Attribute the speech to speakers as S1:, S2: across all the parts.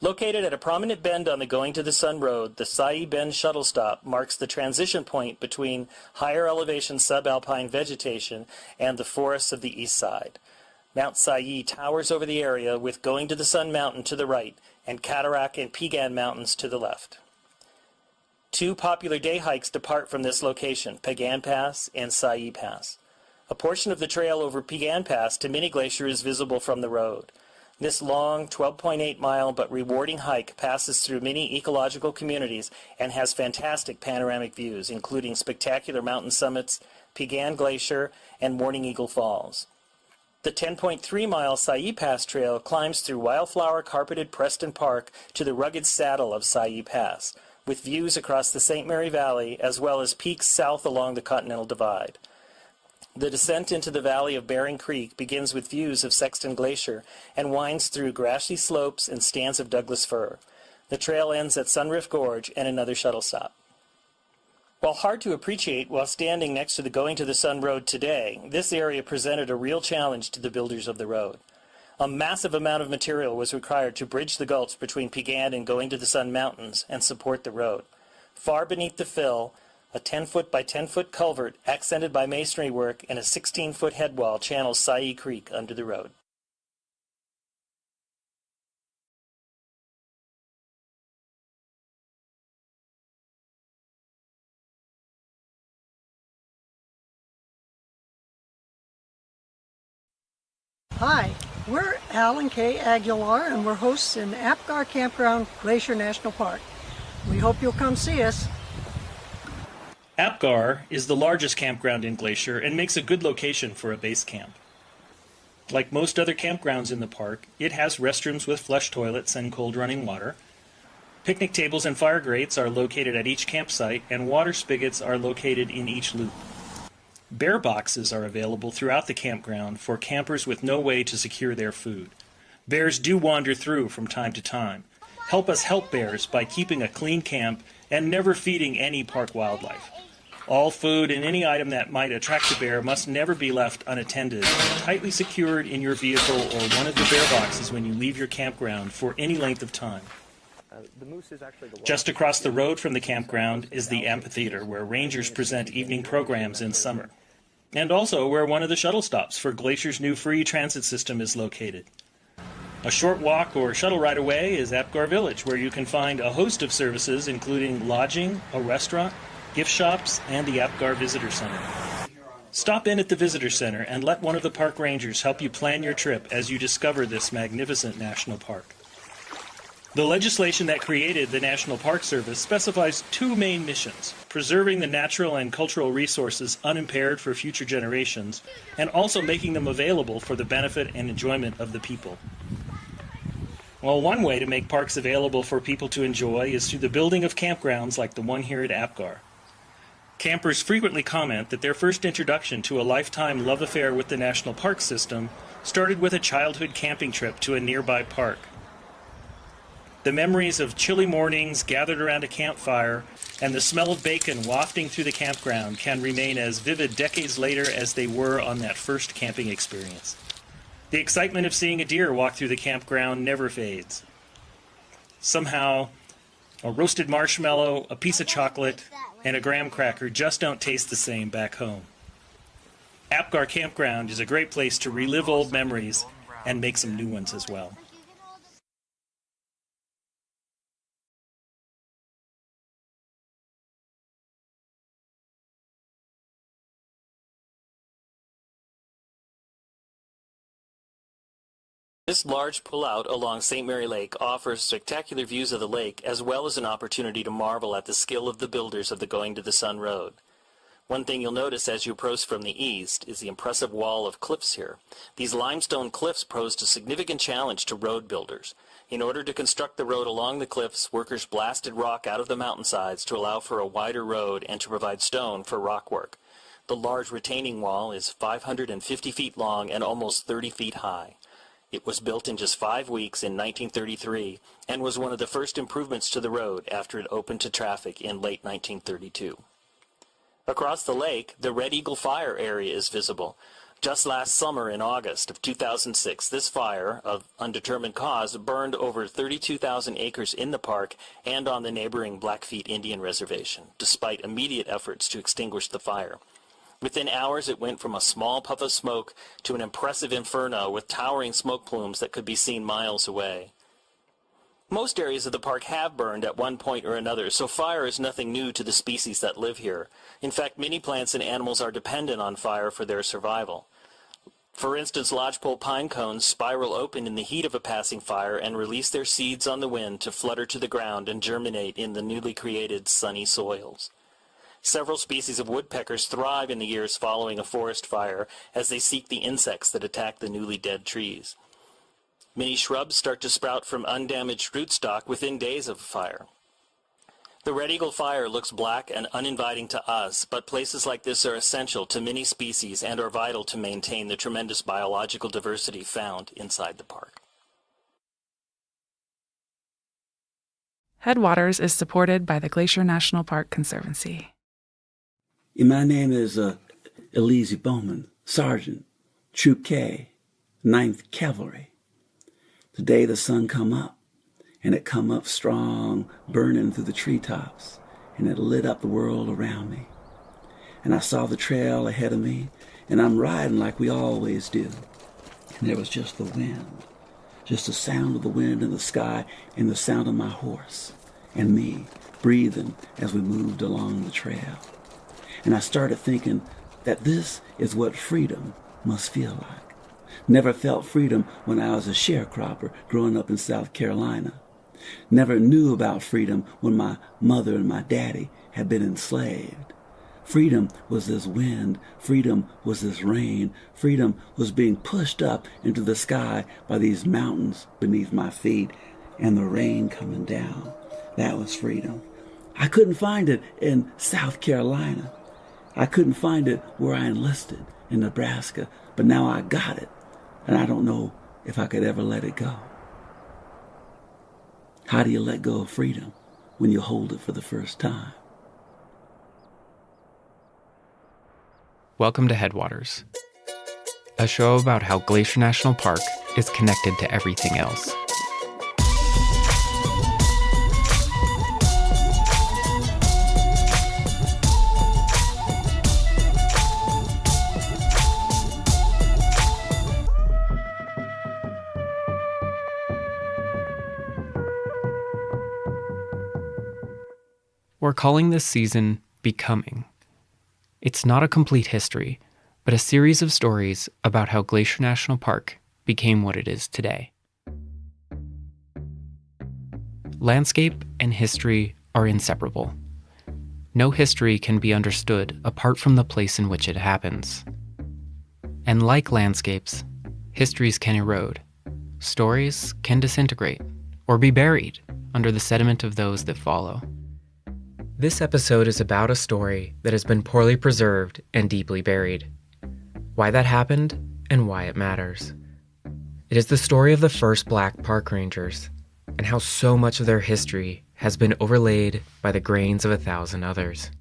S1: Located at a prominent bend on the Going to the Sun Road, the Sai Bend shuttle stop marks the transition point between higher elevation subalpine vegetation and the forests of the east side. Mount Sai towers over the area with Going to the Sun Mountain to the right and Cataract and Piegan Mountains to the left. Two popular day hikes depart from this location, Piegan Pass and Sai Pass. A portion of the trail over Piegan Pass to Mini Glacier is visible from the road. This long, 12.8-mile but rewarding hike passes through many ecological communities and has fantastic panoramic views, including spectacular mountain summits, Piegan Glacier, and Morning Eagle Falls. The 10.3-mile Sai Pass Trail climbs through wildflower-carpeted Preston Park to the rugged saddle of Sai Pass, with views across the St. Mary Valley as well as peaks south along the Continental Divide. The descent into the valley of Bering Creek begins with views of Sexton Glacier and winds through grassy slopes and stands of Douglas fir. The trail ends at Sunriff Gorge and another shuttle stop. While hard to appreciate while standing next to the Going to the Sun Road today, this area presented a real challenge to the builders of the road. A massive amount of material was required to bridge the gulch between Piegan and Going to the Sun Mountains and support the road. Far beneath the fill, a 10-foot by 10-foot culvert accented by masonry work and a 16-foot headwall channels Sai Creek under the road.
S2: Hi, we're Al and Kay Aguilar and we're hosts in Apgar Campground, Glacier National Park. We hope you'll come see us.
S1: Apgar is the largest campground in Glacier and makes a good location for a base camp. Like most other campgrounds in the park, it has restrooms with flush toilets and cold running water. Picnic tables and fire grates are located at each campsite, and water spigots are located in each loop. Bear boxes are available throughout the campground for campers with no way to secure their food. Bears do wander through from time to time. Help us help bears by keeping a clean camp and never feeding any park wildlife. All food and any item that might attract a bear must never be left unattended and tightly secured in your vehicle or one of the bear boxes when you leave your campground for any length of time. Just across the road from the campground is the amphitheater, where rangers present evening programs in summer, and also where one of the shuttle stops for Glacier's new free transit system is located. A short walk or shuttle ride away is Apgar Village, where you can find a host of services including lodging, a restaurant, gift shops, and the Apgar Visitor Center. Stop in at the Visitor Center and let one of the park rangers help you plan your trip as you discover this magnificent national park. The legislation that created the National Park Service specifies two main missions: preserving the natural and cultural resources unimpaired for future generations, and also making them available for the benefit and enjoyment of the people. Well, one way to make parks available for people to enjoy is through the building of campgrounds like the one here at Apgar. Campers frequently comment that their first introduction to a lifetime love affair with the national park system started with a childhood camping trip to a nearby park. The memories of chilly mornings gathered around a campfire and the smell of bacon wafting through the campground can remain as vivid decades later as they were on that first camping experience. The excitement of seeing a deer walk through the campground never fades. Somehow, a roasted marshmallow, a piece of chocolate, and a graham cracker just don't taste the same back home. Apgar Campground is a great place to relive old memories and make some new ones as well. This large pullout along St. Mary Lake offers spectacular views of the lake as well as an opportunity to marvel at the skill of the builders of the Going to the Sun Road. One thing you'll notice as you approach from the east is the impressive wall of cliffs here. These limestone cliffs posed a significant challenge to road builders. In order to construct the road along the cliffs, workers blasted rock out of the mountainsides to allow for a wider road and to provide stone for rock work. The large retaining wall is 550 feet long and almost 30 feet high. It was built in just 5 weeks in 1933 and was one of the first improvements to the road after it opened to traffic in late 1932. Across the lake, the Red Eagle Fire area is visible. Just last summer in August of 2006, this fire, of undetermined cause, burned over 32,000 acres in the park and on the neighboring Blackfeet Indian Reservation, despite immediate efforts to extinguish the fire. Within hours, it went from a small puff of smoke to an impressive inferno with towering smoke plumes that could be seen miles away. Most areas of the park have burned at one point or another, so fire is nothing new to the species that live here. In fact, many plants and animals are dependent on fire for their survival. For instance, lodgepole pine cones spiral open in the heat of a passing fire and release their seeds on the wind to flutter to the ground and germinate in the newly created sunny soils. Several species of woodpeckers thrive in the years following a forest fire as they seek the insects that attack the newly dead trees. Many shrubs start to sprout from undamaged rootstock within days of a fire. The red eagle fire looks black and uninviting to us, but places like this are essential to many species and are vital to maintain the tremendous biological diversity found inside the park.
S3: Headwaters is supported by the Glacier National Park Conservancy.
S4: My name is Elise Bowman, Sergeant, Troop K, 9th Cavalry. Today the sun come up, and it come up strong, burning through the treetops, and it lit up the world around me. And I saw the trail ahead of me, and I'm riding like we always do. And there was just the wind, just the sound of the wind in the sky, and the sound of my horse, and me breathing as we moved along the trail. And I started thinking that this is what freedom must feel like. Never felt freedom when I was a sharecropper growing up in South Carolina. Never knew about freedom when my mother and my daddy had been enslaved. Freedom was this wind. Freedom was this rain. Freedom was being pushed up into the sky by these mountains beneath my feet and the rain coming down. That was freedom. I couldn't find it in South Carolina. I couldn't find it where I enlisted in Nebraska, but now I got it. And I don't know if I could ever let it go. How do you let go of freedom when you hold it for the first time?
S5: Welcome to Headwaters, a show about how Glacier National Park is connected to everything else. We're calling this season Becoming. It's not a complete history, but a series of stories about how Glacier National Park became what it is today. Landscape and history are inseparable. No history can be understood apart from the place in which it happens. And like landscapes, histories can erode. Stories can disintegrate or be buried under the sediment of those that follow. This episode is about a story that has been poorly preserved and deeply buried. Why that happened and why it matters. It is the story of the first Black park rangers and how so much of their history has been overlaid by the grains of 1,000 others.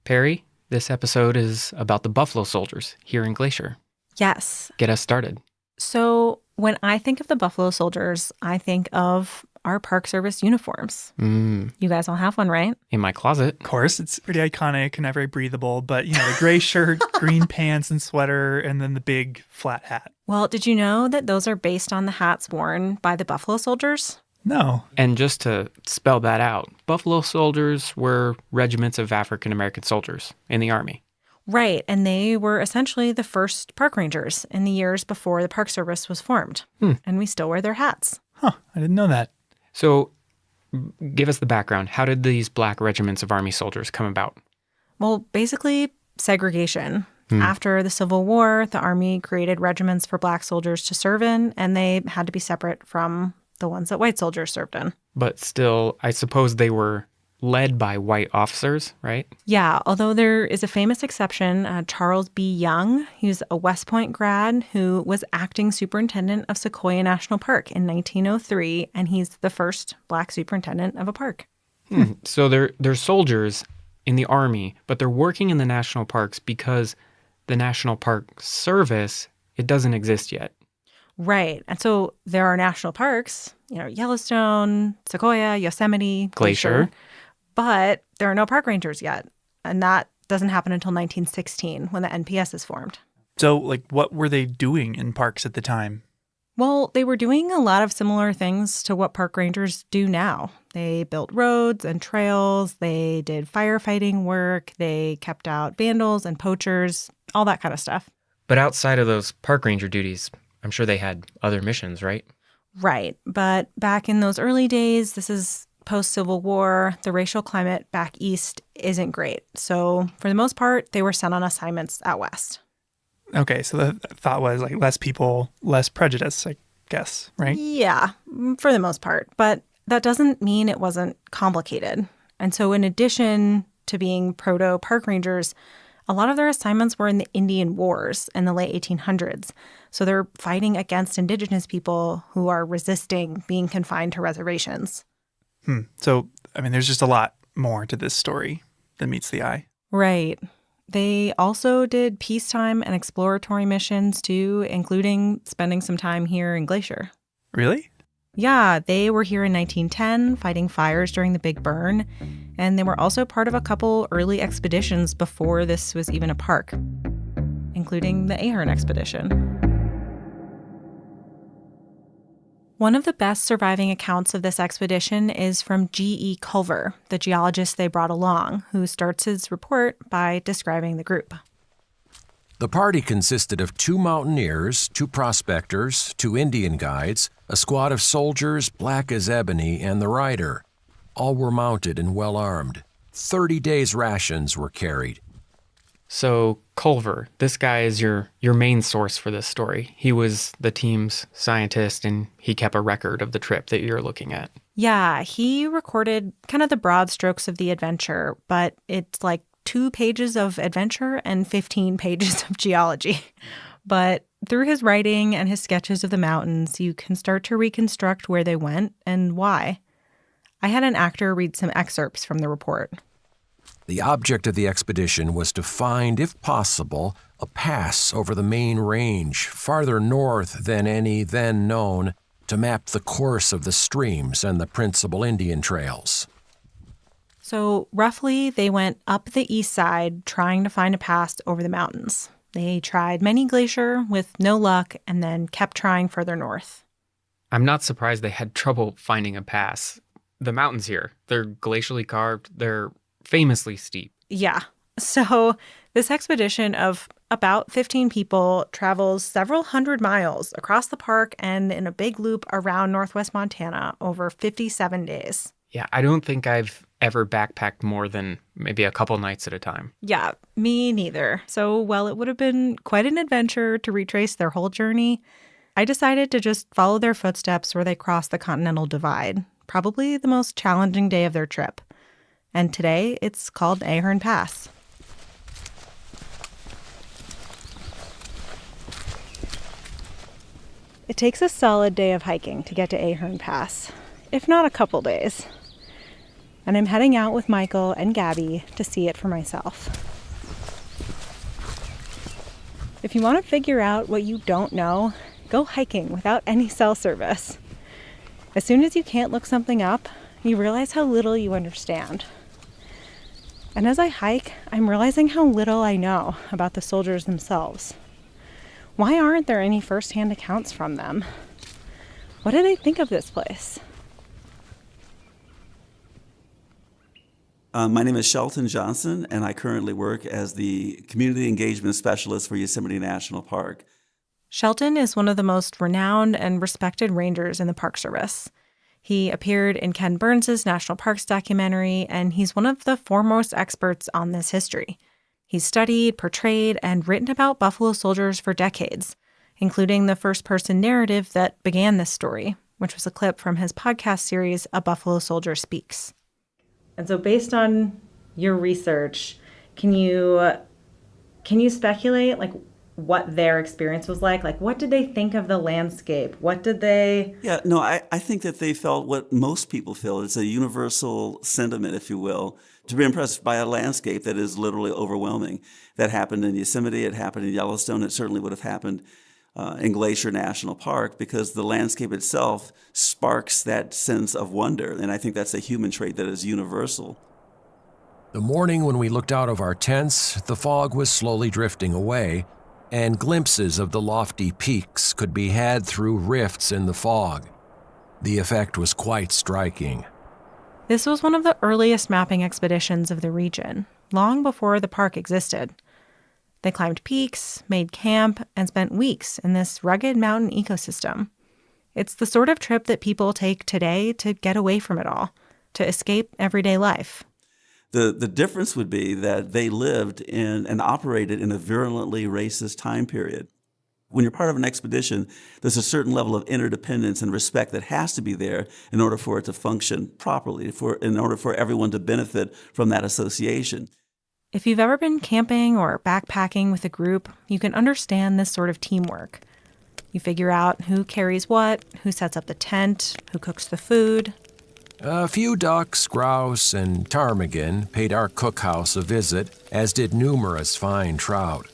S5: Perry, this episode is about the Buffalo Soldiers here in Glacier.
S6: Yes.
S5: Get us started.
S6: So when I think of the Buffalo Soldiers, I think of our Park Service uniforms. You guys all have one, right?
S5: In my closet.
S7: Of course, it's pretty iconic and not very breathable, but the gray shirt, green pants and sweater, and then the big flat hat.
S6: Well, did you know that those are based on the hats worn by the Buffalo Soldiers?
S7: No.
S5: And just to spell that out, Buffalo Soldiers were regiments of African American soldiers in the Army.
S6: Right, and they were essentially the first park rangers in the years before the Park Service was formed. And we still wear their hats.
S7: Huh, I didn't know that.
S5: So, give us the background. How did these Black regiments of Army soldiers come about?
S6: Well, basically, segregation. After the Civil War, the Army created regiments for Black soldiers to serve in, and they had to be separate from the ones that white soldiers served in.
S5: But still, I suppose they were led by white officers, right?
S6: Yeah, although there is a famous exception, Charles B. Young. He was a West Point grad who was acting superintendent of Sequoia National Park in 1903, and he's the first Black superintendent of a park.
S5: So they're soldiers in the Army, but they're working in the national parks because the National Park Service, it doesn't exist yet.
S6: Right. And so there are national parks, Yellowstone, Sequoia, Yosemite,
S5: Glacier.
S6: But there are no park rangers yet. And that doesn't happen until 1916 when the NPS is formed.
S7: So, what were they doing in parks at the time?
S6: Well, they were doing a lot of similar things to what park rangers do now. They built roads and trails, they did firefighting work, they kept out vandals and poachers, all that kind of stuff.
S5: But outside of those park ranger duties, I'm sure they had other missions, right?
S6: Right. But back in those early days, this is post-Civil War, the racial climate back east isn't great. So for the most part, they were sent on assignments out west.
S7: Okay, so the thought was less people, less prejudice, I guess, right?
S6: Yeah, for the most part. But that doesn't mean it wasn't complicated. And so in addition to being proto-park rangers, a lot of their assignments were in the Indian Wars in the late 1800s. So they're fighting against indigenous people who are resisting being confined to reservations.
S7: So, there's just a lot more to this story than meets the eye.
S6: Right. They also did peacetime and exploratory missions too, including spending some time here in Glacier.
S7: Really?
S6: Yeah, they were here in 1910 fighting fires during the Big Burn, and they were also part of a couple early expeditions before this was even a park, including the Ahern expedition. One of the best surviving accounts of this expedition is from G.E. Culver, the geologist they brought along, who starts his report by describing the group.
S8: The party consisted of 2 mountaineers, 2 prospectors, 2 Indian guides, a squad of soldiers black as ebony, and the rider. All were mounted and well armed. 30 days' rations were carried.
S5: So Culver, this guy is your main source for this story. He was the team's scientist, and he kept a record of the trip that you're looking at.
S6: Yeah, he recorded kind of the broad strokes of the adventure, but it's 2 pages of adventure and 15 pages of geology. But through his writing and his sketches of the mountains, you can start to reconstruct where they went and why. I had an actor read some excerpts from the report.
S8: The object of the expedition was to find, if possible, a pass over the main range, farther north than any then known, to map the course of the streams and the principal Indian trails.
S6: So roughly, they went up the east side trying to find a pass over the mountains. They tried many glacier with no luck and then kept trying further north.
S5: I'm not surprised they had trouble finding a pass. The mountains here, they're glacially carved, they're famously steep.
S6: Yeah. So this expedition of about 15 people travels several hundred miles across the park and in a big loop around northwest Montana over 57 days.
S5: Yeah, I don't think I've ever backpacked more than maybe a couple nights at a time.
S6: Yeah, me neither. So while it would have been quite an adventure to retrace their whole journey, I decided to just follow their footsteps where they crossed the Continental Divide, probably the most challenging day of their trip. And today, it's called Ahern Pass. It takes a solid day of hiking to get to Ahern Pass, if not a couple days. And I'm heading out with Michael and Gabby to see it for myself. If you want to figure out what you don't know, go hiking without any cell service. As soon as you can't look something up, you realize how little you understand. And as I hike, I'm realizing how little I know about the soldiers themselves. Why aren't there any first-hand accounts from them? What do they think of this place?
S4: My name is Shelton Johnson, and I currently work as the Community Engagement Specialist for Yosemite National Park.
S6: Shelton is one of the most renowned and respected rangers in the Park Service. He appeared in Ken Burns' National Parks documentary, and he's one of the foremost experts on this history. He's studied, portrayed, and written about buffalo soldiers for decades, including the first-person narrative that began this story, which was a clip from his podcast series, A Buffalo Soldier Speaks. And so based on your research, can you speculate, what their experience was like? Like, what did they think of the landscape? What did they...
S4: Yeah, no, I think that they felt what most people feel. It's a universal sentiment, if you will, to be impressed by a landscape that is literally overwhelming. That happened in Yosemite, it happened in Yellowstone, it certainly would have happened in Glacier National Park, because the landscape itself sparks that sense of wonder. And I think that's a human trait that is universal.
S8: The morning when we looked out of our tents, the fog was slowly drifting away, and glimpses of the lofty peaks could be had through rifts in the fog. The effect was quite striking.
S6: This was one of the earliest mapping expeditions of the region, long before the park existed. They climbed peaks, made camp, and spent weeks in this rugged mountain ecosystem. It's the sort of trip that people take today to get away from it all, to escape everyday life.
S4: The difference would be that they lived in and operated in a virulently racist time period. When you're part of an expedition, there's a certain level of interdependence and respect that has to be there in order for it to function properly, in order for everyone to benefit from that association.
S6: If you've ever been camping or backpacking with a group, you can understand this sort of teamwork. You figure out who carries what, who sets up the tent, who cooks the food.
S8: A few ducks, grouse, and ptarmigan paid our cookhouse a visit, as did numerous fine trout.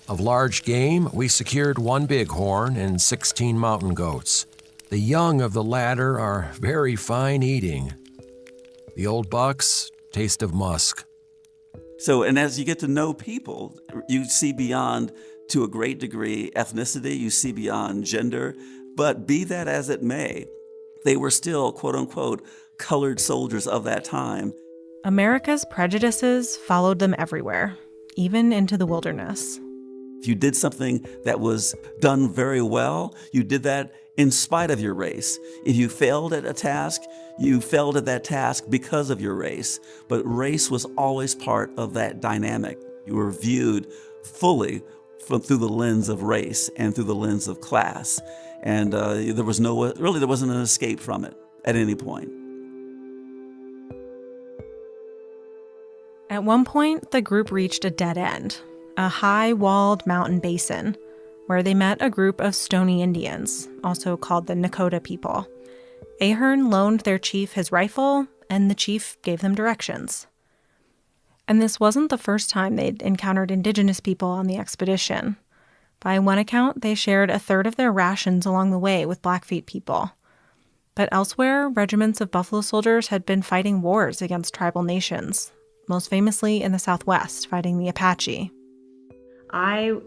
S8: Of large game, we secured 1 bighorn and 16 mountain goats. The young of the latter are very fine eating. The old bucks taste of musk.
S4: So, and as you get to know people, you see beyond, to a great degree, ethnicity, you see beyond gender, but be that as it may, they were still, quote unquote, colored soldiers of that time.
S6: America's prejudices followed them everywhere, even into the wilderness.
S4: If you did something that was done very well, you did that in spite of your race. If you failed at a task, you failed at that task because of your race. But race was always part of that dynamic. You were viewed fully through the lens of race and through the lens of class. And there wasn't an escape from it at any point.
S6: At one point, the group reached a dead end, a high-walled mountain basin, where they met a group of Stoney Indians, also called the Nakota people. Ahern loaned their chief his rifle, and the chief gave them directions. And this wasn't the first time they'd encountered indigenous people on the expedition. By one account, they shared a third of their rations along the way with Blackfeet people. But elsewhere, regiments of buffalo soldiers had been fighting wars against tribal nations, most famously in the Southwest, fighting the Apache. I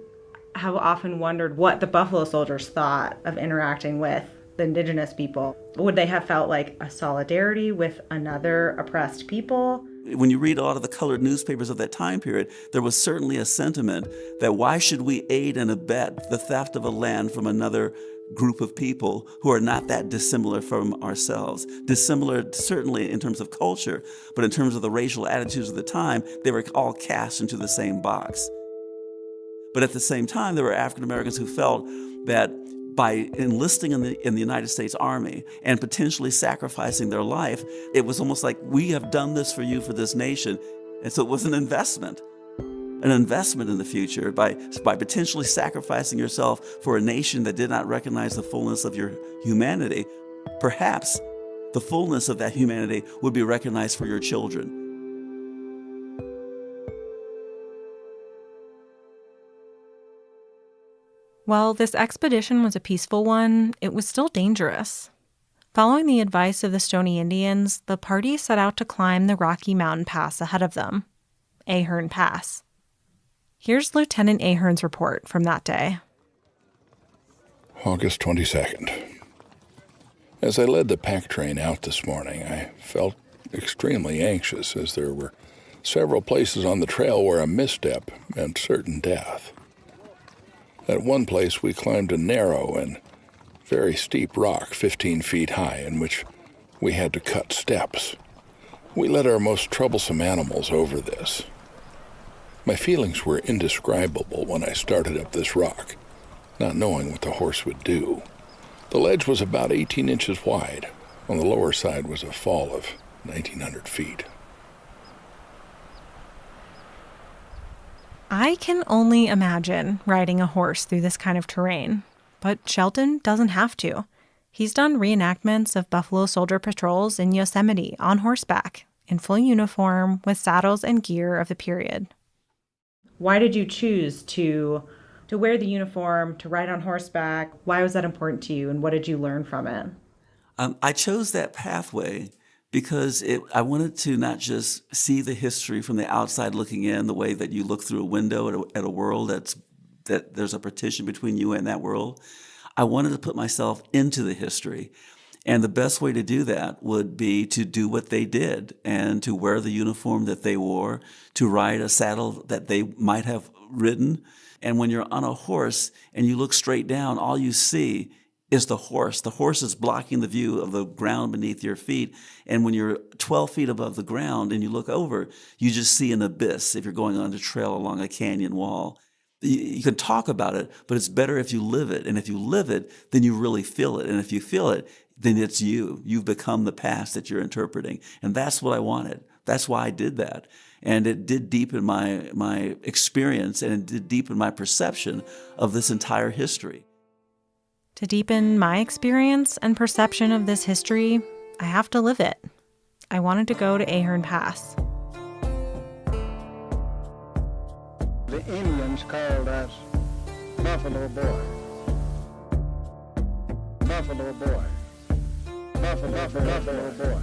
S6: have often wondered what the buffalo soldiers thought of interacting with the indigenous people. Would they have felt like a solidarity with another oppressed people?
S4: When you read a lot of the colored newspapers of that time period, there was certainly a sentiment that why should we aid and abet the theft of a land from another group of people who are not that dissimilar from ourselves. Dissimilar certainly in terms of culture, but in terms of the racial attitudes of the time, they were all cast into the same box. But at the same time, there were African Americans who felt that by enlisting in the United States Army and potentially sacrificing their life, it was almost like, we have done this for you, for this nation. And so it was an investment in the future by potentially sacrificing yourself for a nation that did not recognize the fullness of your humanity. Perhaps the fullness of that humanity would be recognized for your children.
S6: While this expedition was a peaceful one, it was still dangerous. Following the advice of the Stoney Indians, the party set out to climb the Rocky Mountain Pass ahead of them, Ahern Pass. Here's Lieutenant Ahern's report from that day.
S9: August 22nd. As I led the pack train out this morning, I felt extremely anxious, as there were several places on the trail where a misstep meant certain death. At one place, we climbed a narrow and very steep rock 15 feet high in which we had to cut steps. We led our most troublesome animals over this. My feelings were indescribable when I started up this rock, not knowing what the horse would do. The ledge was about 18 inches wide. On the lower side was a fall of 1,900 feet.
S6: I can only imagine riding a horse through this kind of terrain, but Shelton doesn't have to. He's done reenactments of buffalo soldier patrols in Yosemite on horseback, in full uniform with saddles and gear of the period. Why did you choose to wear the uniform, to ride on horseback? Why was that important to you, and what did you learn from it?
S4: I chose that pathway because I wanted to not just see the history from the outside looking in, the way that you look through a window at a world that there's a partition between you and that world. I wanted to put myself into the history. And the best way to do that would be to do what they did and to wear the uniform that they wore, to ride a saddle that they might have ridden. And when you're on a horse and you look straight down, all you see is the horse. The horse is blocking the view of the ground beneath your feet. And when you're 12 feet above the ground and you look over, you just see an abyss if you're going on a trail along a canyon wall. You can talk about it, but it's better if you live it. And if you live it, then you really feel it. And if you feel it, then it's you. You've become the past that you're interpreting. And that's what I wanted. That's why I did that. And it did deepen my experience, and it did deepen my perception of this entire history.
S6: To deepen my experience and perception of this history, I have to live it. I wanted to go to Ahern Pass.
S10: The Indians called us Buffalo Boy. Buffalo Boy. Buffalo Boy.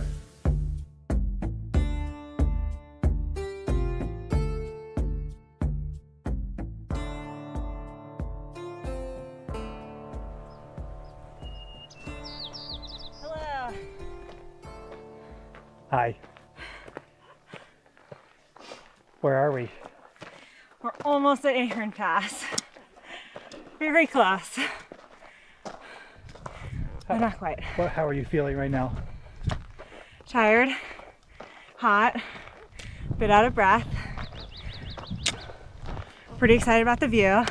S6: Hello.
S7: Hi. Where are we?
S6: We're almost at Ahern Pass. Very close. But not quite.
S7: How are you feeling right now?
S6: Tired, hot, a bit out of breath. Pretty excited about the view.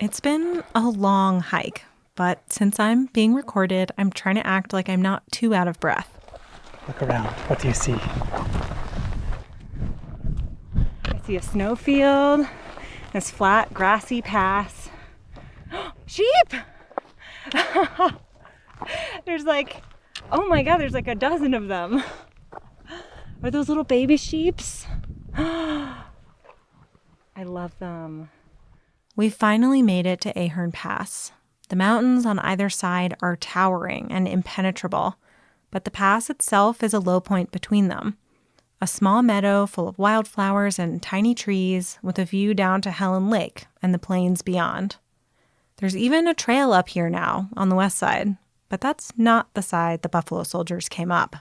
S6: It's been a long hike, but since I'm being recorded, I'm trying to act like I'm not too out of breath.
S7: Look around. What do you see?
S6: I see a snowfield, this flat, grassy pass. Sheep! There's oh my God, there's a dozen of them. Are those little baby sheeps? I love them. We finally made it to Ahern Pass. The mountains on either side are towering and impenetrable, but the pass itself is a low point between them. A small meadow full of wildflowers and tiny trees with a view down to Helen Lake and the plains beyond. There's even a trail up here now on the west side, but that's not the side the Buffalo Soldiers came up.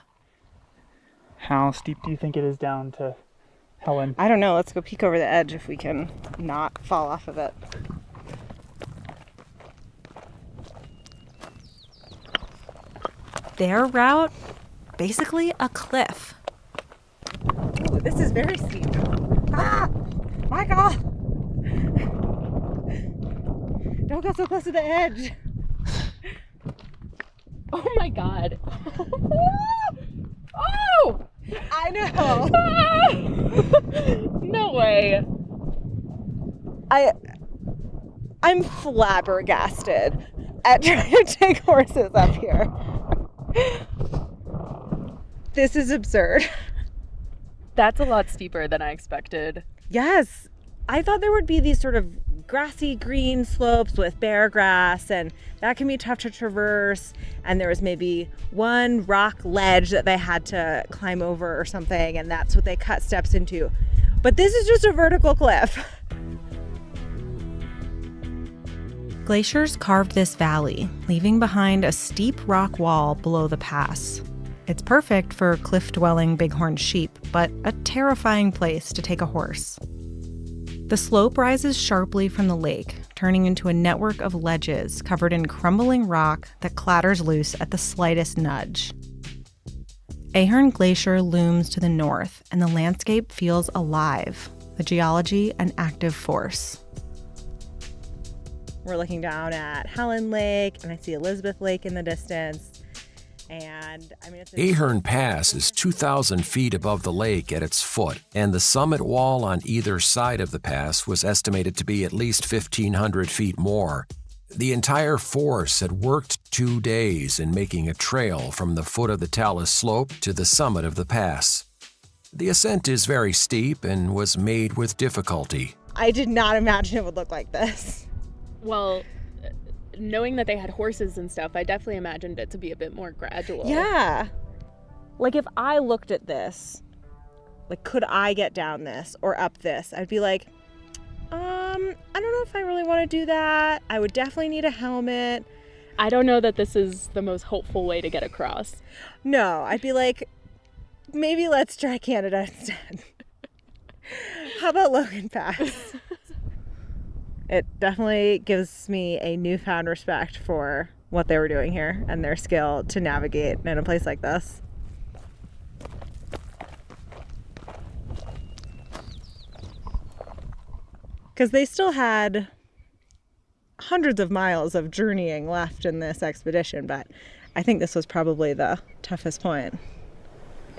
S7: How steep do you think it is down to Helen?
S6: I don't know. Let's go peek over the edge if we can not fall off of it. Their route, basically a cliff. Ooh, this is very steep. Ah! Michael! Don't go so close to the edge.
S11: Oh my God. Oh!
S6: I know.
S11: No way.
S6: I'm flabbergasted at trying to take horses up here. This is absurd.
S11: That's a lot steeper than I expected.
S6: Yes. I thought there would be these sort of grassy green slopes with bare grass, and that can be tough to traverse. And there was maybe one rock ledge that they had to climb over or something, and that's what they cut steps into. But this is just a vertical cliff. Glaciers carved this valley, leaving behind a steep rock wall below the pass. It's perfect for cliff-dwelling bighorn sheep, but a terrifying place to take a horse. The slope rises sharply from the lake, turning into a network of ledges covered in crumbling rock that clatters loose at the slightest nudge. Ahern Glacier looms to the north, and the landscape feels alive, the geology an active force. We're looking down at Helen Lake, and I see Elizabeth Lake in the distance. And I mean,
S8: Ahern Pass is 2,000 feet above the lake at its foot, and the summit wall on either side of the pass was estimated to be at least 1,500 feet more. The entire force had worked 2 days in making a trail from the foot of the talus slope to the summit of the pass. The ascent is very steep and was made with difficulty.
S6: I did not imagine it would look like this.
S11: Well, knowing that they had horses and stuff, I definitely imagined it to be a bit more gradual.
S6: Yeah. Like if I looked at this, like could I get down this or up this? I'd be like, I don't know if I really want to do that. I would definitely need a helmet.
S11: I don't know that this is the most hopeful way to get across.
S6: No, I'd be like, maybe let's try Canada instead. How about Logan Pass? It definitely gives me a newfound respect for what they were doing here and their skill to navigate in a place like this. Because they still had hundreds of miles of journeying left in this expedition, but I think this was probably the toughest point.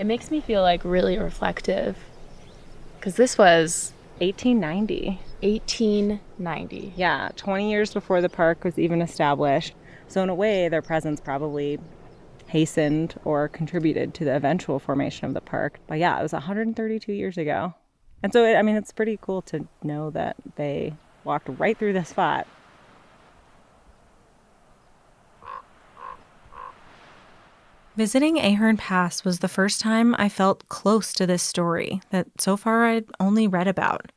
S11: It makes me feel like really reflective, because this was
S6: 1890.
S11: 1890.
S6: Yeah, 20 years before the park was even established. So in a way, their presence probably hastened or contributed to the eventual formation of the park. But yeah, it was 132 years ago. And so, it's pretty cool to know that they walked right through this spot. Visiting Ahern Pass was the first time I felt close to this story that so far I'd only read about.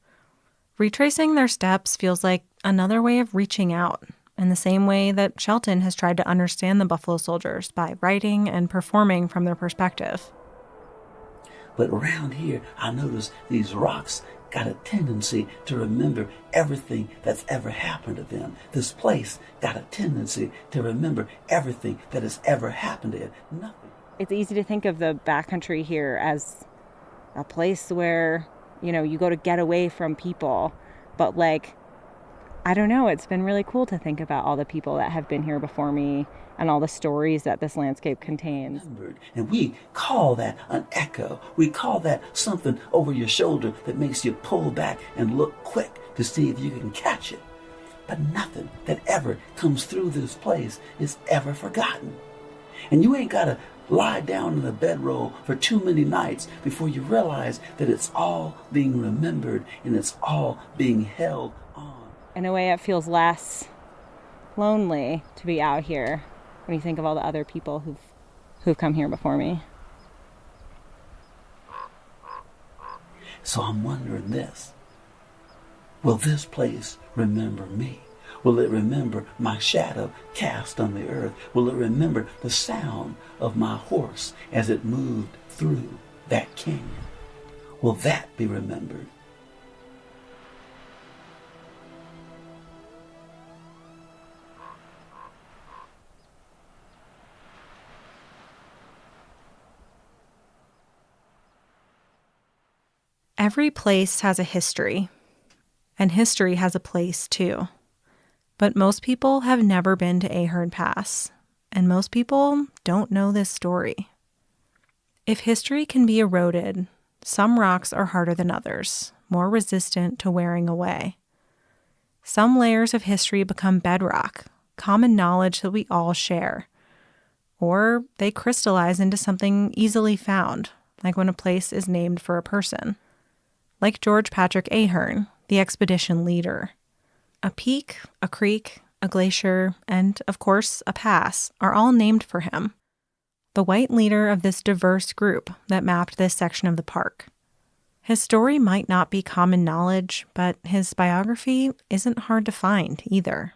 S6: Retracing their steps feels like another way of reaching out, in the same way that Shelton has tried to understand the Buffalo Soldiers by writing and performing from their perspective.
S4: But around here, I notice these rocks got a tendency to remember everything that's ever happened to them. This place got a tendency to remember everything that has ever happened to it. Nothing.
S6: It's easy to think of the backcountry here as a place where, you go to get away from people. But I don't know, it's been really cool to think about all the people that have been here before me and all the stories that this landscape contains.
S4: And we call that an echo. We call that something over your shoulder that makes you pull back and look quick to see if you can catch it. But nothing that ever comes through this place is ever forgotten. And you ain't got to lie down in a bedroll for too many nights before you realize that it's all being remembered and it's all being held on.
S6: In a way, it feels less lonely to be out here when you think of all the other people who've come here before me.
S4: So I'm wondering this. Will this place remember me? Will it remember my shadow cast on the earth? Will it remember the sound of my horse as it moved through that canyon? Will that be remembered?
S6: Every place has a history, and history has a place too. But most people have never been to Ahern Pass, and most people don't know this story. If history can be eroded, some rocks are harder than others, more resistant to wearing away. Some layers of history become bedrock, common knowledge that we all share. Or they crystallize into something easily found, like when a place is named for a person. Like George Patrick Ahern, the expedition leader. A peak, a creek, a glacier, and, of course, a pass are all named for him. The white leader of this diverse group that mapped this section of the park. His story might not be common knowledge, but his biography isn't hard to find either.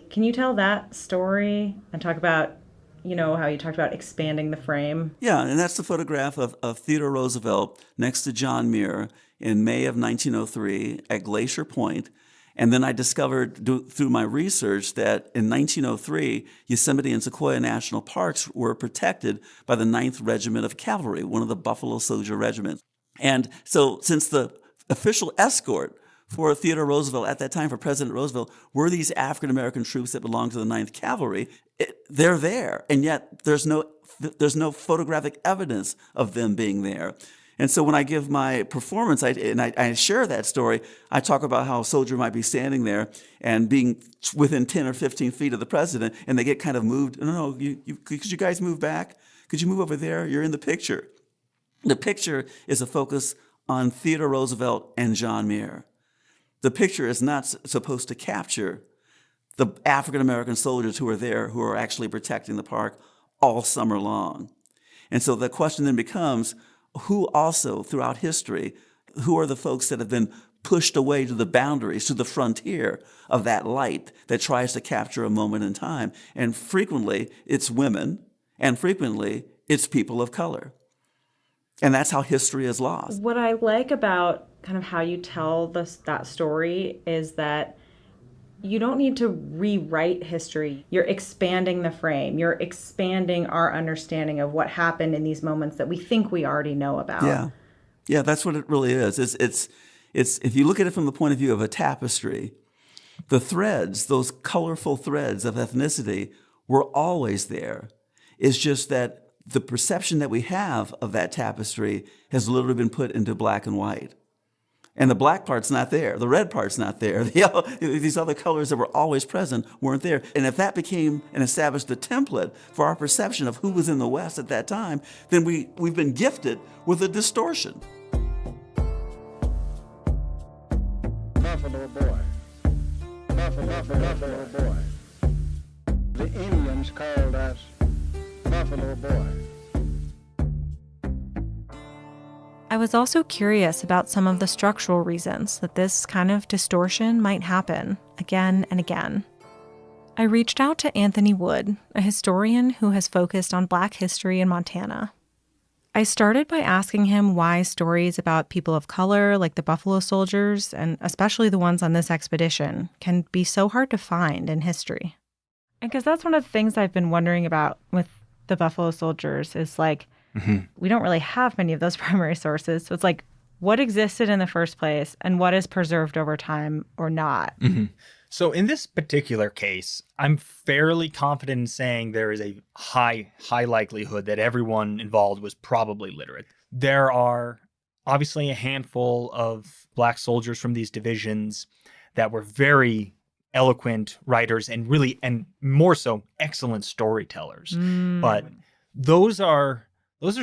S6: Can you tell that story and talk about, how you talked about expanding the frame?
S4: Yeah, and that's the photograph of Theodore Roosevelt next to John Muir in May of 1903 at Glacier Point. And then I discovered through my research that in 1903, Yosemite and Sequoia National Parks were protected by the 9th Regiment of Cavalry, one of the Buffalo Soldier regiments. And so since the official escort for Theodore Roosevelt at that time, for President Roosevelt, were these African-American troops that belonged to the 9th Cavalry, they're there, and yet there's no photographic evidence of them being there. And so when I give my performance, I share that story, I talk about how a soldier might be standing there and being within 10 or 15 feet of the president, and they get kind of moved. No, could you guys move back? Could you move over there? You're in the picture. The picture is a focus on Theodore Roosevelt and John Muir. The picture is not supposed to capture the African-American soldiers who are there, who are actually protecting the park all summer long. And so the question then becomes, who also, throughout history, who are the folks that have been pushed away to the boundaries, to the frontier of that light that tries to capture a moment in time? And frequently, it's women, and frequently, it's people of color. And that's how history is lost.
S6: What I like about kind of how you tell that story is that you don't need to rewrite history. You're expanding the frame. You're expanding our understanding of what happened in these moments that we think we already know about.
S4: Yeah, that's what it really is. It's if you look at it from the point of view of a tapestry, the threads, those colorful threads of ethnicity, were always there. It's just that the perception that we have of that tapestry has literally been put into black and white. And the black part's not there. The red part's not there. The yellow, these other colors that were always present weren't there. And if that became and established the template for our perception of who was in the West at that time, then we've been gifted with a distortion.
S10: Buffalo Boy. Buffalo Boy. The Indians called us Buffalo Boy.
S6: I was also curious about some of the structural reasons that this kind of distortion might happen again and again. I reached out to Anthony Wood, a historian who has focused on Black history in Montana. I started by asking him why stories about people of color, like the Buffalo Soldiers, and especially the ones on this expedition, can be so hard to find in history. And because that's one of the things I've been wondering about with the Buffalo Soldiers is like, we don't really have many of those primary sources. So it's like, what existed in the first place and what is preserved over time or not?
S12: So in this particular case, I'm fairly confident in saying there is a high likelihood that everyone involved was probably literate. There are obviously a handful of Black soldiers from these divisions that were very eloquent writers and really, and more so, excellent storytellers. But those are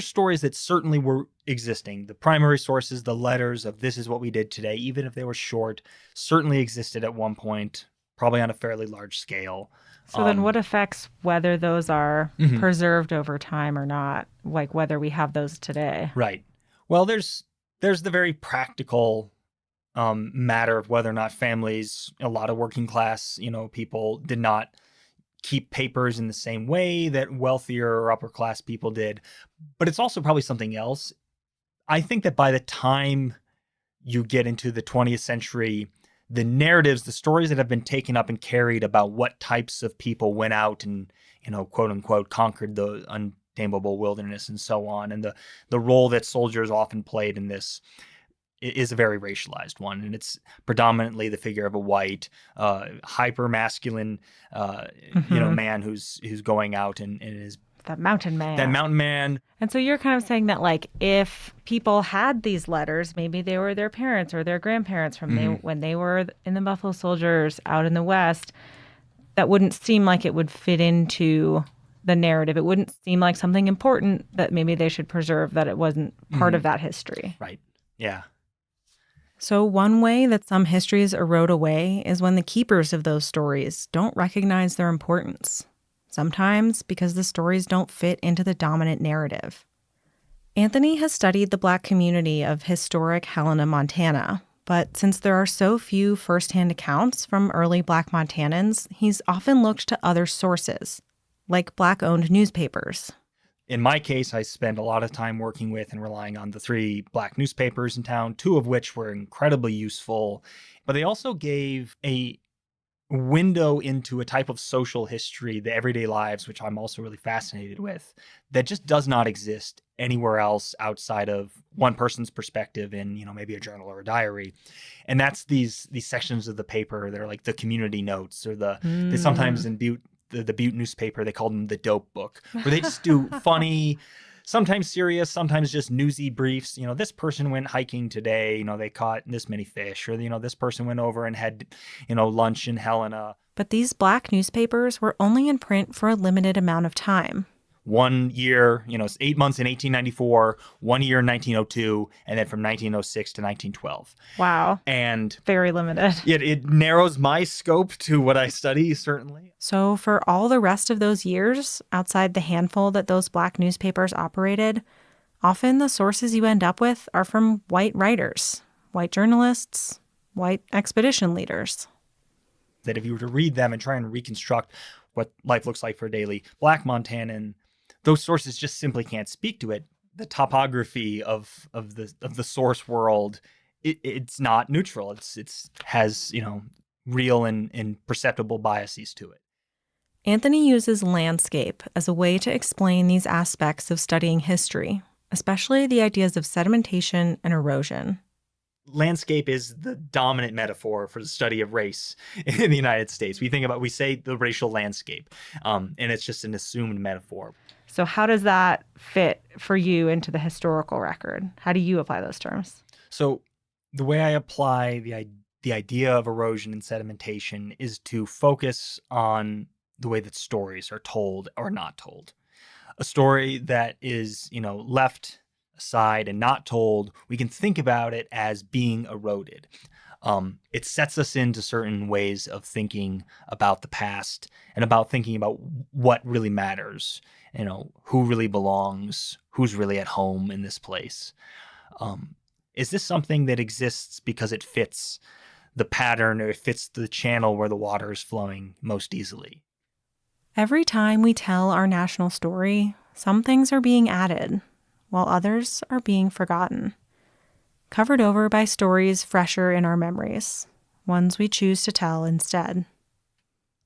S12: stories that certainly were existing. The primary sources, the letters of this is what we did today, even if they were short, certainly existed at one point, probably on a fairly large scale.
S6: So then what affects whether those are preserved over time or not, like whether we have those today?
S12: Right. Well, there's the very practical matter of whether or not families, a lot of working class, people did not keep papers in the same way that wealthier or upper class people did. But it's also probably something else. I think that by the time you get into the 20th century, the narratives, the stories that have been taken up and carried about what types of people went out and, quote unquote, conquered the untamable wilderness and so on, and the role that soldiers often played in this is a very racialized one, and it's predominantly the figure of a white, hyper masculine, man who's going out and is
S6: that mountain man.
S12: That mountain man.
S6: And so you're kind of saying that, like, if people had these letters, maybe they were their parents or their grandparents from when they were in the Buffalo Soldiers out in the West, that wouldn't seem like it would fit into the narrative. It wouldn't seem like something important that maybe they should preserve, that it wasn't part of that history.
S12: Right. Yeah.
S6: So one way that some histories erode away is when the keepers of those stories don't recognize their importance. Sometimes because the stories don't fit into the dominant narrative. Anthony has studied the Black community of historic Helena, Montana, but since there are so few firsthand accounts from early Black Montanans, he's often looked to other sources, like Black-owned newspapers.
S12: In my case, I spent a lot of time working with and relying on the 3 Black newspapers in town, 2 of which were incredibly useful, but they also gave a window into a type of social history, the everyday lives, which I'm also really fascinated with, that just does not exist anywhere else outside of one person's perspective in, maybe a journal or a diary. And that's these sections of the paper that are like the community notes, or they sometimes imbue the Butte newspaper, they called them the dope book, where they just do funny, sometimes serious, sometimes just newsy briefs. This person went hiking today, they caught this many fish, or, this person went over and had, lunch in Helena.
S6: But these black newspapers were only in print for a limited amount of time.
S12: 1 year, 8 months in 1894, 1 year in 1902, and then from 1906 to 1912.
S6: Wow.
S12: And
S6: very limited.
S12: It narrows my scope to what I study, certainly.
S6: So for all the rest of those years, outside the handful that those black newspapers operated, often the sources you end up with are from white writers, white journalists, white expedition leaders.
S12: That if you were to read them and try and reconstruct what life looks like for a daily black Montanan, those sources just simply can't speak to it. The topography of the source world, it's not neutral. It's has real and perceptible biases to it.
S6: Anthony uses landscape as a way to explain these aspects of studying history, especially the ideas of sedimentation and erosion.
S12: Landscape is the dominant metaphor for the study of race in the United States. We say the racial landscape, and it's just an assumed metaphor.
S6: So how does that fit for you into the historical record? How do you apply those terms?
S12: So the way I apply the idea of erosion and sedimentation is to focus on the way that stories are told or not told. A story that is, left aside and not told, we can think about it as being eroded. It sets us into certain ways of thinking about the past and about thinking about what really matters, who really belongs, who's really at home in this place. Is this something that exists because it fits the pattern or it fits the channel where the water is flowing most easily?
S6: Every time we tell our national story, some things are being added, while others are being forgotten. Covered over by stories fresher in our memories, ones we choose to tell instead.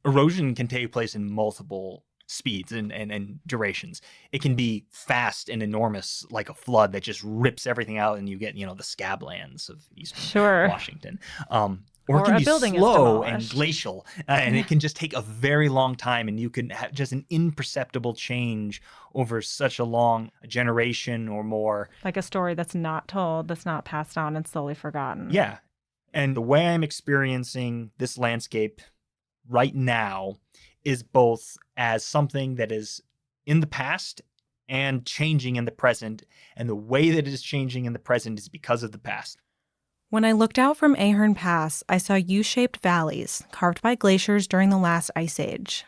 S12: Erosion can take place in multiple speeds and durations. It can be fast and enormous, like a flood that just rips everything out and you get, the scablands of eastern Washington. Or it can be slow and glacial, and it can just take a very long time, and you can have just an imperceptible change over such a long generation or more.
S6: Like a story that's not told, that's not passed on and slowly forgotten.
S12: Yeah. And the way I'm experiencing this landscape right now is both as something that is in the past and changing in the present. And the way that it is changing in the present is because of the past.
S6: When I looked out from Ahern Pass, I saw U-shaped valleys carved by glaciers during the last ice age.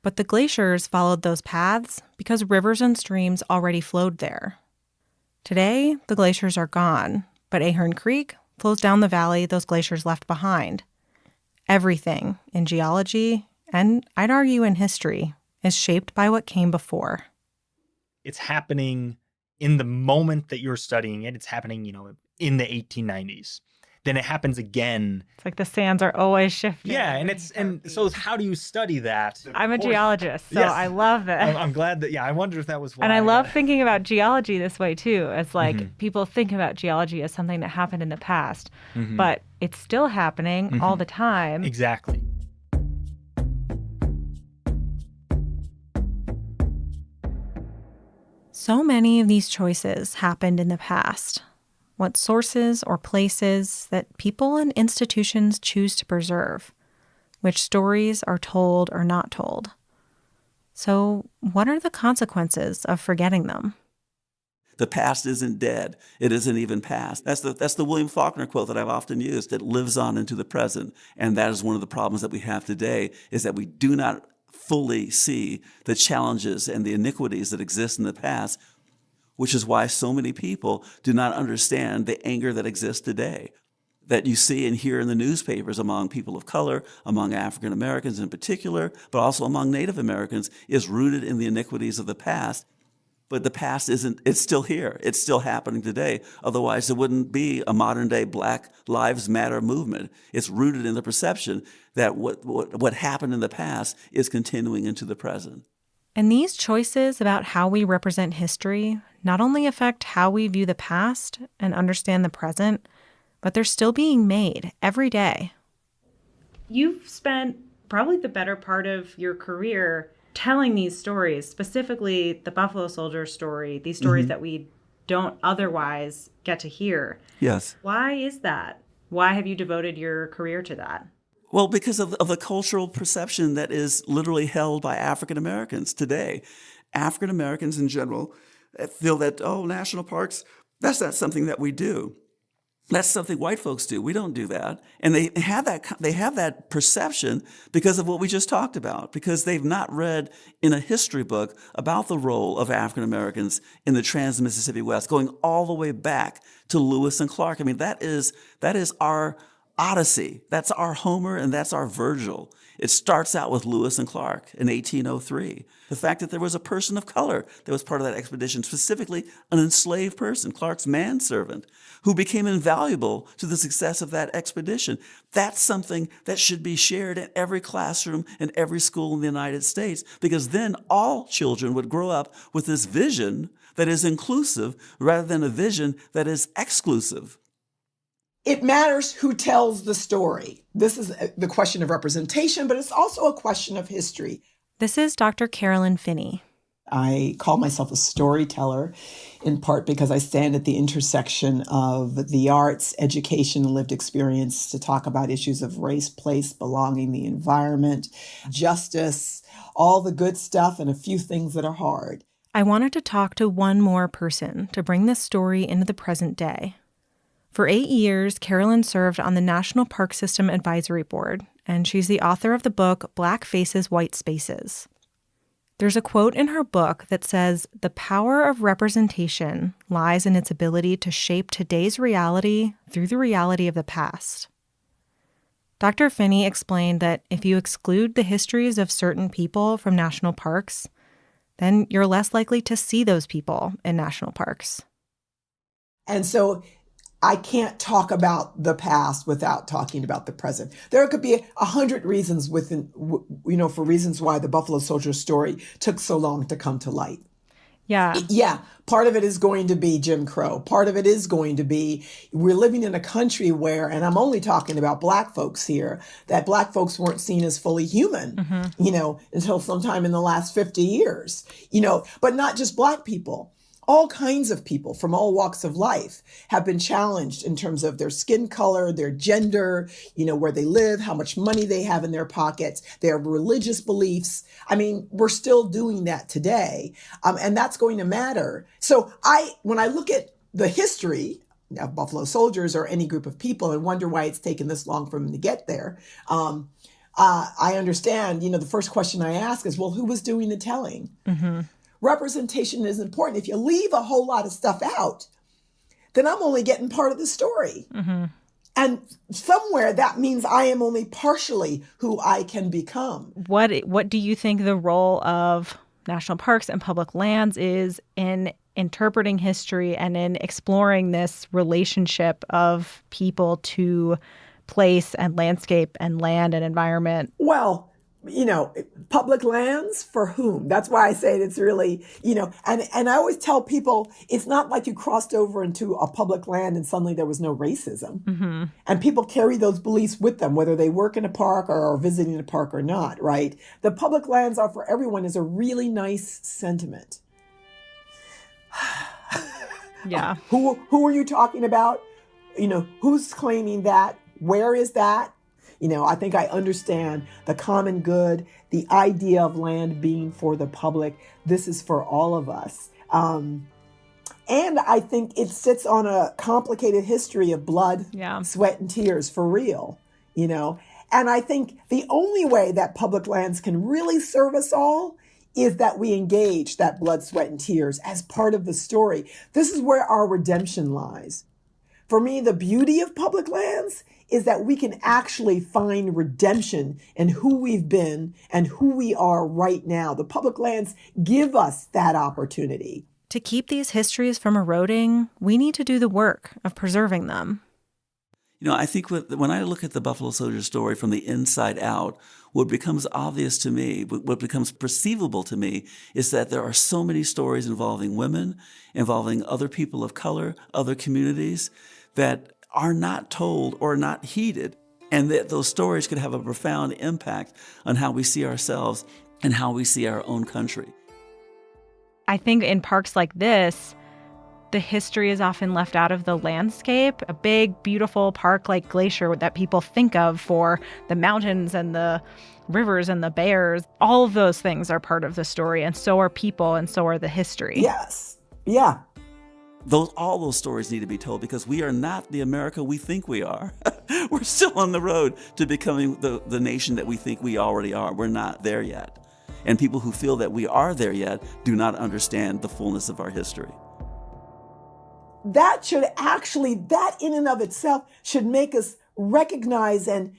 S6: But the glaciers followed those paths because rivers and streams already flowed there. Today, the glaciers are gone, but Ahern Creek flows down the valley those glaciers left behind. Everything in geology, and I'd argue in history, is shaped by what came before.
S12: It's happening in the moment that you're studying it. It's happening, in the 1890s. Then it happens again.
S6: It's like the sands are always shifting.
S12: Yeah, and so how do you study that?
S6: I'm a geologist, so yes. I love it.
S12: I'm glad that, I wondered if that was why.
S6: And I love thinking about geology this way, too. It's like people think about geology as something that happened in the past, but it's still happening all the time.
S12: Exactly.
S6: So many of these choices happened in the past. What sources or places that people and institutions choose to preserve, which stories are told or not told. So, what are the consequences of forgetting them?
S4: The past isn't dead. It isn't even past. That's the William Faulkner quote that I've often used. It lives on into the present. And that is one of the problems that we have today, is that we do not fully see the challenges and the iniquities that exist in the past, which is why so many people do not understand the anger that exists today, that you see and hear in the newspapers among people of color, among African Americans in particular, but also among Native Americans, is rooted in the iniquities of the past. But the past it's still here. It's still happening today. Otherwise, there wouldn't be a modern day Black Lives Matter movement. It's rooted in the perception that what happened in the past is continuing into the present.
S6: And these choices about how we represent history not only affect how we view the past and understand the present, but they're still being made every day. You've spent probably the better part of your career telling these stories, specifically the Buffalo Soldier story, these stories that we don't otherwise get to hear.
S4: Yes.
S6: Why is that? Why have you devoted your career to that?
S4: Well, because of the cultural perception that is literally held by African Americans today. African Americans in general feel that, national parks, that's not something that we do. That's something white folks do. We don't do that. And they have that perception because of what we just talked about, because they've not read in a history book about the role of African Americans in the Trans-Mississippi West, going all the way back to Lewis and Clark. I mean, that is our Odyssey. That's our Homer and that's our Virgil. It starts out with Lewis and Clark in 1803. The fact that there was a person of color that was part of that expedition, specifically an enslaved person, Clark's manservant, who became invaluable to the success of that expedition. That's something that should be shared in every classroom and every school in the United States, because then all children would grow up with this vision that is inclusive rather than a vision that is exclusive.
S13: It matters who tells the story. This is the question of representation, but it's also a question of history.
S6: This is Dr. Carolyn Finney.
S13: I call myself a storyteller, in part because I stand at the intersection of the arts, education, and lived experience to talk about issues of race, place, belonging, the environment, justice, all the good stuff, and a few things that are hard.
S6: I wanted to talk to one more person to bring this story into the present day. For 8 years, Carolyn served on the National Park System Advisory Board, and she's the author of the book Black Faces, White Spaces. There's a quote in her book that says, "The power of representation lies in its ability to shape today's reality through the reality of the past." Dr. Finney explained that if you exclude the histories of certain people from national parks, then you're less likely to see those people in national parks.
S13: And so I can't talk about the past without talking about the present. There could be 100 reasons for reasons why the Buffalo Soldier story took so long to come to light.
S6: Yeah.
S13: Yeah. Part of it is going to be Jim Crow. Part of it is going to be we're living in a country where, and I'm only talking about Black folks here, that Black folks weren't seen as fully human, until sometime in the last 50 years, but not just Black people. All kinds of people from all walks of life have been challenged in terms of their skin color, their gender, where they live, how much money they have in their pockets, their religious beliefs. I mean, we're still doing that today, and that's going to matter. So when I look at the history of Buffalo Soldiers or any group of people and wonder why it's taken this long for them to get there, I understand, the first question I ask is, well, who was doing the telling? Mm-hmm. Representation is important. If you leave a whole lot of stuff out, then I'm only getting part of the story. Mm-hmm. And somewhere that means I am only partially who I can become.
S6: What do you think the role of national parks and public lands is in interpreting history and in exploring this relationship of people to place and landscape and land and environment?
S13: Well, public lands for whom? That's why I say it's really, and I always tell people it's not like you crossed over into a public land and suddenly there was no racism. Mm-hmm. And people carry those beliefs with them, whether they work in a park or are visiting a park or not, right? The public lands are for everyone is a really nice sentiment.
S6: Yeah.
S13: Who are you talking about? Who's claiming that? Where is that? I think I understand the common good, the idea of land being for the public. This is for all of us. And I think it sits on a complicated history of blood, sweat, and tears for real, And I think the only way that public lands can really serve us all is that we engage that blood, sweat, and tears as part of the story. This is where our redemption lies. For me, the beauty of public lands is that we can actually find redemption in who we've been and who we are right now. The public lands give us that opportunity.
S6: To keep these histories from eroding, we need to do the work of preserving them.
S4: I think when I look at the Buffalo Soldier story from the inside out, what becomes obvious to me, what becomes perceivable to me, is that there are so many stories involving women, involving other people of color, other communities, that are not told or not heeded. And that those stories could have a profound impact on how we see ourselves and how we see our own country.
S6: I think in parks like this, the history is often left out of the landscape. A big, beautiful park like Glacier that people think of for the mountains and the rivers and the bears, all of those things are part of the story, and so are people, and so are the history.
S13: Yes. Yeah.
S4: All those stories need to be told because we are not the America we think we are. We're still on the road to becoming the nation that we think we already are. We're not there yet. And people who feel that we are there yet do not understand the fullness of our history.
S13: That in and of itself should make us recognize and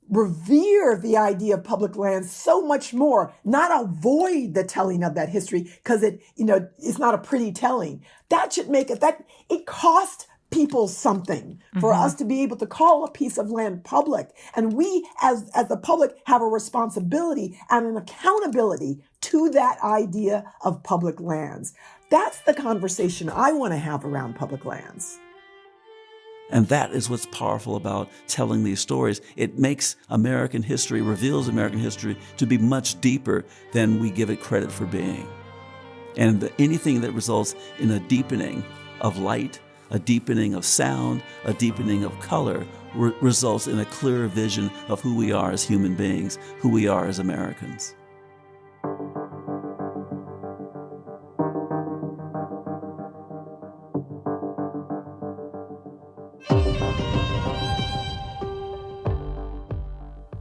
S13: revere the idea of public lands so much more, not avoid the telling of that history because it's not a pretty telling. That should make it cost people something for us to be able to call a piece of land public. And we as the public have a responsibility and an accountability to that idea of public lands. That's the conversation I want to have around public lands.
S4: And that is what's powerful about telling these stories. It makes American history, reveals American history to be much deeper than we give it credit for being. And anything that results in a deepening of light, a deepening of sound, a deepening of color, results in a clearer vision of who we are as human beings, who we are as Americans.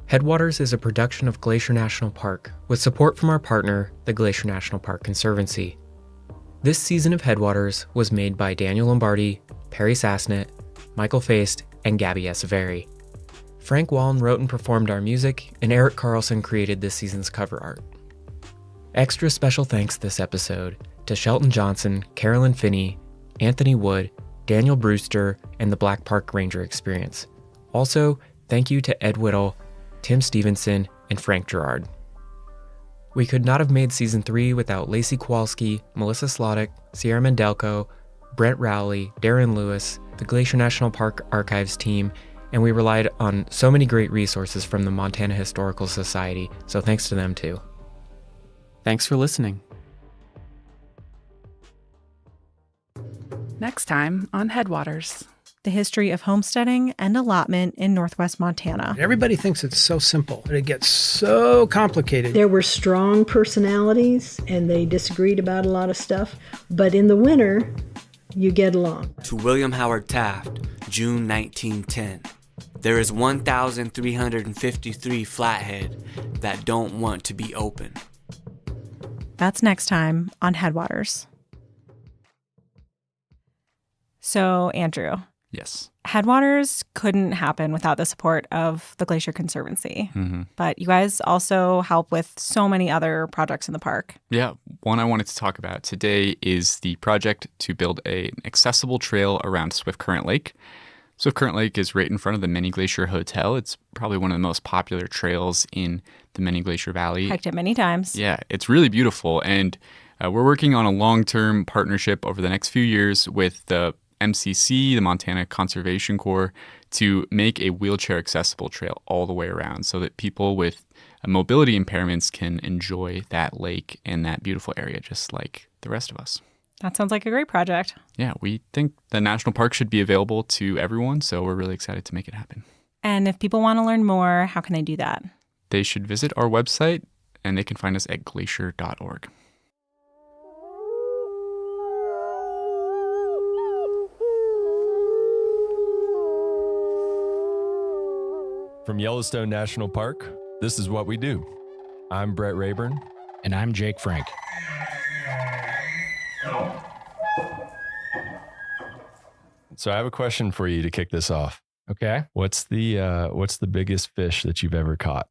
S5: Headwaters is a production of Glacier National Park with support from our partner, the Glacier National Park Conservancy. This season of Headwaters was made by Daniel Lombardi, Perry Sassnett, Michael Feist, and Gabby Esavari. Frank Wallen wrote and performed our music, and Eric Carlson created this season's cover art. Extra special thanks this episode to Shelton Johnson, Carolyn Finney, Anthony Wood, Daniel Brewster, and the Black Park Ranger Experience. Also, thank you to Ed Whittle, Tim Stevenson, and Frank Gerard. We could not have made Season 3 without Lacey Kowalski, Melissa Sloddick, Sierra Mendelko, Brent Rowley, Darren Lewis, the Glacier National Park Archives team, and we relied on so many great resources from the Montana Historical Society, so thanks to them too. Thanks for listening.
S3: Next time on Headwaters.
S6: The history of homesteading and allotment in northwest Montana.
S14: Everybody thinks it's so simple, but it gets so complicated.
S2: There were strong personalities, and they disagreed about a lot of stuff. But in the winter, you get along.
S15: To William Howard Taft, June 1910. There is 1,353 flathead that don't want to be open.
S6: That's next time on Headwaters. So, Andrew.
S16: Yes.
S6: Headwaters couldn't happen without the support of the Glacier Conservancy.
S16: Mm-hmm.
S6: But you guys also help with so many other projects in the park.
S16: Yeah. One I wanted to talk about today is the project to build an accessible trail around Swift Current Lake. Swift Current Lake is right in front of the Many Glacier Hotel. It's probably one of the most popular trails in the Many Glacier Valley.
S6: Hiked it many times.
S16: Yeah, it's really beautiful. And we're working on a long-term partnership over the next few years with the MCC, the Montana Conservation Corps, to make a wheelchair accessible trail all the way around so that people with mobility impairments can enjoy that lake and that beautiful area just like the rest of us.
S6: That sounds like a great project.
S16: Yeah, we think the national park should be available to everyone, so we're really excited to make it happen.
S6: And if people want to learn more, how can they do that?
S16: They should visit our website, and they can find us at glacier.org.
S17: From Yellowstone National Park, this is what we do. I'm Brett Rayburn.
S14: And I'm Jake Frank.
S17: So I have a question for you to kick this off.
S14: Okay.
S17: What's the biggest fish that you've ever caught?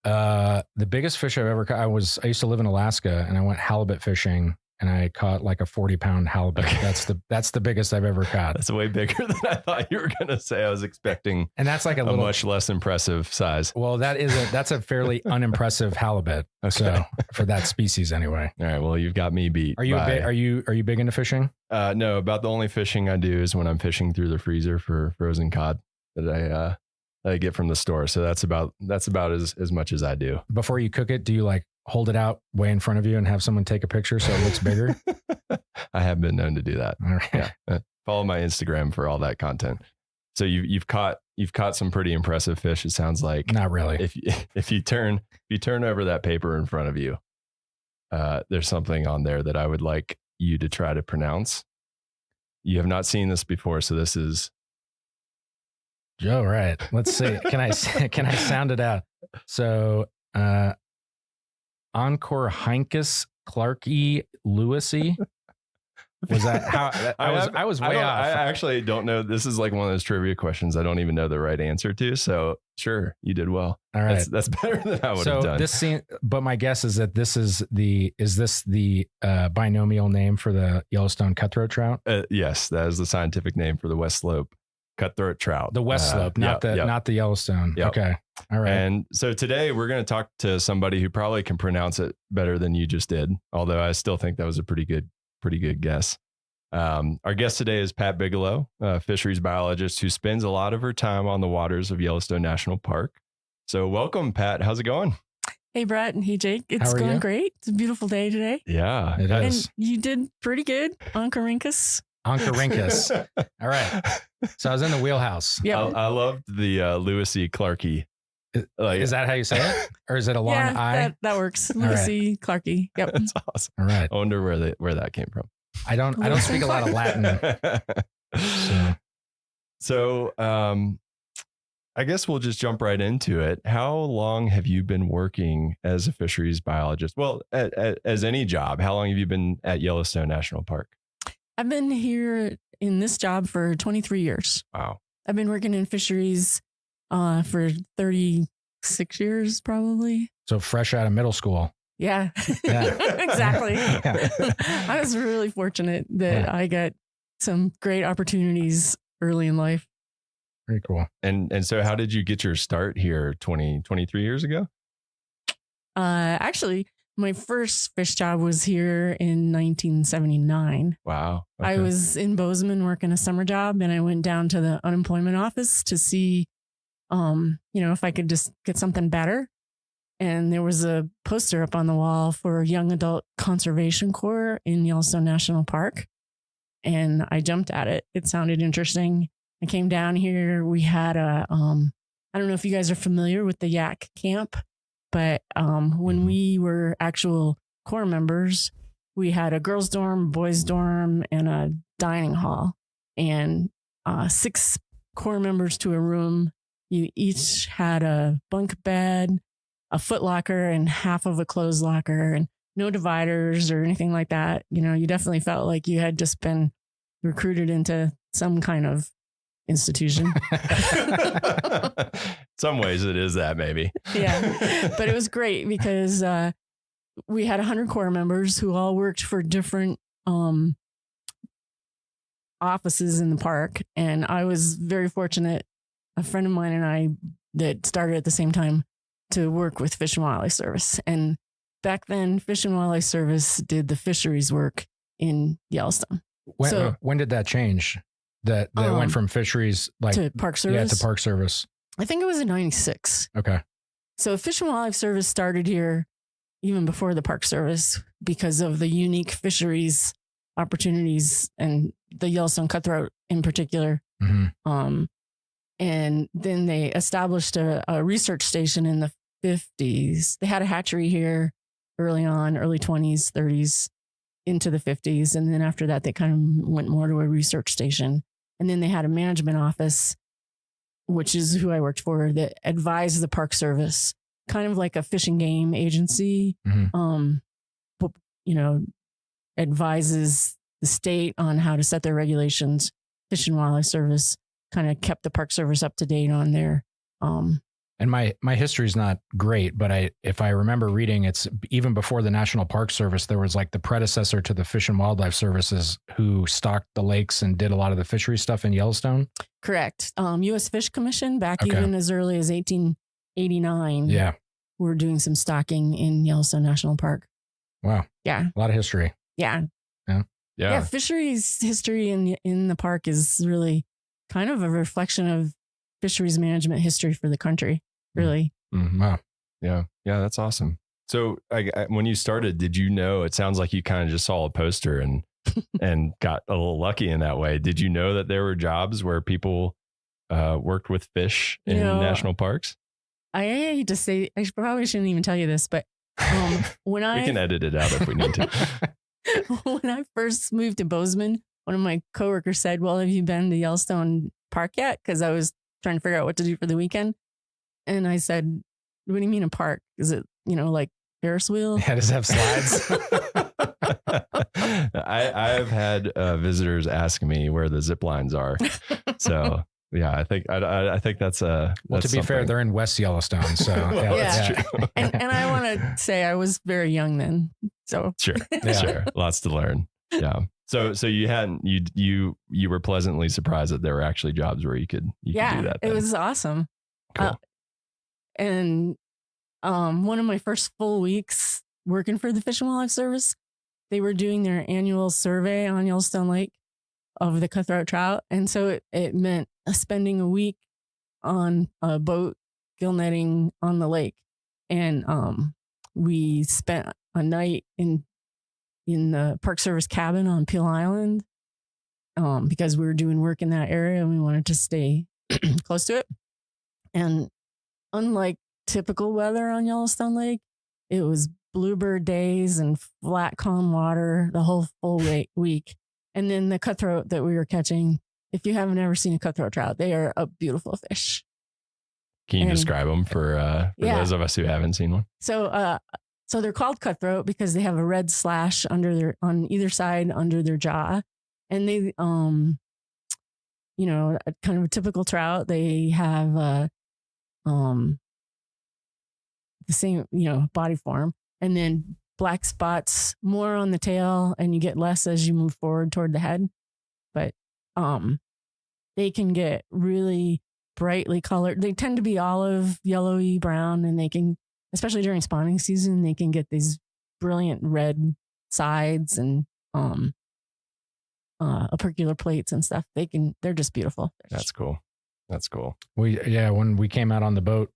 S14: The biggest fish I've ever caught, I used to live in Alaska, and I went halibut fishing, and I caught like a 40-pound halibut. Okay. That's the biggest I've ever caught.
S17: That's way bigger than I thought you were going to say. I was expecting,
S14: and that's like a
S17: much less impressive size.
S14: Well, that's a fairly unimpressive halibut. Okay. So for that species, anyway.
S17: All right. Well, you've got me beat.
S14: Are you big into fishing?
S17: No. About the only fishing I do is when I'm fishing through the freezer for frozen cod that I get from the store. So that's about as much as I do.
S14: Before you cook it, do you like hold it out way in front of you and have someone take a picture so it looks bigger?
S17: I have been known to do that.
S14: All right.
S17: Yeah. Follow my Instagram for all that content. So you've caught some pretty impressive fish. It sounds like.
S14: Not really.
S17: If you turn over that paper in front of you, there's something on there that I would like you to try to pronounce. You have not seen this before, so this is.
S14: Joe, right. Let's see. Can I sound it out? So, Encore Heinkus Clarkey Lewisy. Was that how I was way off?
S17: I actually don't know. This is like one of those trivia questions I don't even know the right answer to. So sure, you did well.
S14: All right.
S17: That's better than I would have done.
S14: This scene, but my guess is that this is the binomial name for the Yellowstone cutthroat trout?
S17: Yes, that is the scientific name for the West Slope cutthroat trout.
S14: The West Slope, not the Yellowstone.
S17: Yep.
S14: Okay. All right.
S17: And so today we're going to talk to somebody who probably can pronounce it better than you just did. Although I still think that was a pretty good guess. Our guest today is Pat Bigelow, a fisheries biologist who spends a lot of her time on the waters of Yellowstone National Park. So welcome, Pat. How's it going?
S18: Hey, Brett, and hey, Jake. It's going great. It's a beautiful day today.
S17: Yeah,
S14: it is.
S18: And you did pretty good, Oncorhynchus.
S14: Oncorhynchus. All right. So I was in the wheelhouse.
S18: Yeah.
S17: I loved the Lewis E. Clarkey.
S14: Is that how you say it? Or is it a long I?
S18: That works. Lucy Clarkey. Yep.
S17: That's awesome.
S14: All right.
S17: I wonder where that came from.
S14: I don't speak a lot of Latin.
S17: So I guess we'll just jump right into it. How long have you been working as a fisheries biologist? Well, as any job, how long have you been at Yellowstone National Park?
S18: I've been here in this job for 23 years.
S17: Wow.
S18: I've been working in fisheries for 36 years, probably.
S14: So fresh out of middle school.
S18: Yeah. Exactly. Yeah. I was really fortunate that I got some great opportunities early in life.
S14: Very cool.
S17: And so how did you get your start here 23 years ago?
S18: Actually, my first fish job was here in 1979.
S17: Wow. Okay.
S18: I was in Bozeman working a summer job, and I went down to the unemployment office to see, if I could just get something better. And there was a poster up on the wall for Young Adult Conservation Corps in Yellowstone National Park. And I jumped at it. It sounded interesting. I came down here. We had I don't know if you guys are familiar with the Yak Camp, but when we were actual Corps members, we had a girls' dorm, boys' dorm, and a dining hall. And 6 Corps members to a room. You each had a bunk bed, a foot locker, and half of a clothes locker, and no dividers or anything like that. You definitely felt like you had just been recruited into some kind of institution.
S17: Some ways it is that, maybe.
S18: Yeah. But it was great because we had 100 Corps members who all worked for different offices in the park. And I was very fortunate, a friend of mine and I that started at the same time, to work with Fish and Wildlife Service. And back then, Fish and Wildlife Service did the fisheries work in Yellowstone.
S14: When did that change? That went from fisheries
S18: to Park Service?
S14: Yeah, to Park Service.
S18: I think it was in 96.
S14: Okay.
S18: So Fish and Wildlife Service started here even before the Park Service because of the unique fisheries opportunities and the Yellowstone cutthroat in particular.
S14: Mm-hmm.
S18: And then they established a research station in the 50s. They had a hatchery here early on, early 20s, 30s, into the 50s. And then after that, they kind of went more to a research station. And then they had a management office, which is who I worked for, that advised the Park Service, kind of like a fish and game agency, advises the state on how to set their regulations. Fish and Wildlife Service kind of kept the Park Service up to date on their.
S14: And my history is not great, but if I remember reading, it's even before the National Park Service, there was like the predecessor to the Fish and Wildlife Services who stocked the lakes and did a lot of the fishery stuff in Yellowstone.
S18: Correct. U.S. Fish Commission back even as early as 1889.
S14: Yeah.
S18: We're doing some stocking in Yellowstone National Park.
S14: Wow.
S18: Yeah.
S14: A lot of history.
S18: Yeah. Yeah. Fisheries history in the park is really kind of a reflection of fisheries management history for the country, really.
S17: Wow. Yeah. Yeah. That's awesome. So when you started, did you know, it sounds like you kind of just saw a poster and got a little lucky in that way. Did you know that there were jobs where people worked with fish in national parks?
S18: I hate to say, I probably shouldn't even tell you this, but when
S17: we can edit it out if we need to.
S18: When I first moved to Bozeman, one of my coworkers said, well, have you been to Yellowstone Park yet? Because I was trying to figure out what to do for the weekend. And I said, what do you mean a park? Is it, like Ferris wheel?
S14: Yeah, does it have slides?
S17: I've had visitors ask me where the zip lines are. So yeah, I think that's
S14: well, to be fair, they're in West Yellowstone. So
S17: that's true.
S18: And I want to say I was very young then. So
S17: sure. Lots to learn. Yeah. So you hadn't, you were pleasantly surprised that there were actually jobs where you could do that.
S18: It was awesome.
S17: Cool.
S18: And one of my first full weeks working for the Fish and Wildlife Service, they were doing their annual survey on Yellowstone Lake of the cutthroat trout. And so it meant spending a week on a boat gill netting on the lake. And we spent a night in the Park Service cabin on Peel Island because we were doing work in that area and we wanted to stay close to it. And unlike typical weather on Yellowstone Lake, it was bluebird days and flat, calm water the whole full week. And then the cutthroat that we were catching, if you haven't ever seen a cutthroat trout, they are a beautiful fish.
S17: Can you describe them for those of us who haven't seen one?
S18: So they're called cutthroat because they have a red slash on either side under their jaw. And they, kind of a typical trout. They have the same, body form, and then black spots more on the tail, and you get less as you move forward toward the head. But they can get really brightly colored. They tend to be olive, yellowy, brown, and they can, especially during spawning season, they can get these brilliant red sides and opercular plates and stuff. They're just beautiful.
S17: That's cool.
S14: When we came out on the boat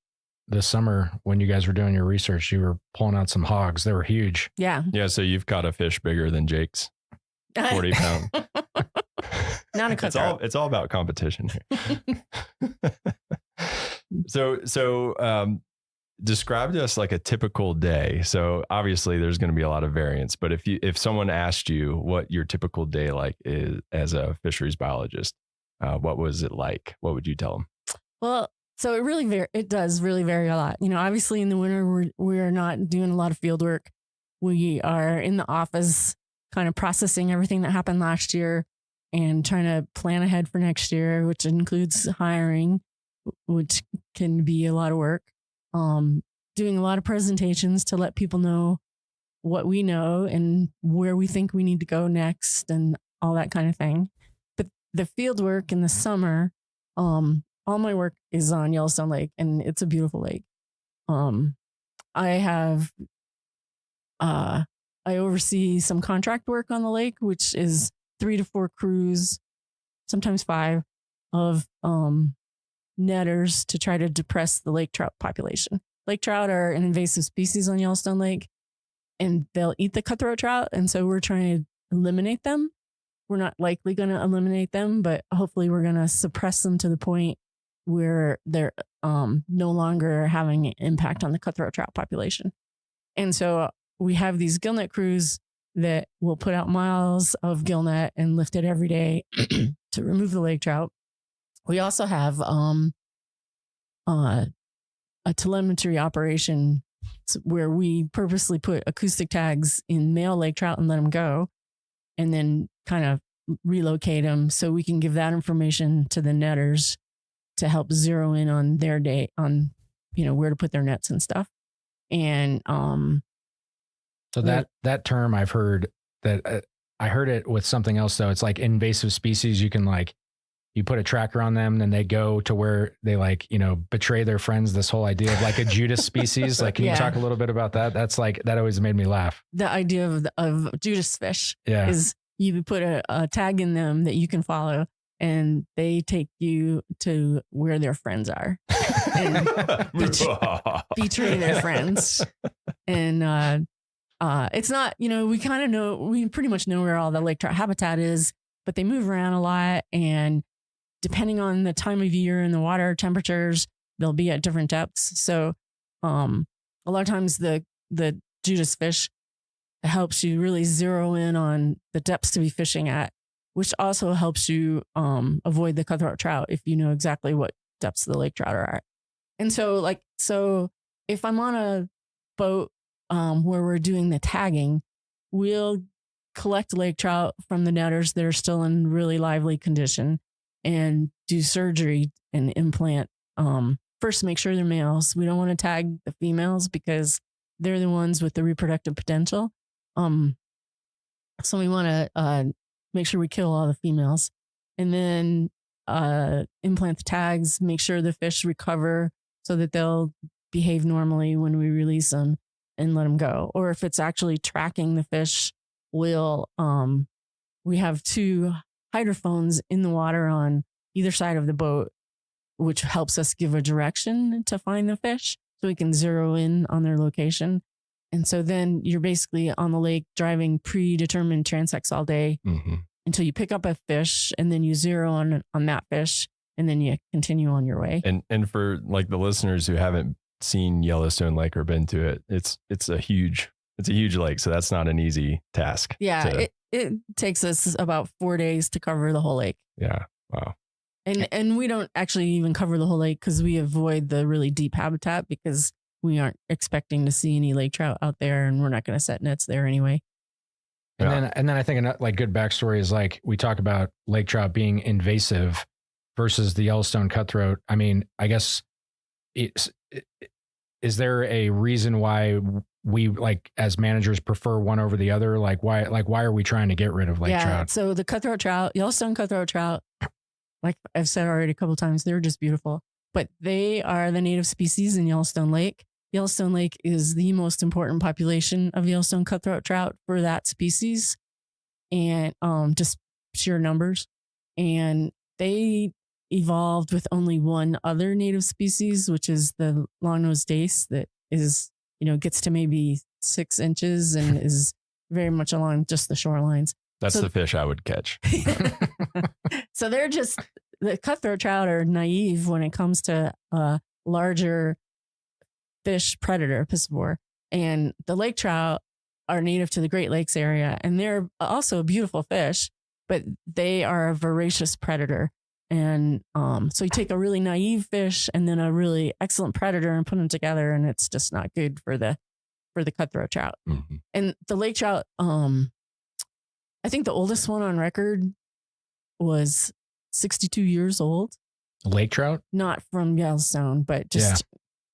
S14: this summer, when you guys were doing your research, you were pulling out some hogs. They were huge.
S18: Yeah.
S17: Yeah. So you've caught a fish bigger than Jake's 40 pound.
S18: Not a cutthroat.
S17: It's all about competition here. So describe to us like a typical day. So obviously there's going to be a lot of variance, but if someone asked you what your typical day like is as a fisheries biologist, what was it like? What would you tell them?
S18: Well, so it does really vary a lot. Obviously in the winter, we're not doing a lot of field work. We are in the office kind of processing everything that happened last year and trying to plan ahead for next year, which includes hiring, which can be a lot of work. Doing a lot of presentations to let people know what we know and where we think we need to go next and all that kind of thing. But the field work in the summer, all my work is on Yellowstone Lake, and it's a beautiful lake. I oversee some contract work on the lake, which is 3 to 4 crews, sometimes 5, of netters to try to depress the lake trout population. Lake trout are an invasive species on Yellowstone Lake, and they'll eat the cutthroat trout. And so we're trying to eliminate them. We're not likely going to eliminate them, but hopefully we're going to suppress them to the point where they're no longer having an impact on the cutthroat trout population. And so we have these gillnet crews that will put out miles of gillnet and lift it every day to remove the lake trout. We also have a telemetry operation where we purposely put acoustic tags in male lake trout and let them go, and then kind of relocate them so we can give that information to the netters to help zero in on their day on, where to put their nets and stuff. And
S14: so that term I've heard that I heard it with something else though. It's like invasive species. You can you put a tracker on them, then they go to where they betray their friends. This whole idea of like a Judas species. Can you talk a little bit about that? That's that always made me laugh.
S18: The idea of Judas fish is you put a tag in them that you can follow, and they take you to where their friends are and betray their friends. And it's not, we kind of know, we pretty much know where all the lake trout habitat is, but they move around a lot. And depending on the time of year and the water temperatures, they'll be at different depths. So a lot of times the Judas fish helps you really zero in on the depths to be fishing at, which also helps you avoid the cutthroat trout if you know exactly what depths the lake trout are at. And so if I'm on a boat where we're doing the tagging, we'll collect lake trout from the netters that are still in really lively condition and do surgery and implant. First, make sure they're males. We don't want to tag the females because they're the ones with the reproductive potential. So we want to make sure we kill all the females, and then implant the tags, make sure the fish recover so that they'll behave normally when we release them and let them go. Or if it's actually tracking the fish, we have 2 hydrophones in the water on either side of the boat, which helps us give a direction to find the fish so we can zero in on their location. And so then you're basically on the lake driving predetermined transects all day until you pick up a fish, and then you zero on that fish, and then you continue on your way.
S17: And for like the listeners who haven't seen Yellowstone Lake or been to it, it's a huge lake. So that's not an easy task.
S18: Yeah. It takes us about 4 days to cover the whole lake.
S17: Yeah. Wow.
S18: And we don't actually even cover the whole lake because we avoid the really deep habitat because we aren't expecting to see any lake trout out there, and we're not going to set nets there anyway.
S14: And then I think like good backstory is like we talk about lake trout being invasive versus the Yellowstone cutthroat. I mean, I guess is there a reason why we like as managers prefer one over the other? Like why are we trying to get rid of lake trout?
S18: So the cutthroat trout, Yellowstone cutthroat trout, like I've said already a couple of times, they're just beautiful, but they are the native species in Yellowstone Lake. Yellowstone Lake is the most important population of Yellowstone cutthroat trout for that species, and just sheer numbers. And they evolved with only one other native species, which is the long-nosed dace that is, gets to maybe 6 inches and is very much along just the shorelines.
S17: That's the fish I would catch.
S18: So the cutthroat trout are naive when it comes to larger fish predator, piscivore. And the lake trout are native to the Great Lakes area, and they're also a beautiful fish, but they are a voracious predator. And so you take a really naive fish and then a really excellent predator and put them together, and it's just not good for the cutthroat trout. Mm-hmm. And the lake trout, I think the oldest one on record was 62 years old.
S14: Lake trout? Not
S18: from Yellowstone, but just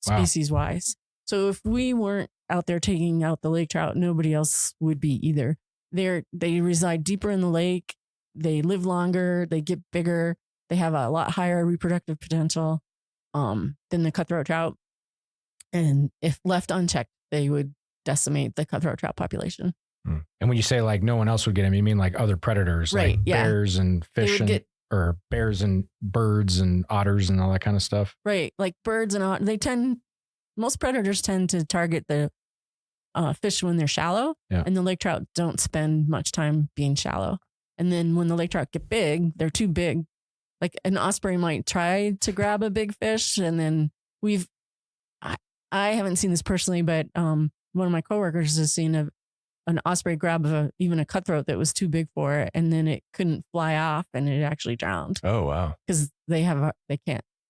S18: species wise. So if we weren't out there taking out the lake trout, nobody else would be either. They reside deeper in the lake. They live longer. They get bigger. They have a lot higher reproductive potential than the cutthroat trout. And if left unchecked, they would decimate the cutthroat trout population.
S14: And when you say like no one else would get them, you mean like other predators,
S18: right?
S14: Like bears and fish or bears and birds and otters and all that kind of stuff.
S18: Right. Like birds and otters, most predators tend to target the fish when they're shallow, and the lake trout don't spend much time being shallow. And then when the lake trout get big, they're too big. Like an osprey might try to grab a big fish, and then I haven't seen this personally, but one of my coworkers has seen an osprey grab even a cutthroat that was too big for it, and then it couldn't fly off, and it actually drowned.
S17: Oh wow!
S18: Because they have a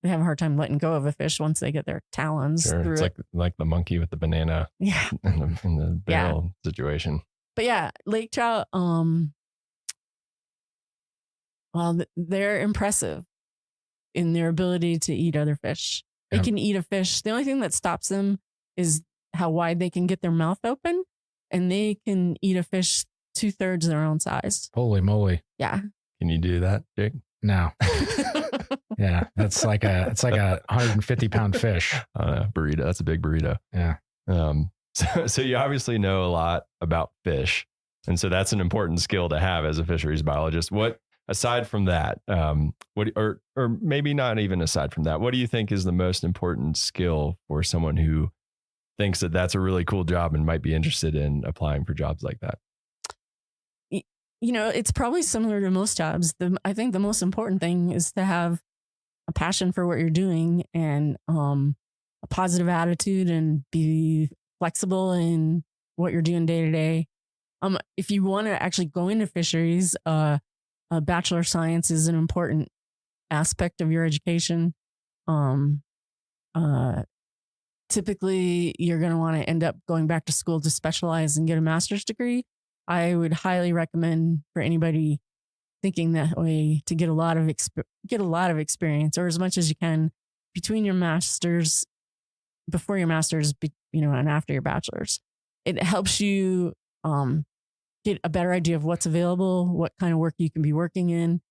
S18: hard time letting go of a fish once they get their talons through
S17: it's
S18: it.
S17: like the monkey with the banana.
S18: Yeah.
S17: in the barrel situation.
S18: But yeah, lake trout. Well, they're impressive in their ability to eat other fish. They can eat a fish. The only thing that stops them is how wide they can get their mouth open, and they can eat a fish 2/3 their own size.
S14: Holy moly!
S18: Yeah.
S17: Can you do that, Jake?
S14: No. Yeah, it's like a 150-pound fish.
S17: Burrito. That's a big burrito.
S14: Yeah.
S17: So you obviously know a lot about fish, and so that's an important skill to have as a fisheries biologist. What aside from that, or maybe not even aside from that, what do you think is the most important skill for someone who thinks that that's a really cool job and might be interested in applying for jobs like that?
S18: It's probably similar to most jobs. I think the most important thing is to have a passion for what you're doing and a positive attitude and be flexible in what you're doing day to day. If you want to actually go into fisheries, a Bachelor of Science is an important aspect of your education. Typically, you're going to want to end up going back to school to specialize and get a master's degree. I would highly recommend for anybody thinking that way to get a lot of experience, or as much as you can between your masters, before your masters, and after your bachelor's. It helps you get a better idea of what's available, what kind of work you can be working in,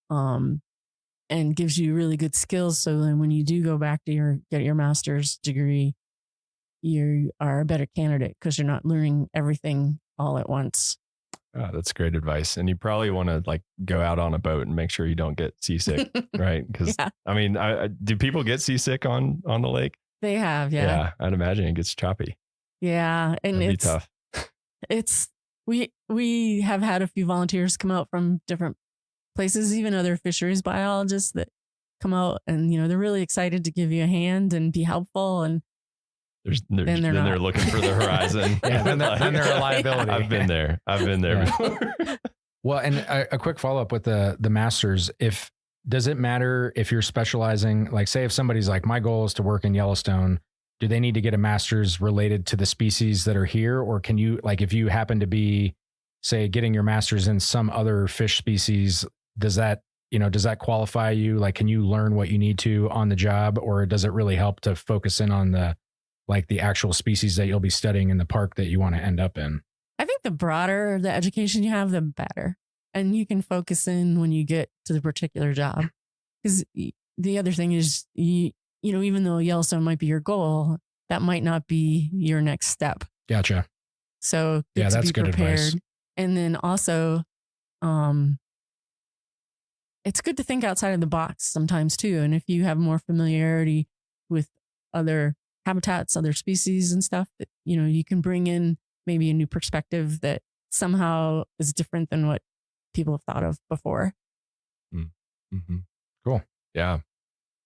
S18: and gives you really good skills. So then when you do go back to get your master's degree, you are a better candidate because you're not learning everything all at once.
S17: Oh, that's great advice. And you probably want to go out on a boat and make sure you don't get seasick, right? Because do people get seasick on the lake?
S18: They have, yeah.
S17: Yeah, I'd imagine it gets choppy.
S18: Yeah, and
S17: That'd be tough.
S18: We have had a few volunteers come out from different places, even other fisheries biologists that come out, and they're really excited to give you a hand and be helpful. And
S17: then they're looking for the horizon.
S14: Yeah, then they're a liability.
S17: I've been there before.
S14: Well, and a quick follow up with the masters. Does it matter if you're specializing? Like, say if somebody's like, my goal is to work in Yellowstone, do they need to get a master's related to the species that are here? Or can you, if you happen to be, say, getting your master's in some other fish species, does that qualify you? Like, can you learn what you need to on the job, or does it really help to focus in on the actual species that you'll be studying in the park that you want to end up in?
S18: I think the broader the education you have, the better. And you can focus in when you get to the particular job. Because the other thing is, even though Yellowstone might be your goal, that might not be your next step.
S14: Gotcha.
S18: So
S14: that's
S18: to be
S14: good
S18: prepared.
S14: advice.
S18: And then also, it's good to think outside of the box sometimes too. And if you have more familiarity with other habitats, other species and stuff, that you can bring in maybe a new perspective that somehow is different than what people have thought of before.
S17: Mm-hmm.
S14: Cool.
S17: Yeah.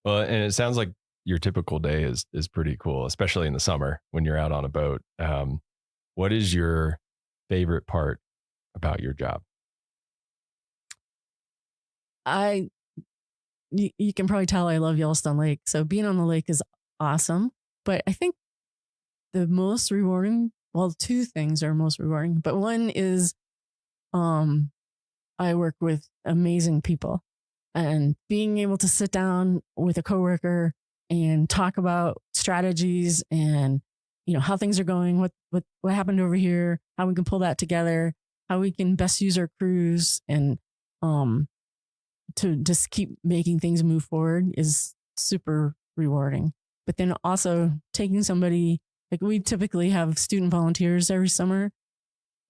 S17: Well, and it sounds like your typical day is pretty cool, especially in the summer when you're out on a boat. What is your favorite part about your job?
S18: You can probably tell I love Yellowstone Lake. So being on the lake is awesome. But I think the most rewarding, two things are most rewarding, but one is I work with amazing people, and being able to sit down with a coworker and talk about strategies and, how things are going, what happened over here, how we can pull that together, how we can best use our crews, and to just keep making things move forward is super rewarding. But then also taking somebody, we typically have student volunteers every summer,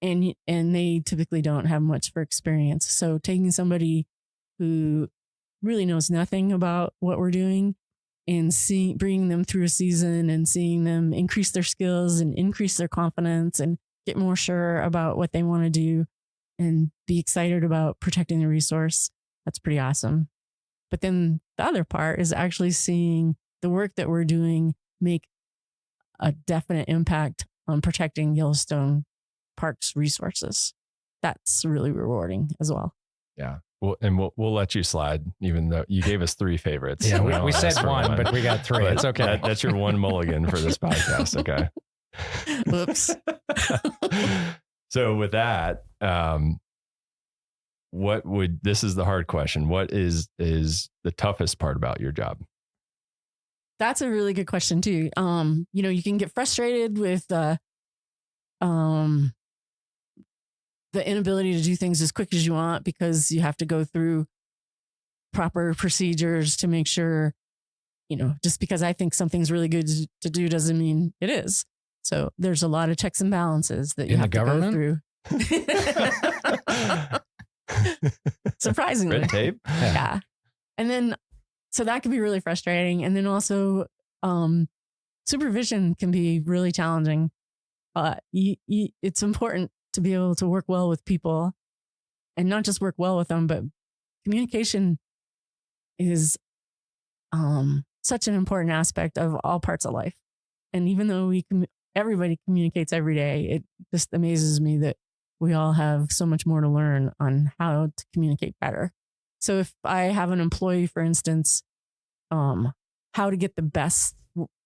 S18: and they typically don't have much for experience. So taking somebody who really knows nothing about what we're doing and bringing them through a season and seeing them increase their skills and increase their confidence and get more sure about what they want to do and be excited about protecting the resource. That's pretty awesome. But then the other part is actually seeing the work that we're doing make a definite impact on protecting Yellowstone Park's resources. That's really rewarding as well.
S17: Yeah. Well, and we'll let you slide, even though you gave us 3 favorites.
S14: Yeah, we said one, but we got 3. It's okay.
S17: That's your one mulligan for this podcast. Okay.
S18: Whoops.
S17: So with that, this is the hard question. What is the toughest part about your job?
S18: That's a really good question too. You can get frustrated with the inability to do things as quick as you want because you have to go through proper procedures to make sure, just because I think something's really good to do doesn't mean it is. So there's a lot of checks and balances that you have to go through. Surprisingly.
S17: Red tape?
S18: Yeah. And then, so that can be really frustrating. And then also, supervision can be really challenging. It's important to be able to work well with people, and not just work well with them, but communication is such an important aspect of all parts of life. And even though everybody communicates every day, it just amazes me that we all have so much more to learn on how to communicate better. So if I have an employee, for instance, how to get the best,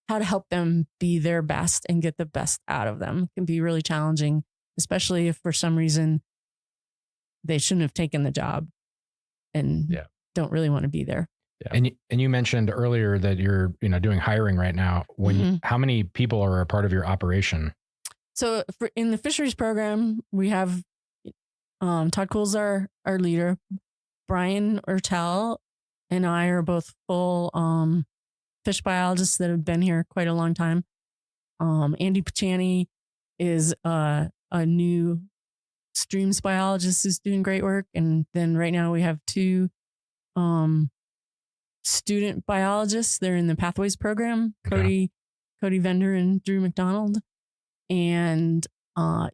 S18: how to help them be their best and get the best out of them can be really challenging, especially if for some reason they shouldn't have taken the job and don't really want to be there.
S14: Yeah. And you mentioned earlier that you're doing hiring right now. How many people are a part of your operation?
S18: So in the fisheries program, we have Todd Cole's our leader. Brian Ertel and I are both full fish biologists that have been here quite a long time. Andy Pachani is a new streams biologist who's doing great work. And then right now we have 2 student biologists. They're in the Pathways program, Cody Vendor and Drew McDonald. And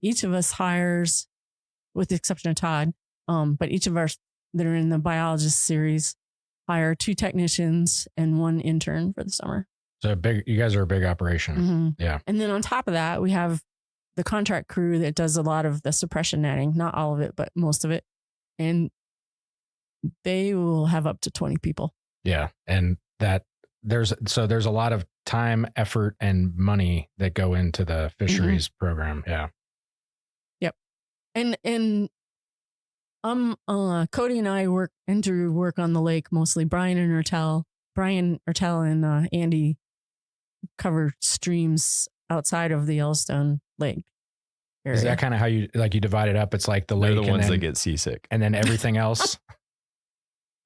S18: each of us hires, with the exception of Todd, but each of us that are in the biologist series hire 2 technicians and 1 intern for the summer.
S14: So you guys are a big operation.
S18: Mm-hmm.
S14: Yeah.
S18: And then on top of that, we have the contract crew that does a lot of the suppression netting, not all of it, but most of it. And they will have up to 20 people.
S14: Yeah. And there's a lot of time, effort, and money that go into the fisheries program. Yeah.
S18: Yep. And Cody and I work on the lake mostly. Brian Ertel and Andy cover streams outside of the Yellowstone Lake area.
S14: Is that kind of how you divide it up? It's like the lake,
S17: They're the ones that get seasick,
S14: and then everything else.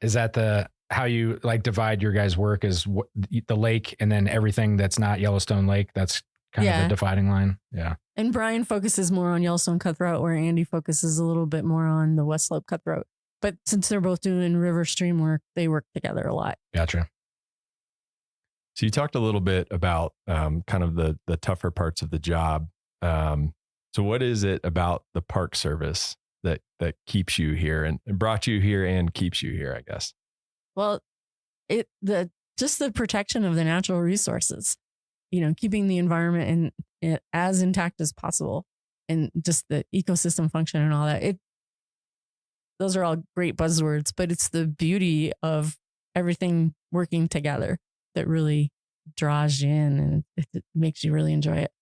S14: Is that how you divide your guys' work? Is the lake, and then everything that's not Yellowstone Lake? That's kind of the dividing line. Yeah.
S18: And Brian focuses more on Yellowstone cutthroat, where Andy focuses a little bit more on the West Slope cutthroat. But since they're both doing river stream work, they work together a lot.
S14: Gotcha.
S17: So you talked a little bit about kind of the tougher parts of the job. So what is it about the Park Service that keeps you here and brought you here and keeps you here, I guess?
S18: Well, just the protection of the natural resources, keeping the environment as intact as possible, and just the ecosystem function and all that. Those are all great buzzwords, but it's the beauty of everything working together that really draws you in, and it makes you really enjoy it.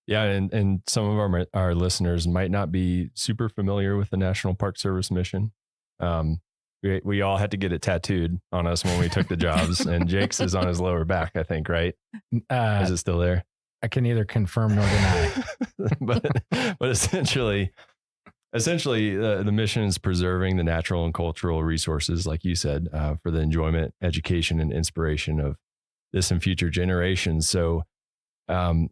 S17: Yeah. And some of our listeners might not be super familiar with the National Park Service mission. We all had to get it tattooed on us when we took the jobs, and Jake's is on his lower back, I think, right? Is it still there?
S14: I can neither confirm nor deny.
S17: but essentially, the mission is preserving the natural and cultural resources, like you said, for the enjoyment, education, and inspiration of this and future generations. So, and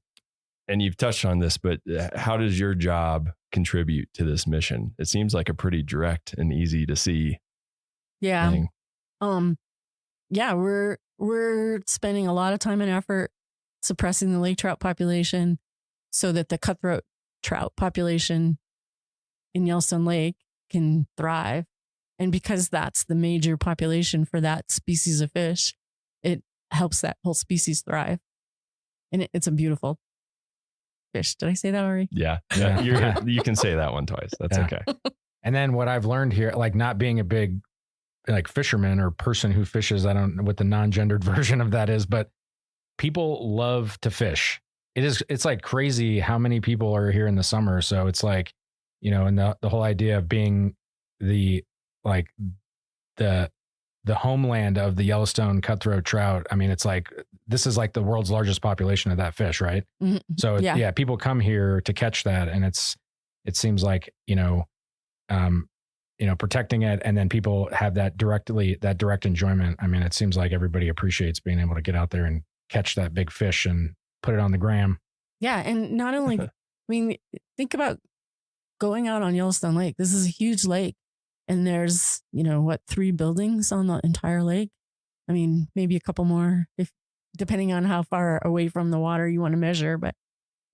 S17: you've touched on this, but how does your job contribute to this mission? It seems like a pretty direct and easy to see thing.
S18: Yeah, we're spending a lot of time and effort suppressing the lake trout population so that the cutthroat trout population in Yellowstone Lake can thrive. And because that's the major population for that species of fish, it helps that whole species thrive. And it's a beautiful fish. Did I say that already?
S17: Yeah. You can say that one twice. That's okay.
S14: And then what I've learned here, not being a big fisherman or person who fishes, I don't know what the non-gendered version of that is, but people love to fish. It's like crazy how many people are here in the summer. So it's like, and the whole idea of being the homeland of the Yellowstone cutthroat trout. I mean, it's like, this is like the world's largest population of that fish, right?
S18: Mm-hmm.
S14: So people come here to catch that. And it seems like, protecting it, and then people have that direct enjoyment. I mean, it seems like everybody appreciates being able to get out there and catch that big fish and put it on the gram.
S18: Yeah. And not only, think about going out on Yellowstone Lake. This is a huge lake, And there's, 3 buildings on the entire lake. I mean, maybe a couple more depending on how far away from the water you want to measure, but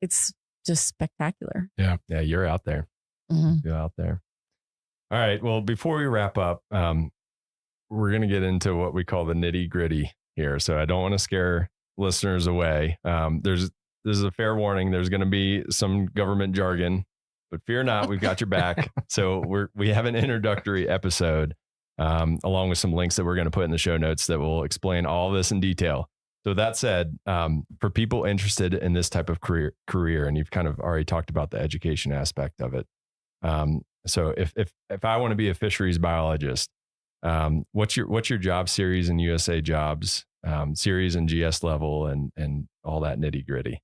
S18: it's just spectacular.
S17: Yeah. Yeah. You're out there.
S18: Mm-hmm.
S17: You're out there. All right. Well, before we wrap up, we're going to get into what we call the nitty gritty here. So I don't want to scare listeners away. This is a fair warning. There's going to be some government jargon, but fear not, we've got your back. So we have an introductory episode, along with some links that we're going to put in the show notes that will explain all this in detail. So that said, for people interested in this type of career, and you've kind of already talked about the education aspect of it. So if I want to be a fisheries biologist, what's your job series in USA Jobs, series and GS level and all that nitty gritty?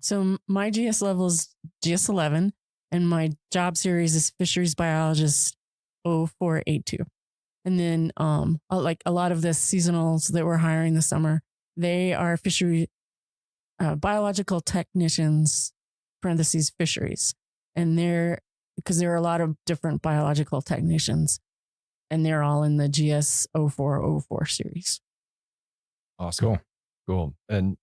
S18: So my GS level is GS 11 and my job series is fisheries biologist 0482. And then, like a lot of the seasonals that we're hiring this summer, they are fishery, biological technicians, parentheses, fisheries. And because there are a lot of different biological technicians and they're all in the GS 0404 series.
S17: Awesome. Cool. And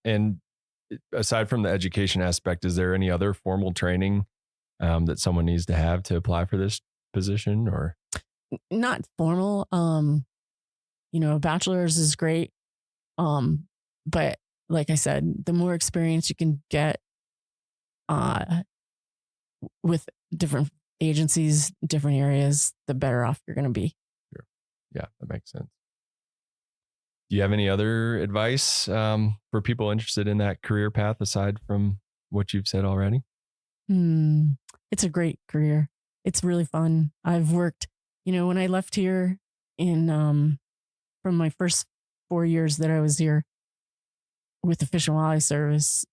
S17: aside from the education aspect, is there any other formal training that someone needs to have to apply for this position, or?
S18: Not formal. A bachelor's is great. But like I said, the more experience you can get with different agencies, different areas, the better off you're going to be.
S17: Sure. Yeah, that makes sense. Do you have any other advice for people interested in that career path aside from what you've said already?
S18: It's a great career. It's really fun. I've worked, when I left here from my first 4 years that I was here with the Fish and Wildlife Service,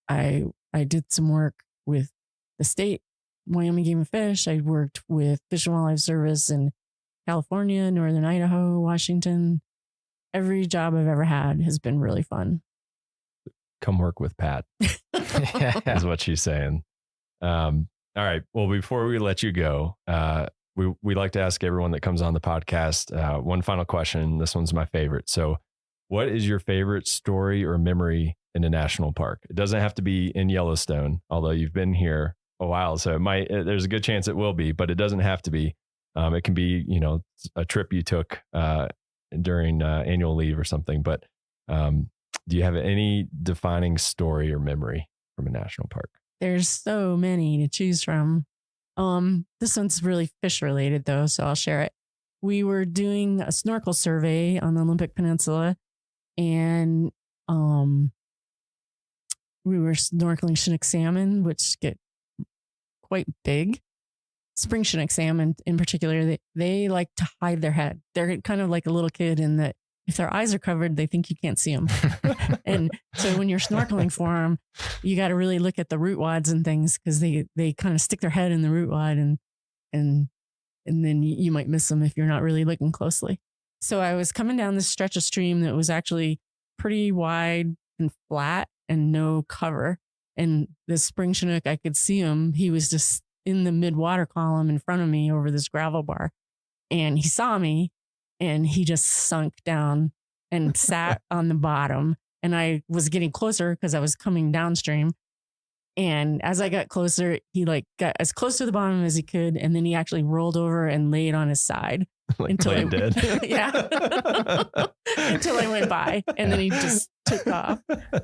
S18: I did some work with the state, Wyoming Game and Fish. I worked with Fish and Wildlife Service in California, Northern Idaho, Washington. Every job I've ever had has been really fun.
S17: Come work with Pat, is what she's saying. All right. Well, before we let you go, we like to ask everyone that comes on the podcast one final question. This one's my favorite. So what is your favorite story or memory in a national park? It doesn't have to be in Yellowstone, although you've been here a while. So there's a good chance it will be, but it doesn't have to be. It can be, a trip you took during annual leave or something. But do you have any defining story or memory from a national park?
S18: There's so many to choose from. This one's really fish related though, so I'll share it. We were doing a snorkel survey on the Olympic Peninsula, and we were snorkeling Chinook salmon, which get quite big. Spring Chinook salmon in particular, they like to hide their head. They're kind of like a little kid in that if their eyes are covered, they think you can't see them. And so when you're snorkeling for them, you got to really look at the root wads and things because they kind of stick their head in the root wad and then you might miss them if you're not really looking closely. So I was coming down this stretch of stream that was actually pretty wide and flat and no cover. And this spring Chinook, I could see him. He was just in the mid-water column in front of me over this gravel bar. And he saw me and he just sunk down and sat on the bottom. And I was getting closer because I was coming downstream. And as I got closer, he got as close to the bottom as he could. And then he actually rolled over and laid on his side.
S17: Like until I did.
S18: Yeah. Until I went by. And then he just took off.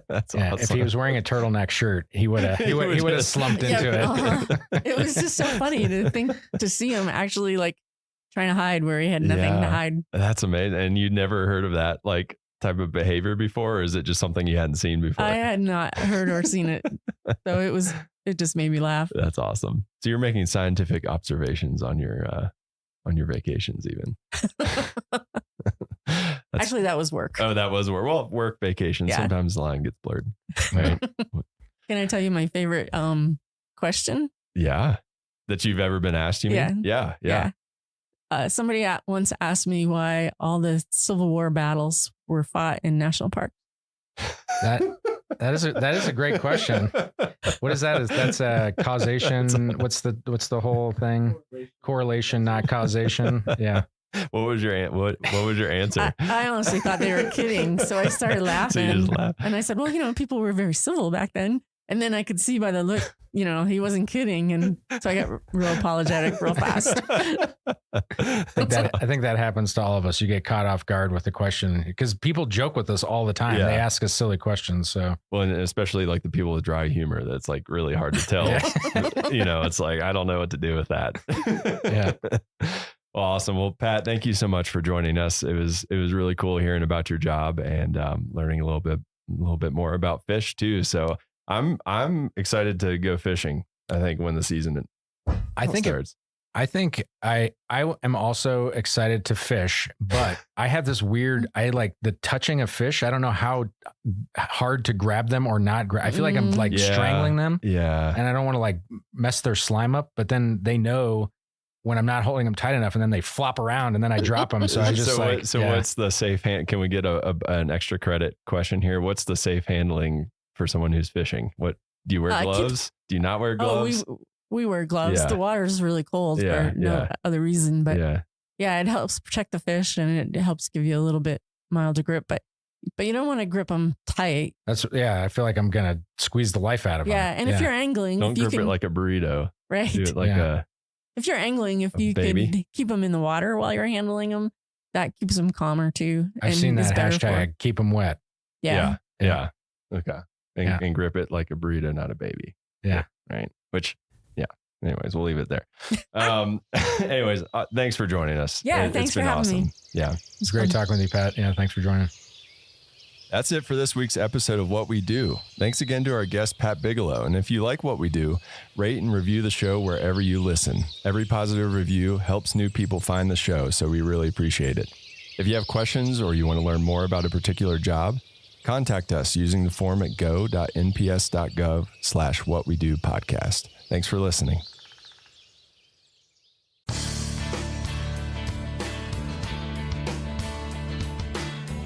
S14: That's awesome. If he was wearing a turtleneck shirt, he would have slumped into it.
S18: It was just so funny to see him actually trying to hide where he had nothing to hide.
S17: That's amazing. And you'd never heard of that type of behavior before, or is it just something you hadn't seen before?
S18: I had not heard or seen it. So it just made me laugh.
S17: That's awesome. So you're making scientific observations on your vacations even.
S18: Actually, that was work.
S17: Oh, that was work. Well, work vacation. Yeah. Sometimes the line gets blurred. Right.
S18: Can I tell you my favorite question?
S17: Yeah. That you've ever been asked, you mean? Yeah.
S18: Somebody once asked me why all the Civil War battles were fought in national parks.
S14: That is a great question. What is that? That's a causation. What's the whole thing? Correlation, not causation. Yeah.
S17: What was your answer?
S18: I honestly thought they were kidding, so I started laughing.
S17: So you just laughed.
S18: And I said, well, people were very civil back then. And then I could see by the look, he wasn't kidding. And so I got real apologetic real fast.
S14: I think that happens to all of us. You get caught off guard with the question because people joke with us all the time.
S17: Yeah.
S14: They ask us silly questions. So,
S17: well, and especially like the people with dry humor, that's like really hard to tell. It's like, I don't know what to do with that.
S14: Yeah.
S17: Well, awesome. Well, Pat, thank you so much for joining us. It was really cool hearing about your job and learning a little bit more about fish too. So I'm excited to go fishing. I think when the season starts.
S14: I think I am also excited to fish, but I have this weird, I like the touching of fish. I don't know how hard to grab them or not. I feel like I'm like strangling them.
S17: Yeah.
S14: And I don't want to like mess their slime up, but then they know when I'm not holding them tight enough and then they flop around and then I drop them. So I just
S17: what's the safe hand? Can we get an extra credit question here? What's the safe handling for someone who's fishing? What do you wear gloves? Do you not wear gloves?
S18: We wear gloves.
S17: Yeah.
S18: The water's really cold for no other reason, but it helps protect the fish and it helps give you a little bit milder grip, but you don't want to grip them tight.
S14: I feel like I'm going to squeeze the life out of them.
S18: Yeah. And if you're angling,
S17: don't grip it like a burrito.
S18: Right.
S17: Do it like
S18: if you're angling, if you could keep them in the water while you're handling them, that keeps them calmer too.
S14: I've seen that hashtag, keep them wet.
S18: Yeah.
S17: Okay. And grip it like a burrito, not a baby.
S14: Yeah.
S17: Right. Which, anyways, we'll leave it there. Anyways, thanks for joining us.
S18: Yeah. Thanks for having me.
S17: Yeah.
S14: It's great talking with you, Pat. Yeah. Thanks for joining.
S17: That's it for this week's episode of What We Do. Thanks again to our guest, Pat Bigelow. And if you like what we do, rate and review the show wherever you listen. Every positive review helps new people find the show, so we really appreciate it. If you have questions or you want to learn more about a particular job, contact us using the form at go.nps.gov/whatwedopodcast. Thanks for listening.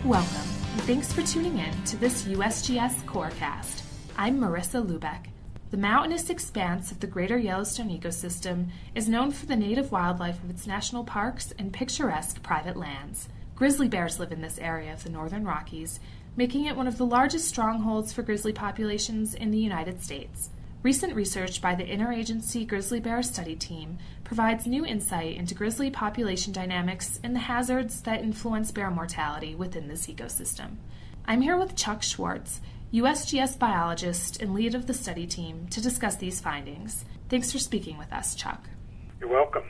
S19: Welcome. Thanks for tuning in to this USGS Corecast. I'm Marissa Lubeck. The mountainous expanse of the Greater Yellowstone ecosystem is known for the native wildlife of its national parks and picturesque private lands. Grizzly bears live in this area of the Northern Rockies, making it one of the largest strongholds for grizzly populations in the United States. Recent research by the Interagency Grizzly Bear Study Team provides new insight into grizzly population dynamics and the hazards that influence bear mortality within this ecosystem. I'm here with Chuck Schwartz, USGS biologist and lead of the study team, to discuss these findings. Thanks for speaking with us, Chuck.
S20: You're welcome.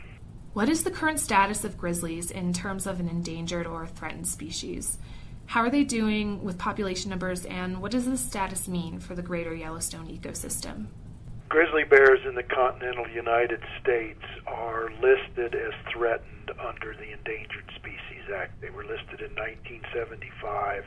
S19: What is the current status of grizzlies in terms of an endangered or threatened species? How are they doing with population numbers, and what does this status mean for the Greater Yellowstone ecosystem?
S20: Grizzly bears in the continental United States are listed as threatened under the Endangered Species Act. They were listed in 1975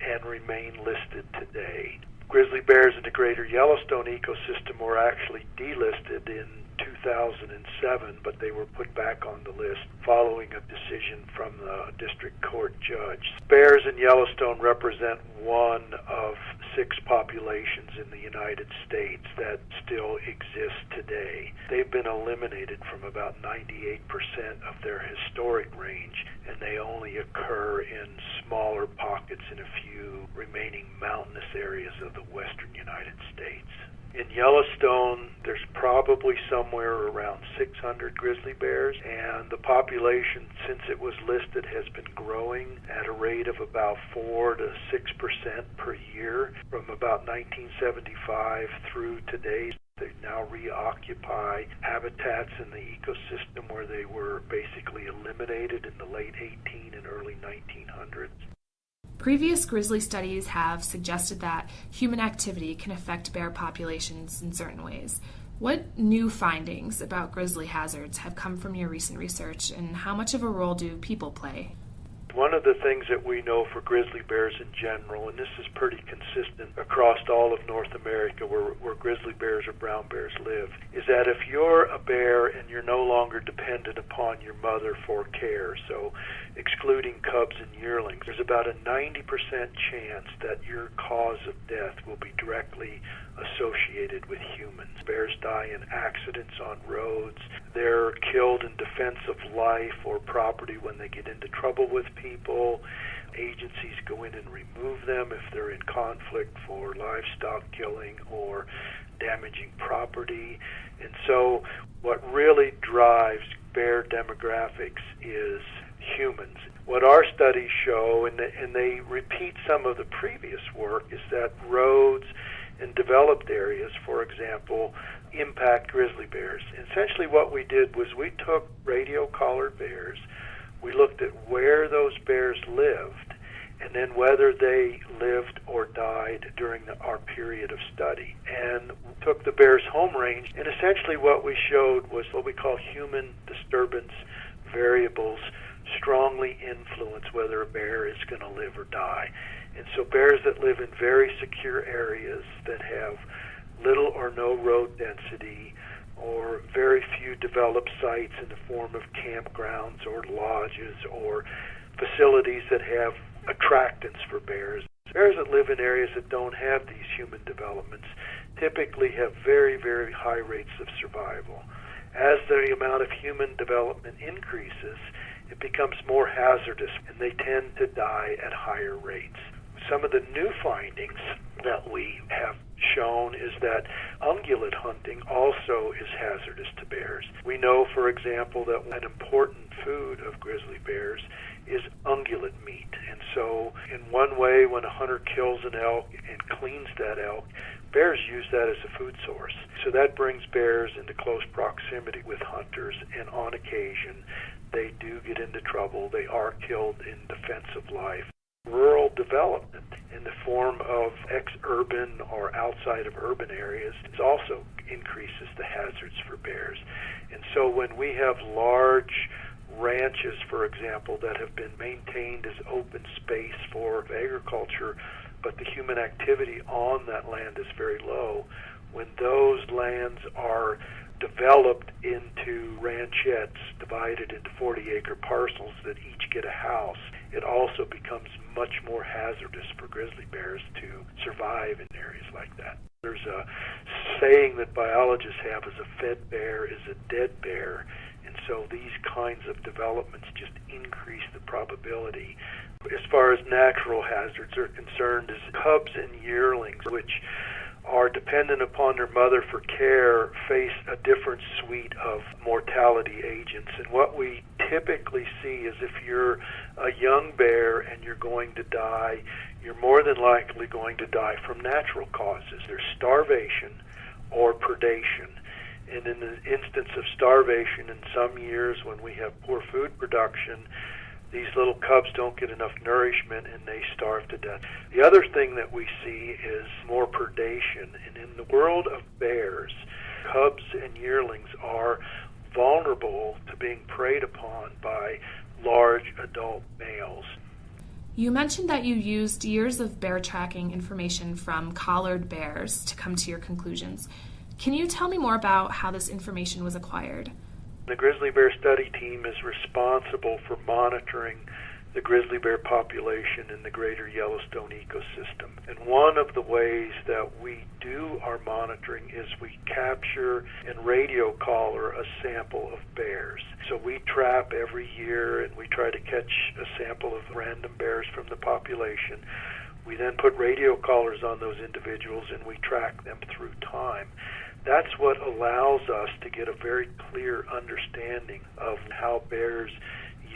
S20: and remain listed today. Grizzly bears in the Greater Yellowstone ecosystem were actually delisted in 2007, but they were put back on the list following a decision from the district court judge. Bears in Yellowstone represent one of 6 populations in the United States that still exist today. They've been eliminated from about 98% of their historic range, and they only occur in smaller pockets in a few remaining mountainous areas of the western United States. In Yellowstone, there's probably somewhere around 600 grizzly bears, and the population, since it was listed, has been growing at a rate of about 4 to 6% per year from about 1975 through today. They now reoccupy habitats in the ecosystem where they were basically eliminated in the late 18 and early 1900s.
S19: Previous grizzly studies have suggested that human activity can affect bear populations in certain ways. What new findings about grizzly hazards have come from your recent research, and how much of a role do people play?
S20: One of of the things that we know for grizzly bears in general, and this is pretty consistent across all of North America where grizzly bears or brown bears live, is that if you're a bear and you're no longer dependent upon your mother for care, so excluding cubs and yearlings, there's about a 90% chance that your cause of death will be directly associated with humans. Bears die in accidents on roads. They're killed in defense of life or property when they get into trouble with people. Agencies go in and remove them if they're in conflict for livestock killing or damaging property. And so what really drives bear demographics is humans. What our studies show, and they repeat some of the previous work, is that roads in developed areas, for example, impact grizzly bears. Essentially what we did was we took radio-collared bears, we looked at where those bears lived, and then whether they lived or died during our period of study. And took the bear's home range, and essentially what we showed was what we call human disturbance variables strongly influence whether a bear is going to live or die. And so bears that live in very secure areas that have little or no road density or very few developed sites in the form of campgrounds or lodges or facilities that have attractants for bears. Bears that live in areas that don't have these human developments typically have very, very high rates of survival. As the amount of human development increases, it becomes more hazardous, and they tend to die at higher rates. Some of the new findings that we have shown is that ungulate hunting also is hazardous to bears. We know, for example, that an important food of grizzly bears is ungulate meat. And so in one way, when a hunter kills an elk and cleans that elk, bears use that as a food source. So that brings bears into close proximity with hunters, and on occasion they do get into trouble. They are killed in defense of life. Rural development in the form of ex-urban or outside of urban areas also increases the hazards for bears. And so when we have large ranches, for example, that have been maintained as open space for agriculture, but the human activity on that land is very low, when those lands are developed into ranchettes divided into 40-acre parcels that each get a house, it also becomes much more hazardous for grizzly bears to survive in areas like that. There's a saying that biologists have is a fed bear is a dead bear, and so these kinds of developments just increase the probability. As far as natural hazards are concerned, is cubs and yearlings, which are dependent upon their mother for care, face a different suite of mortality agents. And what we typically see is if you're a young bear and you're going to die, you're more than likely going to die from natural causes. There's starvation or predation. And in the instance of starvation, in some years when we have poor food production, these little cubs don't get enough nourishment and they starve to death. The other thing that we see is more predation. And in the world of bears, cubs and yearlings are vulnerable to being preyed upon by large adult males.
S19: You mentioned that you used years of bear tracking information from collared bears to come to your conclusions. Can you tell me more about how this information was acquired?
S20: The grizzly bear study team is responsible for monitoring the grizzly bear population in the greater Yellowstone ecosystem. And one of the ways that we do our monitoring is we capture and radio collar a sample of bears. So we trap every year and we try to catch a sample of random bears from the population. We then put radio collars on those individuals and we track them through time. That's what allows us to get a very clear understanding of how bears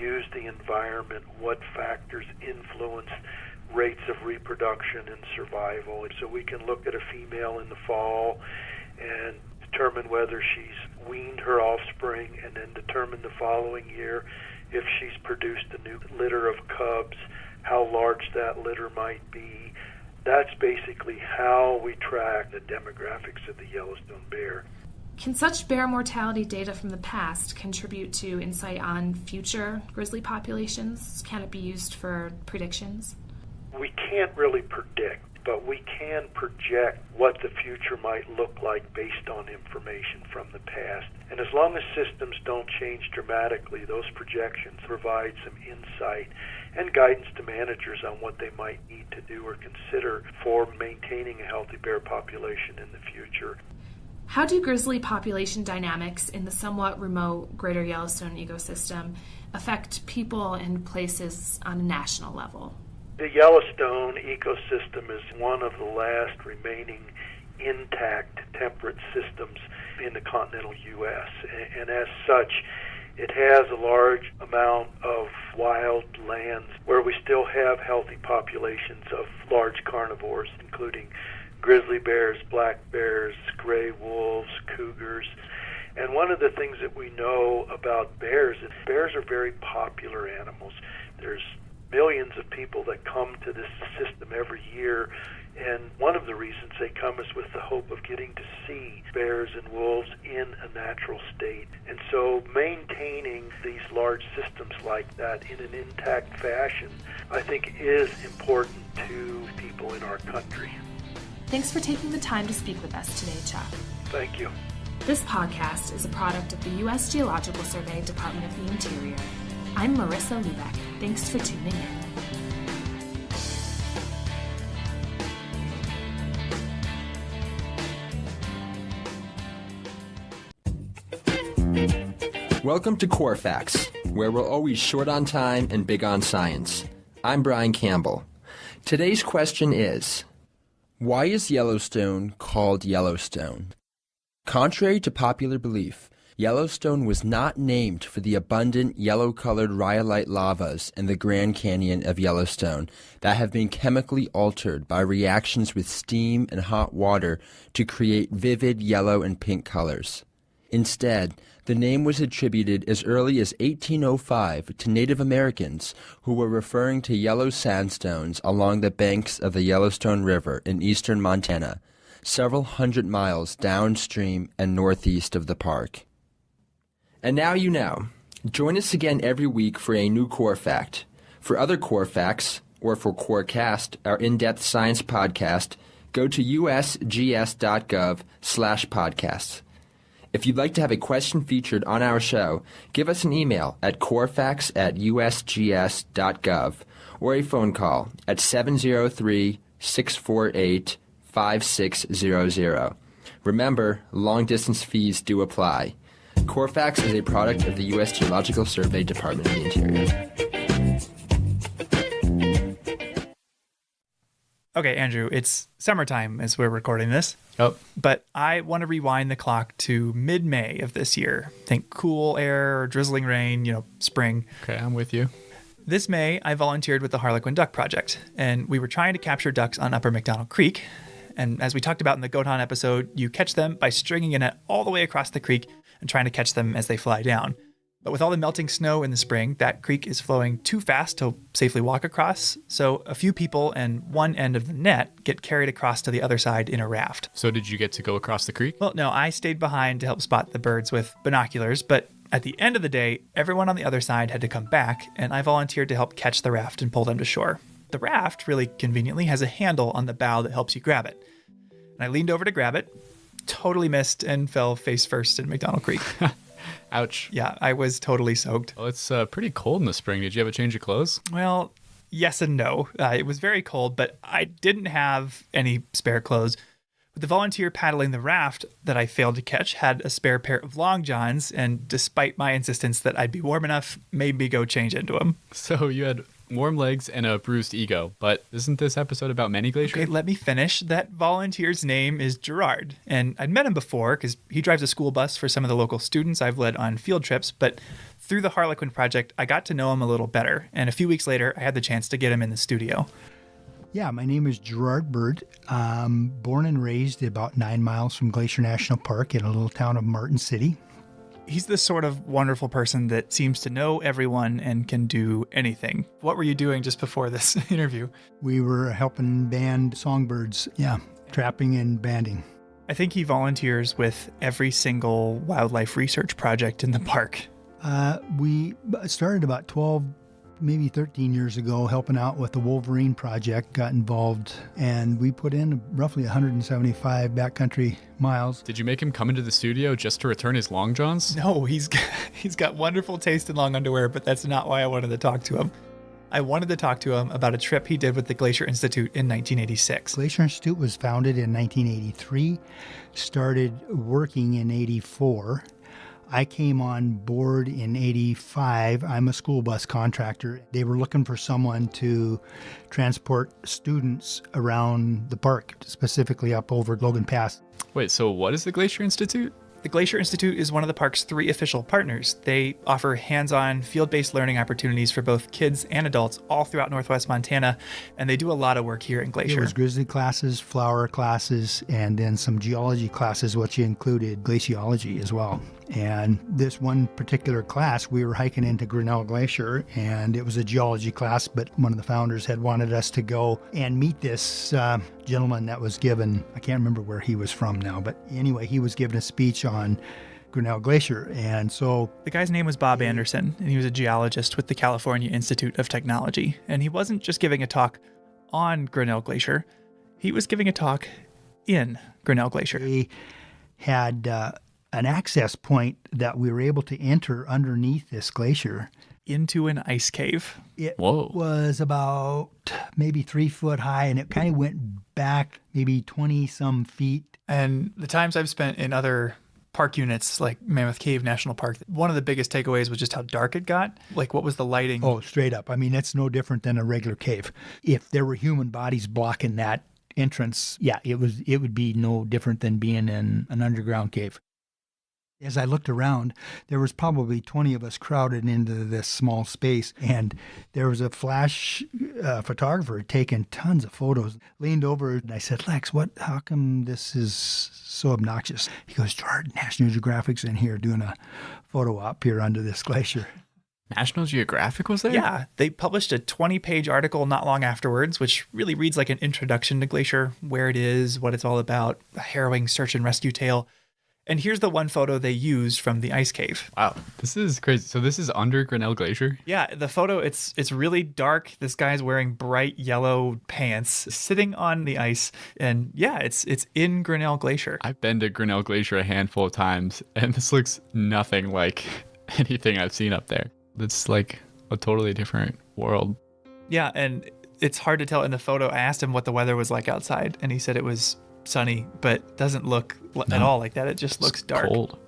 S20: use the environment, what factors influence rates of reproduction and survival. And so we can look at a female in the fall and determine whether she's weaned her offspring, and then determine the following year if she's produced a new litter of cubs, how large that litter might be. That's basically how we track the demographics of the Yellowstone bear.
S19: Can such bear mortality data from the past contribute to insight on future grizzly populations? Can it be used for predictions?
S20: We can't really predict, but we can project what the future might look like based on information from the past. And as long as systems don't change dramatically, those projections provide some insight and guidance to managers on what they might need to do or consider for maintaining a healthy bear population in the future.
S19: How do grizzly population dynamics in the somewhat remote Greater Yellowstone ecosystem affect people and places on a national level?
S20: The Yellowstone ecosystem is one of the last remaining intact temperate systems in the continental U.S., and as such, it has a large amount of wild lands where we still have healthy populations of large carnivores, including grizzly bears, black bears, gray wolves, cougars. And one of the things that we know about bears is bears are very popular animals. There's millions of people that come to this system every year, and one of the reasons they come is with the hope of getting to see bears and wolves in a natural state. And so maintaining these large systems like that in an intact fashion, I think, is important to people in our country.
S19: Thanks for taking the time to speak with us today, Chuck.
S20: Thank you.
S19: This podcast is a product of the U.S. Geological Survey, Department of the Interior. I'm Marissa Lubeck. Thanks for tuning
S21: in. Welcome to Core Facts, where we're always short on time and big on science. I'm Brian Campbell. Today's question is, why is Yellowstone called Yellowstone? Contrary to popular belief, Yellowstone was not named for the abundant yellow-colored rhyolite lavas in the Grand Canyon of Yellowstone that have been chemically altered by reactions with steam and hot water to create vivid yellow and pink colors. Instead, the name was attributed as early as 1805 to Native Americans who were referring to yellow sandstones along the banks of the Yellowstone River in eastern Montana, several hundred miles downstream and northeast of the park. And now you know. Join us again every week for a new Core Fact. For other Core Facts, or for Corecast, our in-depth science podcast, go to usgs.gov/podcasts. If you'd like to have a question featured on our show, give us an email at corefacts@usgs.gov or a phone call at 703-648-5600. Remember, long-distance fees do apply. Core Facts is a product of the U.S. Geological Survey, Department of the Interior.
S7: Okay, Andrew, it's summertime as we're recording this.
S16: Oh.
S7: But I want to rewind the clock to mid-May of this year. Think cool air or drizzling rain, spring.
S16: Okay, I'm with you.
S7: This May, I volunteered with the Harlequin Duck Project, and we were trying to capture ducks on Upper McDonald Creek. And as we talked about in the Goat Hunt episode, you catch them by stringing a net all the way across the creek and trying to catch them as they fly down. But with all the melting snow in the spring, that creek is flowing too fast to safely walk across. So a few people and one end of the net get carried across to the other side in a raft.
S16: So did you get to go across the creek?
S7: Well, no, I stayed behind to help spot the birds with binoculars. But at the end of the day, everyone on the other side had to come back, and I volunteered to help catch the raft and pull them to shore. The raft, really conveniently, has a handle on the bow that helps you grab it. And I leaned over to grab it, totally missed, and fell face first in McDonald Creek.
S16: Ouch.
S7: Yeah, I was totally soaked.
S16: Well, it's pretty cold in the spring. Did you have a change of clothes?
S7: Well, yes and no. It was very cold, but I didn't have any spare clothes. But the volunteer paddling the raft that I failed to catch had a spare pair of long johns, and despite my insistence that I'd be warm enough, made me go change into them.
S16: So you had warm legs and a bruised ego, but isn't this episode about many glaciers?
S7: Okay, let me finish. That volunteer's name is Gerard, and I'd met him before because he drives a school bus for some of the local students I've led on field trips, but through the Harlequin Project, I got to know him a little better, and a few weeks later, I had the chance to get him in the studio.
S22: Yeah, my name is Gerard Bird. I'm born and raised about 9 miles from Glacier National Park in a little town of Martin City.
S7: He's the sort of wonderful person that seems to know everyone and can do anything. What were you doing just before this interview?
S22: We were helping band songbirds, trapping and banding.
S7: I think he volunteers with every single wildlife research project in the park.
S22: We started about 12, maybe 13 years ago, helping out with the Wolverine project, got involved, and we put in roughly 175 backcountry miles.
S16: Did you make him come into the studio just to return his long johns?
S7: No, he's got wonderful taste in long underwear, but that's not why I wanted to talk to him. I wanted to talk to him about a trip he did with the Glacier Institute in 1986.
S22: Glacier Institute was founded in 1983, started working in 84. I came on board in 85. I'm a school bus contractor. They were looking for someone to transport students around the park, specifically up over Logan Pass.
S16: Wait, so what is the Glacier Institute?
S7: The Glacier Institute is one of the park's 3 official partners. They offer hands-on, field-based learning opportunities for both kids and adults all throughout Northwest Montana, and they do a lot of work here in Glacier.
S22: There was grizzly classes, flower classes, and then some geology classes, which included glaciology as well. And this one particular class, we were hiking into Grinnell Glacier, and it was a geology class, but one of the founders had wanted us to go and meet this gentleman that was given, I can't remember where he was from now, but anyway, he was giving a speech on Grinnell Glacier. And so
S7: the guy's name was Bob Anderson, and he was a geologist with the California Institute of Technology. And he wasn't just giving a talk on Grinnell Glacier, he was giving a talk in Grinnell Glacier.
S22: He had an access point that we were able to enter underneath this glacier.
S7: Into an ice cave.
S22: It was about maybe 3 foot high, and it kind of went back maybe 20 some feet.
S7: And the times I've spent in other park units like Mammoth Cave National Park, one of the biggest takeaways was just how dark it got. Like, what was the lighting?
S22: Oh, straight up. I mean, it's no different than a regular cave. If there were human bodies blocking that entrance, yeah, it would be no different than being in an underground cave. As I looked around, there was probably 20 of us crowded into this small space, and there was a flash photographer taking tons of photos. Leaned over and I said, "Lex, how come this is so obnoxious?" He goes, "Jordan, National Geographic's in here doing a photo op here under this glacier."
S16: National Geographic was there?
S7: Yeah, they published a 20-page article not long afterwards, which really reads like an introduction to Glacier, where it is, what it's all about, a harrowing search and rescue tale. And here's the one photo they used from the ice cave.
S16: Wow, this is crazy. So this is under Grinnell Glacier?
S7: Yeah, the photo, it's really dark. This guy's wearing bright yellow pants, sitting on the ice. And yeah, it's in Grinnell Glacier.
S16: I've been to Grinnell Glacier a handful of times, and this looks nothing like anything I've seen up there. It's like a totally different world.
S7: Yeah, and it's hard to tell in the photo. I asked him what the weather was like outside, and he said it was sunny, but doesn't look at all like that. It just looks dark.
S16: Cold.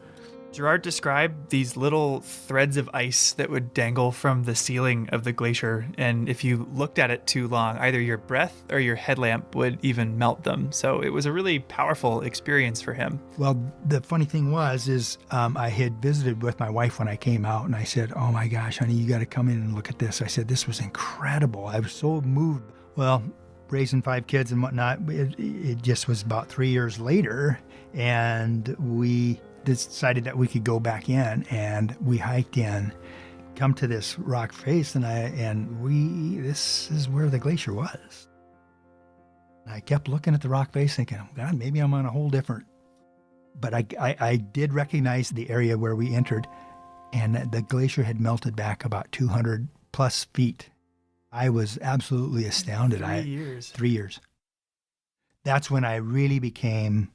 S7: Gerard described these little threads of ice that would dangle from the ceiling of the glacier, and if you looked at it too long, either your breath or your headlamp would even melt them. So it was a really powerful experience for him.
S22: Well, the funny thing is I had visited with my wife when I came out, and I said, "Oh my gosh, honey, you got to come in and look at this." I said, "This was incredible." I was so moved. Well, raising 5 kids and whatnot, it just was about 3 years later, and we decided that we could go back in, and we hiked in, come to this rock face, this is where the glacier was. And I kept looking at the rock face thinking, "Oh God, maybe I'm on a whole different," but I did recognize the area where we entered, and the glacier had melted back about 200 plus feet. I was absolutely astounded. 3 years. That's when I really became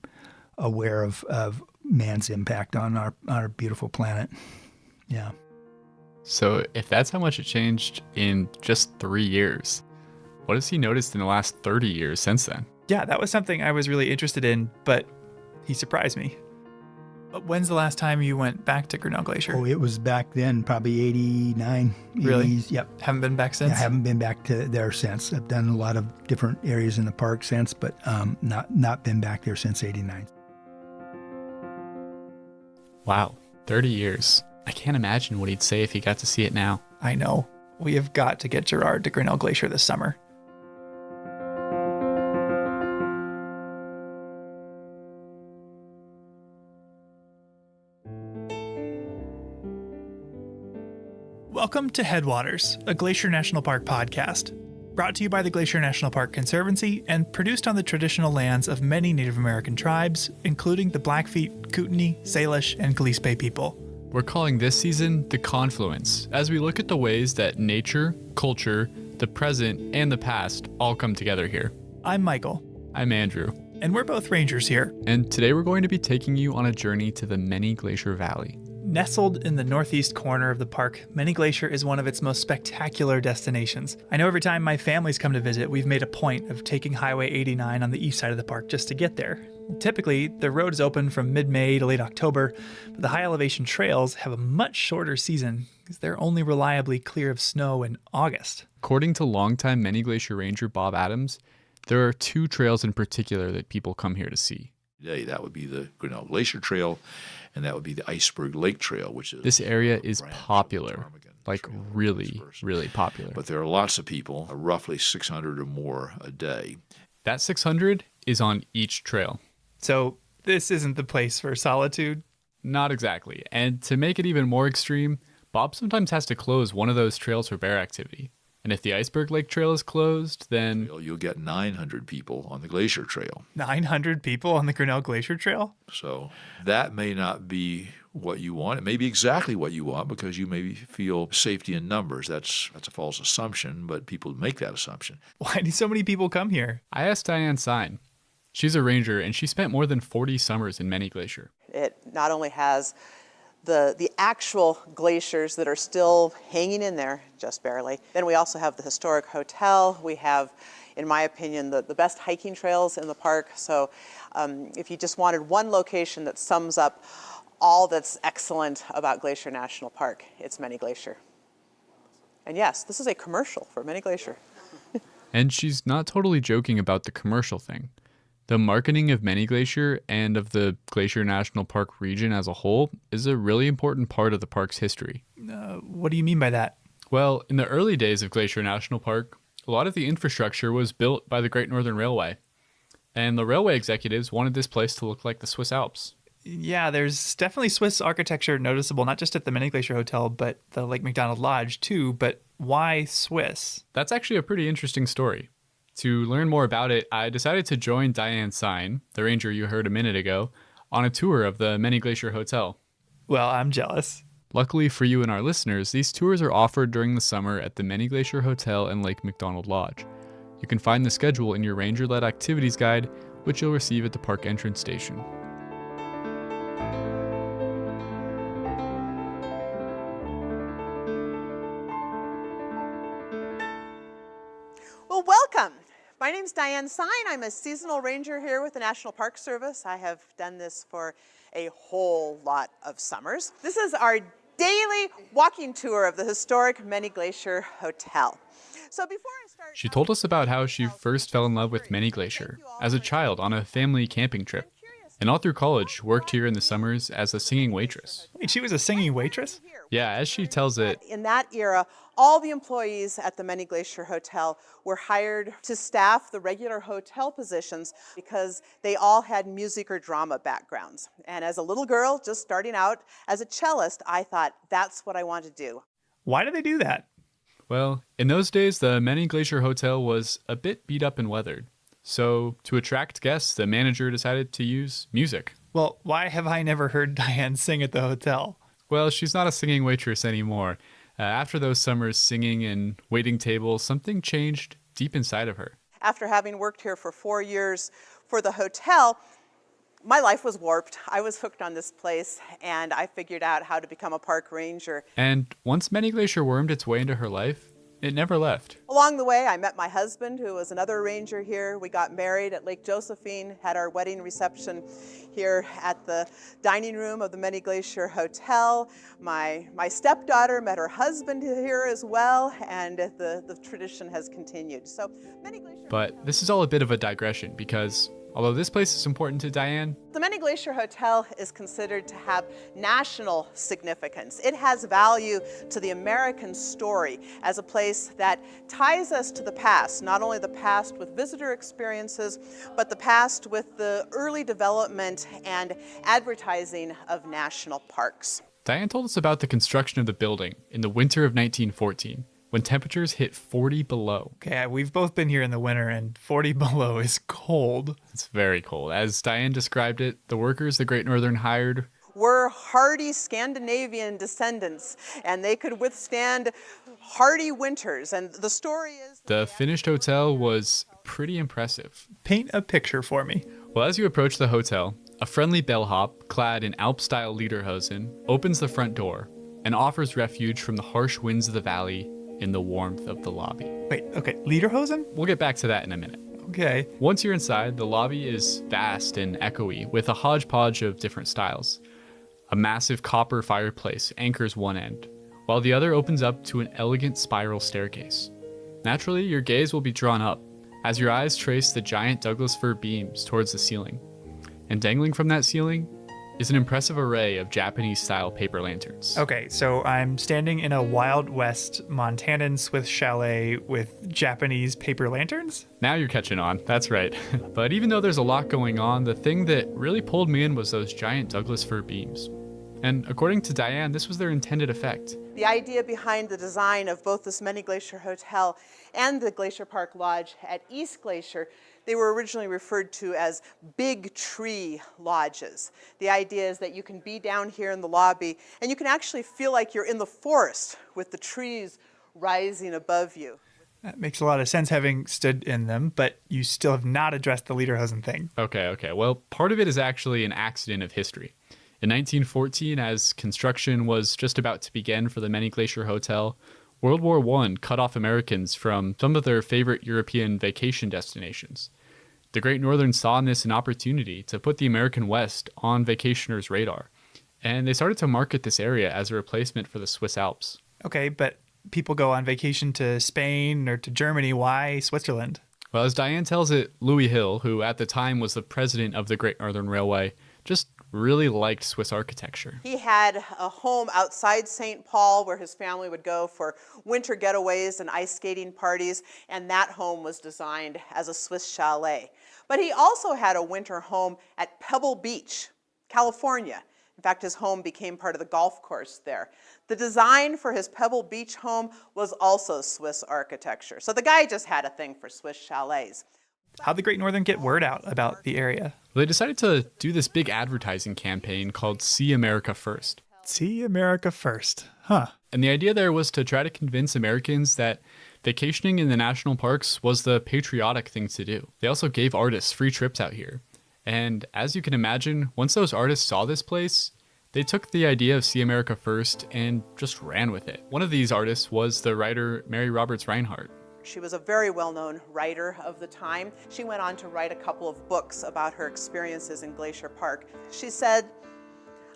S22: aware of man's impact on our beautiful planet. Yeah.
S16: So if that's how much it changed in just 3 years, what has he noticed in the last 30 years since then?
S7: Yeah, that was something I was really interested in, but he surprised me. But when's the last time you went back to Grinnell Glacier?
S22: Oh, it was back then, probably 89.
S7: Really?
S22: 80s, yep.
S7: Haven't been back since?
S22: Yeah, I haven't been back to there since. I've done a lot of different areas in the park since, but not been back there since 89.
S16: Wow, 30 years. I can't imagine what he'd say if he got to see it now.
S7: I know. We have got to get Gerard to Grinnell Glacier this summer. Welcome to Headwaters, a Glacier National Park podcast. Brought to you by the Glacier National Park Conservancy and produced on the traditional lands of many Native American tribes, including the Blackfeet, Kootenai, Salish, and Gillespie people.
S16: We're calling this season The Confluence, as we look at the ways that nature, culture, the present, and the past all come together here.
S7: I'm Michael.
S16: I'm Andrew.
S7: And we're both rangers here.
S16: And today we're going to be taking you on a journey to the Many Glacier Valley.
S7: Nestled in the northeast corner of the park, Many Glacier is one of its most spectacular destinations. I know every time my family's come to visit, we've made a point of taking Highway 89 on the east side of the park just to get there. Typically, the road is open from mid-May to late October, but the high elevation trails have a much shorter season because they're only reliably clear of snow in August.
S16: According to longtime Many Glacier Ranger Bob Adams, there are two trails in particular that people come here to see.
S1: Today, that would be the Grinnell Glacier Trail, and that would be the Iceberg Lake Trail, which is...
S16: This area is popular, like really, really popular.
S1: But there are lots of people, roughly 600 or more a day.
S16: That 600 is on each trail.
S7: So this isn't the place for solitude?
S16: Not exactly. And to make it even more extreme, Bob sometimes has to close one of those trails for bear activity. And if the Iceberg Lake Trail is closed, then...
S1: You'll get 900 people on the Glacier Trail.
S7: 900 people on the Grinnell Glacier Trail?
S1: So that may not be what you want. It may be exactly what you want because you maybe feel safety in numbers. That's a false assumption, but people make that assumption.
S7: Why do so many people come here?
S16: I asked Diane Sine. She's a ranger, and she spent more than 40 summers in Many Glacier.
S9: It not only has the actual glaciers that are still hanging in there, just barely. Then we also have the historic hotel. We have, in my opinion, the best hiking trails in the park. So if you just wanted one location that sums up all that's excellent about Glacier National Park, it's Many Glacier. And yes, this is a commercial for Many Glacier.
S16: And she's not totally joking about the commercial thing. The marketing of Many Glacier and of the Glacier National Park region as a whole is a really important part of the park's history.
S7: What do you mean by that?
S16: Well, in the early days of Glacier National Park, a lot of the infrastructure was built by the Great Northern Railway. And the railway executives wanted this place to look like the Swiss Alps.
S7: Yeah, there's definitely Swiss architecture noticeable, not just at the Many Glacier Hotel, but the Lake McDonald Lodge too. But why Swiss?
S16: That's actually a pretty interesting story. To learn more about it, I decided to join Diane Sine, the ranger you heard a minute ago, on a tour of the Many Glacier Hotel.
S7: Well, I'm jealous.
S16: Luckily for you and our listeners, these tours are offered during the summer at the Many Glacier Hotel and Lake McDonald Lodge. You can find the schedule in your ranger-led activities guide, which you'll receive at the park entrance station.
S9: Well, welcome. My name's Diane Sine. I'm a seasonal ranger here with the National Park Service. I have done this for a whole lot of summers. This is our daily walking tour of the historic Many Glacier Hotel. So before I start...
S16: She told us about how she first fell in love with Many Glacier as a child on a family camping trip. And all through college, worked here in the summers as a singing waitress.
S7: Wait, she was a singing waitress?
S16: Yeah, as she tells it,
S9: in that era, all the employees at the Many Glacier Hotel were hired to staff the regular hotel positions because they all had music or drama backgrounds. And as a little girl, just starting out as a cellist, I thought that's what I want to do.
S7: Why did they do that?
S16: Well, in those days, the Many Glacier Hotel was a bit beat up and weathered. So, to attract guests, the manager decided to use music.
S7: Well, why have I never heard Diane sing at the hotel?
S16: Well, she's not a singing waitress anymore. After those summers singing and waiting tables, something changed deep inside of her.
S9: After having worked here for 4 years for the hotel, my life was warped. I was hooked on this place, and I figured out how to become a park ranger.
S16: And once Many Glacier wormed its way into her life, it never left.
S9: Along the way, I met my husband, who was another ranger here. We got married at Lake Josephine, had our wedding reception here at the dining room of the Many Glacier Hotel. My stepdaughter met her husband here as well, and the tradition has continued. So Many Glacier.
S16: But this is all a bit of a digression because although this place is important to Diane,
S9: the Many Glacier Hotel is considered to have national significance. It has value to the American story as a place that ties us to the past, not only the past with visitor experiences, but the past with the early development and advertising of national parks.
S16: Diane told us about the construction of the building in the winter of 1914, when temperatures hit 40 below.
S7: Okay, we've both been here in the winter, and 40 below is cold.
S16: It's very cold. As Diane described it, the workers the Great Northern hired
S9: were hardy Scandinavian descendants, and they could withstand hardy winters. And the story is...
S16: The finished hotel was pretty impressive.
S7: Paint a picture for me.
S16: Well, as you approach the hotel, a friendly bellhop, clad in Alp-style lederhosen, opens the front door and offers refuge from the harsh winds of the valley in the warmth of the lobby.
S7: Wait, okay, lederhosen?
S16: We'll get back to that in a minute.
S7: Okay.
S16: Once you're inside, the lobby is vast and echoey with a hodgepodge of different styles. A massive copper fireplace anchors one end, while the other opens up to an elegant spiral staircase. Naturally, your gaze will be drawn up as your eyes trace the giant Douglas fir beams towards the ceiling. And dangling from that ceiling is an impressive array of Japanese-style paper lanterns.
S7: Okay, so I'm standing in a Wild West Montanan Swiss chalet with Japanese paper lanterns?
S16: Now you're catching on, that's right. But even though there's a lot going on, the thing that really pulled me in was those giant Douglas fir beams. And according to Diane, this was their intended effect.
S9: The idea behind the design of both this Many Glacier Hotel and the Glacier Park Lodge at East Glacier, they were originally referred to as big tree lodges. The idea is that you can be down here in the lobby and you can actually feel like you're in the forest with the trees rising above you.
S7: That makes a lot of sense having stood in them, but you still have not addressed the lederhosen thing.
S16: Okay. Well, part of it is actually an accident of history. In 1914, as construction was just about to begin for the Many Glacier Hotel, World War I cut off Americans from some of their favorite European vacation destinations. The Great Northern saw in this an opportunity to put the American West on vacationers' radar, and they started to market this area as a replacement for the Swiss Alps.
S7: Okay, but people go on vacation to Spain or to Germany. Why Switzerland?
S16: Well, as Diane tells it, Louis Hill, who at the time was the president of the Great Northern Railway, just really liked Swiss architecture.
S9: He had a home outside St. Paul where his family would go for winter getaways and ice skating parties, and that home was designed as a Swiss chalet. But he also had a winter home at Pebble Beach, California. In fact, his home became part of the golf course there. The design for his Pebble Beach home was also Swiss architecture. So the guy just had a thing for Swiss chalets.
S7: How'd the Great Northern get word out about the area?
S16: Well, they decided to do this big advertising campaign called See America First.
S7: See America First, huh?
S16: And the idea there was to try to convince Americans that vacationing in the national parks was the patriotic thing to do. They also gave artists free trips out here. And as you can imagine, once those artists saw this place, they took the idea of See America First and just ran with it. One of these artists was the writer Mary Roberts Rinehart.
S9: She was a very well-known writer of the time. She went on to write a couple of books about her experiences in Glacier Park. She said,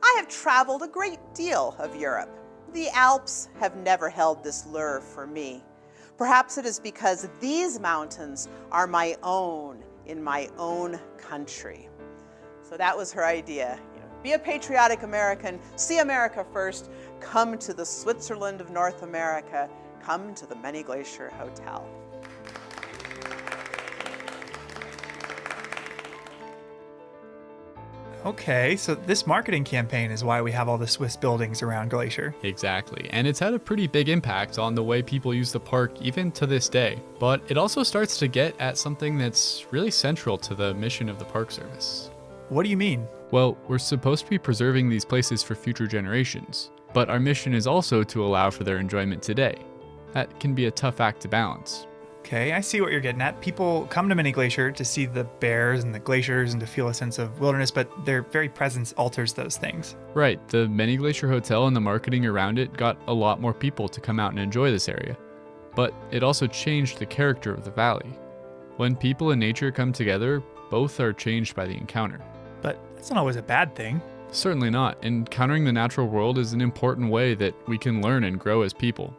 S9: "I have traveled a great deal of Europe. The Alps have never held this lure for me. Perhaps it is because these mountains are my own in my own country." So that was her idea. Be a patriotic American, see America first, come to the Switzerland of North America, come to the Many Glacier Hotel.
S7: Okay, so this marketing campaign is why we have all the Swiss buildings around Glacier.
S16: Exactly, and it's had a pretty big impact on the way people use the park even to this day. But it also starts to get at something that's really central to the mission of the Park Service.
S7: What do you mean?
S16: Well, we're supposed to be preserving these places for future generations, but our mission is also to allow for their enjoyment today. That can be a tough act to balance.
S7: Okay, I see what you're getting at. People come to Many Glacier to see the bears and the glaciers and to feel a sense of wilderness, but their very presence alters those things.
S16: Right, the Many Glacier Hotel and the marketing around it got a lot more people to come out and enjoy this area. But it also changed the character of the valley. When people and nature come together, both are changed by the encounter.
S7: But that's not always a bad thing.
S16: Certainly not. Encountering the natural world is an important way that we can learn and grow as people.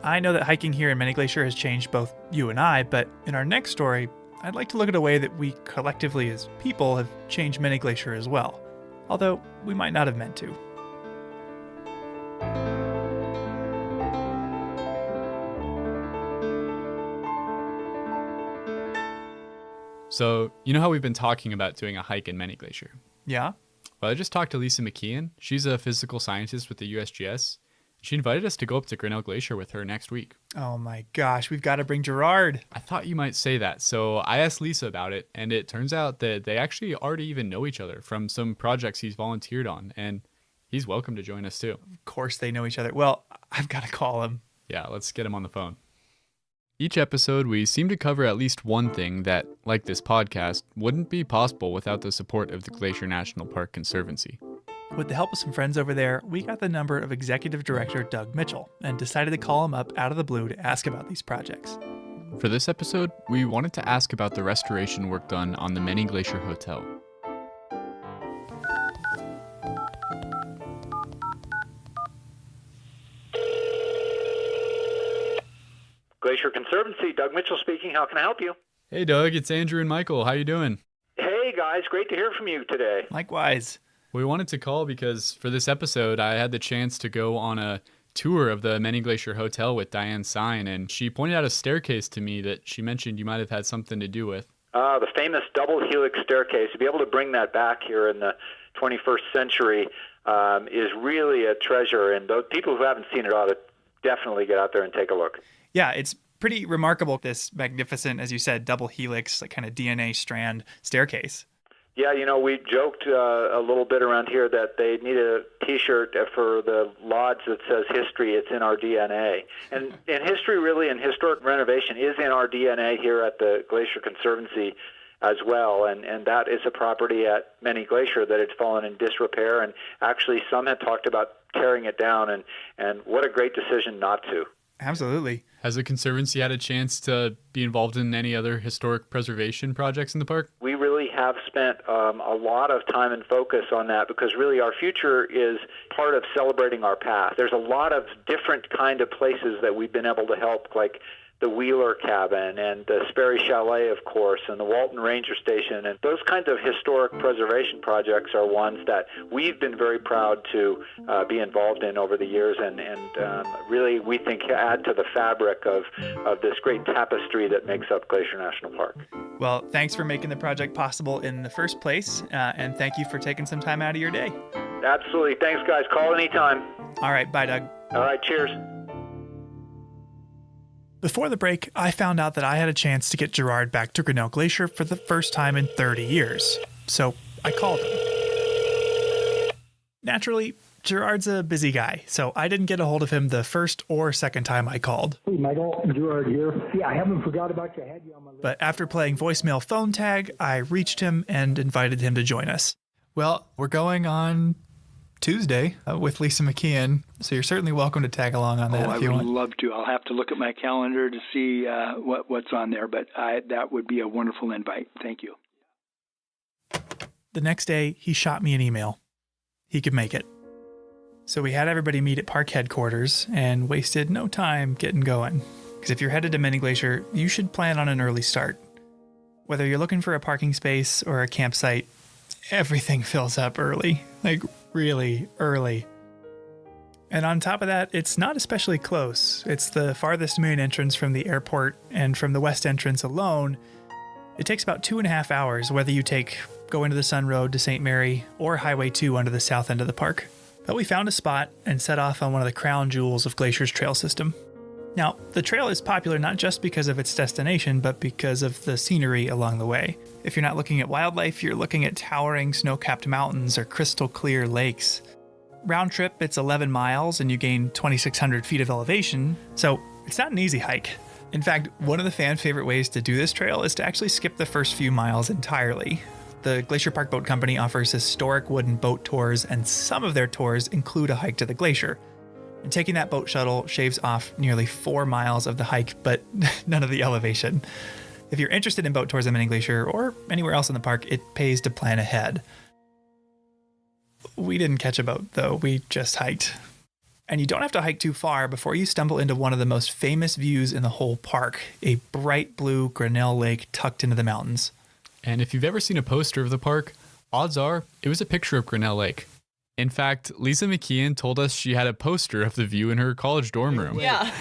S7: I know that hiking here in Many Glacier has changed both you and I, but in our next story, I'd like to look at a way that we collectively as people have changed Many Glacier as well, although we might not have meant to.
S16: So, you know how we've been talking about doing a hike in Many Glacier?
S7: Yeah?
S16: Well, I just talked to Lisa McKeon. She's a physical scientist with the USGS. She invited us to go up to Grinnell Glacier with her next week.
S7: Oh my gosh, we've got to bring Gerard.
S16: I thought you might say that, so I asked Lisa about it, and it turns out that they actually already even know each other from some projects he's volunteered on, and he's welcome to join us too.
S7: Of course they know each other. Well, I've got to call him.
S16: Yeah, let's get him on the phone. Each episode, we seem to cover at least one thing that, like this podcast, wouldn't be possible without the support of the Glacier National Park Conservancy.
S7: With the help of some friends over there, we got the number of Executive Director Doug Mitchell and decided to call him up out of the blue to ask about these projects.
S16: For this episode, we wanted to ask about the restoration work done on the Many Glacier Hotel.
S8: Glacier Conservancy, Doug Mitchell speaking. How can I help you?
S16: Hey Doug, it's Andrew and Michael. How you doing?
S8: Hey guys, great to hear from you today.
S7: Likewise.
S16: We wanted to call because for this episode, I had the chance to go on a tour of the Many Glacier Hotel with Diane Sine, and she pointed out a staircase to me that she mentioned you might have had something to do with.
S8: The famous double helix staircase. To be able to bring that back here in the 21st century is really a treasure, and those people who haven't seen it ought to definitely get out there and take a look.
S7: Yeah, it's pretty remarkable, this magnificent, as you said, double helix, like kind of DNA strand staircase.
S8: Yeah, you know, we joked a little bit around here that they need a T-shirt for the lodge that says history, it's in our DNA. And history really and historic renovation is in our DNA here at the Glacier Conservancy as well. And that is a property at Many Glacier that had fallen in disrepair. And actually some had talked about tearing it down. And what a great decision not to.
S7: Absolutely.
S16: Has the Conservancy had a chance to be involved in any other historic preservation projects in the park?
S8: We really have spent a lot of time and focus on that because really our future is part of celebrating our past. There's a lot of different kind of places that we've been able to help, like the Wheeler Cabin and the Sperry Chalet, of course, and the Walton Ranger Station. And those kinds of historic preservation projects are ones that we've been very proud to be involved in over the years and really, we think, add to the fabric of this great tapestry that makes up Glacier National Park.
S7: Well, thanks for making the project possible in the first place, and thank you for taking some time out of your day.
S8: Absolutely. Thanks, guys. Call anytime.
S7: All right. Bye, Doug.
S8: All right. Cheers.
S7: Before the break, I found out that I had a chance to get Gerard back to Grinnell Glacier for the first time in 30 years. So I called him. Naturally, Gerard's a busy guy, so I didn't get a hold of him the first or second time I called.
S10: Hey, Michael, Gerard here. Yeah, I haven't forgot about you. I had you on my list.
S7: But after playing voicemail phone tag, I reached him and invited him to join us. Well, we're going on Tuesday with Lisa McKeon, so you're certainly welcome to tag along on that if you want.
S10: I would love to. I'll have to look at my calendar to see what's on there, but that would be a wonderful invite. Thank you.
S7: The next day, he shot me an email. He could make it. So we had everybody meet at park headquarters and wasted no time getting going. Because if you're headed to Many Glacier, you should plan on an early start. Whether you're looking for a parking space or a campsite, everything fills up early. Like, really early. And on top of that, it's not especially close. It's the farthest main entrance from the airport, and from the west entrance alone, it takes about 2.5 hours whether you go into the Sun Road to St. Mary or Highway 2 onto the south end of the park. But we found a spot and set off on one of the crown jewels of Glacier's trail system. Now, the trail is popular not just because of its destination, but because of the scenery along the way. If you're not looking at wildlife, you're looking at towering snow-capped mountains or crystal clear lakes. Round trip, it's 11 miles and you gain 2,600 feet of elevation, so it's not an easy hike. In fact, one of the fan favorite ways to do this trail is to actually skip the first few miles entirely. The Glacier Park Boat Company offers historic wooden boat tours, and some of their tours include a hike to the glacier. And taking that boat shuttle shaves off nearly 4 miles of the hike, but none of the elevation. If you're interested in boat tours at Many Glacier or anywhere else in the park, it pays to plan ahead. We didn't catch a boat, though. We just hiked. And you don't have to hike too far before you stumble into one of the most famous views in the whole park, a bright blue Grinnell Lake tucked into the mountains.
S16: And if you've ever seen a poster of the park, odds are it was a picture of Grinnell Lake. In fact, Lisa McKeon told us she had a poster of the view in her college dorm room.
S11: Yeah.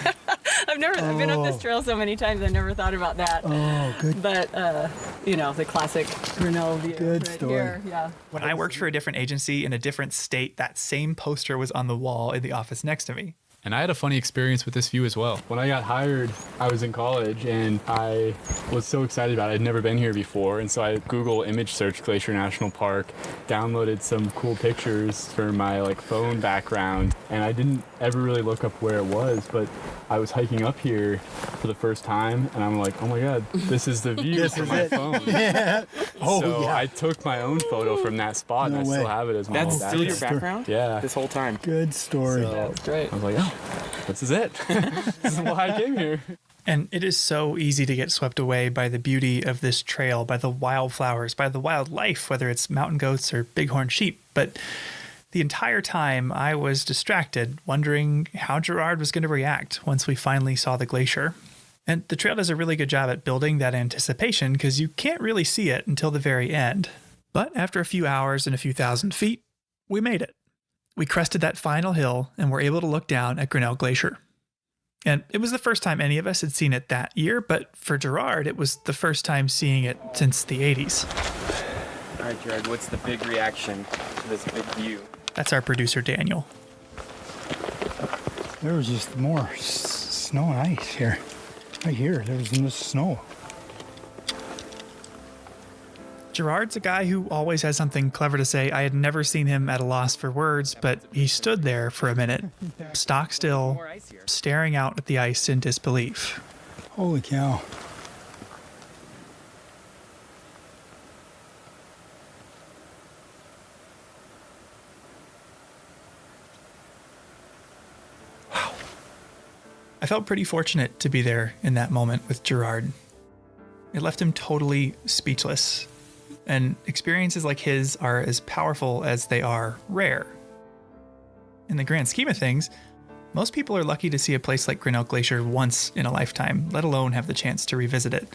S11: I've been up this trail so many times, I never thought about that.
S22: Oh, good.
S11: But, the classic Grinnell view.
S22: Good
S11: right
S22: story.
S11: Here. Yeah.
S7: When I worked for a different agency in a different state, that same poster was on the wall in the office next to me.
S16: And I had a funny experience with this view as well. When I got hired, I was in college and I was so excited about it. I'd never been here before. And so I Google image search Glacier National Park, downloaded some cool pictures for my phone background. And I didn't ever really look up where it was, but I was hiking up here for the first time and I'm like, oh my God, this is the view from my phone.
S22: Yeah.
S16: So I took my own photo from that spot and I still have it as my
S21: That's
S16: background.
S21: still your background?
S16: Yeah.
S21: This whole time.
S22: Good story.
S16: So,
S21: That's great.
S16: I was like, oh, this is it. This is why I came here.
S7: And it is so easy to get swept away by the beauty of this trail, by the wildflowers, by the wildlife, whether it's mountain goats or bighorn sheep. But the entire time I was distracted, wondering how Gerard was going to react once we finally saw the glacier. And the trail does a really good job at building that anticipation because you can't really see it until the very end. But after a few hours and a few thousand feet, we made it. We crested that final hill and were able to look down at Grinnell Glacier. And it was the first time any of us had seen it that year, but for Gerard, it was the first time seeing it since the 80s.
S21: All right, Gerard, what's the big reaction to this big view?
S7: That's our producer, Daniel.
S22: There was just more snow and ice here. Right here, there was no snow.
S7: Gerard's a guy who always has something clever to say. I had never seen him at a loss for words, but he stood there for a minute, stock still, staring out at the ice in disbelief.
S22: Holy cow.
S7: I felt pretty fortunate to be there in that moment with Gerard. It left him totally speechless. And experiences like his are as powerful as they are rare. In the grand scheme of things, most people are lucky to see a place like Grinnell Glacier once in a lifetime, let alone have the chance to revisit it.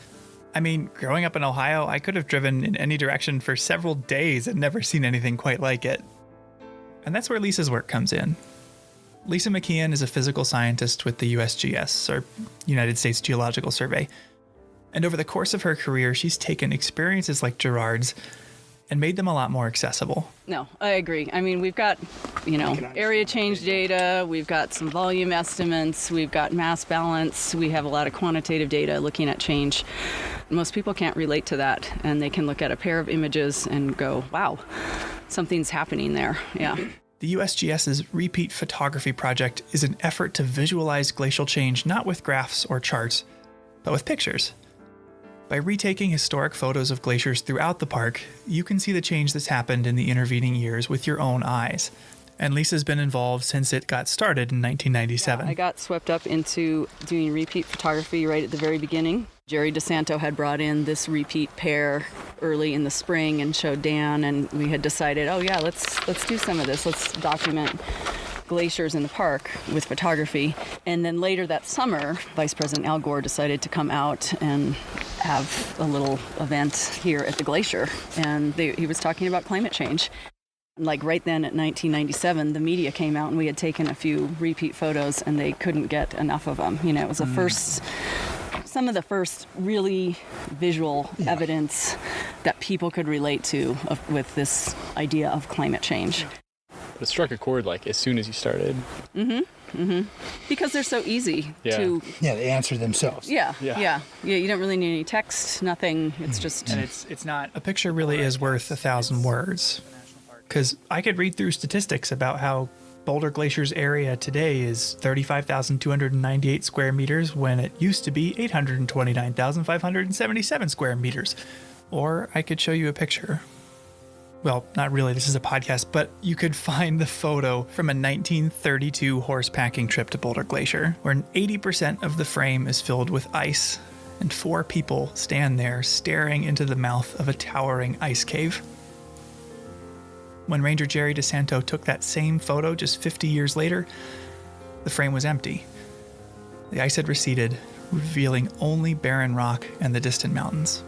S7: I mean, growing up in Ohio, I could have driven in any direction for several days and never seen anything quite like it. And that's where Lisa's work comes in. Lisa McKeon is a physical scientist with the USGS, or United States Geological Survey. And over the course of her career, she's taken experiences like Gerard's and made them a lot more accessible.
S11: No, I agree. I mean, we've got, area change data, we've got some volume estimates, we've got mass balance, we have a lot of quantitative data looking at change. Most people can't relate to that, and they can look at a pair of images and go, wow, something's happening there. Yeah.
S7: The USGS's Repeat Photography Project is an effort to visualize glacial change not with graphs or charts, but with pictures. By retaking historic photos of glaciers throughout the park, you can see the change that's happened in the intervening years with your own eyes. And Lisa's been involved since it got started in 1997.
S11: I got swept up into doing repeat photography right at the very beginning. Jerry DeSanto had brought in this repeat pair early in the spring and showed Dan, and we had decided, oh yeah, let's do some of this. Let's document glaciers in the park with photography. And then later that summer, Vice President Al Gore decided to come out and have a little event here at the glacier. And he was talking about climate change. Like right then at 1997, the media came out and we had taken a few repeat photos and they couldn't get enough of them. It was some of the first really visual evidence that people could relate to with this idea of climate change.
S16: It struck a chord as soon as you started.
S11: Because they're so easy to...
S22: Yeah, they answer themselves.
S11: Yeah, you don't really need any text, nothing. It's just...
S7: And it's not... A picture really is worth 1,000 words. Because I could read through statistics about how Boulder Glacier's area today is 35,298 square meters when it used to be 829,577 square meters. Or I could show you a picture. Well, not really, this is a podcast, but you could find the photo from a 1932 horse packing trip to Boulder Glacier, where 80% of the frame is filled with ice, and 4 people stand there staring into the mouth of a towering ice cave. When Ranger Jerry DeSanto took that same photo just 50 years later, the frame was empty. The ice had receded, revealing only barren rock and the distant mountains.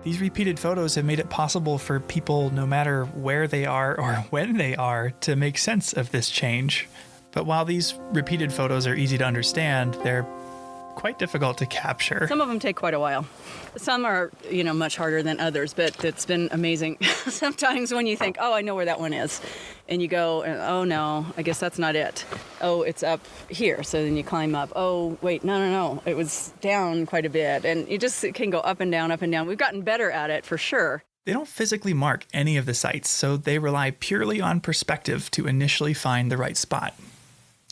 S7: These repeated photos have made it possible for people, no matter where they are or when they are, to make sense of this change. But while these repeated photos are easy to understand, they're quite difficult to capture.
S11: Some of them take quite a while. Some are, much harder than others, but it's been amazing. Sometimes when you think, oh, I know where that one is, and you go, oh, no, I guess that's not it. Oh, it's up here. So then you climb up. Oh, wait, no. It was down quite a bit. And it can go up and down, up and down. We've gotten better at it for sure.
S7: They don't physically mark any of the sites, so they rely purely on perspective to initially find the right spot.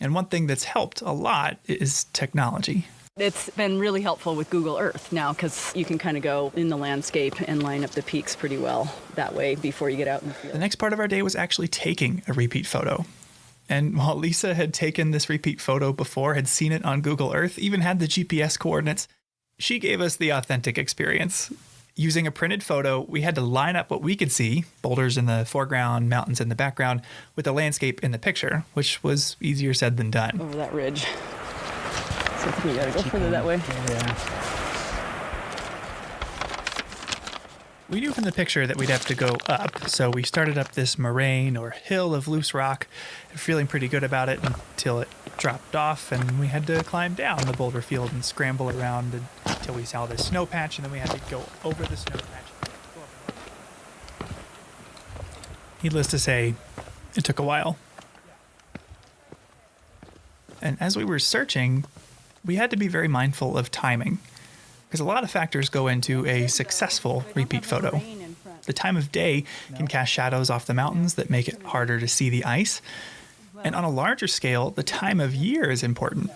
S7: And one thing that's helped a lot is technology.
S11: It's been really helpful with Google Earth now because you can kind of go in the landscape and line up the peaks pretty well that way before you get out in the field.
S7: The next part of our day was actually taking a repeat photo. And while Lisa had taken this repeat photo before, had seen it on Google Earth, even had the GPS coordinates, she gave us the authentic experience. Using a printed photo, we had to line up what we could see, boulders in the foreground, mountains in the background, with the landscape in the picture, which was easier said than done.
S11: Over that ridge. So I think we gotta go further that way.
S7: Yeah. We knew from the picture that we'd have to go up, so we started up this moraine or hill of loose rock, feeling pretty good about it until it dropped off and we had to climb down the boulder field and scramble around until we saw this snow patch, and then we had to go over the snow patch. Needless to say, it took a while. And as we were searching, we had to be very mindful of timing, because a lot of factors go into a successful repeat photo. The time of day can cast shadows off the mountains that make it harder to see the ice. And on a larger scale, the time of year is important.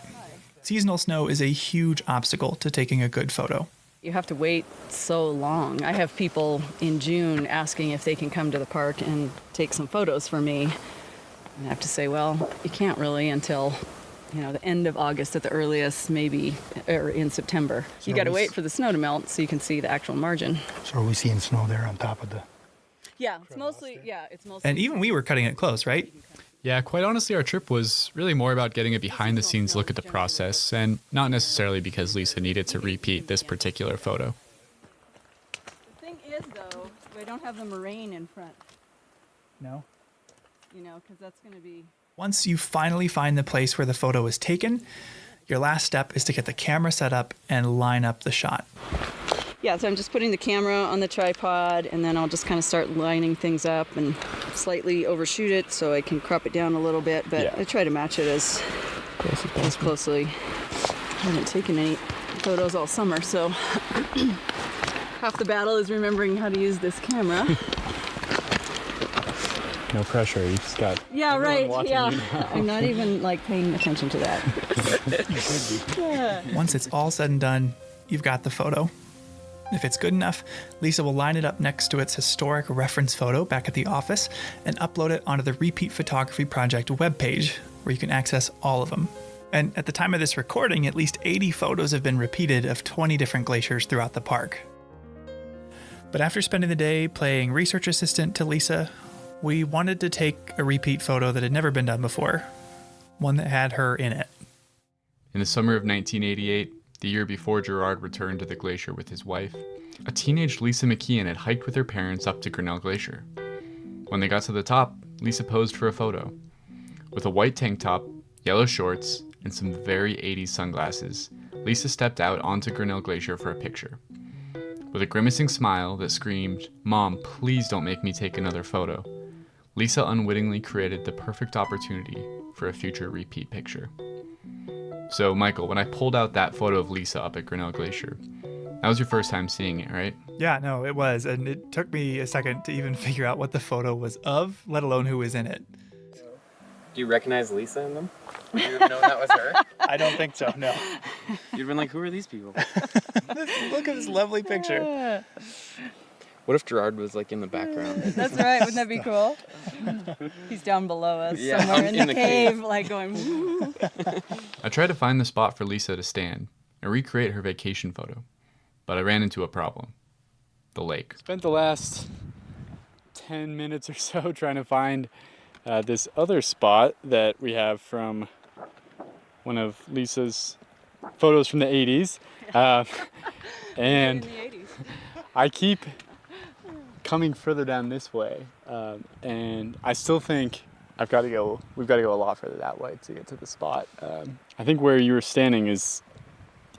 S7: Seasonal snow is a huge obstacle to taking a good photo.
S11: You have to wait so long. I have people in June asking if they can come to the park and take some photos for me. And I have to say, well, you can't really until the end of August at the earliest, maybe, or in September. You got to wait for the snow to melt so you can see the actual margin.
S22: So are we seeing snow there on top of the...
S11: Yeah, it's mostly.
S7: And even we were cutting it close, right?
S16: Yeah, quite honestly, our trip was really more about getting a behind-the-scenes look at the process, and not necessarily because Lisa needed to repeat this particular photo.
S11: The thing is, though, we don't have the moraine in front.
S7: No?
S11: Because that's going to be...
S7: Once you finally find the place where the photo is taken, your last step is to get the camera set up and line up the shot.
S11: Yeah, so I'm just putting the camera on the tripod, and then I'll just kind of start lining things up and slightly overshoot it so I can crop it down a little bit, but I try to match it as closely. I haven't taken any photos all summer, so half the battle is remembering how to use this camera.
S16: No pressure, you just got...
S11: Yeah, right, yeah. I'm not even paying attention to that.
S7: Once it's all said and done, you've got the photo. If it's good enough, Lisa will line it up next to its historic reference photo back at the office and upload it onto the Repeat Photography Project webpage, where you can access all of them. And at the time of this recording, at least 80 photos have been repeated of 20 different glaciers throughout the park. But after spending the day playing research assistant to Lisa, we wanted to take a repeat photo that had never been done before, one that had her in it.
S16: In the summer of 1988, the year before Gerard returned to the glacier with his wife, a teenage Lisa McKeon had hiked with her parents up to Grinnell Glacier. When they got to the top, Lisa posed for a photo. With a white tank top, yellow shorts, and some very 80s sunglasses, Lisa stepped out onto Grinnell Glacier for a picture. With a grimacing smile that screamed, "Mom, please don't make me take another photo," Lisa unwittingly created the perfect opportunity for a future repeat picture. So, Michael, when I pulled out that photo of Lisa up at Grinnell Glacier, that was your first time seeing it, right?
S7: Yeah, no, it was. And it took me a second to even figure out what the photo was of, let alone who was in it.
S12: Do you recognize Lisa in them? You would have known that was her?
S7: I don't think so, no.
S12: You'd been like, who are these people?
S7: Look at this lovely picture.
S12: What if Gerard was in the background?
S11: That's right, wouldn't that be cool? He's down below us, somewhere in the cave, going, woo.
S16: I tried to find the spot for Lisa to stand and recreate her vacation photo, but I ran into a problem. The lake.
S13: Spent the last 10 minutes or so trying to find this other spot that we have from one of Lisa's photos from the 80s. And I keep coming further down this way, and I still think we've got to go a lot further that way to get to the spot. I think where you were standing is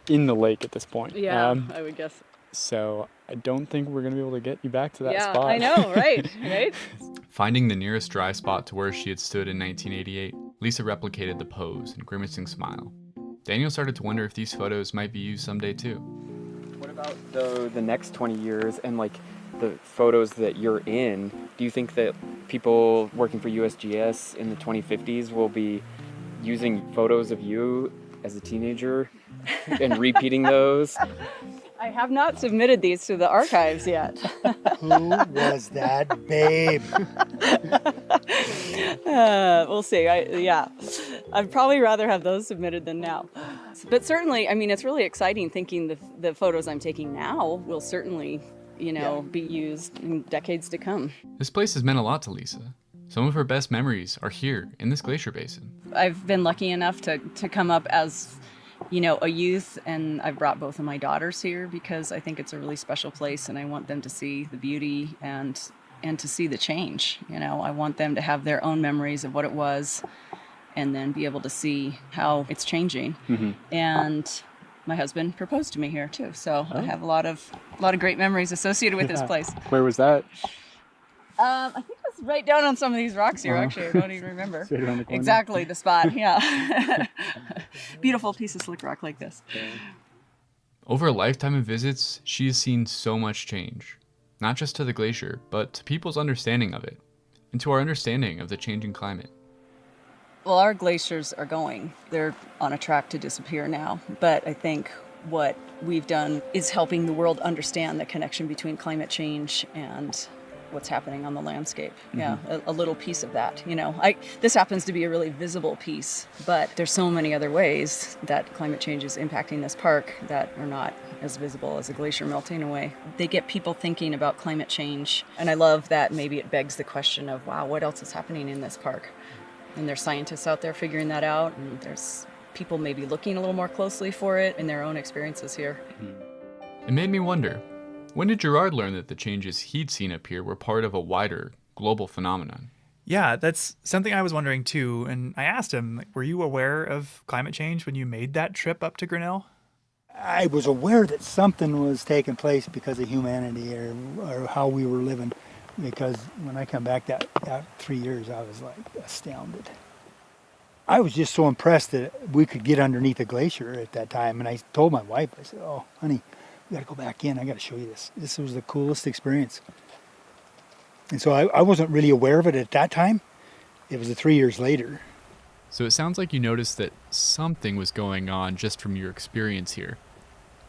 S13: in the lake at this point.
S11: Yeah, I would guess.
S13: So I don't think we're going to be able to get you back to that spot.
S11: Yeah, I know, right? Right?
S16: Finding the nearest dry spot to where she had stood in 1988, Lisa replicated the pose and grimacing smile. Daniel started to wonder if these photos might be used someday too.
S12: What about the next 20 years and like the photos that you're in? Do you think that people working for USGS in the 2050s will be using photos of you as a teenager and repeating those?
S11: I have not submitted these to the archives yet.
S22: Who was that babe?
S11: We'll see. I'd probably rather have those submitted than now. But certainly, I mean, it's really exciting thinking the photos I'm taking now will certainly, be used in decades to come.
S16: This place has meant a lot to Lisa. Some of her best memories are here in this glacier basin.
S11: I've been lucky enough to come up as a youth, and I've brought both of my daughters here because I think it's a really special place and I want them to see the beauty and to see the change. I want them to have their own memories of what it was and then be able to see how it's changing. Mm-hmm. And my husband proposed to me here too, so I have a lot of great memories associated with this place.
S13: Where was that?
S11: I think it was right down on some of these rocks here, actually. I don't even remember.
S13: Straight around the corner.
S11: Exactly, the spot, yeah. Beautiful piece of slick rock like this.
S16: Over a lifetime of visits, she has seen so much change. Not just to the glacier, but to people's understanding of it, and to our understanding of the changing climate.
S11: Well, our glaciers are going. They're on a track to disappear now, but I think what we've done is helping the world understand the connection between climate change and what's happening on the landscape. Yeah, a little piece of that. This happens to be a really visible piece, but there's so many other ways that climate change is impacting this park that are not as visible as a glacier melting away. They get people thinking about climate change, and I love that maybe it begs the question of, wow, what else is happening in this park? And there's scientists out there figuring that out, and there's people maybe looking a little more closely for it in their own experiences here.
S16: It made me wonder, when did Gerard learn that the changes he'd seen up here were part of a wider, global phenomenon?
S7: Yeah, that's something I was wondering too. And I asked him, were you aware of climate change when you made that trip up to Grinnell?
S22: I was aware that something was taking place because of humanity or how we were living. Because when I come back that 3 years, I was like astounded. I was just so impressed that we could get underneath a glacier at that time. And I told my wife, I said, oh, honey, we got to go back in. I got to show you this. This was the coolest experience. And so I wasn't really aware of it at that time. It was 3 years later.
S16: So it sounds like you noticed that something was going on just from your experience here.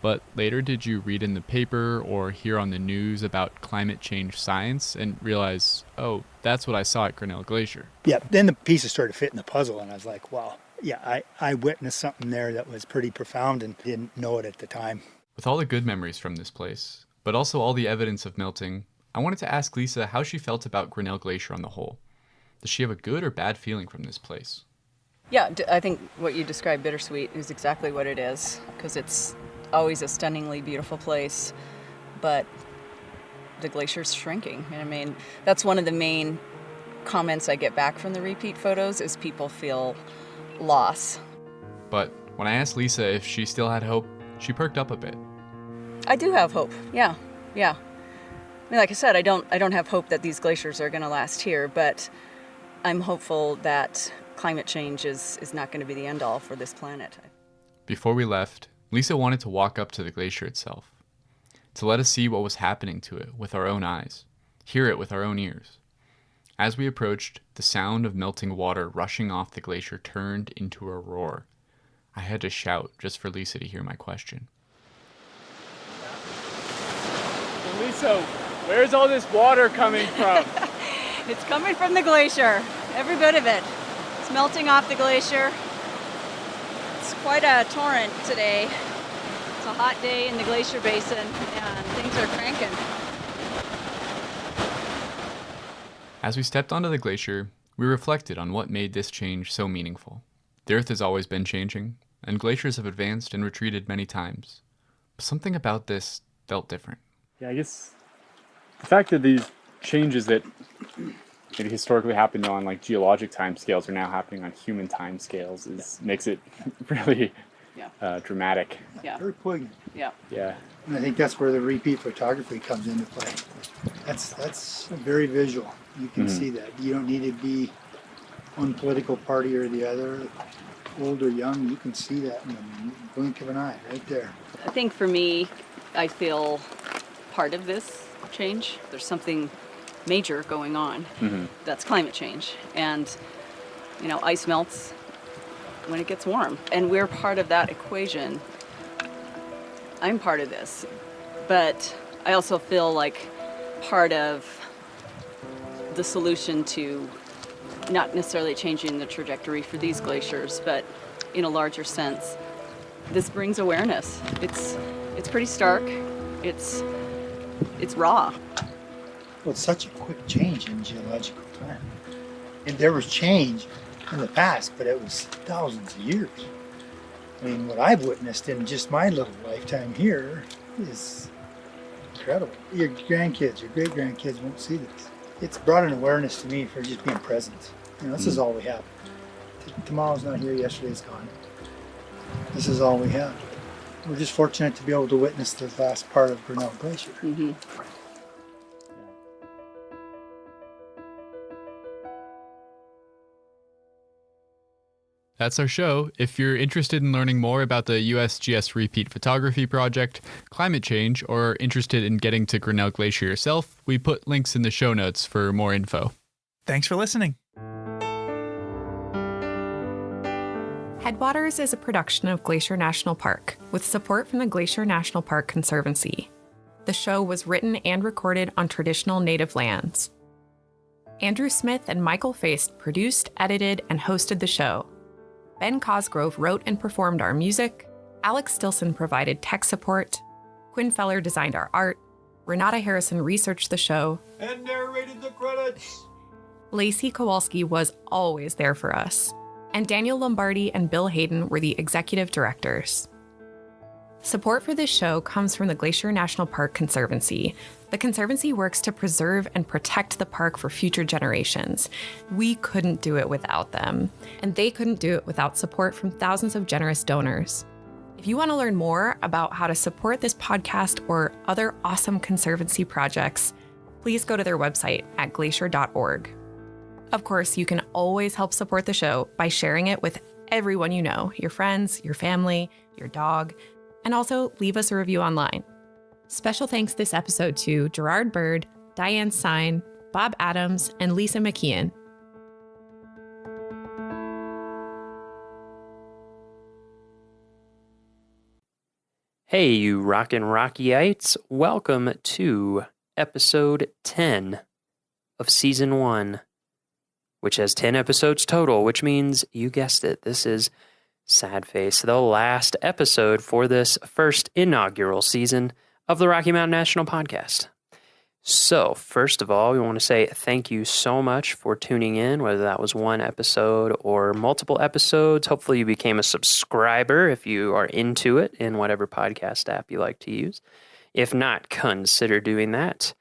S16: But later, did you read in the paper or hear on the news about climate change science and realize, oh, that's what I saw at Grinnell Glacier?
S22: Yeah, then the pieces started fitting the puzzle, and I was like, wow, yeah, I witnessed something there that was pretty profound and didn't know it at the time.
S16: With all the good memories from this place, but also all the evidence of melting, I wanted to ask Lisa how she felt about Grinnell Glacier on the whole. Does she have a good or bad feeling from this place?
S11: Yeah, I think what you described, bittersweet, is exactly what it is, because it's always a stunningly beautiful place, but the glacier's shrinking. I mean, that's one of the main comments I get back from the repeat photos is people feel loss.
S16: But when I asked Lisa if she still had hope, she perked up a bit.
S11: I do have hope. Yeah. I mean, like I said, I don't have hope that these glaciers are going to last here, but I'm hopeful that climate change is not going to be the end all for this planet.
S16: Before we left, Lisa wanted to walk up to the glacier itself, to let us see what was happening to it with our own eyes, hear it with our own ears. As we approached, the sound of melting water rushing off the glacier turned into a roar. I had to shout just for Lisa to hear my question.
S13: Lisa, where's all this water coming from?
S11: It's coming from the glacier, every bit of it. It's melting off the glacier. It's quite a torrent today. It's a hot day in the glacier basin and things are cranking.
S16: As we stepped onto the glacier, we reflected on what made this change so meaningful. The Earth has always been changing, and glaciers have advanced and retreated many times. But something about this felt different.
S13: Yeah, I guess the fact that these changes that maybe historically happened on like geologic timescales are now happening on human timescales makes it really
S12: dramatic.
S11: Yeah.
S22: Very poignant.
S11: Yeah.
S12: Yeah.
S22: And I think that's where the repeat photography comes into play. That's very visual. You can see that. You don't need to be one political party or the other, old or young. You can see that in the blink of an eye right there.
S11: I think for me, I feel part of this change. There's something major going on. That's climate change. And, ice melts when it gets warm. And we're part of that equation. I'm part of this. But I also feel like part of the solution to not necessarily changing the trajectory for these glaciers, but in a larger sense, this brings awareness. It's pretty stark. It's raw.
S22: Well, it's such a quick change in geological time. And there was change in the past, but it was thousands of years. I mean, what I've witnessed in just my little lifetime here is incredible. Your grandkids, your great-grandkids won't see this. It's brought an awareness to me for just being present. This is all we have. Tomorrow's not here, yesterday's gone. This is all we have. We're just fortunate to be able to witness the last part of Grinnell Glacier.
S16: That's our show. If you're interested in learning more about the USGS Repeat Photography Project, climate change, or interested in getting to Grinnell Glacier yourself, we put links in the show notes for more info.
S7: Thanks for listening.
S4: Headwaters is a production of Glacier National Park, with support from the Glacier National Park Conservancy. The show was written and recorded on traditional native lands. Andrew Smith and Michael Feist produced, edited, and hosted the show. Ben Cosgrove wrote and performed our music. Alex Stilson provided tech support. Quinn Feller designed our art. Renata Harrison researched the show.
S5: And narrated the credits.
S4: Lacey Kowalski was always there for us. And Daniel Lombardi and Bill Hayden were the executive directors. Support for this show comes from the Glacier National Park Conservancy. The Conservancy works to preserve and protect the park for future generations. We couldn't do it without them, and they couldn't do it without support from thousands of generous donors. If you want to learn more about how to support this podcast or other awesome Conservancy projects, please go to their website at glacier.org. Of course, you can always help support the show by sharing it with everyone you know, your friends, your family, your dog, and also leave us a review online. Special thanks this episode to Gerard Bird, Diane Sine, Bob Adams, and Lisa McKeon.
S23: Hey, you rockin' Rockyites. Welcome to episode 10 of season 1, which has 10 episodes total, which means, you guessed it, this is sad face, the last episode for this first inaugural season of the Rocky Mountain National Podcast. So, first of all, we want to say thank you so much for tuning in, whether that was one episode or multiple episodes. Hopefully you became a subscriber if you are into it in whatever podcast app you like to use. If not, consider doing that.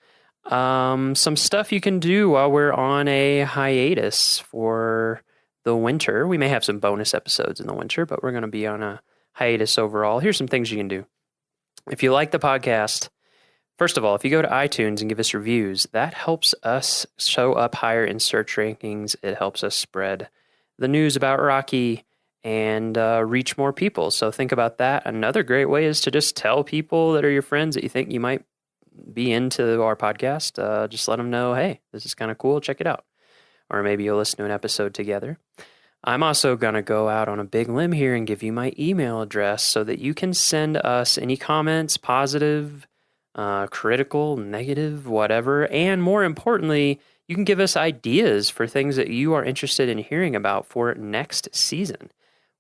S23: Some stuff you can do while we're on a hiatus for the winter. We may have some bonus episodes in the winter, but we're going to be on a hiatus overall. Here's some things you can do. If you like the podcast, first of all, if you go to iTunes and give us reviews, that helps us show up higher in search rankings. It helps us spread the news about Rocky and reach more people. So think about that. Another great way is to just tell people that are your friends that you think you might be into our podcast. Just let them know, hey, this is kind of cool. Check it out. Or maybe you'll listen to an episode together. I'm also going to go out on a big limb here and give you my email address so that you can send us any comments, positive, critical, negative, whatever. And more importantly, you can give us ideas for things that you are interested in hearing about for next season.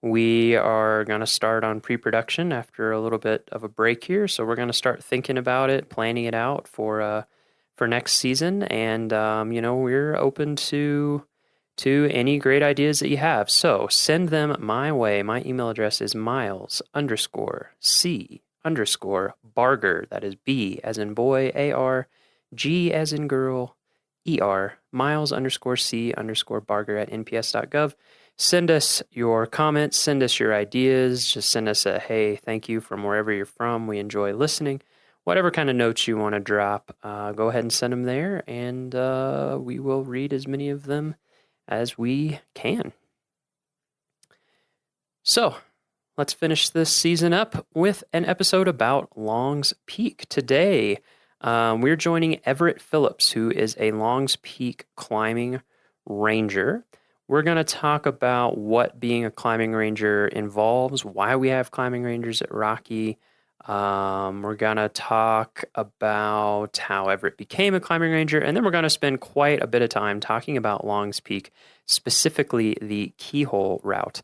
S23: We are going to start on pre-production after a little bit of a break here. So we're going to start thinking about it, planning it out for next season. And, we're open to any great ideas that you have. So send them my way. My email address is miles_C_Barger. That is B as in boy, A-R, G as in girl, E-R, miles_C_Barger at nps.gov. send us your comments, send us your ideas, just send us a hey, thank you from wherever you're from. We enjoy listening. Whatever kind of notes you want to drop, go ahead and send them there, and we will read as many of them as we can. So, let's finish this season up with an episode about Long's Peak. Today, we're joining Everett Phillips, who is a Long's Peak climbing ranger. We're going to talk about what being a climbing ranger involves, why we have climbing rangers at Rocky. We're going to talk about how Everett became a climbing ranger, and then we're going to spend quite a bit of time talking about Long's Peak, specifically the Keyhole route.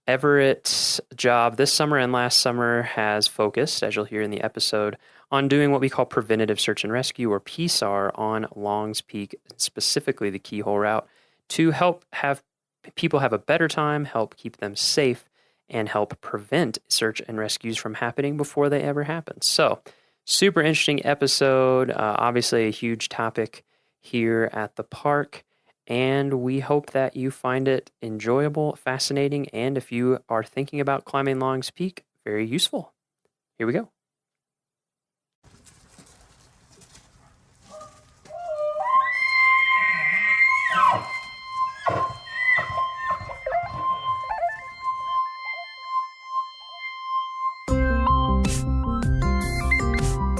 S23: Everett's job this summer and last summer has focused, as you'll hear in the episode, on doing what we call preventative search and rescue, or PSAR, on Long's Peak, specifically the Keyhole route, to help have people have a better time, help keep them safe, and help prevent search and rescues from happening before they ever happen. So, super interesting episode, obviously a huge topic here at the park. And we hope that you find it enjoyable, fascinating, and if you are thinking about climbing Long's Peak, very useful. Here we go.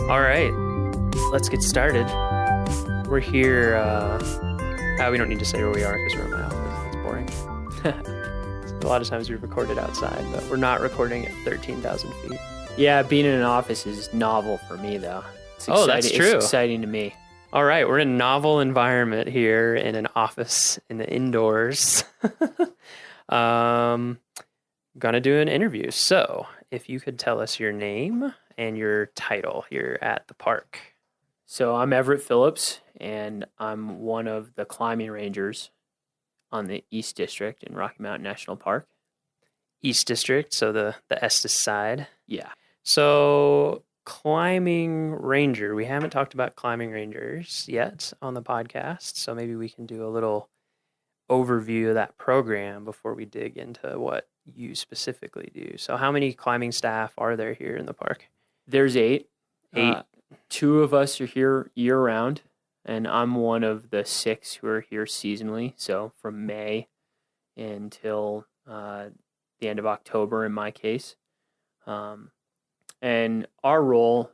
S23: All right, let's get started. We're here. We don't need to say where we are because we're in my office. That's boring. A lot of times we record it outside, but we're not recording at 13,000 feet.
S2: Yeah, being in an office is novel for me, though.
S23: That's true.
S2: It's exciting to me.
S23: All right, we're in a novel environment here in an office in the indoors. Gonna do an interview. So, if you could tell us your name and your title here at the park.
S2: So I'm Everett Phillips, and I'm one of the climbing rangers on the East District in Rocky Mountain National Park.
S23: East District, so the Estes side.
S2: Yeah.
S23: So climbing ranger, we haven't talked about climbing rangers yet on the podcast, so maybe we can do a little overview of that program before we dig into what you specifically do. So how many climbing staff are there here in the park?
S2: There's 8.
S23: 8.
S2: 2 of us are here year-round, and I'm one of the 6 who are here seasonally, so from May until the end of October in my case. And our role,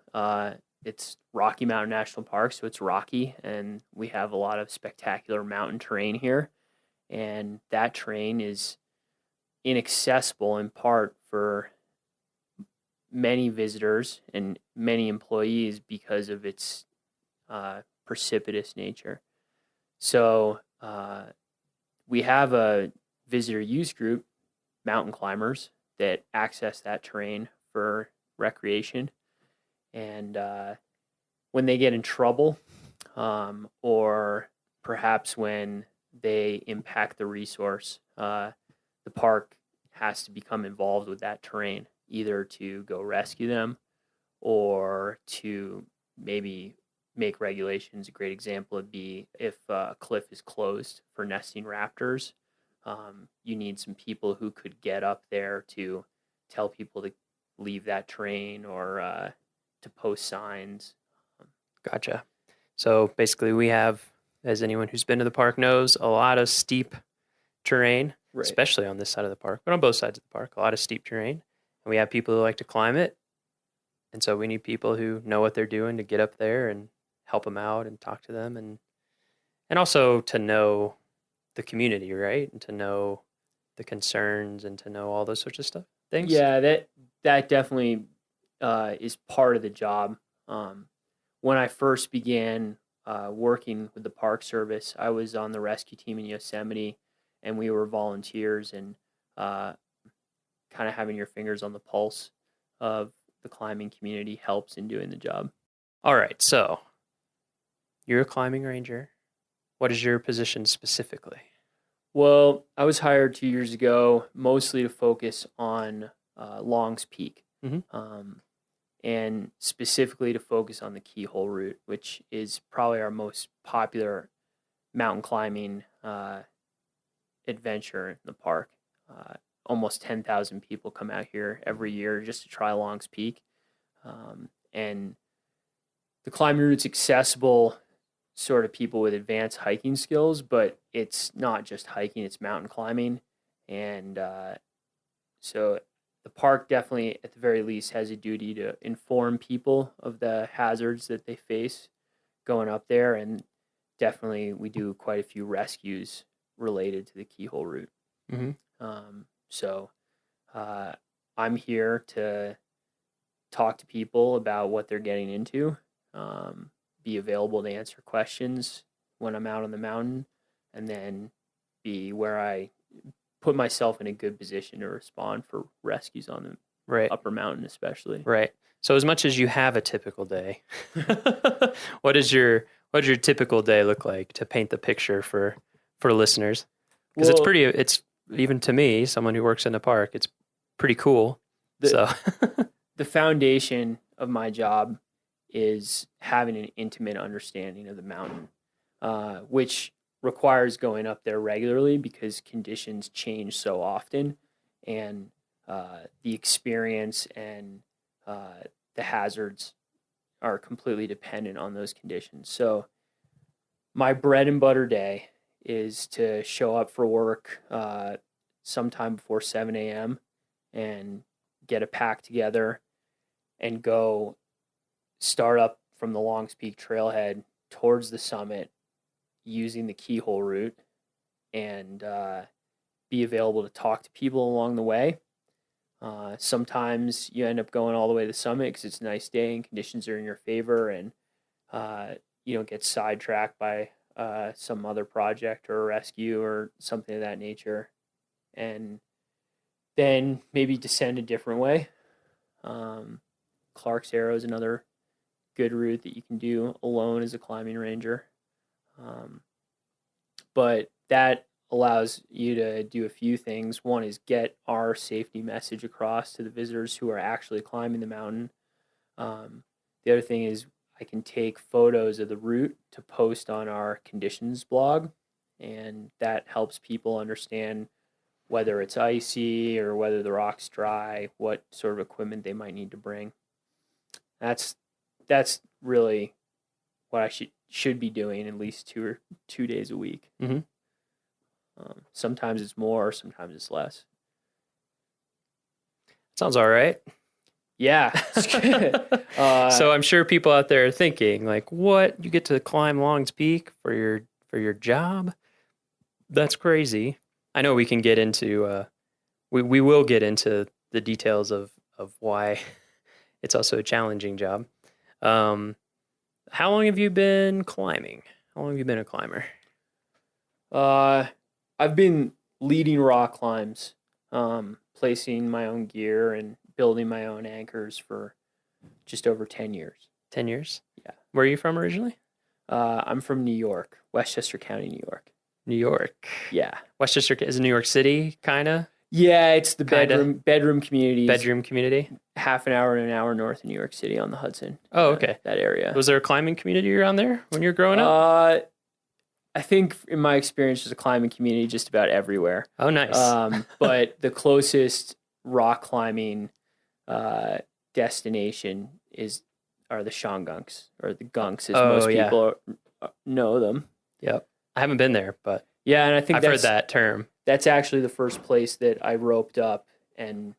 S2: it's Rocky Mountain National Park, so it's rocky, and we have a lot of spectacular mountain terrain here, and that terrain is inaccessible in part for many visitors and many employees because of its precipitous nature. So we have a visitor use group, mountain climbers, that access that terrain for recreation. And when they get in trouble, or perhaps when they impact the resource, the park has to become involved with that terrain, either to go rescue them or to maybe make regulations. A great example would be if a cliff is closed for nesting raptors, you need some people who could get up there to tell people to leave that terrain or to post signs.
S23: Gotcha. So basically we have, as anyone who's been to the park knows, a lot of steep terrain,
S2: right,
S23: especially on this side of the park, but on both sides of the park, a lot of steep terrain. And we have people who like to climb it. And so we need people who know what they're doing to get up there and help them out and talk to them, and also to know the community, right? And to know the concerns and to know all those sorts of things.
S2: Yeah, that definitely is part of the job. When I first began working with the Park Service, I was on the rescue team in Yosemite, and we were volunteers, and kind of having your fingers on the pulse of the climbing community helps in doing the job.
S23: All right, so you're a climbing ranger. What is your position specifically?
S2: Well, I was hired 2 years ago, mostly to focus on Long's Peak, and specifically to focus on the Keyhole route, which is probably our most popular mountain climbing adventure in the park. almost 10,000 people come out here every year just to try Long's Peak. And the climbing route's accessible sort of people with advanced hiking skills, but it's not just hiking, it's mountain climbing. And so the park definitely, at the very least, has a duty to inform people of the hazards that they face going up there. And definitely we do quite a few rescues related to the Keyhole route. So I'm here to talk to people about what they're getting into, be available to answer questions when I'm out on the mountain, and then be where I put myself in a good position to respond for rescues on the upper mountain, especially.
S23: Right. So as much as you have a typical day, what does your typical day look like, to paint the picture for listeners? Because it's even to me, someone who works in a park, it's pretty cool.
S2: The foundation of my job is having an intimate understanding of the mountain, which requires going up there regularly because conditions change so often, and the experience and the hazards are completely dependent on those conditions. So my bread and butter day is to show up for work sometime before 7 a.m. and get a pack together and go start up from the Longs Peak trailhead towards the summit using the Keyhole route, and be available to talk to people along the way. Sometimes you end up going all the way to the summit because it's a nice day and conditions are in your favor, and you don't get sidetracked by some other project or a rescue or something of that nature, and then maybe descend a different way. Clark's Arrow is another good route that you can do alone as a climbing ranger. But that allows you to do a few things. One is get our safety message across to the visitors who are actually climbing the mountain. The other thing is I can take photos of the route to post on our conditions blog, and that helps people understand whether it's icy or whether the rock's dry, what sort of equipment they might need to bring. That's really what I should be doing at least 2 days a week. Sometimes it's more, sometimes it's less.
S23: Sounds all right.
S2: Yeah.
S23: So I'm sure people out there are thinking, like, what? You get to climb Longs Peak for your job? That's crazy. I know we can get into we will get into the details of why it's also a challenging job. How long have you been climbing? How long have you been a climber?
S2: I've been leading rock climbs, placing my own gear and building my own anchors for just over 10 years.
S23: 10 years?
S2: Yeah.
S23: Where are you from originally?
S2: I'm from New York, Westchester County, New York.
S23: New York.
S2: Yeah.
S23: Westchester is New York City, kind of?
S2: Yeah, it's the
S23: Kinda.
S2: bedroom community.
S23: Bedroom community?
S2: Half an hour and an hour north of New York City on the Hudson.
S23: Oh, okay.
S2: That area.
S23: Was there a climbing community around there when you were growing up?
S2: I think in my experience, there's a climbing community just about everywhere.
S23: Oh, nice.
S2: But the closest rock climbing destination are the Shongunks, or the Gunks, as most people know them.
S23: Yep. I haven't been there, but
S2: yeah, and I think
S23: I've heard that term.
S2: That's actually the first place that I roped up and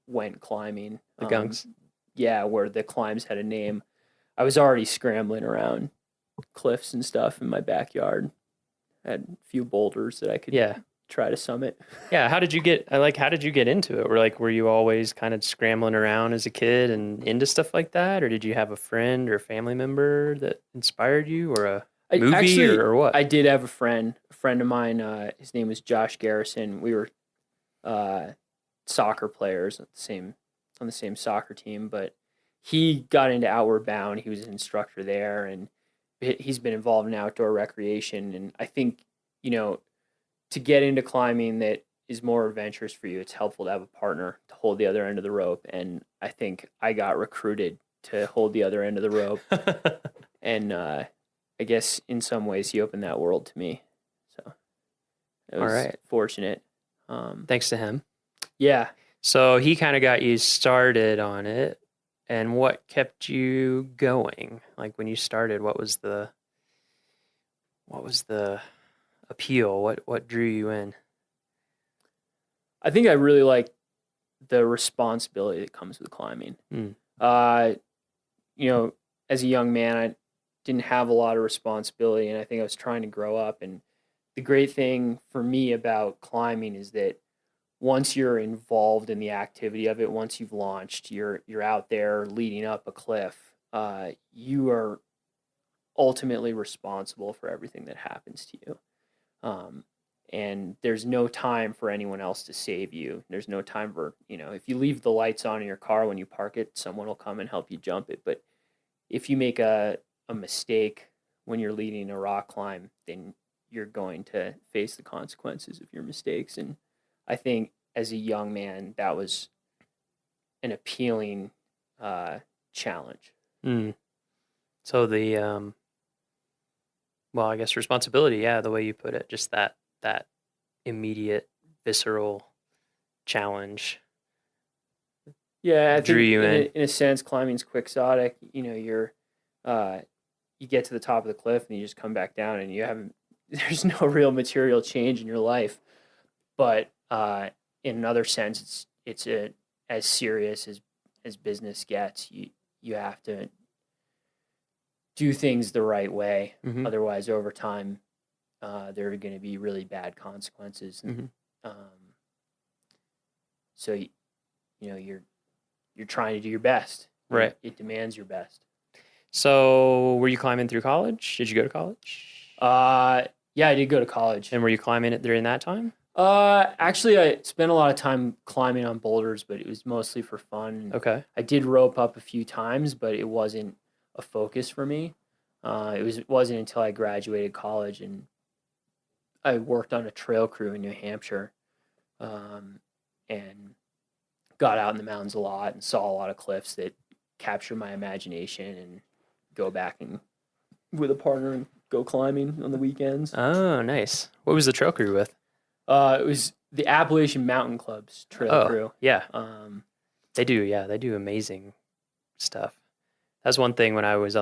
S2: went climbing.
S23: The Gunks?
S2: Yeah, where the climbs had a name. I was already scrambling around cliffs and stuff in my backyard. I had a few boulders that I could try to summit.
S23: Yeah, how did you get into it? Were you always kind of scrambling around as a kid and into stuff like that, or did you have a friend or family member that inspired you, or a movie, or what?
S2: I did have a friend of mine. His name was Josh Garrison. We were soccer players on the same soccer team, but he got into Outward Bound. He was an instructor there, and he's been involved in outdoor recreation. And I think, to get into climbing that is more adventurous for you, it's helpful to have a partner to hold the other end of the rope. And I think I got recruited to hold the other end of the rope. And I guess in some ways he opened that world to me. So it was fortunate.
S23: Thanks to him.
S2: Yeah.
S23: So he kind of got you started on it. And what kept you going? Like when you started, what was the appeal? What drew you in?
S2: I think I really like the responsibility that comes with climbing. You know, as a young man, I didn't have a lot of responsibility, and I think I was trying to grow up. And the great thing for me about climbing is that once you're involved in the activity of it, once you've launched, you're out there leading up a cliff, you are ultimately responsible for everything that happens to you. And there's no time for anyone else to save you. There's no time for, if you leave the lights on in your car when you park it, someone will come and help you jump it. But if you make a mistake when you're leading a rock climb, then you're going to face the consequences of your mistakes. And I think as a young man, that was an appealing challenge.
S23: So well, I guess responsibility, yeah, the way you put it, just that immediate, visceral challenge.
S2: Yeah, I
S23: drew
S2: think
S23: you
S2: in a sense, climbing's quixotic. You get to the top of the cliff and you just come back down, and there's no real material change in your life. But in another sense, it's as serious as business gets. You have to do things the right way. Otherwise, over time, there are going to be really bad consequences. So you're trying to do your best.
S23: Right.
S2: It demands your best.
S23: So were you climbing through college? Did you go to college?
S2: Yeah, I did go to college.
S23: And were you climbing it during that time?
S2: Actually, I spent a lot of time climbing on boulders, but it was mostly for fun.
S23: Okay.
S2: I did rope up a few times, but it wasn't a focus for me. It wasn't until I graduated college and I worked on a trail crew in New Hampshire, and got out in the mountains a lot and saw a lot of cliffs that captured my imagination, and go back and with a partner and go climbing on the weekends.
S23: Oh, nice. What was the trail crew with?
S2: It was the Appalachian Mountain Club's trail crew.
S23: Yeah. They do amazing stuff. That's one thing when I was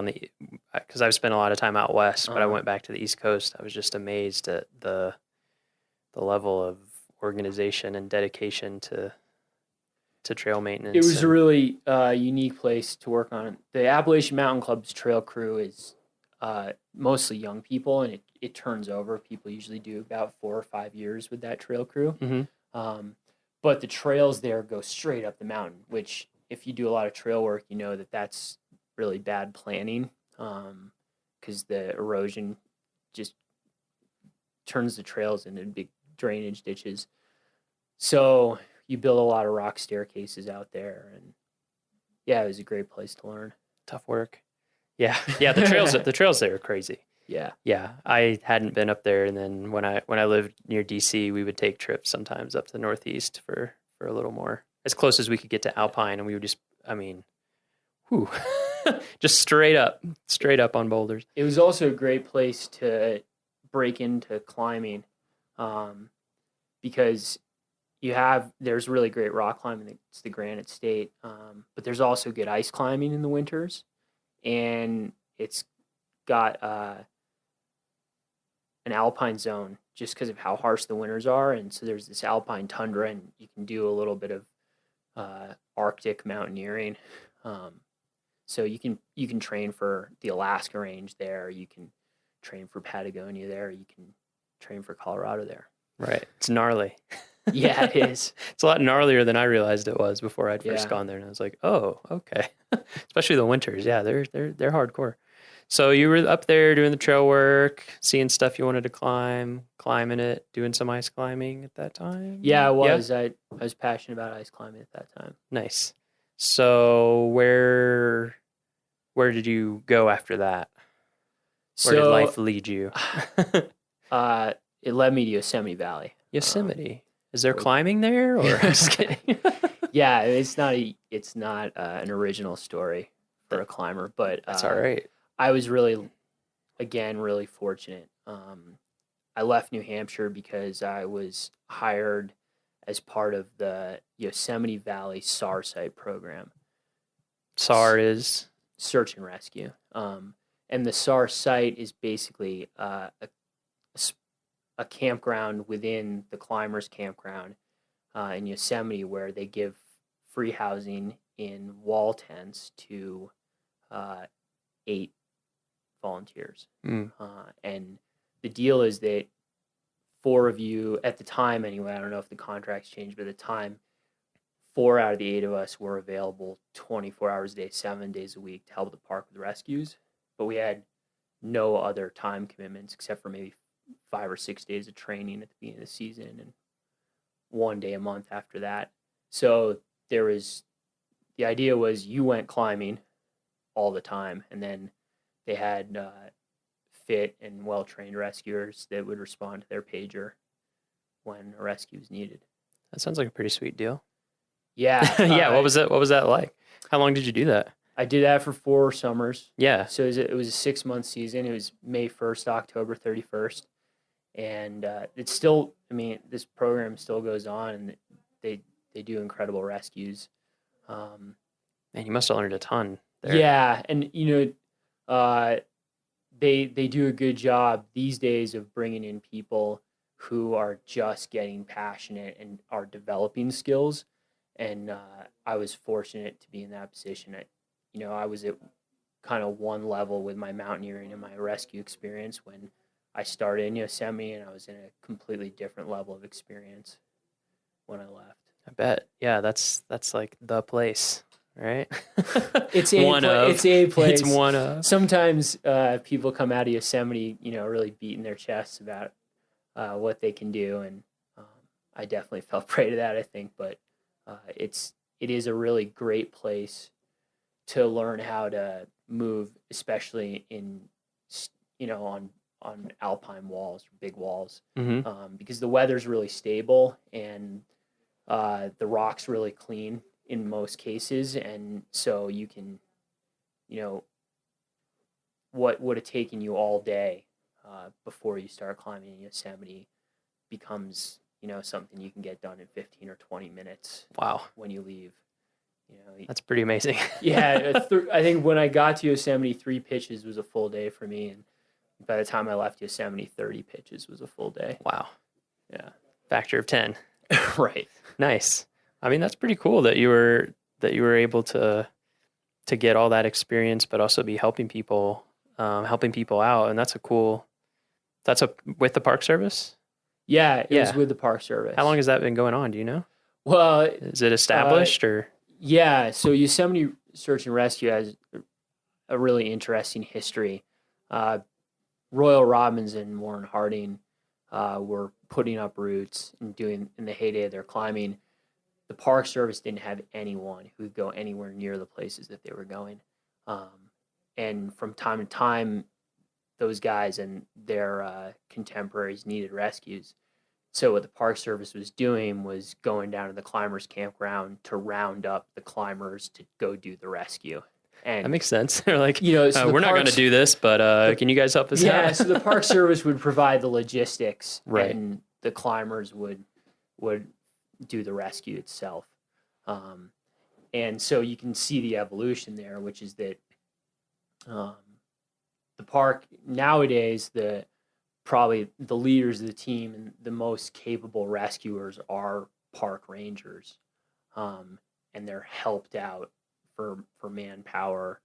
S23: because I've spent a lot of time out west, but I went back to the East Coast. I was just amazed at the level of organization and dedication to trail maintenance.
S2: It was a really unique place to work on. The Appalachian Mountain Club's trail crew is mostly young people, and it turns over. People usually do about 4 or 5 years with that trail crew. But the trails there go straight up the mountain, which if you do a lot of trail work, you know that's really bad planning, because the erosion just turns the trails into big drainage ditches. So you build a lot of rock staircases out there, and yeah, it was a great place to learn.
S23: Tough work. Yeah. The trails there are crazy.
S2: Yeah.
S23: I hadn't been up there, and then when I lived near DC, we would take trips sometimes up to the Northeast for a little more, as close as we could get to Alpine, and we would just, just straight up on boulders.
S2: It was also a great place to break into climbing, because there's really great rock climbing. It's the Granite State, but there's also good ice climbing in the winters, and it's got an alpine zone just because of how harsh the winters are, and so there's this alpine tundra, and you can do a little bit of Arctic mountaineering. So you can train for the Alaska range there. You can train for Patagonia there. You can train for Colorado there.
S23: Right. It's gnarly.
S2: Yeah, it is.
S23: It's a lot gnarlier than I realized it was before I'd first gone there, and I was like, oh, okay. Especially the winters. Yeah, they're hardcore. So you were up there doing the trail work, seeing stuff you wanted to climb, climbing it, doing some ice climbing at that time?
S2: Yeah, I was. I was passionate about ice climbing at that time.
S23: Nice. So where did you go after that? Where did life lead you?
S2: It led me to Yosemite Valley.
S23: Yosemite. Is there climbing there, or I'm just kidding?
S2: Yeah, it's not an original story for a climber, but
S23: that's all right.
S2: I was really fortunate. I left New Hampshire because I was hired as part of the Yosemite Valley SAR site program.
S23: SAR is
S2: search and rescue. And the SAR site is basically a campground within the climbers campground in Yosemite, where they give free housing in wall tents to 8 volunteers. And the deal is that 4 of you, at the time anyway, I don't know if the contracts changed, but at the time, 4 out of the 8 of us were available 24 hours a day, 7 days a week to help the park with rescues. But we had no other time commitments except for maybe 5 or 6 days of training at the beginning of the season and 1 day a month after that. So the idea was you went climbing all the time, and then they had fit and well-trained rescuers that would respond to their pager when a rescue was needed.
S23: That sounds like a pretty sweet deal.
S2: Yeah.
S23: Yeah. What was that like? How long did you do that?
S2: I did that for 4 summers.
S23: Yeah.
S2: So it was a 6-month season. It was May 1st to October 31st. And it's still, this program still goes on, and they do incredible rescues.
S23: Man, you must have learned a ton there.
S2: Yeah. And, they do a good job these days of bringing in people who are just getting passionate and are developing skills. And I was fortunate to be in that position. I was at kind of one level with my mountaineering and my rescue experience when I started in Yosemite, and I was in a completely different level of experience when I left.
S23: I bet. Yeah, that's like the place, right?
S2: It's a place.
S23: It's one of.
S2: Sometimes people come out of Yosemite, really beating their chests about what they can do, and I definitely fell prey to that, I think. But it is a really great place to learn how to move, especially in on alpine walls, big walls, because the weather's really stable and the rock's really clean in most cases, and so you can, what would have taken you all day before you start climbing in Yosemite becomes something you can get done in 15 or 20 minutes.
S23: Wow.
S2: When you leave.
S23: That's pretty amazing.
S2: Yeah, I think when I got to Yosemite, 3 pitches was a full day for me, and by the time I left Yosemite, 30 pitches was a full day.
S23: Wow.
S2: Yeah.
S23: Factor of 10.
S2: Right.
S23: Nice. That's pretty cool that you were able to get all that experience, but also be helping people out, and that's with the Park Service.
S2: Yeah, it was with the Park Service.
S23: How long has that been going on? Do you know?
S2: Well,
S23: is it established or?
S2: Yeah, so Yosemite Search and Rescue has a really interesting history. Royal Robbins and Warren Harding were putting up routes and doing in the heyday of their climbing. The Park Service didn't have anyone who would go anywhere near the places that they were going. And from time to time, those guys and their contemporaries needed rescues. So what the Park Service was doing was going down to the climbers' campground to round up the climbers to go do the rescue. And
S23: that makes sense. They're like,
S2: so
S23: we're not going to do this, but can you guys help us out?
S2: Yeah, so the Park Service would provide the logistics,
S23: right,
S2: and the climbers would do the rescue itself. And so you can see the evolution there, which is that the park nowadays, probably the leaders of the team and the most capable rescuers are park rangers, and they're helped out for manpower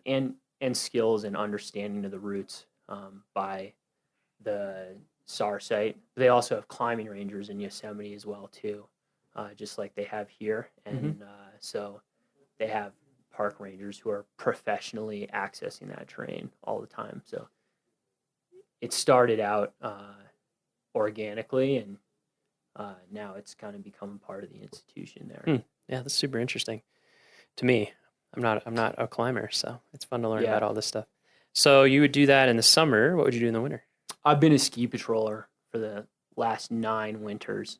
S2: and skills and understanding of the routes by the SAR site. They also have climbing rangers in Yosemite as well too, just like they have here, and so they have park rangers who are professionally accessing that terrain all the time. So it started out organically, and now it's kind of become part of the institution there.
S23: Yeah, that's super interesting to me. I'm not a climber, so it's fun to learn about all this stuff. So you would do that in the summer. What would you do in the winter?
S2: I've been a ski patroller for the last 9 winters,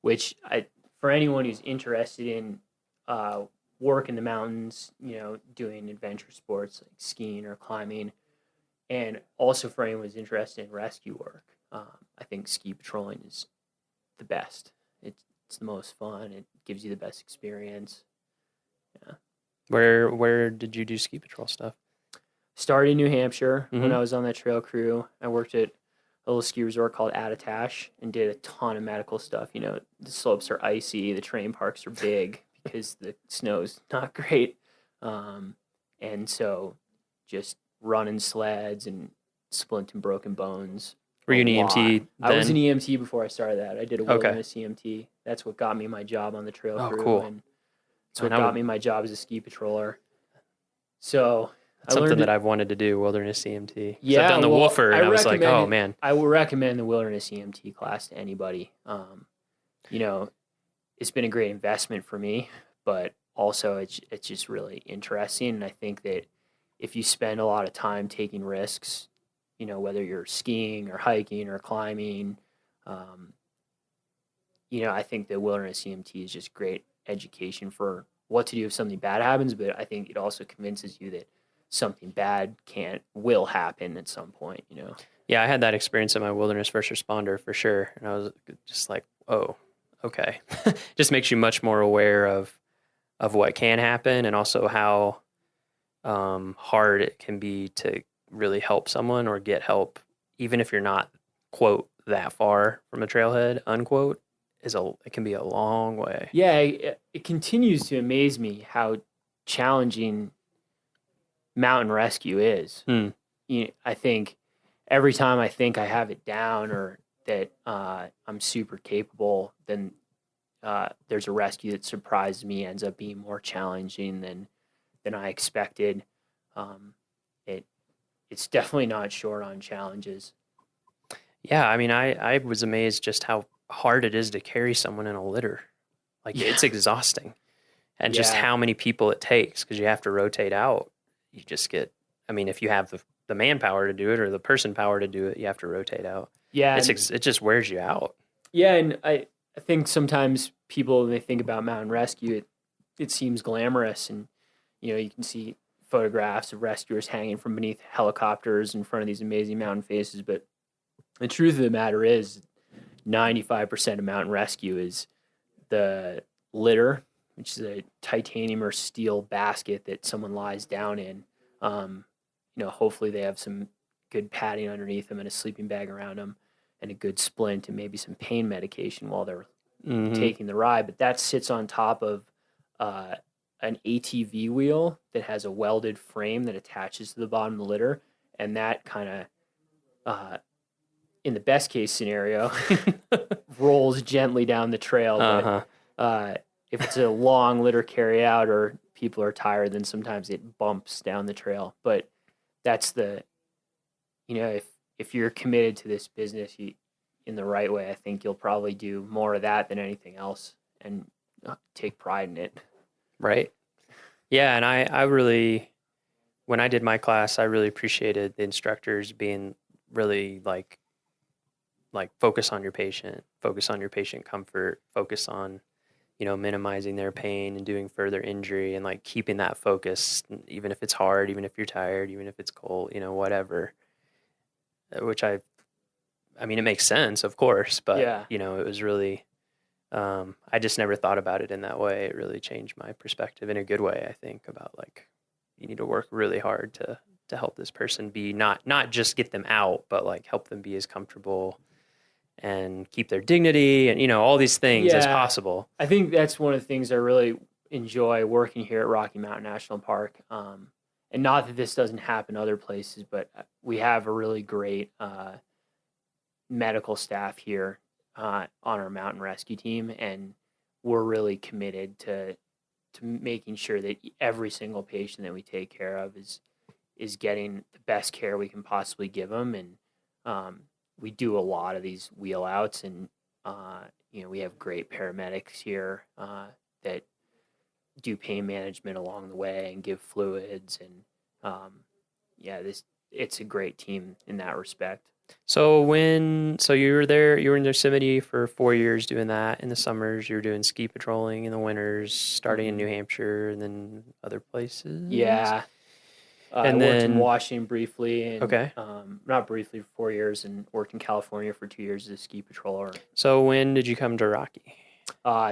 S2: which for anyone who's interested in work in the mountains, doing adventure sports like skiing or climbing, and also for anyone who's interested in rescue work, I think ski patrolling is the best. It's the most fun. It gives you the best experience. Yeah.
S23: Where did you do ski patrol stuff?
S2: Started in New Hampshire when
S23: Mhm.
S2: I was on that trail crew. I worked at a little ski resort called Attitash and did a ton of medical stuff. You know, the slopes are icy, the terrain parks are big because the snow's not great. And so just running sleds and splinting broken bones.
S23: Were you an
S2: a lot.
S23: EMT
S2: I was an
S23: then?
S2: EMT before I started that. I did a
S23: Okay.
S2: wilderness EMT. That's what got me my job on the trail
S23: Oh,
S2: crew.
S23: cool.
S2: And it's what
S23: Man, I
S2: got
S23: would-
S2: me my job as a ski patroller. So
S23: That's
S2: I
S23: something
S2: learned
S23: that I've wanted to do, wilderness EMT. 'Cause
S2: Yeah,
S23: I've done the
S2: well,
S23: Wolfer, and I was like,
S2: recommend
S23: oh
S2: it-
S23: man.
S2: I will recommend the wilderness EMT class to anybody. You know, it's been a great investment for me, but also it's just really interesting. And I think that if you spend a lot of time taking risks, you know, whether you're skiing or hiking or climbing, you know, I think the wilderness EMT is just great education for what to do if something bad happens. But I think it also convinces you that something bad will happen at some point, you know?
S23: Yeah, I had that experience in my wilderness first responder for sure. And I was just like, oh, okay. Just makes you much more aware of what can happen, and also how hard it can be to really help someone or get help, even if you're not, quote, that far from a trailhead, unquote, it can be a long way.
S2: Yeah, it continues to amaze me how challenging mountain rescue is. I think every time I think I have it down or that I'm super capable, then there's a rescue that surprises me, ends up being more challenging than I expected. It's definitely not short on challenges.
S23: Yeah, I mean, I was amazed just how hard it is to carry someone in a litter. Like, it's exhausting. And just
S2: Yeah.
S23: how many people it takes, because you have to rotate out. You just get, I mean, if you have the manpower to do it or the person power to do it, you have to rotate out.
S2: Yeah,
S23: it just wears you out.
S2: Yeah, and I think sometimes people, when they think about mountain rescue, it seems glamorous, and you know, you can see photographs of rescuers hanging from beneath helicopters in front of these amazing mountain faces. But the truth of the matter is 95% of mountain rescue is the litter, which is a titanium or steel basket that someone lies down in. You know, hopefully they have some good padding underneath them and a sleeping bag around them and a good splint and maybe some pain medication while they're taking the ride. But that sits on top of an ATV wheel that has a welded frame that attaches to the bottom of the litter. And that kind of, in the best case scenario, rolls gently down the trail. But if it's a long litter carry out or people are tired, then sometimes it bumps down the trail. But that's you know, if you're committed to this business in the right way, I think you'll probably do more of that than anything else and take pride in it.
S23: Right. Yeah, and I really, when I did my class, I really appreciated the instructors being really like focus on your patient comfort, focus on, you know, minimizing their pain and doing further injury, and like keeping that focus, even if it's hard, even if you're tired, even if it's cold, you know, whatever. Which I mean, it makes sense, of course, but
S2: Yeah.
S23: you know, it was really, I just never thought about it in that way. It really changed my perspective in a good way, I think, about like, you need to work really hard to help this person be not just get them out, but like help them be as comfortable and keep their dignity and, you know, all these things as possible.
S2: I think that's one of the things I really enjoy working here at Rocky Mountain National Park. And not that this doesn't happen other places, but we have a really great medical staff here on our mountain rescue team, and we're really committed to making sure that every single patient that we take care of is getting the best care we can possibly give them. And we do a lot of these wheel outs, and you know, we have great paramedics here that do pain management along the way and give fluids, and it's a great team in that respect.
S23: So you were there, you were in Yosemite for 4 years doing that. In the summers, you were doing ski patrolling. In the winters, starting in New Hampshire and then other places.
S2: Yeah. I
S23: And
S2: worked in
S23: then-
S2: Washington briefly, and
S23: Okay.
S2: not briefly, for 4 years, and worked in California for 2 years as a ski patroller.
S23: So when did you come to Rocky?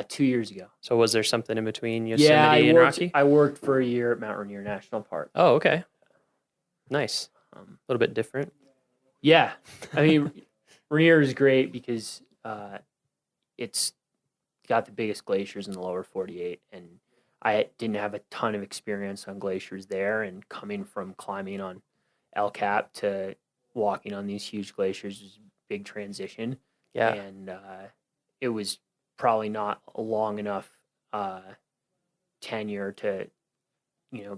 S2: 2 years ago.
S23: So was there something in between Yosemite
S2: Yeah,
S23: and Rocky?
S2: I worked for a year at Mount Rainier National Park.
S23: Oh, okay. Nice. A little bit different.
S2: Yeah, I mean, Rainier is great because it's got the biggest glaciers in the lower 48, and I didn't have a ton of experience on glaciers there, and coming from climbing on El Cap to walking on these huge glaciers is a big transition.
S23: Yeah.
S2: And it was probably not a long enough tenure to,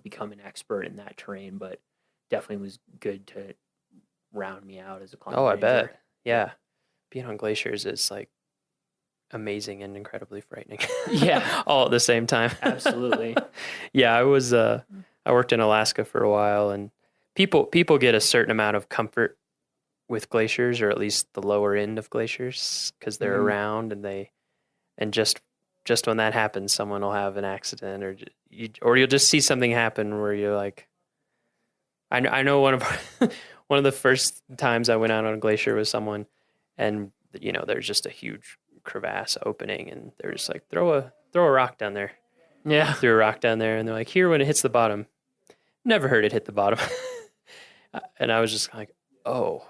S2: become an expert in that terrain, but definitely was good to round me out as a climbing
S23: Oh, I
S2: ranger.
S23: bet. Yeah. Being on glaciers is like amazing and incredibly frightening.
S2: Yeah.
S23: All at the same time.
S2: Absolutely.
S23: Yeah, I worked in Alaska for a while, and people get a certain amount of comfort with glaciers, or at least the lower end of glaciers, because they're
S2: Mhm.
S23: around, and just when that happens, someone will have an accident, or you'll just see something happen where you're like, I know one of the first times I went out on a glacier with someone, and there's just a huge crevasse opening, and they're just like, throw a rock down there.
S2: Yeah.
S23: Threw a rock down there, and they're like, here when it hits the bottom. Never heard it hit the bottom. And I was just like, oh,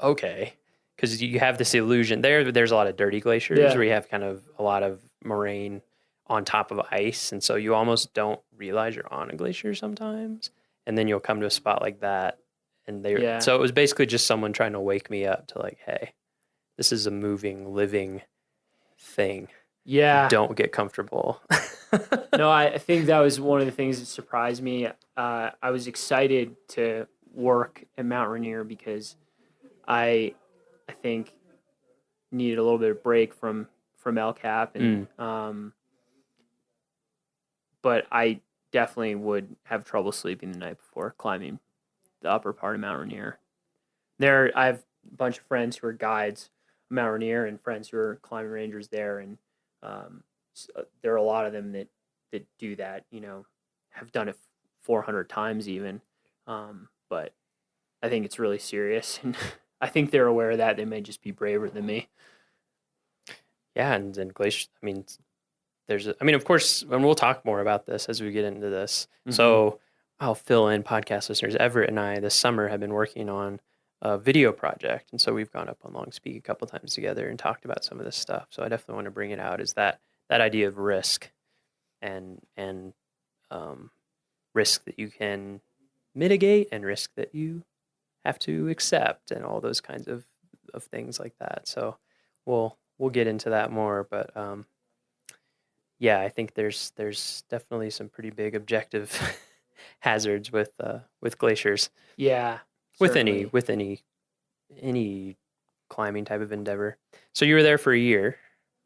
S23: okay. Because you have this illusion. There's a lot of dirty glaciers
S2: Yeah.
S23: where you have kind of a lot of moraine on top of ice, and so you almost don't realize you're on a glacier sometimes. And then you'll come to a spot like that, and
S2: Yeah.
S23: so it was basically just someone trying to wake me up to like, hey, this is a moving, living thing.
S2: Yeah.
S23: Don't get comfortable.
S2: No, I think that was one of the things that surprised me. I was excited to work at Mount Rainier because I think needed a little bit of break from El Cap, and but I definitely would have trouble sleeping the night before climbing the upper part of Mount Rainier. I have a bunch of friends who are guides at Mount Rainier and friends who are climbing rangers there, and there are a lot of them that do that, have done it 400 times even. But I think it's really serious, and I think they're aware of that. They may just be braver than me.
S23: Yeah, and then glacier. I mean, of course, and we'll talk more about this as we get into this. So I'll fill in podcast listeners. Everett and I this summer have been working on a video project, and so we've gone up on Long Peak a couple times together and talked about some of this stuff. So I definitely want to bring it out. Is that idea of risk, and risk that you can mitigate, and risk that you have to accept, and all those kinds of things like that. So we'll get into that more, but yeah, I think there's definitely some pretty big objective hazards with glaciers.
S2: Yeah,
S23: with
S2: certainly.
S23: any climbing type of endeavor. So you were there for a year.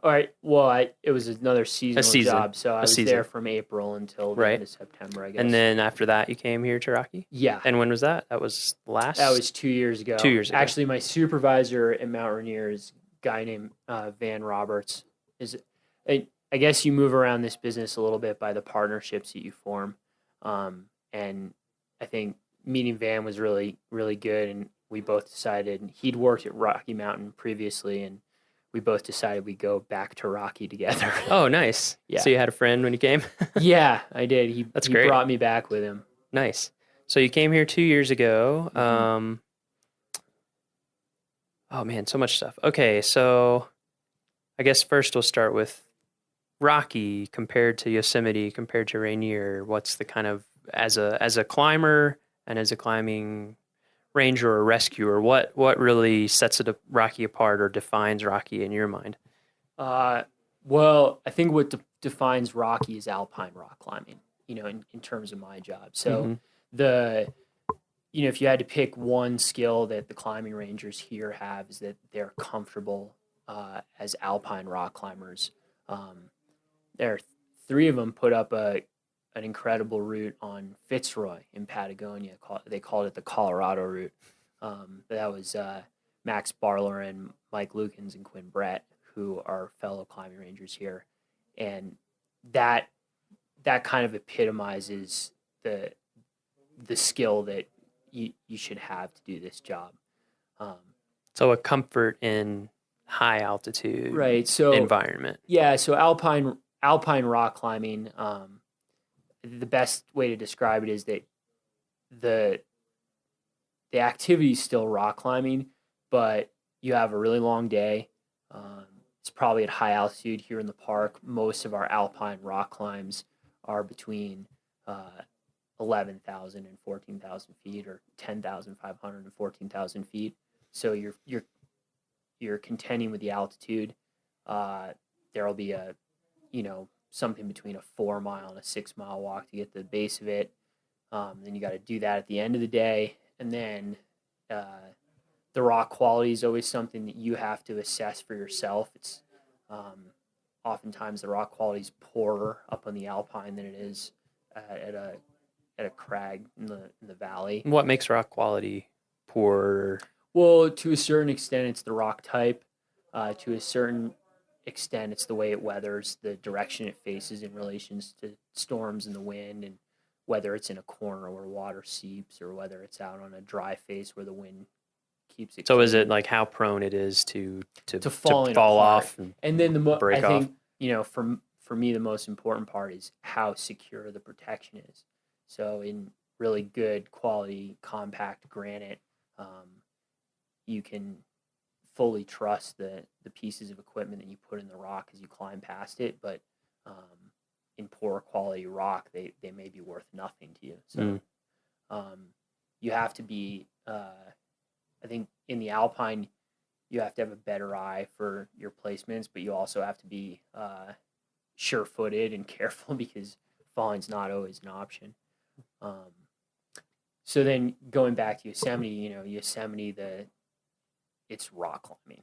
S2: All right. Well, it was another seasonal job, so I was there from April until the end of September, I guess.
S23: And then after that, you came here to Rocky?
S2: Yeah.
S23: And when was that? That was last?
S2: That was 2 years ago.
S23: 2 years ago.
S2: Actually, my supervisor at Mount Rainier is a guy named Van Roberts. I guess you move around this business a little bit by the partnerships that you form. And I think meeting Van was really, really good, and we both decided he'd worked at Rocky Mountain previously, and we both decided we'd go back to Rocky together.
S23: Oh, nice.
S2: Yeah.
S23: So you had a friend when you came?
S2: Yeah, I did. He
S23: great.
S2: brought me back with him.
S23: Nice. So you came here 2 years ago. Oh man, so much stuff. Okay, so I guess first we'll start with Rocky compared to Yosemite, compared to Rainier. What's the kind of, as a climber and as a climbing ranger or rescuer, what really sets Rocky apart or defines Rocky in your mind?
S2: Well, I think what defines Rocky is alpine rock climbing, in terms of my job. So if you had to pick one skill that the climbing rangers here have, is that they're comfortable as alpine rock climbers. There are 3 of them put up an incredible route on Fitzroy in Patagonia. They called it the Colorado route. That was Max Barler and Mike Lukens and Quinn Brett, who are fellow climbing rangers here. And that kind of epitomizes the skill that you should have to do this job.
S23: So a comfort in high altitude environment.
S2: Yeah, so alpine rock climbing, the best way to describe it is that the activity is still rock climbing, but you have a really long day. It's probably at high altitude here in the park. Most of our alpine rock climbs are between 11,000 and 14,000 feet, or 10,500 and 14,000 feet. So you're contending with the altitude. There'll be something between a 4 mile and a 6 mile walk to get to the base of it. Then you got to do that at the end of the day, and then the rock quality is always something that you have to assess for yourself. It's oftentimes the rock quality is poorer up on the alpine than it is at a crag in the valley.
S23: What makes rock quality poor?
S2: Well, to a certain extent, it's the rock type. To a certain extent, it's the way it weathers, the direction it faces in relation to storms and the wind, and whether it's in a corner where water seeps or whether it's out on a dry face where the wind keeps it.
S23: So
S2: clean.
S23: is it like how prone it is to fall
S2: apart.
S23: off
S2: And then
S23: break
S2: I
S23: off?
S2: think, for me, the most important part is how secure the protection is. So in really good quality compact granite, you can fully trust the pieces of equipment that you put in the rock as you climb past it. But in poor quality rock, they may be worth nothing to you. So you have to be, I think in the alpine, you have to have a better eye for your placements, but you also have to be sure-footed and careful because falling's not always an option. So then going back to Yosemite, Yosemite, it's rock climbing.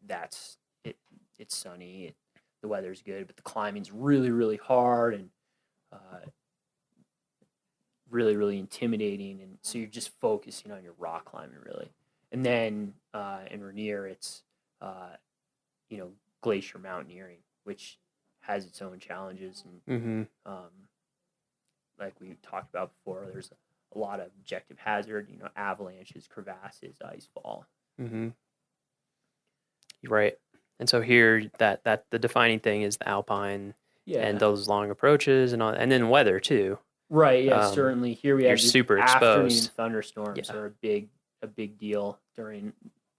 S2: That's it. It's sunny. The weather's good, but the climbing's really, really hard and really, really intimidating. And so you're just focusing on your rock climbing, really. And then in Rainier, it's glacier mountaineering, which has its own challenges. And like we talked about before, there's a lot of objective hazard, avalanches, crevasses, ice fall.
S23: Right. And so here, that the defining thing is the alpine and those long approaches and all, and then weather too.
S2: Right. Yeah. Certainly. Here we have
S23: super
S2: afternoon
S23: exposed.
S2: Thunderstorms are a big deal during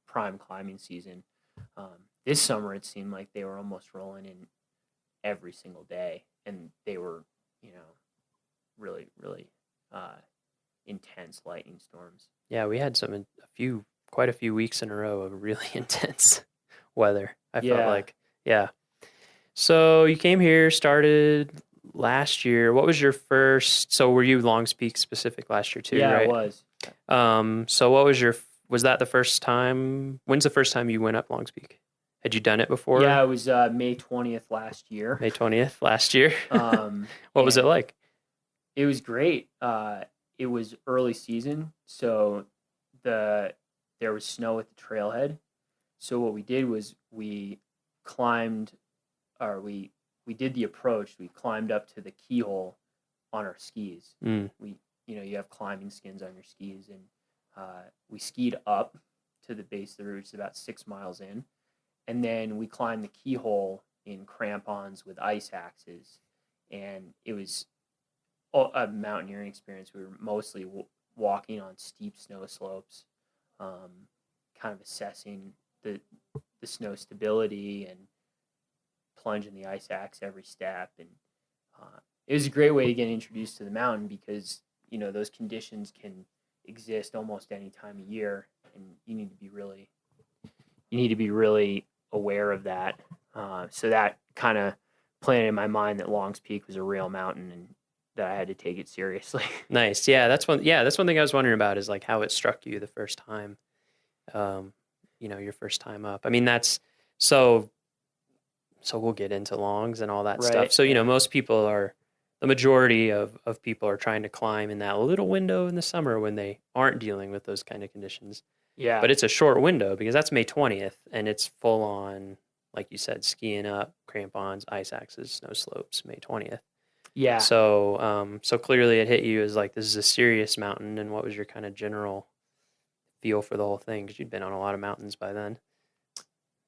S2: prime climbing season. This summer, it seemed like they were almost rolling in every single day, and they were, really, really intense lightning storms.
S23: Yeah, we had quite a few weeks in a row of really intense weather. I felt like, So you came here, started last year. What was your first? So were you Longs Peak specific last year too?
S2: Yeah,
S23: right?
S2: it was.
S23: So what was was that the first time? When's the first time you went up Longs Peak? Had you done it before?
S2: Yeah, it was May 20th last year.
S23: May 20th last year. What was it like?
S2: It was great. It was early season, so there was snow at the trailhead. So what we did was we did the approach. We climbed up to the keyhole on our skis. You have climbing skins on your skis, and we skied up to the base of the route. It's about 6 miles in, and then we climbed the keyhole in crampons with ice axes, and it was a mountaineering experience. We were mostly walking on steep snow slopes, kind of assessing the snow stability and plunging the ice axe every step. And it was a great way to get introduced to the mountain because, those conditions can exist almost any time of year, and you need to be really aware of that. So that kind of planted in my mind that Longs Peak was a real mountain and that I had to take it seriously.
S23: Nice. Yeah, that's one thing I was wondering about is like how it struck you the first time. Your first time up. I mean, that's so we'll get into longs and all that stuff. So, the majority of people are trying to climb in that little window in the summer when they aren't dealing with those kind of conditions.
S2: Yeah.
S23: But it's a short window because that's May 20th and it's full on, like you said, skiing up, crampons, ice axes, snow slopes, May 20th.
S2: Yeah.
S23: So so clearly it hit you as like, this is a serious mountain. And what was your kind of general feel for the whole thing? Because you'd been on a lot of mountains by then.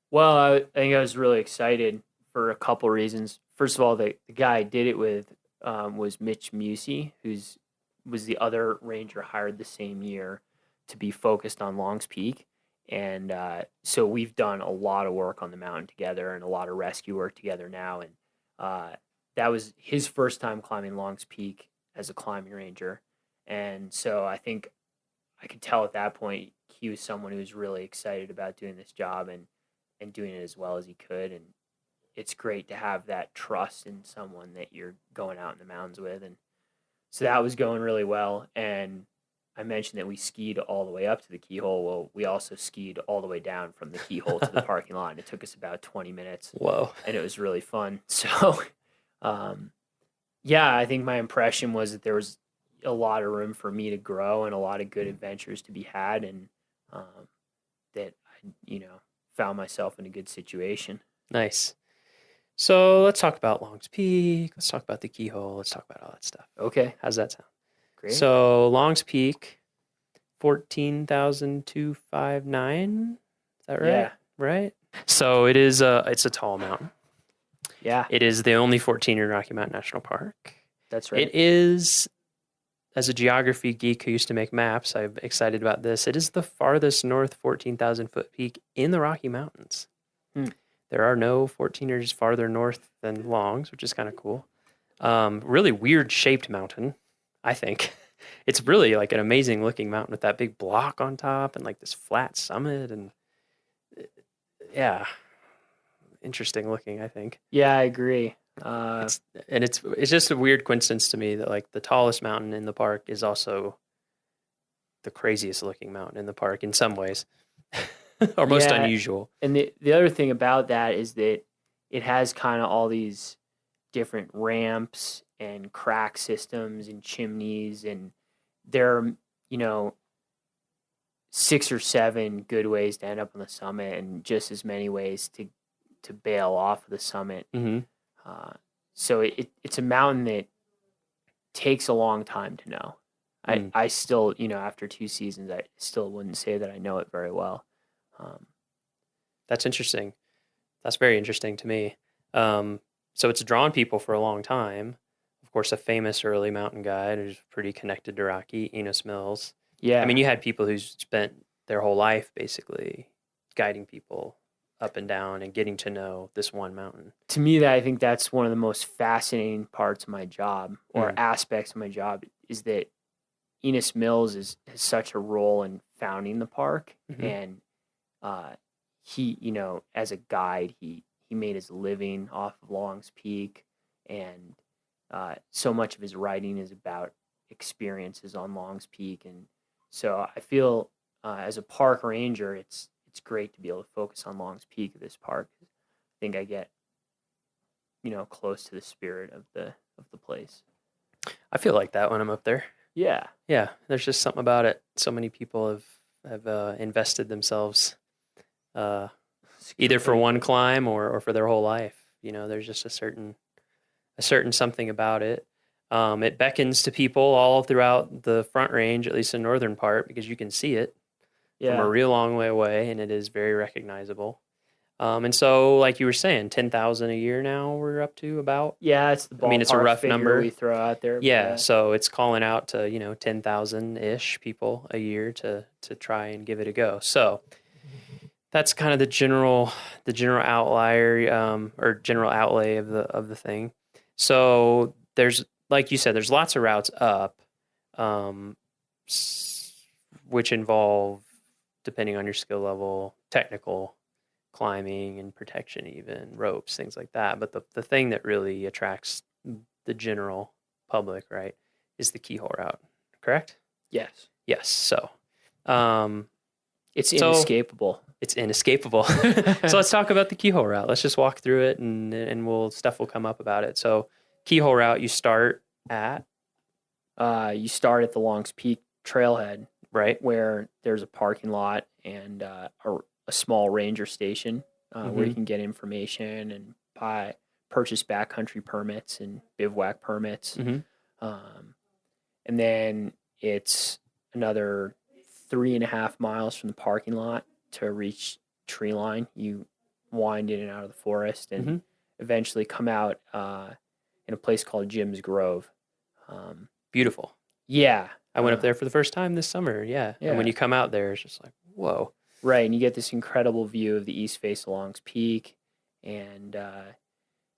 S2: Well, I think I was really excited for a couple reasons. First of all, the guy I did it with was Mitch Musey, was the other ranger hired the same year to be focused on Long's Peak. And so we've done a lot of work on the mountain together and a lot of rescue work together now. And that was his first time climbing Long's Peak as a climbing ranger. And so I think I could tell at that point he was someone who was really excited about doing this job and doing it as well as he could. And it's great to have that trust in someone that you're going out in the mountains with. And so that was going really well. And I mentioned that we skied all the way up to the keyhole. Well, we also skied all the way down from the keyhole to the parking lot. It took us about 20 minutes.
S23: Whoa.
S2: And it was really fun. So, yeah, I think my impression was that there was a lot of room for me to grow and a lot of good adventures to be had. And that I, found myself in a good situation.
S23: Nice. So let's talk about Long's Peak. Let's talk about the keyhole. Let's talk about all that stuff.
S2: Okay.
S23: How's that sound?
S2: Great.
S23: So Long's Peak, 14,259. Is that right?
S2: Yeah.
S23: Right. So it's a tall mountain.
S2: Yeah.
S23: It is the only 14 in Rocky Mountain National Park.
S2: That's right.
S23: It is, as a geography geek who used to make maps, I'm excited about this. It is the farthest north 14,000 foot peak in the Rocky Mountains. There are no 14ers farther north than Long's, which is kind of cool. Really weird shaped mountain, I think. It's really like an amazing looking mountain with that big block on top and like this flat summit. And yeah, interesting looking, I think.
S2: Yeah, I agree.
S23: It's just a weird coincidence to me that like the tallest mountain in the park is also the craziest looking mountain in the park in some ways. Or most unusual.
S2: And the other thing about that is that it has kind of all these different ramps and crack systems and chimneys, and there are, 6 or 7 good ways to end up on the summit and just as many ways to bail off of the summit.
S23: Mm-hmm.
S2: So it's a mountain that takes a long time to know. I still, after 2 seasons, I still wouldn't say that I know it very well.
S23: That's interesting. That's very interesting to me. So it's drawn people for a long time. Of course, a famous early mountain guide who's pretty connected to Rocky, Enos Mills.
S2: Yeah.
S23: I mean, you had people who spent their whole life basically guiding people up and down and getting to know this one mountain.
S2: To me, I think that's one of the most fascinating parts of my job or aspects of my job is that Enos Mills has such a role in founding the park.
S23: Mm-hmm.
S2: And he, as a guide, he made his living off of Long's Peak, and so much of his writing is about experiences on Long's Peak. And so I feel as a park ranger, it's great to be able to focus on Long's Peak of this park. I think I get, close to the spirit of the place.
S23: I feel like that when I'm up there.
S2: Yeah.
S23: Yeah. There's just something about it. So many people have invested themselves either for one climb or for their whole life. There's just a certain something about it. It beckons to people all throughout the Front Range, at least the northern part, because you can see it from a real long way away, and it is very recognizable. And so, like you were saying, 10,000 a year now we're up to about.
S2: Yeah, it's the ballpark.
S23: I mean, it's a rough number
S2: we throw out there.
S23: Yeah, so it's calling out to 10,000-ish people a year to try and give it a go. So that's kind of the general outlier or general outlay of the thing. So there's, like you said, there's lots of routes up, which involve, depending on your skill level, technical climbing and protection, even ropes, things like that. But the thing that really attracts the general public, right, is the keyhole route, correct?
S2: Yes.
S23: Yes. So
S2: it's inescapable.
S23: It's inescapable. So let's talk about the keyhole route. Let's just walk through it and stuff will come up about it. So keyhole route, you start at
S2: the Long's Peak trailhead,
S23: right,
S2: where there's a parking lot and a small ranger station where you can get information and purchase backcountry permits and bivouac permits.
S23: Mhm.
S2: And then it's another 3.5 miles from the parking lot to reach tree line. You wind in and out of the forest and
S23: Mhm.
S2: eventually come out in a place called Jim's Grove.
S23: Beautiful.
S2: Yeah.
S23: I went up there for the first time this summer. Yeah. And when
S2: Yeah.
S23: you come out there, it's just like, whoa.
S2: Right, and you get this incredible view of the east face of Longs Peak, and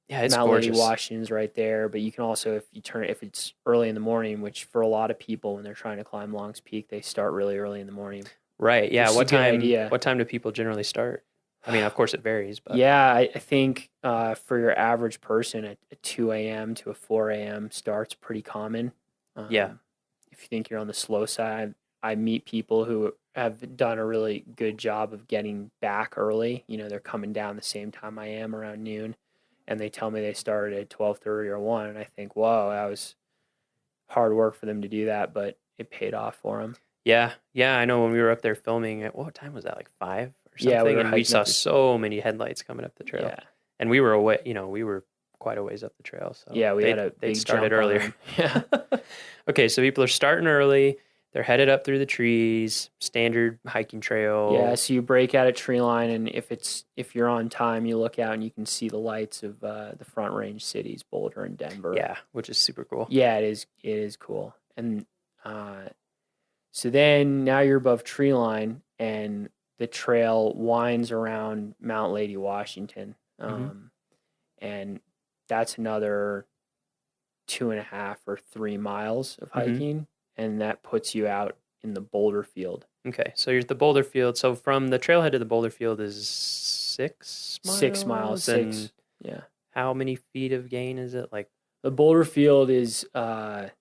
S23: Yeah, it's
S2: Mount Lady
S23: gorgeous.
S2: Washington's right there. But you can also, if it's early in the morning, which for a lot of people when they're trying to climb Longs Peak, they start really early in the morning.
S23: Right. Yeah.
S2: Which is
S23: What
S2: a good
S23: time?
S2: idea.
S23: What time do people generally start? I mean, of course it varies, but
S2: Yeah, I think for your average person, a 2 a.m. to a 4 a.m. start's pretty common.
S23: Yeah.
S2: If you think you're on the slow side, I meet people who have done a really good job of getting back early. You know, they're coming down the same time I am, around noon, and they tell me they started at 12:30 or 1, and I think, whoa, that was hard work for them to do that, but it paid off for them.
S23: yeah, I know when we were up there filming at what time was that? Like 5 or something,
S2: Yeah, we were
S23: and we
S2: hiking
S23: saw
S2: up the-
S23: so many headlights coming up the trail.
S2: Yeah.
S23: And we were away. You know, we were quite a ways up the trail. So
S2: Yeah, we
S23: they,
S2: had a
S23: they
S2: big
S23: started
S2: jump on
S23: earlier.
S2: them. Yeah.
S23: Okay, so people are starting early. They're headed up through the trees, standard hiking trail.
S2: Yeah, so you break out a tree line, and if you're on time, you look out and you can see the lights of the Front Range cities, Boulder and Denver.
S23: Yeah, which is super cool.
S2: Yeah, it is. It is cool. And so then now you're above tree line, and the trail winds around Mount Lady Washington, and that's another 2.5 or 3 miles of hiking, and that puts you out in the boulder field.
S23: Okay, so you're at the boulder field. So from the trailhead to the boulder field is 6 miles?
S2: 6 miles.
S23: And
S2: 6. Yeah.
S23: how many feet of gain is it? Like
S2: The boulder field is about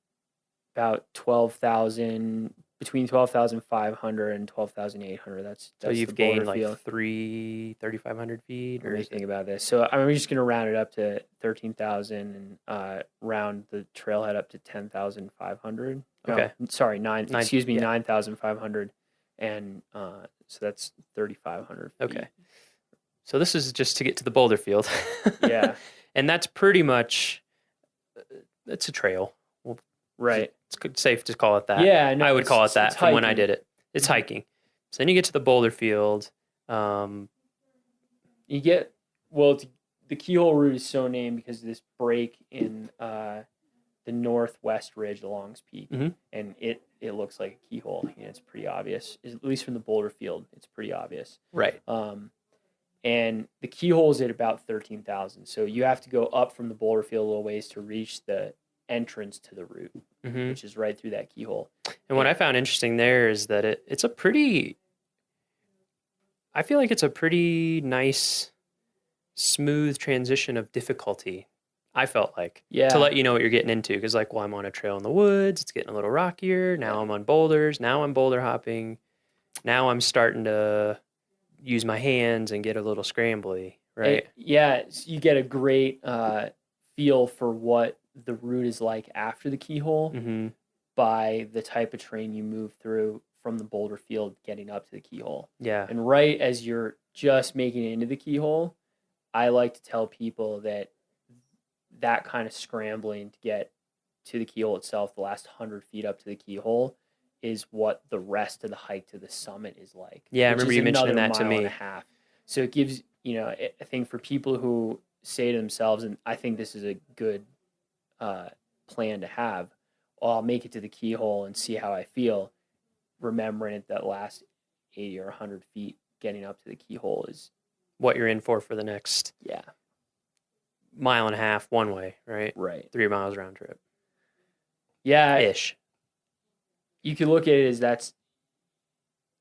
S2: 12,000, between 12,500 and 12,800. That's
S23: so you've
S2: the
S4: gained
S2: boulder
S23: like
S2: field.
S23: 3,500 feet, or
S2: What do you
S23: is
S2: think
S23: it?
S2: about this? So I'm just going to round it up to 13,000 and round the trailhead up to 10,500.
S23: Okay.
S2: Sorry,
S23: Nine-
S2: 9,500, and so that's 3,500 feet.
S23: Okay. So this is just to get to the boulder field.
S2: Yeah.
S23: And that's pretty much, it's a trail. Well,
S2: Right.
S23: It's safe to call it that.
S2: Yeah, no,
S23: I would call it
S2: it's
S23: that from when I
S2: hiking.
S23: did it. It's hiking. So then you get to the boulder field.
S2: You get, well, the keyhole route is so named because of this break in the northwest ridge of Longs Peak, and it looks like a keyhole. You know, it's pretty obvious, at least from the boulder field. It's pretty obvious.
S23: Right.
S2: And the keyhole is at about 13,000. So you have to go up from the boulder field a little ways to reach the entrance to the route, which is right through that keyhole.
S23: And what I found interesting there is that it's a pretty, I feel like it's a pretty nice, smooth transition of difficulty. I felt like,
S2: Yeah.
S23: to let you know what you're getting into. Because like, well, I'm on a trail in the woods. It's getting a little rockier. Now I'm on boulders. Now I'm boulder hopping. Now I'm starting to use my hands and get a little scrambly, right?
S2: Yeah, so you get a great feel for what the route is like after the keyhole by the type of terrain you move through from the boulder field getting up to the keyhole.
S23: Yeah.
S2: And right as you're just making it into the keyhole, I like to tell people that kind of scrambling to get to the keyhole itself, the last 100 feet up to the keyhole, is what the rest of the hike to the summit is like.
S23: Yeah, I
S2: which
S23: remember
S2: is
S23: you mentioning
S2: another
S23: that to
S2: mile
S23: me.
S2: and a half. So it gives, I think for people who say to themselves, and I think this is a good plan to have, I'll make it to the keyhole and see how I feel, remembering it that last 80 or 100 feet getting up to the keyhole is
S23: what you're in for the next mile and a half one way, right?
S2: Right.
S23: 3 miles round trip.
S2: Yeah.
S23: Ish.
S2: You could look at it as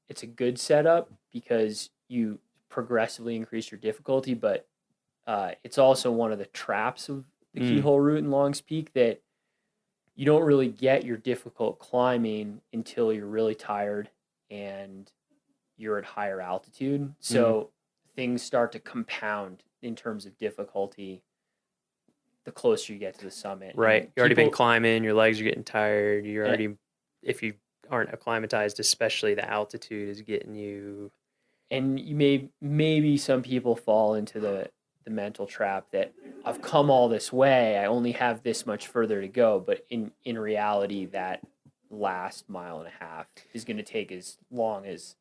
S2: it's a good setup because you progressively increase your difficulty, but it's also one of the traps of the keyhole route in Longs Peak that you don't really get your difficult climbing until you're really tired and you're at higher altitude. So things start to compound in terms of difficulty the closer you get to the summit.
S23: Right.
S2: And
S23: You've already been
S2: people-
S23: climbing, your legs are getting tired. You're already, if you aren't acclimatized, especially the altitude is getting you.
S2: And you maybe some people fall into the mental trap that I've come all this way. I only have this much further to go. But in reality, that last mile and a half is going to take as long as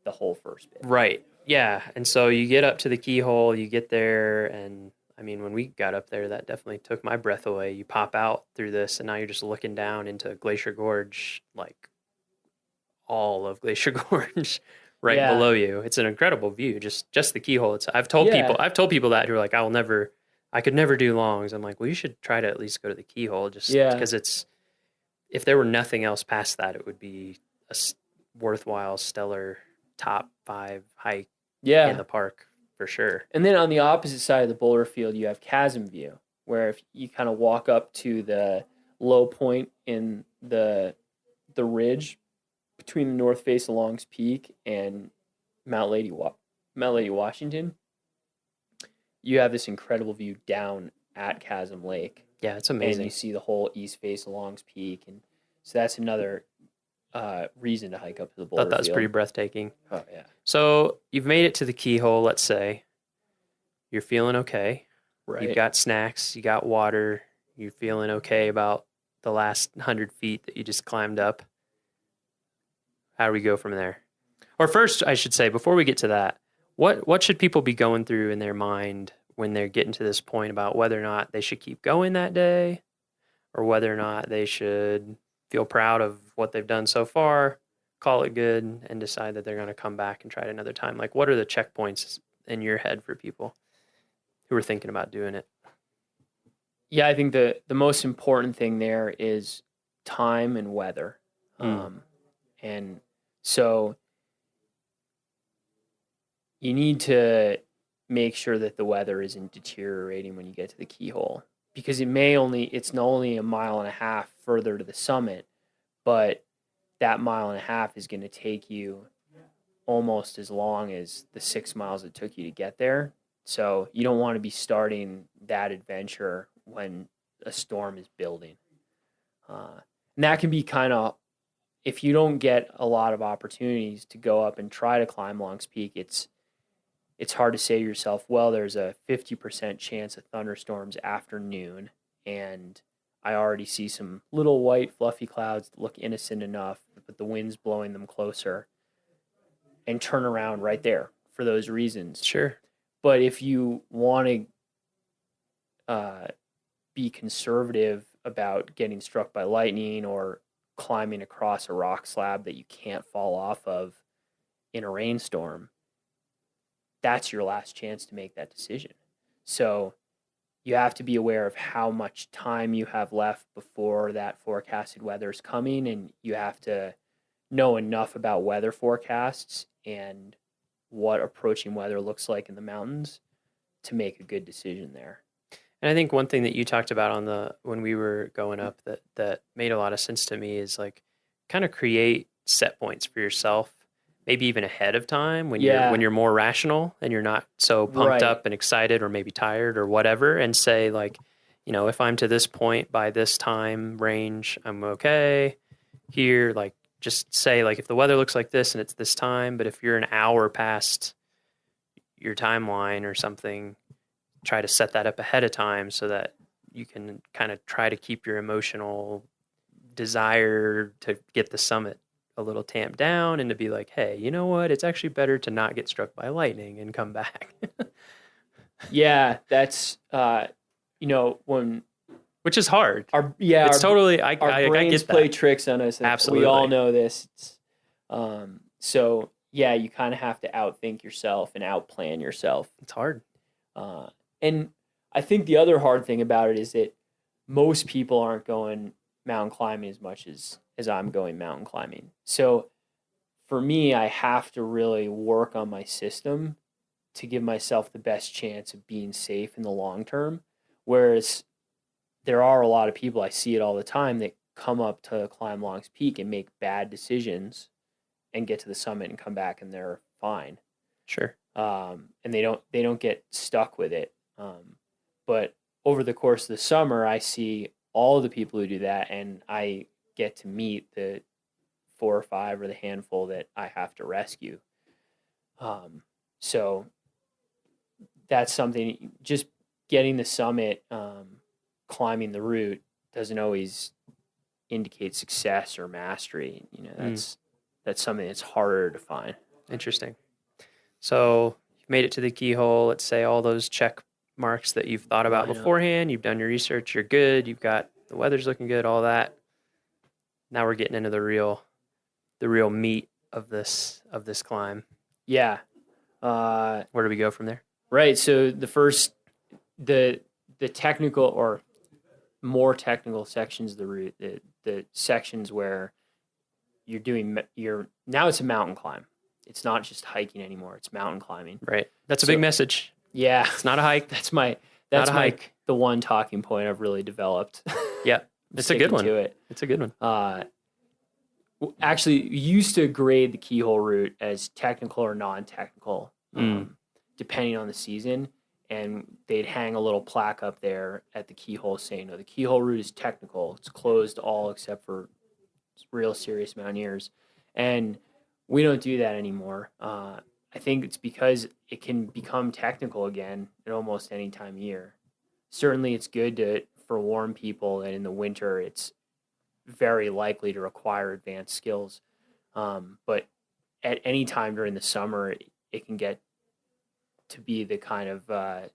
S2: the whole first bit.
S23: Right. Yeah. And so you get up to the keyhole, you get there, and I mean, when we got up there, that definitely took my breath away. You pop out through this, and now you're just looking down into Glacier Gorge, like all of Glacier Gorge right
S2: Yeah.
S23: below you. It's an incredible view. Just the keyhole. I've told people that who are like, I could never do longs. I'm like, well, you should try to at least go to the keyhole, just because if there were nothing else past that, it would be a worthwhile, stellar top 5 hike in the park for sure.
S2: And then on the opposite side of the boulder field, you have chasm view, where if you kind of walk up to the low point in the ridge between the north face of Long's Peak and Mount Lady Washington, you have this incredible view down at Chasm Lake.
S23: Yeah, it's amazing.
S2: And you see the whole east face of Long's Peak, and so that's another reason to hike up to the boulder
S23: Thought that was
S2: field.
S23: pretty breathtaking.
S2: Oh yeah.
S23: So you've made it to the keyhole. Let's say you're feeling okay.
S2: Right.
S23: You've got snacks. You got water. You're feeling okay about the last 100 feet that you just climbed up. How do we go from there? Or first, I should say, before we get to that, what should people be going through in their mind when they're getting to this point about whether or not they should keep going that day, or whether or not they should feel proud of what they've done so far, call it good, and decide that they're going to come back and try it another time? Like, what are the checkpoints in your head for people who are thinking about doing it?
S2: Yeah, I think the most important thing there is time and weather. And so you need to make sure that the weather isn't deteriorating when you get to the keyhole, because it's not only a mile and a half further to the summit, but that mile and a half is going to take you almost as long as the 6 miles it took you to get there. So you don't want to be starting that adventure when a storm is building. And that can be kind of, if you don't get a lot of opportunities to go up and try to climb Long's Peak, it's hard to say to yourself, well, there's a 50% chance of thunderstorms after noon, and I already see some little white fluffy clouds that look innocent enough, but the wind's blowing them closer, and turn around right there for those reasons.
S23: Sure.
S2: But if you want to be conservative about getting struck by lightning or climbing across a rock slab that you can't fall off of in a rainstorm, that's your last chance to make that decision. So you have to be aware of how much time you have left before that forecasted weather is coming, and you have to know enough about weather forecasts and what approaching weather looks like in the mountains to make a good decision there.
S23: And I think one thing that you talked about when we were going up that made a lot of sense to me is like kind of create set points for yourself, maybe even ahead of time when you're more rational and you're not so pumped up and excited or maybe tired or whatever, and say like, if I'm to this point by this time range, I'm okay here. Like just say like if the weather looks like this and it's this time, but if you're an hour past your timeline or something, try to set that up ahead of time so that you can kind of try to keep your emotional desire to get the summit a little tamped down, and to be like, hey, you know what? It's actually better to not get struck by lightning and come back.
S2: Yeah, that's,
S23: which is hard.
S2: Our brains play tricks on us.
S23: Absolutely.
S2: We all know this. So yeah, you kind of have to outthink yourself and outplan yourself.
S23: It's hard.
S2: And I think the other hard thing about it is that most people aren't going mountain climbing as much as I'm going mountain climbing. So for me, I have to really work on my system to give myself the best chance of being safe in the long term. Whereas there are a lot of people, I see it all the time, that come up to climb Long's Peak and make bad decisions and get to the summit and come back and they're fine.
S23: Sure.
S2: And they don't get stuck with it. But over the course of the summer, I see all of the people who do that, and I get to meet the 4 or 5 or the handful that I have to rescue. So that's something, just getting the summit, climbing the route doesn't always indicate success or mastery. You know, that's something that's harder to find.
S23: Interesting. So you've made it to the keyhole. Let's say all those check marks that you've thought about beforehand. You've done your research. You're good. You've got the weather's looking good. All that. Now we're getting into the real meat of this climb.
S2: Yeah.
S23: Where do we go from there?
S2: Right. So the technical or more technical sections of the route, the sections where now it's a mountain climb. It's not just hiking anymore. It's mountain climbing.
S23: Right. That's a big message.
S2: Yeah.
S23: It's not a hike.
S2: That's my the one talking point I've really developed.
S23: Yeah. It's a good one.
S2: It's a good one. Actually, we used to grade the keyhole route as technical or non-technical, depending on the season. And they'd hang a little plaque up there at the keyhole saying, no, the keyhole route is technical. It's closed all except for real serious mountaineers. And we don't do that anymore. I think it's because it can become technical again at almost any time of year. Certainly it's good to forewarn people that in the winter it's very likely to require advanced skills. But at any time during the summer, it can get to be the kind of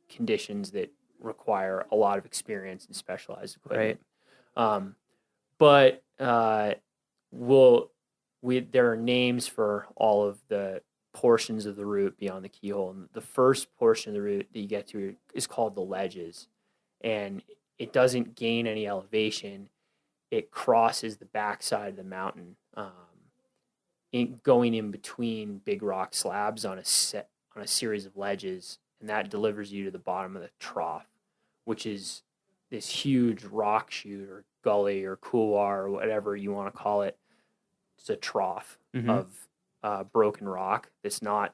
S2: conditions that require a lot of experience and specialized equipment.
S23: Right.
S2: There are names for all of the portions of the route beyond the keyhole. And the first portion of the route that you get to is called the ledges. And it doesn't gain any elevation. It crosses the backside of the mountain, going in between big rock slabs on a series of ledges, and that delivers you to the bottom of the trough, which is this huge rock chute or gully or couloir or whatever you want to call it. It's a trough of broken rock that's not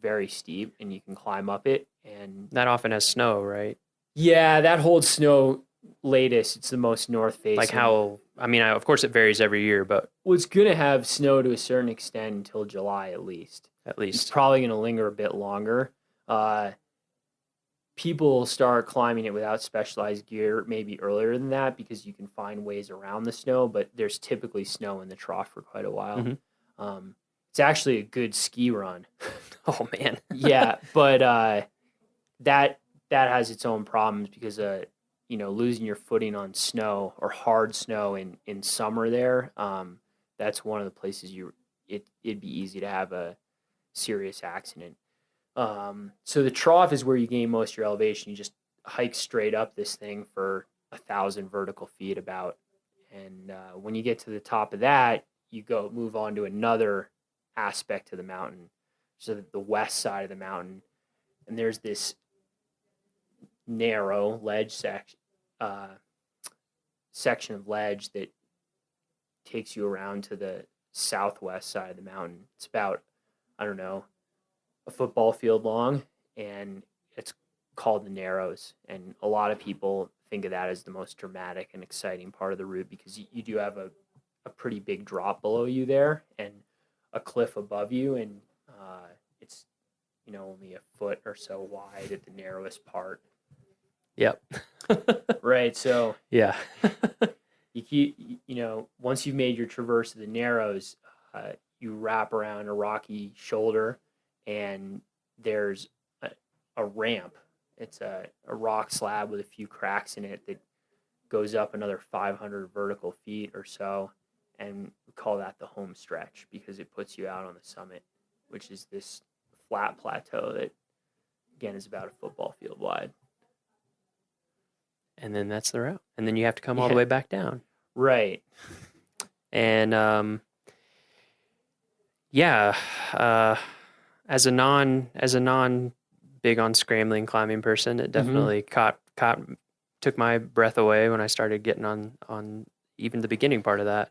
S2: very steep, and you can climb up it. And
S23: that often has snow, right?
S2: Yeah, that holds snow latest. It's the most north facing.
S23: Like how? I mean, of course, it varies every year, but
S2: it's going to have snow to a certain extent until July at least. It's probably going to linger a bit longer. People start climbing it without specialized gear maybe earlier than that because you can find ways around the snow, but there's typically snow in the trough for quite a while. It's actually a good ski run.
S23: Oh, man.
S2: Yeah, but that has its own problems because losing your footing on snow or hard snow in summer there, that's one of the places it'd be easy to have a serious accident. So the trough is where you gain most of your elevation. You just hike straight up this thing for 1,000 vertical feet about. And when you get to the top of that, you move on to another aspect of the mountain. So the west side of the mountain. And there's this narrow ledge section of ledge that takes you around to the southwest side of the mountain. It's about, I don't know, a football field long, and it's called the Narrows. And a lot of people think of that as the most dramatic and exciting part of the route because you do have a pretty big drop below you there and a cliff above you, and it's only a foot or so wide at the narrowest part.
S23: Yep.
S2: Right. So
S23: yeah,
S2: you keep, once you've made your traverse of the Narrows, you wrap around a rocky shoulder, and there's a ramp. It's a rock slab with a few cracks in it that goes up another 500 vertical feet or so, and we call that the home stretch because it puts you out on the summit, which is this flat plateau that, again, is about a football field wide.
S23: And then that's the route. And then you have to come all the way back down.
S2: Right.
S23: And as a non big on scrambling climbing person, it definitely took my breath away when I started getting on even the beginning part of that.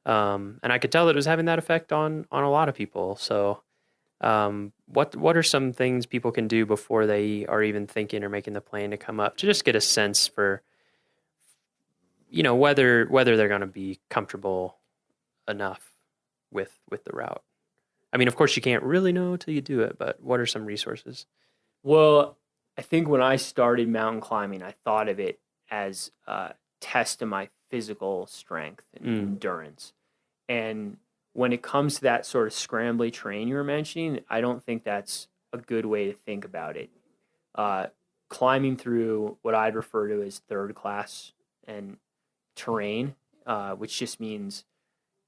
S23: And I could tell that it was having that effect on a lot of people. So what are some things people can do before they are even thinking or making the plan to come up to just get a sense for, whether they're going to be comfortable enough with the route? I mean, of course you can't really know till you do it, but what are some resources?
S2: Well, I think when I started mountain climbing, I thought of it as a test of my physical strength and endurance. And when it comes to that sort of scrambly terrain you were mentioning, I don't think that's a good way to think about it. Climbing through what I'd refer to as third class and terrain, which just means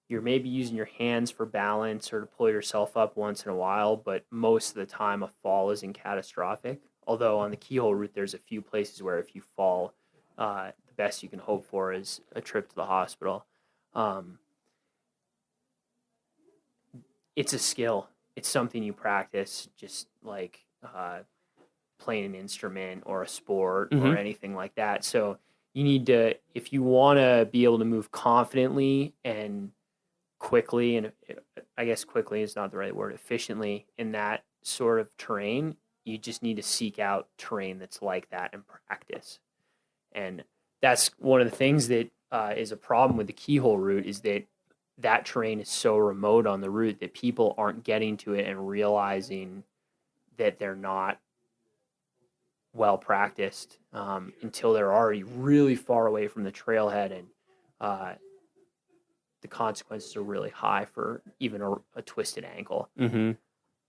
S2: you're maybe using your hands for balance or to pull yourself up once in a while, but most of the time a fall isn't catastrophic. Although on the keyhole route, there's a few places where if you fall, the best you can hope for is a trip to the hospital. It's a skill. It's something you practice, just like playing an instrument or a sport or anything like that. So you need to, if you want to be able to move confidently and quickly, and I guess quickly is not the right word, efficiently in that sort of terrain, you just need to seek out terrain that's like that and practice. And that's one of the things that is a problem with the keyhole route, is that terrain is so remote on the route that people aren't getting to it and realizing that they're not well practiced until they're already really far away from the trailhead, and the consequences are really high for even a twisted ankle.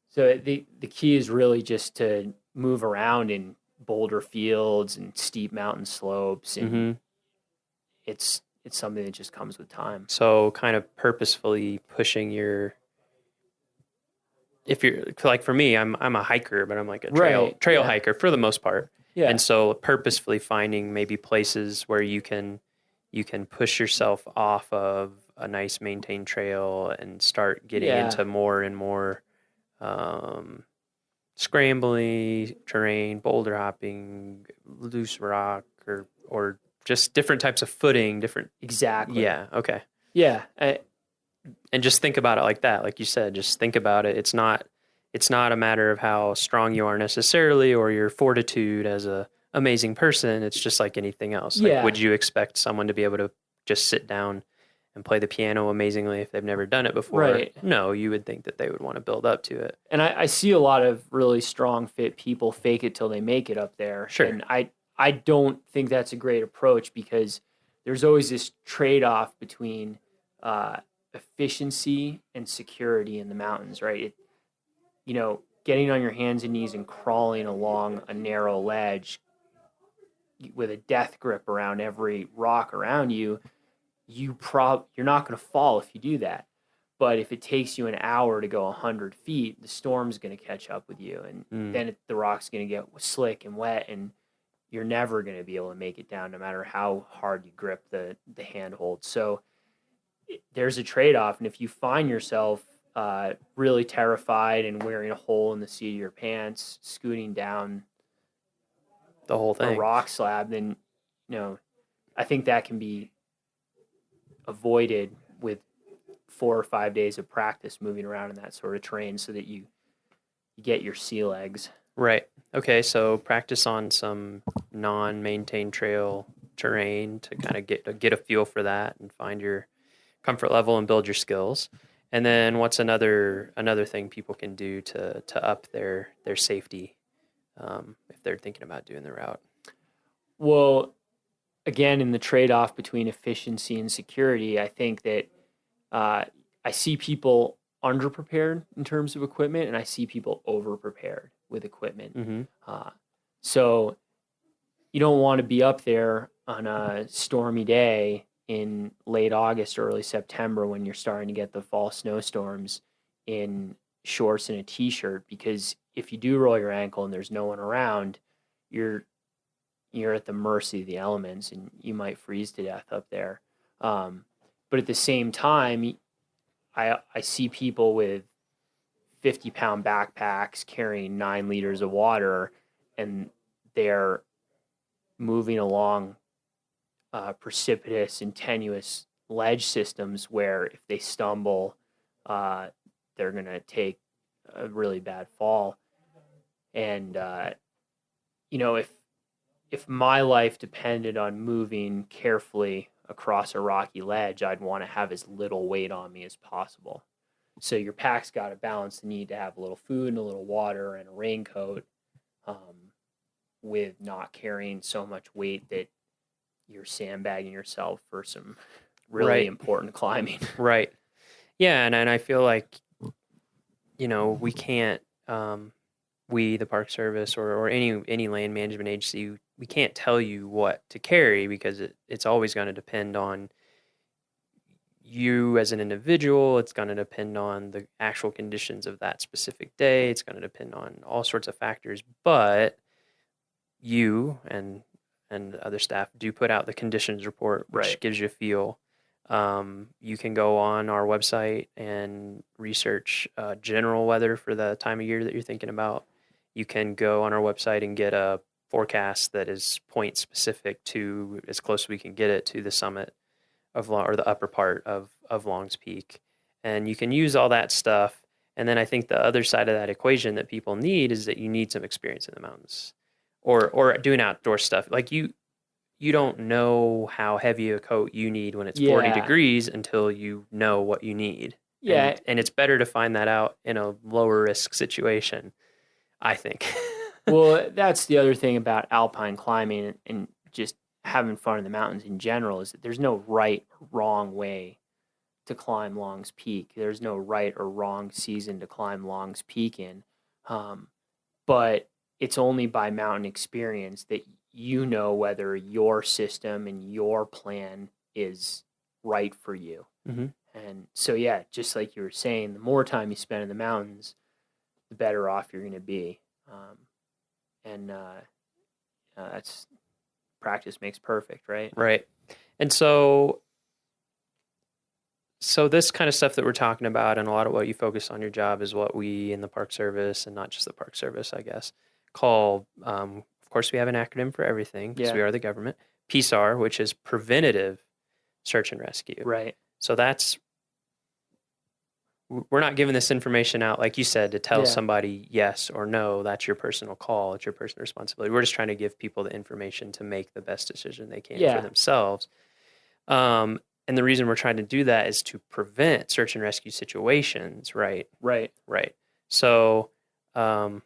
S2: So the key is really just to move around in boulder fields and steep mountain slopes, and it's something that just comes with time.
S23: So kind of purposefully pushing if you're like, for me, I'm a hiker, but I'm like a trail hiker for the most part.
S2: Yeah.
S23: And so purposefully finding maybe places where you can push yourself off of a nice maintained trail and start getting into more and more scrambly terrain, boulder hopping, loose rock, or just different types of footing, different.
S2: Exactly.
S23: Yeah. Okay.
S2: Yeah.
S23: And just think about it like that. Like you said, just think about it. It's not a matter of how strong you are necessarily, or your fortitude as a amazing person. It's just like anything else. Like, would you expect someone to be able to just sit down and play the piano amazingly if they've never done it before?
S2: Right.
S23: No, you would think that they would want to build up to it.
S2: And I see a lot of really strong, fit people fake it till they make it up there.
S23: Sure.
S2: And I don't think that's a great approach, because there's always this trade-off between efficiency and security in the mountains, right? Getting on your hands and knees and crawling along a narrow ledge with a death grip around every rock around you, you're not going to fall if you do that. But if it takes you an hour to go 100 feet, the storm's going to catch up with you, and then the rock's going to get slick and wet, and you're never going to be able to make it down, no matter how hard you grip the handhold. So there's a trade-off, and if you find yourself really terrified and wearing a hole in the seat of your pants, scooting down
S23: the whole thing,
S2: a rock slab, then I think that can be avoided with 4 or 5 days of practice moving around in that sort of terrain, so that you get your sea legs.
S23: Right. Okay. So practice on some non-maintained trail terrain to kind of get a feel for that and find your comfort level and build your skills. And then what's another thing people can do to up their safety if they're thinking about doing the route?
S2: Well, again, in the trade-off between efficiency and security, I think that I see people underprepared in terms of equipment, and I see people overprepared with equipment. So you don't want to be up there on a stormy day in late August, early September, when you're starting to get the fall snowstorms, in shorts and a t-shirt, because if you do roll your ankle and there's no one around, you're at the mercy of the elements, and you might freeze to death up there. But at the same time, I see people with 50-pound backpacks carrying 9 liters of water, and they're moving along precipitous and tenuous ledge systems where if they stumble, they're going to take a really bad fall. And, if my life depended on moving carefully across a rocky ledge, I'd want to have as little weight on me as possible. So your pack's got to balance the need to have a little food and a little water and a raincoat. with not carrying so much weight that you're sandbagging yourself for some really
S23: Right.
S2: important climbing.
S23: Right. Yeah, and I feel like, we can't, we, the Park Service or any land management agency, we can't tell you what to carry because it's always going to depend on you as an individual. It's going to depend on the actual conditions of that specific day. It's going to depend on all sorts of factors. But you and other staff do put out the conditions report, which
S2: Right.
S23: gives you a feel. You can go on our website and research general weather for the time of year that you're thinking about. You can go on our website and get a forecast that is point specific to, as close as we can get it, to the summit of or the upper part of Long's Peak. And you can use all that stuff. And then I think the other side of that equation that people need is that you need some experience in the mountains or doing outdoor stuff. Like you don't know how heavy a coat you need when it's 40
S2: Yeah.
S23: degrees until you know what you need.
S2: Yeah.
S23: And it's better to find that out in a lower risk situation, I think.
S2: Well, that's the other thing about alpine climbing and just having fun in the mountains in general is that there's no right or wrong way to climb Long's Peak. There's no right or wrong season to climb Long's Peak in. But it's only by mountain experience that you know whether your system and your plan is right for you.
S23: Mhm.
S2: And so, yeah, just like you were saying, the more time you spend in the mountains, the better off you're going to be. That's practice makes perfect, right?
S23: Right. And so this kind of stuff that we're talking about and a lot of what you focus on your job is what we in the Park Service, and not just the Park Service, I guess, call, of course, we have an acronym for everything because we
S2: Yeah.
S23: are the government, PSAR, which is preventative search and rescue.
S2: Right.
S23: So we're not giving this information out, like you said, to tell
S2: Yeah.
S23: somebody yes or no. That's your personal call. It's your personal responsibility. We're just trying to give people the information to make the best decision they can
S2: Yeah.
S23: for themselves. And the reason we're trying to do that is to prevent search and rescue situations, right?
S2: Right.
S23: Right. So, I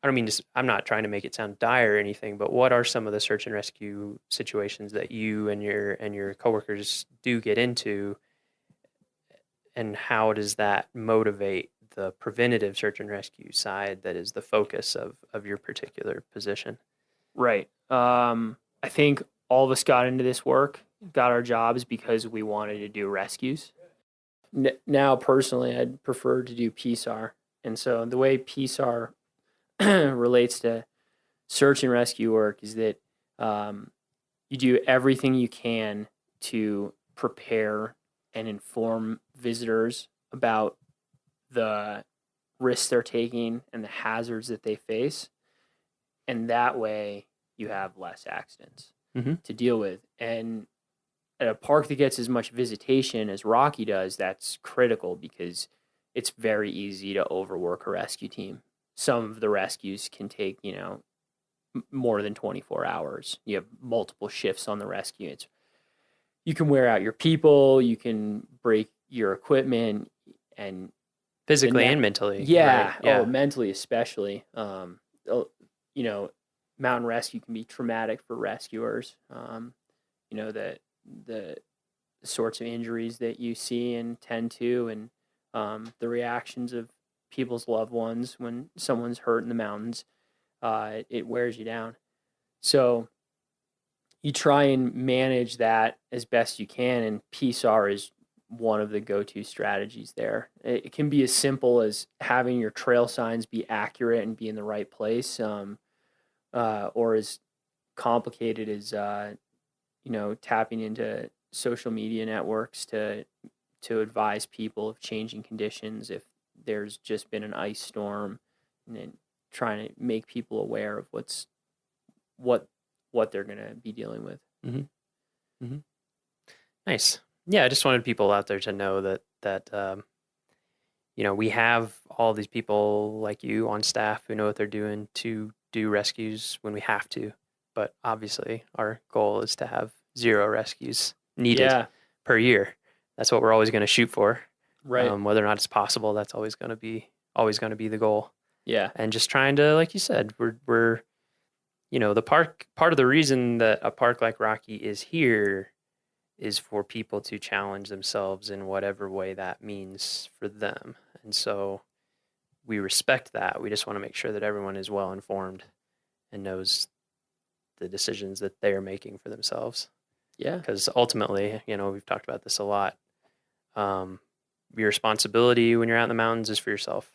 S23: don't mean to, I'm not trying to make it sound dire or anything, but what are some of the search and rescue situations that you and your coworkers do get into, and how does that motivate the preventative search and rescue side that is the focus of your particular position?
S2: Right. I think all of us got into this work, got our jobs because we wanted to do rescues. Now, personally, I'd prefer to do PSAR. And so the way PSAR relates to search and rescue work is that you do everything you can to prepare and inform visitors about the risks they're taking and the hazards that they face. And that way you have less accidents to deal with. And at a park that gets as much visitation as Rocky does, that's critical because it's very easy to overwork a rescue team. Some of the rescues can take, more than 24 hours. You have multiple shifts on the rescue. You can wear out your people, you can break your equipment, and
S23: physically and mentally.
S2: Yeah.
S23: Right? Yeah.
S2: Mentally especially. Mountain rescue can be traumatic for rescuers. The sorts of injuries that you see and tend to, and the reactions of people's loved ones when someone's hurt in the mountains, it wears you down. So you try and manage that as best you can, and PSAR is one of the go-to strategies there. It can be as simple as having your trail signs be accurate and be in the right place, or as complicated as tapping into social media networks to advise people of changing conditions if there's just been an ice storm, and then trying to make people aware of what they're going to be dealing with.
S23: Nice. Yeah, I just wanted people out there to know that we have all these people like you on staff who know what they're doing to do rescues when we have to. But obviously, our goal is to have 0 rescues needed per year. That's what we're always going to shoot for.
S2: Right.
S23: Whether or not it's possible, that's always going to be the goal.
S2: Yeah.
S23: And just trying to, like you said, we're the park, part of the reason that a park like Rocky is here is for people to challenge themselves in whatever way that means for them. And so we respect that. We just want to make sure that everyone is well informed and knows the decisions that they're making for themselves.
S2: Yeah.
S23: Because ultimately, we've talked about this a lot. Your responsibility when you're out in the mountains is for yourself.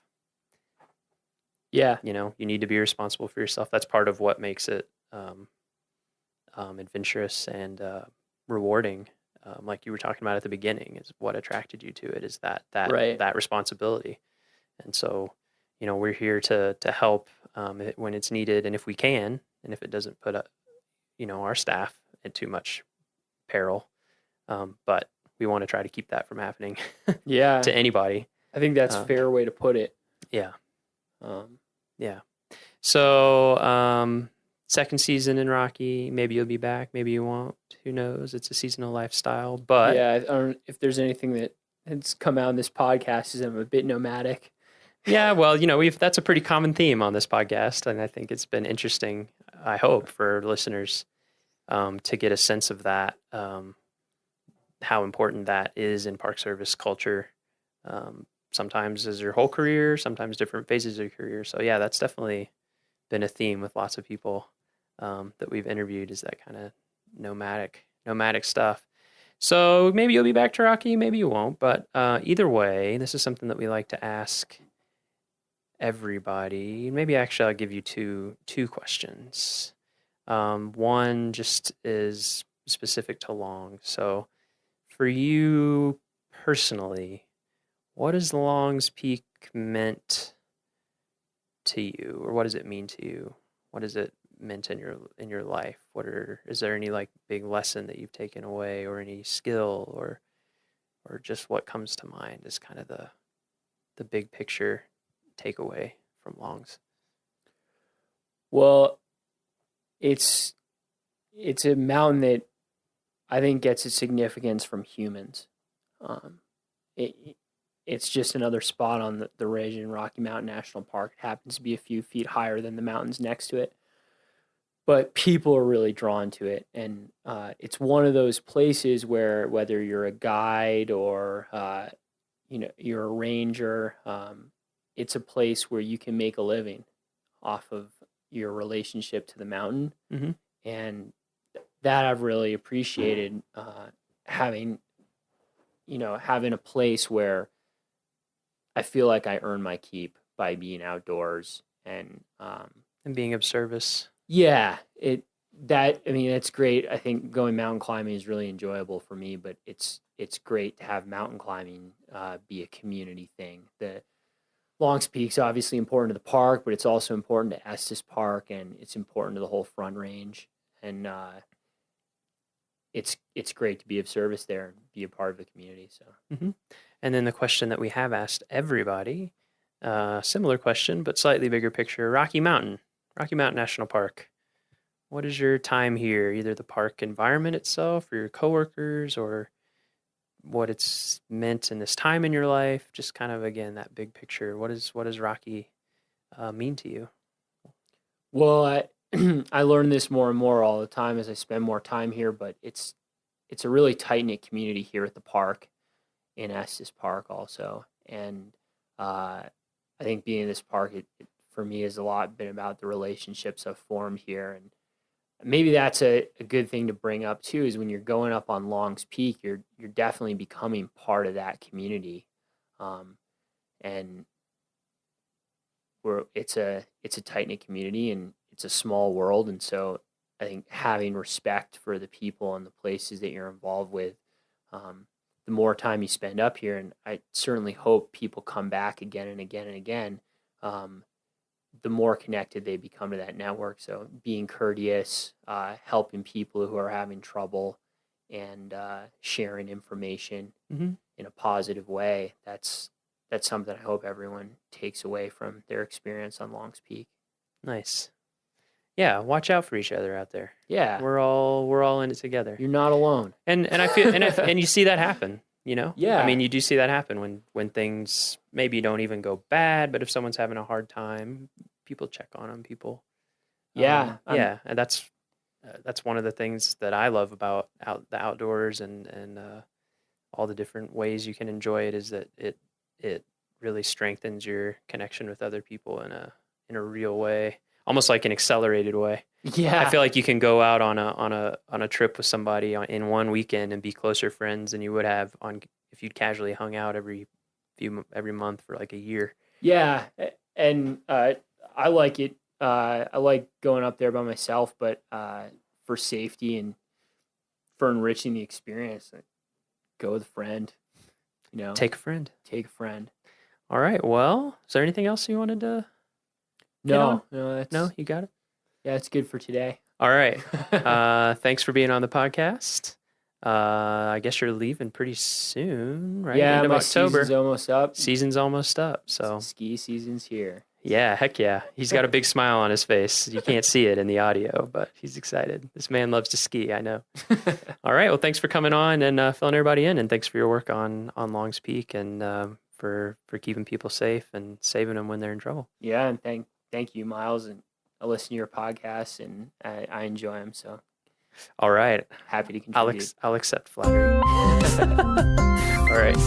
S2: Yeah.
S23: You need to be responsible for yourself. That's part of what makes it adventurous and rewarding. Like you were talking about at the beginning, is what attracted you to it, is that
S2: Right.
S23: that responsibility. And so, we're here to help when it's needed, and if we can, and if it doesn't put our staff in too much peril. But we want to try to keep that from happening
S2: Yeah.
S23: to anybody.
S2: I think that's a fair way to put it.
S23: Yeah. Yeah. So, second season in Rocky, maybe you'll be back, maybe you won't. Who knows? It's a seasonal lifestyle, but
S2: Yeah, I don't, if there's anything that has come out in this podcast is I'm a bit nomadic.
S23: yeah, well, that's a pretty common theme on this podcast, and I think it's been interesting, I hope, for listeners to get a sense of that, how important that is in Park Service culture. Sometimes as your whole career, sometimes different phases of your career. So yeah, that's definitely been a theme with lots of people that we've interviewed, is that kind of nomadic stuff. So maybe you'll be back to Rocky, maybe you won't. But either way, this is something that we like to ask everybody. Maybe actually I'll give you two questions. One just is specific to Long. So for you personally, what has Long's Peak meant to you, or what does it mean to you? What has it meant in your life? Is there any like big lesson that you've taken away, or any skill, or just what comes to mind as kind of the big picture takeaway from Long's?
S2: Well, it's a mountain that I think gets its significance from humans. It's just another spot on the Raging Rocky Mountain National Park. It happens to be a few feet higher than the mountains next to it. But people are really drawn to it. And it's one of those places where, whether you're a guide or you're a ranger, it's a place where you can make a living off of your relationship to the mountain.
S23: Mm-hmm.
S2: And that I've really appreciated, having a place where I feel like I earn my keep by being outdoors and
S23: being of service.
S2: Yeah, it's great. I think going mountain climbing is really enjoyable for me, but it's great to have mountain climbing be a community thing. The Long's Peak's obviously important to the park, but it's also important to Estes Park, and it's important to the whole Front Range. And it's great to be of service there and be a part of the community. So.
S23: Mm-hmm. And then the question that we have asked everybody, similar question, but slightly bigger picture: Rocky Mountain National Park. What is your time here? Either the park environment itself, or your coworkers, or what it's meant in this time in your life. Just kind of, again, that big picture. What does Rocky mean to you?
S2: Well, I learn this more and more all the time as I spend more time here, but it's a really tight-knit community here at the park, in Estes Park also. And I think being in this park, it for me has a lot been about the relationships I've formed here. And maybe that's a good thing to bring up too, is when you're going up on Long's Peak, you're definitely becoming part of that community. And it's a tight-knit community, and it's a small world. And so I think having respect for the people and the places that you're involved with, the more time you spend up here, and I certainly hope people come back again and again and again, the more connected they become to that network. So being courteous, helping people who are having trouble, and sharing information
S23: Mm-hmm.
S2: in a positive way, that's something I hope everyone takes away from their experience on Long's Peak.
S23: Nice. Yeah, watch out for each other out there.
S2: Yeah.
S23: We're all in it together.
S2: You're not alone.
S23: And I feel and you see that happen. You know?
S2: Yeah.
S23: I mean, you do see that happen when things maybe don't even go bad, but if someone's having a hard time, people check on them. People.
S2: Yeah.
S23: Yeah. And that's one of the things that I love about the outdoors and all the different ways you can enjoy it is that it really strengthens your connection with other people in a real way, almost like an accelerated way.
S2: Yeah.
S23: I feel like you can go out on a trip with somebody in one weekend and be closer friends than you would have if you'd casually hung out every month for like a year.
S2: Yeah. And I like it. I like going up there by myself, but for safety and for enriching the experience, go with a friend. You know,
S23: Take a friend.
S2: All
S23: right. Well, is there anything else you wanted to?
S2: No,
S23: You got it.
S2: Yeah, it's good for today.
S23: All right. Thanks for being on the podcast. I guess you're leaving pretty soon, right?
S2: Yeah,
S23: End of
S2: my
S23: October.
S2: season's almost up.
S23: Season's almost up. So
S2: ski season's here.
S23: Yeah, heck yeah. He's got a big smile on his face. You can't see it in the audio, but he's excited. This man loves to ski, I know. All right. Well, thanks for coming on and filling everybody in, and thanks for your work on Longs Peak and for keeping people safe and saving them when they're in trouble.
S2: Yeah, and thank you, Miles, and I listen to your podcasts and I enjoy them. So,
S23: all right,
S2: happy to contribute.
S23: I'll accept flattery. All right.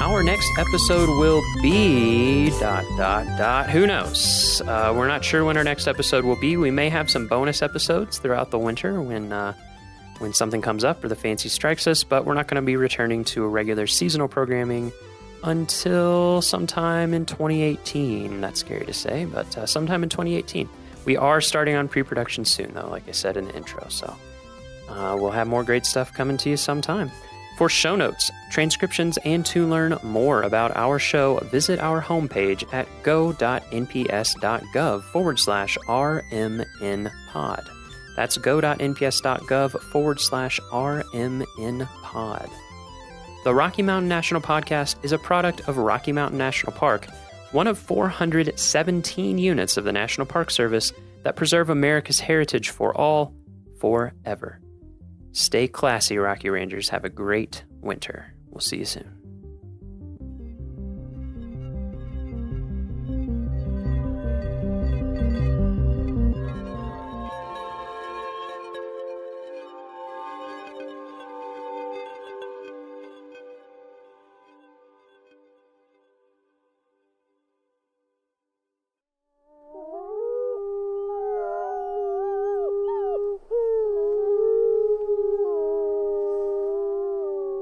S23: Our next episode will be ... Who knows? We're not sure when our next episode will be. We may have some bonus episodes throughout the winter when something comes up or the fancy strikes us, but we're not going to be returning to a regular seasonal programming until sometime in 2018. That's scary to say, but sometime in 2018. We are starting on pre-production soon, though, like I said in the intro, so we'll have more great stuff coming to you sometime. For show notes, transcriptions, and to learn more about our show, visit our homepage at go.nps.gov/RMNpod. That's go.nps.gov/RMNpod. The Rocky Mountain National Podcast is a product of Rocky Mountain National Park, one of 417 units of the National Park Service that preserve America's heritage for all, forever. Stay classy, Rocky Rangers. Have a great winter. We'll see you soon.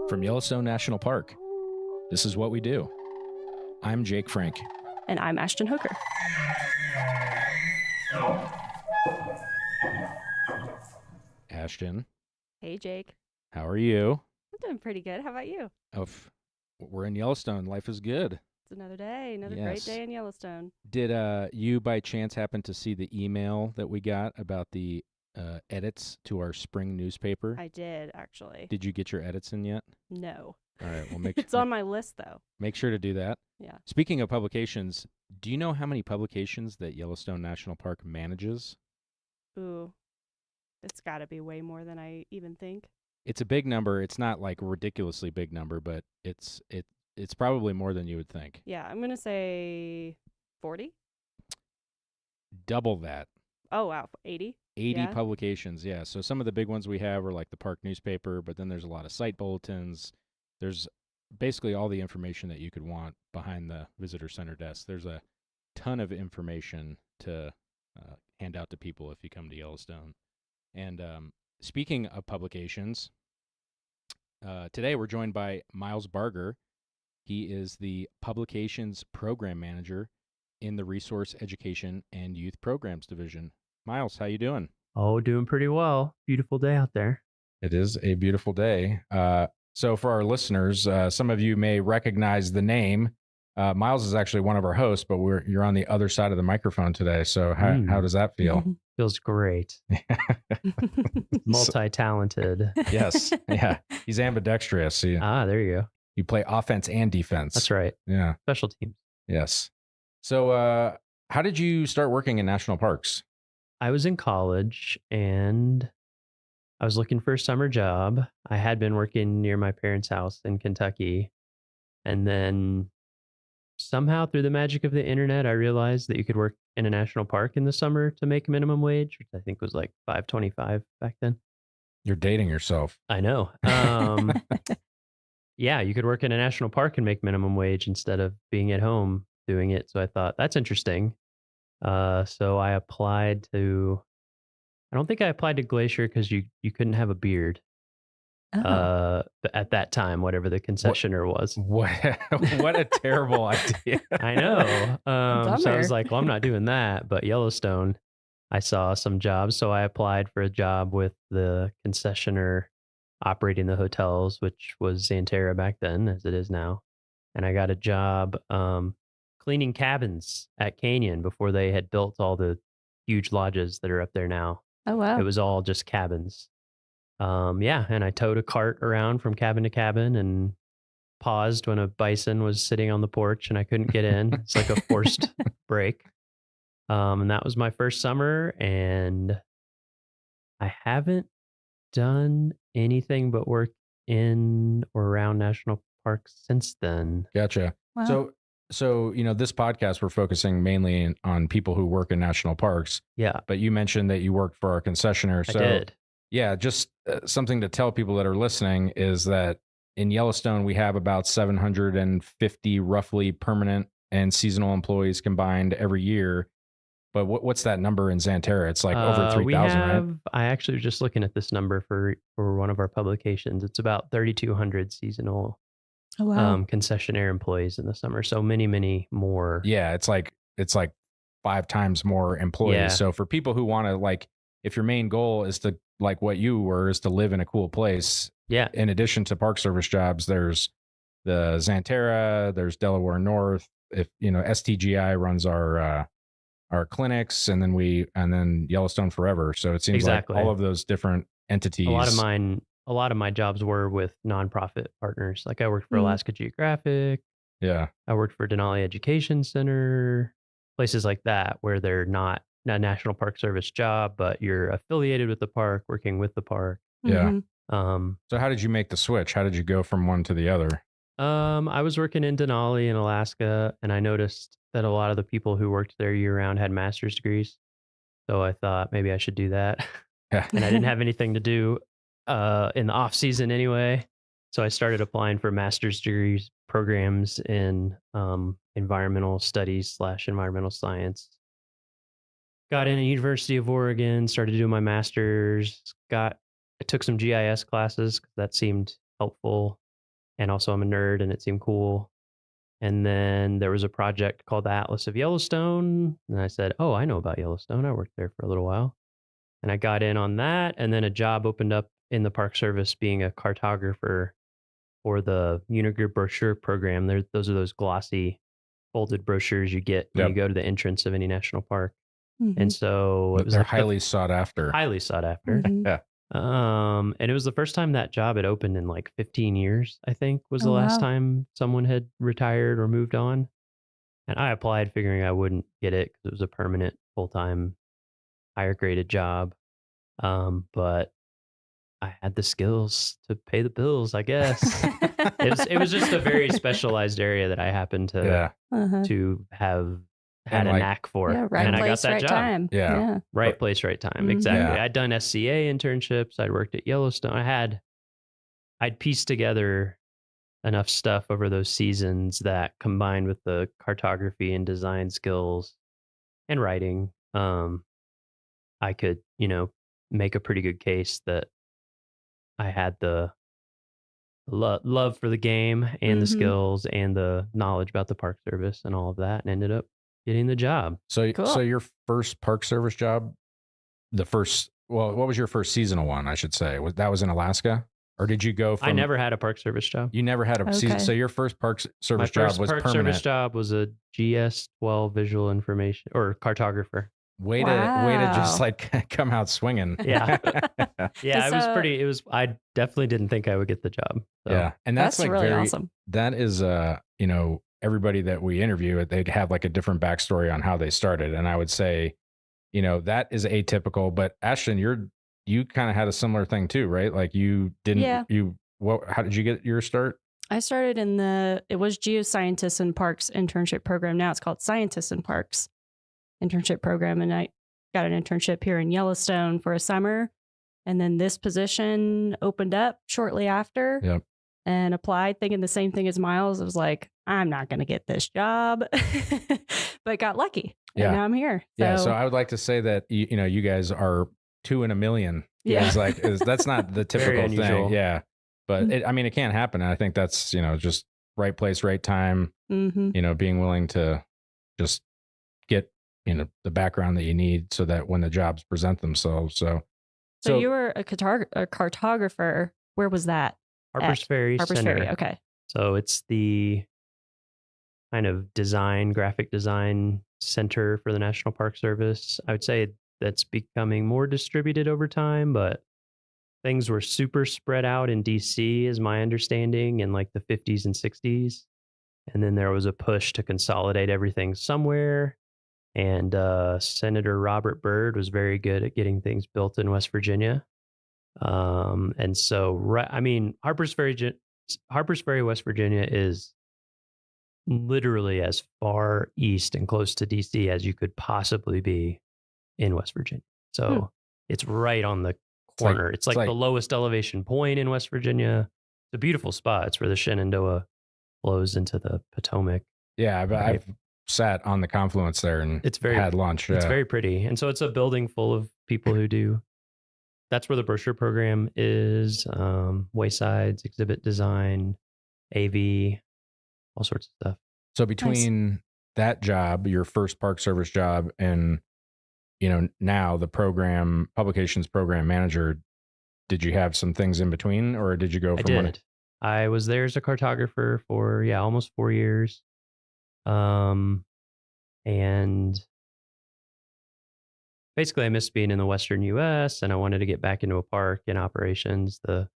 S14: From Yellowstone National Park, this is what we do. I'm Jake Frank.
S3: And I'm Ashton Hooker.
S14: Ashton.
S3: Hey, Jake.
S14: How are you?
S3: I'm doing pretty good. How about you?
S14: We're in Yellowstone. Life is good.
S3: It's another day, another great day in Yellowstone.
S14: Did you by chance happen to see the email that we got about the edits to our spring newspaper?
S3: I did, actually.
S14: Did you get your edits in yet?
S3: No.
S14: All right. Well,
S3: it's on my list, though.
S14: Make sure to do that.
S3: Yeah.
S14: Speaking of publications, do you know how many publications that Yellowstone National Park manages?
S3: Ooh, it's got to be way more than I even think.
S14: It's a big number. It's not like a ridiculously big number, but it's probably more than you would think.
S3: Yeah, I'm going to say 40.
S14: Double that.
S3: Oh, wow. 80?
S14: 80 publications, yeah. So some of the big ones we have are like the park newspaper, but then there's a lot of site bulletins. There's basically all the information that you could want behind the visitor center desk. There's a ton of information to hand out to people if you come to Yellowstone. And speaking of publications, today we're joined by Miles Barger. He is the Publications Program Manager in the Resource Education and Youth Programs Division. Miles, how you doing?
S6: Oh, doing pretty well. Beautiful day out there.
S14: It is a beautiful day. So for our listeners, some of you may recognize the name. Miles is actually one of our hosts, but you're on the other side of the microphone today. So how does that feel?
S6: Feels great. Multi-talented.
S14: Yes. Yeah. He's ambidextrous.
S6: There you go.
S14: You play offense and defense.
S6: That's right.
S14: Yeah.
S6: Special teams.
S14: Yes. So, how did you start working in national parks?
S6: I was in college and I was looking for a summer job. I had been working near my parents' house in Kentucky. And then somehow through the magic of the internet, I realized that you could work in a national park in the summer to make minimum wage, which I think was like $5.25 back then.
S14: You're dating yourself.
S6: I know. Yeah, you could work in a national park and make minimum wage instead of being at home doing it. So I thought that's interesting. So I applied to, I don't think I applied to Glacier because you couldn't have a beard. At that time, whatever the concessioner was.
S14: What a terrible idea.
S6: I know. So I was like, well, I'm not doing that. But Yellowstone, I saw some jobs. So I applied for a job with the concessioner operating the hotels, which was Xanterra back then, as it is now. And I got a job cleaning cabins at Canyon before they had built all the huge lodges that are up there now.
S15: Oh, wow.
S6: It was all just cabins. Yeah, and I towed a cart around from cabin to cabin and paused when a bison was sitting on the porch and I couldn't get in. It's like a forced break. And that was my first summer, and I haven't done anything but work in or around national parks since then.
S14: Gotcha.
S15: Wow.
S14: So this podcast, we're focusing mainly on people who work in national parks.
S6: Yeah.
S14: But you mentioned that you worked for our concessionaire. So
S6: I did.
S14: Yeah, just something to tell people that are listening is that in Yellowstone, we have about 750 roughly permanent and seasonal employees combined every year. But what's that number in Xanterra? It's like over 3,000, right?
S6: I actually was just looking at this number for one of our publications. It's about 3,200 seasonal concessionaire employees in the summer. So many more.
S14: Yeah, it's like 5 times more employees.
S6: Yeah.
S14: So for people who want to, if your main goal is to, like what you were, is to live in a cool place.
S6: Yeah.
S14: In addition to Park Service jobs, there's the Xanterra, there's Delaware North. If STGI runs our clinics, and then Yellowstone Forever. So it seems like all of those different entities.
S6: A lot of my jobs were with nonprofit partners. Like I worked for Alaska Geographic.
S14: Yeah.
S6: I worked for Denali Education Center, places like that where they're not a National Park Service job, but you're affiliated with the park, working with the park.
S14: Yeah. So how did you make the switch? How did you go from one to the other?
S6: I was working in Denali in Alaska, and I noticed that a lot of the people who worked there year round had master's degrees. So I thought maybe I should do that.
S14: Yeah.
S6: And I didn't have anything to do in the off season anyway. So I started applying for master's degrees programs in environmental studies / environmental science. Got in at University of Oregon, started doing my master's, I took some GIS classes because that seemed helpful. And also I'm a nerd and it seemed cool. And then there was a project called the Atlas of Yellowstone. And I said, oh, I know about Yellowstone. I worked there for a little while. And I got in on that. And then a job opened up in the Park Service being a cartographer for the Unigrid brochure program. Those are those glossy folded brochures you get when you go to the entrance of any national park.
S15: Mm-hmm.
S6: And so it was
S14: they're highly sought after.
S6: Highly sought after.
S15: Mm-hmm.
S14: Yeah.
S6: And it was the first time that job had opened in like 15 years, I think was the last time someone had retired or moved on. And I applied figuring I wouldn't get it because it was a permanent, full-time, higher graded job. But I had the skills to pay the bills, I guess. It was just a very specialized area that I happened to have had a knack for.
S15: Yeah, right
S6: and
S15: place,
S6: I got that
S15: right
S6: job.
S15: time. Yeah.
S6: Right place, right time.
S15: Mhm.
S6: Exactly.
S14: Yeah.
S6: I'd done SCA internships. I'd worked at Yellowstone. I'd pieced together enough stuff over those seasons that combined with the cartography and design skills and writing, I could, make a pretty good case that I had the love for the game and the skills and the knowledge about the Park Service and all of that, and ended up getting the job.
S14: So your first Park Service job, what was your first seasonal one, I should say? That was in Alaska? Or did you go from...
S6: I never had a Park Service job.
S14: You never had a season. So your first Park Service job was permanent.
S6: My first Park Service job was a GS-12 visual information or cartographer.
S14: Way to just come out swinging.
S6: Yeah. Yeah, I definitely didn't think I would get the job. So.
S14: Yeah. And that's like
S15: really awesome.
S14: That is, everybody that we interview, they'd have like a different backstory on how they started. And I would say, that is atypical. But Ashton, you kind of had a similar thing too, right? Like you didn't,
S3: Yeah.
S14: how did you get your start?
S3: I started in it was Geoscientists in Parks internship program. Now it's called Scientists in Parks internship program. And I got an internship here in Yellowstone for a summer. And then this position opened up shortly after.
S14: Yep.
S3: And applied thinking the same thing as Miles. I was like, I'm not going to get this job, but got lucky.
S14: Yeah.
S3: And now I'm here.
S14: Yeah. So I would like to say that, you guys are 2 in a million.
S3: Yeah.
S14: That's not the typical thing. Yeah. But it can't happen. And I think that's, just right place, right time, being willing to just get, the background that you need so that when the jobs present themselves. So
S3: you were a cartographer. Where was that?
S6: Harpers Ferry
S3: Harpers
S6: Center.
S3: Ferry. Okay.
S6: So it's the kind of graphic design center for the National Park Service. I would say that's becoming more distributed over time, but things were super spread out in DC, is my understanding, in like the 50s and 60s. And then there was a push to consolidate everything somewhere. And Senator Robert Byrd was very good at getting things built in West Virginia. And so, Harpers Ferry, West Virginia is literally as far east and close to DC as you could possibly be in West Virginia. So it's right on the corner. It's like the lowest elevation point in West Virginia. It's a beautiful spot. It's where the Shenandoah flows into the Potomac.
S14: Yeah, I've sat on the confluence there and had lunch.
S6: It's very pretty. And so it's a building full of people who do. That's where the brochure program is, waysides, exhibit design, AV, all sorts of stuff.
S14: So between that job, your first Park Service job, and now the publications program manager, did you have some things in between, or did you go from
S6: I did. I was there as a cartographer for almost 4 years, and basically I missed being in the Western U.S. and I wanted to get back into a park and operations. The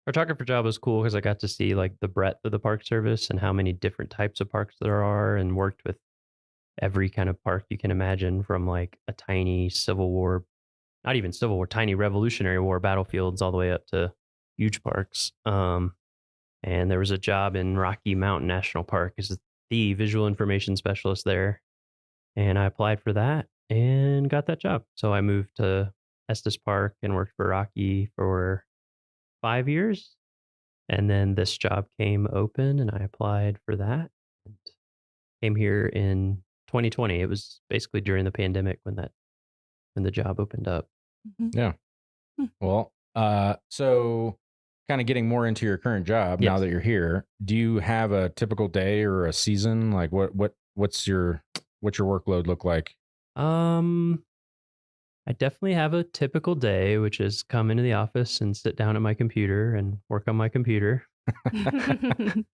S6: cartographer job was cool because I got to see like the breadth of the Park Service and how many different types of parks there are, and worked with every kind of park you can imagine, from like a tiny Civil War, not even Civil War, tiny Revolutionary War battlefields, all the way up to huge parks. And there was a job in Rocky Mountain National Park as the visual information specialist there. And I applied for that and got that job. So I moved to Estes Park and worked for Rocky for 5 years. And then this job came open and I applied for that. And came here in 2020. It was basically during the pandemic when the job opened up.
S14: Yeah. Well, so kind of getting more into your current job now that you're here, do you have a typical day or a season? Like what's your workload look like?
S6: I definitely have a typical day, which is come into the office and sit down at my computer and work on my computer.
S14: Can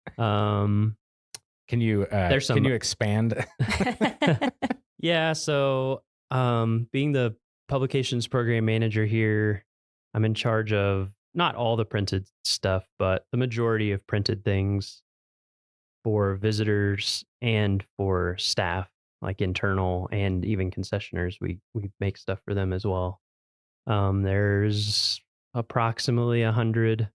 S14: you expand?
S6: Yeah. So, being the publications program manager here, I'm in charge of not all the printed stuff, but the majority of printed things for visitors and for staff, like internal and even concessioners. We make stuff for them as well. There's approximately 100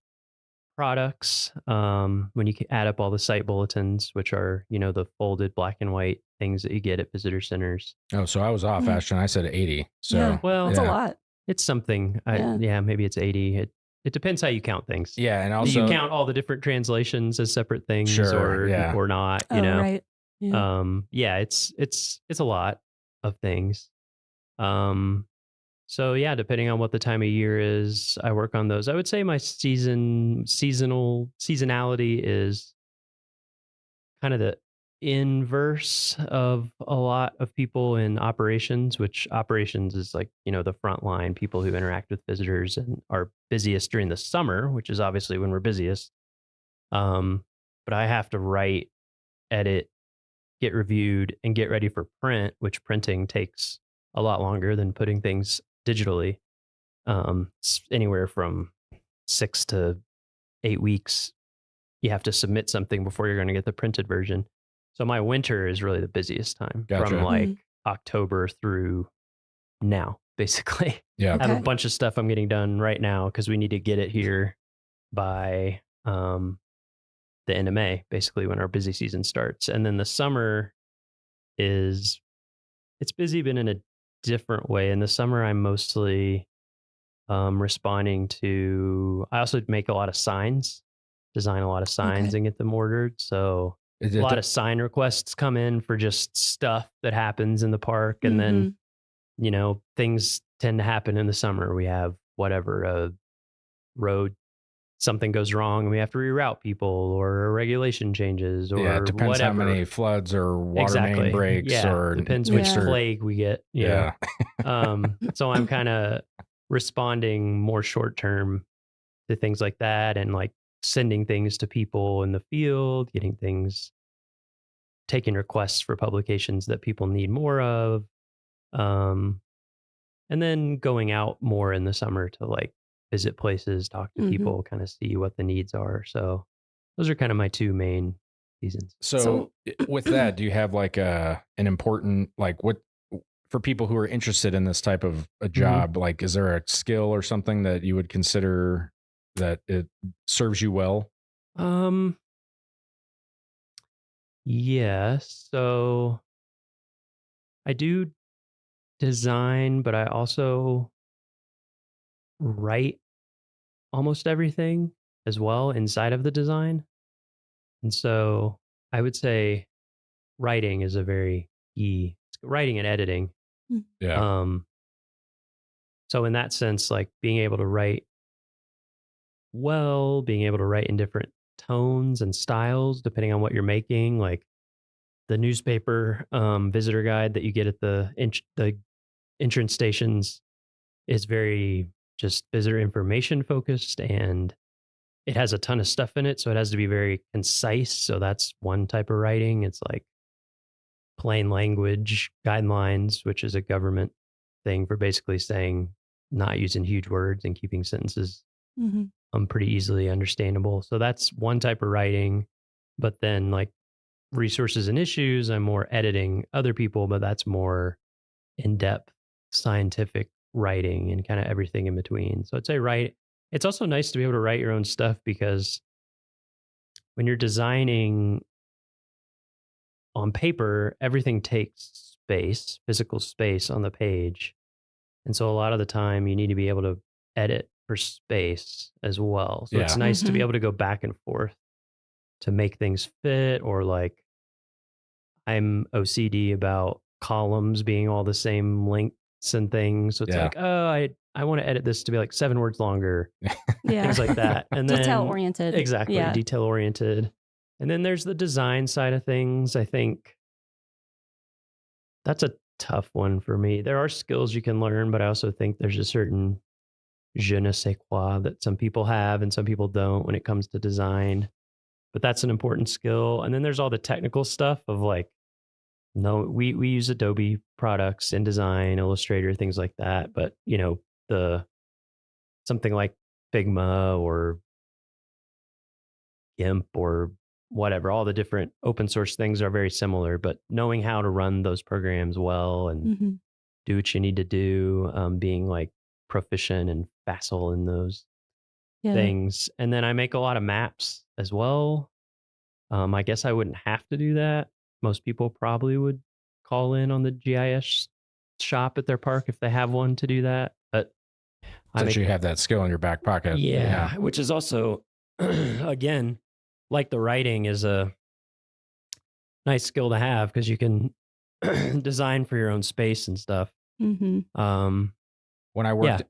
S6: products when you add up all the site bulletins, which are, the folded black and white things that you get at visitor centers.
S14: Oh, so I was off, Ashton. I said 80. So
S3: that's a lot.
S6: It's something. Maybe it's 80. It depends how you count things.
S14: Yeah, and also
S6: do you count all the different translations as separate things, or not?
S3: Right. Yeah.
S6: It's a lot of things. So yeah, depending on what the time of year is, I work on those. I would say my seasonality is kind of the inverse of a lot of people in operations, which operations is like, the front line, people who interact with visitors and are busiest during the summer, which is obviously when we're busiest. But I have to write, edit, get reviewed, and get ready for print, which printing takes a lot longer than putting things digitally. It's anywhere from 6 to 8 weeks. You have to submit something before you're going to get the printed version. So my winter is really the busiest time
S14: Gotcha.
S6: from like
S3: Mhm.
S6: October through now, basically.
S14: Yeah.
S6: I have a
S3: Okay.
S6: bunch of stuff I'm getting done right now because we need to get it here by the end of May, basically when our busy season starts. And then the summer it's busy, but in a different way. In the summer, I'm mostly responding to, I also make a lot of signs, design a lot of signs
S3: Okay.
S6: and get them ordered. So
S14: Is
S6: a
S14: it
S6: lot
S14: the-
S6: of sign requests come in for just stuff that happens in the park. And then, things tend to happen in the summer. We have whatever, a road, something goes wrong and we have to reroute people, or a regulation changes, or
S14: yeah, it depends
S6: whatever.
S14: how many floods or water
S6: Exactly.
S14: main breaks
S6: Yeah,
S14: or
S6: depends which
S3: Yeah.
S6: plague we get.
S14: Yeah.
S6: So I'm kind of responding more short term to things like that, and like sending things to people in the field, getting things, taking requests for publications that people need more of, and then going out more in the summer to like visit places, talk to
S3: Mhm.
S6: people, kind of see what the needs are. So those are kind of my two main seasons.
S14: So with that, do you have like an important, like what, for people who are interested in this type of a job, like, is there a skill or something that you would consider that it serves you well?
S6: Yes. So I do design, but I also write almost everything as well inside of the design. And so I would say writing is a very key, writing and editing.
S14: Yeah.
S6: So in that sense, like being able to write well, being able to write in different tones and styles, depending on what you're making, like the newspaper visitor guide that you get at the entrance stations is very just visitor information focused, and it has a ton of stuff in it. So it has to be very concise. So that's one type of writing. It's like plain language guidelines, which is a government thing for basically saying not using huge words and keeping sentences
S3: Mhm.
S6: pretty easily understandable. So that's one type of writing. But then like resources and issues, I'm more editing other people, but that's more in-depth scientific writing and kind of everything in between. So I'd say write. It's also nice to be able to write your own stuff, because when you're designing on paper, everything takes space, physical space on the page. And so a lot of the time you need to be able to edit for space as well. So it's
S14: Yeah.
S6: nice to be
S3: Mhm.
S6: able to go back and forth to make things fit, or like I'm OCD about columns being all the same lengths and things. So it's
S14: Yeah.
S6: like, oh, I want to edit this to be like 7 words longer,
S3: Yeah.
S6: things like that. And then
S3: Detail oriented.
S6: Exactly,
S3: Yeah.
S6: detail oriented. And then there's the design side of things. I think that's a tough one for me. There are skills you can learn, but I also think there's a certain je ne sais quoi that some people have and some people don't when it comes to design. But that's an important skill. And then there's all the technical stuff of like, no, we use Adobe products in design, Illustrator, things like that. But the something like Figma or GIMP or whatever, all the different open source things are very similar, but knowing how to run those programs well and
S3: Mhm.
S6: do what you need to do, being like proficient and facile in those
S3: Yeah.
S6: things. And then I make a lot of maps as well. I guess I wouldn't have to do that. Most people probably would call in on the GIS shop at their park if they have one to do that. But I
S14: Since
S6: make,
S14: you have that skill in your back pocket.
S6: yeah, which is also, again, like the writing is a nice skill to have, because you can design for your own space and stuff.
S3: Mhm.
S14: When I worked,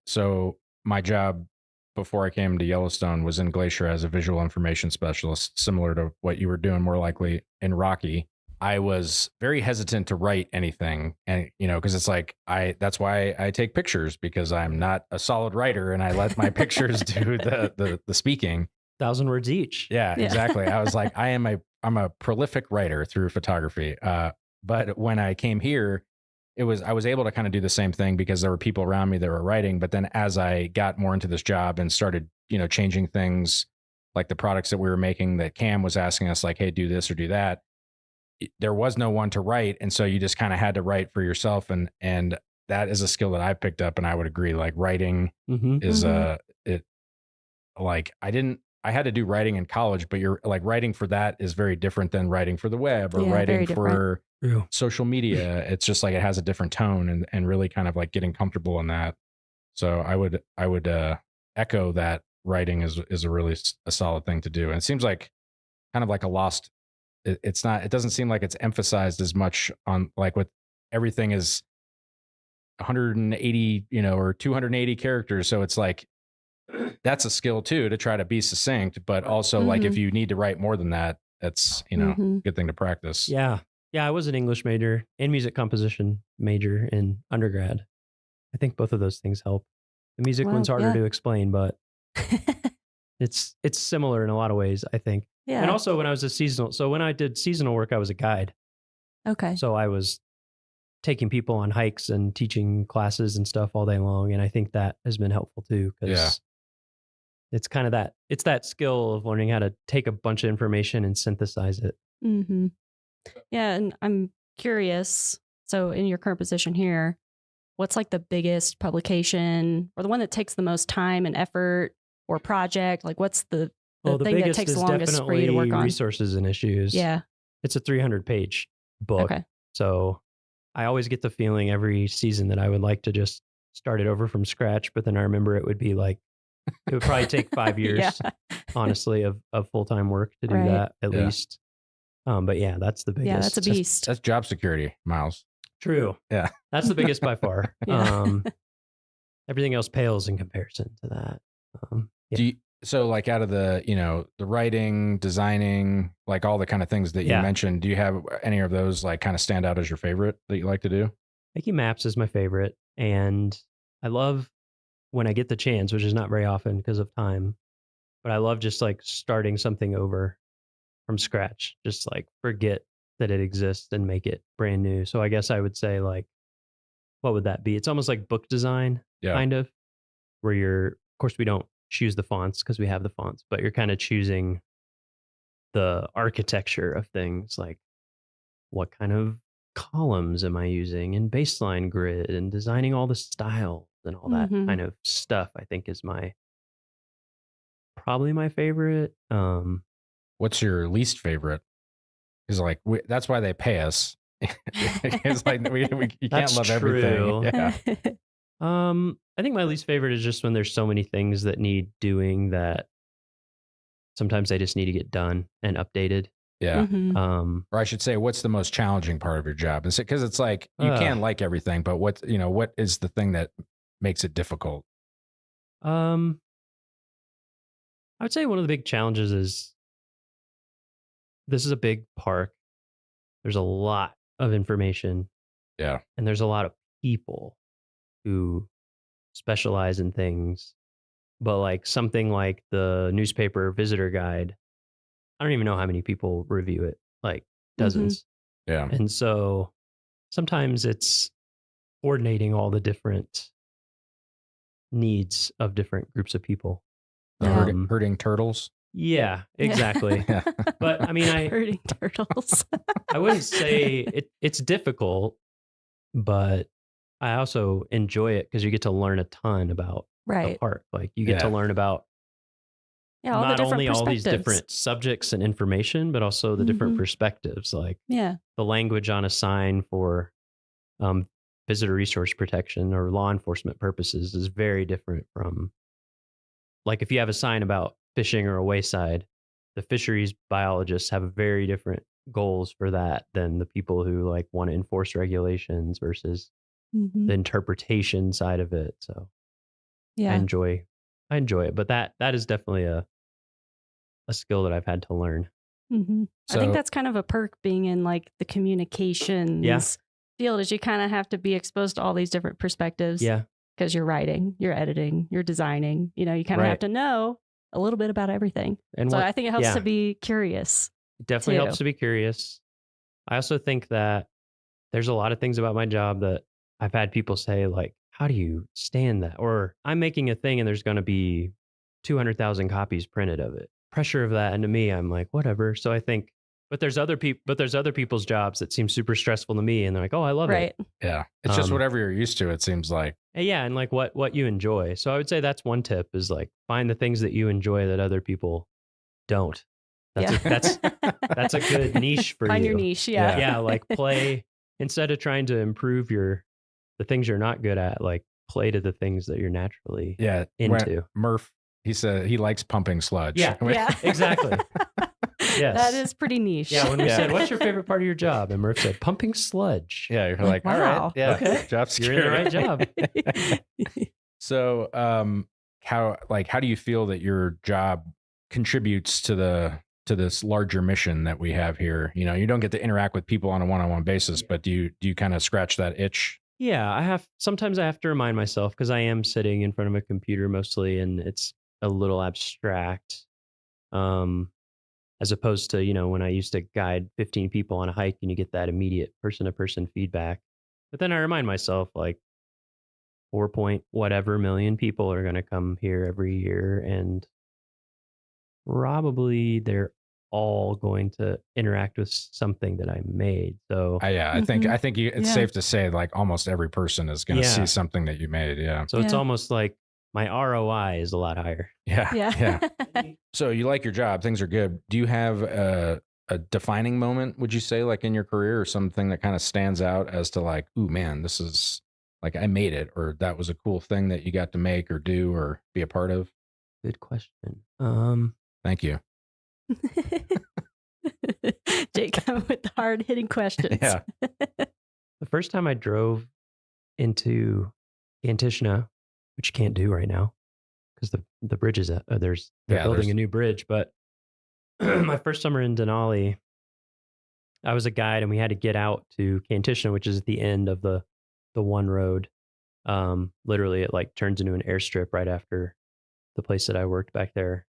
S14: so my job before I came to Yellowstone was in Glacier as a visual information specialist, similar to what you were doing, more likely in Rocky. I was very hesitant to write anything, and because it's like that's why I take pictures, because I'm not a solid writer, and I let my pictures do the speaking.
S6: 1,000 words each.
S14: Yeah, exactly. I was like, I'm a prolific writer through photography. But when I came here, I was able to kind of do the same thing, because there were people around me that were writing. But then as I got more into this job and started, changing things, like the products that we were making, that Cam was asking us like, hey, do this or do that. there was no one to write. And so you just kind of had to write for yourself. And that is a skill that I picked up. And I would agree, like writing is I had to do writing in college, but you're like writing for that is very different than writing for the web or writing for social media. It's just like, it has a different tone and really kind of like getting comfortable in that. So I would echo that writing is a really a solid thing to do. And it seems like kind of like a lost, it doesn't seem like it's emphasized as much on like with everything is 180, or 280 characters. So it's like, that's a skill too, to try to be succinct, but also like if you need to write more than that, that's, good thing to practice.
S6: Yeah. Yeah. I was an English major and music composition major in undergrad. I think both of those things help. The music one's harder to explain, but it's similar in a lot of ways, I think.
S3: Yeah.
S6: And also when I did seasonal work, I was a guide.
S3: Okay.
S6: So I was taking people on hikes and teaching classes and stuff all day long. And I think that has been helpful too, because it's kind of that skill of learning how to take a bunch of information and synthesize it.
S3: Mm-hmm. Yeah. And I'm curious. So in your current position here, what's like the biggest publication or the one that takes the most time and effort or project? Like what's the thing that takes the longest for you to work on?
S6: Resources and issues.
S3: Yeah.
S6: It's a 300-page book.
S3: Okay.
S6: So I always get the feeling every season that I would like to just start it over from scratch. But then I remember it would probably take 5 years, honestly, of full-time work to do that at least. But yeah, that's the biggest.
S3: Yeah, that's a beast.
S14: That's job security, Miles.
S6: True.
S14: Yeah.
S6: That's the biggest by far. Everything else pales in comparison to that.
S14: So like out of the, the writing, designing, like all the kind of things that you mentioned, do you have any of those like kind of stand out as your favorite that you like to do?
S6: Making maps is my favorite. And I love when I get the chance, which is not very often because of time, but I love just like starting something over from scratch, just like forget that it exists and make it brand new. So I guess I would say like, what would that be? It's almost like book design, kind of, where of course we don't choose the fonts because we have the fonts, but you're kind of choosing the architecture of things, like what kind of columns am I using and baseline grid and designing all the styles and all that kind of stuff, I think is probably my favorite.
S14: What's your least favorite? Is like, that's why they pay us. It's like you can't love everything. Yeah.
S6: I think my least favorite is just when there's so many things that need doing that sometimes they just need to get done and updated.
S14: Yeah. Or I should say, what's the most challenging part of your job? Because it's like, you can like everything, but what is the thing that makes it difficult?
S6: I would say one of the big challenges is this is a big park. There's a lot of information.
S14: Yeah.
S6: And there's a lot of people who specialize in things. But like something like the newspaper visitor guide, I don't even know how many people review it, like dozens.
S14: Yeah.
S6: And so sometimes it's coordinating all the different needs of different groups of people.
S14: Herding turtles.
S6: Yeah, exactly. But I mean,
S3: herding turtles.
S6: I wouldn't say it's difficult, but I also enjoy it because you get to learn a ton about the park. Like you get to learn about
S3: all
S6: not
S3: the different
S6: only all these
S3: perspectives.
S6: different subjects and information, but also the different perspectives. Like the language on a sign for visitor resource protection or law enforcement purposes is very different from, like, if you have a sign about fishing or a wayside, the fisheries biologists have very different goals for that than the people who like want to enforce regulations versus the interpretation side of it. So I enjoy it, but that is definitely a skill that I've had to learn.
S3: I think that's kind of a perk being in like the communications field, is you kind of have to be exposed to all these different perspectives.
S6: Yeah.
S3: Because you're writing, you're editing, you're designing, you kind of have to know a little bit about everything. And so I think it helps to be curious.
S6: It definitely helps to be curious. I also think that there's a lot of things about my job that I've had people say, like, how do you stand that? Or I'm making a thing and there's going to be 200,000 copies printed of it. Pressure of that. And to me, I'm like, whatever. So I think But there's other people. But there's other people's jobs that seem super stressful to me, and they're like, "Oh, I love
S3: Right.
S6: it."
S14: Yeah. It's just whatever you're used to, it seems like.
S6: Yeah, and like what you enjoy. So I would say that's one tip is like find the things that you enjoy that other people don't. That's a good niche for
S3: Find
S6: you.
S3: your niche, yeah.
S6: Yeah, like play instead of trying to improve the things you're not good at, like play to the things that you're naturally into.
S14: Murph, he said he likes pumping sludge.
S6: Yeah, exactly. Yes.
S3: That is pretty niche.
S6: Yeah, when we said, "What's your favorite part of your job?" and Murph said, "Pumping sludge."
S14: Yeah, you're like, all
S3: wow.
S14: right, yeah,
S6: Okay.
S14: job
S6: You're in the right job.
S14: So, how do you feel that your job contributes to this larger mission that we have here? You know, you don't get to interact with people on a one-on-one basis, but do you kind of scratch that itch?
S6: Yeah, sometimes I have to remind myself because I am sitting in front of a computer mostly, and it's a little abstract. As opposed to, when I used to guide 15 people on a hike and you get that immediate person-to-person feedback. But then I remind myself, like, 4 point whatever million people are going to come here every year, and probably they're all going to interact with something that I made. So
S14: I think it's safe to say like almost every person is going to see something that you made. Yeah.
S6: So it's almost like my ROI is a lot higher.
S14: Yeah. So you like your job, things are good. Do you have a defining moment, would you say, like in your career, or something that kind of stands out as to like, ooh, man, this is like I made it, or that was a cool thing that you got to make or do or be a part of?
S6: Good question.
S14: Thank you.
S3: Jake coming with the hard hitting questions.
S14: Yeah.
S6: The first time I drove into Kantishna, which you can't do right now because the bridge is they're building a new bridge. But my first summer in Denali, I was a guide and we had to get out to Kantishna, which is at the end of the one road. Literally, it like turns into an airstrip right after the place that I worked back there.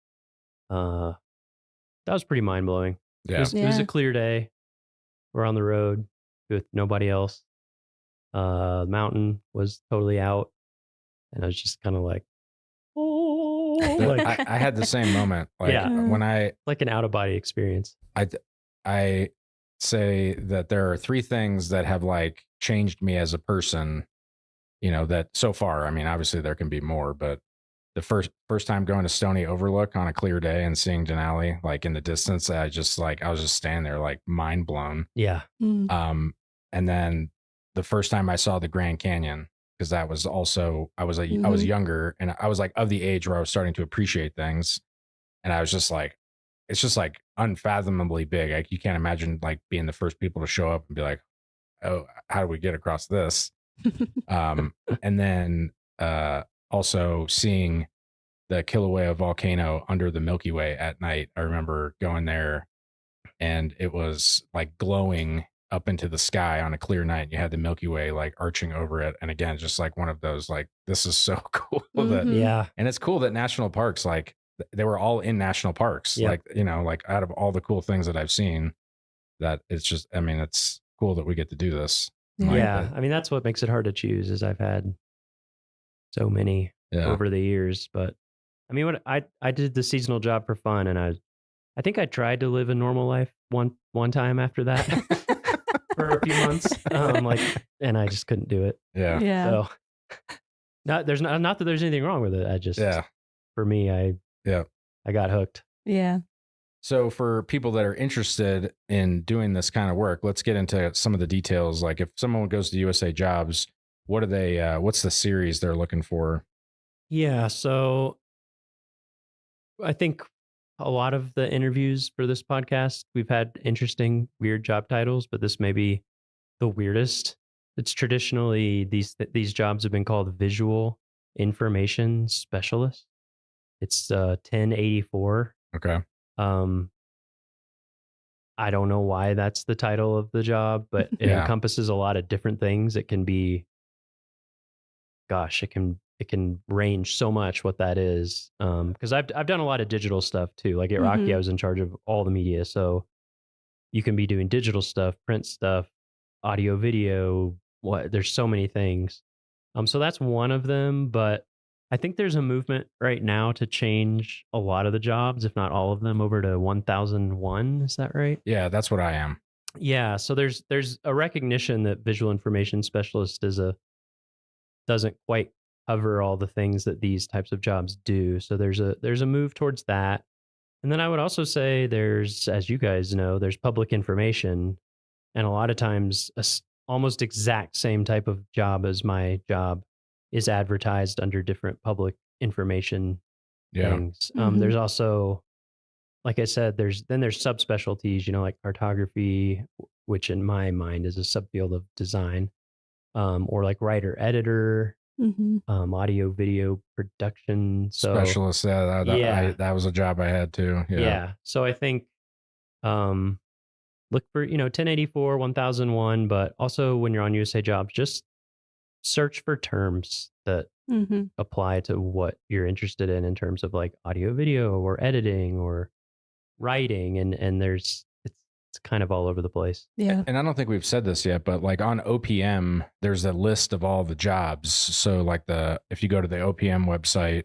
S6: That was pretty mind blowing.
S14: Yeah.
S6: It was a clear day. We're on the road with nobody else. The mountain was totally out. And I was just kind of like, oh,
S14: I had the same moment. Like when
S6: like an out of body experience.
S14: I say that there are 3 things that have like changed me as a person, that so far, I mean, obviously there can be more, but the first time going to Stony Overlook on a clear day and seeing Denali like in the distance, I was just standing there like mind blown.
S6: Yeah.
S14: And then the first time I saw the Grand Canyon, because that was also, I was younger and I was like of the age where I was starting to appreciate things. And I was just like, it's just like unfathomably big. Like you can't imagine like being the first people to show up and be like, oh, how do we get across this? And then also seeing the Kilauea volcano under the Milky Way at night. I remember going there and it was like glowing up into the sky on a clear night. You had the Milky Way like arching over it. And again, just like one of those, like, this is so cool. And it's cool that national parks, like they were all in national parks. Like, like out of all the cool things that I've seen, that it's just, I mean, it's cool that we get to do this.
S6: I mean, that's what makes it hard to choose is I've had so many over the years, but I mean, what I did the seasonal job for fun, and I think I tried to live a normal life one time after that for a few months, and I just couldn't do it.
S3: Yeah.
S6: So not that there's anything wrong with it. I just for me, I got hooked.
S3: Yeah.
S14: So for people that are interested in doing this kind of work, let's get into some of the details. Like if someone goes to USA Jobs, what are they? What's the series they're looking for?
S6: Yeah, so I think a lot of the interviews for this podcast, we've had interesting, weird job titles, but this may be the weirdest. It's traditionally these jobs have been called visual information specialist. It's 1084.
S14: Okay.
S6: I don't know why that's the title of the job, but it encompasses a lot of different things. It can be, it can range so much what that is. Because I've done a lot of digital stuff too. Like at Rocky, I was in charge of all the media. So you can be doing digital stuff, print stuff, audio, video. There's so many things. So that's one of them, but I think there's a movement right now to change a lot of the jobs, if not all of them, over to 1001. Is that right?
S14: Yeah, that's what I am.
S6: Yeah. So there's a recognition that visual information specialist doesn't quite cover all the things that these types of jobs do. So there's a move towards that. And then I would also say there's, as you guys know, there's public information, and a lot of times almost exact same type of job as my job is advertised under different public information things. There's also, like I said, there's subspecialties, like cartography, which in my mind is a subfield of design, or like writer editor, audio video production
S14: Specialist. That was a job I had too.
S6: Yeah. So I think look for 1084, 1001, but also when you're on USA Jobs, just search for terms that apply to what you're interested in terms of like audio video or editing or writing, and it's kind of all over the place.
S3: Yeah.
S14: And I don't think we've said this yet, but like on OPM, there's a list of all the jobs. So like if you go to the OPM website,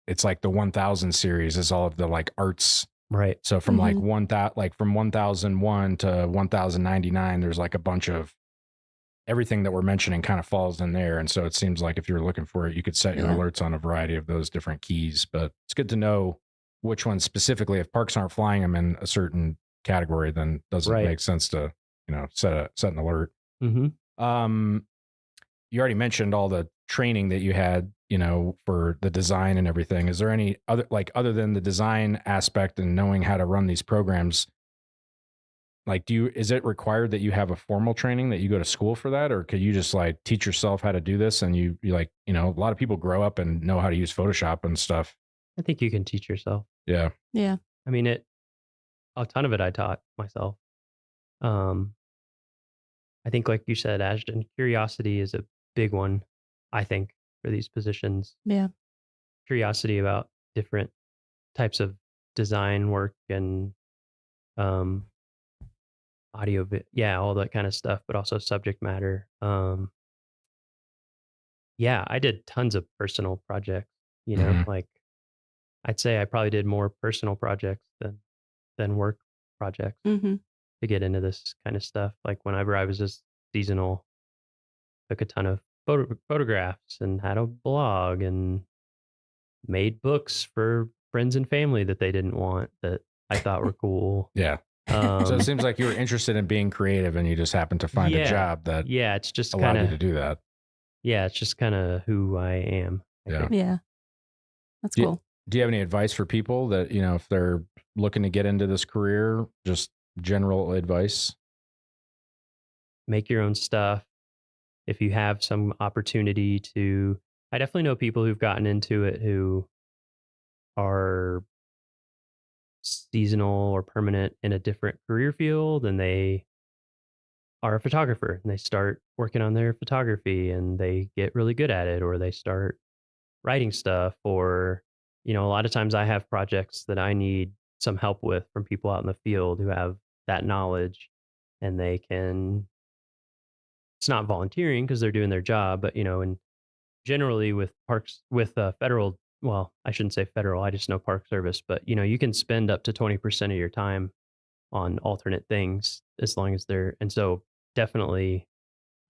S14: it's like the 1000 series is all of the like arts.
S6: Right.
S14: So from from 1001 to 1099, there's like a bunch of everything that we're mentioning kind of falls in there. And so it seems like if you're looking for it, you could set your alerts on a variety of those different keys, but it's good to know which ones specifically. If parks aren't flying them in a certain category, then doesn't make sense to, set an alert.
S6: Mm-hmm.
S14: You already mentioned all the training that you had, for the design and everything. Is there any other than the design aspect and knowing how to run these programs, like, is it required that you have a formal training, that you go to school for that? Or could you just like teach yourself how to do this? And you like, a lot of people grow up and know how to use Photoshop and stuff.
S6: I think you can teach yourself.
S14: Yeah.
S3: Yeah.
S6: I mean, a ton of it I taught myself. I think, like you said, Ashton, curiosity is a big one, I think, for these positions.
S3: Yeah.
S6: Curiosity about different types of design work and audio, all that kind of stuff, but also subject matter. I did tons of personal projects, like I'd say I probably did more personal projects than work projects to get into this kind of stuff. Like whenever I was just seasonal, took a ton of photographs and had a blog and made books for friends and family that they didn't want that I thought were cool.
S14: Yeah. So it seems like you were interested in being creative and you just happened to find a job that
S6: it's just
S14: allowed you to do that.
S6: Yeah, it's just kind of who I am.
S3: Yeah. That's cool.
S14: Do you have any advice for people that, if they're looking to get into this career, just general advice?
S6: Make your own stuff. If you have some opportunity to, I definitely know people who've gotten into it who are seasonal or permanent in a different career field, and they are a photographer and they start working on their photography and they get really good at it, or they start writing stuff, or a lot of times I have projects that I need some help with from people out in the field who have that knowledge, and they can, it's not volunteering because they're doing their job, but and generally with parks, with federal, well, I shouldn't say federal, I just know Park Service, but you can spend up to 20% of your time on alternate things as long as they're, and so definitely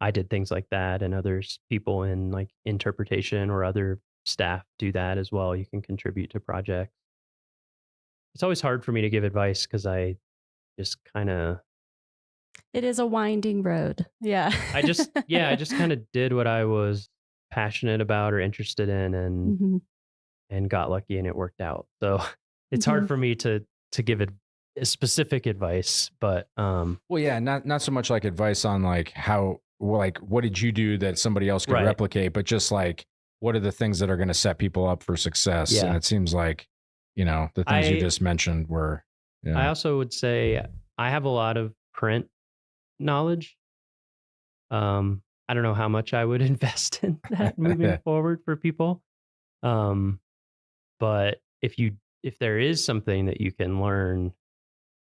S6: I did things like that, and others, people in like interpretation or other staff do that as well. You can contribute to projects. It's always hard for me to give advice because I just kind of,
S3: it is a winding road. Yeah.
S6: I just kind of did what I was passionate about or interested in, and got lucky and it worked out. So it's hard for me to give it specific advice, but
S14: not so much like advice on like how, like what did you do that somebody else could replicate, but just like what are the things that are going to set people up for success?
S6: Yeah.
S14: And it seems like the things you just mentioned were.
S6: I also would say I have a lot of print knowledge. I don't know how much I would invest in that moving forward for people. But if there is something that you can learn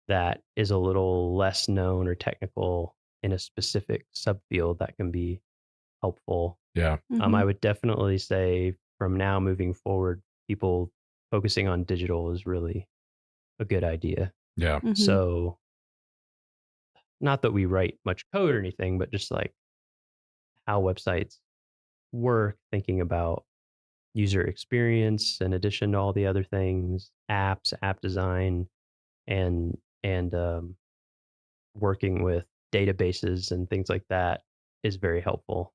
S6: that is a little less known or technical in a specific subfield, that can be helpful.
S14: Yeah.
S6: I would definitely say from now moving forward, people focusing on digital is really a good idea.
S14: Yeah.
S3: Mhm.
S6: So not that we write much code or anything, but just like how websites work, thinking about user experience in addition to all the other things, apps, app design, and working with databases and things like that is very helpful.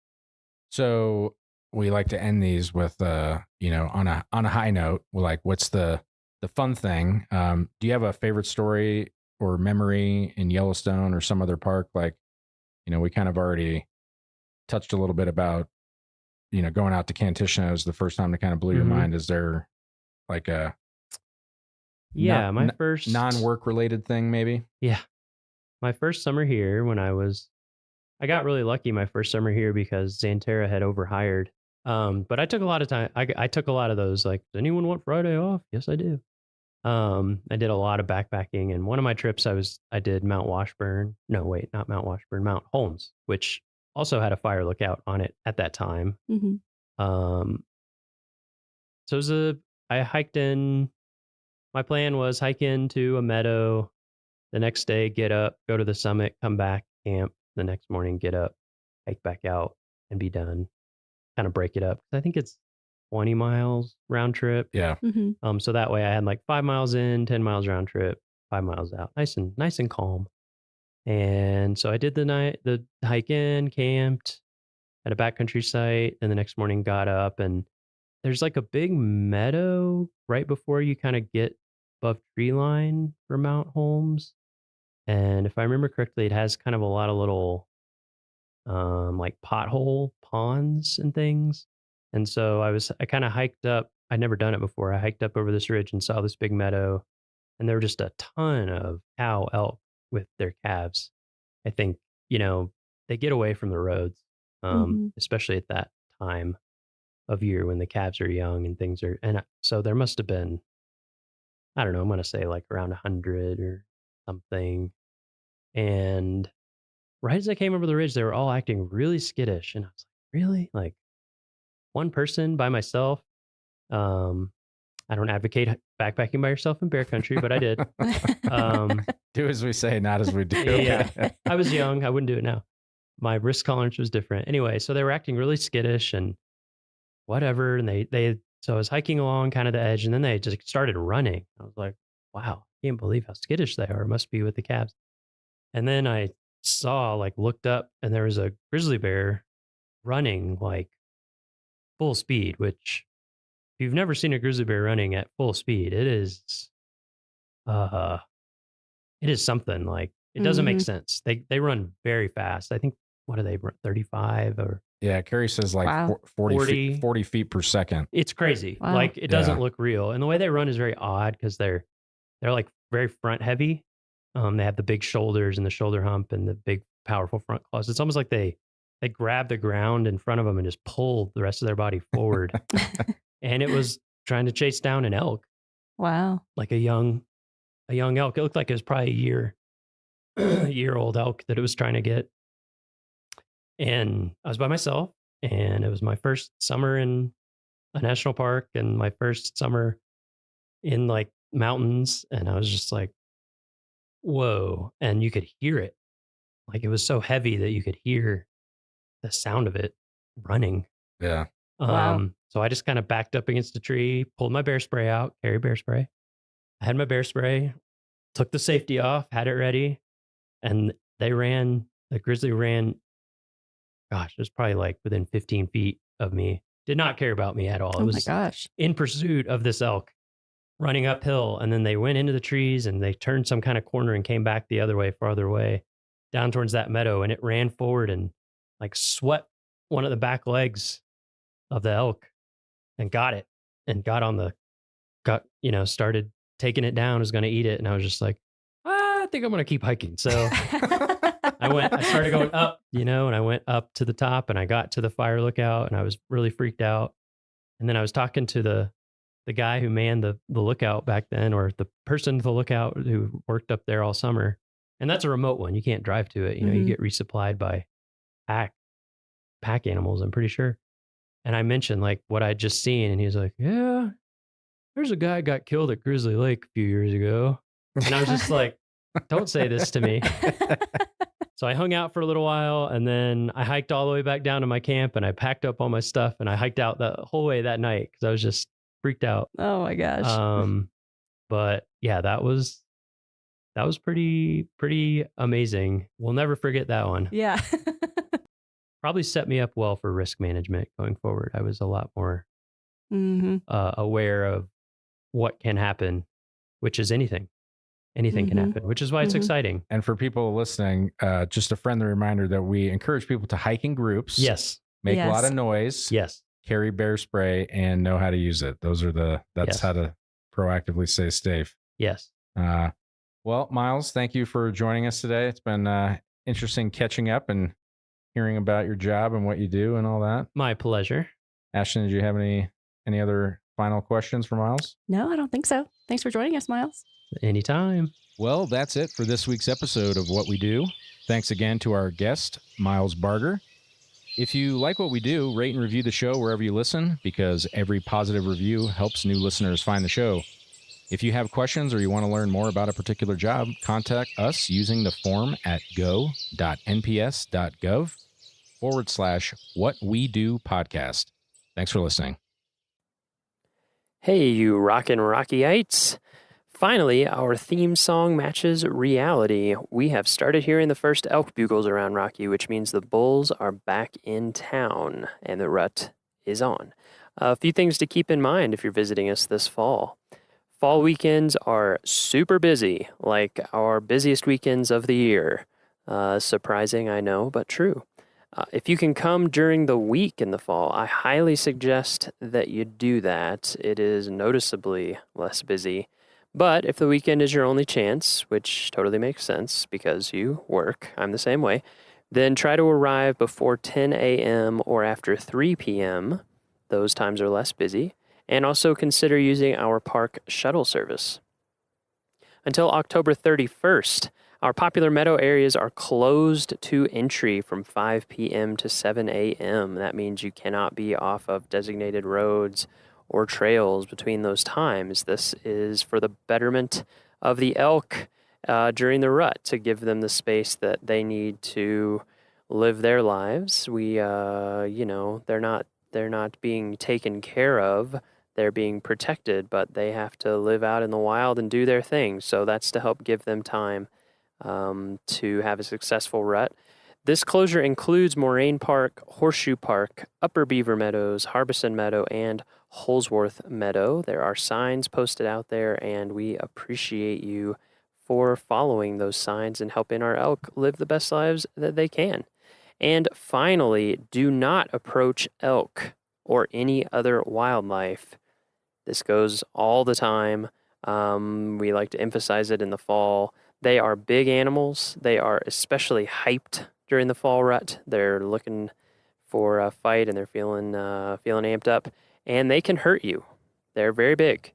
S14: So we like to end these with, on a high note. Like, what's the fun thing? Do you have a favorite story or memory in Yellowstone or some other park? Like, we kind of already touched a little bit about, going out to Kantishna was the first time that kind of blew your mind. Is there like a
S6: my first
S14: non-work related thing, maybe?
S6: Yeah. My first summer here I got really lucky my first summer here because Xanterra had overhired. But I took a lot of time. I took a lot of those, like, does anyone want Friday off? Yes, I do. I did a lot of backpacking, and one of my trips I did Mount Washburn. No, wait, not Mount Washburn, Mount Holmes, which also had a fire lookout on it at that time.
S3: Mhm.
S6: So I hiked in. My plan was hike into a meadow, the next day get up, go to the summit, come back, camp, the next morning get up, hike back out, and be done. Kind of break it up. I think it's 20 miles round trip.
S14: Yeah.
S3: Mhm.
S6: So that way I had like 5 miles in, 10 miles round trip, 5 miles out. Nice and calm. And so I did the hike in, camped at a backcountry site, and the next morning got up, and there's like a big meadow right before you kind of get above tree line for Mount Holmes. And if I remember correctly, it has kind of a lot of little like pothole ponds and things. And so I kind of hiked up. I'd never done it before. I hiked up over this ridge and saw this big meadow, and there were just a ton of cow elk with their calves. I think, they get away from the roads, especially at that time of year when the calves are young and things are, and so there must have been, I don't know, I'm going to say like around 100 or something. And right as I came over the ridge, they were all acting really skittish. And I was like, really? Like one person by myself? I don't advocate backpacking by yourself in bear country, but I did.
S14: Do as we say, not as we do.
S6: Yeah. I was young. I wouldn't do it now. My risk tolerance was different. Anyway, so they were acting really skittish and whatever. And so I was hiking along kind of the edge, and then they just started running. I was like, wow, I can't believe how skittish they are. It must be with the calves. And then I looked up, and there was a grizzly bear running like full speed, which if you've never seen a grizzly bear running at full speed, it is something. Like, it doesn't make sense. They run very fast. I think, what do they run, 35 or?
S14: Yeah, Carrie says like
S3: Wow.
S14: 40 feet per second.
S6: It's crazy.
S3: Wow.
S6: Like, it doesn't look real. And the way they run is very odd because they're like very front heavy. They have the big shoulders and the shoulder hump and the big powerful front claws. It's almost like they grab the ground in front of them and just pull the rest of their body forward. And it was trying to chase down an elk,
S3: Wow.
S6: like a young elk. It looked like it was probably a year old elk that it was trying to get. And I was by myself, and it was my first summer in a national park and my first summer in like mountains. And I was just like, whoa. And you could hear it. Like, it was so heavy that you could hear the sound of it running.
S14: Yeah.
S3: Wow.
S6: So I just kind of backed up against a tree, pulled my bear spray out, carry bear spray. I had my bear spray, took the safety off, had it ready. And the grizzly ran, gosh, it was probably like within 15 feet of me. Did not care about me at all.
S3: Oh
S6: It
S3: my
S6: was
S3: gosh.
S6: in pursuit of this elk running uphill. And then they went into the trees and they turned some kind of corner and came back the other way, farther away, down towards that meadow. And it ran forward and like swept one of the back legs of the elk and got it and started taking it down, was going to eat it. And I was just like, I think I'm going to keep hiking. So I started going up, and I went up to the top and I got to the fire lookout and I was really freaked out. And then I was talking to the guy who manned the lookout back then, or the person at the lookout who worked up there all summer. And that's a remote one. You can't drive to it. You get resupplied by pack animals, I'm pretty sure. And I mentioned like what I'd just seen, and he was like, yeah, there's a guy got killed at Grizzly Lake a few years ago. And I was just like, don't say this to me. So I hung out for a little while, and then I hiked all the way back down to my camp, and I packed up all my stuff, and I hiked out the whole way that night because I was just freaked out.
S3: Oh my gosh.
S6: But yeah, that was pretty amazing. We'll never forget that one.
S3: Yeah.
S6: Probably set me up well for risk management going forward. I was a lot more aware of what can happen, which is anything. Anything can happen, which is why it's exciting.
S14: And for people listening, just a friendly reminder that we encourage people to hike in groups.
S6: Yes.
S14: Make a lot of noise.
S6: Yes.
S14: Carry bear spray and know how to use it. That's how to proactively stay safe.
S6: Yes.
S14: Well, Miles, thank you for joining us today. It's been interesting catching up and hearing about your job and what you do and all that.
S6: My pleasure.
S14: Ashton, did you have any other final questions for Miles?
S3: No, I don't think so. Thanks for joining us, Miles.
S6: Anytime.
S14: Well, that's it for this week's episode of What We Do. Thanks again to our guest, Miles Barger. If you like what we do, rate and review the show wherever you listen, because every positive review helps new listeners find the show. If you have questions or you want to learn more about a particular job, contact us using the form at go.nps.gov/whatwedopodcast. Thanks for listening.
S23: Hey, you rockin' Rockyites. Finally, our theme song matches reality. We have started hearing the first elk bugles around Rocky, which means the bulls are back in town and the rut is on. A few things to keep in mind if you're visiting us this fall. Fall weekends are super busy, like our busiest weekends of the year. Surprising, I know, but true. If you can come during the week in the fall, I highly suggest that you do that. It is noticeably less busy. But if the weekend is your only chance, which totally makes sense because you work, I'm the same way, then try to arrive before 10 a.m. or after 3 p.m. Those times are less busy. And also consider using our park shuttle service. Until October 31st, our popular meadow areas are closed to entry from 5 p.m. to 7 a.m. That means you cannot be off of designated roads or trails between those times. This is for the betterment of the elk during the rut, to give them the space that they need to live their lives. They're not being taken care of. They're being protected, but they have to live out in the wild and do their thing. So that's to help give them time to have a successful rut. This closure includes Moraine Park, Horseshoe Park, Upper Beaver Meadows, Harbison Meadow, and Holsworth Meadow. There are signs posted out there, and we appreciate you for following those signs and helping our elk live the best lives that they can. And finally, do not approach elk or any other wildlife. This goes all the time. We like to emphasize it in the fall. They are big animals. They are especially hyped during the fall rut. They're looking for a fight, and they're feeling amped up, and they can hurt you. They're very big.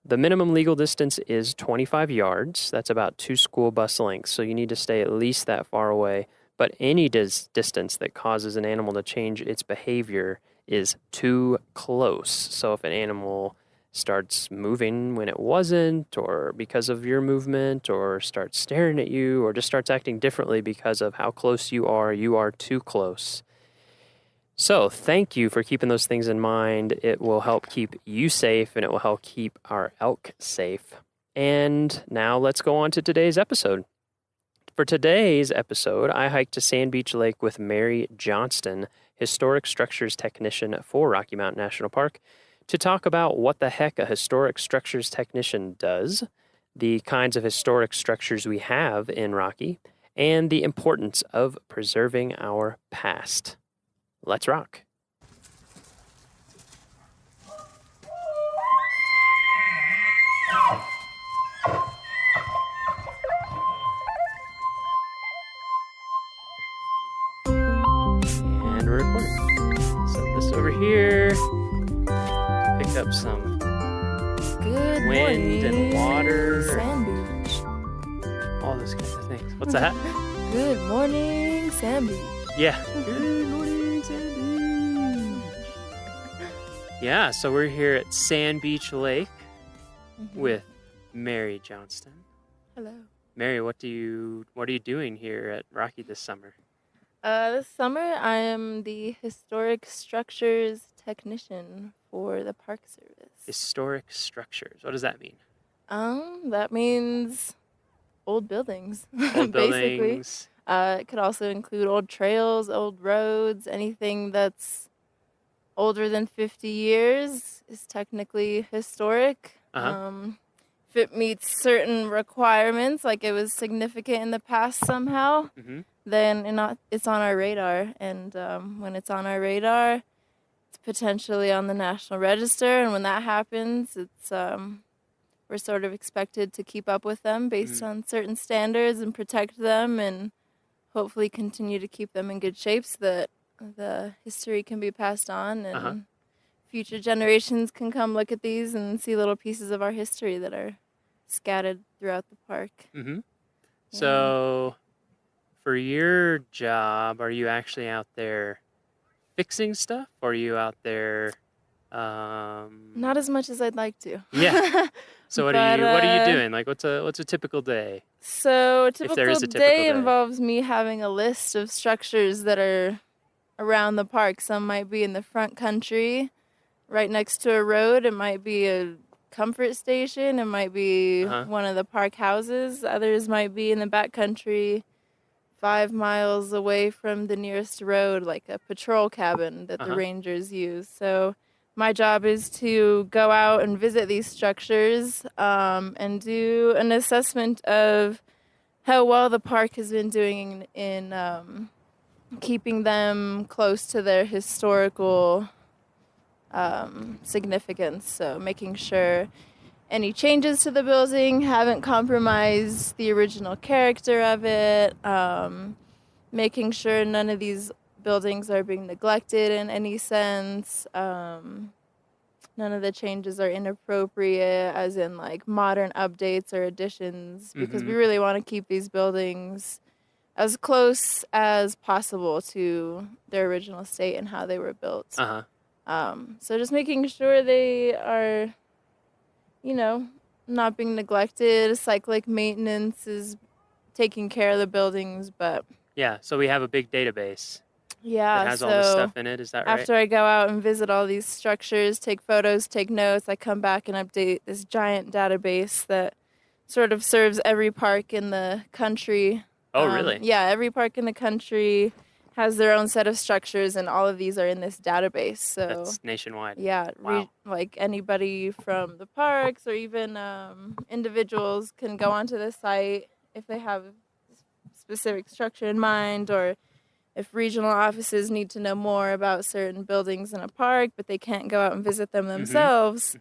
S23: The minimum legal distance is 25 yards. That's about 2 school bus lengths, so you need to stay at least that far away. But any distance that causes an animal to change its behavior is too close. So if an animal starts moving when it wasn't, or because of your movement, or starts staring at you, or just starts acting differently because of how close you are too close. So thank you for keeping those things in mind. It will help keep you safe, and it will help keep our elk safe. And now let's go on to today's episode. For today's episode, I hiked to Sand Beach Lake with Mary Johnston, Historic Structures Technician for Rocky Mountain National Park, to talk about what the heck a historic structures technician does, the kinds of historic structures we have in Rocky, and the importance of preserving our past. Let's rock. And we're recording. Set this over here. Pick up some
S15: Good
S23: wind and water.
S15: Sand Beach.
S23: All those kinds of things. What's that?
S15: Good morning, Sand Beach.
S23: Yeah.
S15: Good morning, Sand Beach.
S23: Yeah, so we're here at Sand Beach Lake with Mary Johnston.
S17: Hello.
S23: Mary, what are you doing here at Rocky this summer?
S17: This summer I am the historic structures technician for the Park Service.
S23: Historic structures. What does that mean?
S17: That means old buildings.
S23: Old
S17: basically.
S23: buildings.
S17: It could also include old trails, old roads, anything that's older than 50 years is technically historic. If it meets certain requirements, like it was significant in the past somehow, then it's on our radar. And when it's on our radar, it's potentially on the National Register. And when that happens, we're sort of expected to keep up with them based on certain standards and protect them and hopefully continue to keep them in good shape so that the history can be passed on and future generations can come look at these and see little pieces of our history that are scattered throughout the park.
S23: So for your job, are you actually out there fixing stuff, or are you out there
S17: Not as much as I'd like to.
S23: Yeah. So what are you doing? Like what's a typical day?
S17: So a
S23: If
S17: typical
S23: there is a typical
S17: day
S23: day.
S17: involves me having a list of structures that are around the park. Some might be in the front country, right next to a road. It might be a comfort station. It might be one of the park houses. Others might be in the back country, 5 miles away from the nearest road, like a patrol cabin that the rangers use. So my job is to go out and visit these structures and do an assessment of how well the park has been doing in keeping them close to their historical significance. So making sure any changes to the building haven't compromised the original character of it, making sure none of these buildings are being neglected in any sense. None of the changes are inappropriate, as in like modern updates or additions, because we really want to keep these buildings as close as possible to their original state and how they were built. So just making sure they are, not being neglected. Cyclic maintenance is taking care of the buildings, but
S23: Yeah, so we have a big database.
S17: yeah,
S23: That has
S17: so
S23: all this stuff in it, is that right?
S17: after I go out and visit all these structures, take photos, take notes, I come back and update this giant database that sort of serves every park in the country.
S23: Oh, really?
S17: Yeah, every park in the country has their own set of structures, and all of these are in this database. So
S23: That's nationwide.
S17: yeah,
S23: Wow.
S17: like anybody from the parks or even individuals can go onto the site if they have a specific structure in mind, or if regional offices need to know more about certain buildings in a park, but they can't go out and visit them themselves,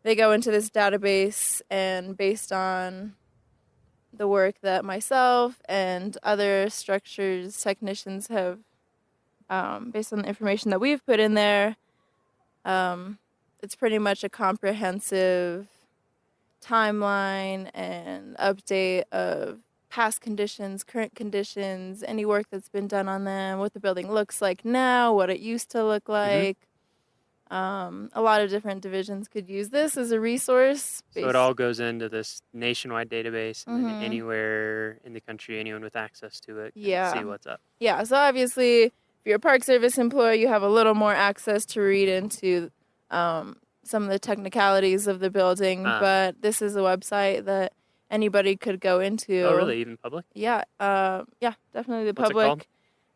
S17: they go into this database, and based on the work that myself and other structures technicians have, based on the information that we've put in there, it's pretty much a comprehensive timeline and update of past conditions, current conditions, any work that's been done on them, what the building looks like now, what it used to look like. A lot of different divisions could use this as a resource.
S23: So it all goes into this nationwide database, and then anywhere in the country, anyone with access to it can see what's up.
S17: Yeah, so obviously, if you're a Park Service employee, you have a little more access to read into some of the technicalities of the building, but this is a website that anybody could go into.
S23: Oh, really? Even public?
S17: Yeah, definitely the
S23: What's it
S17: public.
S23: called?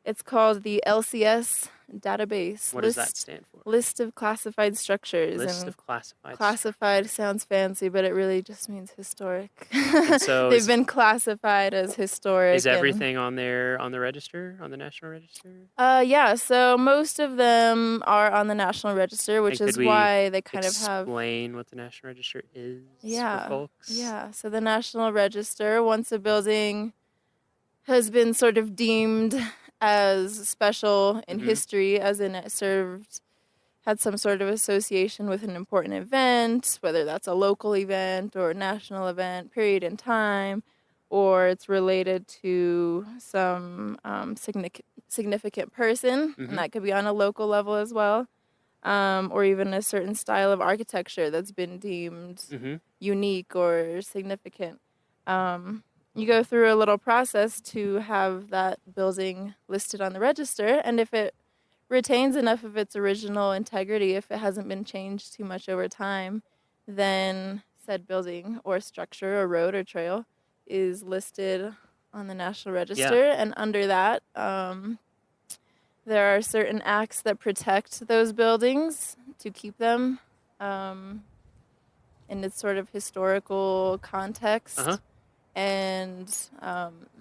S17: It's called the LCS database.
S23: What does that stand for?
S17: List of classified structures.
S23: List
S17: and
S23: of classified
S17: Classified sounds fancy, but it really just means historic.
S23: And so
S17: They've been classified as historic.
S23: Is everything on there on the register, on the National Register?
S17: Yeah, so most of them are on the National Register, which
S23: And
S17: is
S23: could we
S17: why they kind of have.
S23: explain what the National Register is
S17: Yeah,
S23: for folks?
S17: yeah. So the National Register, once a building has been sort of deemed as special in history, as in it had some sort of association with an important event, whether that's a local event or a national event, period in time, or it's related to some significant person, and that could be on a local level as well. or even a certain style of architecture that's been deemed unique or significant. You go through a little process to have that building listed on the register, and if it retains enough of its original integrity, if it hasn't been changed too much over time, then said building or structure or road or trail is listed on the National Register. And under that, there are certain acts that protect those buildings to keep them in its sort of historical context. And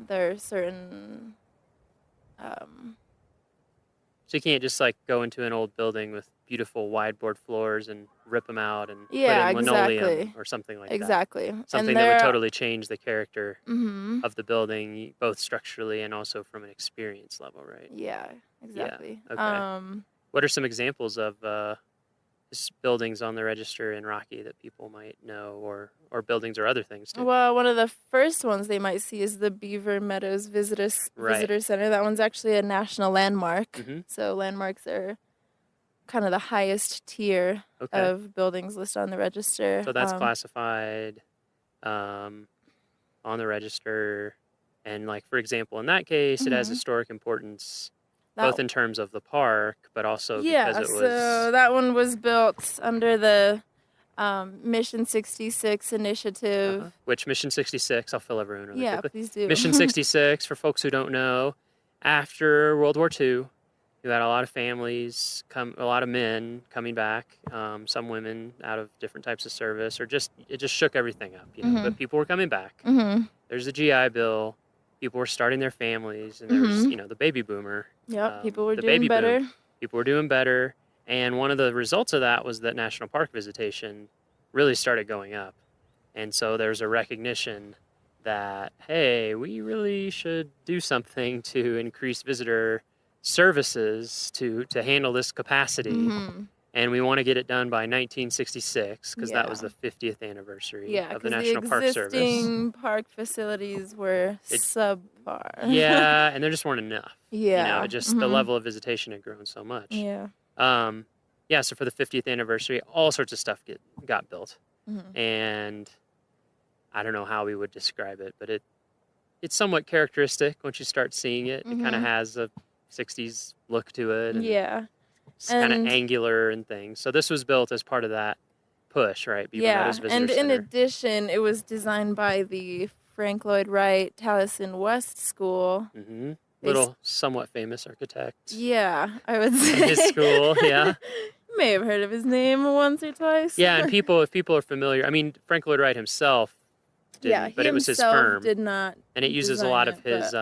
S17: there are certain...
S23: So you can't just like go into an old building with beautiful wide board floors and rip them out and put in linoleum or something like that. Something that would totally change the character of the building, both structurally and also from an experience level, right?
S17: Yeah, exactly.
S23: Yeah. Okay. What are some examples of buildings on the register in Rocky that people might know, or buildings or other things too?
S17: Well, one of the first ones they might see is the Beaver Meadows Visitor Center. That one's actually a national landmark. So landmarks are kind of the highest tier of buildings listed on the register.
S23: So that's classified on the register. And like, for example, in that case, it has historic importance, both in terms of the park, but also because it was...
S17: so that one was built under the Mission 66 initiative.
S23: Which Mission 66, I'll fill everyone really quickly.
S17: Please do.
S23: Mission 66, for folks who don't know, after World War II, you had a lot of families, a lot of men coming back, some women out of different types of service, or it just shook everything up, you know. But people were coming back. There's the GI Bill. People were starting their families, and there was, you know, the baby boomer.
S17: People were doing better.
S23: People were doing better. And one of the results of that was that national park visitation really started going up. And so there's a recognition that, hey, we really should do something to increase visitor services to handle this capacity. And we want to get it done by 1966 because that was the 50th anniversary of the National Park Service.
S17: The existing park facilities were subpar.
S23: And there just weren't enough. You know, the level of visitation had grown so much. So for the 50th anniversary, all sorts of stuff got built. And I don't know how we would describe it, but it's somewhat characteristic once you start seeing it. It kind of has a 60s look to it. And it's kind of angular and things. So this was built as part of that push, right? Beaver Meadows Visitor
S17: and in
S23: Center.
S17: addition, it was designed by the Frank Lloyd Wright Taliesin West School.
S23: Little somewhat famous architect.
S17: I would say.
S23: His school,
S17: May have heard of his name once or twice.
S23: And if people are familiar, I mean, Frank Lloyd Wright himself didn't, but it was his firm.
S17: Did not.
S23: And it uses a lot of his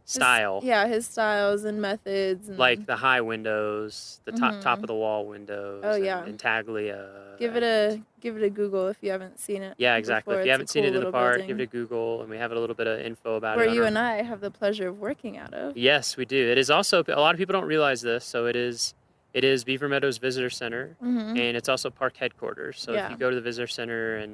S23: style.
S17: His styles and methods. And
S23: like the high windows, the top of the wall windows. And intaglia.
S17: Give it a Google if you haven't seen it.
S23: Yeah, exactly.
S17: Before.
S23: If you haven't seen it in the park,
S17: building.
S23: give it a Google, and we have a little bit of info about
S17: Where
S23: it.
S17: you and I have the pleasure of working out of.
S23: Yes, we do. It is also, a lot of people don't realize this, so it is Beaver Meadows Visitor Center, and it's also park headquarters. So if you go to the Visitor Center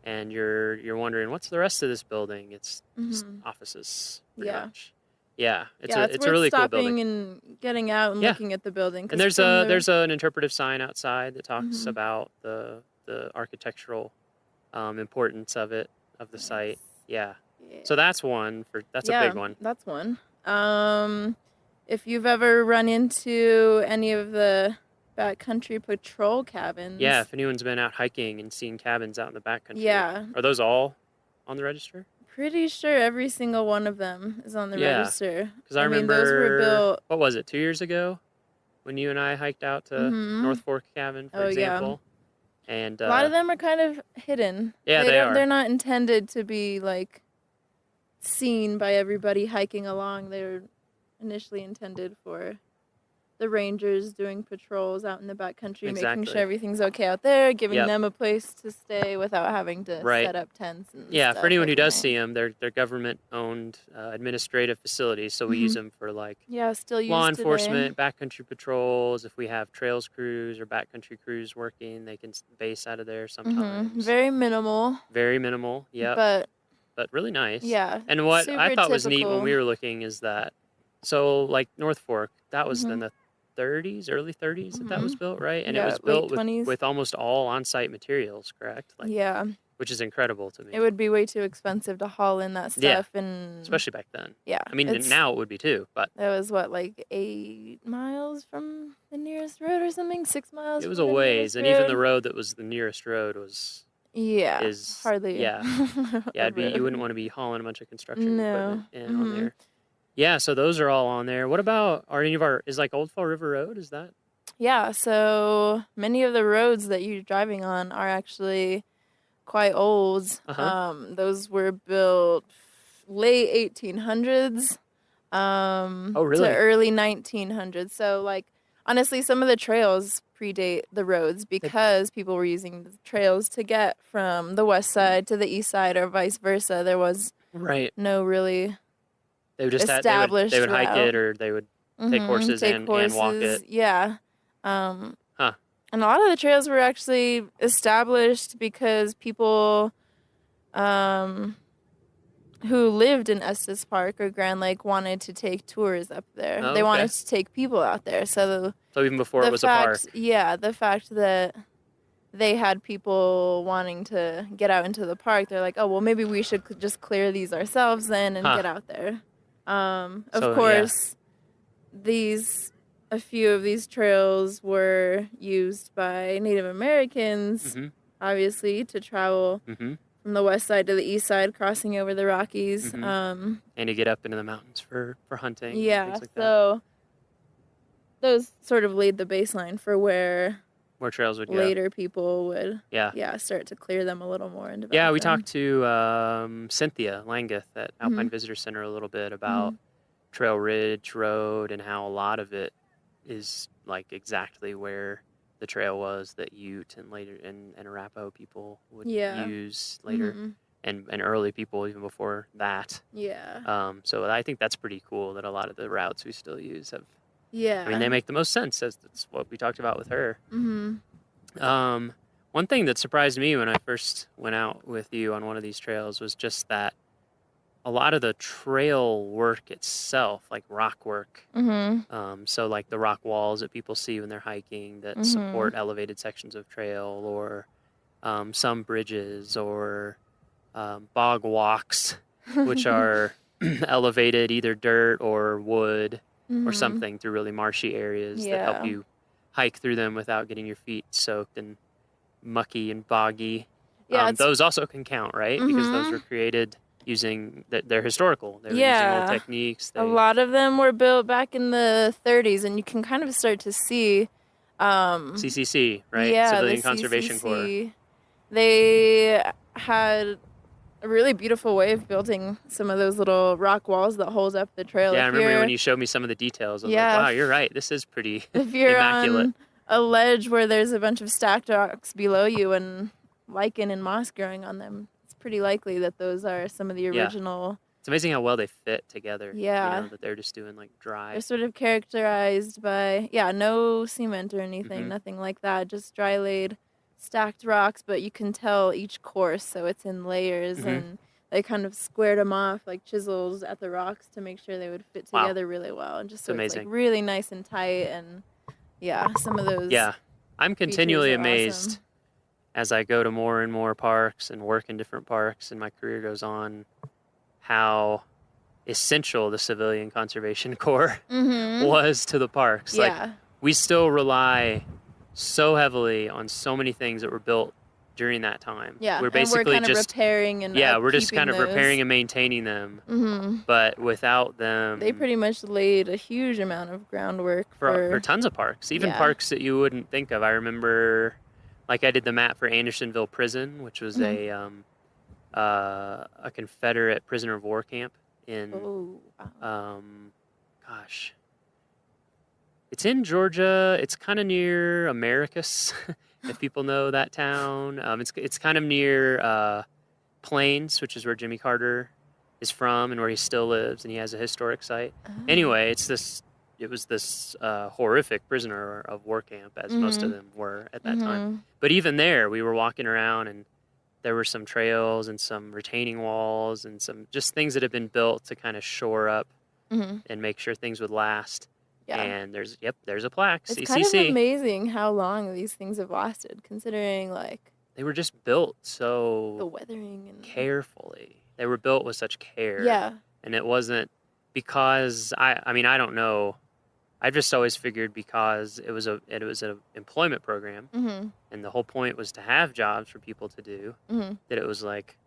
S23: and you're wondering what's the rest of this building, it's just offices. Pretty much. It's a really cool building.
S17: Stopping and getting out and looking at the building.
S23: And there's an interpretive sign outside that talks about the architectural importance of the site. So that's that's a big one.
S17: That's one. If you've ever run into any of the backcountry patrol cabins.
S23: If anyone's been out hiking and seen cabins out in the backcountry. Are those all on the register?
S17: Pretty sure every single one of them is on the register.
S23: Because I remember,
S17: those were built...
S23: what was it, 2 years ago? When you and I hiked out to North Fork Cabin, for example. And
S17: a lot of them are kind of hidden.
S23: They are.
S17: They're not intended to be, like, seen by everybody hiking along. They're initially intended for the rangers doing patrols out in the backcountry, making sure everything's okay out there, giving them a place to stay without having to set up tents and stuff.
S23: For anyone who does see them, they're government-owned administrative facilities, so we use them for
S17: still
S23: law
S17: used
S23: enforcement, backcountry patrols. If we have trails crews or backcountry crews working, they can base out of there sometimes.
S17: Very minimal.
S23: Very minimal, but really nice. And what I thought was neat when we were looking is that, so like North Fork, that was in the 30s, early 30s that was built, right? And it
S17: Yeah,
S23: was built
S17: late 20s.
S23: with almost all on-site materials, correct? Like,
S17: Yeah.
S23: which is incredible to me.
S17: It would be way too expensive to haul in that
S23: Yeah,
S17: stuff, and
S23: especially back then.
S17: yeah,
S23: I mean,
S17: it's-
S23: now it would be too, but
S17: that was what, like 8 miles from the nearest road or something, 6 miles.
S23: it was
S17: from
S23: a
S17: the
S23: ways,
S17: nearest
S23: and even the
S17: road.
S23: road that was the nearest road was is
S17: hardly
S23: yeah
S17: a
S23: you
S17: road.
S23: wouldn't want to be hauling a bunch of construction
S17: No.
S23: equipment in on
S17: Mhm.
S23: there. Yeah, so those are all on there. What about is like Old Fall River Road? Is that?
S17: Yeah, so many of the roads that you're driving on are actually quite old.
S23: Uh-huh.
S17: Those were built late 1800s
S23: Oh, really?
S17: to early 1900s. So, like, honestly, some of the trails predate the roads because people were using the trails to get from the west side to the east side or vice versa. There was
S23: Right.
S17: no really
S23: They would just
S17: established
S23: they would hike
S17: route.
S23: it, or they would take horses
S17: take
S23: and walk
S17: horses,
S23: it.
S17: Yeah.
S23: Huh.
S17: And a lot of the trails were actually established because people who lived in Estes Park or Grand Lake wanted to take tours up there.
S23: Oh,
S17: They
S23: okay.
S17: wanted to take people out there. So
S23: even before
S17: the
S23: it was a
S17: fact,
S23: park.
S17: Yeah, the fact that they had people wanting to get out into the park, they're like, oh, well, maybe we should just clear these ourselves then and get out there. Of
S23: So,
S17: course, a few of these trails were used by Native Americans,
S23: Mhm.
S17: obviously, to travel
S23: Mhm.
S17: from the west side to the east side, crossing over the Rockies.
S23: Mhm. And to get up into the mountains for hunting. and
S17: Yeah,
S23: things like that.
S17: so those sort of laid the baseline for where
S23: Trails would go.
S17: later people would
S23: Yeah.
S17: start to clear them a little more and develop
S23: Yeah, we
S17: them.
S23: talked to Cynthia Langeth at Alpine
S17: Mhm.
S23: Visitor Center a little bit about
S17: Mhm.
S23: Trail Ridge Road and how a lot of it is like exactly where the trail was that Ute and later and Arapaho people would
S17: Yeah.
S23: use later,
S17: Mhm.
S23: and early people even before that.
S17: Yeah.
S23: So I think that's pretty cool that a lot of the routes we still use have.
S17: Yeah.
S23: I mean, they make the most sense, as that's what we talked about with her.
S17: Mhm.
S23: One thing that surprised me when I first went out with you on one of these trails was just that a lot of the trail work itself, like rock work,
S17: Mhm.
S23: so like the rock walls that people see when they're hiking that support elevated sections of trail, or some bridges, or bog walks, which are elevated either dirt or wood or
S17: Mhm.
S23: something through really marshy areas that help
S17: Yeah.
S23: you hike through them without getting your feet soaked and mucky and boggy.
S17: Yeah, it's-
S23: those also can count, right? Because those
S17: Mhm.
S23: were created using they're historical. They're using
S17: Yeah.
S23: old techniques.
S17: A lot of them were built back in the 30s, and you can kind of start to see
S23: CCC, right?
S17: Yeah,
S23: Civilian
S17: the
S23: Conservation Corps.
S17: CCC. They had a really beautiful way of building some of those little rock walls that hold up the trail.
S23: Yeah, I
S17: If
S23: remember
S17: you're-
S23: when you showed me some of the details. I was
S17: Yeah,
S23: like, wow,
S17: if-
S23: you're right. This is pretty
S17: If you're
S23: immaculate.
S17: on a ledge where there's a bunch of stacked rocks below you and lichen and moss growing on them, it's pretty likely that those are some of the
S23: Yeah.
S17: original.
S23: It's amazing how well they fit together.
S17: Yeah.
S23: You know, that they're just doing like dry.
S17: They're sort of characterized by, no cement or anything,
S23: Mhm.
S17: nothing like that, just dry laid, stacked rocks, but you can tell each course, so it's in layers,
S23: Mhm.
S17: and they kind of squared them off like chisels at the rocks to make sure they would fit
S23: Wow.
S17: together really well, and just so it's
S23: amazing.
S17: like really nice and tight, and some of those.
S23: Yeah. I'm continually
S17: features are
S23: amazed
S17: awesome.
S23: as I go to more and more parks and work in different parks and my career goes on, how essential the Civilian Conservation Corps
S17: Mhm.
S23: was to the parks.
S17: Yeah.
S23: Like, we still rely so heavily on so many things that were built during that time.
S17: Yeah,
S23: We're
S17: and
S23: basically
S17: we're kind
S23: just
S17: of repairing and
S23: we're just
S17: upkeeping
S23: kind of
S17: those.
S23: repairing and maintaining them.
S17: Mhm.
S23: But without them,
S17: They pretty much laid a huge amount of groundwork
S23: for tons of parks, even
S17: Yeah.
S23: parks that you wouldn't think of. I remember, like, I did the map for Andersonville Prison, which was
S17: Mhm.
S23: a Confederate prisoner of war camp in
S17: Oh, wow.
S23: gosh, it's in Georgia. It's kind of near Americus, if people know that town. It's kind of near Plains, which is where Jimmy Carter is from and where he still lives, and he has a historic site. Anyway, it was this horrific prisoner of war camp, as most of
S17: Mhm.
S23: them were at that time.
S17: Mhm.
S23: But even there, we were walking around, and there were some trails and some retaining walls and some just things that had been built to kind of shore up
S17: Mhm.
S23: and make sure things would last.
S2: Yeah.
S23: And there's a plaque,
S17: It's
S23: CCC.
S17: kind of amazing how long these things have lasted, considering like
S23: They were just built so
S17: the weathering and
S23: carefully. They were built with such care.
S17: Yeah.
S23: And it wasn't because I mean, I don't know. I just always figured because it was an employment program,
S17: Mhm.
S23: and the whole point was to have jobs for people to do.
S17: Mhm.
S23: That it was like,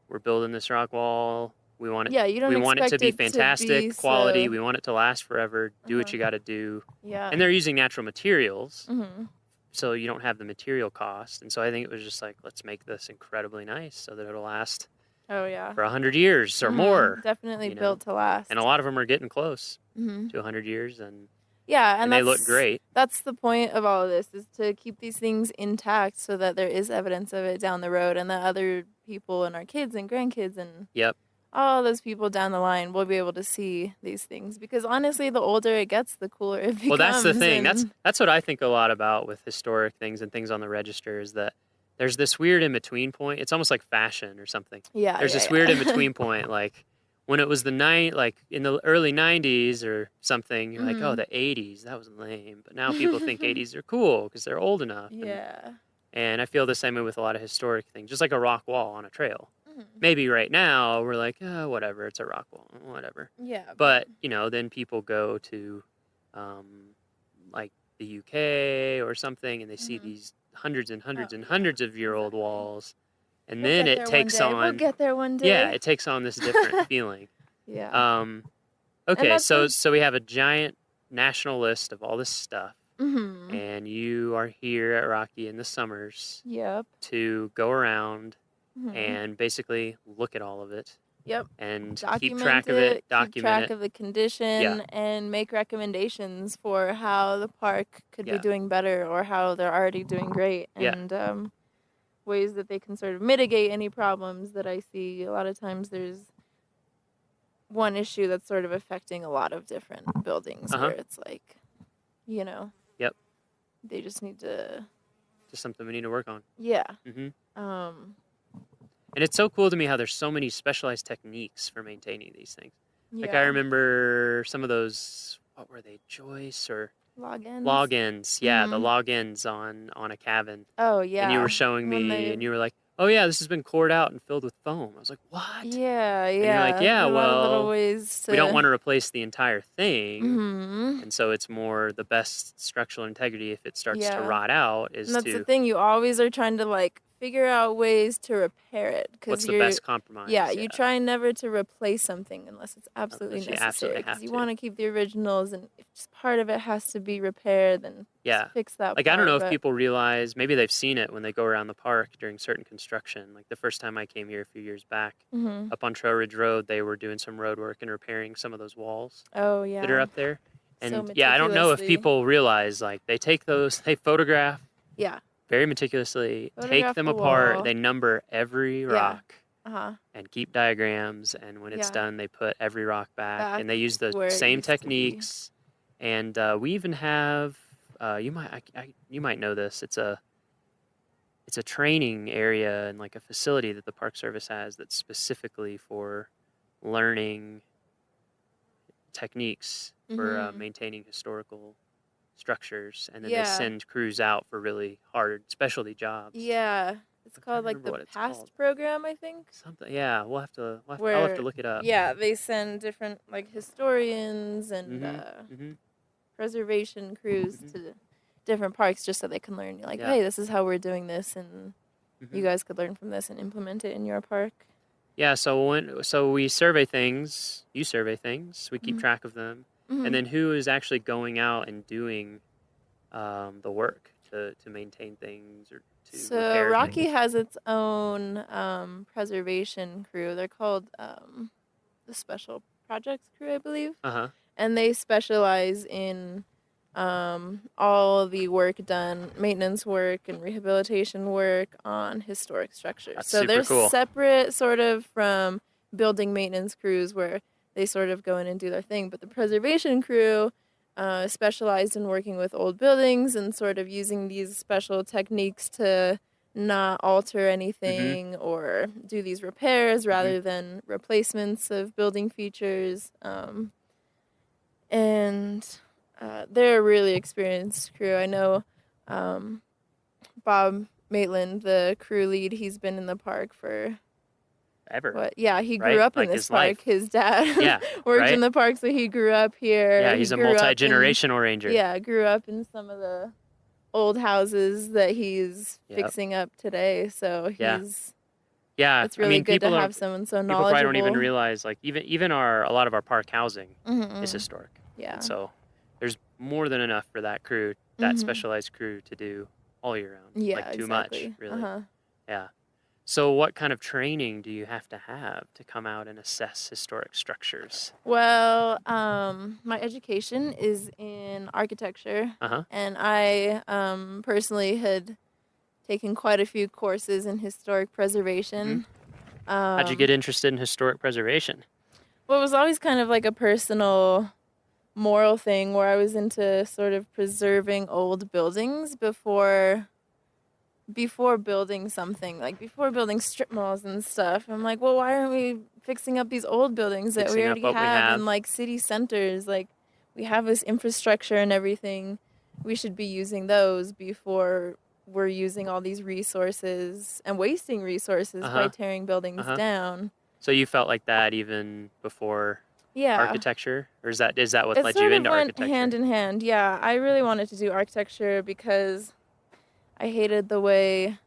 S23: we're building this rock wall. We want it.
S17: Yeah, you don't
S23: We want it to
S17: expect
S23: be
S17: it to be
S23: fantastic quality.
S17: so-
S23: We want it to last forever. Do what
S17: Uh-huh.
S23: you got to do.
S17: Yeah.
S23: And they're using natural materials,
S17: Mhm.
S23: so you don't have the material cost. And so I think it was just like, let's make this incredibly nice so that it'll last
S17: Oh yeah.
S23: for 100 years or
S17: Mhm.
S23: more.
S17: Definitely
S23: you know?
S17: built to last.
S23: And a lot of them are getting close
S17: Mhm.
S23: to 100 years, and
S17: Yeah, and
S23: they look
S17: that's-
S23: great.
S17: That's the point of all of this, is to keep these things intact so that there is evidence of it down the road, and that other people and our kids and grandkids and
S23: Yep.
S17: all those people down the line will be able to see these things. Because honestly, the older it gets, the cooler it becomes.
S23: Well, that's the thing.
S17: and-
S23: That's what I think a lot about with historic things and things on the register, is that there's this weird in between point. It's almost like fashion or something.
S17: Yeah,
S23: There's
S17: yeah,
S23: this
S17: yeah.
S23: weird in between point, like when it was like in the early 90s or something, you're like, oh,
S17: Mhm.
S23: the 80s, that was lame. But now people think 80s are cool because they're old enough.
S17: Yeah.
S23: And I feel the same way with a lot of historic things, just like a rock wall on a trail.
S17: Mhm.
S23: Maybe right now we're like, oh, whatever, it's a rock wall, whatever.
S17: Yeah,
S23: But, then people go to like the UK or something, and they see these hundreds and hundreds and hundreds of year old walls. And
S17: We'll
S23: then
S17: get
S23: it
S17: there one
S23: takes
S17: day.
S23: on.
S17: We'll get there one day.
S23: Yeah, it takes on this different feeling.
S17: Yeah.
S23: Okay,
S17: that's
S23: so
S17: like-
S23: so we have a giant national list of all this stuff,
S17: Mhm.
S23: and you are here at Rocky in the summers
S17: Yep.
S23: to go around
S17: Mhm.
S23: and basically look at all of it.
S17: Yep.
S23: And keep
S17: Document
S23: track of it,
S17: keep
S23: document
S17: track
S23: it.
S17: of the condition,
S23: Yeah.
S17: and make recommendations for how the park could
S23: Yeah.
S17: be doing better, or how they're already doing great,
S23: Yeah.
S17: and ways that they can sort of mitigate any problems that I see. A lot of times there's one issue that's sort of affecting a lot of different buildings,
S23: Uh-huh.
S17: where it's like,
S23: Yep,
S17: they just need to,
S23: just something we need to work on.
S17: yeah.
S23: hmm
S17: Um,
S23: And it's so cool to me how there's so many specialized techniques for maintaining these things. Like I
S17: Yeah.
S23: remember some of those, what were they, joists or
S17: Logins?
S23: logins? Yeah, the
S17: Mhm.
S23: logins on a cabin.
S17: Oh, yeah.
S23: And you were showing
S17: When
S23: me,
S17: they-
S23: and you were like, "Oh yeah, this has been cored out and filled with foam." I was like, "What?"
S17: Yeah,
S23: And
S17: yeah.
S23: you're like, "Yeah,
S17: There are a lot of little
S23: well,
S17: ways
S23: we don't
S17: to-
S23: want to replace the entire thing,
S17: Mhm.
S23: and so it's more the best structural integrity if it starts to
S17: Yeah.
S23: rot out is
S17: And that's
S23: to
S17: the thing, you always are trying to like figure out ways to repair it, because
S23: what's the
S17: you're
S23: best compromise.
S17: yeah, you try never to replace something unless it's absolutely
S23: Unless you
S17: necessary,
S23: absolutely
S17: because
S23: have
S17: you
S23: to.
S17: want to keep the originals, and if just part of it has to be repaired, then
S23: Yeah.
S17: just fix that
S23: Like I don't know
S17: part,
S23: if
S17: but-
S23: people realize, maybe they've seen it when they go around the park during certain construction. Like the first time I came here a few years back,
S17: Mhm.
S23: up on Trail Ridge Road, they were doing some road work and repairing some of those walls.
S17: Oh,
S23: That are
S17: yeah.
S23: up there.
S17: So
S23: And yeah, I don't know if
S17: meticulously.
S23: people realize, like they take those, they photograph
S17: Yeah.
S23: very meticulously, take
S17: Photograph
S23: them
S17: the
S23: apart,
S17: wall.
S23: they number every
S17: Yeah.
S23: rock.
S17: Uh-huh.
S23: And keep diagrams, and when it's
S17: Yeah.
S23: done, they put every rock back, and they use the
S17: where it
S23: same
S17: used to be.
S23: techniques. And we even have you might know this. It's a training area and like a facility that the Park Service has that's specifically for learning techniques for
S17: Mhm.
S23: maintaining historical structures, and then
S17: Yeah.
S23: they send crews out for really hard specialty jobs.
S17: Yeah. It's called like
S23: remember
S17: the
S23: what it's
S17: PAST
S23: called.
S17: program, I think.
S23: Something. Yeah, I'll have to
S17: Where,
S23: look it up.
S17: Yeah, they send different like historians and
S23: Mhm.
S17: preservation crews to different parks, just so they can learn. Like,
S23: Yeah.
S17: hey, this is how we're doing this, and you
S23: Mhm.
S17: guys could learn from this and implement it in your park.
S23: Yeah, so we survey things, you survey things, we keep
S17: Mhm.
S23: track of them,
S17: Mhm.
S23: and then who is actually going out and doing the work to maintain things or to
S17: So
S23: repair
S17: Rocky
S23: things?
S17: has its own preservation crew. They're called the Special Projects Crew, I believe.
S23: Uh-huh.
S17: And they specialize in all the work done, maintenance work and rehabilitation work on historic structures.
S23: That's
S17: so
S23: super
S17: they're
S23: cool.
S17: separate sort of from building maintenance crews, where they sort of go in and do their thing. But the preservation crew specialized in working with old buildings and sort of using these special techniques to not alter anything or do these repairs rather than replacements of building features. And they're a really experienced crew. I know Bob Maitland, the crew lead, he's been in the park for
S23: ever.
S17: what? Yeah, he grew
S23: right?
S17: up
S23: Like
S17: in this
S23: his
S17: park.
S23: life.
S17: His dad
S23: Yeah,
S17: worked
S23: right?
S17: in the park, so he grew up here.
S23: Yeah,
S17: He
S23: he's a
S17: grew up in-
S23: multi-generational ranger.
S17: Yeah, grew up in some of the old houses that he's
S23: Yep.
S17: fixing up today. So he's
S23: Yeah,
S17: it's really good to
S23: people
S17: have someone so
S23: People
S17: knowledgeable.
S23: probably don't even realize, like, even a lot of our park housing
S17: Mhm.
S23: is historic.
S17: Yeah.
S23: And so there's more than enough for that crew, that
S17: Mhm.
S23: specialized crew, to do all year round.
S17: Yeah,
S23: like too
S17: exactly.
S23: much, really.
S17: Uh-huh.
S23: Yeah. So what kind of training do you have to come out and assess historic structures?
S17: Well, my education is in architecture,
S23: Uh-huh.
S17: and I personally had taken quite a few courses in historic preservation.
S23: How'd you get interested in historic preservation?
S17: Well, it was always kind of like a personal moral thing where I was into sort of preserving old buildings before building something, like before building strip malls and stuff. I'm like, well, why aren't we fixing up these old buildings that we
S23: Fixing up
S17: already
S23: what we
S17: have
S23: have.
S17: in like city centers? Like, we have this infrastructure and everything. We should be using those before we're using all these resources and wasting resources by
S23: Uh-huh.
S17: tearing buildings
S23: Uh-huh.
S17: down.
S23: So you felt like that even before
S17: Yeah.
S23: architecture? Or is that what
S17: It
S23: led
S17: sort
S23: you
S17: of
S23: into
S17: went
S23: architecture?
S17: hand in hand. Yeah, I really wanted to do architecture because I hated the way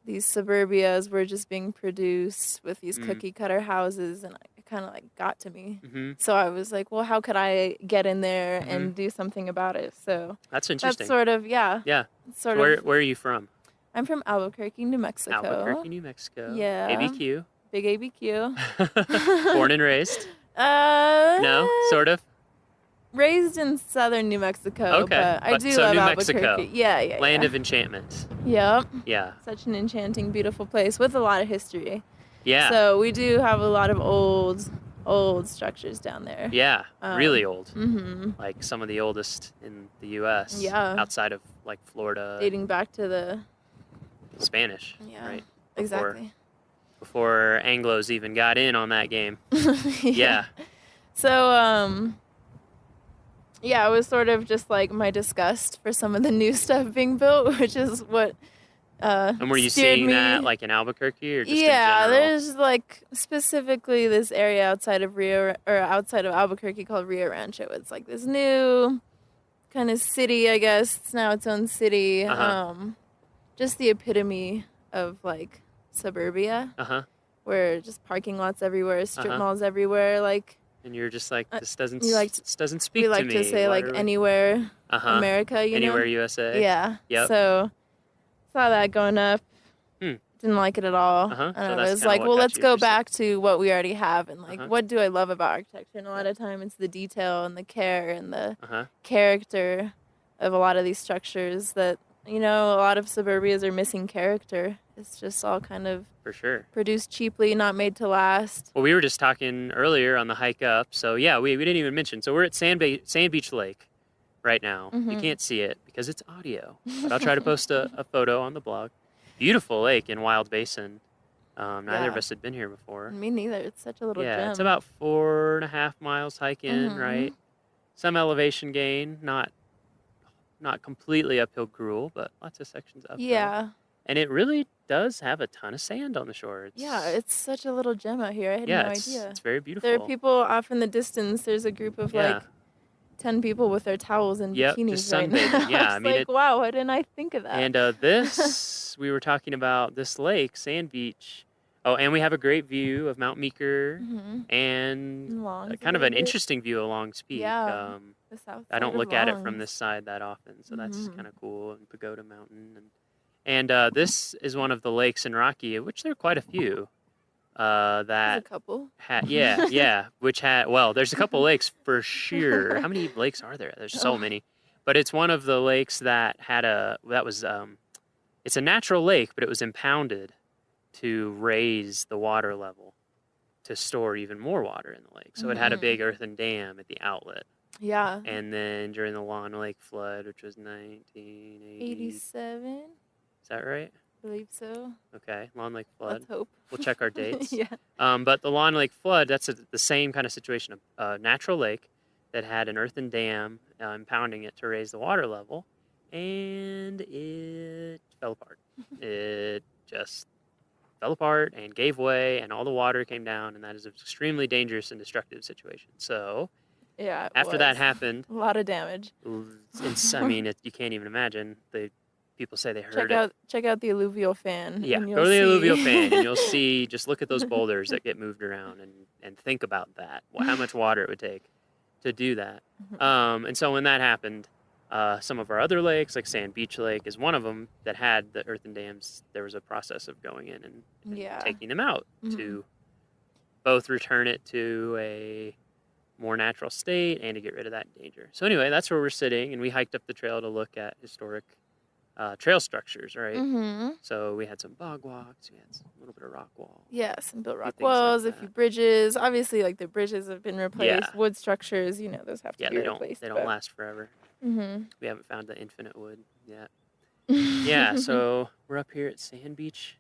S17: these suburbias were just being produced with these
S23: Mm.
S17: cookie cutter houses, and it kind of like got to me.
S23: Mhm.
S17: So I was like, well, how could I get in there
S23: Mhm.
S17: and do something about it? So
S23: That's interesting.
S17: That's sort of
S23: Yeah.
S17: Sort
S23: where
S17: of.
S23: Where are you from?
S17: I'm from Albuquerque, New Mexico.
S23: Albuquerque, New Mexico.
S17: Yeah.
S23: ABQ.
S17: Big ABQ.
S23: Born and raised?
S17: Uh,
S23: No, sort of.
S17: Raised in southern New Mexico,
S23: Okay,
S17: but I do
S23: so
S17: love
S23: New
S17: Albuquerque.
S23: Mexico,
S17: Yeah.
S23: Land of enchantment.
S17: Yep.
S23: Yeah.
S17: Such an enchanting, beautiful place with a lot of history.
S23: Yeah.
S17: So we do have a lot of old structures down there.
S23: Yeah, really old.
S17: Mm-hmm.
S23: Like some of the oldest in the U.S.
S17: Yeah.
S23: Outside of like Florida.
S17: Dating back to the
S23: Spanish.
S17: Yeah,
S23: Right.
S17: exactly.
S23: Before Anglos even got in on that game. Yeah.
S17: So, yeah, it was sort of just like my disgust for some of the new stuff being built, which is what
S23: And were you
S17: steered
S23: seeing
S17: me.
S23: that like in Albuquerque or just
S17: Yeah,
S23: in general?
S17: there's like specifically this area outside of Albuquerque called Rio Rancho. It's like this new kind of city, I guess. It's now its own city.
S23: Uh-huh.
S17: Just the epitome of like suburbia,
S23: Uh-huh.
S17: where just parking lots everywhere, strip
S23: Uh-huh.
S17: malls everywhere. Like
S23: And you're just like, this doesn't
S17: we like
S23: this doesn't speak
S17: we like
S23: to me.
S17: to say
S23: What
S17: like
S23: are we-"
S17: anywhere
S23: Uh-huh.
S17: America, you
S23: Anywhere
S17: know?
S23: USA.
S17: Yeah.
S23: Yep.
S17: So saw that going up.
S23: Hmm.
S17: Didn't like it at all.
S23: Uh-huh.
S17: And
S23: So
S17: I
S23: that's
S17: was
S23: kinda
S17: like,
S23: what
S17: well,
S23: got
S17: let's
S23: you
S17: go
S23: interested.
S17: back to what we already have and like
S23: Uh-huh.
S17: what do I love about architecture? And a lot of time it's the detail and the care and the
S23: Uh-huh.
S17: character of a lot of these structures that, you know, a lot of suburbias are missing character. It's just all kind of
S23: For sure.
S17: produced cheaply, not made to last.
S23: Well, we were just talking earlier on the hike up. So yeah, we didn't even mention. So we're at Sand Beach Lake right now. You
S17: Mhm.
S23: can't see it because it's audio, but I'll try to post a photo on the blog. Beautiful lake in Wild Basin. Neither of
S17: Yeah.
S23: us had been here before.
S17: Me neither. It's such a little
S23: Yeah,
S17: gem.
S23: it's about 4.5 miles hike in,
S17: Mhm.
S23: right? Some elevation gain, not completely uphill gruel, but lots of sections uphill.
S17: Yeah.
S23: And it really does have a ton of sand on the shore.
S17: Yeah, it's such a little gem out here. I had
S23: Yeah,
S17: no
S23: it's-
S17: idea.
S23: it's very
S17: There are
S23: beautiful.
S17: people off in the distance. There's a group of
S23: Yeah.
S17: like 10 people with their towels and
S23: Yep,
S17: bikinis
S23: just
S17: right now.
S23: sunbathing. Yeah, I
S17: It's
S23: mean,
S17: like, wow, why didn't I think of that?
S23: And this, we were talking about this lake, Sand Beach. Oh, and we have a great view of Mount Meeker
S17: Mhm.
S23: and
S17: Long's a
S23: kind of
S17: little
S23: an
S17: bit-
S23: interesting view of Long's Peak.
S17: Yeah, the south
S23: I don't
S17: side of
S23: look at it from
S17: Long's.
S23: this side that often, so that's
S17: Mhm.
S23: kind of cool. And Pagoda Mountain, and this is one of the lakes in Rocky, which there are quite a few.
S17: There's
S23: That
S17: a couple.
S23: yeah, which had there's a couple lakes for sure. How many lakes are there? There's so
S17: Oh.
S23: many, but it's one of the lakes that it's a natural lake, but it was impounded to raise the water level to store even more water in the lake. So it had a big earthen dam at the outlet.
S17: Yeah.
S23: And then during the Lawn Lake flood, which was 1980,
S17: 87,
S23: is that right?
S17: I believe so.
S23: Okay, Lawn Lake flood.
S17: Let's hope.
S23: We'll check our dates.
S17: Yeah.
S23: But the Lawn Lake flood, that's the same kind of situation. A natural lake that had an earthen dam impounding it to raise the water level, and it fell apart. It just fell apart and gave way, and all the water came down, and that is an extremely dangerous and destructive situation. So
S17: Yeah.
S23: after that happened,
S17: a lot of damage.
S23: I mean, you can't even imagine. People say they heard
S17: Check out the alluvial fan.
S23: Yeah,
S17: and
S23: go to the
S17: you'll
S23: alluvial
S17: see.
S23: fan, and you'll see. Just look at those boulders that get moved around, and think about that. How much water it would take to do that. And so when that happened, some of our other lakes, like Sand Beach Lake, is one of them that had the earthen dams. There was a process of going in and
S17: Yeah.
S23: taking them out to both return it to a more natural state and to get rid of that danger. So anyway, that's where we're sitting, and we hiked up the trail to look at historic trail structures, right? So we had some bog walks, we had a little bit of rock wall.
S17: Yeah, some built rock
S23: things like
S17: walls, a few bridges. Obviously, like the bridges have been replaced.
S23: Yeah.
S17: Wood structures, those have to be
S23: they
S17: replaced.
S23: don't last forever.
S17: Mhm.
S23: We haven't found the infinite wood yet. Yeah, so we're up here at Sand Beach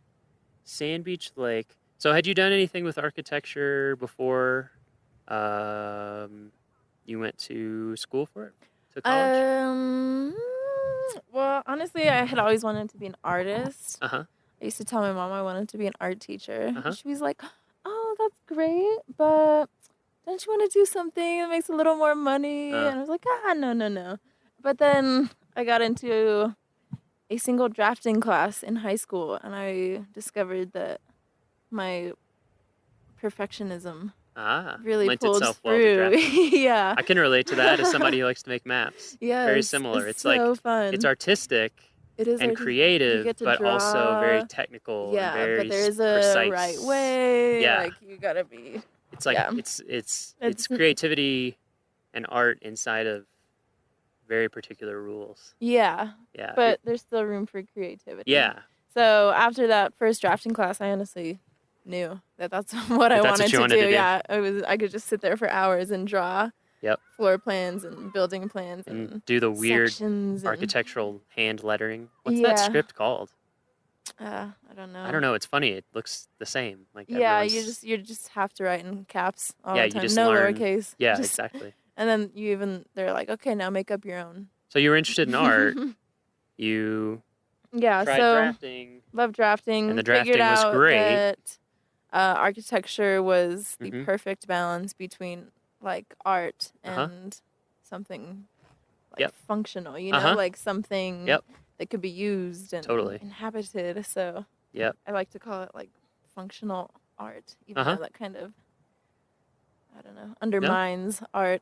S23: Lake. So had you done anything with architecture before you went to school for it? To college?
S17: Well, honestly, I had always wanted to be an artist.
S23: Uh-huh.
S17: I used to tell my mom I wanted to be an art teacher.
S23: Uh-huh.
S17: She was like, "Oh, that's great, but don't you want to do something that makes a little more money?" And I was like, no. But then I got into a single drafting class in high school, and I discovered that my perfectionism really
S23: lent
S17: pulled
S23: itself well to
S17: through.
S23: drafting.
S17: Yeah.
S23: I can relate to that as somebody who likes to make maps. Very
S17: Yes,
S23: similar.
S17: it's
S23: like
S17: so fun.
S23: it's artistic
S17: It is
S23: and
S17: artistic. You
S23: creative,
S17: get to
S23: but also very
S17: draw.
S23: technical
S17: Yeah,
S23: and very
S17: but there is a
S23: precise.
S17: right way.
S23: Yeah.
S17: Like you gotta be.
S23: It's like
S17: yeah.
S23: it's creativity and art inside of very particular rules.
S17: Yeah.
S23: Yeah.
S17: But there's still room for creativity.
S23: Yeah.
S17: So after that first drafting class, I honestly knew that that's what I
S23: That's what
S17: wanted
S23: you
S17: to
S23: wanted
S17: do.
S23: to do.
S17: Yeah, I could just sit there for hours and draw.
S23: Yep.
S17: Floor plans and building plans and
S23: Do the weird
S17: sections and-
S23: architectural hand lettering. What's that
S17: Yeah.
S23: script called?
S17: I don't know.
S23: I don't know. It's funny. It looks the same. Like
S17: Yeah,
S23: everyone's-
S17: you just have to write in caps all
S23: Yeah,
S17: the
S23: you
S17: time.
S23: just
S17: No
S23: learn.
S17: lowercase.
S23: Yeah,
S17: Just-
S23: exactly.
S17: And then they're like, okay, now make up your own.
S23: So you were interested in art. You
S17: Yeah,
S23: tried
S17: so
S23: drafting.
S17: love drafting.
S23: And the
S17: Figured
S23: drafting was
S17: out
S23: great.
S17: That, architecture was the
S23: Mhm.
S17: perfect balance between like art
S23: Uh-huh.
S17: and something like
S23: Yep.
S17: functional.
S23: Uh-huh.
S17: Like something
S23: Yep.
S17: that could be used and
S23: Totally.
S17: inhabited. So
S23: Yep.
S17: I like to call it like functional art, even
S23: Uh-huh.
S17: though that kind of I don't know undermines art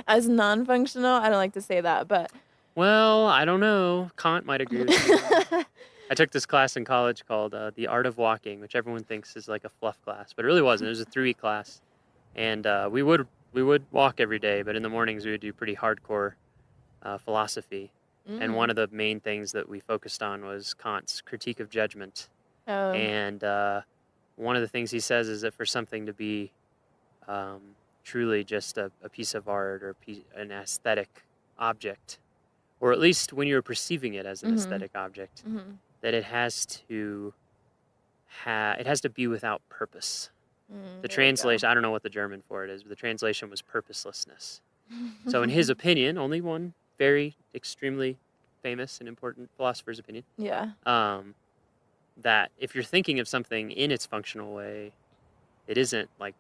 S17: as non-functional. I don't like to say that, but
S23: Well, I don't know. Kant might agree with me. I took this class in college called The Art of Walking, which everyone thinks is like a fluff class, but it really wasn't. It was a 3-week class, and we would walk every day, but in the mornings we would do pretty hardcore philosophy. And one of the main things that we focused on was Kant's critique of judgment.
S17: Oh.
S23: And one of the things he says is that for something to be truly just a piece of art or an aesthetic object, or at least when you're perceiving it as an
S17: Mhm.
S23: aesthetic object,
S17: Mhm.
S23: that it has to be without purpose. The
S17: there you go.
S23: translation, I don't know what the German for it is, but the translation was purposelessness. So in his opinion, only one very extremely famous and important philosopher's opinion,
S17: Yeah.
S23: that if you're thinking of something in its functional way, it isn't like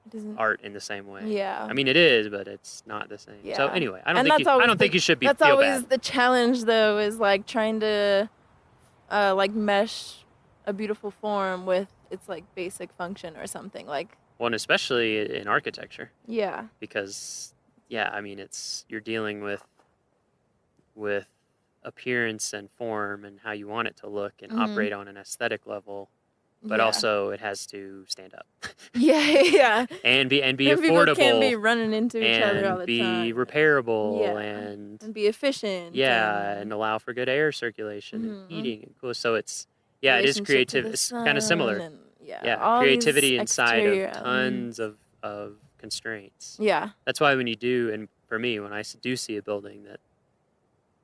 S17: It isn't-
S23: art in the same way.
S17: Yeah.
S23: I mean, it is, but it's not the same. So
S17: Yeah.
S23: anyway, I
S17: And
S23: don't
S17: that's always
S23: think you should be
S17: That's
S23: feel
S17: always
S23: bad.
S17: the challenge, though, is like trying to like mesh a beautiful form with its like basic function or something. Like
S23: Well, and especially in architecture.
S17: Yeah.
S23: Because I mean, you're dealing with appearance and form and how you want it to look and
S17: Mhm.
S23: operate on an aesthetic level, but
S17: Yeah.
S23: also it has to stand up.
S17: Yeah.
S23: and be
S17: And
S23: affordable.
S17: people can't be running into each other all the
S23: and be
S17: time.
S23: repairable
S17: Yeah.
S23: and
S17: be efficient.
S23: and allow for good air circulation
S17: Mhm.
S23: and heating and cool. So it is
S17: Relationship to
S23: creative.
S17: the
S23: It's kind of
S17: sun
S23: similar.
S17: and, all
S23: creativity
S17: these
S23: inside
S17: exterior
S23: of tons of constraints.
S17: Yeah.
S23: That's why when you do, and for me, when I do see a building that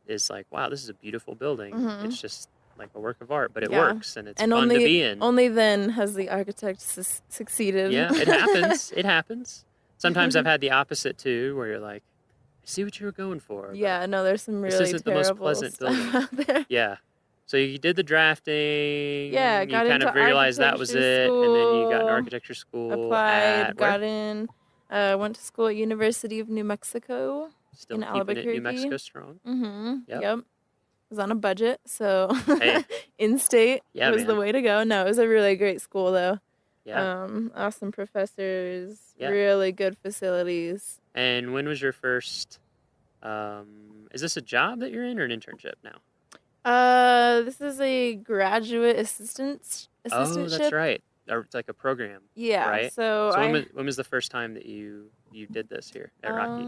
S23: is like, wow, this is a beautiful building.
S17: Mhm.
S23: It's just like a work of art, but it
S17: Yeah.
S23: works and it's
S17: And
S23: fun
S17: only,
S23: to be in.
S17: Only then has the architect succeeded.
S23: Yeah, it happens. It happens. Sometimes I've had the opposite too, where you're like, see what you were going for. but
S17: Yeah, no, there's some
S23: This
S17: really
S23: isn't the most
S17: terrible
S23: pleasant
S17: stuff
S23: building.
S17: out there.
S23: Yeah. So you did the drafting.
S17: Yeah,
S23: You
S17: got
S23: kind
S17: into
S23: of realized that was
S17: architecture
S23: it, and then you got an
S17: school,
S23: architecture school
S17: applied,
S23: at where?
S17: got in, went to school at University of New Mexico
S23: Still
S17: in
S23: keeping it New
S17: Albuquerque.
S23: Mexico strong.
S17: Yep.
S23: Yep.
S17: Was on a budget, so
S23: Hey.
S17: in-state
S23: Yeah,
S17: was the
S23: man.
S17: way to go. No, it was a really great school though.
S23: Yeah.
S17: Awesome professors,
S23: Yeah.
S17: really good facilities.
S23: And when was your first? Is this a job that you're in or an internship now?
S17: This is a graduate assistantship.
S23: Oh, that's right. Or it's like a program.
S17: Yeah,
S23: Right.
S17: so
S23: when was the first time that you did this here at Rocky?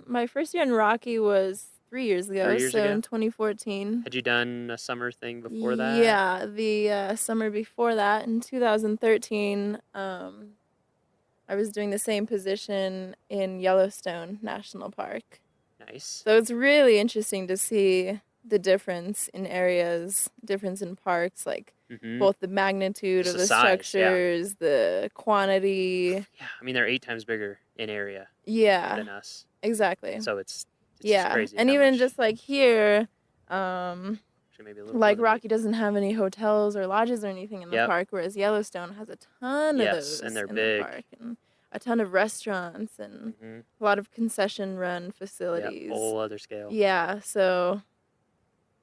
S17: My first year in Rocky was 3 years ago,
S23: 3 years
S17: so
S23: ago?
S17: in 2014.
S23: Had you done a summer thing before that?
S17: Yeah, the summer before that, in 2013, I was doing the same position in Yellowstone National Park.
S23: Nice.
S17: So it's really interesting to see the difference in areas, difference in parks, like
S23: Mhm.
S17: both the magnitude
S23: Just
S17: of
S23: the
S17: the
S23: size, yeah.
S17: structures, the quantity.
S23: Yeah, I mean they're 8 times bigger in area
S17: Yeah,
S23: than us.
S17: exactly.
S23: So it's just
S17: Yeah,
S23: crazy.
S17: and
S23: how
S17: even
S23: much-
S17: just like here,
S23: actually maybe a little
S17: like
S23: more than
S17: Rocky doesn't have any hotels or lodges or anything in the
S23: Yep.
S17: park, whereas Yellowstone has a ton of
S23: Yes,
S17: those
S23: and they're
S17: in
S23: big.
S17: the park, and a ton of restaurants and
S23: Mhm.
S17: a lot of concession run
S23: Yep,
S17: facilities.
S23: whole other scale.
S17: Yeah, so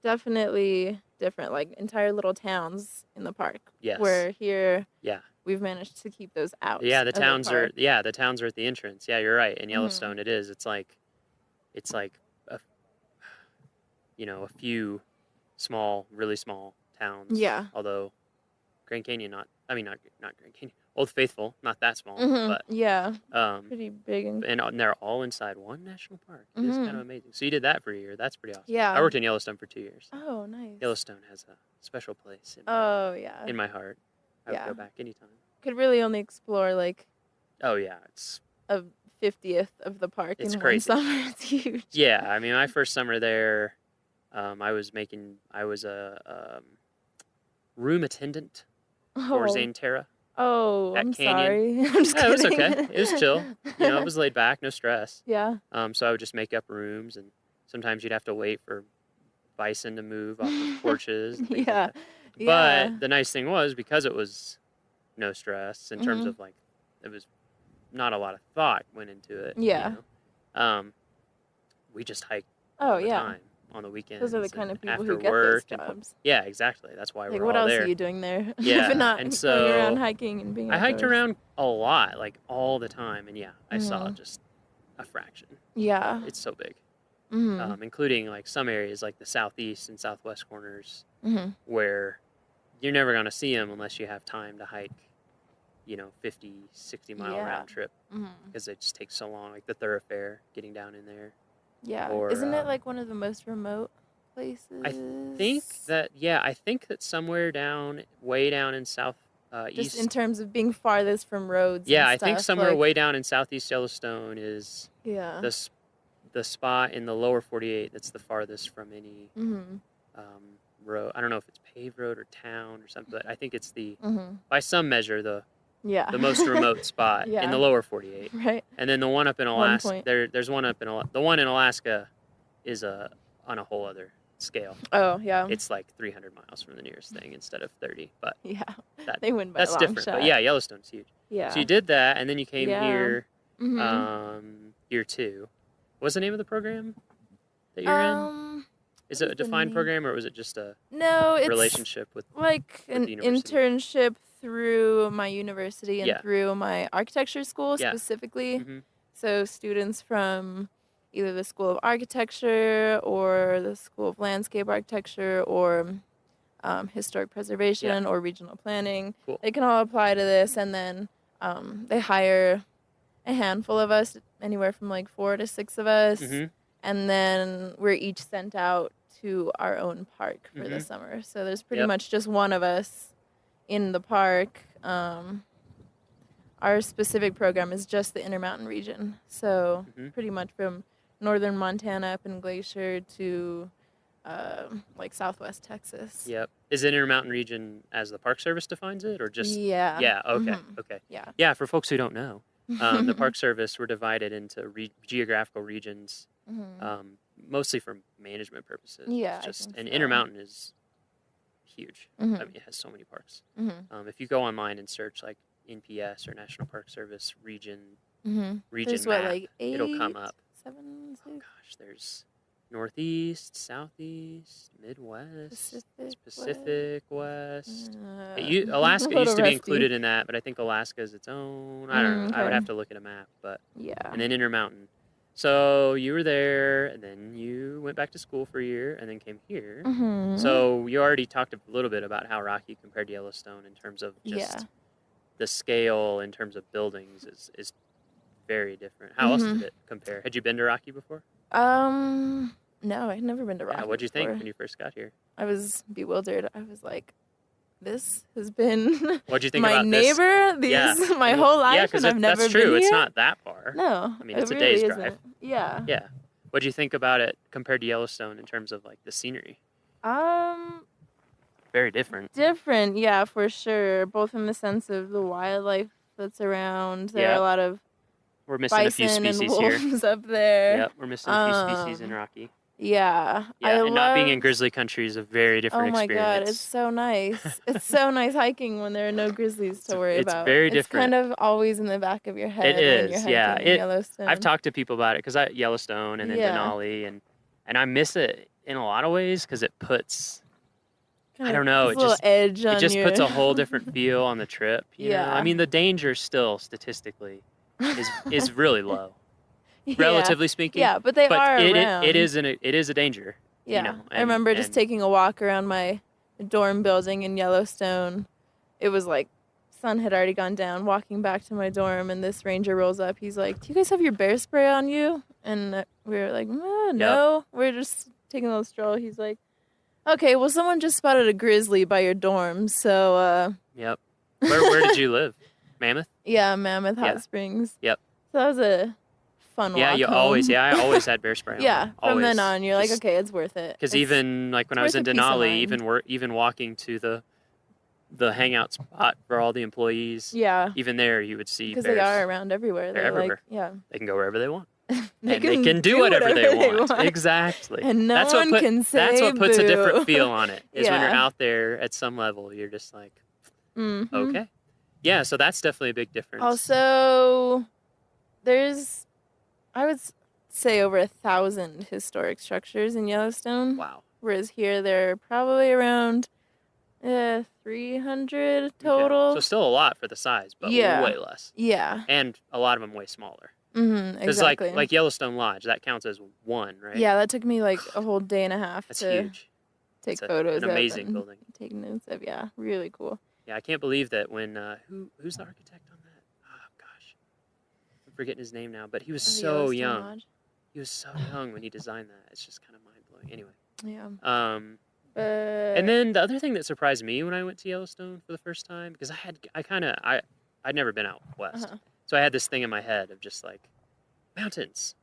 S17: definitely different, like entire little towns in the park.
S23: Yes.
S17: Where here,
S23: Yeah.
S17: we've managed to keep those out.
S23: Yeah, the
S17: of the
S23: towns are
S17: park.
S23: the towns are at the entrance. Yeah, you're right. In Yellowstone it is. It's like a a few small, really small towns.
S17: Yeah.
S23: Although Grand Canyon not Grand Canyon. Old Faithful, not that small, but
S17: Yeah,
S23: um
S17: pretty big and
S23: and they're all inside one national park. It's kind of
S17: Mhm.
S23: amazing. So you did that for a year. That's pretty awesome.
S17: Yeah.
S23: I worked in Yellowstone for 2 years.
S17: Oh, nice.
S23: Yellowstone has a special place
S17: Oh, yeah.
S23: in my heart. I would
S17: Yeah.
S23: go back anytime.
S17: Could really only explore like
S23: Oh yeah, it's
S17: a 50th of the park
S23: It's
S17: in
S23: crazy.
S17: one summer. It's huge.
S23: yeah. I mean, my first summer there, I was a room attendant for
S17: Oh.
S23: Zane Terra.
S17: Oh,
S23: at
S17: I'm
S23: Canyon.
S17: sorry. I'm just
S23: Yeah, it was
S17: kidding.
S23: okay. It was chill. It was laid back, no stress.
S17: Yeah.
S23: So I would just make up rooms, and sometimes you'd have to wait for bison to move off of porches. And things
S17: Yeah.
S23: Like that.
S17: Yeah.
S23: But the nice thing was because it was no stress in terms
S17: Mhm.
S23: of like it was not a lot of thought went into it.
S17: Yeah.
S23: We just hiked
S17: Oh,
S23: all the
S17: yeah.
S23: time on the weekends.
S17: Those are the kind of
S23: and
S17: people
S23: after
S17: who get those
S23: work and-
S17: jobs.
S23: yeah, exactly. That's why
S17: Like,
S23: we're
S17: what
S23: all
S17: else
S23: there.
S17: are you doing there?
S23: Yeah,
S17: if not
S23: and
S17: going around
S23: so
S17: hiking and being
S23: I hiked
S17: outdoors?
S23: around a lot, like all the time, and yeah, I saw
S17: Mhm.
S23: just a fraction.
S17: Yeah.
S23: It's so big,
S17: Mhm.
S23: including like some areas like the southeast and southwest corners
S17: Mhm.
S23: where you're never going to see them unless you have time to hike, 50, 60-mile
S17: Yeah.
S23: round trip
S17: Mhm.
S23: because it just takes so long, like the thoroughfare, getting down in there.
S17: Yeah.
S23: Or,
S17: Isn't it like one of the most remote places?
S23: I think that somewhere way down in south
S17: Just
S23: east.
S17: in terms of being farthest from roads.
S23: Yeah,
S17: and
S23: I think
S17: stuff,
S23: somewhere
S17: like,
S23: way down in southeast Yellowstone is
S17: Yeah.
S23: the spot in the lower 48 that's the farthest from any
S17: Mhm.
S23: road. I don't know if it's paved road or town or something, but I think it's
S17: Mhm.
S23: by some measure the
S17: Yeah.
S23: most remote spot in
S17: Yeah.
S23: the lower 48.
S17: Right.
S23: And then the one up in
S17: One
S23: Alaska,
S17: point.
S23: there's one up in the one in Alaska is on a whole other scale.
S17: Oh, yeah.
S23: It's like 300 miles from the nearest thing instead of 30, but
S17: Yeah.
S23: that,
S17: They win by a
S23: that's
S17: long
S23: different.
S17: shot.
S23: But yeah, Yellowstone's huge.
S17: Yeah.
S23: So you did that, and then you came
S17: Yeah.
S23: here,
S17: Mhm.
S23: year 2. What's the name of the program that you're in? Is it a
S17: what is the
S23: defined
S17: name?
S23: program or was it just a
S17: No, it's
S23: relationship with
S17: like
S23: with
S17: an
S23: the university?
S17: internship through my university and
S23: Yeah.
S17: through my architecture school
S23: Yeah.
S17: specifically.
S23: Mhm.
S17: So students from either the School of Architecture or the School of Landscape Architecture or Historic Preservation or Regional Planning,
S23: Cool.
S17: they can all apply to this, and then they hire a handful of us, anywhere from like 4 to 6 of us,
S23: Mhm.
S17: and then we're each sent out to our own park for the
S23: Mhm.
S17: summer. So there's pretty
S23: Yep.
S17: much just one of us in the park. Our specific program is just the Intermountain region. So
S23: Mhm.
S17: pretty much from northern Montana up in Glacier to like southwest Texas.
S23: Yep. Is it Intermountain region as the Park Service defines it, or just?
S17: Yeah.
S23: Yeah. Okay.
S17: Mhm.
S23: Okay.
S17: Yeah.
S23: Yeah. For folks who don't know, the Park Service were divided into geographical regions mostly for management purposes.
S17: Yeah,
S23: It's just
S17: I think
S23: and
S17: so.
S23: Intermountain is huge. I
S17: Mhm.
S23: mean, it has so many parks.
S17: Mhm.
S23: If you go online and search like NPS or National Park Service region
S17: There's
S23: map,
S17: what, like
S23: it'll come
S17: 8,
S23: up.
S17: 7, 6?
S23: Oh gosh, there's Northeast, Southeast, Midwest, Pacific West. Alaska
S17: a
S23: used
S17: little
S23: to be
S17: rusty.
S23: included in that, but I think Alaska is its own. I don't know. I would
S17: Okay.
S23: have to look at a map, but
S17: Yeah.
S23: and then Intermountain. So you were there, and then you went back to school for a year, and then came here.
S17: Mhm.
S23: So you already talked a little bit about how Rocky compared to Yellowstone in terms of just
S17: Yeah.
S23: the scale, in terms of buildings, is very different. How else did
S17: Mhm.
S23: it compare? Had you been to Rocky before?
S17: No, I'd never been to Rocky
S23: Yeah, what'd you think
S17: before.
S23: when you first got here?
S17: I was bewildered. I was like, this has been
S23: What'd you think
S17: my
S23: about this?
S17: neighbor
S23: Yeah.
S17: my
S23: And
S17: whole
S23: yeah,
S17: life,
S23: 'cause
S17: and I've never
S23: that's
S17: been
S23: true.
S17: here.
S23: It's not that far.
S17: No,
S23: I mean,
S17: it
S23: it's a
S17: really
S23: day's
S17: isn't.
S23: drive.
S17: Yeah.
S23: Yeah. What'd you think about it compared to Yellowstone in terms of like the scenery? Very different.
S17: Different, yeah, for sure. Both in the sense of the wildlife that's around. There are
S23: Yeah.
S17: a lot of
S23: We're missing a few
S17: bison and
S23: species here.
S17: wolves up there.
S23: Yep, we're missing a few species in Rocky.
S17: Yeah,
S23: Yeah, and not being in
S17: love-
S23: grizzly country is a very different
S17: Oh my
S23: experience.
S17: god, it's so nice. It's so nice hiking when there are no grizzlies to worry
S23: it's
S17: about.
S23: very
S17: It's
S23: different.
S17: kind of always in the back of your head
S23: It
S17: when you're
S23: is,
S17: hiking
S23: yeah.
S17: in Yellowstone.
S23: I've talked to people about it because I Yellowstone and then
S17: Yeah.
S23: Denali, and I miss it in a lot of ways because it puts I
S17: Kinda
S23: don't know
S17: puts
S23: it
S17: a little
S23: just
S17: edge
S23: it
S17: on
S23: just puts
S17: your-
S23: a whole different feel on the trip. You know? I
S17: Yeah.
S23: mean the danger still statistically is really low,
S17: Yeah.
S23: relatively speaking.
S17: Yeah, but they are
S23: it
S17: around.
S23: is a danger.
S17: Yeah,
S23: You know,
S17: I remember just
S23: and-
S17: taking a walk around my dorm building in Yellowstone. It was like sun had already gone down. Walking back to my dorm, and this ranger rolls up. He's like, "Do you guys have your bear spray on you?" And we were like, "No, we're just taking a little stroll." He's like, "Okay, well, someone just spotted a grizzly by your dorm, so
S23: Yep. Where did you live? Mammoth?
S17: yeah, Mammoth Hot
S23: Yeah.
S17: Springs."
S23: Yep.
S17: So that was a fun
S23: Yeah,
S17: walk
S23: you
S17: home.
S23: always. Yeah, I always had bear spray on.
S17: Yeah, from then
S23: Always.
S17: on, you're like,
S23: Just-
S17: okay, it's worth it.
S23: Because
S17: It's-
S23: even like when
S17: it's
S23: I was in
S17: worth the peace of
S23: Denali,
S17: mind.
S23: even walking to the hangout spot for all the employees.
S17: Yeah.
S23: Even there, you would see
S17: Because
S23: bears.
S17: they are around everywhere.
S23: They're
S17: They're like,
S23: everywhere.
S17: yeah.
S23: They can go wherever they want.
S17: They
S23: And they can do whatever they want. Exactly.
S17: And no
S23: that's
S17: one
S23: what
S17: can
S23: That's
S17: say
S23: what puts a
S17: boo.
S23: different feel on it. Is when you're
S17: Yeah.
S23: out there at some level, you're just like,
S17: Mhm.
S23: okay, yeah. So that's definitely a big difference.
S17: Also, there's, I would say, over 1,000 historic structures in Yellowstone.
S23: Wow.
S17: Whereas here, there are probably around 300 total.
S23: So still a lot for the size, but
S17: Yeah.
S23: way less.
S17: Yeah.
S23: And a lot of them way smaller.
S17: Mm-hmm,
S23: Because
S17: exactly.
S23: like Yellowstone Lodge, that counts as one, right?
S17: Yeah, that took me like a whole day and a half
S23: That's
S17: to
S23: huge.
S17: take
S23: It's
S17: photos
S23: an
S17: of
S23: amazing
S17: and
S23: building.
S17: take notes of. Yeah, really cool.
S23: Yeah, I can't believe that when who's the architect on that? Oh gosh, I'm forgetting his name now, but he was
S17: The
S23: so
S17: Yellowstone
S23: young.
S17: Lodge?
S23: He was so young when he designed that. It's just kind of mind blowing. Anyway.
S17: Yeah.
S23: And then the other thing that surprised me when I went to Yellowstone for the first time, because I'd never been out west,
S17: Uh-huh.
S23: so I had this thing in my head of just like mountains,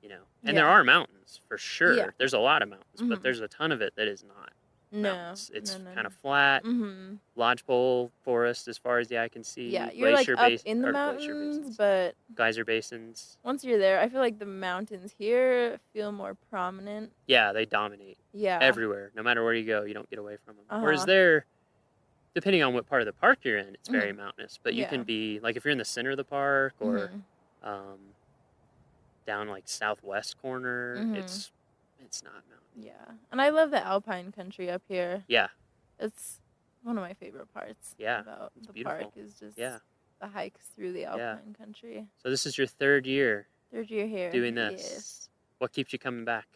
S23: you know, and there
S17: Yeah.
S23: are mountains for sure.
S17: Yeah.
S23: There's a lot of mountains, but
S17: Mhm.
S23: there's a ton of it that is not.
S17: No,
S23: mountains. It's
S17: no,
S23: kind of flat,
S17: Mhm.
S23: lodgepole forest as far as the eye can see.
S17: Yeah, you're like
S23: glacier
S17: up
S23: bas-
S17: in the
S23: or glacier
S17: mountains,
S23: basins,
S17: but
S23: geyser basins.
S17: once you're there, I feel like the mountains here feel more prominent.
S23: Yeah, they dominate.
S17: Yeah.
S23: Everywhere, no matter where you go, you don't get away from them. Whereas
S17: Uh-huh.
S23: there, depending on what part of the park you're in, it's very
S17: Mhm.
S23: mountainous. But you
S17: Yeah.
S23: can be like if you're in the center of the park or
S17: Mhm.
S23: down like southwest corner,
S17: Mhm.
S23: it's not mountain.
S17: Yeah, and I love the alpine country up here.
S23: Yeah.
S17: It's one of my favorite parts.
S23: Yeah,
S17: About
S23: it's
S17: the
S23: beautiful.
S17: park is just
S23: Yeah.
S17: the hikes through the alpine country.
S23: So this is your third year.
S17: Third year here.
S23: Doing this.
S17: Yes.
S23: What keeps you coming back?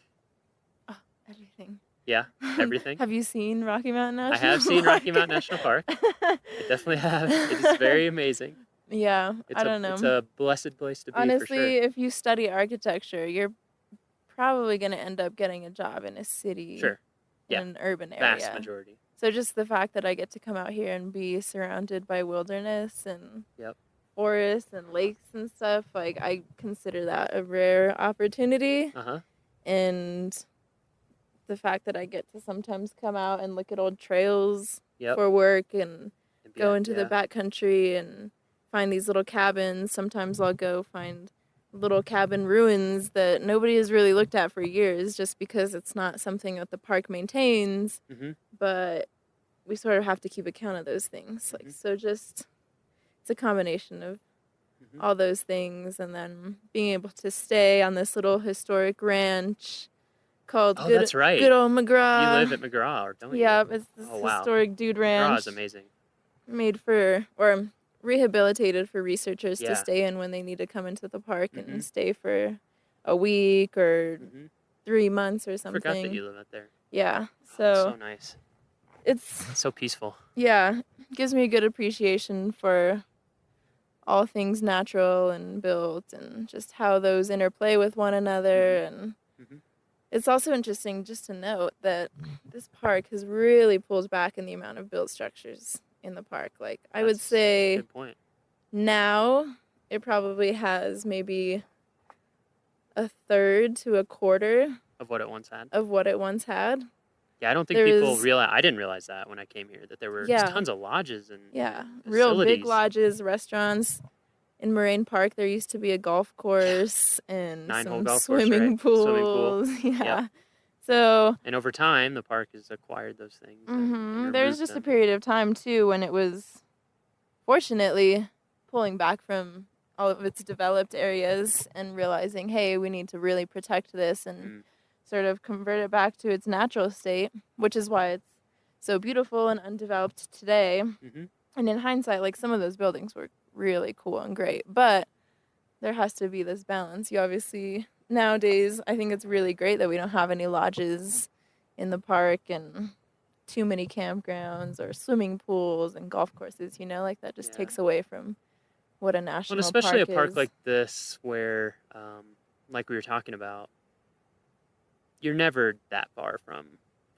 S17: Everything.
S23: Yeah, everything.
S17: Have you seen Rocky Mountain National
S23: I have seen Rocky
S17: Park?
S23: Mountain National Park. I definitely have. It is very amazing.
S17: Yeah, I don't know.
S23: It's a blessed place to be
S17: Honestly,
S23: for sure.
S17: if you study architecture, you're probably going to end up getting a job in a city.
S23: Sure. Yeah.
S17: In an urban area.
S23: Vast majority.
S17: So just the fact that I get to come out here and be surrounded by wilderness and
S23: Yep.
S17: forests and lakes and stuff, like I consider that a rare opportunity.
S23: Uh-huh.
S17: And the fact that I get to sometimes come out and look at old trails
S23: Yep.
S17: for work and
S23: be
S17: go
S23: like,
S17: into the
S23: yeah.
S17: backcountry and find these little cabins. Sometimes I'll go find little cabin ruins that nobody has really looked at for years just because it's not something that the park maintains.
S23: Mm-hmm.
S17: But we sort of have to keep account of those things. Like, so just, it's a combination of all those things, and then being able to stay on this little historic ranch called
S23: Oh, that's right.
S17: Good Old McGraw.
S23: You live at McGraw, don't you?
S17: Yeah, it's this
S23: Oh, wow.
S17: historic dude ranch.
S23: McGraw is amazing.
S17: Made for, or rehabilitated for researchers
S23: Yeah.
S17: to stay in when they need to come into the park and stay for a week or 3 months or something.
S23: Forgot that you live out there.
S17: Yeah,
S23: So nice.
S17: it's
S23: So peaceful.
S17: yeah, gives me a good appreciation for all things natural and built and just how those interplay with one another. And it's also interesting just to note that this park has really pulled back in the amount of built structures in the park. Like, I would say
S23: Good point.
S17: now it probably has maybe a third to a quarter
S23: Of what it once had.
S17: of what it once had.
S23: Yeah, I don't think
S17: There
S23: people
S17: is-
S23: realize. I didn't realize that when I came here, that there were
S17: Yeah.
S23: just tons of lodges and
S17: Yeah,
S23: and
S17: real big
S23: facilities.
S17: lodges, restaurants. In Moraine Park, there used to be a golf course and
S23: 9-hole
S17: some
S23: golf course,
S17: swimming
S23: right? Swimming pool.
S17: pools. Yeah.
S23: Yep.
S17: So
S23: And over time, the park has acquired those things. and
S17: there's
S23: removed
S17: just a
S23: them.
S17: period of time too when it was, fortunately, pulling back from all of its developed areas and realizing, hey, we need to really protect this and sort of convert it back to its natural state, which is why it's so beautiful and undeveloped today. And in hindsight, like, some of those buildings were really cool and great, but there has to be this balance. You obviously, nowadays, I think it's really great that we don't have any lodges in the park and too many campgrounds or swimming pools and golf courses, you know, like that just takes away from what a national
S23: Well, especially
S17: park
S23: a park
S17: is.
S23: like this, where, like we were talking about, you're never that far from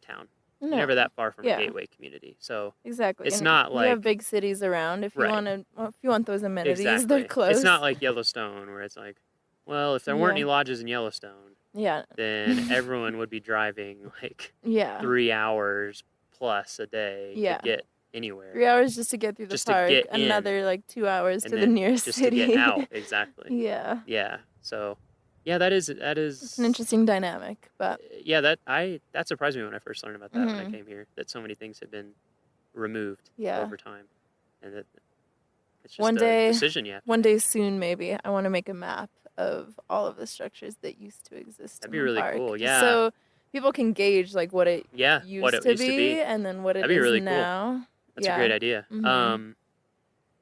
S23: town.
S17: No.
S23: You're never that far from
S17: Yeah.
S23: a gateway community. So
S17: Exactly.
S23: it's
S17: And
S23: not
S17: you
S23: like
S17: have big cities around. If you
S23: Right.
S17: want to, if you want those amenities,
S23: exactly.
S17: they're close.
S23: It's not like Yellowstone, where it's like, well, if there weren't any lodges in Yellowstone,
S17: Yeah.
S23: then everyone would be driving like
S17: Yeah.
S23: 3 hours plus a day
S17: Yeah.
S23: to get anywhere.
S17: 3 hours just to get through the
S23: Just to
S17: park.
S23: get in,
S17: Another like 2 hours
S23: and
S17: to the
S23: then
S17: nearest
S23: just
S17: city.
S23: to get out. Exactly.
S17: Yeah.
S23: Yeah. So, yeah, that is
S17: It's an interesting dynamic, but
S23: yeah, that surprised me when I first learned about that when I
S17: Mhm.
S23: came here, that so many things had been removed
S17: Yeah.
S23: over time, and that it's just
S17: one
S23: a
S17: day,
S23: decision you have.
S17: one day soon, maybe I want to make a map of all of the structures that used to exist.
S23: That'd
S17: in
S23: be
S17: the
S23: really
S17: park.
S23: cool, yeah.
S17: So people can gauge like what it
S23: Yeah,
S17: used,
S23: what it
S17: to,
S23: used to
S17: be,
S23: be.
S17: and then what it
S23: That'd be
S17: is
S23: really cool.
S17: now.
S23: That's
S17: Yeah.
S23: a great idea.
S17: Mhm.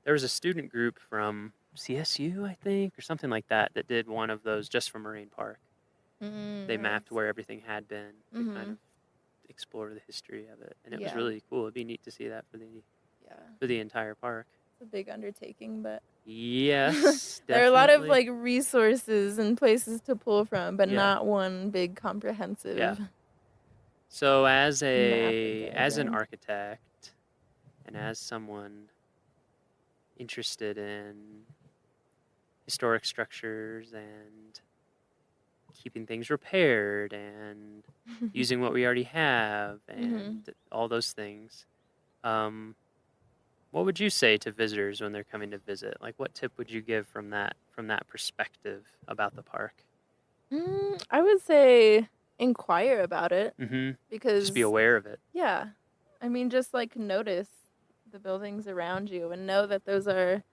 S23: There was a student group from CSU, I think, or something like that, that did one of those just for Moraine Park. They mapped where everything had been to kind
S17: Mhm.
S23: of explore the history of it, and it was
S17: Yeah.
S23: really cool. It'd be neat to see that for the entire park.
S17: It's a big undertaking, but
S23: Yes,
S17: there are a lot of
S23: definitely.
S17: like resources and places to pull from, but
S23: Yeah.
S17: not one big comprehensive.
S23: Yeah. So as
S17: Map
S23: an
S17: of it.
S23: architect and as someone interested in historic structures and keeping things repaired and using what we already have and all those things, what would you say to visitors when they're coming to visit? Like, what tip would you give from that perspective about the park?
S17: I would say inquire about it because
S23: Just be aware of it.
S17: Yeah, I mean, just like notice the buildings around you and know that those are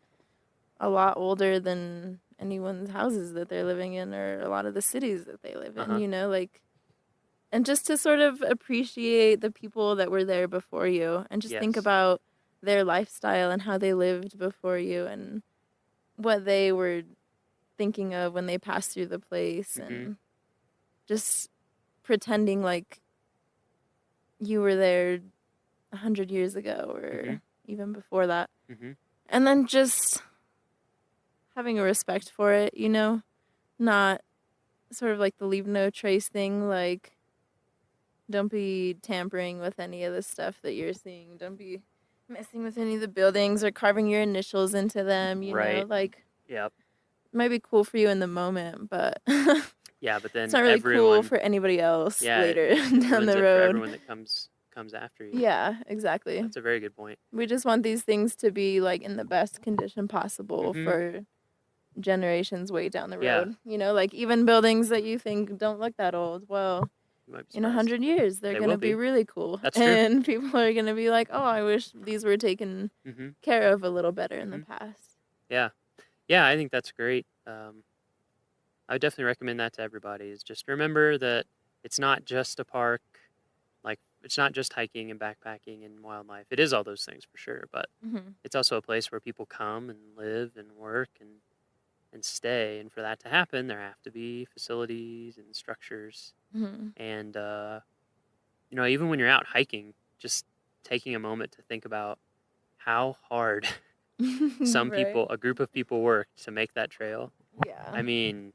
S17: a lot older than anyone's houses that they're living in or a lot of the cities that they live in. You know, like, and just to sort of appreciate the people that were there before you and just think
S23: Yes.
S17: about their lifestyle and how they lived before you and what they were thinking of when they passed through the place and just pretending like you were there 100 years ago or even before that. And then just having a respect for it, you know, not sort of like the leave no trace thing, like don't be tampering with any of the stuff that you're seeing. Don't be messing with any of the buildings or carving your initials into them, you know,
S23: Right.
S17: like
S23: Yep.
S17: it might be cool for you in the moment, but
S23: Yeah, but then
S17: it's not really cool
S23: everyone,
S17: for anybody else
S23: yeah,
S17: later
S23: it
S17: down
S23: ruins
S17: the
S23: it
S17: road.
S23: for everyone that comes after you.
S17: Yeah, exactly.
S23: That's a very good point.
S17: We just want these things to be like in the best condition possible for generations way down the
S23: Yeah.
S17: road. You know, like even buildings that you think don't look that old. Well,
S23: You might be
S17: in
S23: surprised.
S17: 100 years, they're
S23: They
S17: going to
S23: will
S17: be
S23: be.
S17: really cool.
S23: That's true.
S17: And people are going to be like, oh, I wish these were taken
S23: Mhm.
S17: care of a little better in the
S23: Mhm.
S17: past.
S23: Yeah. Yeah, I think that's great. I would definitely recommend that to everybody, is just remember that it's not just a park. Like, it's not just hiking and backpacking and wildlife. It is all those things for sure, but
S17: Mhm.
S23: it's also a place where people come and live and work and stay. And for that to happen, there have to be facilities and structures.
S17: Mhm.
S23: And, you know, even when you're out hiking, just taking a moment to think about how hard some
S17: Right.
S23: people, a group of people worked to make that trail.
S17: Yeah.
S23: I mean,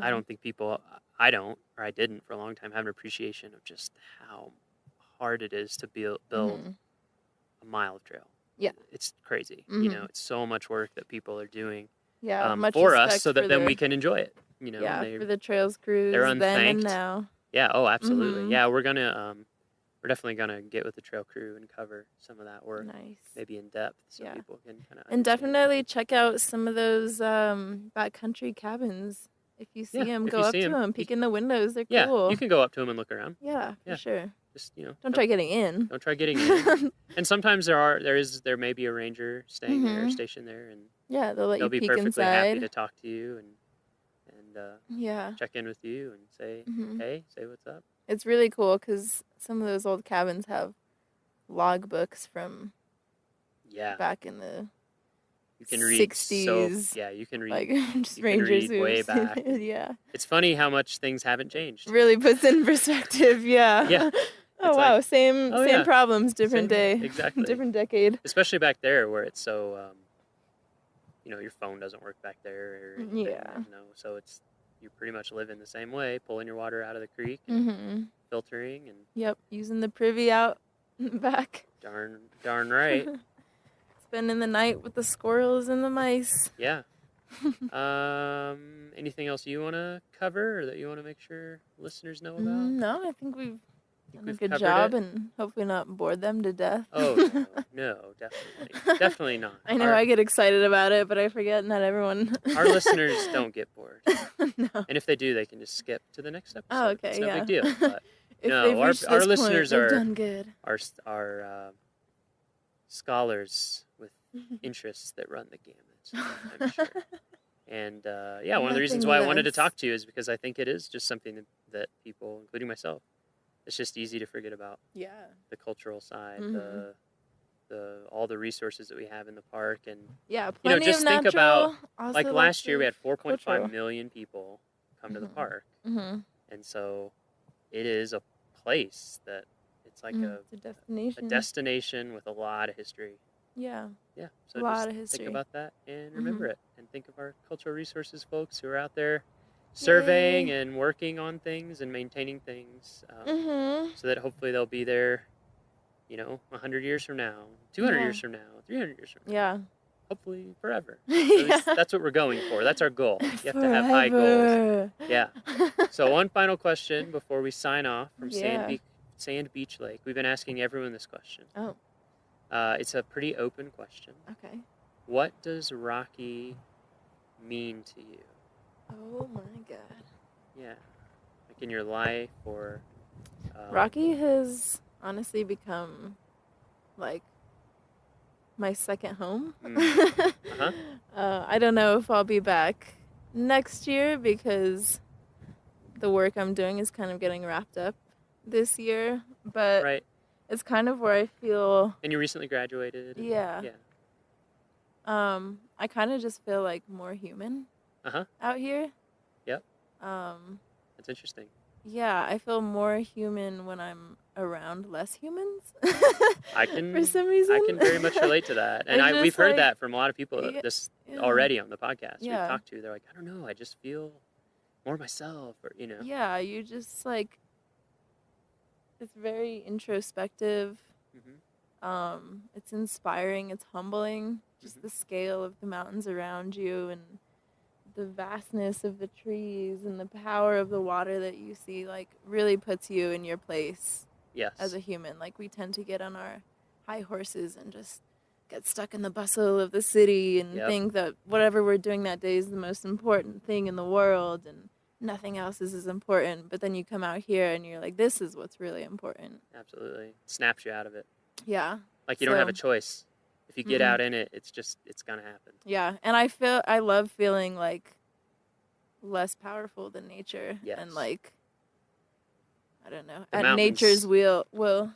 S23: I don't think people, I don't, or I didn't for a long time, have an appreciation of just how hard it is to build
S17: Mhm.
S23: a mile of trail.
S17: Yeah.
S23: It's crazy. You know,
S17: Mhm.
S23: it's so much work that people are doing
S17: Yeah, much
S23: for us
S17: respect
S23: so that
S17: for
S23: then we
S17: their-
S23: can enjoy it. You know,
S17: Yeah,
S23: and
S17: for the trails crews
S23: they're
S17: then and
S23: unthanked.
S17: now.
S23: Yeah, oh, absolutely.
S17: Mhm.
S23: Yeah, we're definitely gonna get with the trail crew and cover some of that work.
S17: Nice.
S23: Maybe in depth so
S17: Yeah.
S23: people can kind of
S17: And definitely check out some of those backcountry cabins. If you see
S23: Yeah,
S17: them,
S23: if
S17: go
S23: you
S17: up
S23: see
S17: to
S23: 'em,
S17: them, peek in the windows. They're
S23: Yeah,
S17: cool.
S23: you can go up to them and look around.
S17: Yeah, for
S23: Yeah.
S17: sure.
S23: Just, you know,
S17: Don't try getting in.
S23: Don't try getting in. And sometimes there may be a ranger staying there,
S17: Mhm.
S23: stationed there, and
S17: Yeah, they'll let you
S23: be
S17: peek
S23: perfectly happy
S17: inside.
S23: to talk to you and
S17: Yeah.
S23: check in with you and say,
S17: Mhm.
S23: hey, say what's up.
S17: It's really cool because some of those old cabins have logbooks from
S23: Yeah.
S17: back in the
S23: You can read
S17: 60s.
S23: yeah, you can read
S17: Like just
S23: you can
S17: rangers
S23: read way
S17: who've
S23: back.
S17: seen it, yeah.
S23: It's funny how much things haven't changed.
S17: Really puts in perspective, yeah.
S23: Yeah.
S17: Oh
S23: It's
S17: wow,
S23: like,
S17: same
S23: oh, yeah.
S17: problems, different
S23: Same-
S17: day.
S23: Exactly.
S17: Different decade.
S23: Especially back there where it's so you know, your phone doesn't work back there or anything,
S17: Yeah.
S23: you know, so it's you pretty much live in the same way, pulling your water out of the creek and
S17: Mhm.
S23: filtering and
S17: Yep, using the privy out in the back.
S23: darn right.
S17: Spending the night with the squirrels and the mice.
S23: Yeah. Anything else you want to cover or that you want to make sure listeners know about?
S17: No, I think we've done a
S23: we've
S17: good
S23: covered
S17: job
S23: it?
S17: and hopefully not bored them to death.
S23: Oh, no, definitely. Definitely not.
S17: I know I get excited about it, but I forget not everyone.
S23: Our listeners don't get bored.
S17: No.
S23: And if they do, they can just skip to the next episode.
S17: Oh, okay,
S23: It's no
S17: yeah.
S23: big deal. But
S17: If
S23: no,
S17: they've
S23: our
S17: reached this point,
S23: listeners
S17: they've
S23: are
S17: done good.
S23: are scholars with interests that run the gamut, I'm sure. And yeah, one of the reasons why I wanted to talk to you is because I think it is just something that people, including myself, it's just easy to forget about.
S17: Yeah.
S23: The cultural side,
S17: Mhm.
S23: the all the resources that we have in the park, and
S17: Yeah,
S23: you know,
S17: plenty
S23: just
S17: of
S23: think
S17: natural,
S23: about
S17: also
S23: like
S17: lots
S23: last year we
S17: of
S23: had 4.5
S17: cultural.
S23: million people come to the
S17: Mhm.
S23: park,
S17: Mhm.
S23: and so it is a place that it's like
S17: It's a destination.
S23: a destination with a lot of history.
S17: Yeah.
S23: Yeah, so
S17: A lot
S23: just
S17: of history.
S23: think about that and remember
S17: Mhm.
S23: it, and think of our cultural resources folks who are out there surveying and working on things and maintaining things,
S17: Mhm.
S23: so that hopefully they'll be there, you know, 100 years from now, 200
S17: Yeah.
S23: years from now, 300 years from now.
S17: Yeah.
S23: Hopefully forever. At least that's what we're going for. That's our goal. You have to have high goals.
S17: Forever.
S23: Yeah. So one final question before we sign off from
S17: Yeah.
S23: Sand Beach Lake. We've been asking everyone this question.
S17: Oh.
S23: It's a pretty open question.
S17: Okay.
S23: What does Rocky mean to you?
S17: Oh my god.
S23: Yeah. Like in your life or...
S17: Rocky has honestly become like my second home.
S23: Uh-huh.
S17: I don't know if I'll be back next year because the work I'm doing is kind of getting wrapped up this year, but
S23: Right.
S17: it's kind of where I feel
S23: And you recently graduated? and-
S17: Yeah.
S23: Yeah.
S17: I kind of just feel like more human
S23: Uh-huh.
S17: out here.
S23: Yep.
S17: Um,
S23: That's interesting.
S17: yeah, I feel more human when I'm around less humans.
S23: I can
S17: For some reason.
S23: I can very much relate to that, and
S17: It's
S23: we've
S17: just
S23: heard
S17: like-
S23: that from a lot of people
S17: Yeah,
S23: this
S17: yeah.
S23: already on the podcast
S17: Yeah.
S23: we've talked to. They're like, I don't know, I just feel more myself, or you know.
S17: Yeah, you just like it's very introspective. It's inspiring, it's humbling, just the scale of the mountains around you and the vastness of the trees and the power of the water that you see like really puts you in your place
S23: Yes.
S17: as a human. Like we tend to get on our high horses and just get stuck in the bustle of the city and
S2: Yep.
S17: think that whatever we're doing that day is the most important thing in the world and nothing else is as important. But then you come out here and you're like, this is what's really important.
S2: Absolutely. Snaps you out of it.
S17: Yeah.
S2: Like you don't have a
S17: So-
S2: choice. If you get
S17: Mhm.
S2: out in it, it's going to happen.
S17: Yeah. And I love feeling like less powerful than nature.
S2: Yes.
S17: And like, I don't know,
S2: The
S17: at
S2: mountains-
S17: nature's will.
S2: The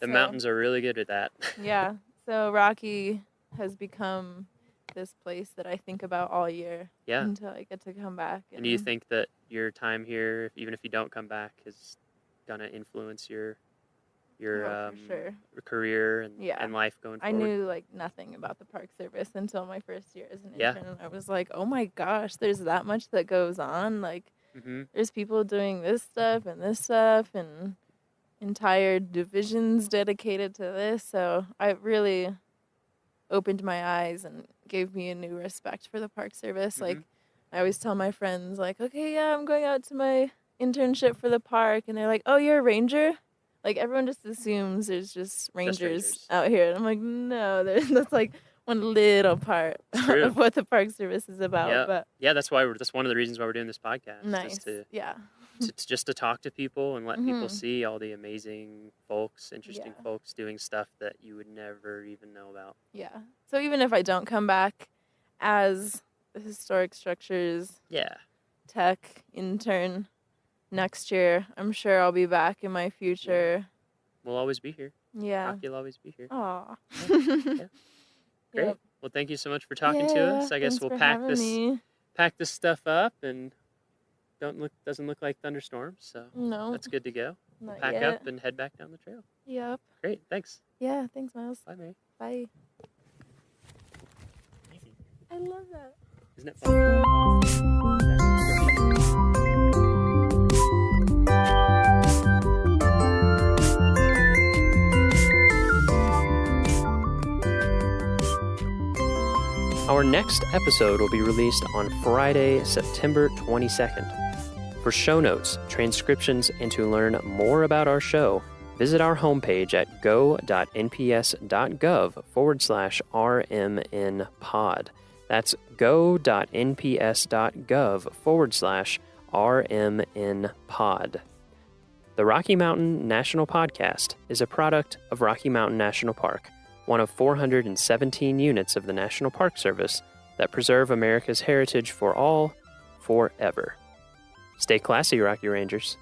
S17: So-
S2: mountains are really good at that.
S17: Yeah. So Rocky has become this place that I think about all year.
S2: Yeah.
S17: Until I get to come back.
S2: And do you think that your time here, even if you don't come back, is going to influence your
S17: Oh, for sure.
S2: career and,
S17: Yeah.
S2: and life going
S17: I
S2: forward?
S17: knew like nothing about the Park Service until my first year as an
S2: Yeah.
S17: intern. And I was like, oh my gosh, there's that much that goes on. Like,
S2: Mhm.
S17: there's people doing this stuff and entire divisions dedicated to this. So it really opened my eyes and gave me a new respect for the Park Service. Like, I always tell my friends, like, okay, yeah, I'm going out to my internship for the park. And they're like, oh, you're a ranger? Like, everyone just assumes there's just rangers out here. And I'm like, no, that's like one little part
S2: True.
S17: of what the Park Service is about.
S2: Yeah.
S17: But
S2: Yeah, that's one of the reasons why we're doing this podcast.
S17: nice.
S2: Is
S17: Yeah.
S2: just to talk to people and let people
S17: Mhm.
S2: see all the amazing folks, interesting
S17: Yeah.
S2: folks doing stuff that you would never even know about.
S17: Yeah. So even if I don't come back as the historic structures
S2: Yeah.
S17: tech intern next year, I'm sure I'll be back in my future.
S2: We'll always be here.
S17: Yeah.
S2: Rocky will always be here.
S17: Aw.
S2: Yeah. Great.
S17: Yep.
S2: Well, thank you so much for talking to
S17: Yeah,
S2: us. I guess
S17: thanks
S2: we'll
S17: for
S2: pack
S17: having me.
S2: this stuff up and doesn't look like thunderstorms, so
S17: No.
S2: that's good to go. We'll
S17: Not
S2: pack
S17: yet.
S2: up and head back down the trail.
S17: Yep.
S2: Great. Thanks.
S17: Yeah, thanks, Miles.
S2: Bye, Mary.
S17: Bye. I love that.
S2: Isn't it fun? Our next episode will be released on Friday, September 22nd. For show notes, transcriptions, and to learn more about our show, visit our homepage at go.nps.gov/RMNpod. That's go.nps.gov/RMNpod. The Rocky Mountain National Podcast is a product of Rocky Mountain National Park, one of 417 units of the National Park Service that preserve America's heritage for all, forever. Stay classy, Rocky Rangers.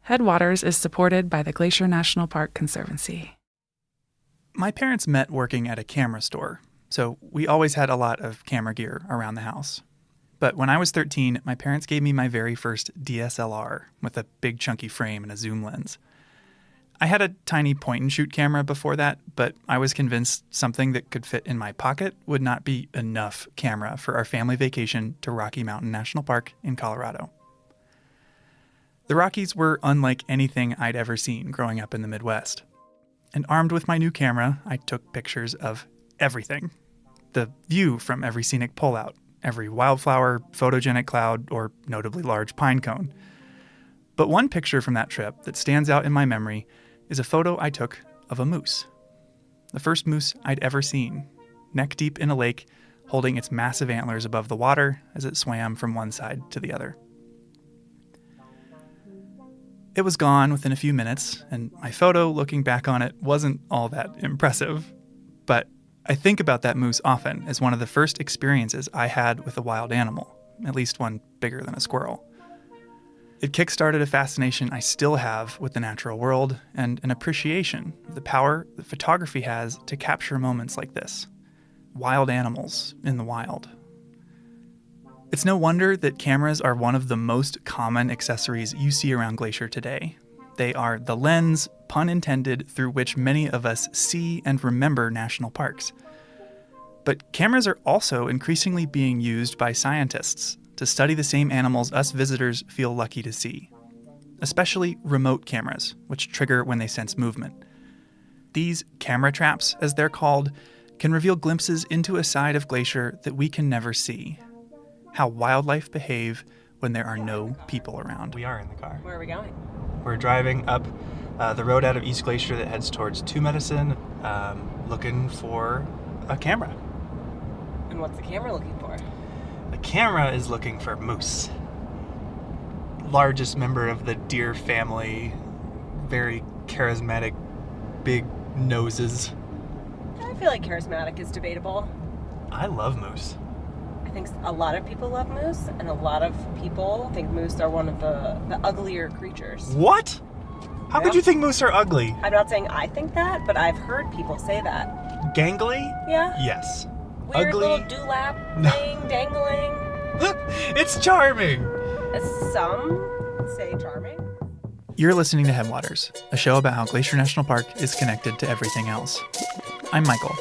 S18: Headwaters is supported by the Glacier National Park Conservancy.
S7: My parents met working at a camera store, so we always had a lot of camera gear around the house. But when I was 13, my parents gave me my very first DSLR with a big chunky frame and a zoom lens. I had a tiny point-and-shoot camera before that, but I was convinced something that could fit in my pocket would not be enough camera for our family vacation to Rocky Mountain National Park in Colorado. The Rockies were unlike anything I'd ever seen growing up in the Midwest. And armed with my new camera, I took pictures of everything. The view from every scenic pullout, every wildflower, photogenic cloud, or notably large pine cone. But one picture from that trip that stands out in my memory is a photo I took of a moose. The first moose I'd ever seen, neck deep in a lake, holding its massive antlers above the water as it swam from one side to the other. It was gone within a few minutes, and my photo, looking back on it, wasn't all that impressive. But I think about that moose often as one of the first experiences I had with a wild animal, at least one bigger than a squirrel. It kickstarted a fascination I still have with the natural world and an appreciation of the power that photography has to capture moments like this. Wild animals in the wild. It's no wonder that cameras are one of the most common accessories you see around Glacier today. They are the lens, pun intended, through which many of us see and remember national parks. But cameras are also increasingly being used by scientists to study the same animals us visitors feel lucky to see, especially remote cameras, which trigger when they sense movement. These camera traps, as they're called, can reveal glimpses into a side of Glacier that we can never see. How wildlife behave when there are no people around. We are in the car.
S11: Where are we going?
S7: We're driving up the road out of East Glacier that heads towards Two Medicine, looking for a camera.
S11: And what's the camera looking for?
S7: The camera is looking for moose. Largest member of the deer family, very charismatic, big noses.
S11: I feel like charismatic is debatable.
S7: I love moose.
S11: I think a lot of people love moose, and a lot of people think moose are one of the uglier creatures.
S7: What? How could you think moose are ugly?
S11: I'm not saying I think that, but I've heard people say that.
S7: Gangly?
S11: Yeah.
S7: Yes.
S11: Weird
S7: Ugly?
S11: little dewlap thing, dangling.
S7: It's charming.
S11: Some say charming.
S7: You're listening to Headwaters, a show about how Glacier National Park is connected to everything else. I'm Michael.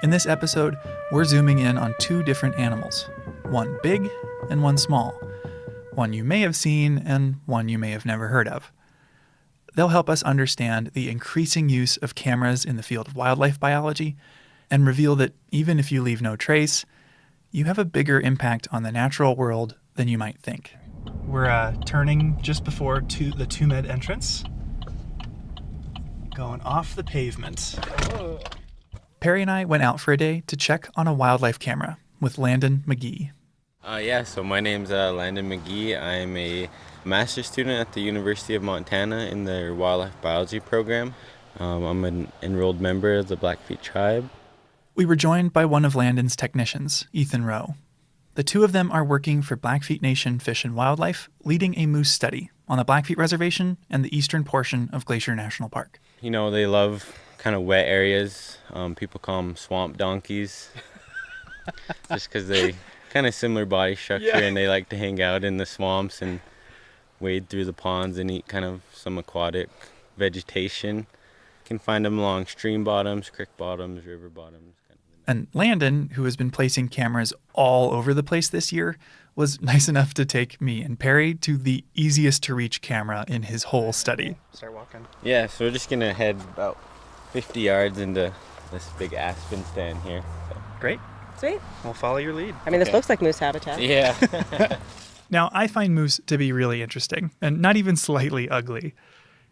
S7: In this episode, we're zooming in on two different animals, one big and one small, one you may have seen and one you may have never heard of. They'll help us understand the increasing use of cameras in the field of wildlife biology and reveal that even if you leave no trace, you have a bigger impact on the natural world than you might think. We're turning just before the Two Med entrance, going off the pavement. Perry and I went out for a day to check on a wildlife camera with Landon McGee.
S1: So my name's Landon McGee. I'm a master's student at the University of Montana in their wildlife biology program. I'm an enrolled member of the Blackfeet tribe.
S7: We were joined by one of Landon's technicians, Ethan Rowe. The two of them are working for Blackfeet Nation Fish and Wildlife, leading a moose study on the Blackfeet Reservation and the eastern portion of Glacier National Park.
S1: You know, they love kind of wet areas. People call them swamp donkeys just because they kind of similar body structure and they like to hang out in the swamps and wade through the ponds and eat kind of some aquatic vegetation. You can find them along stream bottoms, creek bottoms, river bottoms.
S7: And Landon, who has been placing cameras all over the place this year, was nice enough to take me and Perry to the easiest to reach camera in his whole study. Start walking.
S1: Yeah, so we're just going to head about 50 yards into this big aspen stand here. So.
S7: Great.
S11: Sweet.
S7: We'll follow your lead.
S11: I mean, this looks like moose habitat.
S1: Yeah.
S7: Now, I find moose to be really interesting and not even slightly ugly.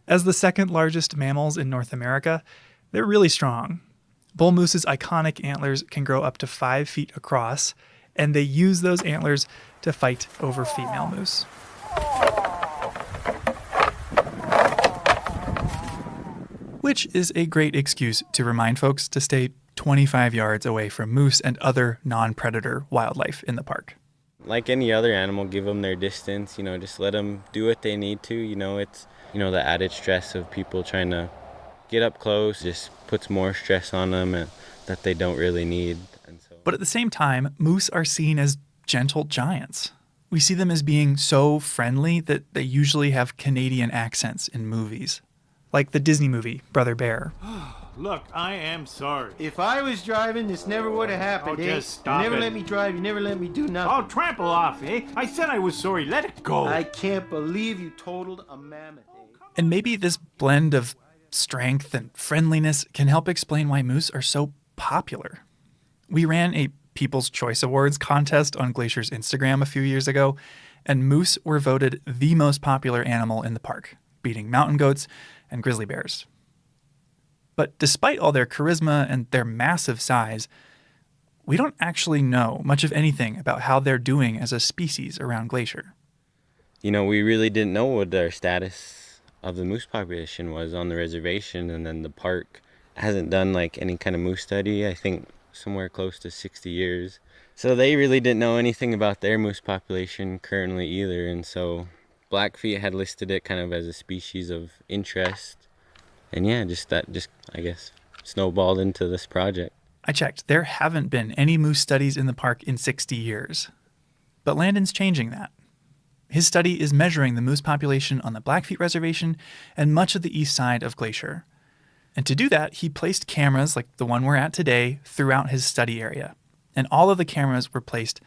S7: As the second largest mammals in North America, they're really strong. Bull moose's iconic antlers can grow up to 5 feet across, and they use those antlers to fight over female moose. Which is a great excuse to remind folks to stay 25 yards away from moose and other non-predator wildlife in the park.
S1: Like any other animal, give them their distance, just let them do what they need to. It's, the added stress of people trying to get up close just puts more stress on them and that they don't really need. And so.
S7: But at the same time, moose are seen as gentle giants. We see them as being so friendly that they usually have Canadian accents in movies. Like the Disney movie, Brother Bear.
S5: Look, I am sorry.
S19: If I was driving, this never would have happened,
S5: just stop
S19: You never
S5: it.
S19: let me drive, you never let me do nothing.
S5: I'll trample off, eh? I said I was sorry. Let it go.
S19: I can't believe you totaled a mammoth,
S7: And maybe this blend of strength and friendliness can help explain why moose are so popular. We ran a People's Choice Awards contest on Glacier's Instagram a few years ago, and moose were voted the most popular animal in the park, beating mountain goats and grizzly bears. But despite all their charisma and their massive size, we don't actually know much of anything about how they're doing as a species around Glacier.
S1: We really didn't know what their status of the moose population was on the reservation, and then the park hasn't done any kind of moose study, I think somewhere close to 60 years. So they really didn't know anything about their moose population currently either, and so Blackfeet had listed it kind of as a species of interest. And yeah, I guess, snowballed into this project.
S7: I checked. There haven't been any moose studies in the park in 60 years. But Landon's changing that. His study is measuring the moose population on the Blackfeet Reservation and much of the east side of Glacier. And to do that, he placed cameras like the one we're at today throughout his study area. And all of the cameras were placed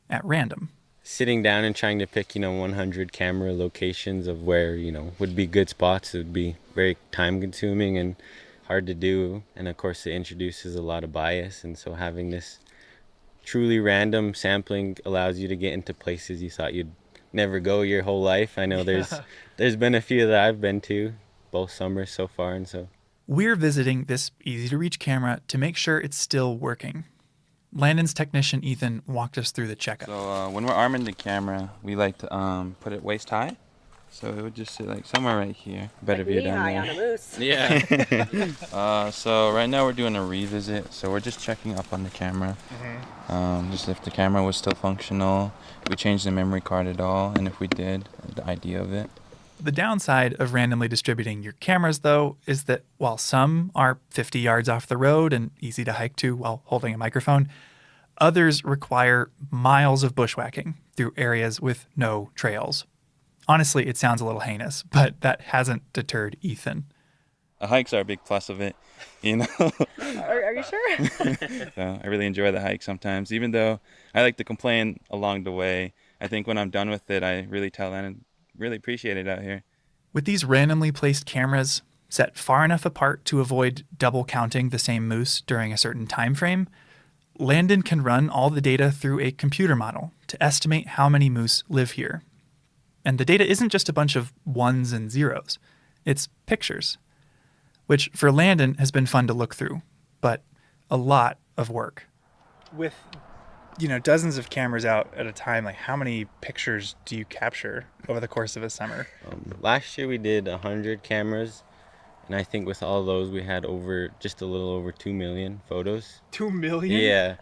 S7: at random.
S1: Sitting down and trying to pick, 100 camera locations of where, would be good spots, it would be very time consuming and hard to do. And of course, it introduces a lot of bias. And so having this truly random sampling allows you to get into places you thought you'd never go your whole life. I know there's been a few that I've been to both summers so far. And so
S7: we're visiting this easy-to-reach camera to make sure it's still working. Landon's technician, Ethan, walked us through the checkup.
S8: So when we're arming the camera, we like to put it waist high. So it would just sit like somewhere right here. Better view down there.
S9: On a moose.
S8: Yeah. So right now we're doing a revisit. So we're just checking up on the camera. Just if the camera was still functional, if we changed the memory card at all, and if we did, the idea of it.
S7: The downside of randomly distributing your cameras, though, is that while some are 50 yards off the road and easy to hike to while holding a microphone, others require miles of bushwhacking through areas with no trails. Honestly, it sounds a little heinous, but that hasn't deterred Ethan.
S8: The hikes are a big plus of it,
S9: Are you sure?
S8: So I really enjoy the hike sometimes, even though I like to complain along the way. I think when I'm done with it, I really tell Landon, really appreciate it out here.
S7: With these randomly placed cameras set far enough apart to avoid double counting the same moose during a certain time frame, Landon can run all the data through a computer model to estimate how many moose live here. And the data isn't just a bunch of ones and zeros. It's pictures, which for Landon has been fun to look through, but a lot of work. With, dozens of cameras out at a time, like how many pictures do you capture over the course of a summer?
S1: Last year we did 100 cameras, and I think with all those we had just a little over 2 million photos.
S7: 2 million?
S1: Yeah.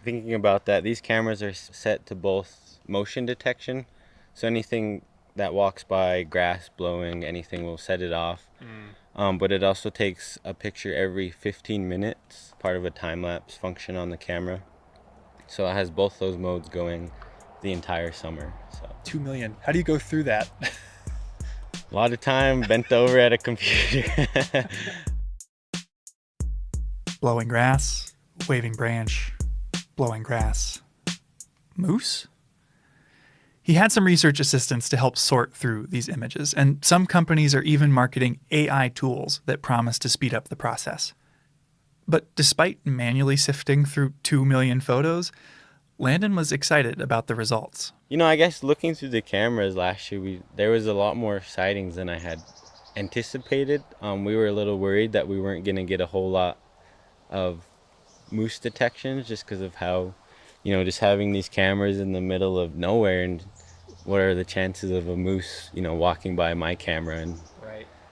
S1: Thinking about that, these cameras are set to both motion detection, so anything that walks by, grass blowing, anything will set it off. But it also takes a picture every 15 minutes, part of a time-lapse function on the camera. So it has both those modes going the entire summer. So
S7: 2 million. How do you go through that?
S1: A lot of time bent over at a computer.
S7: Blowing grass, waving branch, blowing grass. Moose? He had some research assistants to help sort through these images, and some companies are even marketing AI tools that promise to speed up the process. But despite manually sifting through 2 million photos, Landon was excited about the results.
S1: I guess looking through the cameras last year, there was a lot more sightings than I had anticipated. We were a little worried that we weren't going to get a whole lot of moose detections just because of how, just having these cameras in the middle of nowhere, and what are the chances of a moose, walking by my camera in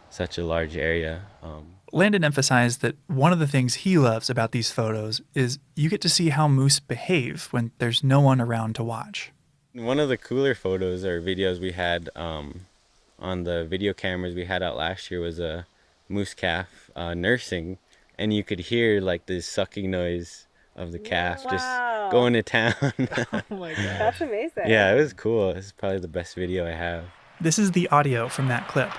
S1: such a large area.
S7: Landon emphasized that one of the things he loves about these photos is you get to see how moose behave when there's no one around to watch.
S1: One of the cooler photos or videos we had on the video cameras we had out last year was a moose calf nursing, and you could hear like this sucking noise of the calf just going to town.
S9: Oh my God. That's amazing.
S1: Yeah, it was cool. It's probably the best video I have.
S7: This is the audio from that clip.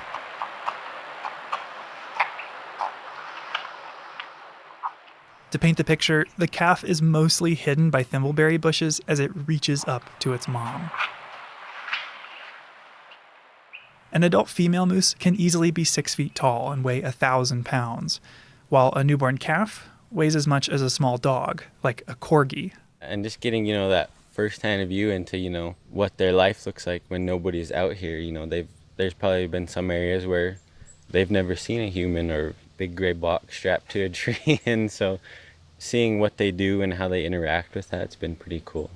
S7: To paint the picture, the calf is mostly hidden by thimbleberry bushes as it reaches up to its mom. An adult female moose can easily be 6 feet tall and weigh 1,000 pounds, while a newborn calf weighs as much as a small dog, like a corgi.
S1: And just getting, that first-hand view into, what their life looks like when nobody's out here. There's probably been some areas where they've never seen a human or big gray box strapped to a tree, and so seeing what they do and how they interact with that's been pretty cool.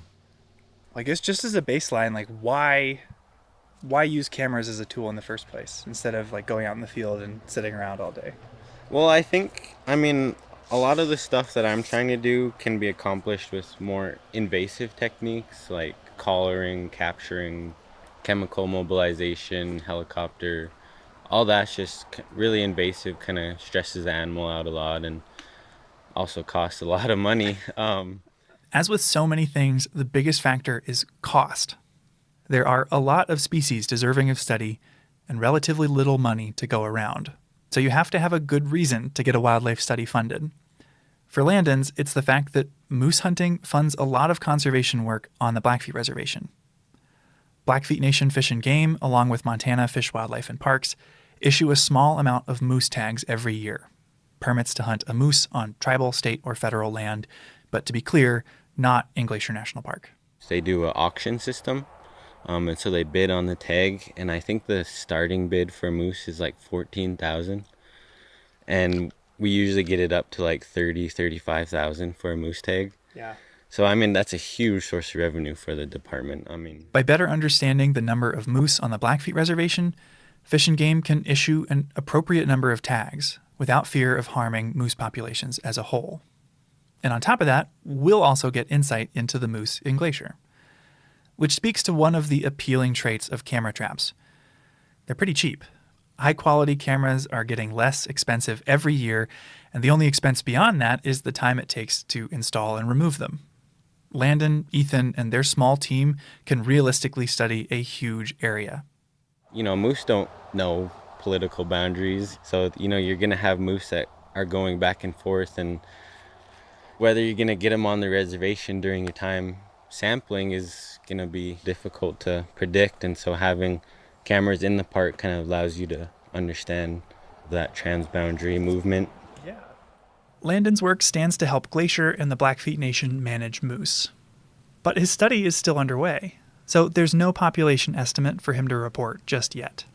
S7: I guess just as a baseline, why use cameras as a tool in the first place instead of going out in the field and sitting around all day?
S1: Well, I think, a lot of the stuff that I'm trying to do can be accomplished with more invasive techniques like collaring, capturing, chemical mobilization, helicopter. All that's just really invasive, kind of stresses the animal out a lot and also costs a lot of money.
S7: As with so many things, the biggest factor is cost. There are a lot of species deserving of study and relatively little money to go around. So you have to have a good reason to get a wildlife study funded. For Landon's, it's the fact that moose hunting funds a lot of conservation work on the Blackfeet Reservation. Blackfeet Nation Fish and Game, along with Montana Fish, Wildlife, and Parks, issue a small amount of moose tags every year. Permits to hunt a moose on tribal, state, or federal land, but to be clear, not in Glacier National Park.
S1: They do an auction system, and so they bid on the tag, and I think the starting bid for moose is like $14,000, and we usually get it up to like $35,000 for a moose tag.
S7: Yeah.
S1: So I mean, that's a huge source of revenue for the department. I mean,
S7: by better understanding the number of moose on the Blackfeet Reservation, Fish and Game can issue an appropriate number of tags without fear of harming moose populations as a whole. And on top of that, we'll also get insight into the moose in Glacier, which speaks to one of the appealing traits of camera traps. They're pretty cheap. High-quality cameras are getting less expensive every year, and the only expense beyond that is the time it takes to install and remove them. Landon, Ethan, and their small team can realistically study a huge area.
S1: You know, moose don't know political boundaries, so, you know, you're going to have moose that are going back and forth, and whether you're going to get them on the reservation during your time sampling is going to be difficult to predict, and so having cameras in the park kind of allows you to understand that transboundary movement.
S7: Yeah. Landon's work stands to help Glacier and the Blackfeet Nation manage moose. But his study is still underway, so there's no population estimate for him to report just yet.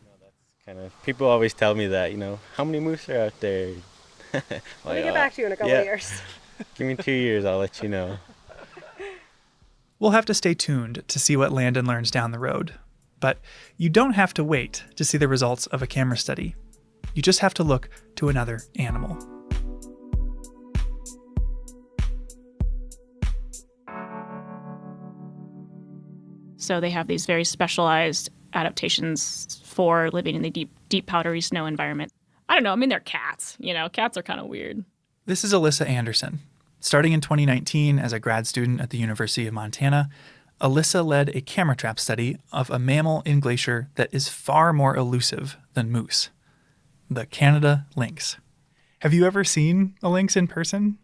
S1: Kind of, people always tell me that, you know, how many moose are out there?
S9: Let me get back to you in a couple of years.
S1: Give me 2 years, I'll let you know.
S7: We'll have to stay tuned to see what Landon learns down the road. But you don't have to wait to see the results of a camera study. You just have to look to another animal.
S10: So they have these very specialized adaptations for living in the deep powdery snow environment. I don't know. I mean, they're cats. You know, cats are kind of weird.
S7: This is Alyssa Anderson. Starting in 2019 as a grad student at the University of Montana, Alyssa led a camera trap study of a mammal in Glacier that is far more elusive than moose, the Canada lynx. Have you ever seen a lynx in person?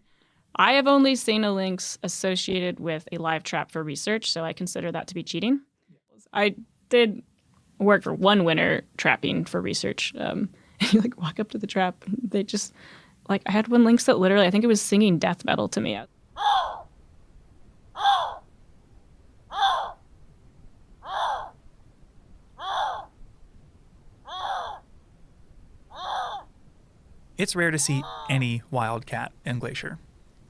S10: I have only seen a lynx associated with a live trap for research, so I consider that to be cheating. I did work for one winter trapping for research. You like walk up to the trap, and they just like I had one lynx that literally I think it was singing death metal to me.
S7: It's rare to see any wildcat in Glacier.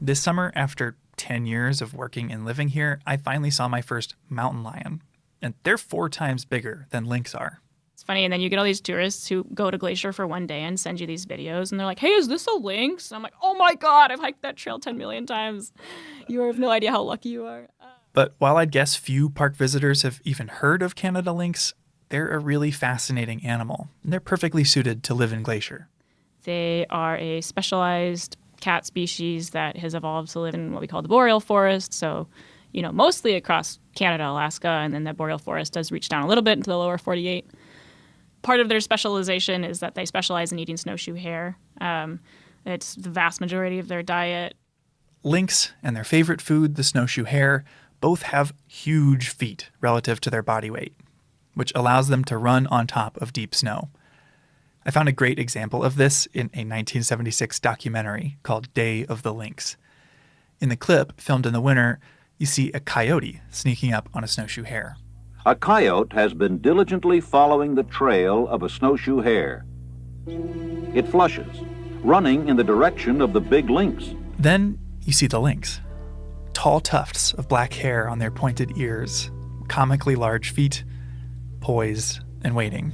S7: This summer, after 10 years of working and living here, I finally saw my first mountain lion. And they're 4 times bigger than lynx are.
S10: It's funny, and then you get all these tourists who go to Glacier for one day and send you these videos, and they're like, hey, is this a lynx? And I'm like, oh my God, I've hiked that trail 10 million times. You have no idea how lucky you are.
S7: But while I'd guess few park visitors have even heard of Canada lynx, they're a really fascinating animal, and they're perfectly suited to live in Glacier.
S10: They are a specialized cat species that has evolved to live in what we call the boreal forest. So, you know, mostly across Canada, Alaska, and then the boreal forest does reach down a little bit into the lower 48. Part of their specialization is that they specialize in eating snowshoe hare. It's the vast majority of their diet.
S7: Lynx and their favorite food, the snowshoe hare, both have huge feet relative to their body weight, which allows them to run on top of deep snow. I found a great example of this in a 1976 documentary called Day of the Lynx. In the clip, filmed in the winter, you see a coyote sneaking up on a snowshoe hare.
S20: A coyote has been diligently following the trail of a snowshoe hare. It flushes, running in the direction of the big lynx.
S7: Then you see the lynx. Tall tufts of black hair on their pointed ears, comically large feet, poised and waiting.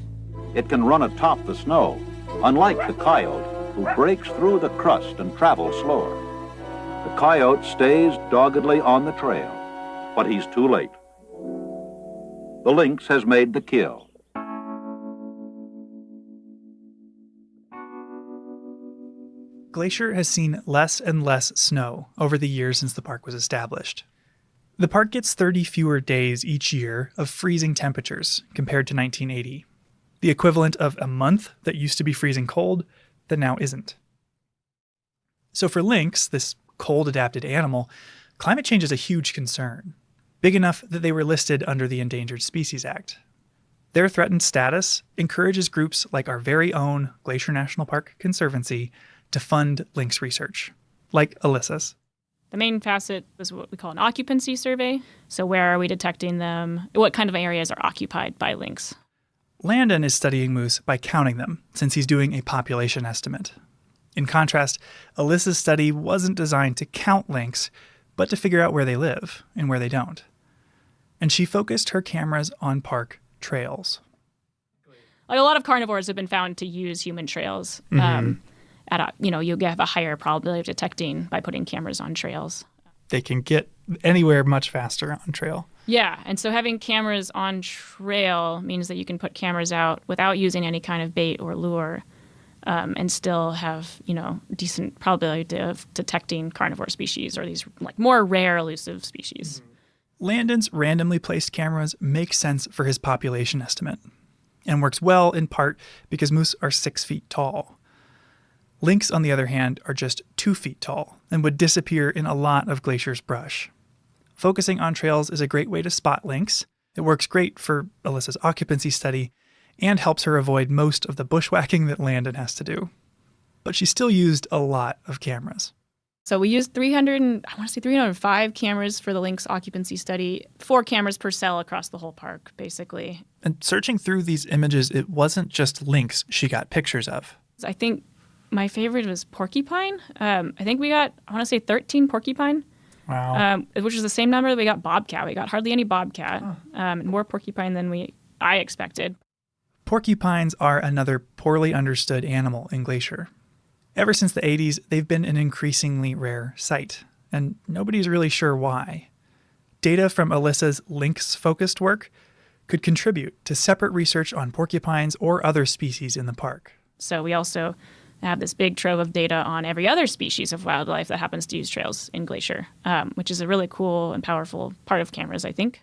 S20: It can run atop the snow, unlike the coyote, who breaks through the crust and travels slower. The coyote stays doggedly on the trail, but he's too late. The lynx has made the kill.
S7: Glacier has seen less and less snow over the years since the park was established. The park gets 30 fewer days each year of freezing temperatures compared to 1980, the equivalent of a month that used to be freezing cold that now isn't. So for lynx, this cold-adapted animal, climate change is a huge concern, big enough that they were listed under the Endangered Species Act. Their threatened status encourages groups like our very own Glacier National Park Conservancy to fund lynx research, like Alyssa's.
S10: The main facet is what we call an occupancy survey. So where are we detecting them? What kind of areas are occupied by lynx?
S7: Landon is studying moose by counting them, since he's doing a population estimate. In contrast, Alyssa's study wasn't designed to count lynx, but to figure out where they live and where they don't. And she focused her cameras on park trails.
S10: Like a lot of carnivores have been found to use human trails. You'll have a higher probability of detecting by putting cameras on trails.
S7: They can get anywhere much faster on trail.
S10: Yeah, and so having cameras on trail means that you can put cameras out without using any kind of bait or lure, and still have, decent probability of detecting carnivore species or these like more rare elusive species.
S7: Landon's randomly placed cameras make sense for his population estimate and works well in part because moose are 6 feet tall. Lynx, on the other hand, are just 2 feet tall and would disappear in a lot of Glacier's brush. Focusing on trails is a great way to spot lynx. It works great for Alyssa's occupancy study and helps her avoid most of the bushwhacking that Landon has to do. But she still used a lot of cameras.
S10: So we used 305 cameras for the lynx occupancy study, 4 cameras per cell across the whole park, basically.
S7: And searching through these images, it wasn't just lynx she got pictures of.
S10: I think my favorite was porcupine. I think we got, 13 porcupine.
S7: Wow.
S10: Which is the same number that we got bobcat. We got hardly any bobcat, more porcupine than I expected.
S7: Porcupines are another poorly understood animal in Glacier. Ever since the 80s, they've been an increasingly rare sight, and nobody's really sure why. Data from Alyssa's lynx-focused work could contribute to separate research on porcupines or other species in the park.
S10: So we also have this big trove of data on every other species of wildlife that happens to use trails in Glacier, which is a really cool and powerful part of cameras, I think.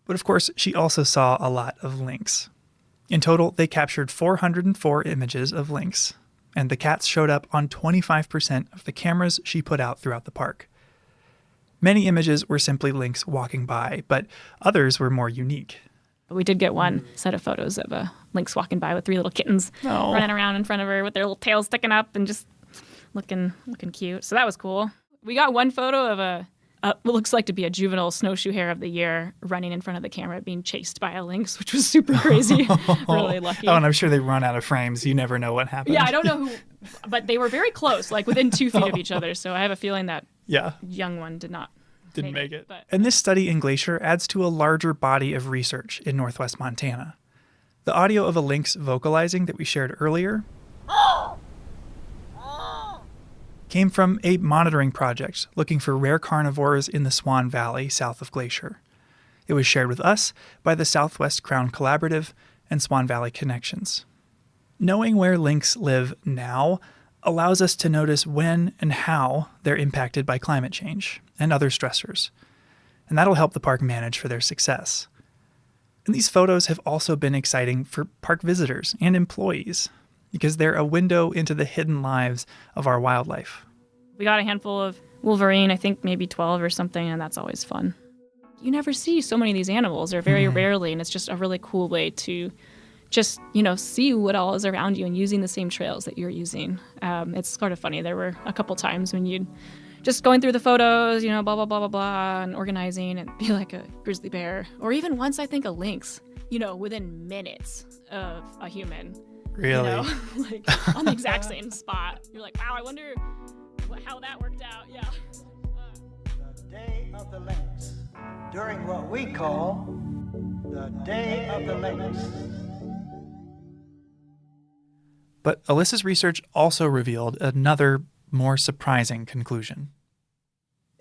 S7: But of course, she also saw a lot of lynx. In total, they captured 404 images of lynx, and the cats showed up on 25% of the cameras she put out throughout the park. Many images were simply lynx walking by, but others were more unique.
S10: We did get one set of photos of a lynx walking by with 3 little kittens running around in front of her with their little tails sticking up and just looking cute. So that was cool. We got one photo of what looks like to be a juvenile snowshoe hare of the year running in front of the camera being chased by a lynx, which was super crazy. Really lucky.
S7: Oh, and I'm sure they run out of frames. You never know what happened.
S10: Yeah, I don't know who, but they were very close, like within 2 feet of each other. So I have a feeling that young one didn't make it. But.
S7: And this study in Glacier adds to a larger body of research in northwest Montana. The audio of a lynx vocalizing that we shared earlier came from a monitoring project looking for rare carnivores in the Swan Valley south of Glacier. It was shared with us by the Southwest Crown Collaborative and Swan Valley Connections. Knowing where lynx live now allows us to notice when and how they're impacted by climate change and other stressors. And that'll help the park manage for their success. And these photos have also been exciting for park visitors and employees because they're a window into the hidden lives of our wildlife.
S10: We got a handful of wolverine, I think maybe 12 or something, and that's always fun. You never see so many of these animals, or very rarely, and it's just a really cool way to just, see what all is around you and using the same trails that you're using. It's sort of funny. There were a couple times when you'd just going through the photos, blah, blah, blah, blah, blah, and organizing and be like a grizzly bear. Or even once, I think, a lynx, within minutes of a human.
S7: Really?
S10: Like on the exact same spot. You're like, wow, I wonder how that worked out. Yeah.
S19: The Day of the Lynx, during what we call the Day of the Lynx.
S7: But Alyssa's research also revealed another, more surprising conclusion.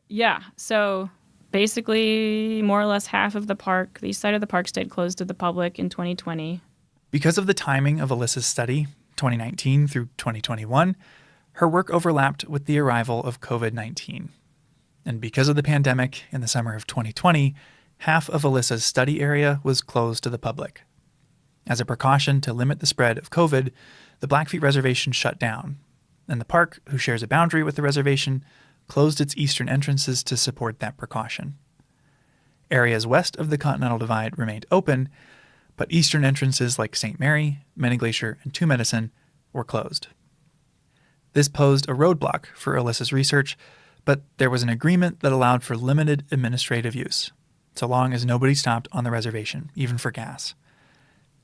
S10: Yeah, so basically more or less half of the east side of the park stayed closed to the public in 2020.
S7: Because of the timing of Alyssa's study, 2019 through 2021, her work overlapped with the arrival of COVID-19. And because of the pandemic, in the summer of 2020, half of Alyssa's study area was closed to the public. As a precaution to limit the spread of COVID, the Blackfeet Reservation shut down, and the park, who shares a boundary with the reservation, closed its eastern entrances to support that precaution. Areas west of the Continental Divide remained open, but eastern entrances like St. Mary, Many Glacier, and Two Medicine were closed. This posed a roadblock for Alyssa's research, but there was an agreement that allowed for limited administrative use, so long as nobody stopped on the reservation, even for gas.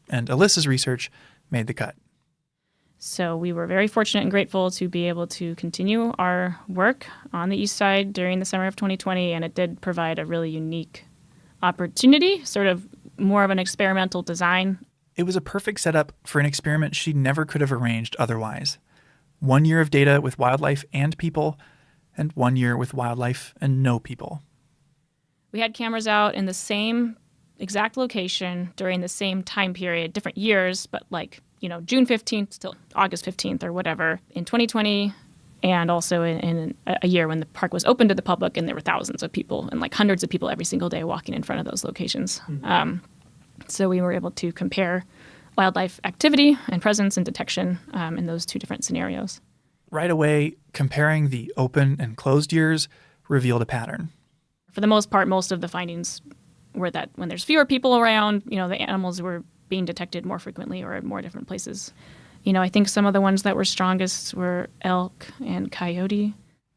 S7: And Alyssa's research made the cut.
S10: So we were very fortunate and grateful to be able to continue our work on the east side during the summer of 2020, and it did provide a really unique opportunity, sort of more of an experimental design.
S7: It was a perfect setup for an experiment she never could have arranged otherwise. 1 year of data with wildlife and people, and 1 year with wildlife and no people.
S10: We had cameras out in the same exact location during the same time period, different years, but June 15th till August 15th or whatever in 2020, and also in a year when the park was open to the public and there were thousands of people and hundreds of people every single day walking in front of those locations.
S7: Mm-hmm.
S10: So we were able to compare wildlife activity and presence and detection in those two different scenarios.
S7: Right away, comparing the open and closed years revealed a pattern.
S10: For the most part, most of the findings were that when there's fewer people around, the animals were being detected more frequently or at more different places. I think some of the ones that were strongest were elk and coyote.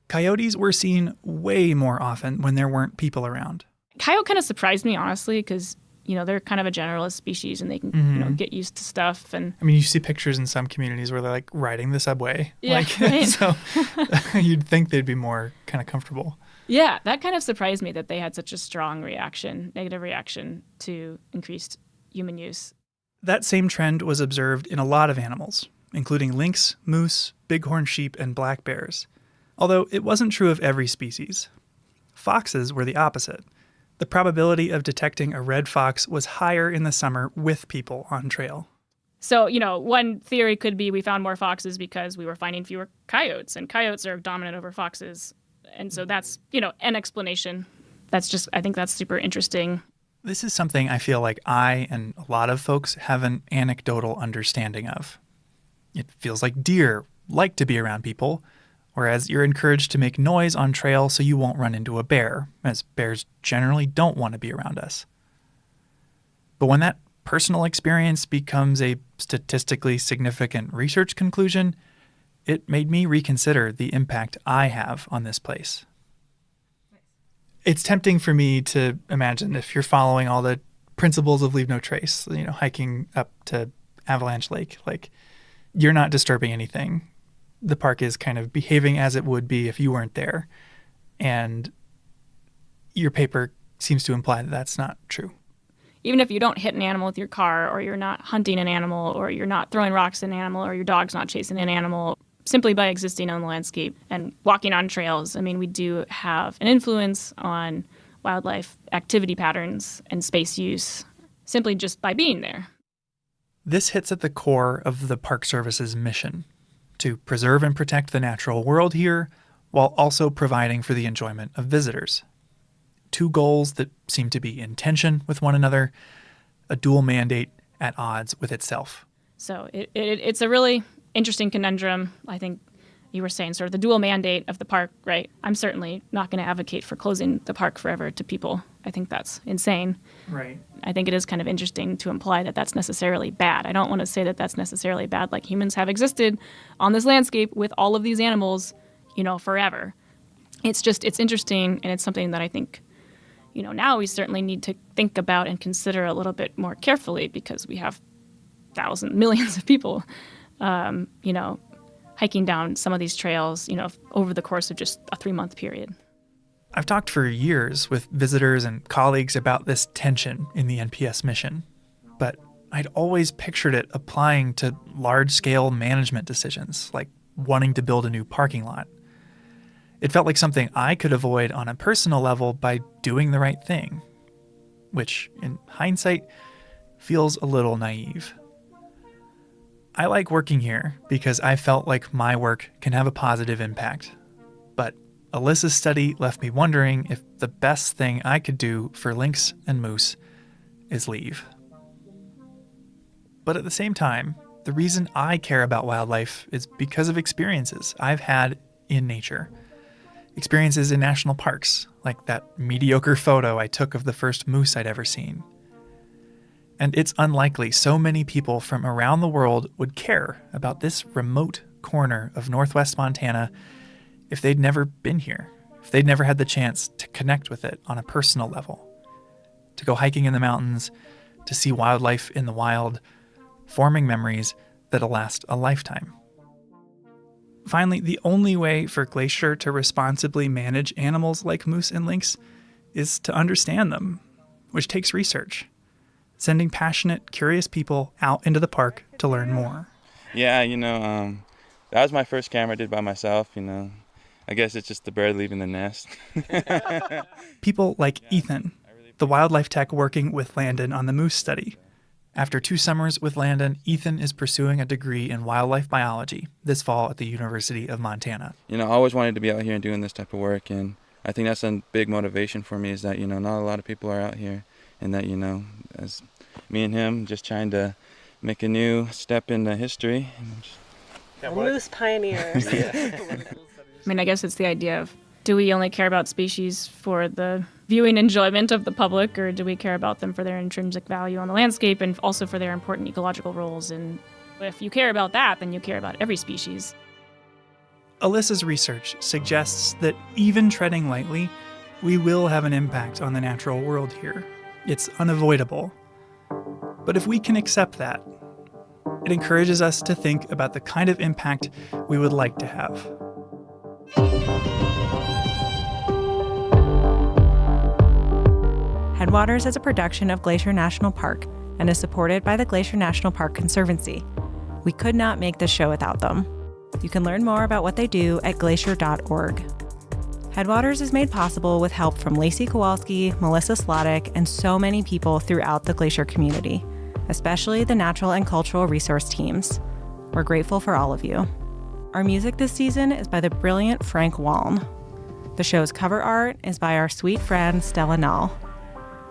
S7: Coyotes were seen way more often when there weren't people around.
S10: Coyote kind of surprised me, honestly, because they're kind of a generalist species and they can, get used to stuff. And
S7: I mean, you see pictures in some communities where they're riding the subway.
S10: Yeah, right.
S7: So you'd think they'd be more kind of comfortable.
S10: Yeah, that kind of surprised me that they had such a strong negative reaction to increased human use.
S7: That same trend was observed in a lot of animals, including lynx, moose, bighorn sheep, and black bears. Although it wasn't true of every species. Foxes were the opposite. The probability of detecting a red fox was higher in the summer with people on trail.
S10: So, one theory could be we found more foxes because we were finding fewer coyotes, and coyotes are dominant over foxes. And so that's, an explanation. I think that's super interesting.
S7: This is something I feel like I and a lot of folks have an anecdotal understanding of. It feels like deer like to be around people, whereas you're encouraged to make noise on trail so you won't run into a bear, as bears generally don't want to be around us. But when that personal experience becomes a statistically significant research conclusion, it made me reconsider the impact I have on this place. It's tempting for me to imagine if you're following all the principles of leave no trace, hiking up to Avalanche Lake, you're not disturbing anything. The park is kind of behaving as it would be if you weren't there. And your paper seems to imply that that's not true.
S10: Even if you don't hit an animal with your car, or you're not hunting an animal, or you're not throwing rocks at an animal, or your dog's not chasing an animal, simply by existing on the landscape and walking on trails, we do have an influence on wildlife activity patterns and space use simply just by being there.
S7: This hits at the core of the Park Service's mission, to preserve and protect the natural world here while also providing for the enjoyment of visitors. Two goals that seem to be in tension with one another, a dual mandate at odds with itself.
S10: So it's a really interesting conundrum. I think you were saying sort of the dual mandate of the park, right? I'm certainly not going to advocate for closing the park forever to people. I think that's insane.
S7: Right.
S10: I think it is kind of interesting to imply that that's necessarily bad. I don't want to say that that's necessarily bad, like humans have existed on this landscape with all of these animals, forever. It's interesting, and it's something that I think, now we certainly need to think about and consider a little bit more carefully, because we have millions of people hiking down some of these trails, over the course of just a 3-month period.
S7: I've talked for years with visitors and colleagues about this tension in the NPS mission, but I'd always pictured it applying to large-scale management decisions, like wanting to build a new parking lot. It felt like something I could avoid on a personal level by doing the right thing, which, in hindsight, feels a little naive. I like working here because I felt like my work can have a positive impact. But Alyssa's study left me wondering if the best thing I could do for lynx and moose is leave. But at the same time, the reason I care about wildlife is because of experiences I've had in nature. Experiences in national parks, like that mediocre photo I took of the first moose I'd ever seen. And it's unlikely so many people from around the world would care about this remote corner of northwest Montana if they'd never been here, if they'd never had the chance to connect with it on a personal level, to go hiking in the mountains, to see wildlife in the wild, forming memories that'll last a lifetime. Finally, the only way for Glacier to responsibly manage animals like moose and lynx is to understand them, which takes research. Sending passionate, curious people out into the park to learn more.
S8: Yeah, that was my first camera I did by myself, I guess it's just the bird leaving the nest.
S7: People like Ethan, the wildlife tech working with Landon on the moose study. After 2 summers with Landon, Ethan is pursuing a degree in wildlife biology this fall at the University of Montana.
S8: I always wanted to be out here and doing this type of work, and I think that's a big motivation for me is that, not a lot of people are out here, and that, as me and him just trying to make a new step into history.
S9: Moose pioneers.
S10: I guess it's the idea of, do we only care about species for the viewing enjoyment of the public, or do we care about them for their intrinsic value on the landscape and also for their important ecological roles? And if you care about that, then you care about every species.
S7: Alyssa's research suggests that even treading lightly, we will have an impact on the natural world here. It's unavoidable. But if we can accept that, it encourages us to think about the kind of impact we would like to have.
S12: Headwaters is a production of Glacier National Park and is supported by the Glacier National Park Conservancy. We could not make this show without them. You can learn more about what they do at glacier.org. Headwaters is made possible with help from Lacey Kowalski, Melissa Slottick, and so many people throughout the Glacier community, especially the natural and cultural resource teams. We're grateful for all of you. Our music this season is by the brilliant Frank Waln. The show's cover art is by our sweet friend Stella Nall.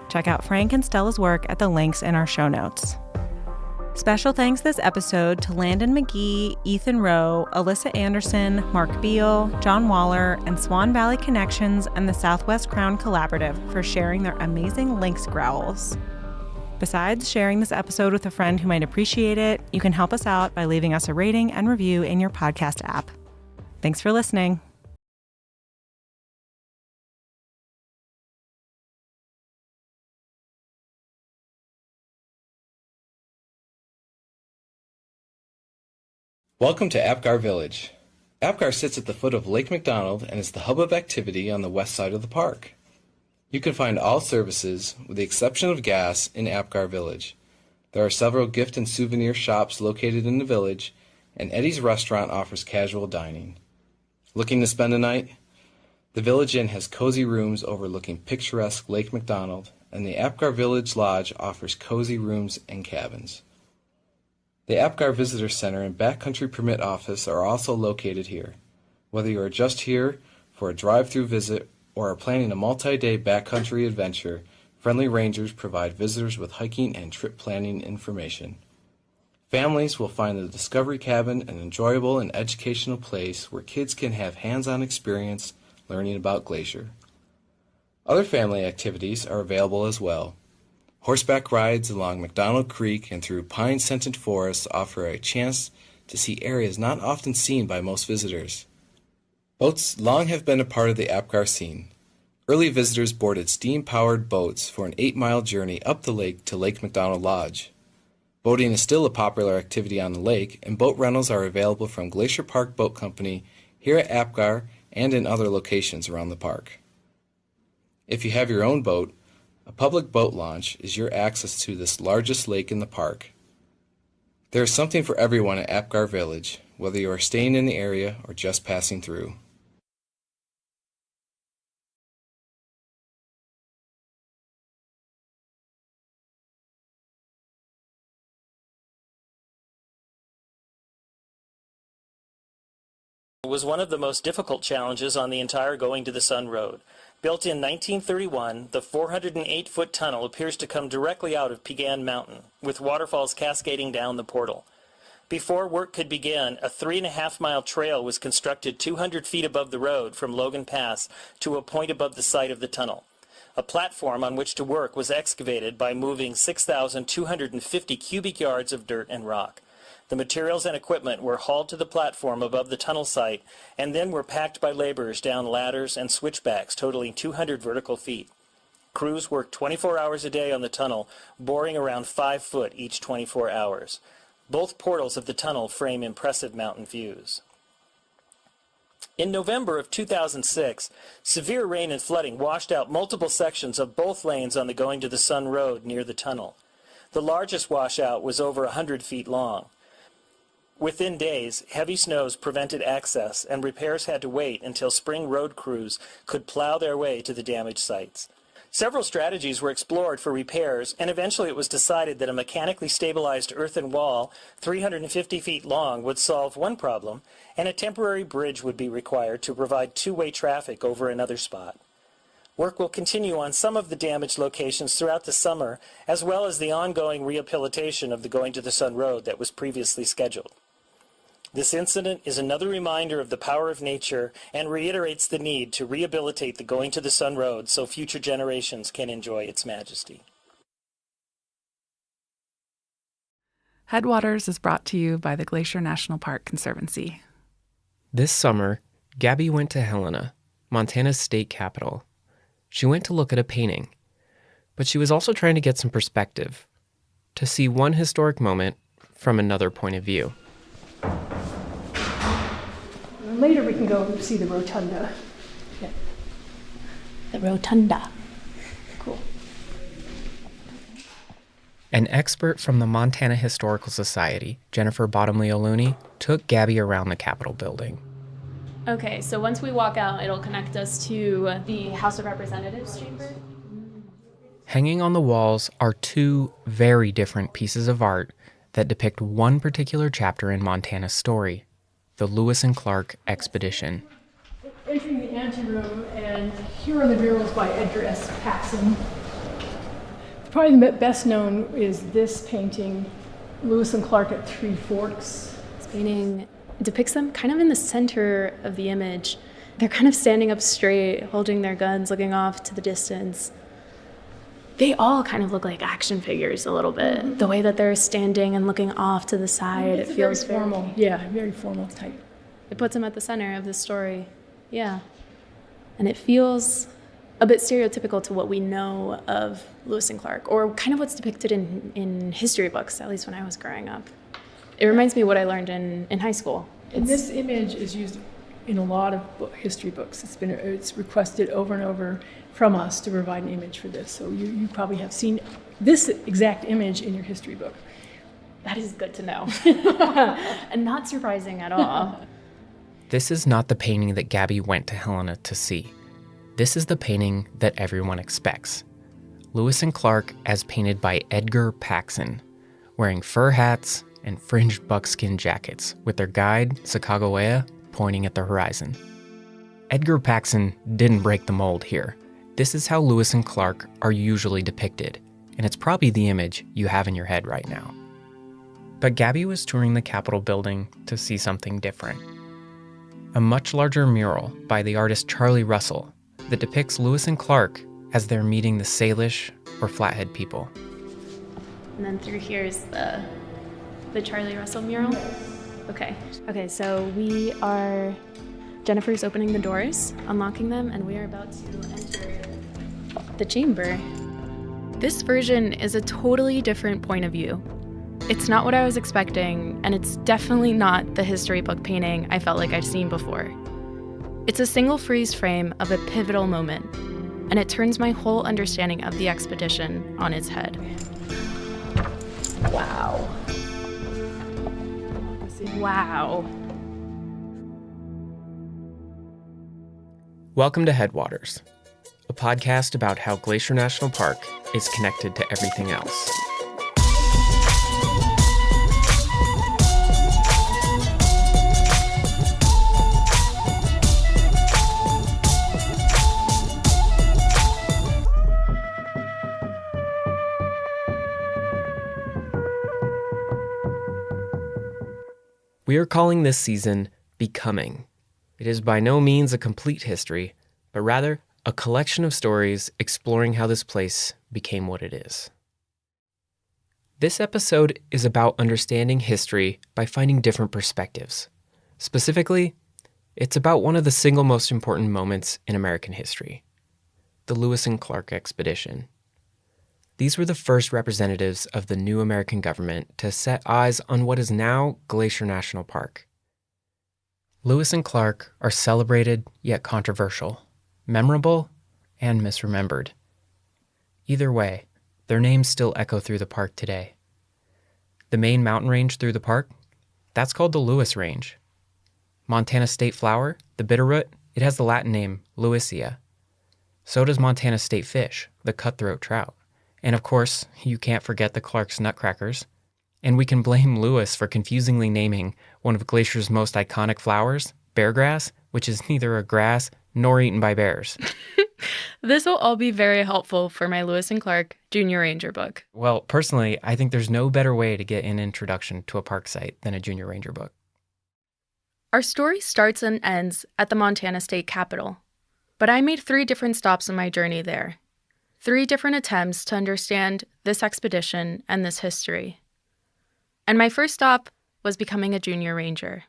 S12: Check out Frank and Stella's work at the links in our show notes. Special thanks this episode to Landon McGee, Ethan Rowe, Alyssa Anderson, Mark Beal, John Waller, and Swan Valley Connections and the Southwest Crown Collaborative for sharing their amazing lynx growls. Besides sharing this episode with a friend who might appreciate it, you can help us out by leaving us a rating and review in your podcast app. Thanks for listening.
S13: Welcome to Apgar Village. Apgar sits at the foot of Lake McDonald and is the hub of activity on the west side of the park. You can find all services, with the exception of gas, in Apgar Village. There are several gift and souvenir shops located in the village, and Eddie's Restaurant offers casual dining. Looking to spend a night? The Village Inn has cozy rooms overlooking picturesque Lake McDonald, and the Apgar Village Lodge offers cozy rooms and cabins. The Apgar Visitor Center and Backcountry Permit Office are also located here. Whether you are just here for a drive-through visit or are planning a multi-day backcountry adventure, friendly rangers provide visitors with hiking and trip planning information. Families will find the Discovery Cabin an enjoyable and educational place where kids can have hands-on experience learning about Glacier. Other family activities are available as well. Horseback rides along McDonald Creek and through pine-scented forests offer a chance to see areas not often seen by most visitors. Boats long have been a part of the Apgar scene. Early visitors boarded steam-powered boats for an 8-mile journey up the lake to Lake McDonald Lodge. Boating is still a popular activity on the lake, and boat rentals are available from Glacier Park Boat Company here at Apgar and in other locations around the park. If you have your own boat, a public boat launch is your access to this largest lake in the park. There is something for everyone at Apgar Village, whether you are staying in the area or just passing through.
S16: was one of the most difficult challenges on the entire Going to the Sun road. Built in 1931, the 408-foot tunnel appears to come directly out of Pegan Mountain, with waterfalls cascading down the portal. Before work could begin, a 3.5-mile trail was constructed 200 feet above the road from Logan Pass to a point above the site of the tunnel. A platform on which to work was excavated by moving 6,250 cubic yards of dirt and rock. The materials and equipment were hauled to the platform above the tunnel site and then were packed by laborers down ladders and switchbacks totaling 200 vertical feet. Crews worked 24 hours a day on the tunnel, boring around 5 foot each 24 hours. Both portals of the tunnel frame impressive mountain views. In November of 2006, severe rain and flooding washed out multiple sections of both lanes on the Going to the Sun road near the tunnel. The largest washout was over 100 feet long. Within days, heavy snows prevented access, and repairs had to wait until spring road crews could plow their way to the damaged sites. Several strategies were explored for repairs, and eventually it was decided that a mechanically stabilized earthen wall 350 feet long would solve one problem, and a temporary bridge would be required to provide two-way traffic over another spot. Work will continue on some of the damaged locations throughout the summer, as well as the ongoing rehabilitation of the Going to the Sun road that was previously scheduled. This incident is another reminder of the power of nature and reiterates the need to rehabilitate the Going to the Sun road so future generations can enjoy its majesty.
S18: Headwaters is brought to you by the Glacier National Park Conservancy.
S23: This summer, Gabby went to Helena, Montana's state capital. She went to look at a painting, but she was also trying to get some perspective, to see one historic moment from another point of view.
S21: Later we can go see the rotunda. Yeah.
S22: The rotunda.
S21: Cool.
S23: An expert from the Montana Historical Society, Jennifer Bottomley-O'Looney, took Gabby around the Capitol building.
S22: Okay, so once we walk out, it'll connect us to the House of Representatives chamber.
S23: Hanging on the walls are two very different pieces of art that depict one particular chapter in Montana's story, the Lewis and Clark expedition.
S21: Entering the anteroom, and here are the murals by Edgar S. Paxson. Probably the best known is this painting, Lewis and Clark at Three Forks.
S22: This painting depicts them kind of in the center of the image. They're kind of standing up straight, holding their guns, looking off to the distance. They all kind of look like action figures a little bit. Mm-hmm. The way that they're standing and looking off to the side, it feels
S21: very formal. Yeah, very formal type.
S22: It puts them at the center of the story. Yeah. And it feels a bit stereotypical to what we know of Lewis and Clark, or kind of what's depicted in history books, at least when I was growing up. It reminds me of what I learned in high school.
S21: And this image is used in a lot of history books. It's requested over and over from us to provide an image for this. So you probably have seen this exact image in your history book.
S22: That is good to know. And not surprising at all.
S23: This is not the painting that Gabby went to Helena to see. This is the painting that everyone expects. Lewis and Clark as painted by Edgar Paxson, wearing fur hats and fringed buckskin jackets with their guide, Sacagawea, pointing at the horizon. Edgar Paxson didn't break the mold here. This is how Lewis and Clark are usually depicted, and it's probably the image you have in your head right now. But Gabby was touring the Capitol building to see something different. A much larger mural by the artist Charlie Russell that depicts Lewis and Clark as they're meeting the Salish or Flathead people.
S22: And then through here is the Charlie Russell mural. Okay, so Jennifer's opening the doors, unlocking them, and we are about to enter the chamber. This version is a totally different point of view. It's not what I was expecting, and it's definitely not the history book painting I felt like I'd seen before. It's a single freeze frame of a pivotal moment, and it turns my whole understanding of the expedition on its head. Wow. Wow.
S23: Welcome to Headwaters, a podcast about how Glacier National Park is connected to everything else.
S3: We are calling this season Becoming. It is by no means a complete history, but rather a collection of stories exploring how this place became what it is. This episode is about understanding history by finding different perspectives. Specifically, it's about one of the single most important moments in American history, the Lewis and Clark expedition. These were the first representatives of the new American government to set eyes on what is now Glacier National Park. Lewis and Clark are celebrated yet controversial, memorable and misremembered. Either way, their names still echo through the park today. The main mountain range through the park, that's called the Lewis Range. Montana state flower, the bitterroot, it has the Latin name Lewisia. So does Montana state fish, the cutthroat trout. And of course, you can't forget the Clark's nutcrackers. And we can blame Lewis for confusingly naming one of Glacier's most iconic flowers, beargrass, which is neither a grass nor eaten by bears.
S22: This will all be very helpful for my Lewis and Clark Junior Ranger book.
S3: Well, personally, I think there's no better way to get an introduction to a park site than a Junior Ranger book.
S22: Our story starts and ends at the Montana State Capitol, but I made 3 different stops on my journey there. 3 different attempts to understand this expedition and this history. And my first stop was becoming a Junior Ranger.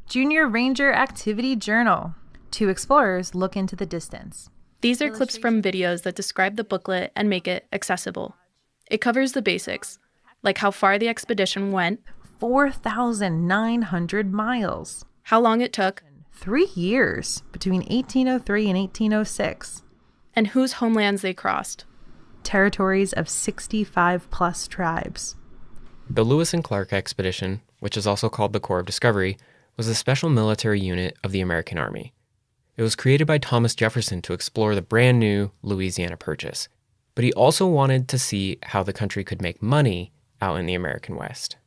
S4: Junior Ranger Activity Journal. 2 explorers look into the distance.
S22: These are clips from videos that describe the booklet and make it accessible. It covers the basics, like how far the expedition went,
S4: 4,900 miles.
S22: How long it took,
S4: 3 years between 1803 and 1806.
S22: And whose homelands they crossed.
S4: Territories of 65 plus tribes.
S3: The Lewis and Clark expedition, which is also called the Corps of Discovery, was a special military unit of the American Army. It was created by Thomas Jefferson to explore the brand new Louisiana Purchase, but he also wanted to see how the country could make money out in the American West.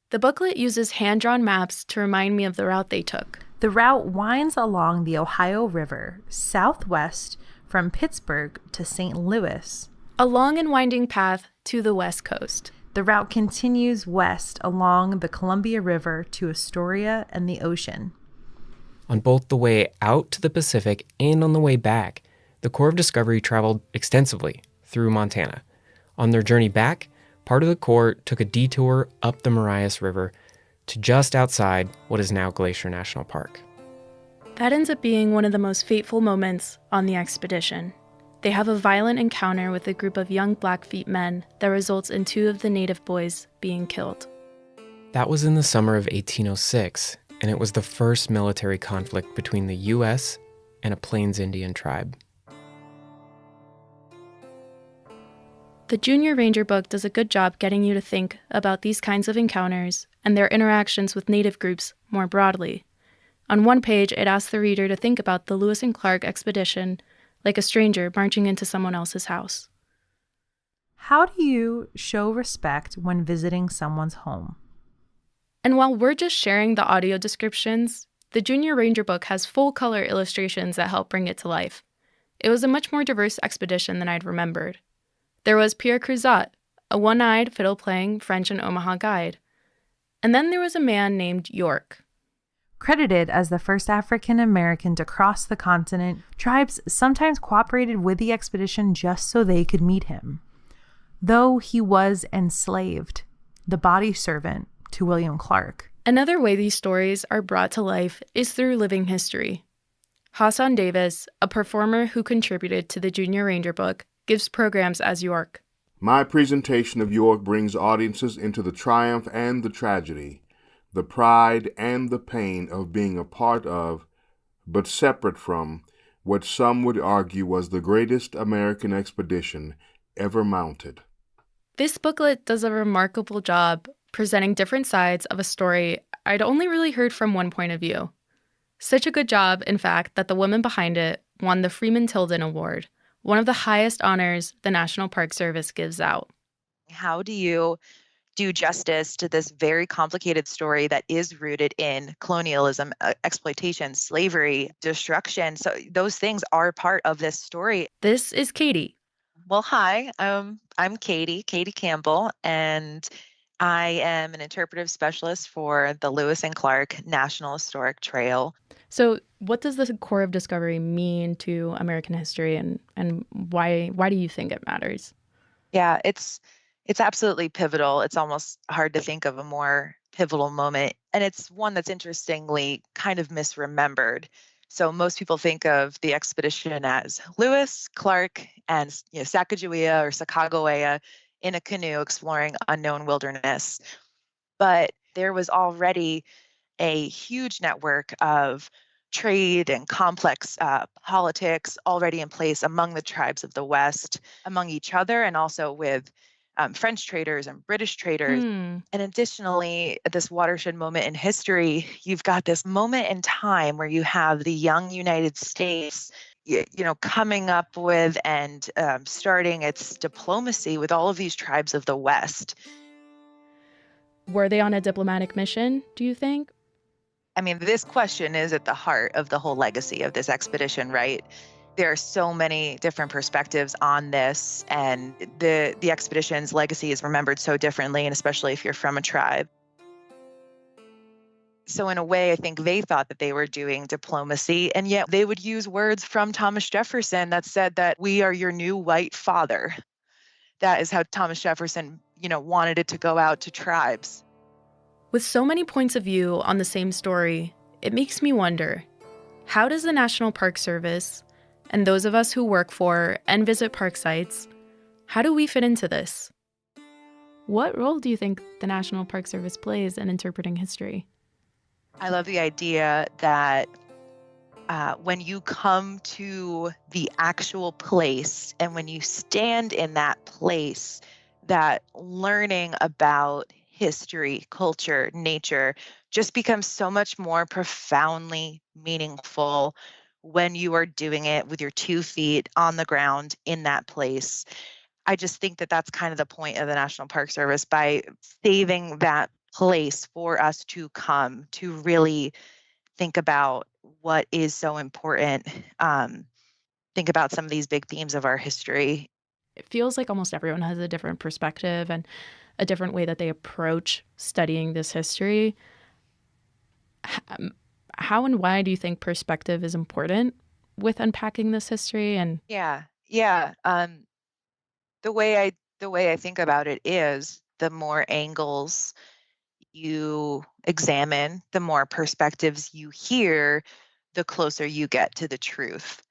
S22: The booklet uses hand-drawn maps to remind me of the route they took.
S4: The route winds along the Ohio River, southwest from Pittsburgh to St. Louis.
S22: A long and winding path to the west coast.
S4: The route continues west along the Columbia River to Astoria and the ocean.
S3: On both the way out to the Pacific and on the way back, the Corps of Discovery traveled extensively through Montana. On their journey back, part of the Corps took a detour up the Marias River to just outside what is now Glacier National Park.
S22: That ends up being one of the most fateful moments on the expedition. They have a violent encounter with a group of young Blackfeet men that results in 2 of the native boys being killed.
S3: That was in the summer of 1806, and it was the first military conflict between the U.S. and a Plains Indian tribe.
S22: The Junior Ranger book does a good job getting you to think about these kinds of encounters and their interactions with native groups more broadly. On one page, it asks the reader to think about the Lewis and Clark expedition like a stranger marching into someone else's house.
S4: How do you show respect when visiting someone's home?
S22: And while we're just sharing the audio descriptions, the Junior Ranger book has full-color illustrations that help bring it to life. It was a much more diverse expedition than I'd remembered. There was Pierre Cruzat, a one-eyed, fiddle-playing French and Omaha guide. And then there was a man named York.
S4: Credited as the first African American to cross the continent, tribes sometimes cooperated with the expedition just so they could meet him. Though he was enslaved, the body servant to William Clark.
S22: Another way these stories are brought to life is through living history. Hassan Davis, a performer who contributed to the Junior Ranger book, gives programs as York.
S6: My presentation of York brings audiences into the triumph and the tragedy, the pride and the pain of being a part of, but separate from, what some would argue was the greatest American expedition ever mounted.
S22: This booklet does a remarkable job presenting different sides of a story I'd only really heard from one point of view. Such a good job, in fact, that the woman behind it won the Freeman Tilden Award, one of the highest honors the National Park Service gives out.
S24: How do you do justice to this very complicated story that is rooted in colonialism, exploitation, slavery, destruction? So those things are part of this story.
S22: This is Katie.
S24: Well, hi, I'm Katie Campbell, and I am an interpretive specialist for the Lewis and Clark National Historic Trail.
S22: So, what does the core of discovery mean to American history, and why do you think it matters?
S24: Yeah, it's absolutely pivotal. It's almost hard to think of a more pivotal moment, and it's one that's interestingly kind of misremembered. So most people think of the expedition as Lewis, Clark, and Sacagawea or Sacagawea in a canoe exploring unknown wilderness. But there was already a huge network of trade and complex politics already in place among the tribes of the West, among each other, and also with French traders and British traders. And additionally, at this watershed moment in history, you've got this moment in time where you have the young United States, coming up with and starting its diplomacy with all of these tribes of the West.
S22: Were they on a diplomatic mission, do you think?
S24: I mean, this question is at the heart of the whole legacy of this expedition, right? There are so many different perspectives on this, and the expedition's legacy is remembered so differently, and especially if you're from a tribe. So in a way, I think they thought that they were doing diplomacy, and yet they would use words from Thomas Jefferson that said that we are your new white father. That is how Thomas Jefferson, wanted it to go out to tribes.
S22: With so many points of view on the same story, it makes me wonder, how does the National Park Service, and those of us who work for and visit park sites, how do we fit into this? What role do you think the National Park Service plays in interpreting history?
S24: I love the idea that when you come to the actual place and when you stand in that place, that learning about history, culture, nature just becomes so much more profoundly meaningful when you are doing it with your 2 feet on the ground in that place. I just think that that's kind of the point of the National Park Service, by saving that place for us to come to really think about what is so important. Think about some of these big themes of our history.
S22: It feels like almost everyone has a different perspective and a different way that they approach studying this history. How and why do you think perspective is important with unpacking this history? And
S24: Yeah. The way I think about it is, the more angles you examine, the more perspectives you hear, the closer you get to the truth.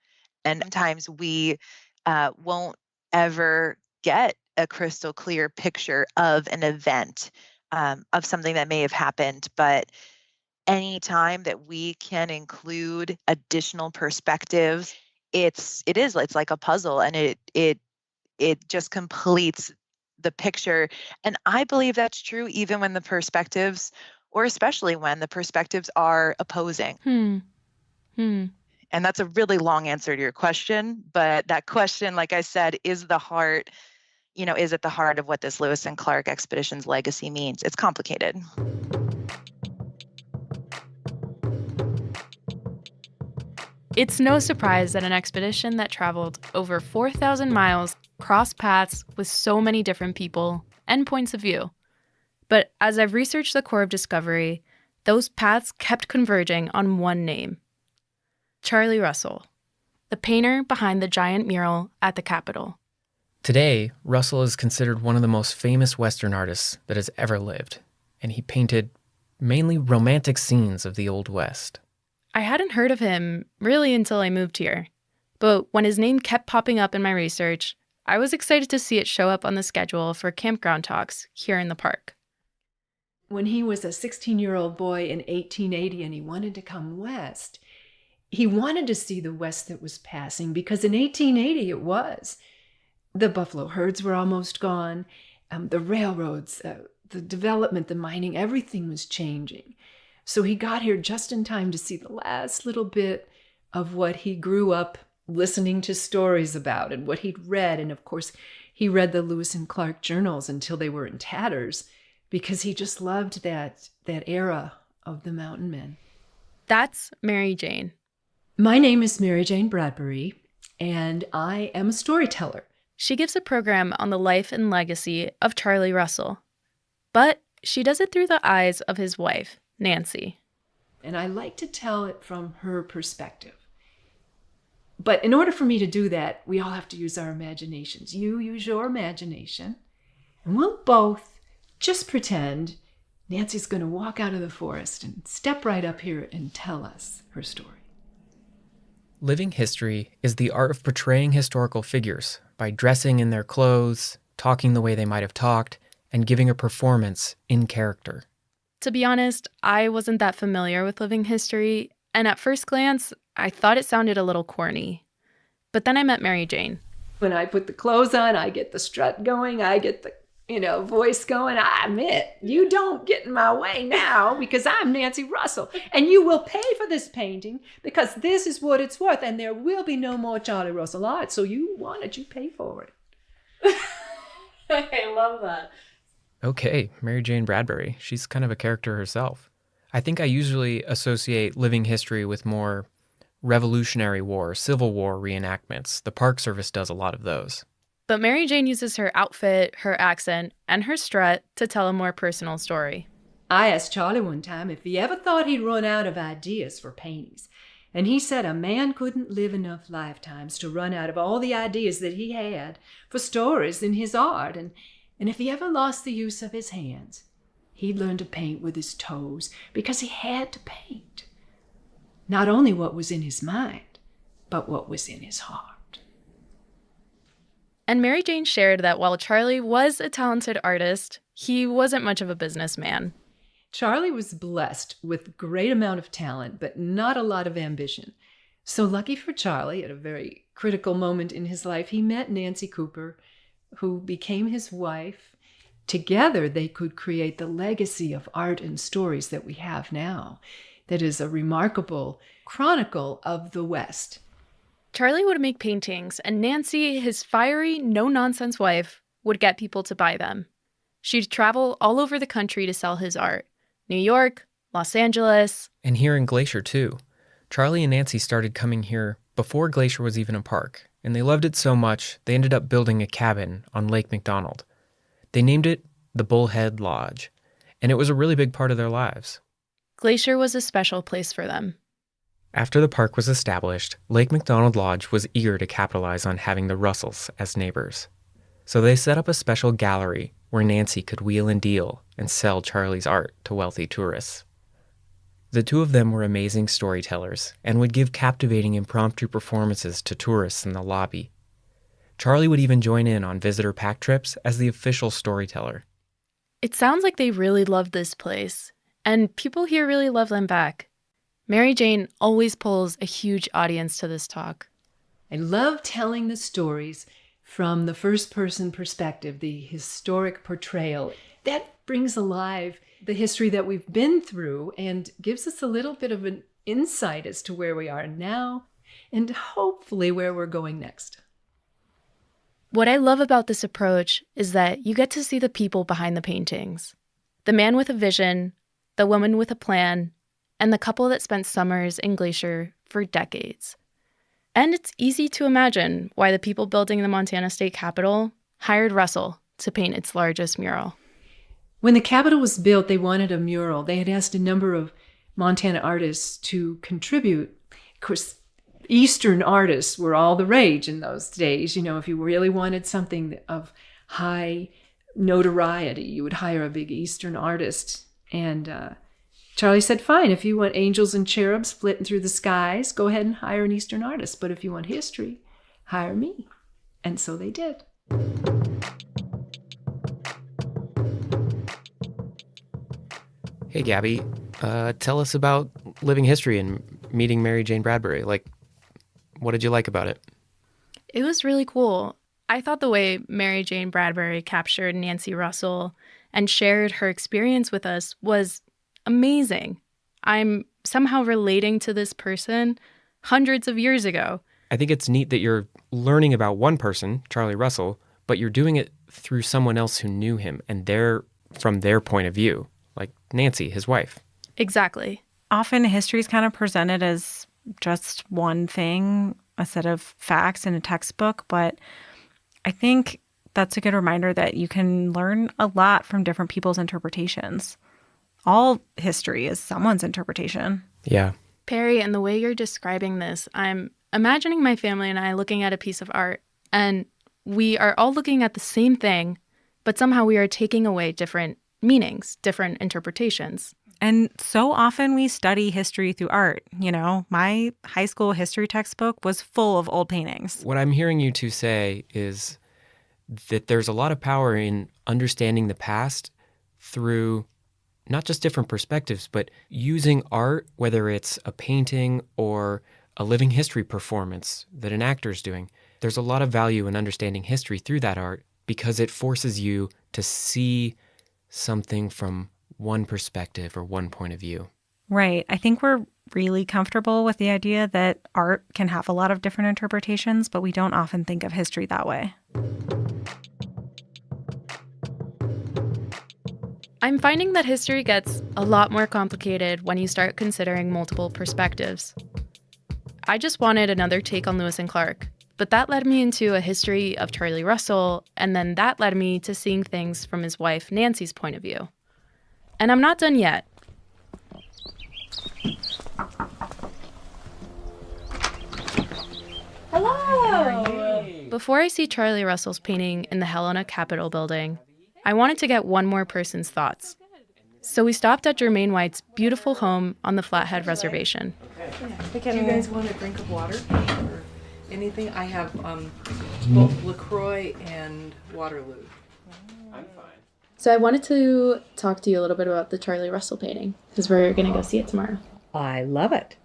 S24: And sometimes we won't ever get a crystal clear picture of an event, of something that may have happened. But anytime that we can include additional perspectives, it's like a puzzle, and it just completes the picture. And I believe that's true even when the perspectives, or especially when the perspectives are opposing. And that's a really long answer to your question, but that question, like I said, is at the heart of what this Lewis and Clark expedition's legacy means. It's complicated.
S22: it's no surprise that an expedition that traveled over 4,000 miles crossed paths with so many different people and points of view. But as I've researched the core of discovery, those paths kept converging on one name: Charlie Russell, the painter behind the giant mural at the Capitol.
S3: Today, Russell is considered one of the most famous Western artists that has ever lived, and he painted mainly romantic scenes of the Old West.
S22: I hadn't heard of him really until I moved here, but when his name kept popping up in my research, I was excited to see it show up on the schedule for campground talks here in the park.
S2: When he was a 16-year-old boy in 1880 and he wanted to come west, he wanted to see the West that was passing, because in 1880 it was. The buffalo herds were almost gone. The railroads, the development, the mining, everything was changing. So he got here just in time to see the last little bit of what he grew up listening to stories about and what he'd read. And of course, he read the Lewis and Clark journals until they were in tatters, because he just loved that era of the mountain men.
S22: That's Mary Jane.
S2: My name is Mary Jane Bradbury, and I am a storyteller.
S22: She gives a program on the life and legacy of Charlie Russell. But she does it through the eyes of his wife, Nancy.
S2: And I like to tell it from her perspective. But in order for me to do that, we all have to use our imaginations. You use your imagination, and we'll both just pretend Nancy's going to walk out of the forest and step right up here and tell us her story.
S3: Living history is the art of portraying historical figures by dressing in their clothes, talking the way they might have talked, and giving a performance in character.
S22: To be honest, I wasn't that familiar with living history, and at first glance, I thought it sounded a little corny. But then I met Mary Jane.
S2: When I put the clothes on, I get the strut going, I get the voice going. I admit, you don't get in my way now because I'm Nancy Russell. And you will pay for this painting because this is what it's worth. And there will be no more Charlie Russell art. So you want it, you pay for it.
S9: I love that.
S3: Okay, Mary Jane Bradbury. She's kind of a character herself. I think I usually associate living history with more Revolutionary War, Civil War reenactments. The Park Service does a lot of those.
S22: But Mary Jane uses her outfit, her accent, and her strut to tell a more personal story.
S2: I asked Charlie one time if he ever thought he'd run out of ideas for paintings. And he said a man couldn't live enough lifetimes to run out of all the ideas that he had for stories in his art. And if he ever lost the use of his hands, he'd learn to paint with his toes because he had to paint. Not only what was in his mind, but what was in his heart.
S22: And Mary Jane shared that while Charlie was a talented artist, he wasn't much of a businessman.
S2: Charlie was blessed with a great amount of talent, but not a lot of ambition. So lucky for Charlie, at a very critical moment in his life, he met Nancy Cooper, who became his wife. Together, they could create the legacy of art and stories that we have now. That is a remarkable chronicle of the West.
S22: Charlie would make paintings, and Nancy, his fiery, no-nonsense wife, would get people to buy them. She'd travel all over the country to sell his art. New York, Los Angeles.
S3: And here in Glacier, too. Charlie and Nancy started coming here before Glacier was even a park, and they loved it so much they ended up building a cabin on Lake McDonald. They named it the Bullhead Lodge, and it was a really big part of their lives.
S22: Glacier was a special place for them.
S3: After the park was established, Lake McDonald Lodge was eager to capitalize on having the Russells as neighbors. So they set up a special gallery where Nancy could wheel and deal and sell Charlie's art to wealthy tourists. The two of them were amazing storytellers and would give captivating impromptu performances to tourists in the lobby. Charlie would even join in on visitor pack trips as the official storyteller.
S22: It sounds like they really loved this place, and people here really love them back. Mary Jane always pulls a huge audience to this talk.
S2: I love telling the stories from the first-person perspective, the historic portrayal. That brings alive the history that we've been through and gives us a little bit of an insight as to where we are now and hopefully where we're going next.
S22: What I love about this approach is that you get to see the people behind the paintings. The man with a vision, the woman with a plan, and the couple that spent summers in Glacier for decades. And it's easy to imagine why the people building the Montana State Capitol hired Russell to paint its largest mural.
S2: When the Capitol was built, they wanted a mural. They had asked a number of Montana artists to contribute. Of course, Eastern artists were all the rage in those days. If you really wanted something of high notoriety, you would hire a big Eastern artist. And Charlie said, fine, if you want angels and cherubs flitting through the skies, go ahead and hire an Eastern artist. But if you want history, hire me. And so they did.
S3: Hey, Gabby, tell us about living history and meeting Mary Jane Bradbury. What did you like about it?
S22: It was really cool. I thought the way Mary Jane Bradbury captured Nancy Russell and shared her experience with us was amazing. I'm somehow relating to this person hundreds of years ago.
S3: I think it's neat that you're learning about one person, Charlie Russell, but you're doing it through someone else who knew him and from their point of view, like Nancy, his wife.
S22: Exactly.
S12: Often history is kind of presented as just one thing, a set of facts in a textbook, but I think That's a good reminder that you can learn a lot from different people's interpretations. All history is someone's interpretation.
S3: Yeah.
S22: Perry, and the way you're describing this, I'm imagining my family and I looking at a piece of art, and we are all looking at the same thing, but somehow we are taking away different meanings, different interpretations.
S12: And so often we study history through art. You know, my high school history textbook was full of old paintings.
S3: What I'm hearing you two say is that there's a lot of power in understanding the past through not just different perspectives, but using art, whether it's a painting or a living history performance that an actor's doing. There's a lot of value in understanding history through that art because it forces you to see something from one perspective or one point of view.
S12: Right. I think we're really comfortable with the idea that art can have a lot of different interpretations, but we don't often think of history that way.
S22: I'm finding that history gets a lot more complicated when you start considering multiple perspectives. I just wanted another take on Lewis and Clark, but that led me into a history of Charlie Russell, and then that led me to seeing things from his wife Nancy's point of view. And I'm not done yet.
S9: Hello!
S22: Before I see Charlie Russell's painting in the Helena Capitol building, I wanted to get one more person's thoughts. So we stopped at Jermaine White's beautiful home on the Flathead Reservation.
S11: Do you guys want a drink of water or anything? I have both LaCroix and Waterloo.
S22: So I wanted to talk to you a little bit about the Charlie Russell painting, because we're going to go see it tomorrow.
S14: I love it.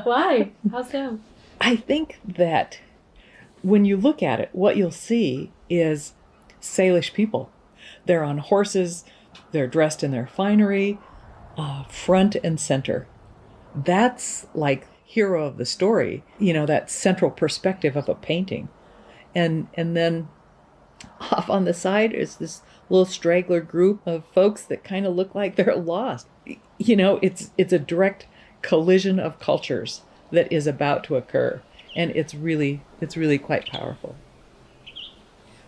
S22: Why? How so?
S14: I think that when you look at it, what you'll see is Salish people. They're on horses, they're dressed in their finery, front and center. That's like hero of the story, you know, that central perspective of a painting. And then off on the side is this little straggler group of folks that kind of look like they're lost. You know, it's a direct collision of cultures that is about to occur. And it's really quite powerful.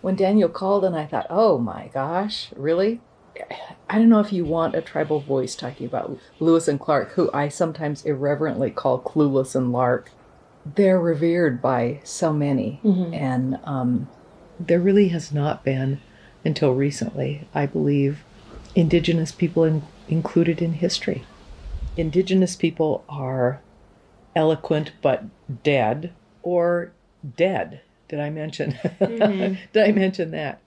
S11: When Daniel called and I thought, oh my gosh, really? I don't know if you want a tribal voice talking about Lewis and Clark, who I sometimes irreverently call Clueless and Lark. They're revered by so many. Mm-hmm. And there really has not been, until recently, I believe, Indigenous people included in history. Indigenous people are eloquent but dead, or dead. Did I mention? Mm-hmm. Did I mention that?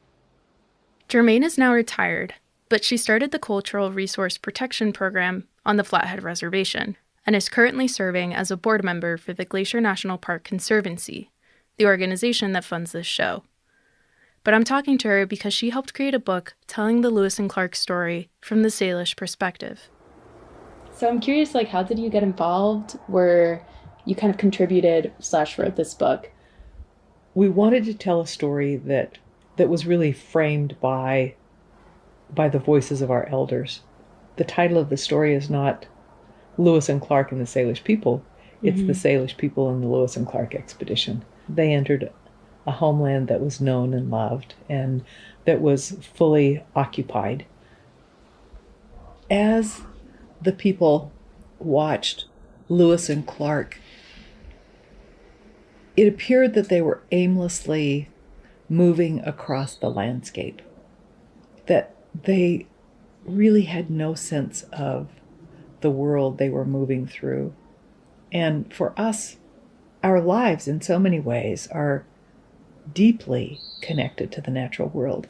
S22: Jermaine is now retired, but she started the Cultural Resource Protection Program on the Flathead Reservation and is currently serving as a board member for the Glacier National Park Conservancy, the organization that funds this show. But I'm talking to her because she helped create a book telling the Lewis and Clark story from the Salish perspective. So I'm curious, how did you get involved? Where you kind of contributed / wrote this book?
S14: We wanted to tell a story that was really framed by the voices of our elders. The title of the story is not Lewis and Clark and the Salish people. It's the Salish people and the Lewis and Clark expedition. They entered a homeland that was known and loved and that was fully occupied. As the people watched Lewis and Clark, it appeared that they were aimlessly moving across the landscape, that they really had no sense of the world they were moving through. And for us, our lives in so many ways are deeply connected to the natural world.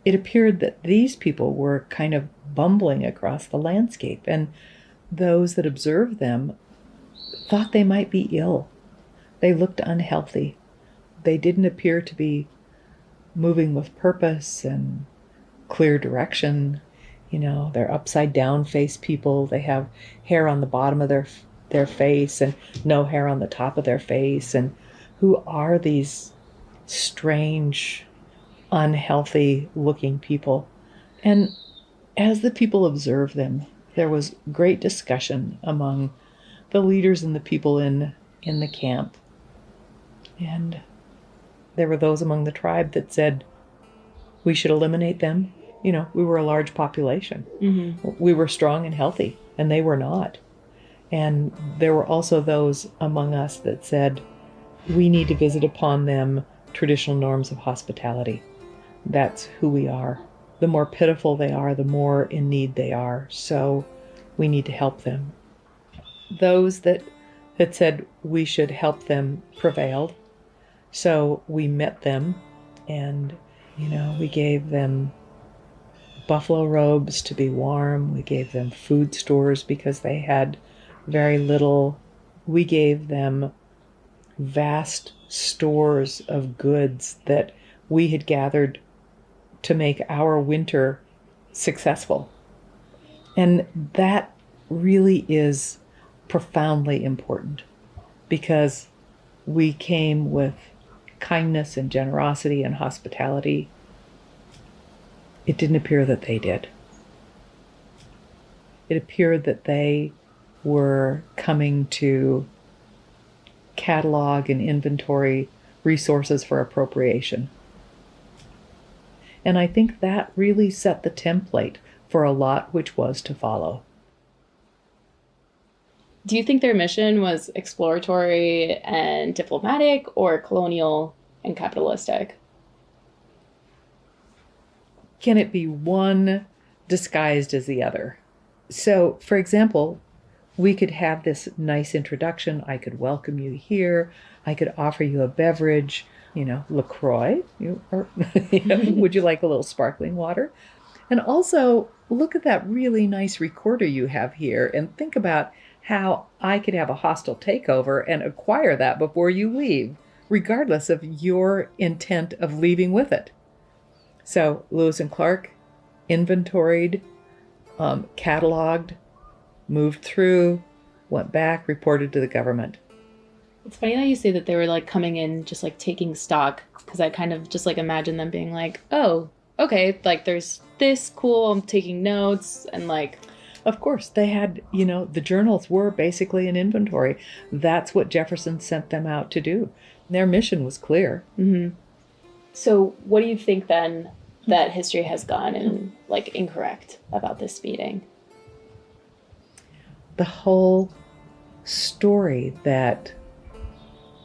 S14: It appeared that these people were kind of bumbling across the landscape, and those that observed them thought they might be ill. They looked unhealthy. They didn't appear to be moving with purpose and clear direction. You know, they're upside down face people. They have hair on the bottom of their face and no hair on the top of their face. And who are these strange, unhealthy looking people? And as the people observed them, there was great discussion among the leaders and the people in the camp. And There were those among the tribe that said we should eliminate them. You know, we were a large population.
S22: Mm-hmm.
S14: We were strong and healthy, and they were not. And there were also those among us that said we need to visit upon them traditional norms of hospitality. That's who we are. The more pitiful they are, the more in need they are. So we need to help them. Those that had said we should help them prevailed. So we met them and, we gave them buffalo robes to be warm. We gave them food stores because they had very little. We gave them vast stores of goods that we had gathered to make our winter successful. And that really is profoundly important because we came with kindness and generosity and hospitality. It didn't appear that they did. It appeared that they were coming to catalog and inventory resources for appropriation. And I think that really set the template for a lot which was to follow.
S22: Do you think their mission was exploratory and diplomatic or colonial and capitalistic?
S14: Can it be one disguised as the other? So, for example, we could have this nice introduction. I could welcome you here. I could offer you a beverage, LaCroix. Would you like a little sparkling water? And also, look at that really nice recorder you have here and think about how I could have a hostile takeover and acquire that before you leave, regardless of your intent of leaving with it. So Lewis and Clark inventoried, cataloged, moved through, went back, reported to the government.
S22: It's funny that you say that they were coming in just taking stock, because I kind of just imagine them being oh, okay, there's this, cool, I'm taking notes, and
S14: Of course, they had, the journals were basically an inventory. That's what Jefferson sent them out to do. Their mission was clear.
S22: Mm-hmm. So what do you think then that history has gone and incorrect about this meeting?
S14: The whole story that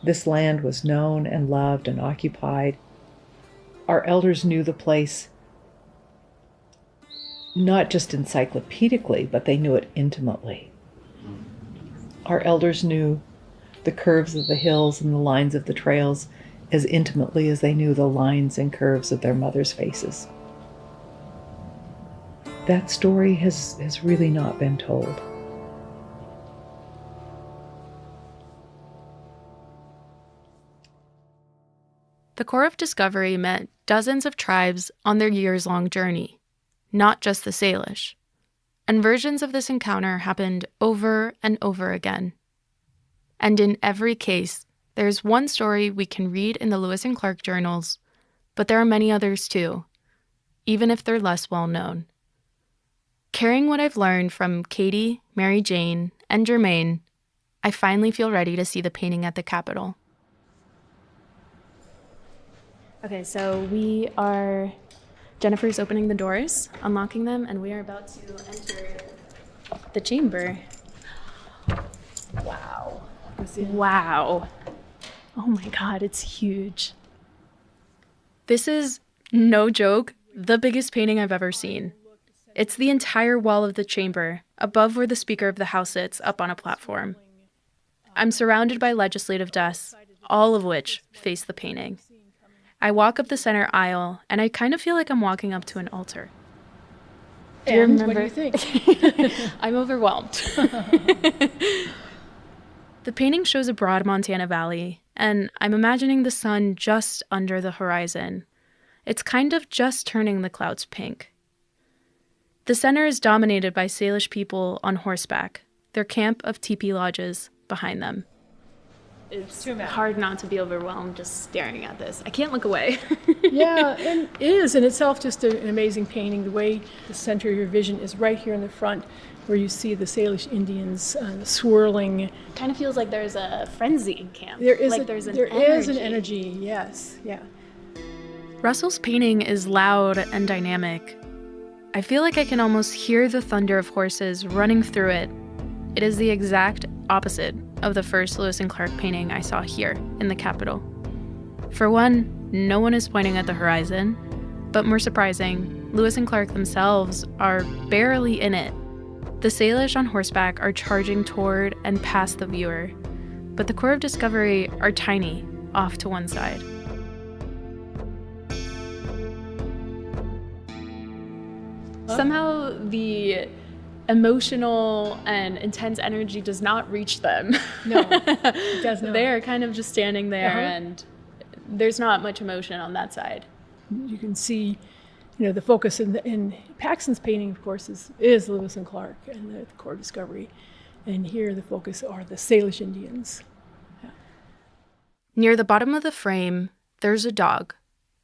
S14: this land was known and loved and occupied. Our elders knew the place not just encyclopedically, but they knew it intimately. Our elders knew the curves of the hills and the lines of the trails as intimately as they knew the lines and curves of their mothers' faces. That story has really not been told.
S22: The Corps of Discovery met dozens of tribes on their years-long journey, not just the Salish. And versions of this encounter happened over and over again. And in every case, there's one story we can read in the Lewis and Clark journals, but there are many others too, even if they're less well known. Carrying what I've learned from Katie, Mary Jane, and Jermaine, I finally feel ready to see the painting at the Capitol. Okay, so Jennifer's opening the doors, unlocking them, and we are about to enter the chamber. Wow. Wow. Oh my God, it's huge. This is, no joke, the biggest painting I've ever seen. It's the entire wall of the chamber, above where the Speaker of the House sits, up on a platform. I'm surrounded by legislative desks, all of which face the painting. I walk up the center aisle, and I kind of feel like I'm walking up to an altar.
S21: And what do you think?
S22: I'm overwhelmed. The painting shows a broad Montana valley, and I'm imagining the sun just under the horizon. It's kind of just turning the clouds pink. The center is dominated by Salish people on horseback, their camp of teepee lodges behind them. It's hard not to be overwhelmed just staring at this. I can't look away.
S21: Yeah, and it is in itself just an amazing painting. The way the center of your vision is right here in the front. where you see the Salish Indians swirling.
S22: Kind of feels like there's a frenzy in camp.
S21: There is
S22: there's an
S21: energy, yes, yeah.
S22: Russell's painting is loud and dynamic. I feel like I can almost hear the thunder of horses running through it. It is the exact opposite of the first Lewis and Clark painting I saw here in the capital. For one, no one is pointing at the horizon, but more surprising, Lewis and Clark themselves are barely in it. The Salish on horseback are charging toward and past the viewer, but the Corps of Discovery are tiny, off to one side. Somehow the emotional and intense energy does not reach them.
S21: No, it does not.
S22: They're kind of just standing there, and there's not much emotion on that side.
S21: You can see, the focus in Paxton's painting, of course, is Lewis and Clark and the Corps of Discovery. And here the focus are the Salish Indians. Yeah.
S22: Near the bottom of the frame, there's a dog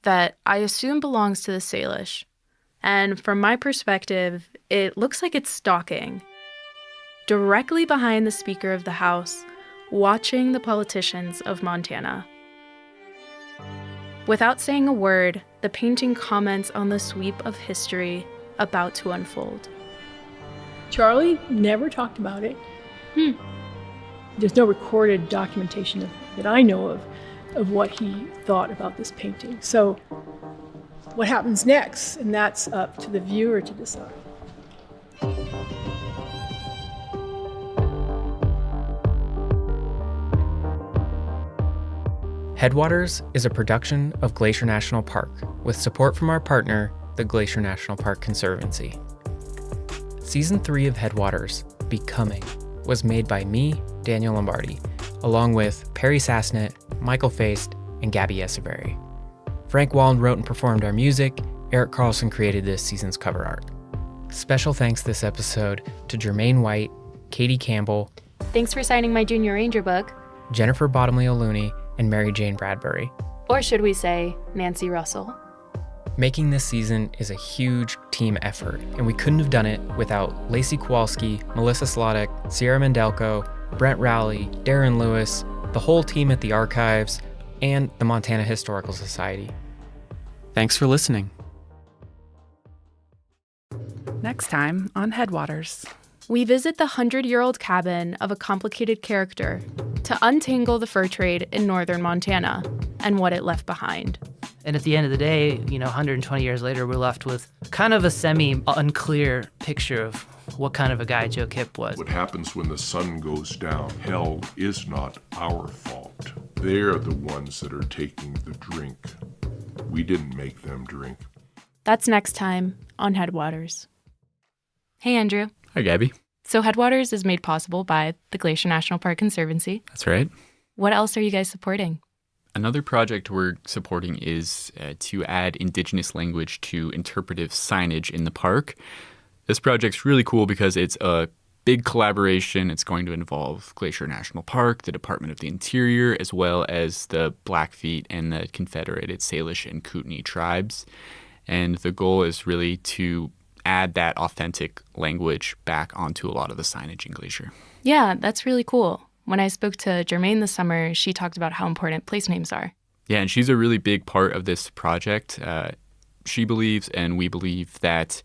S22: that I assume belongs to the Salish. And from my perspective, it looks like it's stalking. Directly behind the Speaker of the House, watching the politicians of Montana. Without saying a word, the painting comments on the sweep of history about to unfold.
S21: Charlie never talked about it. There's no recorded documentation that I know of what he thought about this painting. So what happens next? And that's up to the viewer to decide.
S3: Headwaters is a production of Glacier National Park with support from our partner, the Glacier National Park Conservancy. Season 3 of Headwaters, Becoming, was made by me, Daniel Lombardi, along with Perry Sassnett, Michael Feist, and Gabby Esaberry. Frank Wallen wrote and performed our music. Eric Carlson created this season's cover art. Special thanks this episode to Jermaine White, Katie Campbell,
S22: Thanks for signing my Junior Ranger book.
S3: Jennifer Bottomley-O'Looney, and Mary Jane Bradbury.
S22: Or should we say, Nancy Russell.
S3: Making this season is a huge team effort, and we couldn't have done it without Lacey Kowalski, Melissa Slodek, Sierra Mendelko, Brent Rowley, Darren Lewis, the whole team at the Archives, and the Montana Historical Society. Thanks for listening.
S18: Next time on Headwaters.
S22: We visit the 100-year-old cabin of a complicated character to untangle the fur trade in northern Montana and what it left behind.
S1: And at the end of the day, 120 years later, we're left with kind of a semi-unclear picture of what kind of a guy Joe Kipp was.
S5: What happens when the sun goes down? Hell is not our fault. They're the ones that are taking the drink. We didn't make them drink.
S22: That's next time on Headwaters. Hey, Andrew.
S15: Hi, Gabby.
S22: So Headwaters is made possible by the Glacier National Park Conservancy.
S15: That's right.
S22: What else are you guys supporting?
S15: Another project we're supporting is to add Indigenous language to interpretive signage in the park. This project's really cool because it's a big collaboration. It's going to involve Glacier National Park, the Department of the Interior, as well as the Blackfeet and the Confederated Salish and Kootenai tribes. And the goal is really to add that authentic language back onto a lot of the signage in Glacier.
S22: Yeah, that's really cool. When I spoke to Jermaine this summer, she talked about how important place names are.
S15: Yeah, and she's a really big part of this project. She believes, and we believe, that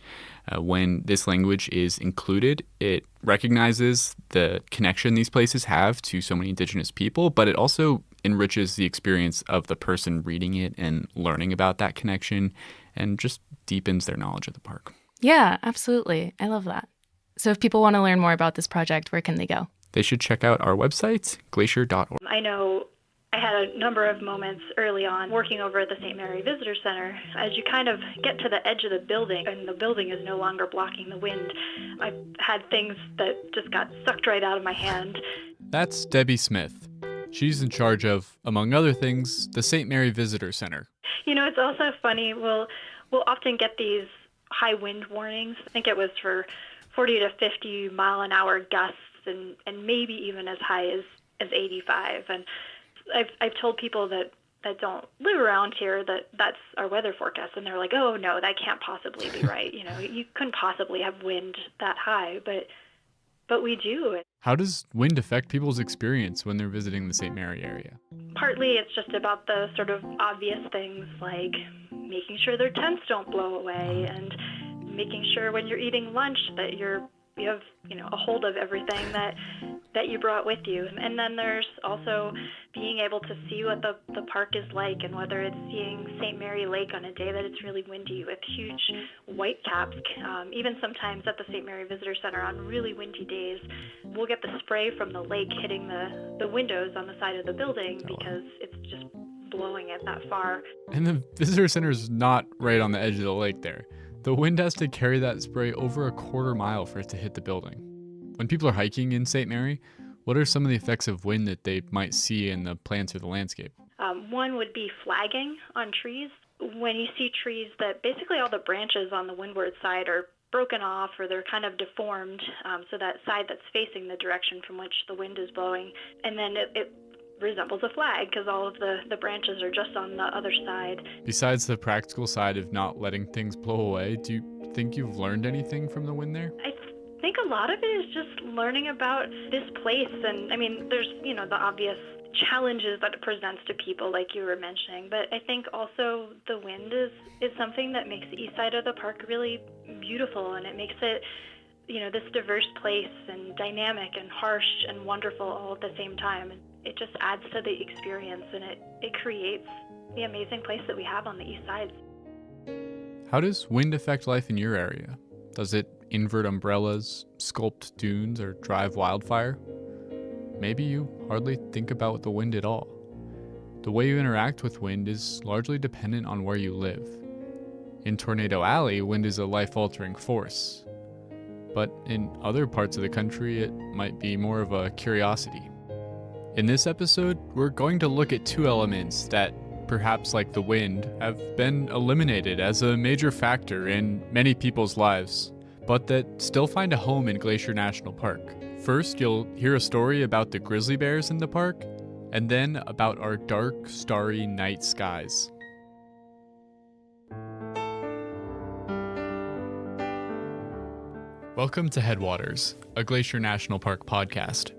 S15: when this language is included, it recognizes the connection these places have to so many Indigenous people, but it also enriches the experience of the person reading it and learning about that connection, and just deepens their knowledge of the park.
S22: Yeah, absolutely. I love that. So if people want to learn more about this project, where can they go?
S15: They should check out our website, glacier.org.
S17: I know I had a number of moments early on working over at the St. Mary Visitor Center. As you kind of get to the edge of the building and the building is no longer blocking the wind, I've had things that just got sucked right out of my hand.
S15: That's Debbie Smith. She's in charge of, among other things, the St. Mary Visitor Center.
S17: It's also funny. We'll often get these high wind warnings. I think it was for 40 to 50 mile an hour gusts and maybe even as high as 85. And I've told people that don't live around here that's our weather forecast, and they're like, oh no, that can't possibly be right. You couldn't possibly have wind that high, but but we do.
S15: How does wind affect people's experience when they're visiting the St. Mary area?
S17: Partly it's just about the sort of obvious things like making sure their tents don't blow away and making sure when you're eating lunch that you have a hold of everything that you brought with you. And then there's also being able to see what the park is like, and whether it's seeing St. Mary Lake on a day that it's really windy with huge whitecaps. Even sometimes at the St. Mary Visitor Center on really windy days, we'll get the spray from the lake hitting the windows on the side of the building because it's just blowing it that far.
S15: And the visitor center is not right on the edge of the lake there. The wind has to carry that spray over a quarter mile for it to hit the building. When people are hiking in St. Mary, what are some of the effects of wind that they might see in the plants or the landscape?
S17: One would be flagging on trees. When you see trees that basically all the branches on the windward side are broken off or they're kind of deformed, so that side that's facing the direction from which the wind is blowing, and then it resembles a flag because all of the branches are just on the other side.
S15: Besides the practical side of not letting things blow away, do you think you've learned anything from the wind there?
S17: I think a lot of it is just learning about this place. And I mean, there's, the obvious challenges that it presents to people like you were mentioning, but I think also the wind is something that makes the east side of the park really beautiful, and it makes it this diverse place and dynamic and harsh and wonderful all at the same time. And it just adds to the experience, and it creates the amazing place that we have on the east side.
S15: How does wind affect life in your area? Does it invert umbrellas, sculpt dunes, or drive wildfire? Maybe you hardly think about the wind at all. The way you interact with wind is largely dependent on where you live. In Tornado Alley, wind is a life-altering force. But in other parts of the country, it might be more of a curiosity. In this episode, we're going to look at two elements that, perhaps like the wind, have been eliminated as a major factor in many people's lives, but that still find a home in Glacier National Park. First, you'll hear a story about the grizzly bears in the park, and then about our dark, starry night skies. Welcome to Headwaters, a Glacier National Park podcast,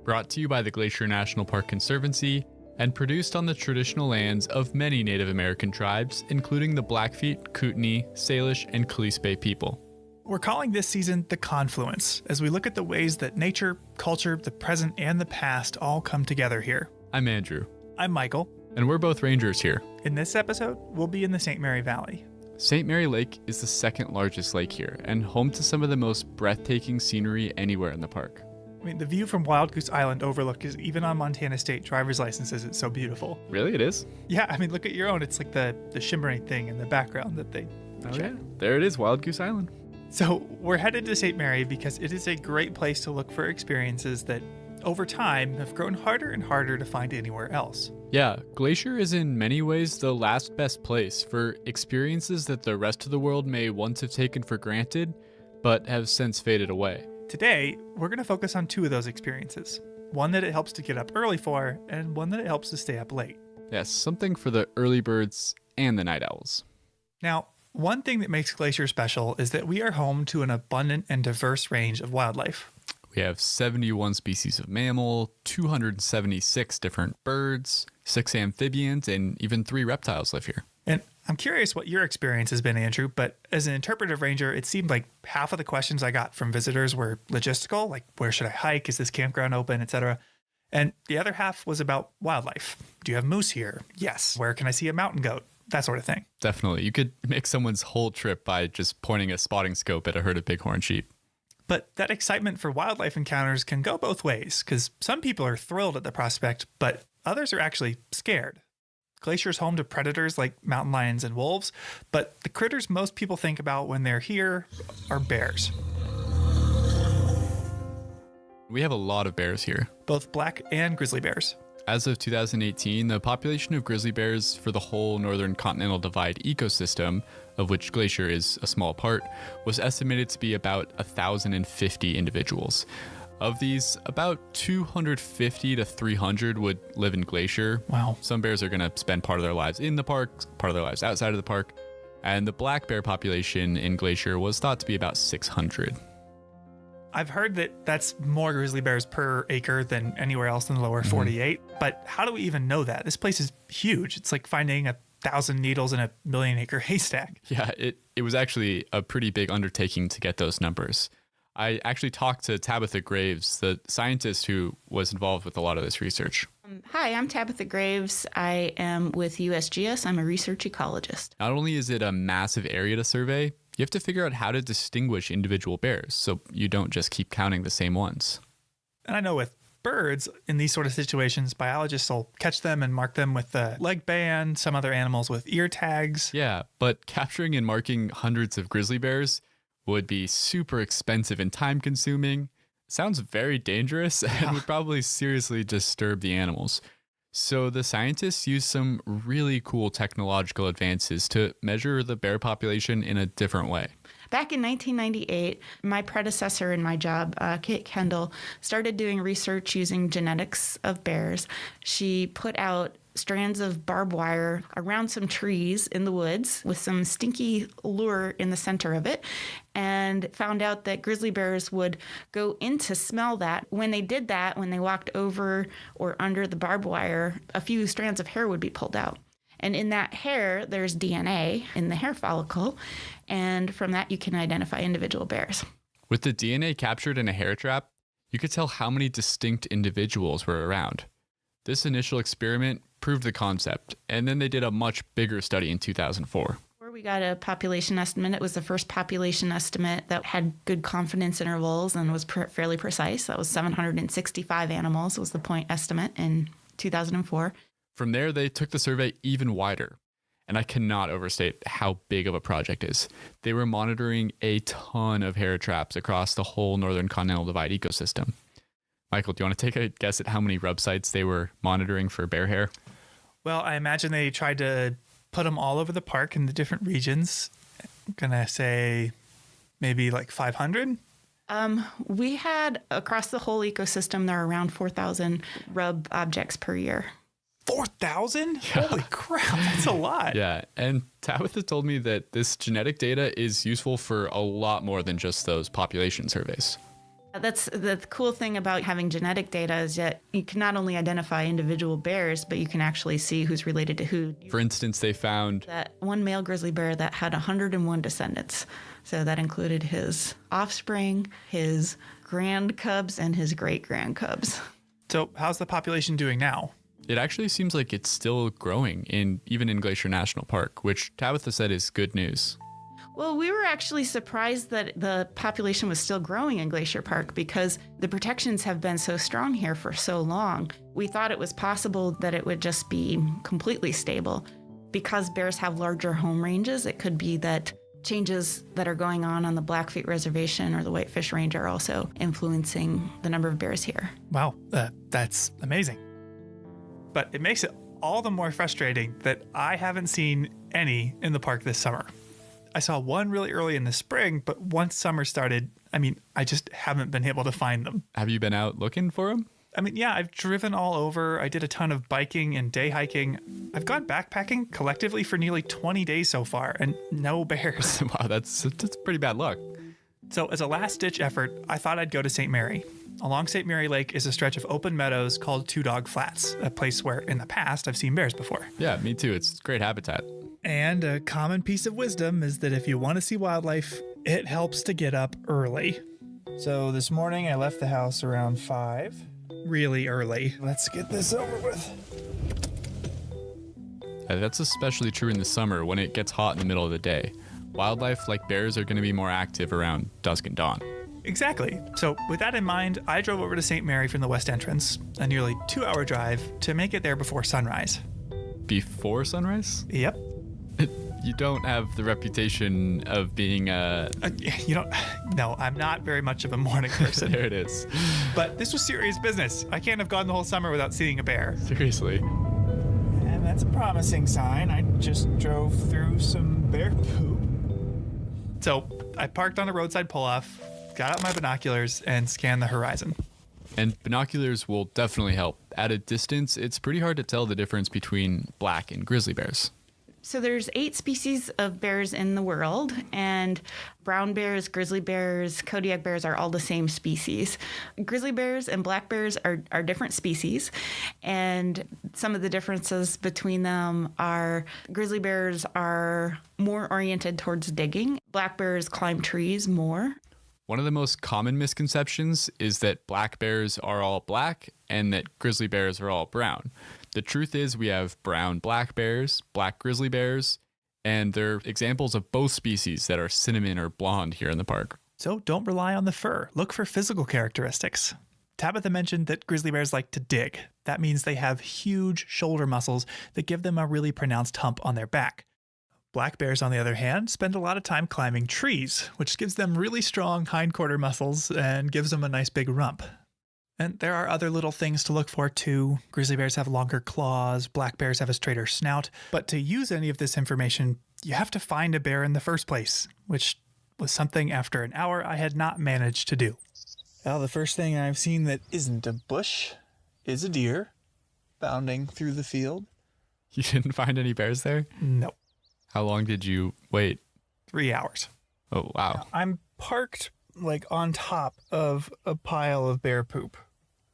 S15: brought to you by the Glacier National Park Conservancy and produced on the traditional lands of many Native American tribes, including the Blackfeet, Kootenai, Salish, and Kalispel people.
S7: We're calling this season The Confluence, as we look at the ways that nature, culture, the present, and the past all come together here.
S15: I'm Andrew.
S7: I'm Michael.
S15: And we're both rangers here.
S7: In this episode, we'll be in the St. Mary Valley.
S15: St. Mary Lake is the second largest lake here, and home to some of the most breathtaking scenery anywhere in the park.
S7: I mean, the view from Wild Goose Island overlook is even on Montana State driver's licenses. It's so beautiful.
S15: Really, it is?
S7: Yeah, I mean, look at your own. It's like the shimmering thing in the background that they...
S15: Oh yeah, there it is, Wild Goose Island.
S7: So we're headed to St. Mary because it is a great place to look for experiences that, over time, have grown harder and harder to find anywhere else.
S15: Yeah, Glacier is in many ways the last best place for experiences that the rest of the world may once have taken for granted, but have since faded away.
S7: Today, we're going to focus on two of those experiences. One that it helps to get up early for, and one that it helps to stay up late.
S15: Yes, something for the early birds and the night owls.
S7: Now, one thing that makes Glacier special is that we are home to an abundant and diverse range of wildlife.
S15: We have 71 species of mammal, 276 different birds, 6 amphibians, and even 3 reptiles live here.
S7: And I'm curious what your experience has been, Andrew, but as an interpretive ranger, it seemed like half of the questions I got from visitors were logistical, like where should I hike, is this campground open, etc. And the other half was about wildlife. Do you have moose here? Yes. Where can I see a mountain goat? That sort of thing.
S15: Definitely. You could make someone's whole trip by just pointing a spotting scope at a herd of bighorn sheep.
S7: But that excitement for wildlife encounters can go both ways, because some people are thrilled at the prospect, but others are actually scared. Glacier's home to predators like mountain lions and wolves, but the critters most people think about when they're here are bears.
S15: We have a lot of bears here.
S7: Both black and grizzly bears.
S15: As of 2018, the population of grizzly bears for the whole Northern Continental Divide ecosystem, of which Glacier is a small part, was estimated to be about 1,050 individuals. Of these, about 250 to 300 would live in Glacier.
S7: Wow.
S15: Some bears are going to spend part of their lives in the park, part of their lives outside of the park. And the black bear population in Glacier was thought to be about 600.
S7: I've heard that that's more grizzly bears per acre than anywhere else in the lower 48. But how do we even know that? This place is huge. It's like finding 1,000 needles in a million-acre haystack.
S15: Yeah, it was actually a pretty big undertaking to get those numbers. I actually talked to Tabitha Graves, the scientist who was involved with a lot of this research.
S8: Hi, I'm Tabitha Graves. I am with USGS. I'm a research ecologist.
S15: Not only is it a massive area to survey, you have to figure out how to distinguish individual bears so you don't just keep counting the same ones.
S7: And I know with birds, in these sort of situations, biologists will catch them and mark them with a leg band, some other animals with ear tags.
S15: Yeah, but capturing and marking hundreds of grizzly bears would be super expensive and time-consuming. Sounds very dangerous and would probably seriously disturb the animals. So the scientists used some really cool technological advances to measure the bear population in a different way.
S8: Back in 1998, my predecessor in my job, Kate Kendall, started doing research using genetics of bears. She put out strands of barbed wire around some trees in the woods with some stinky lure in the center of it, and found out that grizzly bears would go in to smell that. When they did that, when they walked over or under the barbed wire, a few strands of hair would be pulled out. And in that hair, there's DNA in the hair follicle, and from that you can identify individual bears.
S15: With the DNA captured in a hair trap, you could tell how many distinct individuals were around. This initial experiment proved the concept, and then they did a much bigger study in 2004.
S8: Before we got a population estimate, it was the first population estimate that had good confidence intervals and was fairly precise. That was 765 animals was the point estimate in 2004.
S15: From there, they took the survey even wider. And I cannot overstate how big of a project it is. They were monitoring a ton of hair traps across the whole Northern Continental Divide ecosystem. Michael, do you want to take a guess at how many rub sites they were monitoring for bear hair?
S7: Well, I imagine they tried to put them all over the park in the different regions. I'm going to say maybe like 500.
S8: We had, across the whole ecosystem, there are around 4,000 rub objects per year.
S7: 4,000? Yeah. Holy crap, that's a lot.
S15: Yeah, and Tabitha told me that this genetic data is useful for a lot more than just those population surveys.
S8: That's the cool thing about having genetic data is that you can not only identify individual bears, but you can actually see who's related to who.
S15: For instance, they found
S8: that one male grizzly bear that had 101 descendants. So that included his offspring, his grand cubs, and his great-grand cubs.
S7: So how's the population doing now?
S15: It actually seems like it's still growing, even in Glacier National Park, which Tabitha said is good news.
S8: Well, we were actually surprised that the population was still growing in Glacier Park because the protections have been so strong here for so long. We thought it was possible that it would just be completely stable. Because bears have larger home ranges, it could be that changes that are going on the Blackfeet Reservation or the Whitefish Range are also influencing the number of bears here.
S7: Wow, that's amazing. But it makes it all the more frustrating that I haven't seen any in the park this summer. I saw one really early in the spring, but once summer started, I just haven't been able to find them.
S15: Have you been out looking for them?
S7: Yeah, I've driven all over. I did a ton of biking and day hiking. I've gone backpacking collectively for nearly 20 days so far, and no bears.
S15: Wow, that's pretty bad luck.
S7: So as a last-ditch effort, I thought I'd go to St. Mary. Along St. Mary Lake is a stretch of open meadows called Two Dog Flats, a place where in the past I've seen bears before.
S15: Yeah, me too. It's great habitat.
S7: And a common piece of wisdom is that if you want to see wildlife, it helps to get up early. So this morning I left the house around 5. Really early. Let's get this over with.
S15: That's especially true in the summer when it gets hot in the middle of the day. Wildlife like bears are going to be more active around dusk and dawn.
S7: Exactly. So with that in mind, I drove over to St. Mary from the west entrance, a nearly 2-hour drive to make it there before sunrise.
S15: Before sunrise?
S7: Yep.
S15: You don't have the reputation of being
S7: No, I'm not very much of a morning person.
S15: There it is.
S7: But this was serious business. I can't have gone the whole summer without seeing a bear.
S15: Seriously.
S7: And that's a promising sign. I just drove through some bear poop. So I parked on a roadside pull-off, got out my binoculars, and scanned the horizon.
S15: And binoculars will definitely help. At a distance, it's pretty hard to tell the difference between black and grizzly bears.
S8: So there's 8 species of bears in the world, and brown bears, grizzly bears, Kodiak bears are all the same species. Grizzly bears and black bears are different species, and some of the differences between them are grizzly bears are more oriented towards digging. Black bears climb trees more.
S15: One of the most common misconceptions is that black bears are all black and that grizzly bears are all brown. The truth is we have brown black bears, black grizzly bears, and they're examples of both species that are cinnamon or blonde here in the park.
S7: So don't rely on the fur. Look for physical characteristics. Tabitha mentioned that grizzly bears like to dig. That means they have huge shoulder muscles that give them a really pronounced hump on their back. Black bears, on the other hand, spend a lot of time climbing trees, which gives them really strong hindquarter muscles and gives them a nice big rump. And there are other little things to look for too. Grizzly bears have longer claws, black bears have a straighter snout. But to use any of this information, you have to find a bear in the first place, which was something after an hour I had not managed to do. Well, the first thing I've seen that isn't a bush is a deer bounding through the field.
S15: You didn't find any bears there?
S7: No.
S15: How long did you wait?
S7: 3 hours.
S15: Oh, wow.
S7: I'm parked like on top of a pile of bear poop.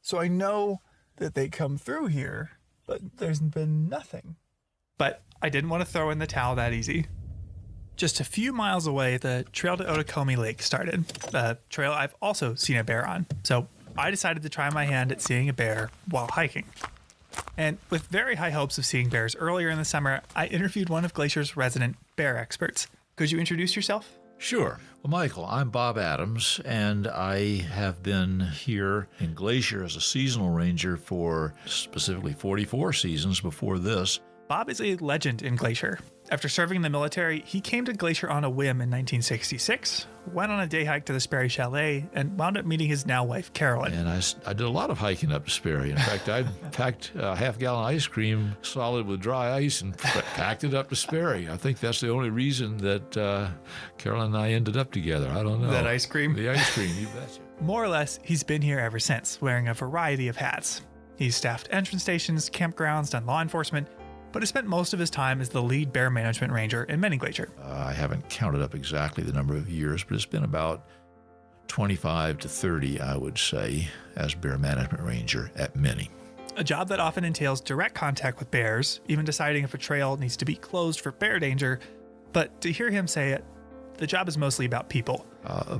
S7: So I know that they come through here, but there's been nothing. But I didn't want to throw in the towel that easy. Just a few miles away, the trail to Otokomi Lake started, a trail I've also seen a bear on. So I decided to try my hand at seeing a bear while hiking. And with very high hopes of seeing bears earlier in the summer, I interviewed one of Glacier's resident bear experts. Could you introduce yourself?
S10: Sure. Well, Michael, I'm Bob Adams, and I have been here in Glacier as a seasonal ranger for specifically 44 seasons before this.
S7: Bob is a legend in Glacier. After serving in the military, he came to Glacier on a whim in 1966, went on a day hike to the Sperry Chalet, and wound up meeting his now wife, Carolyn.
S10: And I did a lot of hiking up to Sperry. In fact, I packed a half-gallon ice cream solid with dry ice and packed it up to Sperry. I think that's the only reason that Carolyn and I ended up together. I don't know.
S7: That ice cream?
S10: The ice cream, you betcha.
S7: More or less, he's been here ever since, wearing a variety of hats. He's staffed entrance stations, campgrounds, done law enforcement, but has spent most of his time as the lead bear management ranger in Many Glacier.
S10: I haven't counted up exactly the number of years, but it's been about 25 to 30, I would say, as bear management ranger at Many.
S7: A job that often entails direct contact with bears, even deciding if a trail needs to be closed for bear danger. But to hear him say it, the job is mostly about people.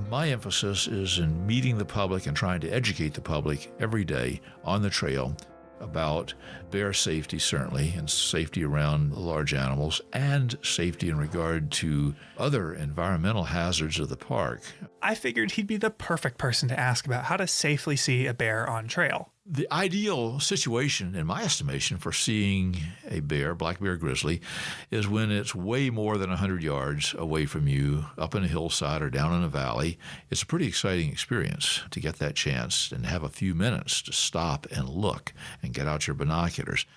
S10: My emphasis is in meeting the public and trying to educate the public every day on the trail about bear safety, certainly, and safety around large animals, and safety in regard to other environmental hazards of the park.
S7: I figured he'd be the perfect person to ask about how to safely see a bear on trail.
S10: The ideal situation, in my estimation, for seeing a bear, black bear grizzly, is when it's way more than 100 yards away from you, up in a hillside or down in a valley. It's a pretty exciting experience to get that chance and have a few minutes to stop and look and get out your binoculars.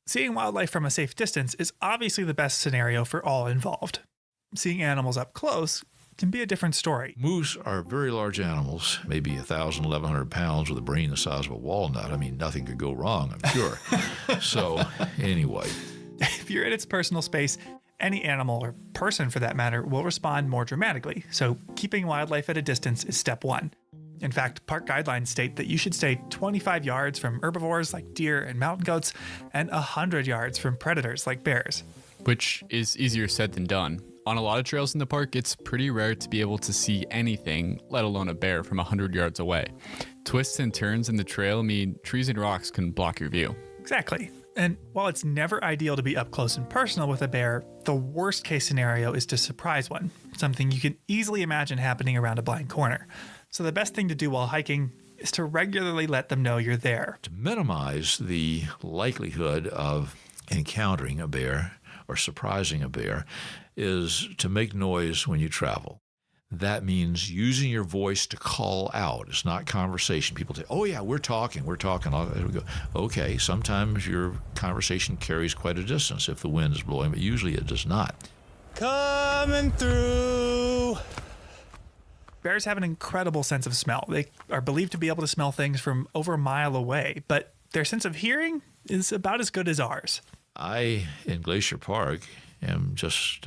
S7: Seeing wildlife from a safe distance is obviously the best scenario for all involved. Seeing animals up close can be a different story.
S10: Moose are very large animals, maybe 1,000, 1,100 pounds with a brain the size of a walnut. I mean, nothing could go wrong, I'm sure. So, anyway.
S7: If you're in its personal space, any animal, or person for that matter, will respond more dramatically. So, keeping wildlife at a distance is step one. In fact, park guidelines state that you should stay 25 yards from herbivores like deer and mountain goats, and 100 yards from predators like bears.
S15: Which is easier said than done. On a lot of trails in the park, it's pretty rare to be able to see anything, let alone a bear, from 100 yards away. Twists and turns in the trail mean trees and rocks can block your view.
S7: Exactly. And while it's never ideal to be up close and personal with a bear, the worst case scenario is to surprise one, something you can easily imagine happening around a blind corner. So the best thing to do while hiking is to regularly let them know you're there.
S10: To minimize the likelihood of encountering a bear or surprising a bear is to make noise when you travel. That means using your voice to call out. It's not conversation. People say, oh yeah, we're talking. We go, okay, sometimes your conversation carries quite a distance if the wind is blowing, but usually it does not.
S7: Coming through! Bears have an incredible sense of smell. They are believed to be able to smell things from over a mile away, but their sense of hearing is about as good as ours.
S10: In Glacier Park, am just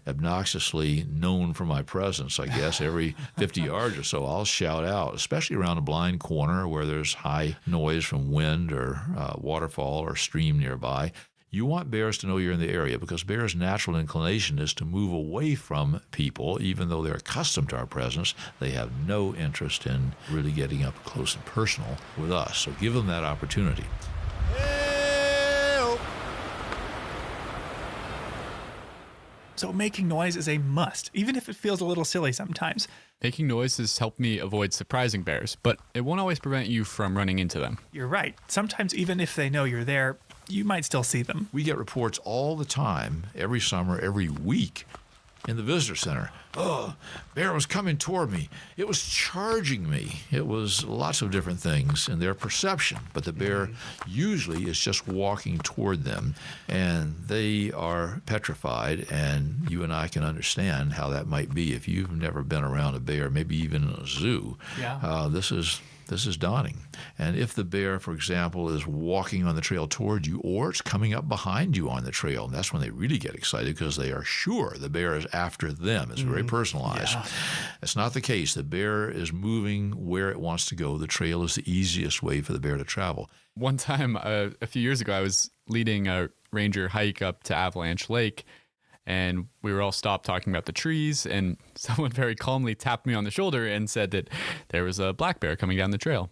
S10: obnoxiously known for my presence, I guess. Every 50 yards or so, I'll shout out, especially around a blind corner where there's high noise from wind or waterfall or stream nearby. You want bears to know you're in the area because bears' natural inclination is to move away from people. Even though they're accustomed to our presence, they have no interest in really getting up close and personal with us. So give them that opportunity.
S7: So making noise is a must, even if it feels a little silly sometimes.
S15: Making noise has helped me avoid surprising bears, but it won't always prevent you from running into them.
S7: You're right. Sometimes even if they know you're there, you might still see them.
S10: We get reports all the time, every summer, every week, in the visitor center. Oh, bear was coming toward me. It was charging me. It was lots of different things in their perception, but the bear usually is just walking toward them, and they are petrified, and you and I can understand how that might be if you've never been around a bear, maybe even in a zoo.
S7: Yeah.
S10: This is daunting. And if the bear, for example, is walking on the trail toward you or it's coming up behind you on the trail, and that's when they really get excited because they are sure the bear is after them. It's very personalized.
S7: Yeah.
S10: That's not the case. The bear is moving where it wants to go. The trail is the easiest way for the bear to travel.
S15: One time, a few years ago, I was leading a ranger hike up to Avalanche Lake, and we were all stopped talking about the trees, and someone very calmly tapped me on the shoulder and said that there was a black bear coming down the trail.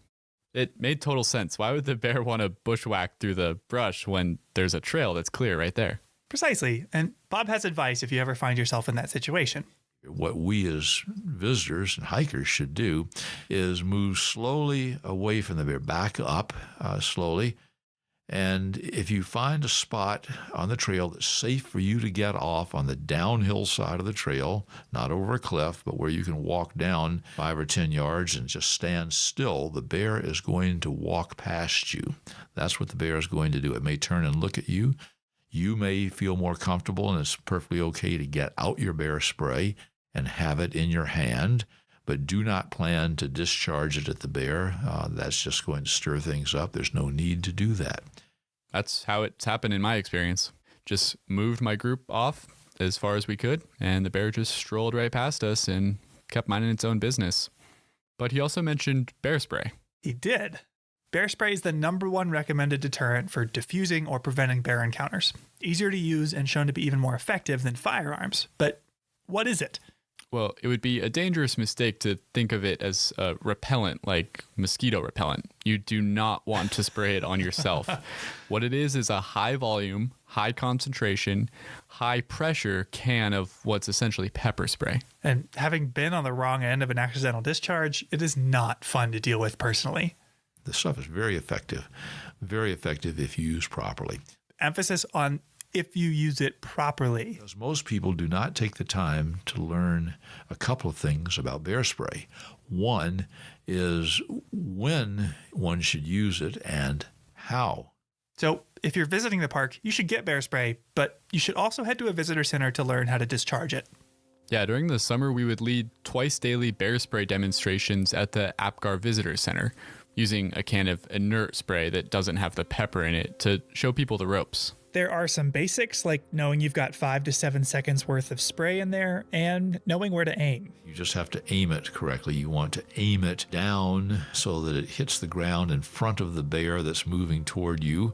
S15: It made total sense. Why would the bear want to bushwhack through the brush when there's a trail that's clear right there?
S7: Precisely. And Bob has advice if you ever find yourself in that situation.
S10: What we as visitors and hikers should do is move slowly away from the bear, back up slowly. And if you find a spot on the trail that's safe for you to get off on the downhill side of the trail, not over a cliff, but where you can walk down 5 or 10 yards and just stand still, the bear is going to walk past you. That's what the bear is going to do. It may turn and look at you. You may feel more comfortable, and it's perfectly okay to get out your bear spray and have it in your hand, but do not plan to discharge it at the bear. That's just going to stir things up. There's no need to do that.
S15: That's how it's happened in my experience. Just moved my group off as far as we could, and the bear just strolled right past us and kept minding its own business. But he also mentioned bear spray.
S7: He did. Bear spray is the #1 recommended deterrent for diffusing or preventing bear encounters. Easier to use and shown to be even more effective than firearms. But what is it?
S15: Well, it would be a dangerous mistake to think of it as a repellent, like mosquito repellent. You do not want to spray it on yourself. What it is a high volume, high concentration, high pressure can of what's essentially pepper spray.
S7: And having been on the wrong end of an accidental discharge, it is not fun to deal with personally.
S10: This stuff is very effective if used properly.
S7: Emphasis on if you use it properly.
S10: Because most people do not take the time to learn a couple of things about bear spray. One is when one should use it and how.
S7: So if you're visiting the park, you should get bear spray, but you should also head to a visitor center to learn how to discharge it.
S15: Yeah, during the summer, we would lead twice daily bear spray demonstrations at the Apgar Visitor Center, using a can of inert spray that doesn't have the pepper in it to show people the ropes.
S7: There are some basics like knowing you've got 5 to 7 seconds worth of spray in there and knowing where to aim.
S10: You just have to aim it correctly. You want to aim it down so that it hits the ground in front of the bear that's moving toward you,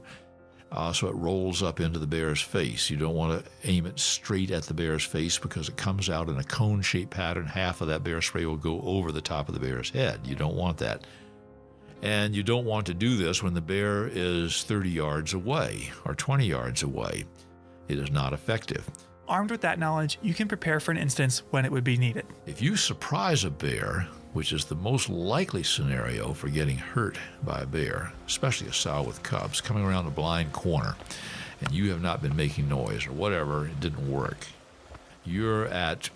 S10: so it rolls up into the bear's face. You don't want to aim it straight at the bear's face because it comes out in a cone-shaped pattern. Half of that bear spray will go over the top of the bear's head. You don't want that. And you don't want to do this when the bear is 30 yards away or 20 yards away. It is not effective.
S7: Armed with that knowledge, you can prepare for an instance when it would be needed.
S10: If you surprise a bear, which is the most likely scenario for getting hurt by a bear, especially a sow with cubs, coming around a blind corner, and you have not been making noise or whatever, it didn't work, you're at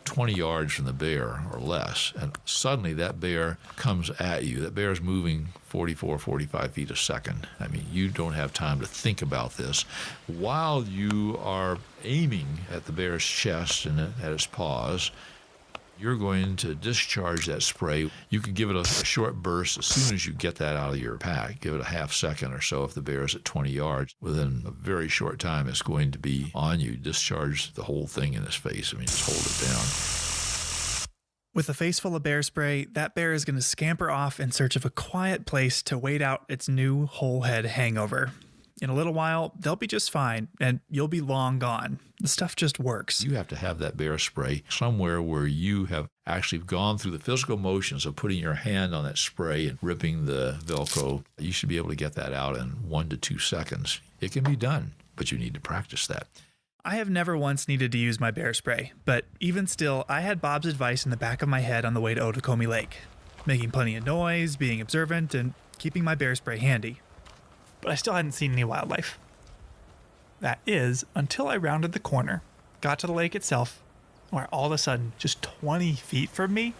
S10: 20 yards from the bear or less, and suddenly that bear comes at you. That bear is moving 44, 45 feet a second. I mean, you don't have time to think about this. While you are aiming at the bear's chest and at its paws, You're going to discharge that spray. You can give it a short burst as soon as you get that out of your pack. Give it a half second or so if the bear is at 20 yards. Within a very short time, it's going to be on you. Discharge the whole thing in his face. I mean, just hold it down.
S7: With a face full of bear spray, that bear is going to scamper off in search of a quiet place to wait out its new whole head hangover. In a little while, they'll be just fine, and you'll be long gone. The stuff just works.
S10: You have to have that bear spray somewhere where you have actually gone through the physical motions of putting your hand on that spray and ripping the Velcro. You should be able to get that out in 1 to 2 seconds. It can be done, but you need to practice that.
S7: I have never once needed to use my bear spray, but even still, I had Bob's advice in the back of my head on the way to Otokomi Lake. Making plenty of noise, being observant, and keeping my bear spray handy. But I still hadn't seen any wildlife. That is, until I rounded the corner, got to the lake itself, where all of a sudden, just 20 feet from me,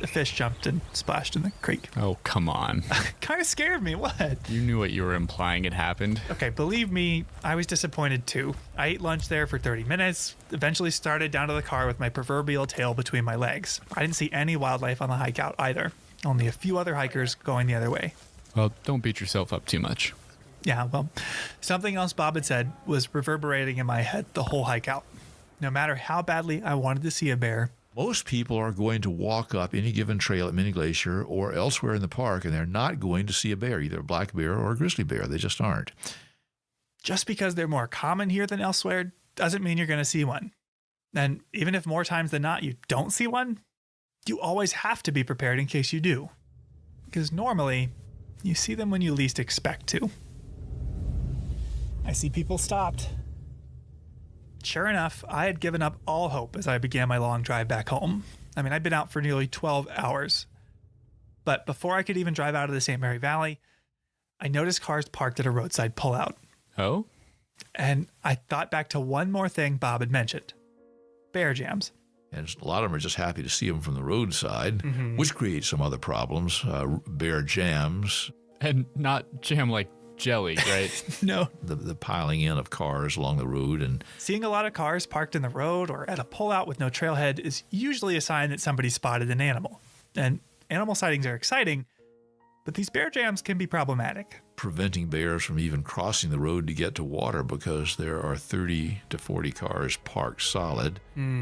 S7: a fish jumped and splashed in the creek.
S15: Oh, come on.
S7: Kind of scared me, what?
S15: You knew what you were implying had happened.
S7: Okay, believe me, I was disappointed too. I ate lunch there for 30 minutes, eventually started down to the car with my proverbial tail between my legs. I didn't see any wildlife on the hike out either. Only a few other hikers going the other way.
S15: Well, don't beat yourself up too much.
S7: Yeah, well, something else Bob had said was reverberating in my head the whole hike out. No matter how badly I wanted to see a bear,
S10: most people are going to walk up any given trail at Mini Glacier or elsewhere in the park, and they're not going to see a bear, either a black bear or a grizzly bear. They just aren't.
S7: Just because they're more common here than elsewhere doesn't mean you're going to see one. And even if more times than not you don't see one, you always have to be prepared in case you do. Because normally, you see them when you least expect to. I see people stopped. Sure enough, I had given up all hope as I began my long drive back home. I mean, I'd been out for nearly 12 hours. But before I could even drive out of the St. Mary Valley, I noticed cars parked at a roadside pullout.
S15: Oh?
S7: And I thought back to one more thing Bob had mentioned. Bear jams.
S10: And a lot of them are just happy to see them from the roadside, which creates some other problems. Bear jams.
S15: And not jam like jelly, right?
S7: No.
S10: The piling in of cars along the road. And
S7: seeing a lot of cars parked in the road or at a pullout with no trailhead is usually a sign that somebody spotted an animal. And animal sightings are exciting, but these bear jams can be problematic.
S10: Preventing bears from even crossing the road to get to water because there are 30 to 40 cars parked solid.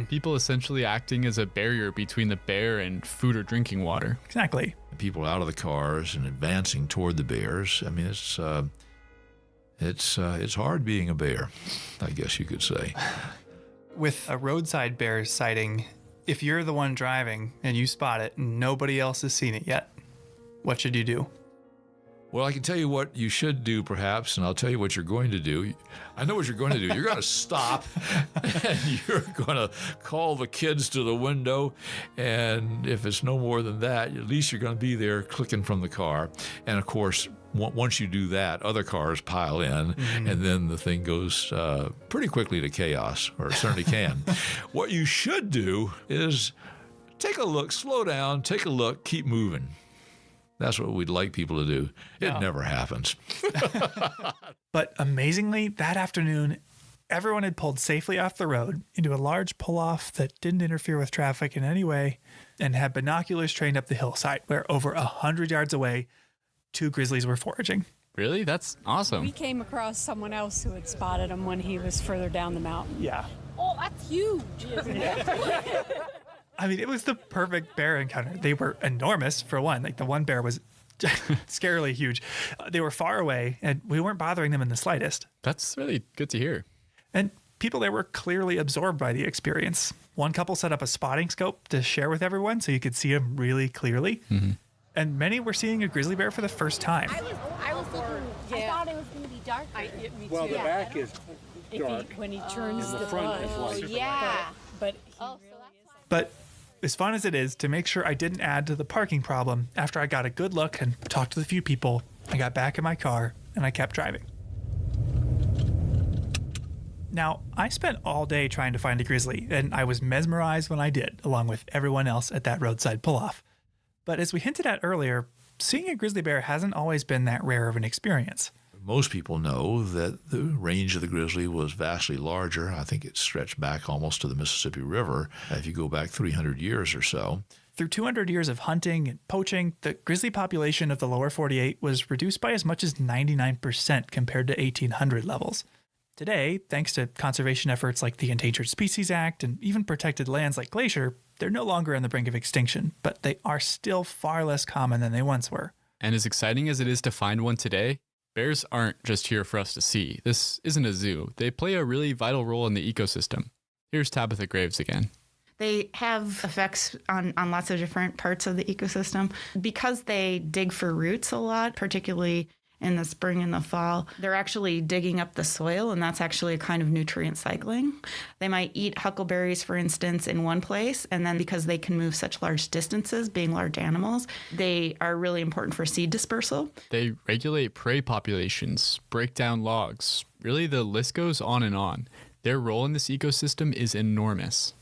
S15: People essentially acting as a barrier between the bear and food or drinking water.
S7: Exactly.
S10: People out of the cars and advancing toward the bears. I mean, it's hard being a bear, I guess you could say.
S7: With a roadside bear sighting, if you're the one driving and you spot it and nobody else has seen it yet, what should you do?
S10: Well, I can tell you what you should do, perhaps, and I'll tell you what you're going to do. I know what you're going to do. You're going to stop, and you're going to call the kids to the window, and if it's no more than that, at least you're going to be there clicking from the car. And, of course, once you do that, other cars pile in, and then the thing goes pretty quickly to chaos, or it certainly can. What you should do is take a look, slow down, take a look, keep moving. That's what we'd like people to do. It never happens.
S7: But amazingly, that afternoon, everyone had pulled safely off the road into a large pull-off that didn't interfere with traffic in any way and had binoculars trained up the hillside where over 100 yards away, 2 grizzlies were foraging.
S15: Really? That's awesome.
S9: We came across someone else who had spotted him when he was further down the mountain.
S7: Yeah.
S9: Oh, that's huge, isn't it?
S7: I mean, it was the perfect bear encounter. They were enormous, for one. Like, the one bear was scarily huge. They were far away, and we weren't bothering them in the slightest.
S15: That's really good to hear.
S7: And people there were clearly absorbed by the experience. One couple set up a spotting scope to share with everyone so you could see them really clearly. And many were seeing a grizzly bear for the first time.
S9: I was thinking, I thought it was going to be dark. Me too.
S13: Well, the back is dark.
S9: When he turns
S13: the front is light.
S9: Yeah. But
S7: But as fun as it is to make sure I didn't add to the parking problem, after I got a good look and talked to the few people, I got back in my car and I kept driving. Now, I spent all day trying to find a grizzly, and I was mesmerized when I did, along with everyone else at that roadside pull-off. But as we hinted at earlier, seeing a grizzly bear hasn't always been that rare of an experience.
S10: Most people know that the range of the grizzly was vastly larger. I think it stretched back almost to the Mississippi River if you go back 300 years or so.
S7: Through 200 years of hunting and poaching, the grizzly population of the lower 48 was reduced by as much as 99% compared to 1800 levels. Today, thanks to conservation efforts like the Endangered Species Act and even protected lands like Glacier, they're no longer on the brink of extinction, but they are still far less common than they once were.
S15: And as exciting as it is to find one today, bears aren't just here for us to see. This isn't a zoo. They play a really vital role in the ecosystem. Here's Tabitha Graves again.
S8: They have effects on lots of different parts of the ecosystem. Because they dig for roots a lot, particularly in the spring and the fall, they're actually digging up the soil, and that's actually a kind of nutrient cycling. They might eat huckleberries, for instance, in one place, and then because they can move such large distances, being large animals, they are really important for seed dispersal.
S15: They regulate prey populations, break down logs. Really, the list goes on and on. Their role in this ecosystem is enormous.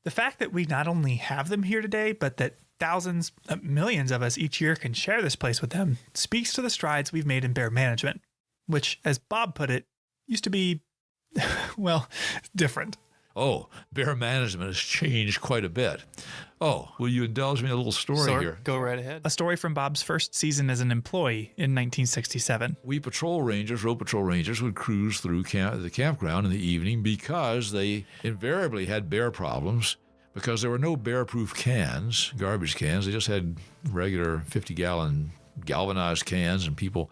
S7: The fact that we not only have them here today, but that thousands, millions of us each year can share this place with them speaks to the strides we've made in bear management, which, as Bob put it, used to be, well, different.
S10: Oh, bear management has changed quite a bit. Oh, will you indulge me in a little story here?
S7: Go right ahead. A story from Bob's first season as an employee in 1967.
S10: We road patrol rangers would cruise through the campground in the evening because they invariably had bear problems because there were no bear-proof cans, garbage cans. They just had regular 50-gallon galvanized cans, and people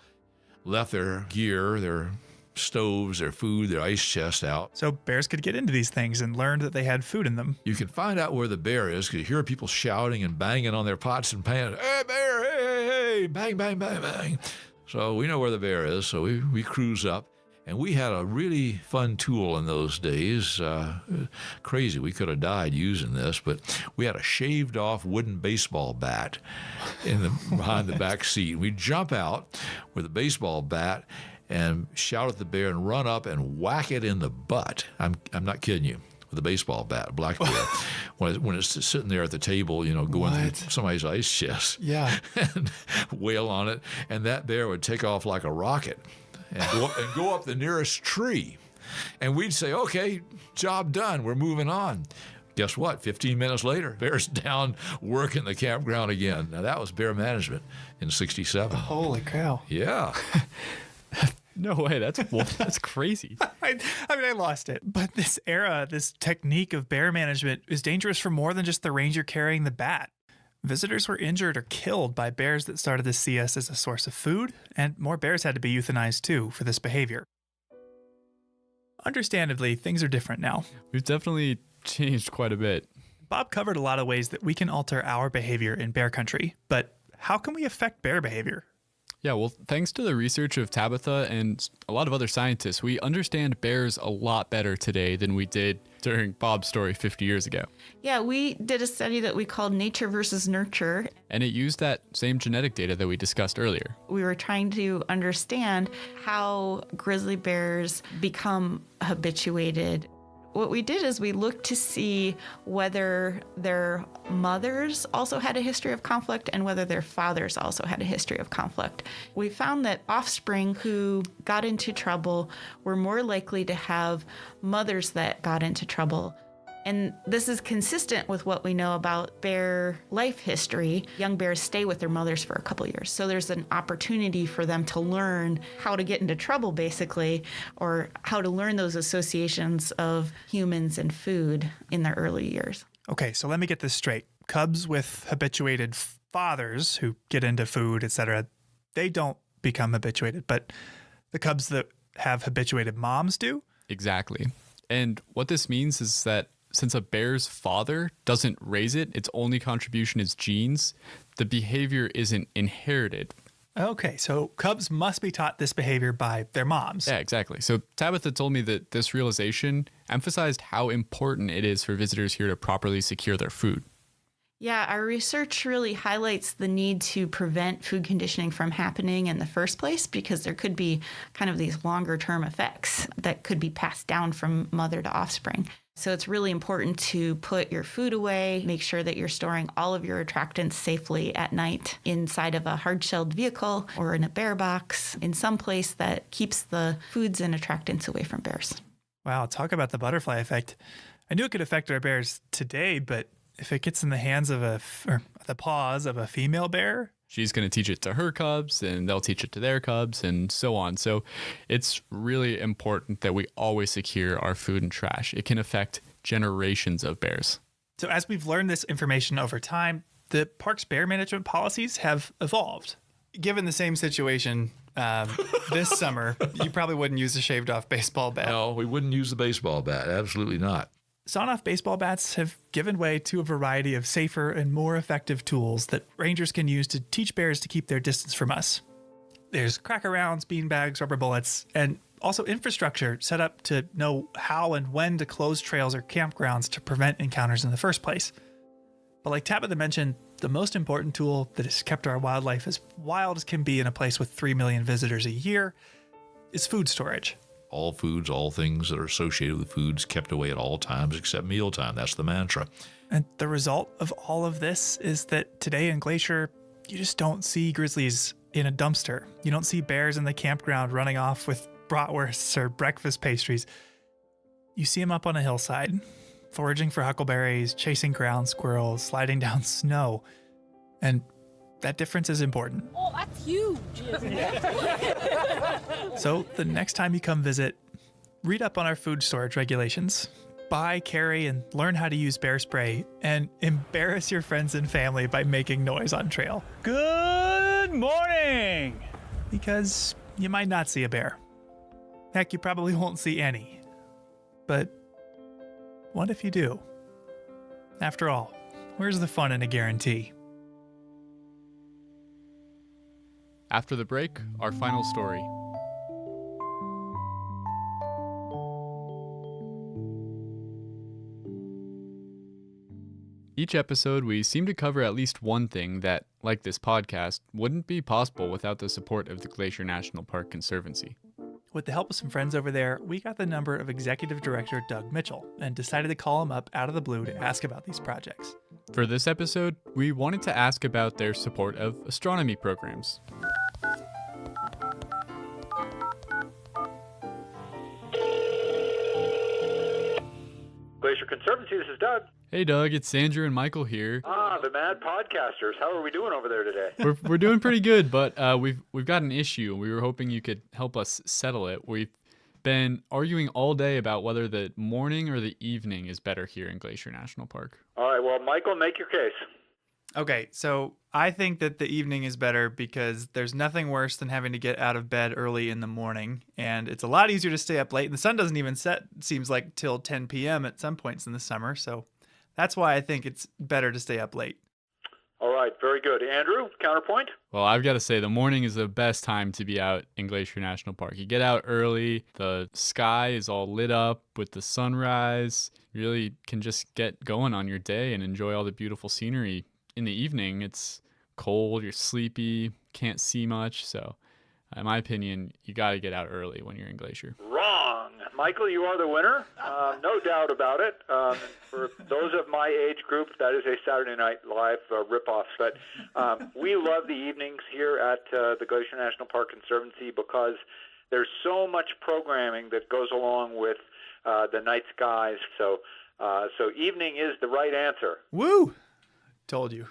S10: left their gear, their stoves, their food, their ice chest out.
S7: So bears could get into these things and learned that they had food in them.
S10: You can find out where the bear is because you hear people shouting and banging on their pots and pans. Hey, bear, hey, hey, hey, bang, bang, bang, bang. So we know where the bear is, so we cruise up. And we had a really fun tool in those days. Crazy, we could have died using this, but we had a shaved-off wooden baseball bat behind the back seat. We'd jump out with a baseball bat and shout at the bear and run up and whack it in the butt. I'm not kidding you. With a baseball bat, a black bear, when it's sitting there at the table, going through somebody's ice chest.
S7: Yeah.
S10: And wail on it, and that bear would take off like a rocket and go up the nearest tree. And we'd say, okay, job done, we're moving on. Guess what? 15 minutes later, bear's down working the campground again. Now, that was bear management in 67.
S7: Holy cow.
S10: Yeah.
S15: No way, that's crazy.
S7: I lost it. But this technique of bear management is dangerous for more than just the ranger carrying the bat. Visitors were injured or killed by bears that started to see us as a source of food, and more bears had to be euthanized too for this behavior. Understandably, things are different now.
S15: We've definitely changed quite a bit.
S7: Bob covered a lot of ways that we can alter our behavior in bear country, but how can we affect bear behavior?
S15: Yeah, well, thanks to the research of Tabitha and a lot of other scientists, we understand bears a lot better today than we did during Bob's story 50 years ago.
S8: Yeah, we did a study that we called Nature versus Nurture.
S15: And it used that same genetic data that we discussed earlier.
S8: We were trying to understand how grizzly bears become habituated. What we did is we looked to see whether their mothers also had a history of conflict and whether their fathers also had a history of conflict. We found that offspring who got into trouble were more likely to have mothers that got into trouble. And this is consistent with what we know about bear life history. Young bears stay with their mothers for a couple years. So there's an opportunity for them to learn how to get into trouble, basically, or how to learn those associations of humans and food in their early years.
S7: Okay, so let me get this straight. Cubs with habituated fathers who get into food, etc., they don't become habituated, but the cubs that have habituated moms do?
S15: Exactly. And what this means is that since a bear's father doesn't raise it, its only contribution is genes, the behavior isn't inherited.
S7: Okay, so cubs must be taught this behavior by their moms.
S15: Yeah, exactly. So Tabitha told me that this realization emphasized how important it is for visitors here to properly secure their food.
S8: Yeah, our research really highlights the need to prevent food conditioning from happening in the first place, because there could be kind of these longer term effects that could be passed down from mother to offspring. So it's really important to put your food away, make sure that you're storing all of your attractants safely at night inside of a hard-shelled vehicle or in a bear box, in some place that keeps the foods and attractants away from bears.
S7: Wow, talk about the butterfly effect. I knew it could affect our bears today, but if it gets in the hands of or the paws of a female bear,
S15: she's going to teach it to her cubs, and they'll teach it to their cubs, and so on. So it's really important that we always secure our food and trash. It can affect generations of bears.
S7: So as we've learned this information over time, the park's bear management policies have evolved. Given the same situation this summer, you probably wouldn't use a shaved off baseball bat.
S10: No, we wouldn't use the baseball bat. Absolutely not.
S7: Sawn-off baseball bats have given way to a variety of safer and more effective tools that rangers can use to teach bears to keep their distance from us. There's cracker rounds, beanbags, rubber bullets, and also infrastructure set up to know how and when to close trails or campgrounds to prevent encounters in the first place. But like Tabitha mentioned, the most important tool that has kept our wildlife as wild as can be in a place with 3 million visitors a year is food storage.
S10: All foods, all things that are associated with foods kept away at all times except mealtime. That's the mantra.
S7: And the result of all of this is that today in Glacier, you just don't see grizzlies in a dumpster. You don't see bears in the campground running off with bratwursts or breakfast pastries. You see them up on a hillside, foraging for huckleberries, chasing ground squirrels, sliding down snow. And that difference is important.
S9: Oh, that's huge.
S7: So the next time you come visit, read up on our food storage regulations. Buy, carry, and learn how to use bear spray, and embarrass your friends and family by making noise on trail.
S16: Good morning!
S7: Because you might not see a bear. Heck, you probably won't see any. But what if you do? After all, where's the fun in a guarantee?
S15: After the break, our final story. Each episode, we seem to cover at least one thing that, like this podcast, wouldn't be possible without the support of the Glacier National Park Conservancy.
S7: With the help of some friends over there, we got the number of Executive Director Doug Mitchell and decided to call him up out of the blue to ask about these projects.
S15: For this episode, we wanted to ask about their support of astronomy programs.
S19: Glacier Conservancy, this is Doug.
S15: Hey Doug, it's Andrew and Michael here.
S19: Ah, the Mad Podcasters. How are we doing over there today?
S15: We're doing pretty good, but we've got an issue. We were hoping you could help us settle it. We've been arguing all day about whether the morning or the evening is better here in Glacier National Park.
S19: All right, well, Michael, make your case.
S7: Okay, so I think that the evening is better because there's nothing worse than having to get out of bed early in the morning, and it's a lot easier to stay up late. And the sun doesn't even set, it seems like, till 10 p.m. at some points in the summer, so that's why I think it's better to stay up late.
S19: All right, very good. Andrew, counterpoint?
S15: Well, I've got to say, the morning is the best time to be out in Glacier National Park. You get out early, the sky is all lit up with the sunrise. You really can just get going on your day and enjoy all the beautiful scenery. In the evening, it's cold, you're sleepy, can't see much. So, in my opinion, you got to get out early when you're in Glacier.
S19: Wrong. Michael, you are the winner. No doubt about it. For those of my age group, that is a Saturday Night Live ripoff. But we love the evenings here at the Glacier National Park Conservancy because there's so much programming that goes along with the night skies. So evening is the right answer.
S7: Woo! Told you.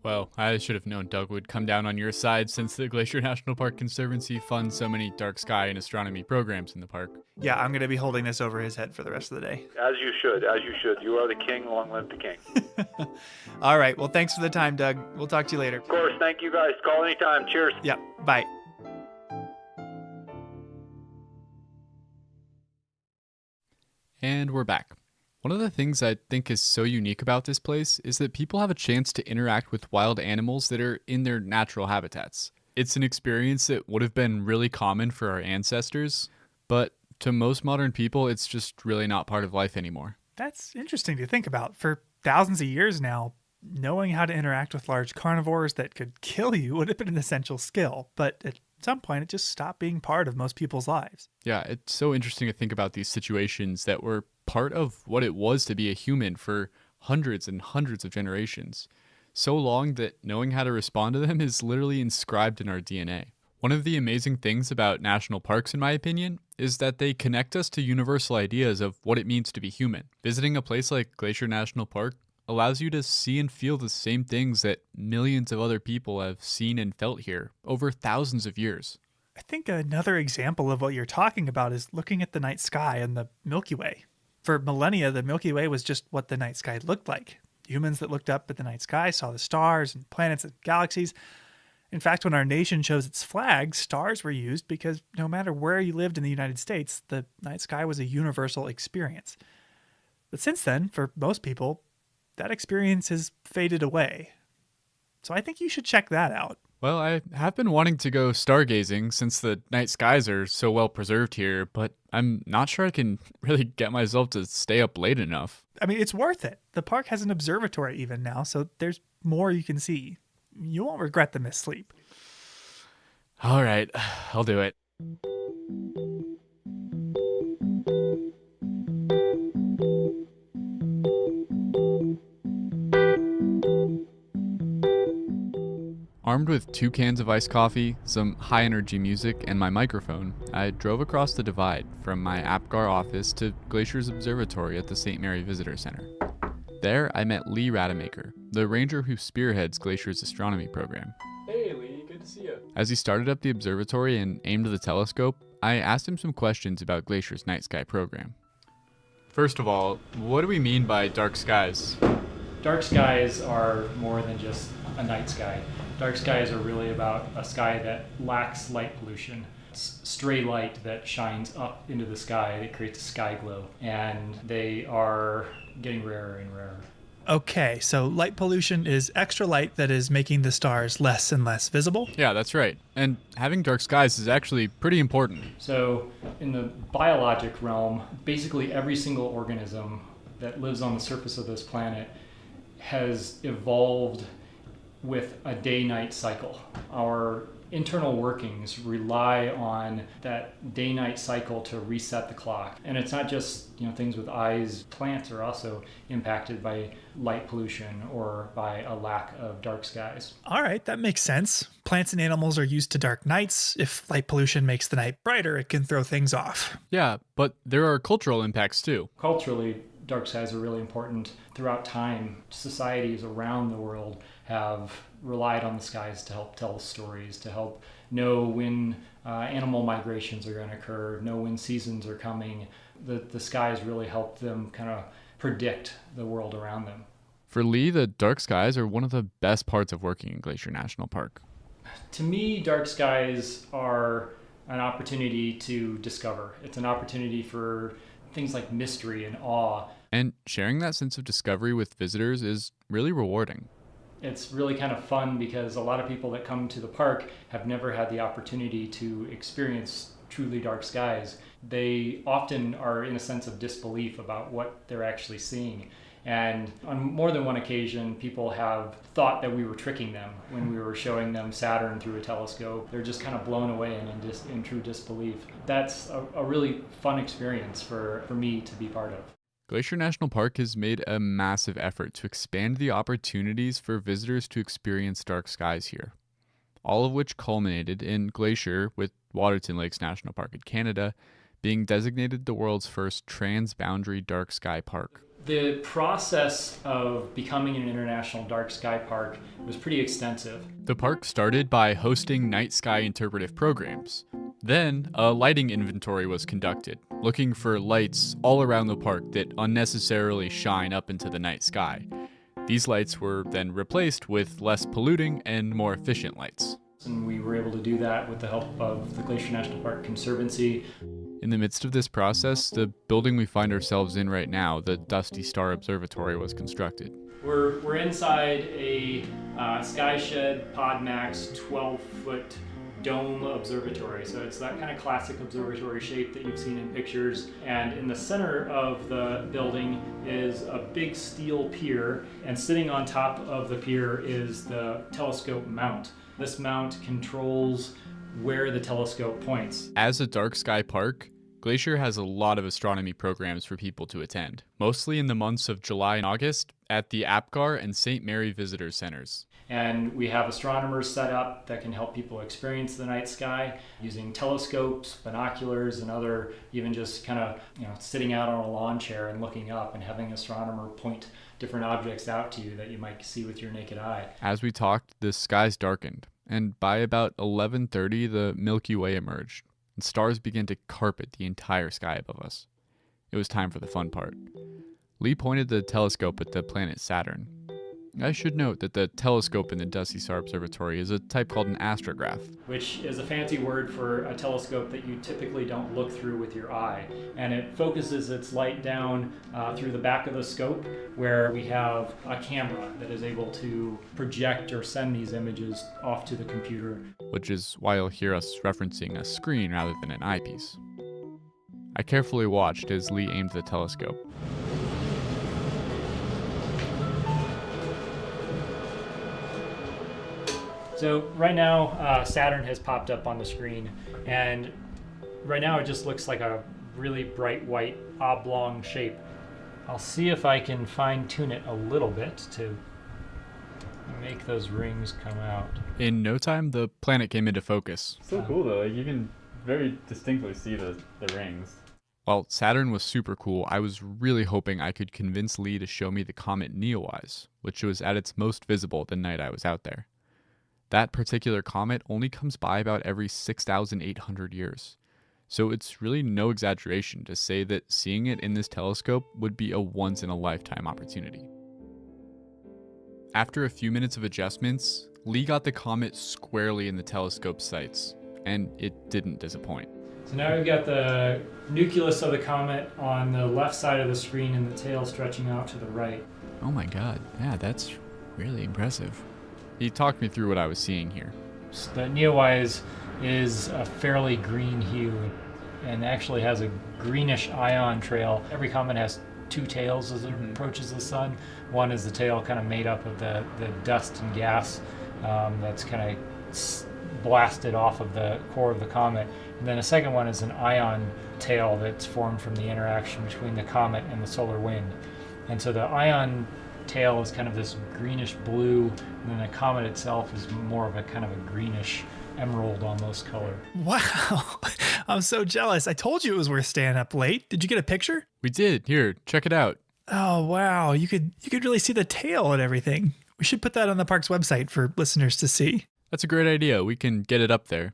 S15: Well, I should have known Doug would come down on your side since the Glacier National Park Conservancy funds so many dark sky and astronomy programs in the park.
S7: Yeah, I'm going to be holding this over his head for the rest of the day.
S19: As you should. You are the king. Long live the king.
S7: All right. Well, thanks for the time, Doug. We'll talk to you later.
S19: Of course. Thank you, guys. Call anytime. Cheers.
S7: Yeah. Bye.
S15: And we're back. One of the things I think is so unique about this place is that people have a chance to interact with wild animals that are in their natural habitats. It's an experience that would have been really common for our ancestors, but to most modern people, it's just really not part of life anymore.
S7: That's interesting to think about. For thousands of years now, knowing how to interact with large carnivores that could kill you would have been an essential skill. But at some point, it just stopped being part of most people's lives.
S15: Yeah, it's so interesting to think about these situations that were part of what it was to be a human for hundreds and hundreds of generations. So long that knowing how to respond to them is literally inscribed in our DNA. One of the amazing things about national parks, in my opinion, is that they connect us to universal ideas of what it means to be human. Visiting a place like Glacier National Park allows you to see and feel the same things that millions of other people have seen and felt here over thousands of years.
S7: I think another example of what you're talking about is looking at the night sky and the Milky Way. For millennia, the Milky Way was just what the night sky looked like. Humans that looked up at the night sky saw the stars and planets and galaxies. In fact, when our nation chose its flag, stars were used because no matter where you lived in the United States, the night sky was a universal experience. But since then, for most people, that experience has faded away. So I think you should check that out.
S15: Well, I have been wanting to go stargazing since the night skies are so well preserved here, but I'm not sure I can really get myself to stay up late enough.
S7: I mean, it's worth it. The park has an observatory even now, so there's more you can see. You won't regret the missed sleep.
S15: All right, I'll do it. Armed with 2 cans of iced coffee, some high-energy music, and my microphone, I drove across the divide from my APGAR office to Glacier's observatory at the St. Mary Visitor Center. There, I met Lee Rademacher, the ranger who spearheads Glacier's astronomy program.
S4: Hey Lee, good to see you.
S15: As he started up the observatory and aimed the telescope, I asked him some questions about Glacier's night sky program. First of all, what do we mean by dark skies?
S4: Dark skies are more than just a night sky. Dark skies are really about a sky that lacks light pollution. It's stray light that shines up into the sky that creates a sky glow, and they are getting rarer and rarer.
S7: Okay, so light pollution is extra light that is making the stars less and less visible?
S15: Yeah, that's right. And having dark skies is actually pretty important.
S4: So in the biologic realm, basically every single organism that lives on the surface of this planet has evolved with a day-night cycle. Our internal workings rely on that day-night cycle to reset the clock. And it's not just, things with eyes. Plants are also impacted by light pollution or by a lack of dark skies.
S7: All right, that makes sense. Plants and animals are used to dark nights. If light pollution makes the night brighter, it can throw things off.
S15: Yeah, but there are cultural impacts too.
S4: Culturally, dark skies are really important. Throughout time, societies around the world have relied on the skies to help tell stories, to help know when animal migrations are going to occur, know when seasons are coming. The skies really help them kind of predict the world around them.
S15: For Lee, the dark skies are one of the best parts of working in Glacier National Park.
S4: To me, dark skies are an opportunity to discover. It's an opportunity for things like mystery and awe.
S15: And sharing that sense of discovery with visitors is really rewarding.
S4: It's really kind of fun because a lot of people that come to the park have never had the opportunity to experience truly dark skies. They often are in a sense of disbelief about what they're actually seeing. And on more than one occasion, people have thought that we were tricking them when we were showing them Saturn through a telescope. They're just kind of blown away and in true disbelief. That's a really fun experience for me to be part of.
S15: Glacier National Park has made a massive effort to expand the opportunities for visitors to experience dark skies here, all of which culminated in Glacier, with Waterton Lakes National Park in Canada, being designated the world's first transboundary dark sky park.
S4: The process of becoming an international dark sky park was pretty extensive.
S15: The park started by hosting night sky interpretive programs. Then, a lighting inventory was conducted, looking for lights all around the park that unnecessarily shine up into the night sky. These lights were then replaced with less polluting and more efficient lights.
S4: And we were able to do that with the help of the Glacier National Park Conservancy.
S15: In the midst of this process, the building we find ourselves in right now, the Dusty Star Observatory, was constructed.
S4: We're inside a Skyshed PodMax 12-foot dome observatory. So it's that kind of classic observatory shape that you've seen in pictures. And in the center of the building is a big steel pier, and sitting on top of the pier is the telescope mount. This mount controls where the telescope points.
S15: As a dark sky park, Glacier has a lot of astronomy programs for people to attend, mostly in the months of July and August at the Apgar and St. Mary Visitor Centers.
S4: And we have astronomers set up that can help people experience the night sky using telescopes, binoculars, and other, even just kind of, sitting out on a lawn chair and looking up and having an astronomer point different objects out to you that you might see with your naked eye.
S15: As we talked, the skies darkened, and by about 11:30, the Milky Way emerged, and stars began to carpet the entire sky above us. It was time for the fun part. Lee pointed the telescope at the planet Saturn. I should note that the telescope in the Dusty Star Observatory is a type called an astrograph,
S4: which is a fancy word for a telescope that you typically don't look through with your eye. And it focuses its light down through the back of the scope, where we have a camera that is able to project or send these images off to the computer.
S15: which is why you'll hear us referencing a screen rather than an eyepiece. I carefully watched as Lee aimed the telescope.
S4: So right now, Saturn has popped up on the screen, and right now it just looks like a really bright white oblong shape. I'll see if I can fine-tune it a little bit to make those rings come out.
S15: In no time, the planet came into focus.
S6: So cool though, like you can very distinctly see the rings.
S15: While Saturn was super cool, I was really hoping I could convince Lee to show me the comet Neowise, which was at its most visible the night I was out there. That particular comet only comes by about every 6,800 years. So it's really no exaggeration to say that seeing it in this telescope would be a once-in-a-lifetime opportunity. After a few minutes of adjustments, Lee got the comet squarely in the telescope sights, and it didn't disappoint.
S4: So now we've got the nucleus of the comet on the left side of the screen and the tail stretching out to the right.
S15: Oh my god, yeah, that's really impressive. He talked me through what I was seeing here.
S4: So the Neowise is a fairly green hue and actually has a greenish ion trail. Every comet has two tails as it approaches the sun. One is the tail kind of made up of the dust and gas that's kind of blasted off of the core of the comet. And then a second one is an ion tail that's formed from the interaction between the comet and the solar wind. And so the ion tail is kind of this greenish blue, and then the comet itself is more of a kind of a greenish emerald almost color.
S7: Wow, I'm so jealous. I told you it was worth staying up late. Did you get a picture?
S15: We did. Here, check it out.
S7: Oh, wow. You could really see the tail and everything. We should put that on the park's website for listeners to see.
S15: That's a great idea. We can get it up there.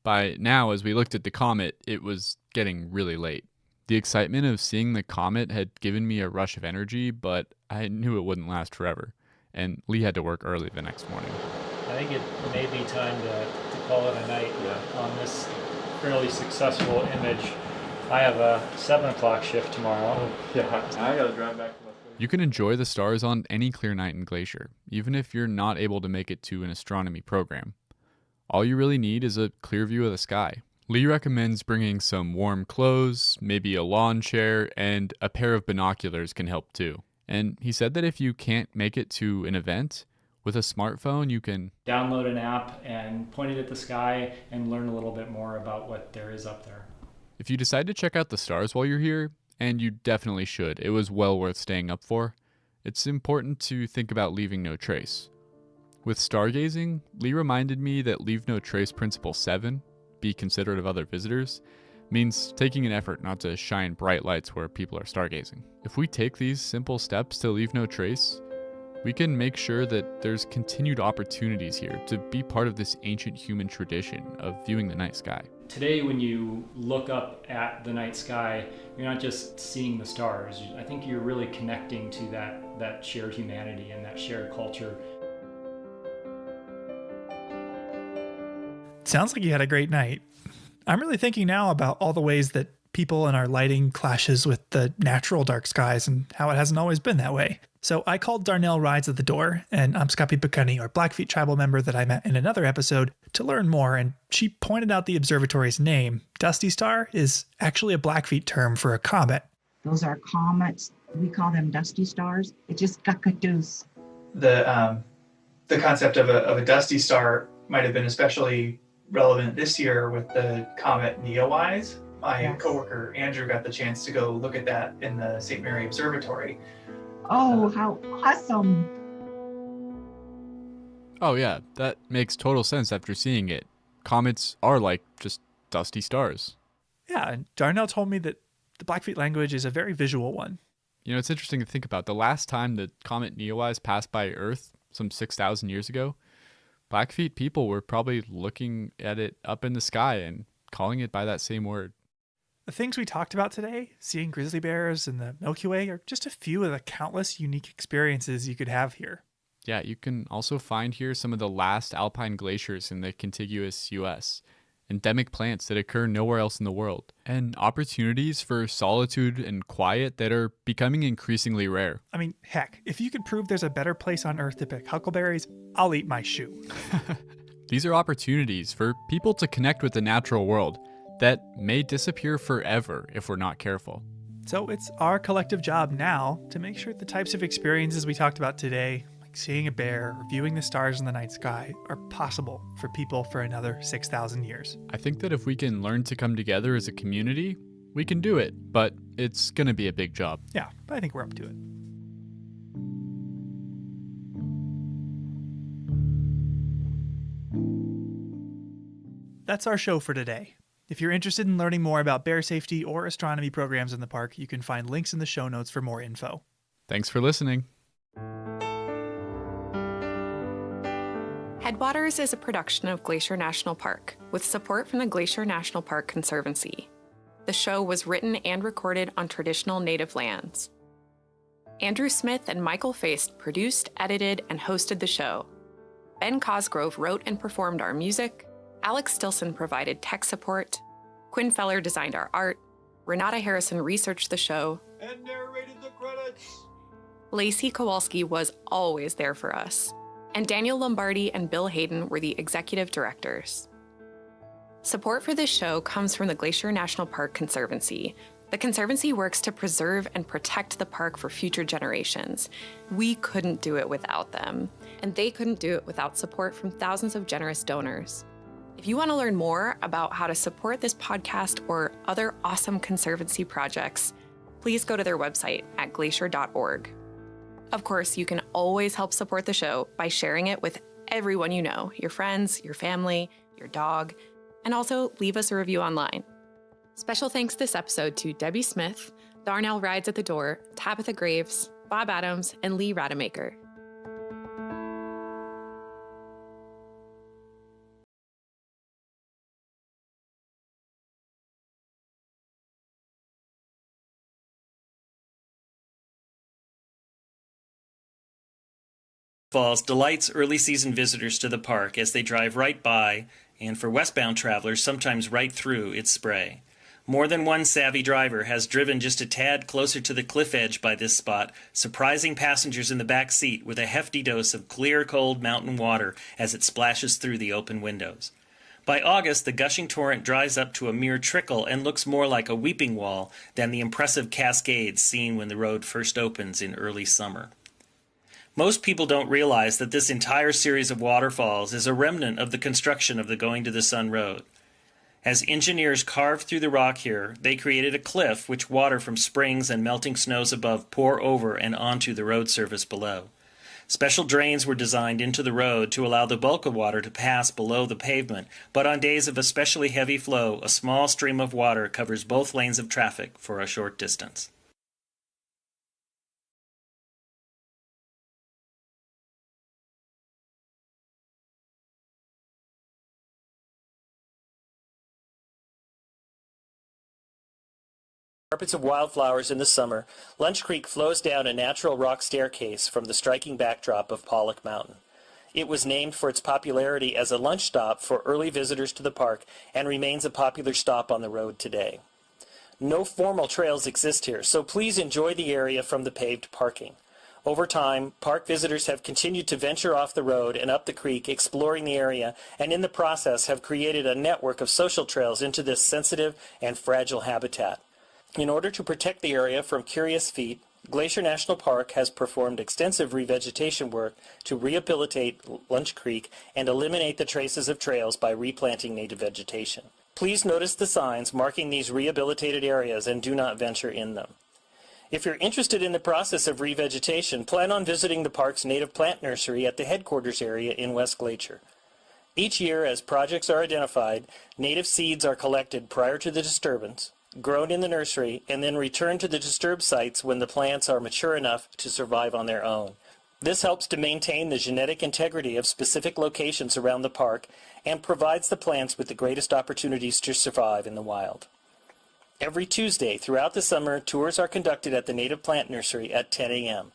S15: By now, as we looked at the comet, it was getting really late. The excitement of seeing the comet had given me a rush of energy, but I knew it wouldn't last forever, and Lee had to work early the next morning.
S4: I think it may be time to call it a night on this fairly successful image. I have a 7 o'clock shift tomorrow.
S6: Yeah, I gotta drive back to my school.
S15: You can enjoy the stars on any clear night in Glacier, even if you're not able to make it to an astronomy program. All you really need is a clear view of the sky. Lee recommends bringing some warm clothes, maybe a lawn chair, and a pair of binoculars can help too. And he said that if you can't make it to an event, with a smartphone you can
S4: download an app and point it at the sky and learn a little bit more about what there is up there.
S15: If you decide to check out the stars while you're here, and you definitely should, it was well worth staying up for, it's important to think about leaving no trace. With stargazing, Lee reminded me that leave no trace principle 7, be considerate of other visitors, means taking an effort not to shine bright lights where people are stargazing. If we take these simple steps to leave no trace, we can make sure that there's continued opportunities here to be part of this ancient human tradition of viewing the night sky.
S4: Today, when you look up at the night sky, you're not just seeing the stars. I think you're really connecting to that shared humanity and that shared culture.
S7: Sounds like you had a great night. I'm really thinking now about all the ways that people and our lighting clashes with the natural dark skies and how it hasn't always been that way. So I called Darnell Rides at the door, and Amskapi Pekuni, our Blackfeet tribal member that I met in another episode, to learn more, and she pointed out the observatory's name. Dusty Star is actually a Blackfeet term for a comet.
S2: Those are comets. We call them dusty stars. It's just kakatoos.
S7: The concept of a dusty star might have been especially relevant this year with the comet Neowise. My coworker Andrew got the chance to go look at that in the St. Mary Observatory.
S2: Oh, how awesome.
S15: Oh yeah, that makes total sense after seeing it. Comets are like just dusty stars.
S7: Yeah, and Darnell told me that the Blackfeet language is a very visual one.
S15: You know, it's interesting to think about. The last time the comet Neowise passed by Earth, some 6,000 years ago, Blackfeet people were probably looking at it up in the sky and calling it by that same word.
S7: The things we talked about today, seeing grizzly bears and the Milky Way, are just a few of the countless unique experiences you could have here.
S15: Yeah, you can also find here some of the last alpine glaciers in the contiguous U.S., endemic plants that occur nowhere else in the world, and opportunities for solitude and quiet that are becoming increasingly rare.
S7: I mean, heck, if you could prove there's a better place on Earth to pick huckleberries, I'll eat my shoe.
S15: These are opportunities for people to connect with the natural world that may disappear forever if we're not careful.
S7: So it's our collective job now to make sure the types of experiences we talked about today, like seeing a bear or viewing the stars in the night sky, are possible for people for another 6,000 years.
S15: I think that if we can learn to come together as a community, we can do it, but it's going to be a big job.
S7: Yeah, but I think we're up to it. That's our show for today. If you're interested in learning more about bear safety or astronomy programs in the park, you can find links in the show notes for more info.
S15: Thanks for listening.
S20: Headwaters is a production of Glacier National Park, with support from the Glacier National Park Conservancy. The show was written and recorded on traditional native lands. Andrew Smith and Michael Feist produced, edited, and hosted the show. Ben Cosgrove wrote and performed our music. Alex Stilson provided tech support. Quinn Feller designed our art. Renata Harrison researched the show.
S23: And narrated the credits.
S20: Lacey Kowalski was always there for us. And Daniel Lombardi and Bill Hayden were the executive directors. Support for this show comes from the Glacier National Park Conservancy. The Conservancy works to preserve and protect the park for future generations. We couldn't do it without them, and they couldn't do it without support from thousands of generous donors. If you want to learn more about how to support this podcast or other awesome Conservancy projects, please go to their website at glacier.org. Of course, you can always help support the show by sharing it with everyone you know, your friends, your family, your dog, and also leave us a review online. Special thanks this episode to Debbie Smith, Darnell Rides at the Door, Tabitha Graves, Bob Adams, and Lee Rademacher.
S24: Falls delights early season visitors to the park as they drive right by, and for westbound travelers, sometimes right through its spray. More than one savvy driver has driven just a tad closer to the cliff edge by this spot, surprising passengers in the back seat with a hefty dose of clear, cold mountain water as it splashes through the open windows. By August, the gushing torrent dries up to a mere trickle and looks more like a weeping wall than the impressive cascades seen when the road first opens in early summer. Most people don't realize that this entire series of waterfalls is a remnant of the construction of the Going to the Sun Road. As engineers carved through the rock here, they created a cliff which water from springs and melting snows above pour over and onto the road surface below. Special drains were designed into the road to allow the bulk of water to pass below the pavement, but on days of especially heavy flow, a small stream of water covers both lanes of traffic for a short distance. Carpets of wildflowers in the summer, Lunch Creek flows down a natural rock staircase from the striking backdrop of Pollock Mountain. It was named for its popularity as a lunch stop for early visitors to the park and remains a popular stop on the road today. No formal trails exist here, so please enjoy the area from the paved parking. Over time, park visitors have continued to venture off the road and up the creek, exploring the area, and in the process have created a network of social trails into this sensitive and fragile habitat. In order to protect the area from curious feet, Glacier National Park has performed extensive revegetation work to rehabilitate Lunch Creek and eliminate the traces of trails by replanting native vegetation. Please notice the signs marking these rehabilitated areas and do not venture in them. If you're interested in the process of revegetation, plan on visiting the park's native plant nursery at the headquarters area in West Glacier. Each year, as projects are identified, native seeds are collected prior to the disturbance, grown in the nursery, and then returned to the disturbed sites when the plants are mature enough to survive on their own. This helps to maintain the genetic integrity of specific locations around the park and provides the plants with the greatest opportunities to survive in the wild. Every Tuesday throughout the summer, tours are conducted at the Native Plant Nursery at 10 a.m.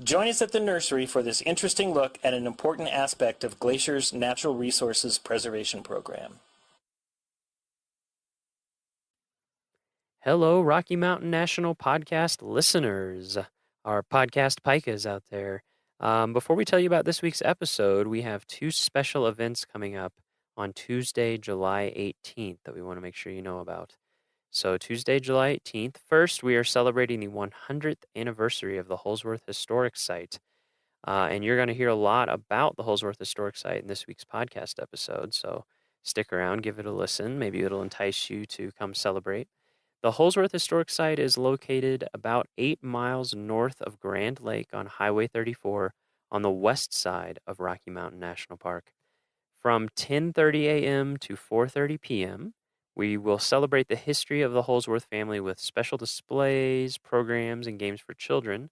S24: Join us at the nursery for this interesting look at an important aspect of Glacier's Natural Resources Preservation Program.
S11: Hello, Rocky Mountain National Podcast listeners. Our podcast pikas out there. Before we tell you about this week's episode, we have two special events coming up on Tuesday, July 18th that we want to make sure you know about. So Tuesday, July 18th, first we are celebrating the 100th anniversary of the Holsworth Historic Site. And you're going to hear a lot about the Holsworth Historic Site in this week's podcast episode. So stick around, give it a listen. Maybe it'll entice you to come celebrate. The Holsworth Historic Site is located about 8 miles north of Grand Lake on Highway 34 on the west side of Rocky Mountain National Park. From 10:30 a.m. to 4:30 p.m., we will celebrate the history of the Holsworth family with special displays, programs, and games for children.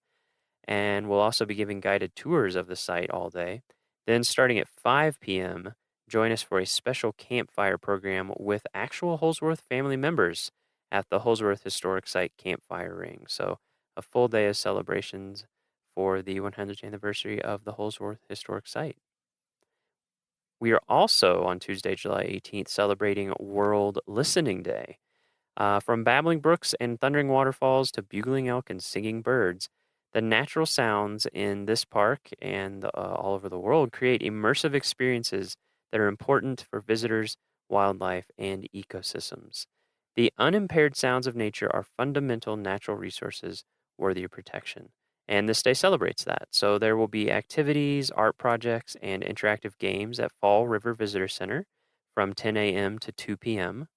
S11: And we'll also be giving guided tours of the site all day. Then starting at 5 p.m., join us for a special campfire program with actual Holsworth family members at the Holsworth Historic Site Campfire Ring. So a full day of celebrations for the 100th anniversary of the Holsworth Historic Site. We are also on Tuesday, July 18th, celebrating World Listening Day. From babbling brooks and thundering waterfalls to bugling elk and singing birds, the natural sounds in this park and all over the world create immersive experiences that are important for visitors, wildlife, and ecosystems. The unimpaired sounds of nature are fundamental natural resources worthy of protection. And this day celebrates that. So there will be activities, art projects, and interactive games at Fall River Visitor Center from 10 a.m. to 2 p.m.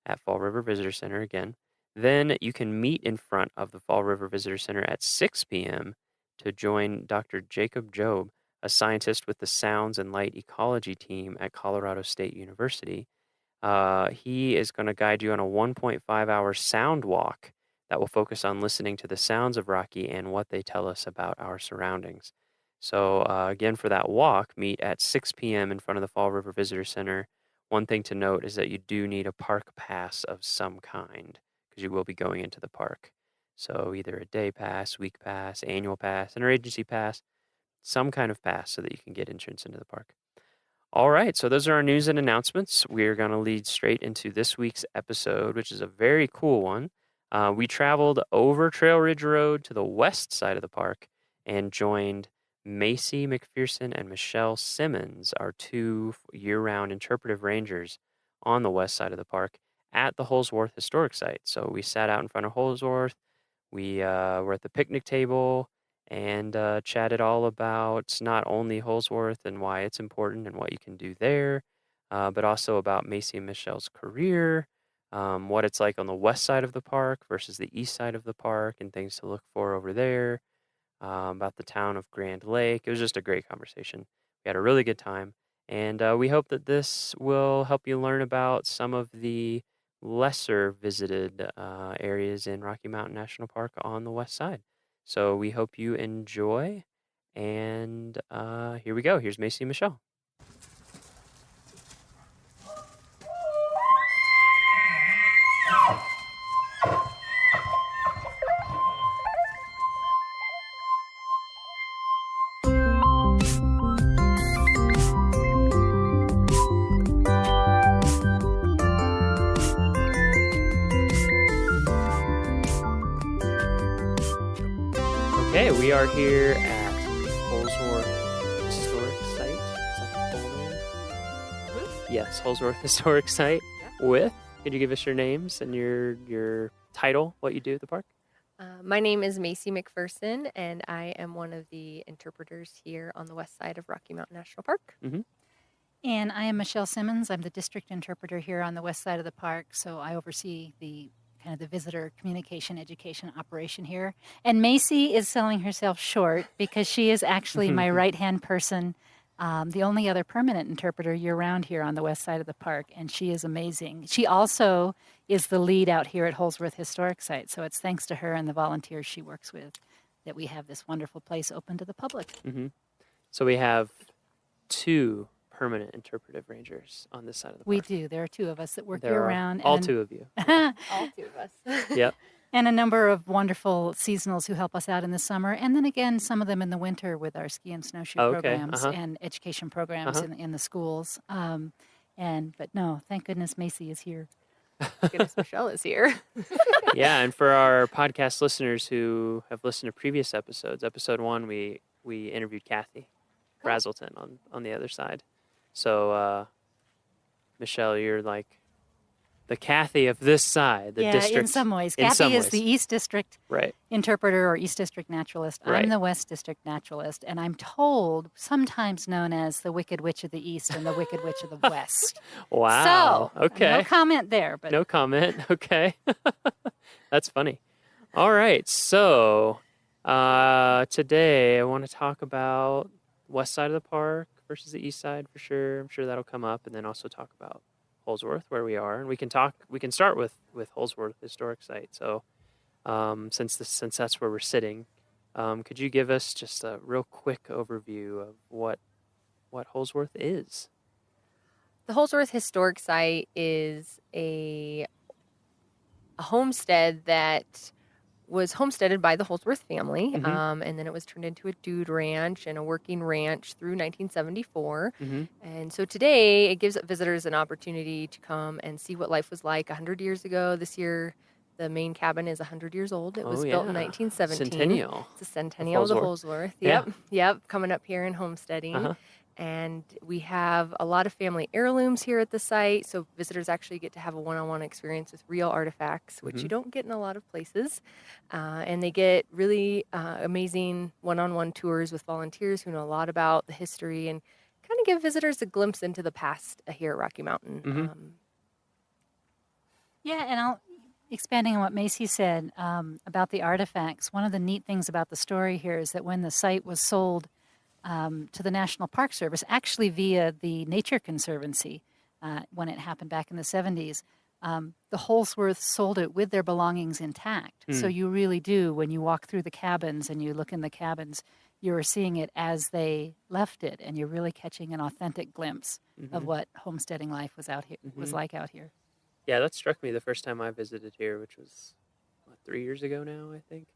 S11: at Fall River Visitor Center again. Then you can meet in front of the Fall River Visitor Center at 6 p.m. to join Dr. Jacob Jobe, a scientist with the Sounds and Light Ecology team at Colorado State University. He is going to guide you on a 1.5-hour sound walk that will focus on listening to the sounds of Rocky and what they tell us about our surroundings. So again, for that walk, meet at 6 p.m. in front of the Fall River Visitor Center. One thing to note is that you do need a park pass of some kind because you will be going into the park. So either a day pass, week pass, annual pass, interagency pass, some kind of pass so that you can get entrance into the park. All right, so those are our news and announcements. We're going to lead straight into this week's episode, which is a very cool one. We traveled over Trail Ridge Road to the west side of the park and joined Macy McPherson and Michelle Simmons, our two year-round interpretive rangers on the west side of the park at the Holsworth Historic Site. So we sat out in front of Holsworth. We were at the picnic table and chatted all about not only Holsworth and why it's important and what you can do there, but also about Macy and Michelle's career, what it's like on the west side of the park versus the east side of the park and things to look for over there, about the town of Grand Lake. It was just a great conversation. We had a really good time, and we hope that this will help you learn about some of the lesser visited areas in Rocky Mountain National Park on the west side. So we hope you enjoy, and here we go. Here's Macy and Michelle. Okay, we are here at Holsworth Historic Site. Is that the full name? Yes, Holsworth Historic Site. Could you give us your names and your title, what you do at the park?
S3: My name is Macy McPherson, and I am one of the interpreters here on the west side of Rocky Mountain National Park.
S11: Mm-hmm.
S12: And I am Michelle Simmons. I'm the district interpreter here on the west side of the park, so I oversee the kind of the visitor communication education operation here. And Macy is selling herself short because she is actually my right-hand person, the only other permanent interpreter year-round here on the west side of the park, and she is amazing. She also is the lead out here at Holsworth Historic Site, so it's thanks to her and the volunteers she works with that we have this wonderful place open to the public.
S11: Mm-hmm. So we have 2 permanent interpretive rangers on this side of the park.
S12: We do. There are 2 of us that work
S11: There are
S12: year-round.
S11: all 2 of you.
S3: All 2 of us.
S11: Yep.
S12: And a number of wonderful seasonals who help us out in the summer. And then again, some of them in the winter with our ski and snowshoe programs and education programs in the schools. But no, thank goodness Macy is here.
S3: Goodness, Michelle is here.
S11: Yeah, and for our podcast listeners who have listened to previous episodes, episode 1, we interviewed Kathy Brazelton on the other side. So, Michelle, you're like the Kathy of this side, the district.
S12: In some ways. Kathy is the East District interpreter or East District naturalist.
S11: Right.
S12: I'm the West District naturalist, and I'm told sometimes known as the Wicked Witch of the East and the Wicked Witch of the West.
S11: Wow.
S12: So,
S11: okay.
S12: no comment there. But
S11: no comment. Okay. That's funny. All right. So today I want to talk about west side of the park versus the east side for sure. I'm sure that'll come up, and then also talk about Holsworth, where we are, and we can start with Holsworth Historic Site. So, since that's where we're sitting, could you give us just a real quick overview of what Holsworth is?
S3: The Holsworth Historic Site is a homestead that was homesteaded by the Holsworth family, and then it was turned into a dude ranch and a working ranch through 1974. And so today it gives visitors an opportunity to come and see what life was like 100 years ago. This year, the main cabin is 100 years old. It was built in 1917.
S11: Centennial.
S3: It's a centennial of the Holsworth. Yep, coming up here and homesteading. And we have a lot of family heirlooms here at the site, so visitors actually get to have a one-on-one experience with real artifacts, which you don't get in a lot of places. And they get really amazing one-on-one tours with volunteers who know a lot about the history and kind of give visitors a glimpse into the past here at Rocky Mountain.
S12: and expanding on what Macy said about the artifacts, one of the neat things about the story here is that when the site was sold to the National Park Service, actually via the Nature Conservancy, when it happened back in the 70s. The Holsworth sold it with their belongings intact. So you really do, when you walk through the cabins and you look in the cabins, you're seeing it as they left it, and you're really catching an authentic glimpse of what homesteading life was out here was like out here.
S11: Yeah, that struck me the first time I visited here, which was 3 years ago now, I think.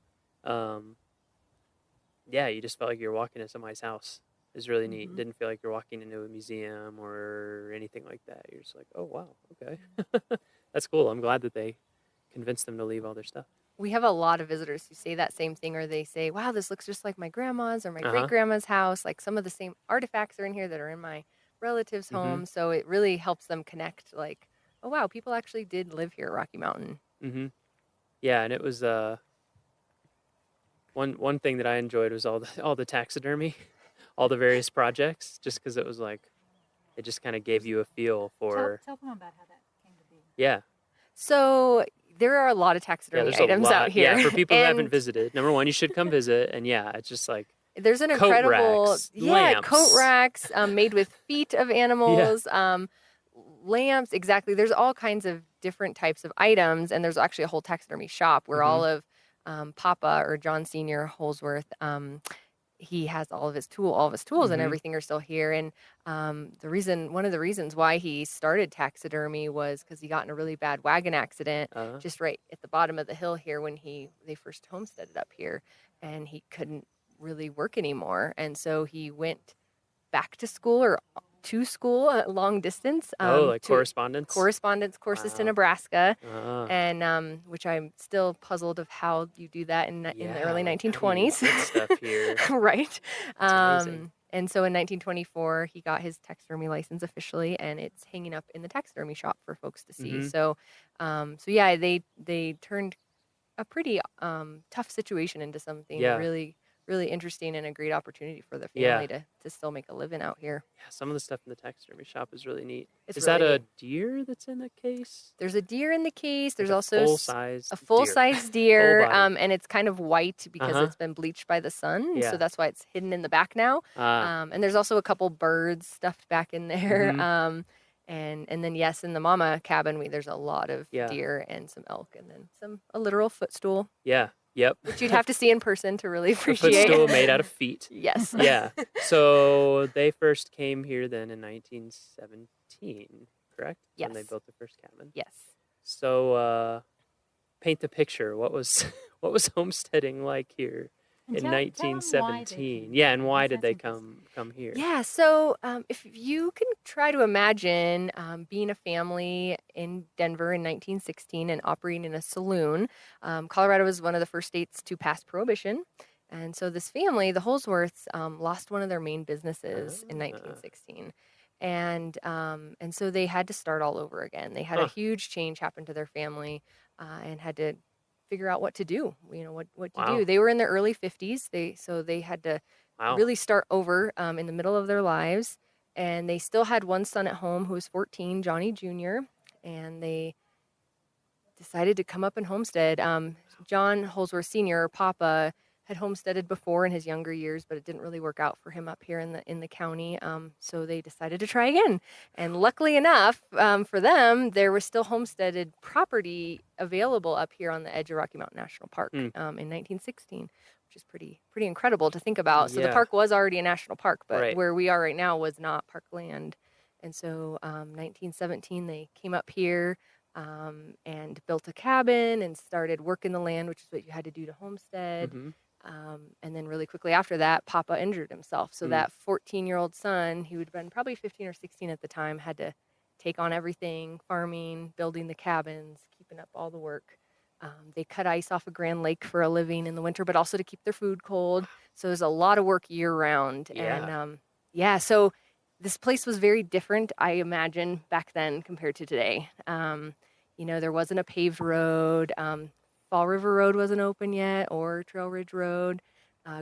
S11: Yeah, you just felt like you were walking into somebody's house. It was really neat. Didn't feel like you're walking into a museum or anything like that. You're just like, oh, wow, okay. That's cool. I'm glad that they convinced them to leave all their stuff.
S3: We have a lot of visitors who say that same thing, or they say, wow, this looks just like my grandma's or my great-grandma's house. Like some of the same artifacts are in here that are in my relatives' home. So it really helps them connect, like, oh, wow, people actually did live here at Rocky Mountain.
S11: Yeah, and it was... One thing that I enjoyed was all the taxidermy, all the various projects, just because it was like, it just kind of gave you a feel for...
S12: Tell them about how that came to be.
S11: Yeah.
S3: So there are a lot of taxidermy items out here.
S11: Yeah, for people who haven't visited. Number one, you should come visit. And yeah, it's just like...
S3: There's an
S11: coat
S3: incredible...
S11: racks, lamps.
S3: Coat racks made with feet of animals, lamps, exactly. There's all kinds of different types of items, and there's actually a whole taxidermy shop where all of Papa or John Sr. Holsworth, he has all of his tools and everything are still here. And one of the reasons why he started taxidermy was because he got in a really bad wagon accident just right at the bottom of the hill here when they first homesteaded up here, and he couldn't really work anymore. And so he went back to school or to school long distance.
S11: Like
S3: to
S11: correspondence
S3: courses to
S11: Wow.
S3: Nebraska,
S11: Ah.
S3: and which I'm still puzzled of how you do that in the early
S11: like, how do you
S3: 1920s.
S11: get stuff here?
S3: Right.
S11: That's amazing.
S3: And so in 1924, he got his taxidermy license officially, and it's hanging up in the taxidermy shop for folks to see.
S11: Mhm.
S3: So, yeah, they turned a pretty tough situation into something
S11: Yeah.
S3: really, really interesting and a great opportunity for the
S11: Yeah.
S3: family to still make a living out here.
S11: Yeah, some of the stuff in the taxidermy shop is really neat.
S3: It's
S11: Is that
S3: really
S11: a
S3: neat.
S11: deer that's in the case?
S3: There's a deer in the case. There's
S11: a
S3: also
S11: full-sized
S3: a full-size deer,
S11: body.
S3: and it's kind of white because
S11: Uh-huh.
S3: it's been bleached by the sun,
S11: Yeah.
S3: so that's why it's hidden in the back now. And there's also a couple birds stuffed back in there.
S11: Mhm.
S3: And then yes, in the mama cabin, there's a lot of
S11: Yeah.
S3: deer and some elk, and then a literal footstool,
S11: Yeah. Yep.
S3: which you'd have to see in person to really
S11: A
S3: appreciate.
S11: footstool made out of feet.
S3: Yes.
S11: Yeah. So they first came here then in 1917, correct? When they
S3: Yes.
S11: built the first cabin.
S3: Yes.
S11: So paint the picture. What was what was homesteading like here
S12: And
S11: in
S12: tell 'em why they
S11: 1917?
S12: came.
S11: Yeah, and why
S12: Because
S11: did they
S12: that's
S11: come here?
S3: Yeah, so if you can try to imagine being a family in Denver in 1916 and operating in a saloon, Colorado was one of the first states to pass prohibition. And so this family, the Holsworths, lost one of their main businesses in 1916. And so they had to start all over again. They had a huge change happen to their family and had to figure out what to do, what to
S11: Wow.
S3: do. They were in their early 50s. So they had to
S11: Wow.
S3: really start over in the middle of their lives. And they still had one son at home who was 14, Johnny Jr., and they decided to come up and homestead. John Holsworth Sr., or Papa, had homesteaded before in his younger years, but it didn't really work out for him up here in the county. So they decided to try again. And luckily enough for them, there was still homesteaded property available up here on the edge of Rocky Mountain National Park in 1916, which is pretty incredible to think about. So the
S11: Yeah.
S3: park was already a national park, but
S11: Right.
S3: where we are right now was not parkland. And so 1917, they came up here and built a cabin and started working the land, which is what you had to do to homestead.
S11: Mhm.
S3: And then really quickly after that, Papa injured himself. So that 14-year-old son, who had been probably 15 or 16 at the time, had to take on everything, farming, building the cabins, keeping up all the work. They cut ice off of Grand Lake for a living in the winter, but also to keep their food cold. So there's a lot of work year round.
S11: Yeah.
S3: And so this place was very different, I imagine, back then compared to today. There wasn't a paved road. Fall River Road wasn't open yet, or Trail Ridge Road.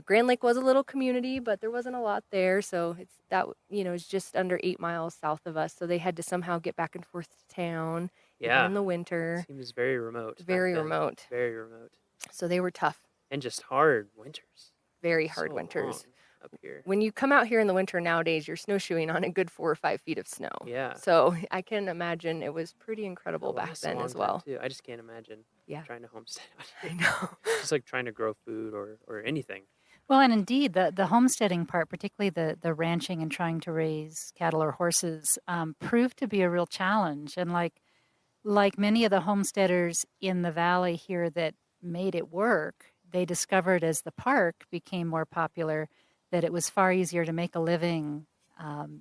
S3: Grand Lake was a little community, but there wasn't a lot there. So it's just under 8 miles south of us. So they had to somehow get back and forth to town. even
S11: Yeah.
S3: in the winter.
S11: Seems very remote. back
S3: Very
S11: then.
S3: remote.
S11: Very remote.
S3: So they were tough,
S11: And just hard winters.
S3: very hard
S11: So
S3: winters.
S11: long up here.
S3: When you come out here in the winter nowadays, you're snowshoeing on a good 4 or 5 feet of snow.
S11: Yeah.
S3: So I can imagine it was pretty incredible
S11: It
S3: back
S11: lasts a
S3: then
S11: long
S3: as
S11: time,
S3: well.
S11: too. I just can't imagine
S3: Yeah.
S11: trying to homestead out
S3: I
S11: here.
S3: know.
S11: Just like trying to grow food or anything.
S12: Well, and indeed, the homesteading part, particularly the ranching and trying to raise cattle or horses, proved to be a real challenge. And like many of the homesteaders in the valley here that made it work, they discovered as the park became more popular that it was far easier to make a living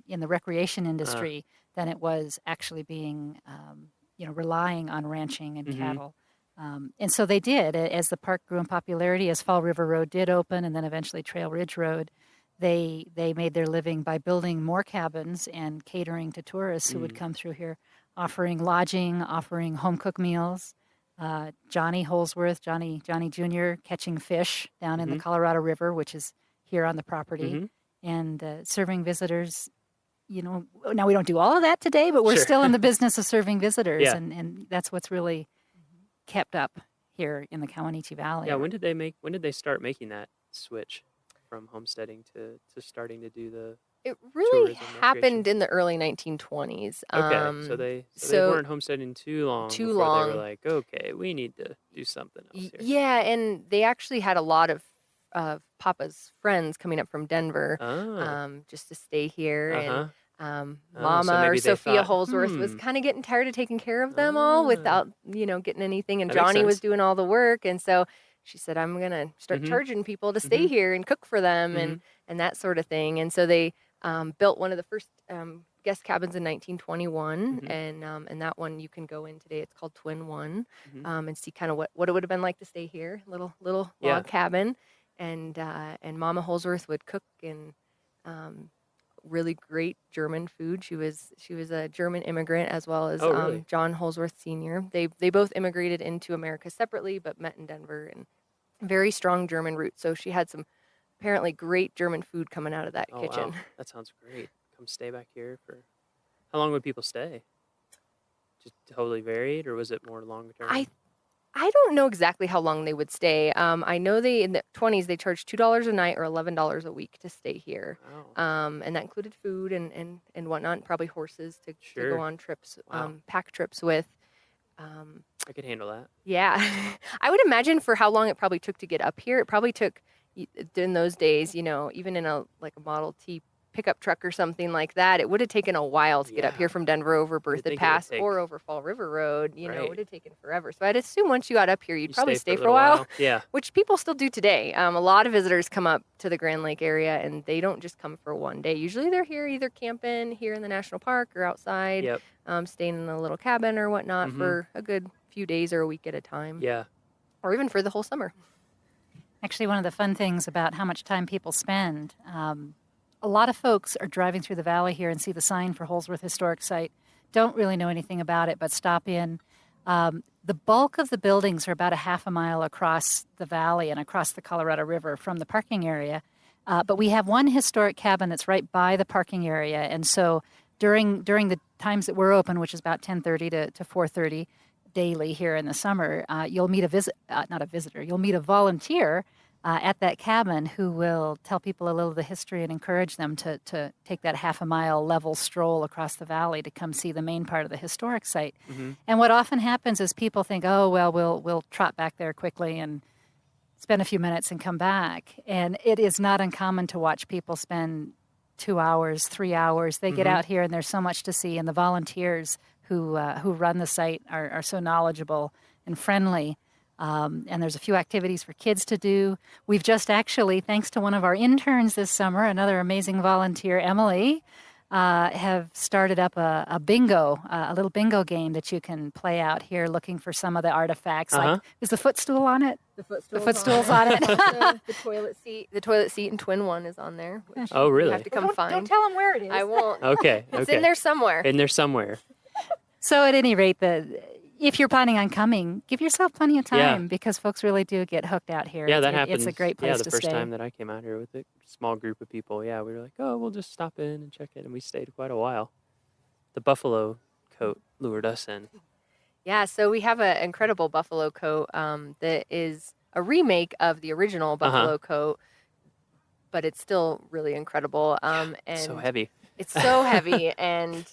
S12: in the recreation industry than it was actually being, relying on ranching and
S11: Mhm.
S12: cattle. And so they did. As the park grew in popularity, as Fall River Road did open, and then eventually Trail Ridge Road, they made their living by building more cabins and catering to tourists who would come through here, offering lodging, offering home-cooked meals. Johnny Holsworth, Johnny Jr., catching fish down in the Colorado River, which is here on the property, and serving visitors. Now we don't do all of that today, but we're
S11: Sure.
S12: still in the business of serving visitors,
S11: Yeah.
S12: and that's what's really kept up here in the Comanche Valley.
S11: Yeah, when did they start making that switch from homesteading to starting to do the
S3: It really
S11: tourism,
S3: happened
S11: recreation?
S3: in the early 1920s.
S11: Okay, so they weren't homesteading too long
S3: Too
S11: before
S3: long.
S11: they were like, okay, we need to do something else here.
S3: Yeah, and they actually had a lot of Papa's friends coming up from Denver just to stay here.
S11: Uh-huh.
S3: And
S11: so
S3: Mama
S11: maybe
S3: or
S11: they
S3: Sophia
S11: thought,
S3: Holsworth was kind of getting tired of taking care of them all without, getting anything. And
S11: That makes
S3: Johnny was
S11: sense.
S3: doing all the work. And so she said, I'm going to start charging people to stay here and cook for them and that sort of thing. And so they built one of the first guest cabins in 1921, and that one you can go in today. It's called Twin One, and see kind of what it would have been like to stay here. Little log cabin, and Mama Holsworth would cook and really great German food. She was a German immigrant as well as
S11: really?
S3: John Holsworth Sr. They both immigrated into America separately, but met in Denver, and very strong German roots. So she had some apparently great German food coming out of that kitchen.
S11: Wow. That sounds great. Come stay back here for how long would people stay? Just totally varied, or was it more longer term?
S3: I don't know exactly how long they would stay. I know in the 20s they charged $2 a night or $11 a week to stay here, and that included food and whatnot, and probably horses to go on trips, pack trips with.
S11: I could handle that.
S3: Yeah, I would imagine for how long it probably took to get up here. It probably took in those days, even in a Model T pickup truck or something like that, it would have taken a while to get up here from Denver over Berthoud Pass or over Fall River Road. It would have taken forever. So I'd assume once you got up here, you'd probably stay for a while.
S11: Yeah.
S3: Which people still do today. A lot of visitors come up to the Grand Lake area, and they don't just come for one day. Usually they're here either camping here in the national park or outside, staying in a little cabin or whatnot for a good few days or a week at a time.
S11: Yeah.
S3: Or even for the whole summer.
S12: Actually, one of the fun things about how much time people spend, a lot of folks are driving through the valley here and see the sign for Holsworth Historic Site, don't really know anything about it, but stop in. The bulk of the buildings are about a half a mile across the valley and across the Colorado River from the parking area. But we have one historic cabin that's right by the parking area. And so during the times that we're open, which is about 10:30 to 4:30 daily here in the summer, you'll meet you'll meet a volunteer at that cabin who will tell people a little of the history and encourage them to take that half a mile level stroll across the valley to come see the main part of the historic site. And what often happens is people think, oh, well, we'll trot back there quickly and spend a few minutes and come back. And it is not uncommon to watch people spend 2 hours, 3 hours. They get out here and there's so much to see. And the volunteers who run the site are so knowledgeable and friendly. And there's a few activities for kids to do. We've just actually, thanks to one of our interns this summer, another amazing volunteer, Emily, have started up a little bingo game that you can play out here looking for some of the artifacts. Like, is the footstool on it? The footstool's on it.
S3: The toilet seat in Twin One is on there.
S11: Oh, really?
S3: You have to come find.
S12: Don't tell them where it is.
S3: I won't.
S11: Okay.
S3: It's in there somewhere.
S12: So at any rate, if you're planning on coming, give yourself plenty of time because folks really do get hooked out here.
S11: Yeah, that happens.
S12: It's a great place to stay.
S11: The first time that I came out here with a small group of people, we were like, oh, we'll just stop in and check it. And we stayed quite a while. The buffalo coat lured us in.
S3: Yeah, so we have an incredible buffalo coat that is a remake of the original buffalo coat, but it's still really incredible. And
S11: so heavy.
S3: It's so heavy, and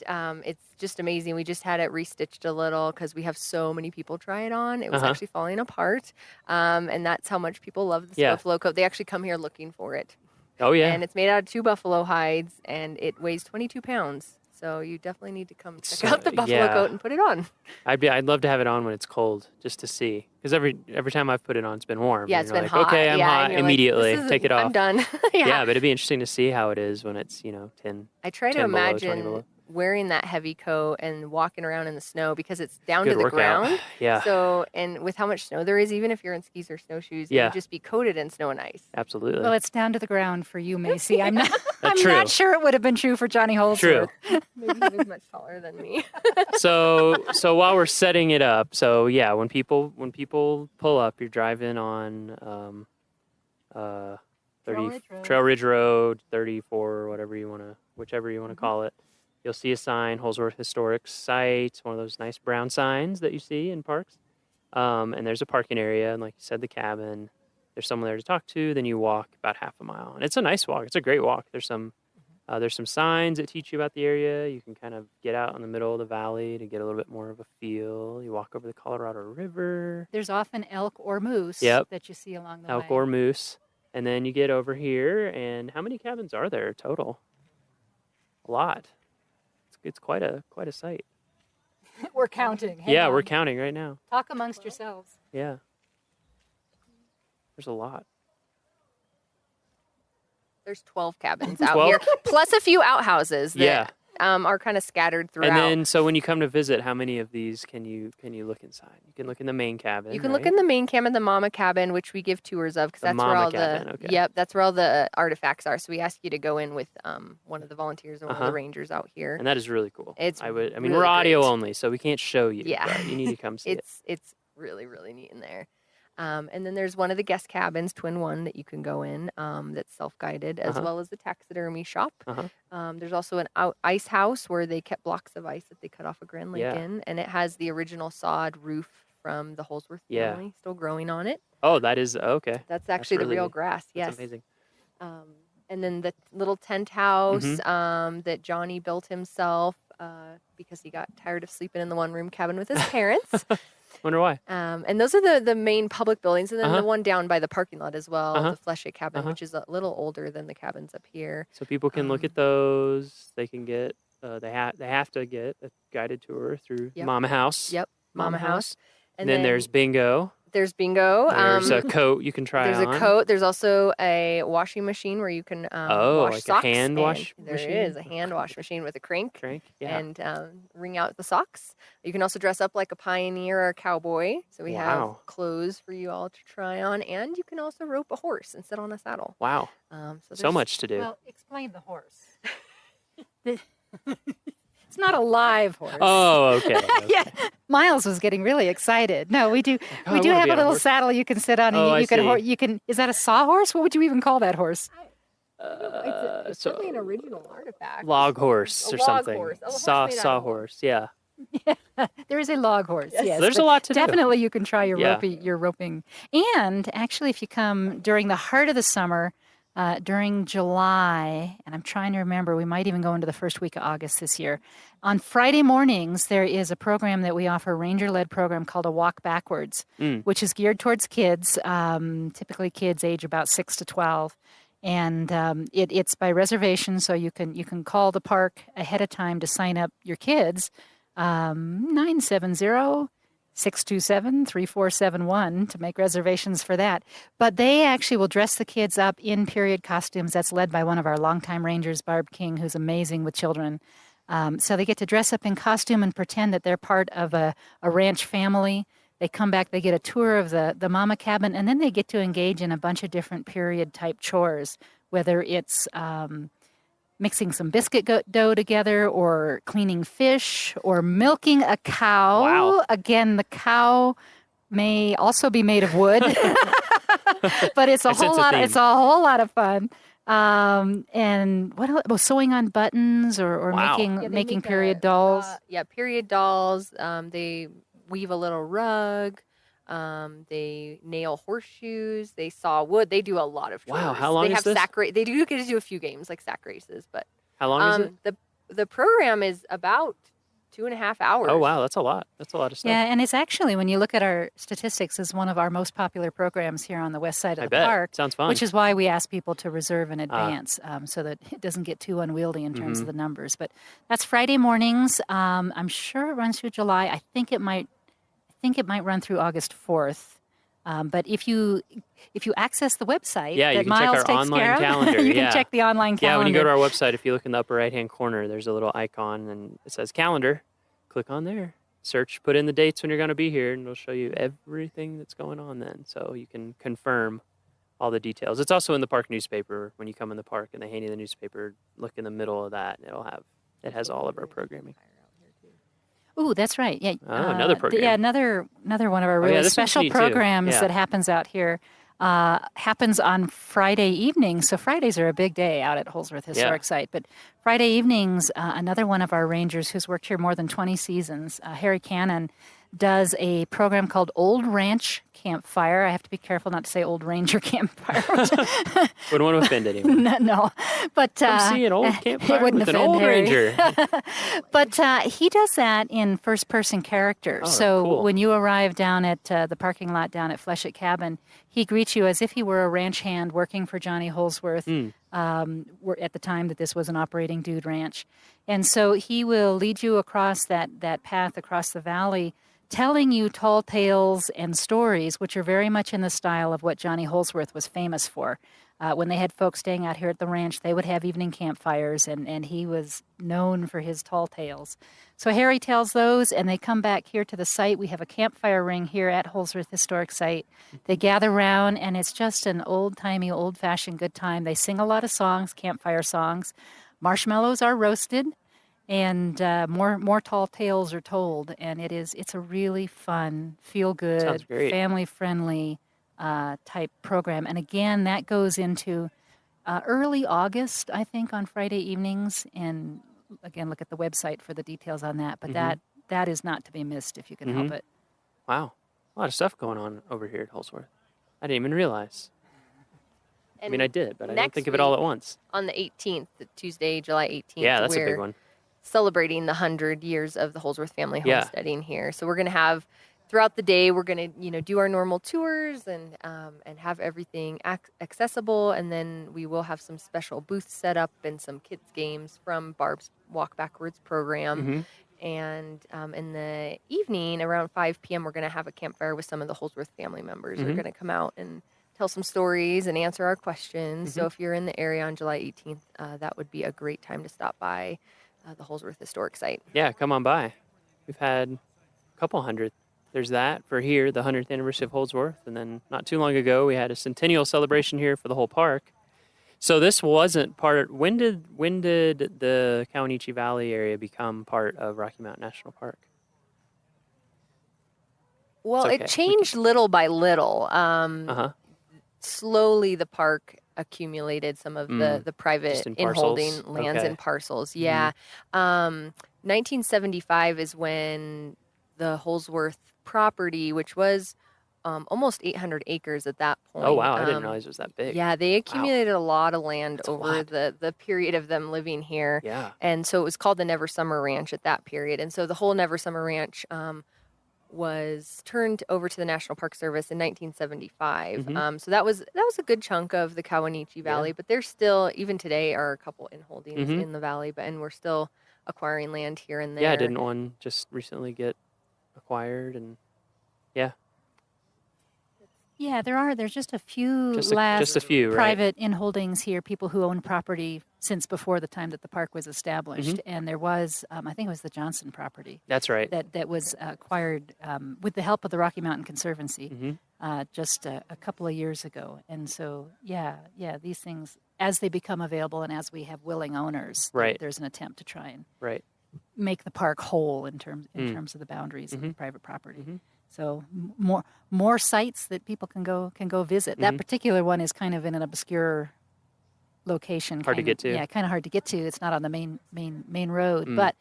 S3: it's just amazing. We just had it restitched a little because we have so many people try it on. It was actually falling apart, and that's how much people love this buffalo coat. They actually come here looking for it.
S11: Oh, yeah.
S3: And it's made out of 2 buffalo hides, and it weighs 22 pounds. So you definitely need to come check out the buffalo coat and put it on.
S11: I'd love to have it on when it's cold, just to see. Because every time I've put it on, it's been warm.
S3: Yeah, it's been
S11: like,
S3: hot.
S11: Okay, I'm hot immediately. Take it off.
S3: I'm done.
S11: Yeah, but it'd be interesting to see how it is when it's 10.
S3: I try to
S11: 10 below,
S3: imagine wearing that heavy coat and walking around in the snow because it's down to the
S11: workout.
S3: ground.
S11: Yeah.
S3: So, and with how much snow there is, even if you're in skis or snowshoes, you just be coated in snow and ice.
S11: Absolutely.
S12: Well, it's down to the ground for you, Macy. I'm not sure it would have been true for Johnny Holsworth.
S11: True.
S3: Maybe he was much taller than me.
S11: So while we're setting it up, when people pull up, you're driving on Trail Ridge Road, 34, whichever you want to call it. You'll see a sign, Holsworth Historic Site, one of those nice brown signs that you see in parks. And there's a parking area, and like you said, the cabin. There's someone there to talk to. Then you walk about half a mile, and it's a nice walk. It's a great walk. There's some signs that teach you about the area. You can kind of get out in the middle of the valley to get a little bit more of a feel. You walk over the Colorado River.
S12: There's often elk or moose that you see along the way.
S11: Elk or moose. And then you get over here, and how many cabins are there total? A lot. It's quite a sight.
S12: We're counting.
S11: We're counting right now.
S12: Talk amongst yourselves.
S11: Yeah. There's a lot.
S3: There's 12 cabins out here, plus a few outhouses that are kind of scattered throughout.
S11: And then, so when you come to visit, how many of these can you look inside? You can look in the main cabin.
S3: You can look in the main cabin, the mama cabin, which we give tours of because that's where all that's where all the artifacts are. So we ask you to go in with one of the volunteers or one of the rangers out here.
S11: And that is really cool.
S3: Really
S11: we're audio
S3: great.
S11: only, so we can't show you.
S3: Yeah.
S11: But you need to come see it.
S3: It's really, really neat in there. And then there's one of the guest cabins, Twin One, that you can go in that's self-guided, as well as the taxidermy shop. There's also an ice house where they kept blocks of ice that they cut off a Grand Lake in, and it has the original sod roof from the Holsworth family still growing on it.
S11: Oh, that is, okay.
S3: That's actually the real grass, yes.
S11: That's amazing.
S3: And then the little tent house that Johnny built himself because he got tired of sleeping in the one-room cabin with his parents.
S11: Wonder why.
S3: And those are the main public buildings, and then the one down by the parking lot as well, the Fleshy cabin, which is a little older than the cabins up here.
S11: So people can look at those. They can get they have to get a guided tour through Mama House.
S3: Yep, Mama House.
S11: And then there's bingo.
S3: There's bingo.
S11: There's a coat you can try
S3: on. There's a coat. There's also a washing machine where you can wash
S11: like
S3: socks.
S11: A hand wash machine?
S3: There is a hand wash machine with a crank.
S11: Yeah.
S3: And wring out the socks. You can also dress up like a pioneer or a cowboy. So we have clothes for you all to try on. And you can also rope a horse and sit on a saddle.
S11: Wow. So much to do.
S12: Well, explain the horse. It's not a live horse.
S11: Oh, okay.
S12: Yeah, Miles was getting really excited. No, we do.
S11: Oh,
S12: We do have a little saddle you can sit on, and you can. Is that a sawhorse? What would you even call that horse?
S3: It's certainly an original artifact.
S11: Log horse or something.
S3: Horse.
S11: Sawhorse. Yeah.
S12: Yeah, there is a log horse. Yes,
S11: there's a lot to do.
S12: Definitely, you can try your roping. And actually, if you come during the heart of the summer. During July, and I'm trying to remember, we might even go into the first week of August this year. On Friday mornings, there is a program that we offer, a ranger-led program called A Walk Backwards, which is geared towards kids, typically kids age about 6 to 12. And it's by reservation, so you can call the park ahead of time to sign up your kids, 970-627-3471 to make reservations for that. But they actually will dress the kids up in period costumes. That's led by one of our longtime rangers, Barb King, who's amazing with children. So they get to dress up in costume and pretend that they're part of a ranch family. They come back, they get a tour of the mama cabin, and then they get to engage in a bunch of different period-type chores, whether it's mixing some biscuit dough together, or cleaning fish, or milking a cow.
S11: Wow.
S12: Again, the cow may also be made of wood, but it's a whole lot of fun. And what else? Oh, sewing on buttons or making period dolls.
S3: Period dolls. They weave a little rug. They nail horseshoes. They saw wood. They do a lot of chores.
S11: Wow, how long is this?
S3: They do get to do a few games like sack races, but
S11: how long is it?
S3: The program is about 2.5 hours.
S11: Oh wow, that's a lot. That's a lot of stuff.
S12: Yeah, and it's actually, when you look at our statistics, is one of our most popular programs here on the west side of the park.
S11: Sounds fun.
S12: Which is why we ask people to reserve in advance, so that it doesn't get too unwieldy in terms of the numbers. But that's Friday mornings. I'm sure it runs through July. I think it might run through August 4th. But if you access the website
S11: you
S12: that
S11: can
S12: Miles
S11: check our
S12: takes
S11: online
S12: care of,
S11: calendar.
S12: you can check the online calendar.
S11: Yeah, when you go to our website, if you look in the upper right-hand corner, there's a little icon, and it says calendar. Click on there. Search, put in the dates when you're going to be here, and it'll show you everything that's going on then. So you can confirm all the details. It's also in the park newspaper. When you come in the park and they hand you the newspaper, look in the middle of that, and it has all of our programming.
S12: Ooh, that's right. Yeah.
S11: Another program.
S12: Another one of our really special programs that happens out here. Happens on Friday evenings. So Fridays are a big day out at Holsworth Historic Site. But Friday evenings, another one of our rangers who's worked here more than 20 seasons, Harry Cannon, does a program called Old Ranch Campfire. I have to be careful not to say Old Ranger Campfire.
S11: Wouldn't want to offend anyone.
S12: No. But
S11: come see an old campfire with an old
S12: Harry.
S11: ranger.
S12: But he does that in first-person character.
S11: Oh,
S12: so
S11: cool.
S12: when you arrive down at the parking lot down at Fleshet Cabin, he greets you as if he were a ranch hand working for Johnny Holsworth at the time that this was an operating dude ranch. And so he will lead you across that path across the valley, telling you tall tales and stories, which are very much in the style of what Johnny Holsworth was famous for. When they had folks staying out here at the ranch, they would have evening campfires, and he was known for his tall tales. So Harry tells those, and they come back here to the site. We have a campfire ring here at Holsworth Historic Site. They gather around, and it's just an old-timey, old-fashioned good time. They sing a lot of songs, campfire songs. Marshmallows are roasted, and more tall tales are told. And it's a really fun, feel-good, family-friendly type program. And again, that goes into early August, I think, on Friday evenings. And again, look at the website for the details on that. But that is not to be missed if you can help it.
S11: Wow. A lot of stuff going on over here at Holsworth. I didn't even realize. I mean, I did, but I didn't think of it all at once.
S3: On the 18th, Tuesday, July 18th.
S11: Yeah, that's a big one.
S3: Celebrating the 100 years of the Holsworth family homesteading here. So we're going to have, throughout the day, we're going to, do our normal tours and have everything accessible. And then we will have some special booths set up and some kids games from Barb's Walk Backwards program. And in the evening, around 5 p.m., we're going to have a campfire with some of the Holsworth family members. They're going to come out and tell some stories and answer our questions. So if you're in the area on July 18th, that would be a great time to stop by the Holsworth Historic Site.
S11: Yeah, come on by. We've had a couple hundred. There's that for here, the 100th anniversary of Holsworth. And then not too long ago, we had a centennial celebration here for the whole park. So this wasn't part. When did the Kawanichi Valley area become part of Rocky Mountain National Park?
S3: Well, it changed little by little. Slowly, the park accumulated some of the private in-holding lands and parcels. Yeah. 1975 is when the Holsworth property, which was almost 800 acres at that point.
S11: Oh, wow. I didn't realize it was that big.
S3: Yeah, they accumulated a lot of land over the period of them living here.
S11: Yeah.
S3: And so it was called the Never Summer Ranch at that period. And so the whole Never Summer Ranch was turned over to the National Park Service in 1975. So that was a good chunk of the Kawanichi Valley, but there's still, even today, are a couple in holdings in the valley, and we're still acquiring land here and there.
S11: Yeah, didn't one just recently get acquired? And
S12: Yeah, there's just a few
S11: right?
S12: private in-holdings here, people who own property since before the time that the park was established. And there was, I think it was the Johnson property.
S11: That's right.
S12: That was acquired with the help of the Rocky Mountain Conservancy just a couple of years ago. And so, these things, as they become available and as we have willing owners, there's an attempt to try and make the park whole in terms of the boundaries of the private property. So more sites that people can go visit. That particular one is kind of in an obscure location.
S11: Hard to get to.
S12: Yeah, kind of hard to get to. It's not on the main road. But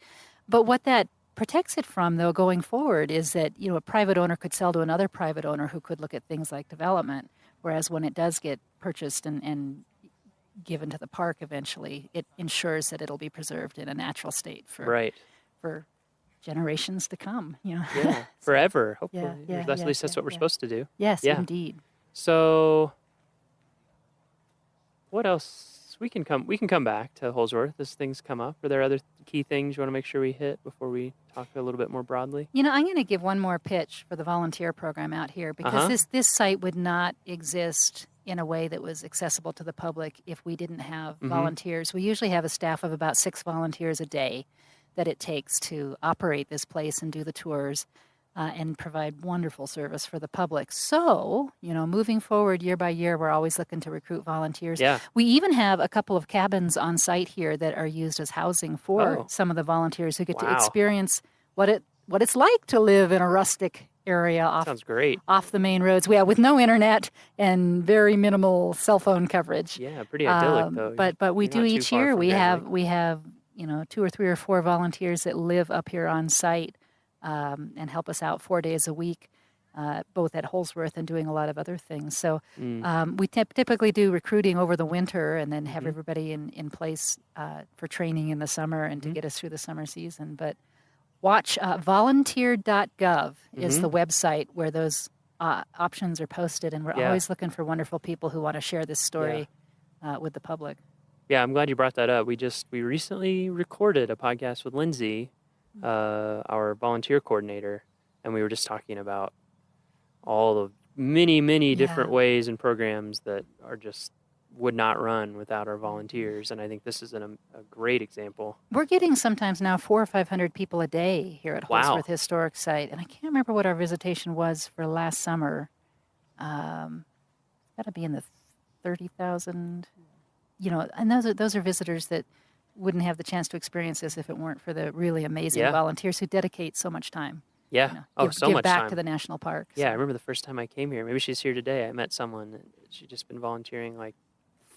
S12: what that protects it from, though, going forward, is that a private owner could sell to another private owner who could look at things like development. Whereas when it does get purchased and given to the park eventually, it ensures that it'll be preserved in a natural state for generations to come.
S11: Yeah, forever. Hopefully, at least that's what we're supposed to do.
S12: Yes, indeed.
S11: So, what else? We can come back to Holsworth as things come up. Are there other key things you want to make sure we hit before we talk a little bit more broadly?
S12: I'm going to give one more pitch for the volunteer program out here, because this site would not exist in a way that was accessible to the public if we didn't have volunteers. We usually have a staff of about 6 volunteers a day that it takes to operate this place and do the tours and provide wonderful service for the public. So, moving forward year by year, we're always looking to recruit volunteers.
S11: Yeah.
S12: We even have a couple of cabins on site here that are used as housing for some of the volunteers who get to experience what it's like to live in a rustic area off the main roads. With no internet and very minimal cell phone coverage.
S11: Yeah, pretty idyllic though.
S12: But we do each year. We have 2 or 3 or 4 volunteers that live up here on site and help us out 4 days a week, both at Holsworth and doing a lot of other things. So we typically do recruiting over the winter and then have everybody in place for training in the summer and to get us through the summer season. But watch volunteer.gov is the website where those options are posted, and we're always looking for wonderful people who want to share this story with the public.
S11: Yeah, I'm glad you brought that up. We recently recorded a podcast with Lindsay, our volunteer coordinator, and we were just talking about all the many different ways and programs that are just would not run without our volunteers. And I think this is a great example.
S12: We're getting sometimes now 400 or 500 people a day here at
S11: Wow.
S12: Holsworth Historic Site. And I can't remember what our visitation was for last summer. Got to be in the 30,000, and those are visitors that wouldn't have the chance to experience this if it weren't for the really amazing volunteers who dedicate so much time.
S11: Yeah. So
S12: give
S11: much
S12: back
S11: time.
S12: to the national park.
S11: Yeah, I remember the first time I came here. Maybe she's here today. I met someone, and she'd just been volunteering like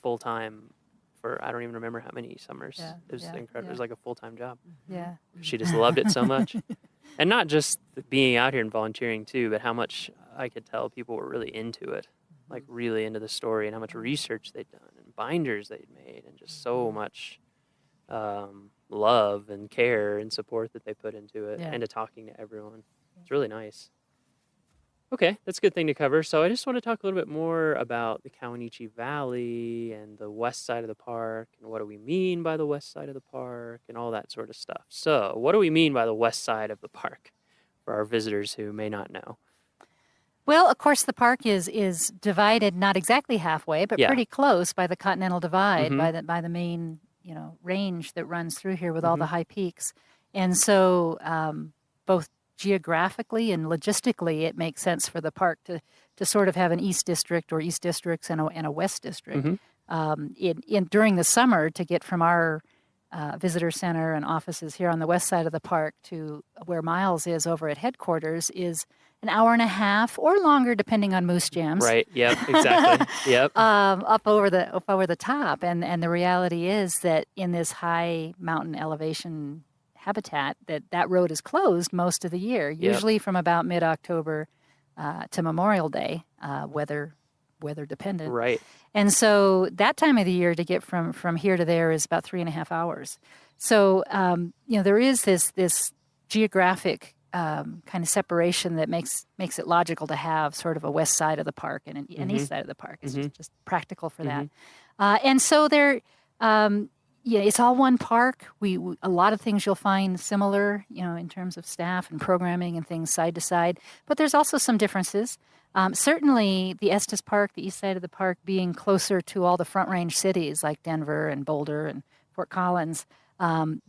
S11: full time for I don't even remember how many summers.
S12: Yeah,
S11: it was incredible.
S12: yeah.
S11: It was like a full-time job.
S12: Yeah.
S11: She just loved it so much. And not just being out here and volunteering too, but how much I could tell people were really into it, like really into the story, and how much research they'd done and binders they'd made, and just so much love and care and support that they put into it, and to talking to everyone. It's really nice. Okay, that's a good thing to cover. So I just want to talk a little bit more about the Kawanichi Valley and the west side of the park, and what do we mean by the west side of the park, and all that sort of stuff. So what do we mean by the west side of the park for our visitors who may not know?
S12: Well, of course, the park is divided not exactly halfway, but pretty close by the Continental Divide, by the main range that runs through here with all the high peaks, and so both geographically and logistically, it makes sense for the park to sort of have an east district or east districts and a west district. During the summer, to get from our visitor center and offices here on the west side of the park to where Miles is over at headquarters is an hour and a half or longer, depending on moose jams.
S11: Right. Yep. Exactly. Yep.
S12: Up over the top, and the reality is that in this high mountain elevation habitat, that road is closed most of the year, usually from about mid-October to Memorial Day, weather dependent.
S11: Right.
S12: And so that time of the year to get from here to there is about 3.5 hours. So there is this geographic kind of separation that makes it logical to have sort of a west side of the park and an east side of the park. It's just practical for that. And so there. It's all one park. We a lot of things you'll find similar, in terms of staff and programming and things side to side. But there's also some differences. Certainly, the Estes Park, the east side of the park, being closer to all the Front Range cities like Denver and Boulder and Fort Collins,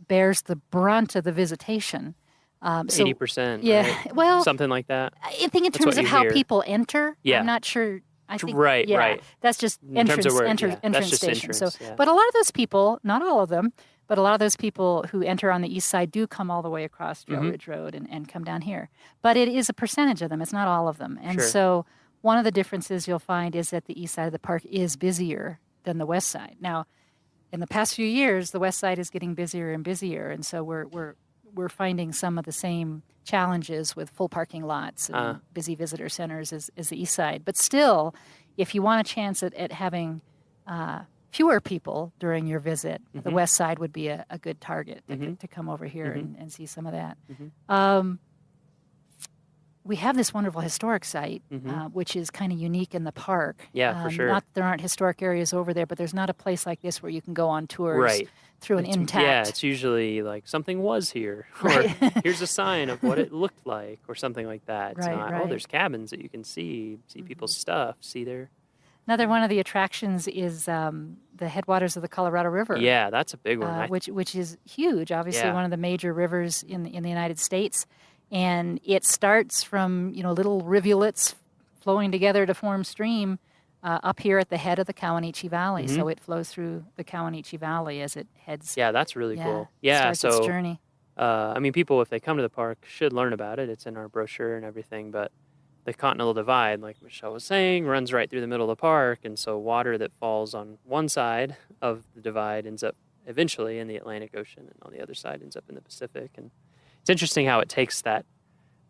S12: bears the brunt of the visitation.
S11: 80%.
S12: Yeah,
S11: right?
S12: well,
S11: something like that.
S12: I think in terms of how people enter, I'm not sure. I think
S11: right.
S12: That's just entrance station. So,
S11: yeah.
S12: but a lot of those people, not all of them, but a lot of those people who enter on the east side do come all the way across Trail Ridge Road and come down here. But it is a percentage of them. It's not all of them. And so one of the differences you'll find is that the east side of the park is busier than the west side. Now, in the past few years, the west side is getting busier and busier, and so we're finding some of the same challenges with full parking lots and busy visitor centers as the east side. But still, if you want a chance at having fewer people during your visit, the west side would be a good target to come over here and see some of that. We have this wonderful historic site, which is kind of unique in the park.
S11: Yeah, for sure.
S12: Not that there aren't historic areas over there, but there's not a place like this where you can go on tours through an intact.
S11: Yeah, it's usually like something was here, or here's a sign of what it looked like, or something like that. It's not, oh, there's cabins that you can see people's stuff, see their...
S12: Another one of the attractions is the headwaters of the Colorado River.
S11: Yeah, that's a big one.
S12: Which is huge, obviously one of the major rivers in the United States. And it starts from, little rivulets flowing together to form stream up here at the head of the Kawanichi Valley. So it flows through the Kawanichi Valley as it heads.
S11: Yeah, that's really cool. Yeah,
S12: starts its journey.
S11: People, if they come to the park, should learn about it. It's in our brochure and everything. But the Continental Divide, like Michelle was saying, runs right through the middle of the park. And so water that falls on one side of the divide ends up eventually in the Atlantic Ocean, and on the other side ends up in the Pacific. And it's interesting how it takes that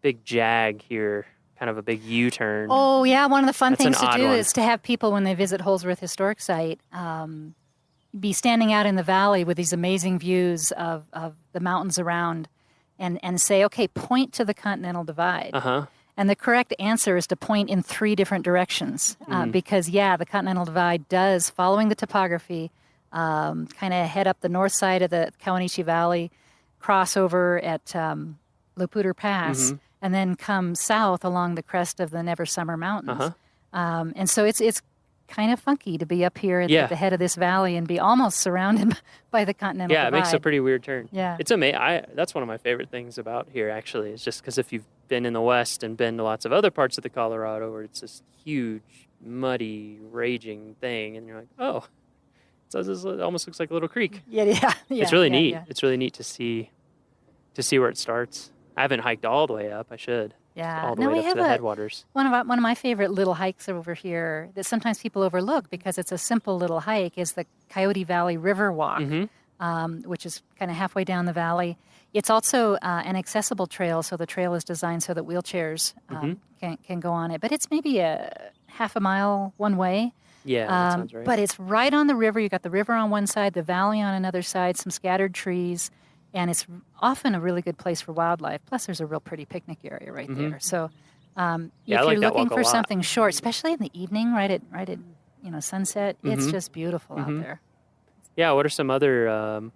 S11: big jag here, kind of a big U-turn.
S12: Oh, yeah. One of the fun things to do is to have people, when they visit Holsworth Historic Site, be standing out in the valley with these amazing views of the mountains around and say, okay, point to the Continental Divide. And the correct answer is to point in 3 different directions because, the Continental Divide does, following the topography, kind of head up the north side of the Kawanichi Valley, cross over at Laputer Pass, and then come south along the crest of the Never Summer Mountains. And so it's kind of funky to be up here at the head of this valley and be almost surrounded by the continental divide.
S11: Yeah, it makes a pretty weird turn.
S12: Yeah.
S11: It's amazing. That's one of my favorite things about here, actually, is just because if you've been in the West and been to lots of other parts of the Colorado where it's this huge, muddy, raging thing, and you're like, oh, it almost looks like a little creek.
S12: Yeah.
S11: It's really neat.
S12: Yeah.
S11: It's really neat to see where it starts. I haven't hiked all the way up. I should.
S12: Yeah.
S11: All the way up to the headwaters.
S12: One of my favorite little hikes over here that sometimes people overlook because it's a simple little hike is the Coyote Valley River Walk, which is kind of halfway down the valley. It's also an accessible trail, so the trail is designed so that wheelchairs can go on it. But it's maybe a half a mile one way.
S11: Yeah, that sounds right.
S12: But it's right on the river. You got the river on one side, the valley on another side, some scattered trees, and it's often a really good place for wildlife. Plus, there's a real pretty picnic area right there. So, if you're looking for something short, especially in the evening, right at sunset, it's just beautiful out there.
S11: Yeah. What are some other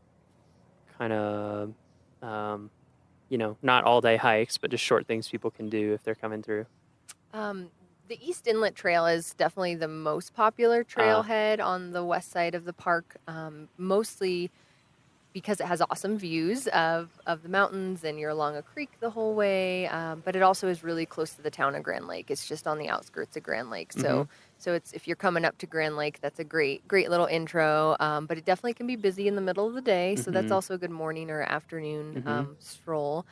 S11: kind of not all day hikes, but just short things people can do if they're coming through?
S3: The East Inlet Trail is definitely the most popular trailhead on the west side of the park, mostly because it has awesome views of the mountains and you're along a creek the whole way, but it also is really close to the town of Grand Lake. It's just on the outskirts of Grand Lake. So it's if you're coming up to Grand Lake, that's a great little intro, but it definitely can be busy in the middle of the day, so that's also a good morning or afternoon stroll.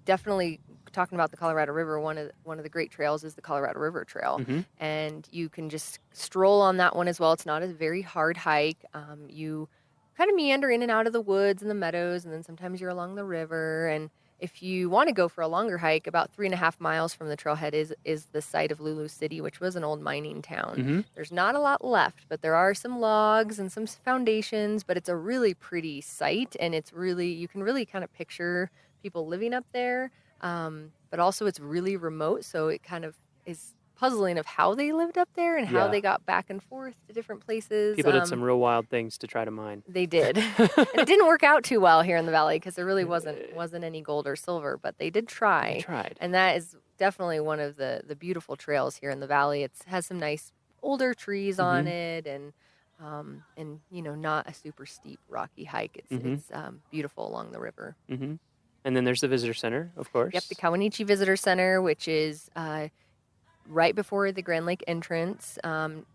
S3: Definitely talking about the Colorado River, one of the great trails is the Colorado River Trail, and you can just stroll on that one as well. It's not a very hard hike. You kind of meander in and out of the woods and the meadows, and then sometimes you're along the river. And if you want to go for a longer hike, about 3.5 miles from the trailhead is the site of Lulu City, which was an old mining town. There's not a lot left, but there are some logs and some foundations, but it's a really pretty site, and you can really kind of picture people living up there. But also it's really remote, so it kind of is puzzling of how they lived up there and how they got back and forth to different places.
S11: People did some real wild things to try to mine.
S3: They did. And it didn't work out too well here in the valley because there really wasn't any gold or silver, but they did try.
S11: They tried.
S3: And that is definitely one of the beautiful trails here in the valley. It has some nice older trees on it, and not a super steep rocky hike. It's beautiful along the river.
S11: And then there's the visitor center, of course.
S3: Yep, the Kawanichi Visitor Center, which is right before the Grand Lake entrance,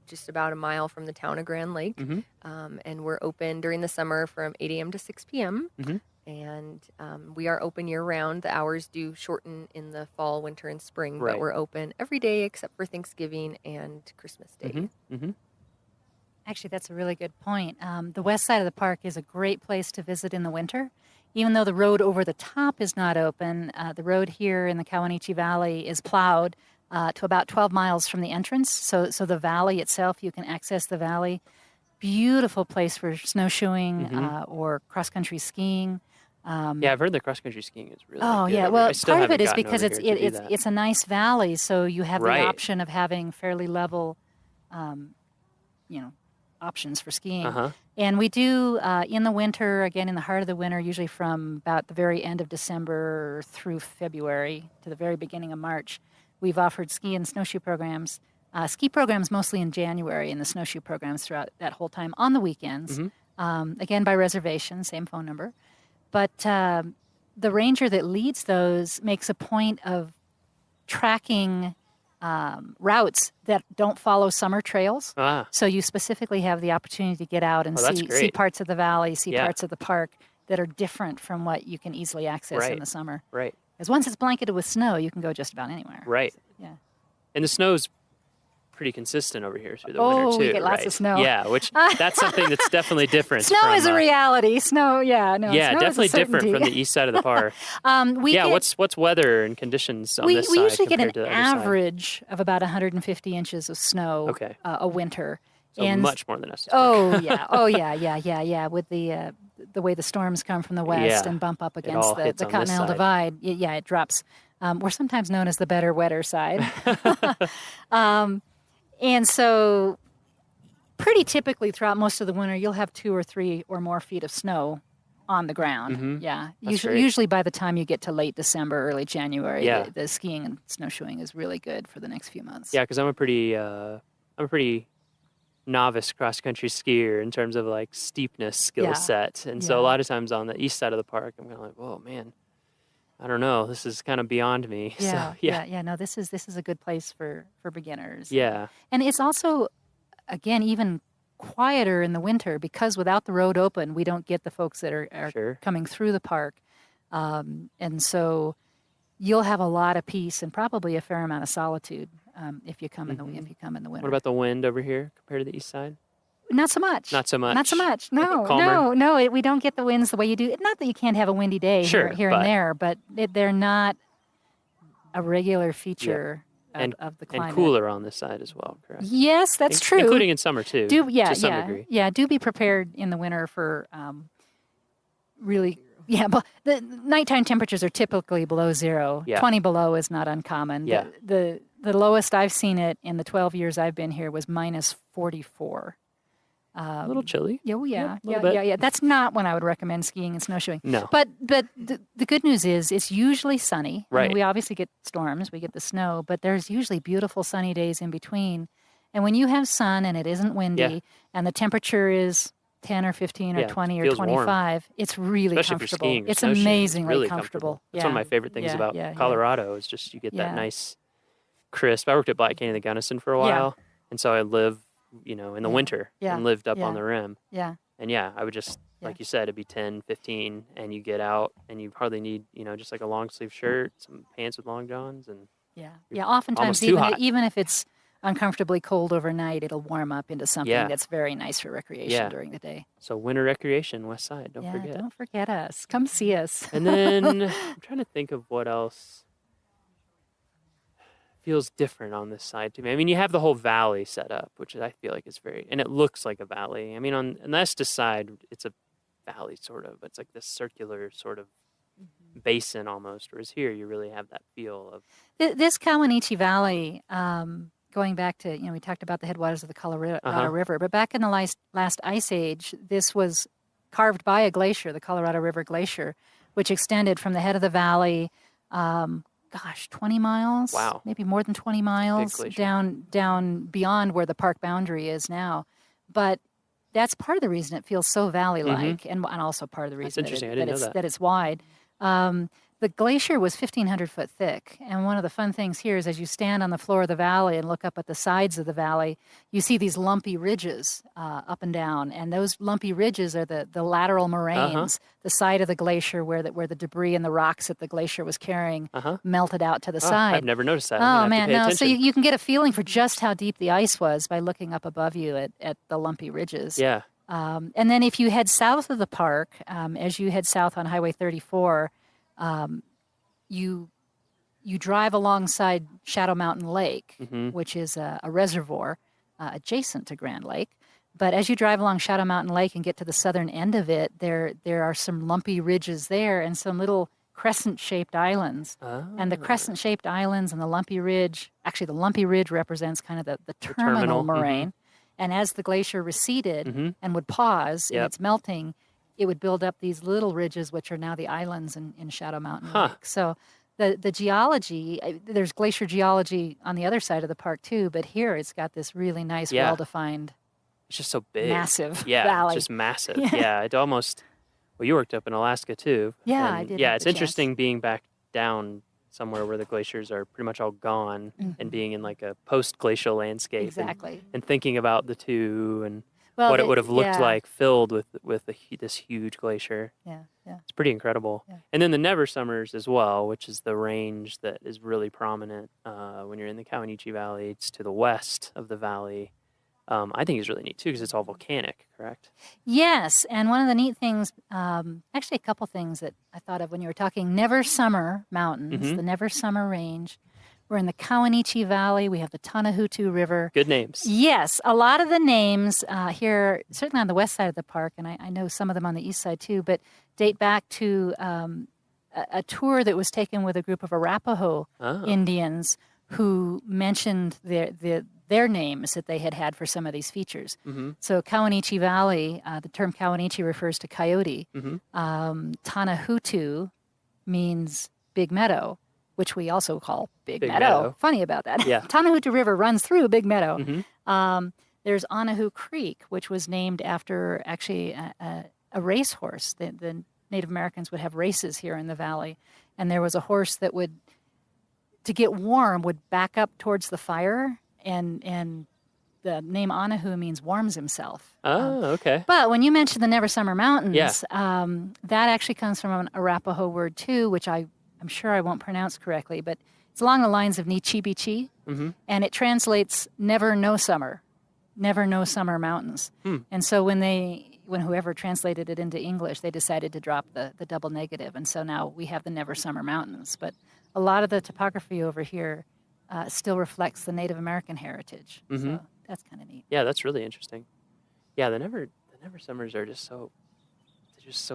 S3: just about a mile from the town of Grand Lake. And we're open during the summer from 8 a.m. to 6 p.m. And we are open year-round. The hours do shorten in the fall, winter, and spring, but we're open every day except for Thanksgiving and Christmas Day.
S12: Actually, that's a really good point. The west side of the park is a great place to visit in the winter. Even though the road over the top is not open, the road here in the Kawanichi Valley is plowed to about 12 miles from the entrance. So the valley itself, you can access the valley. Beautiful place for snowshoeing or cross-country skiing.
S11: I've heard the cross-country skiing is really
S12: good.
S11: Yeah,
S12: well, part of it is because it's a nice valley, so you have the option of having fairly level, options for skiing. And we do, in the winter, again, in the heart of the winter, usually from about the very end of December through February to the very beginning of March, we've offered ski and snowshoe programs. Ski programs mostly in January, and the snowshoe programs throughout that whole time on the weekends. Again, by reservation, same phone number. But the ranger that leads those makes a point of tracking routes that don't follow summer trails. So you specifically have the opportunity to get out and see parts of the valley, see parts of the park that are different from what you can easily access in the summer. Because once it's blanketed with snow, you can go just about anywhere. Yeah.
S11: And the snow's pretty consistent over here through the winter too.
S12: We get lots of snow.
S11: Yeah, which that's something that's definitely different.
S12: Snow is a reality. Snow, snow
S11: definitely
S12: is a
S11: different from the east side of the park. What's weather and conditions on this side?
S12: We usually get
S11: compared
S12: an
S11: to the other
S12: average of about 150 inches of snow a winter.
S11: So much more than us.
S12: Oh yeah. With the way the storms come from the west and bump up against the Continental Divide, it drops. We're sometimes known as the better, wetter side. And so pretty typically throughout most of the winter, you'll have 2 or 3 or more feet of snow on the ground.
S11: Mhm.
S12: Yeah.
S11: That's great.
S12: Usually by the time you get to late December, early January,
S11: Yeah.
S12: the skiing and snowshoeing is really good for the next few months.
S11: Yeah, because I'm a pretty novice cross country skier in terms of like steepness skill
S12: Yeah.
S11: set, and so a lot of times on the east side of the park, I'm kind of like, whoa, man, I don't know, this is kind of beyond me.
S12: Yeah,
S11: So yeah,
S12: yeah. No, this is a good place for beginners.
S11: yeah,
S12: And it's also, again, even quieter in the winter because without the road open, we don't get the folks that are
S11: Sure.
S12: coming through the park. And so you'll have a lot of peace and probably a fair amount of solitude if you come in the winter.
S11: What about the wind over here compared to the east side?
S12: Not so much.
S11: Not so much.
S12: Not so much. No,
S11: Calmer?
S12: no. We don't get the winds the way you do. Not that you can't have a windy day
S11: Sure,
S12: here
S11: but-
S12: and there, but they're not a regular feature
S11: and
S12: of the climate.
S11: and cooler on this side as well, correct?
S12: Yes, that's true.
S11: Including in summer too. to some degree.
S12: Yeah. Do be prepared in the winter for really. Yeah, but the nighttime temperatures are typically below zero.
S11: Yeah.
S12: 20 below is not uncommon.
S11: Yeah.
S12: The lowest I've seen it in the 12 years I've been here was minus 44.
S11: A little chilly.
S12: Yeah, well, yeah,
S11: Yep, a little bit.
S12: yeah. That's not when I would recommend skiing and snowshoeing.
S11: No.
S12: But the good news is it's usually sunny. I mean,
S11: Right.
S12: we obviously get storms, we get the snow, but there's usually beautiful sunny days in between. And when you have sun and it isn't windy
S11: Yeah.
S12: and the temperature is 10 or 15 or
S11: Yeah,
S12: 20 or
S11: feels warm.
S12: 25, it's really
S11: Especially if you're
S12: comfortable.
S11: skiing or
S12: It's
S11: snowshoeing, it's
S12: amazingly
S11: really
S12: comfortable.
S11: That's one of my favorite things
S12: Yeah,
S11: about
S12: yeah, yeah.
S11: Colorado is just you get that
S12: Yeah.
S11: nice crisp. I worked at Black Canyon and the Gunnison for a
S12: Yeah.
S11: while, and so I lived, in the winter
S12: Yeah,
S11: and lived up
S12: yeah.
S11: on the rim.
S12: Yeah.
S11: And yeah, I would just,
S12: Yeah.
S11: like you said, it'd be 10, 15, and you get out and you hardly need, just like a long sleeve shirt, some pants with long johns, and
S12: Yeah.
S11: you're
S12: Yeah. Oftentimes,
S11: almost too hot.
S12: even if it's uncomfortably cold overnight, it'll warm up into something
S11: Yeah.
S12: that's very nice for recreation
S11: Yeah.
S12: during the day.
S11: So winter recreation, West Side, don't
S12: yeah,
S11: forget.
S12: don't forget us. Come see us.
S11: And then I'm trying to think of what else feels different on this side to me. I mean, you have the whole valley set up, which I feel like is and it looks like a valley. I mean, on the Estes side, it's a valley sort of, but it's like this circular sort of basin almost, whereas here you really have that feel of,
S12: This Kawanichi Valley, going back to, we talked about the headwaters of the Colorado
S11: Uh-huh.
S12: River, but back in the last ice age, this was carved by a glacier, the Colorado River Glacier, which extended from the head of the valley, 20 miles,
S11: Wow.
S12: maybe more than 20 miles
S11: glacier.
S12: down beyond where the park boundary is now. But that's part of the reason it feels so valley-like, and also part of the
S11: That's
S12: reason
S11: interesting. I didn't know that.
S12: that it's wide. The glacier was 1,500 foot thick, and one of the fun things here is as you stand on the floor of the valley and look up at the sides of the valley, you see these lumpy ridges up and down, and those lumpy ridges are the lateral moraines, the side of the glacier where the debris and the rocks that the glacier was carrying melted out to the side.
S11: I've never noticed that. I'm
S12: Oh
S11: gonna have
S12: man,
S11: to pay
S12: no! So
S11: attention.
S12: you can get a feeling for just how deep the ice was by looking up above you at the lumpy ridges.
S11: Yeah.
S12: And then if you head south of the park, as you head south on Highway 34, you drive alongside Shadow Mountain Lake, which is a reservoir adjacent to Grand Lake. But as you drive along Shadow Mountain Lake and get to the southern end of it, there are some lumpy ridges there and some little crescent-shaped islands. And the crescent-shaped islands and the lumpy ridge, actually the lumpy ridge represents kind of the terminal moraine. And as the glacier receded and would pause in its melting, it would build up these little ridges, which are now the islands in Shadow Mountain Lake. So the geology, there's glacier geology on the other side of the park too, but here it's got this really nice,
S11: Yeah.
S12: well-defined,
S11: It's just so big.
S12: massive
S11: Yeah,
S12: valley.
S11: it's just massive.
S12: Yeah.
S11: Yeah, it almost. Well, you worked up in Alaska too.
S12: Yeah,
S11: and
S12: I did
S11: Yeah,
S12: have
S11: it's
S12: the
S11: interesting being back down somewhere where the glaciers are pretty much all gone and being in like a post-glacial landscape.
S12: Exactly.
S11: And thinking about the two and
S12: Well,
S11: what it would have looked
S12: yeah.
S11: like filled with this huge glacier.
S12: Yeah, yeah.
S11: It's pretty incredible.
S12: Yeah.
S11: And then the Never Summers as well, which is the range that is really prominent when you're in the Kawanichi Valley. It's to the west of the valley. I think is really neat too because it's all volcanic, correct?
S12: Yes, and one of the neat things, actually a couple things that I thought of when you were talking Never Summer Mountains, the Never Summer Range. We're in the Kawanichi Valley. We have the Tanahutu River.
S11: Good names.
S12: Yes, a lot of the names here, certainly on the west side of the park, and I know some of them on the east side too, but date back to a tour that was taken with a group of Arapaho Indians who mentioned the their names that they had for some of these features.
S11: Mm-hmm.
S12: So Kawanichi Valley, the term Kawanichi refers to coyote.
S11: Mm-hmm.
S12: Tanahutu means big meadow, which we also call Big
S11: Big
S12: Meadow.
S11: Meadow.
S12: Funny about that.
S11: Yeah.
S12: Tanahutu River runs through Big Meadow.
S11: Mm-hmm.
S12: There's Anahu Creek, which was named after actually a racehorse. The Native Americans would have races here in the valley. And there was a horse that would, to get warm, would back up towards the fire. And the name Anahu means warms himself.
S11: Oh, okay.
S12: But when you mentioned the Never Summer Mountains,
S11: Yeah.
S12: that actually comes from an Arapaho word too, which I'm sure I won't pronounce correctly, but it's along the lines of Nichibichi,
S11: Mm-hmm.
S12: and it translates never no summer mountains. And so when whoever translated it into English, they decided to drop the double negative, and so now we have the Never Summer Mountains. But a lot of the topography over here still reflects the Native American heritage.
S11: Mm-hmm.
S12: So that's kind of neat.
S11: Yeah, that's really interesting. Yeah, the Never Summers are just so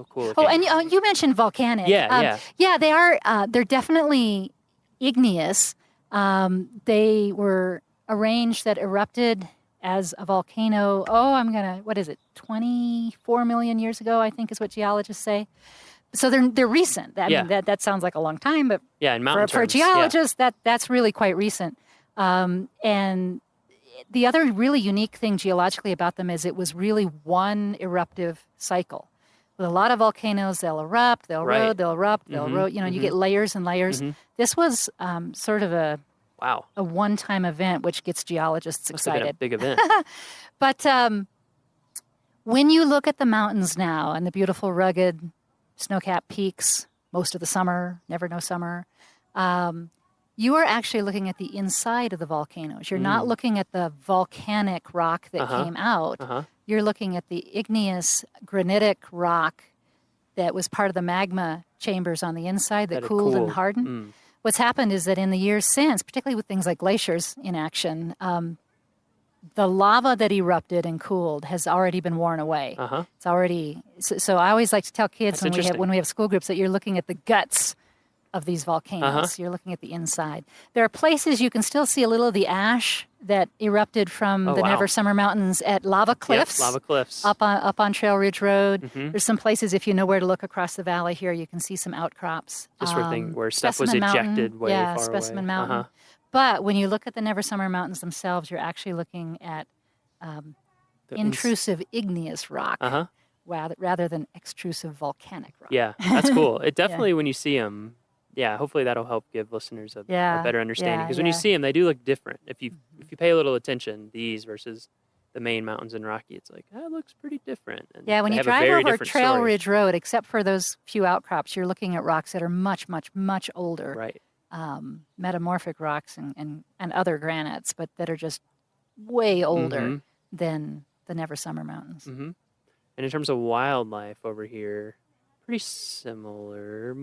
S11: cool.
S12: Oh, and you mentioned volcanic.
S11: Yeah.
S12: They are. They're definitely igneous. They were arranged that erupted as a volcano. What is it? 24 million years ago, I think is what geologists say. So they're recent. I mean, that sounds like a long time, but
S11: yeah, in mountain
S12: for a
S11: terms,
S12: geologist, that's really quite recent. And the other really unique thing geologically about them is it was really one eruptive cycle. With a lot of volcanoes, they'll erupt, they'll
S11: Right.
S12: erode, they'll erupt, they'll
S11: Mhm,
S12: erode. You know, you
S11: mhm.
S12: get layers and layers.
S11: Mhm.
S12: This was sort of a one-time event, which gets geologists
S11: Must have been a
S12: excited.
S11: big event.
S12: But when you look at the mountains now and the beautiful rugged snow-capped peaks, most of the summer, never no summer, you are actually looking at the inside of the volcanoes. You're not looking at the volcanic rock that came out. You're looking at the igneous granitic rock that was part of the magma chambers on the inside that
S11: That had
S12: cooled and
S11: cooled.
S12: hardened. What's happened is that in the years since, particularly with things like glaciers in action, the lava that erupted and cooled has already been worn away. It's already so I always like to tell kids
S11: That's interesting.
S12: when we have school groups that you're looking at the guts of these volcanoes. You're looking at the inside. There are places you can still see a little of the ash that erupted from
S11: Oh,
S12: the
S11: wow.
S12: Never Summer Mountains at Lava Cliffs.
S11: Yep, lava cliffs.
S12: Up on Trail Ridge Road.
S11: Mhm.
S12: There's some places, if you know where to look across the valley here, you can see some outcrops.
S11: Just where stuff was
S12: Specimen Mountain,
S11: ejected way
S12: yeah,
S11: far
S12: Specimen
S11: away.
S12: Mountain. But when you look at the Never Summer Mountains themselves, you're actually looking at
S11: The
S12: intrusive igneous rock
S11: Uh-huh.
S12: rather than extrusive volcanic rock.
S11: Yeah, that's cool. It definitely, when you see them, hopefully that'll help give listeners a better understanding. Because when you see them, they do look different. If you pay a little attention, these versus the main mountains in Rocky, it's like, that looks pretty different. And
S12: Yeah, when
S11: they
S12: you
S11: have a
S12: drive
S11: very
S12: over
S11: different
S12: Trail
S11: story.
S12: Ridge Road, except for those few outcrops, you're looking at rocks that are much, much, much older.
S11: Right.
S12: Metamorphic rocks and other granites, but that are just way older
S11: Mhm.
S12: than the Never Summer Mountains.
S11: Mm-hmm. And in terms of wildlife over here, pretty similar.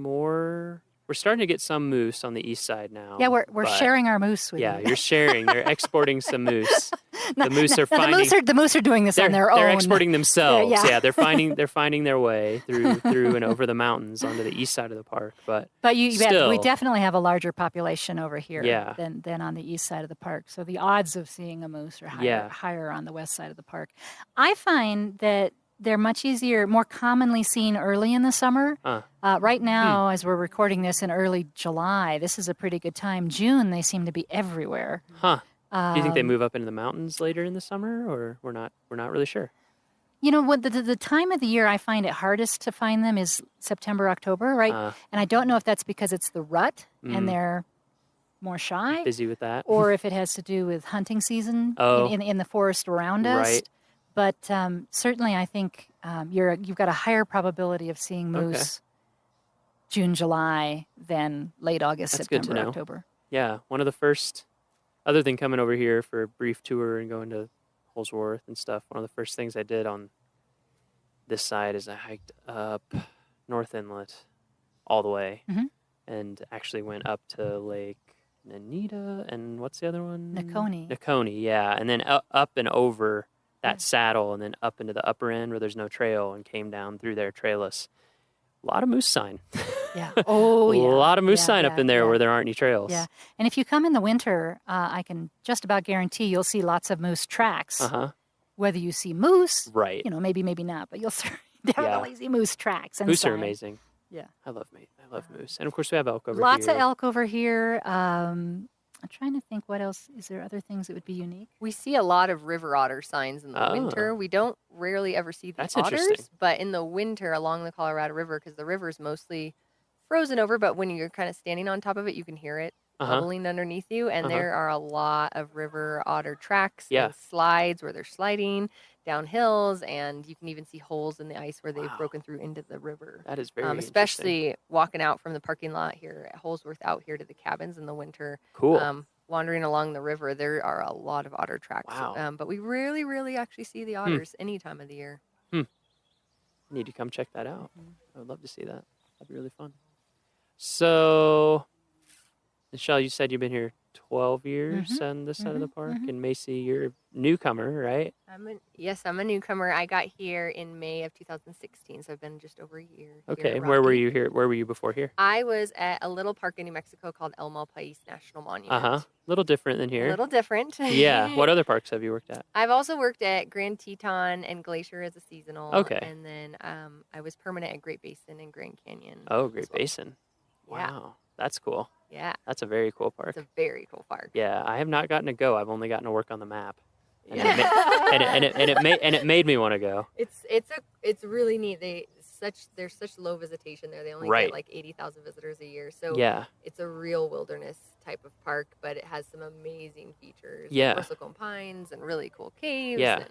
S11: We're starting to get some moose on the east side now.
S12: Yeah, we're
S11: but-
S12: sharing our moose with
S11: Yeah,
S12: you.
S11: you're sharing. They're exporting some moose.
S12: No,
S11: the moose
S12: no,
S11: are
S12: no,
S11: finding.
S12: the moose are doing this on their own.
S11: They're exporting themselves.
S12: Yeah.
S11: Yeah, they're finding their way through and over the mountains onto the east side of the park. But still,
S12: we definitely have a larger population over here
S11: Yeah.
S12: than on the east side of the park. So the odds of seeing a moose are
S11: Yeah.
S12: higher on the west side of the park. I find that they're much easier, more commonly seen early in the summer. Right now, as we're recording this in early July, this is a pretty good time. June, they seem to be everywhere.
S11: Huh? Do you think they
S12: Um,
S11: move up into the mountains later in the summer, or we're not really sure?
S12: You know, what the time of the year I find it hardest to find them is September, October, right? And I don't know if that's because it's the rut
S11: Mm.
S12: and they're more shy,
S11: Busy with that,
S12: or if it has to do with hunting season
S11: Oh.
S12: in the forest around us.
S11: Right.
S12: But certainly, I think you've got a higher probability of seeing
S11: Okay.
S12: moose June, July than late August,
S11: That's good to
S12: September,
S11: know.
S12: October.
S11: Yeah, one of the first, other than coming over here for a brief tour and going to Holsworth and stuff, one of the first things I did on this side is I hiked up North Inlet all the way
S12: Mhm.
S11: and actually went up to Lake Nanita and what's the other one?
S12: Nakoni.
S11: Nakoni, yeah. And then up and over that saddle and then up into the upper end where there's no trail and came down through there trailless. A lot of moose sign.
S12: Yeah. Oh, yeah.
S11: A lot of moose
S12: Yeah,
S11: sign
S12: yeah,
S11: up in there
S12: yeah.
S11: where there aren't any trails.
S12: Yeah. And if you come in the winter, I can just about guarantee you'll see lots of moose tracks.
S11: Uh-huh.
S12: Whether you see moose,
S11: Right.
S12: maybe not, but you'll definitely see moose tracks.
S11: Moose are
S12: inside.
S11: amazing.
S12: Yeah.
S11: I love moose. And of course we have elk over
S12: Lots
S11: here.
S12: of elk over here. I'm trying to think what else. Is there other things that would be unique?
S3: We see a lot of river otter signs in the
S11: Oh.
S3: winter. We don't rarely ever see the
S11: That's
S3: otters,
S11: interesting.
S3: but in the winter along the Colorado River, because the river is mostly frozen over, but when you're kind of standing on top of it, you can hear it bubbling underneath you. And there are a lot of river otter tracks and slides where they're sliding down hills, and you can even see holes in the ice where they've broken through into the river.
S11: That is very
S3: especially walking out from the parking lot here at Holsworth out here to the cabins in the winter.
S11: Cool.
S3: Wandering along the river, there are a lot of otter tracks.
S11: Wow.
S3: But we really actually see the otters any time of the year.
S11: Need to come check that out. I would love to see that. That'd be really fun. So, Michelle, you said you've been here 12 years on this side of the park. And Macy, you're a newcomer, right?
S3: Yes, I'm a newcomer. I got here in May of 2016, so I've been just over a year.
S11: Okay. And where were you here? Where were you before here?
S3: I was at a little park in New Mexico called El Malpais National Monument.
S11: A little different than here.
S3: A little different.
S11: Yeah. What other parks have you worked at?
S3: I've also worked at Grand Teton and Glacier as a seasonal.
S11: Okay.
S3: And then I was permanent at Great Basin and Grand Canyon.
S11: Oh, Great Basin.
S3: Yeah.
S11: Wow. That's cool.
S3: Yeah.
S11: That's a very cool park.
S3: It's a very cool park.
S11: Yeah, I have not gotten to go. I've only gotten to work on the map. And it made me want to go.
S3: It's really neat. There's such low visitation there. They only get like 80,000 visitors a year. So it's a real wilderness type of park, but it has some amazing features.
S11: Yeah.
S3: Bristlecone pines and really cool caves.
S11: Yeah.
S3: And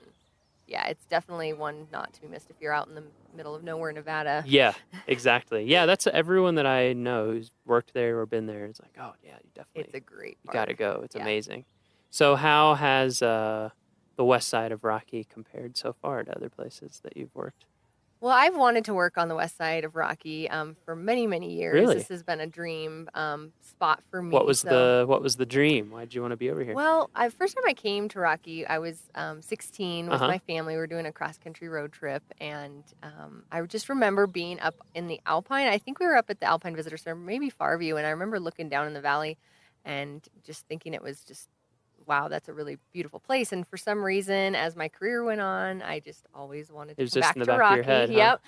S3: it's definitely one not to be missed if you're out in the middle of nowhere, Nevada.
S11: Yeah, exactly. Yeah, that's everyone that I know who's worked there or been there. It's like, oh yeah, you definitely.
S3: It's a great park.
S11: You got to go. It's amazing. So how has the west side of Rocky compared so far to other places that you've worked?
S3: Well, I've wanted to work on the west side of Rocky for many years.
S11: Really?
S3: This has been a dream spot for me.
S11: What was the dream? Why did you want to be over here?
S3: Well, first time I came to Rocky, I was 16 with my family. We were doing a cross-country road trip, and I just remember being up in the Alpine. I think we were up at the Alpine Visitor Center, maybe Farview, and I remember looking down in the valley and just thinking it was just, wow, that's a really beautiful place. And for some reason, as my career went on, I just always wanted to come back to Rocky.
S11: Of your head,
S3: Yep.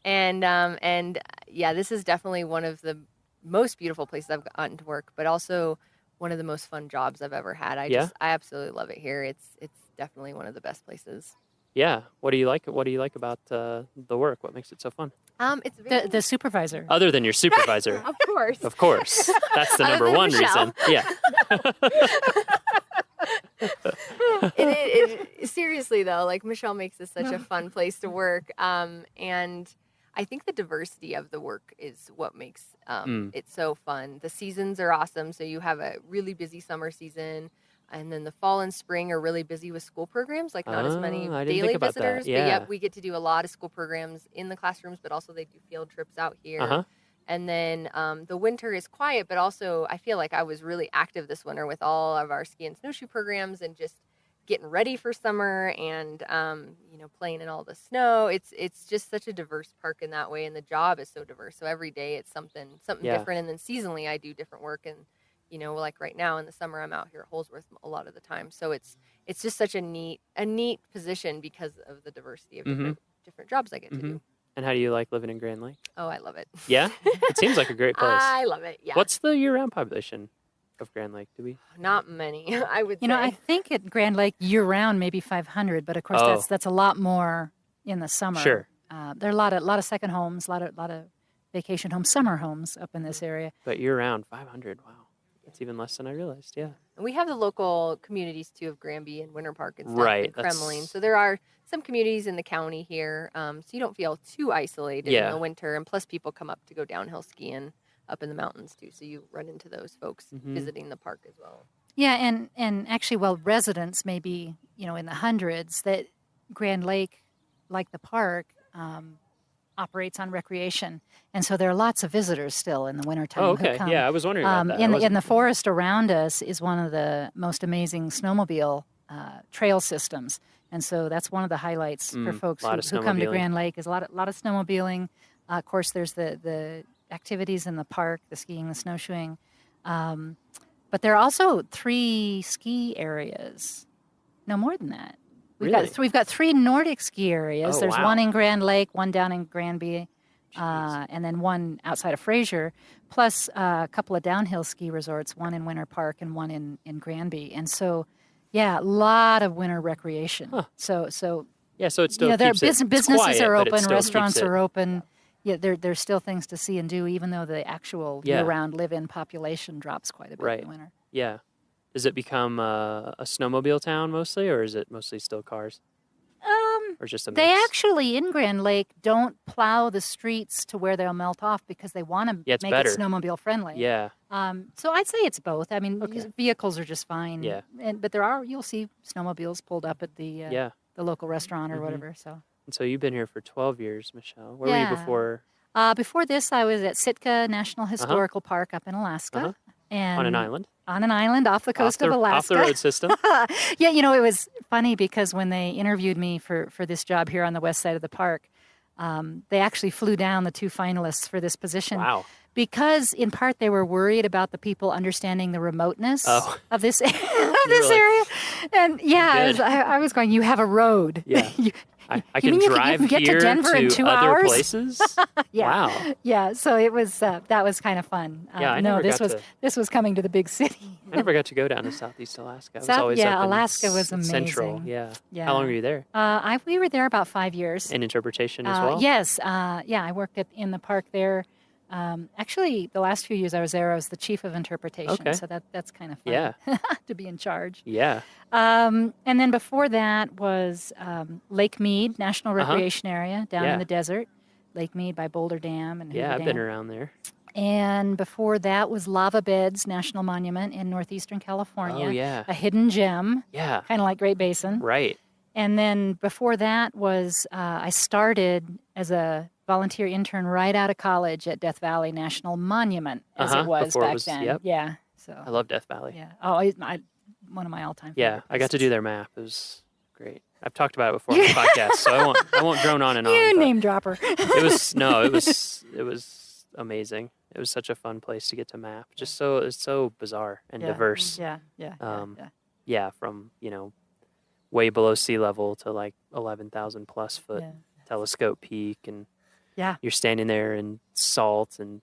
S3: And this is definitely one of the most beautiful places I've gotten to work, but also one of the most fun jobs I've ever had. I absolutely love it here. It's definitely one of the best places.
S11: Yeah. What do you like? What do you like about the work? What makes it so fun?
S3: It's very...
S12: the supervisor.
S11: Other than your supervisor.
S3: Of course.
S11: Of course. That's the number one reason. Yeah.
S3: Seriously though, like Michelle makes this such a fun place to work, and I think the diversity of the work is what makes it so fun. The seasons are awesome, so you have a really busy summer season, and then the fall and spring are really busy with school programs, like not as many daily visitors, but yet we get to do a lot of school programs in the classrooms, but also they do field trips out here. And then the winter is quiet, but also I feel like I was really active this winter with all of our ski and snowshoe programs and just getting ready for summer and, playing in all the snow. It's just such a diverse park in that way. And the job is so diverse. So every day it's something different. And then seasonally I do different work. And, like right now in the summer, I'm out here at Holsworth a lot of the time. So it's just such a neat position because of the diversity of different jobs I get to do.
S11: And how do you like living in Grand Lake?
S3: Oh, I love it.
S11: Yeah? It seems like a great place.
S3: I love it, yeah.
S11: What's the year-round population of Grand Lake? Do we?
S3: Not many, I would say.
S12: I think at Grand Lake year-round maybe 500, but of course that's a lot more in the summer.
S11: Sure.
S12: There are a lot of second homes, a lot of vacation homes, summer homes up in this area.
S11: But year-round, 500, wow. That's even less than I realized, yeah.
S3: And we have the local communities, too, of Granby and Winter Park and stuff,
S11: right,
S3: and Kremlin. So there are some communities in the county here, so you don't feel too isolated in the winter. And plus, people come up to go downhill skiing up in the mountains, too. So you run into those folks visiting the park as well.
S12: Yeah, and actually, while residents may be, in the hundreds, that Grand Lake, like the park, operates on recreation. And so there are lots of visitors still in the wintertime.
S11: Oh, okay. Yeah, I was wondering about that.
S12: In the forest around us is one of the most amazing snowmobile trail systems. And so that's one of the highlights for folks who come to Grand Lake is a lot of snowmobiling. Of course, there's the activities in the park, the skiing, the snowshoeing. But there are also 3 ski areas. No, more than that. We've got 3 Nordic ski areas.
S11: Oh,
S12: There's
S11: wow.
S12: one in Grand Lake, one down in Granby, and then one outside of Fraser, plus a couple of downhill ski resorts, one in Winter Park and one in Granby. And so, yeah, a lot of winter recreation.
S11: Huh.
S12: So
S11: Yeah, so it still
S12: there
S11: keeps it
S12: businesses
S11: quiet,
S12: are
S11: but it
S12: open,
S11: still
S12: restaurants
S11: keeps it-
S12: are open. Yeah, there's still things to see and do, even though the actual
S11: Yeah.
S12: year-round live-in population drops quite a bit
S11: Right.
S12: in the winter.
S11: Yeah. Does it become a snowmobile town mostly, or is it mostly still cars? Or just a mix?
S12: They actually, in Grand Lake, don't plow the streets to where they'll melt off because they want to
S11: Yeah, it's
S12: make
S11: better.
S12: it snowmobile friendly.
S11: Yeah.
S12: So I'd say it's both. I mean, vehicles are just fine.
S11: Yeah.
S12: But you'll see snowmobiles pulled up at the the local restaurant or
S11: Mhm.
S12: whatever. So.
S11: And so you've been here for 12 years, Michelle. Where were
S12: Yeah.
S11: you before?
S12: Before this, I was at Sitka National Historical Park up in Alaska. And
S11: On an island?
S12: On an island off the coast of Alaska.
S11: Off the road system?
S12: Yeah, it was funny because when they interviewed me for this job here on the west side of the park, they actually flew down the 2 finalists for this position.
S11: Wow.
S12: Because in part they were worried about the people understanding the remoteness of this
S11: really-
S12: area. And yeah,
S11: Good.
S12: I was going, you have a road.
S11: Yeah.
S12: You
S11: I
S12: you
S11: can
S12: mean you
S11: drive
S12: can get
S11: here
S12: to Denver in 2
S11: other
S12: hours?
S11: places?
S12: Yeah.
S11: Wow.
S12: Yeah, so it was that was kind of fun.
S11: Yeah, I
S12: no,
S11: never
S12: this
S11: got
S12: was
S11: to-
S12: this was coming to the big city.
S11: I never got to go down to Southeast Alaska. I was
S12: South-
S11: always
S12: yeah,
S11: up in
S12: Alaska was
S11: Central.
S12: amazing.
S11: Yeah.
S12: Yeah.
S11: How long were you there?
S12: We were there about 5 years.
S11: In interpretation as well?
S12: Yes. Yeah, I worked in the park there. Actually, the last few years I was there, I was the chief of interpretation.
S11: Okay.
S12: So that's kind of fun.
S11: Yeah.
S12: To be in charge.
S11: Yeah.
S12: And then before that was Lake Mead National Recreation Area down
S11: Yeah.
S12: in the desert. Lake Mead by Boulder Dam and
S11: Yeah,
S12: Hoover
S11: I've been
S12: Dam.
S11: around there.
S12: And before that was Lava Beds National Monument in northeastern California.
S11: Oh, yeah.
S12: A hidden gem.
S11: Yeah.
S12: Kind of like Great Basin.
S11: Right.
S12: And then before that was I started as a volunteer intern right out of college at Death Valley National Monument, as it was
S11: Before it
S12: back
S11: was-
S12: then.
S11: yep.
S12: Yeah. So.
S11: I love Death Valley.
S12: Yeah. Oh, one of my all-time.
S11: Yeah,
S12: favorite
S11: I got to
S12: places.
S11: do their map. It was great. I've talked about it before on the podcast, so I won't drone on and on.
S12: You
S11: but
S12: name dropper.
S11: it was amazing. It was such a fun place to get to map. Just it's so bizarre and
S12: Yeah.
S11: diverse.
S12: Yeah.
S11: Yeah, from way below sea level to like 11,000 plus foot
S12: Yeah.
S11: telescope peak, and
S12: Yeah.
S11: you're standing there in salt, and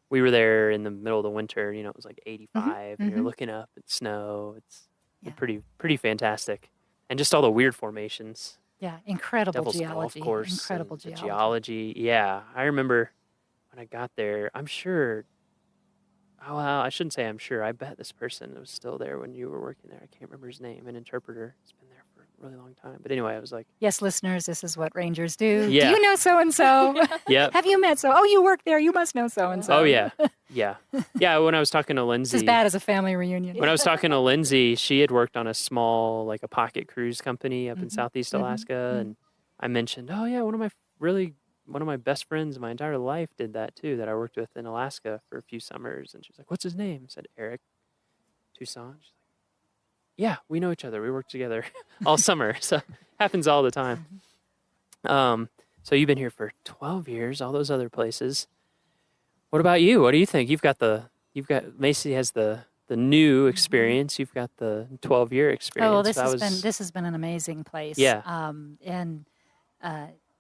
S11: we were there in the middle of the winter. It was like 85, and you're
S12: mhm.
S11: looking up at snow. It's pretty fantastic, and just all the weird formations.
S12: Yeah. Incredible
S11: Devil's
S12: geology.
S11: Golf Course,
S12: Incredible
S11: and the
S12: geology.
S11: geology. Yeah, I remember when I got there. I'm sure. Oh, well, I shouldn't say I'm sure. I bet this person was still there when you were working there. I can't remember his name. An interpreter. He's been there for a really long time. But anyway, I was like,
S12: Yes, listeners, this is what rangers do.
S11: Yeah.
S12: Do you know so and so?
S11: Yep.
S12: Have you met so? Oh, you work there. You must know so and so.
S11: oh yeah, yeah. When I was talking to Lindsay.
S12: It's as bad as a family reunion.
S11: When I was talking to Lindsay, she had worked on a small, like a pocket cruise company up in Southeast Alaska, and I mentioned, oh yeah, one of my best friends in my entire life did that too, that I worked with in Alaska for a few summers, and she was like, "What's his name?" I said, "Eric Toussaint." She's like, "Yeah, we know each other. We work together all summer, so happens all the time." So you've been here for 12 years, all those other places. What about you? What do you think? You've got Macy has the new experience. You've got the 12-year experience.
S12: Oh, well, this has been an amazing place.
S11: Yeah.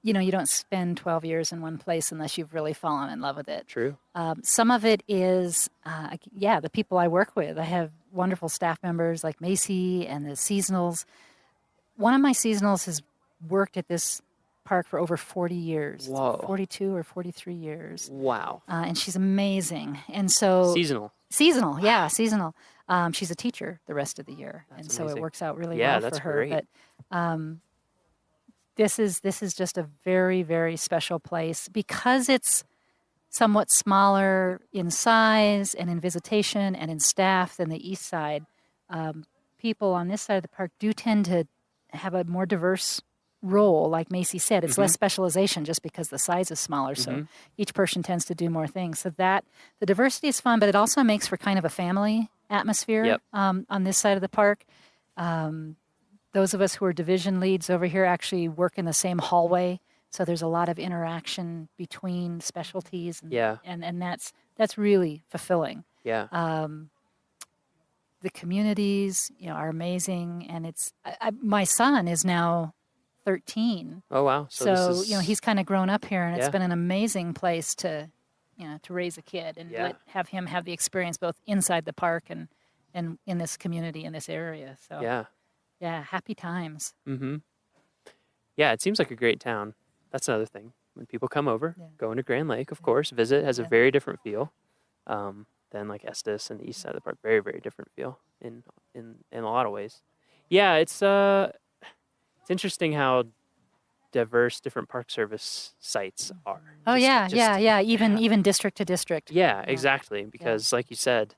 S12: You don't spend 12 years in one place unless you've really fallen in love with it.
S11: True.
S12: Some of it is, the people I work with. I have wonderful staff members like Macy and the seasonals. One of my seasonals has worked at this park for over 40 years.
S11: Whoa.
S12: 42 or 43 years.
S11: Wow.
S12: And she's amazing. And so
S11: Seasonal.
S12: Seasonal, yeah, seasonal. She's a teacher the rest of the year, and so it
S11: amazing.
S12: works out really
S11: Yeah,
S12: well
S11: that's
S12: for her.
S11: great.
S12: But this is just a very, very special place because it's somewhat smaller in size and in visitation and in staff than the east side. People on this side of the park do tend to have a more diverse role, like Macy said. It's less specialization just because the size is smaller, so each person tends to do more things. So that the diversity is fun, but it also makes for kind of a family atmosphere on this side of the park. Those of us who are division leads over here actually work in the same hallway So there's a lot of interaction between specialties, and
S11: Yeah.
S12: and that's really fulfilling.
S11: Yeah.
S12: The communities, are amazing, and it's my son is now 13.
S11: Oh wow. So this is
S12: he's kind of grown up here, and it's
S11: Yeah.
S12: been an amazing place to raise a kid and
S11: Yeah.
S12: have him have the experience both inside the park and in this community, in this area. So yeah, happy times.
S11: Mm-hmm. Yeah, it seems like a great town. That's another thing. When people come over, going to Grand Lake, of course, visit has a very different feel than like Estes and the east side of the park. Very, very different feel in a lot of ways. Yeah, it's interesting how diverse different Park Service sites are.
S12: Oh yeah. Even district to district.
S11: Yeah, exactly. Because like you said,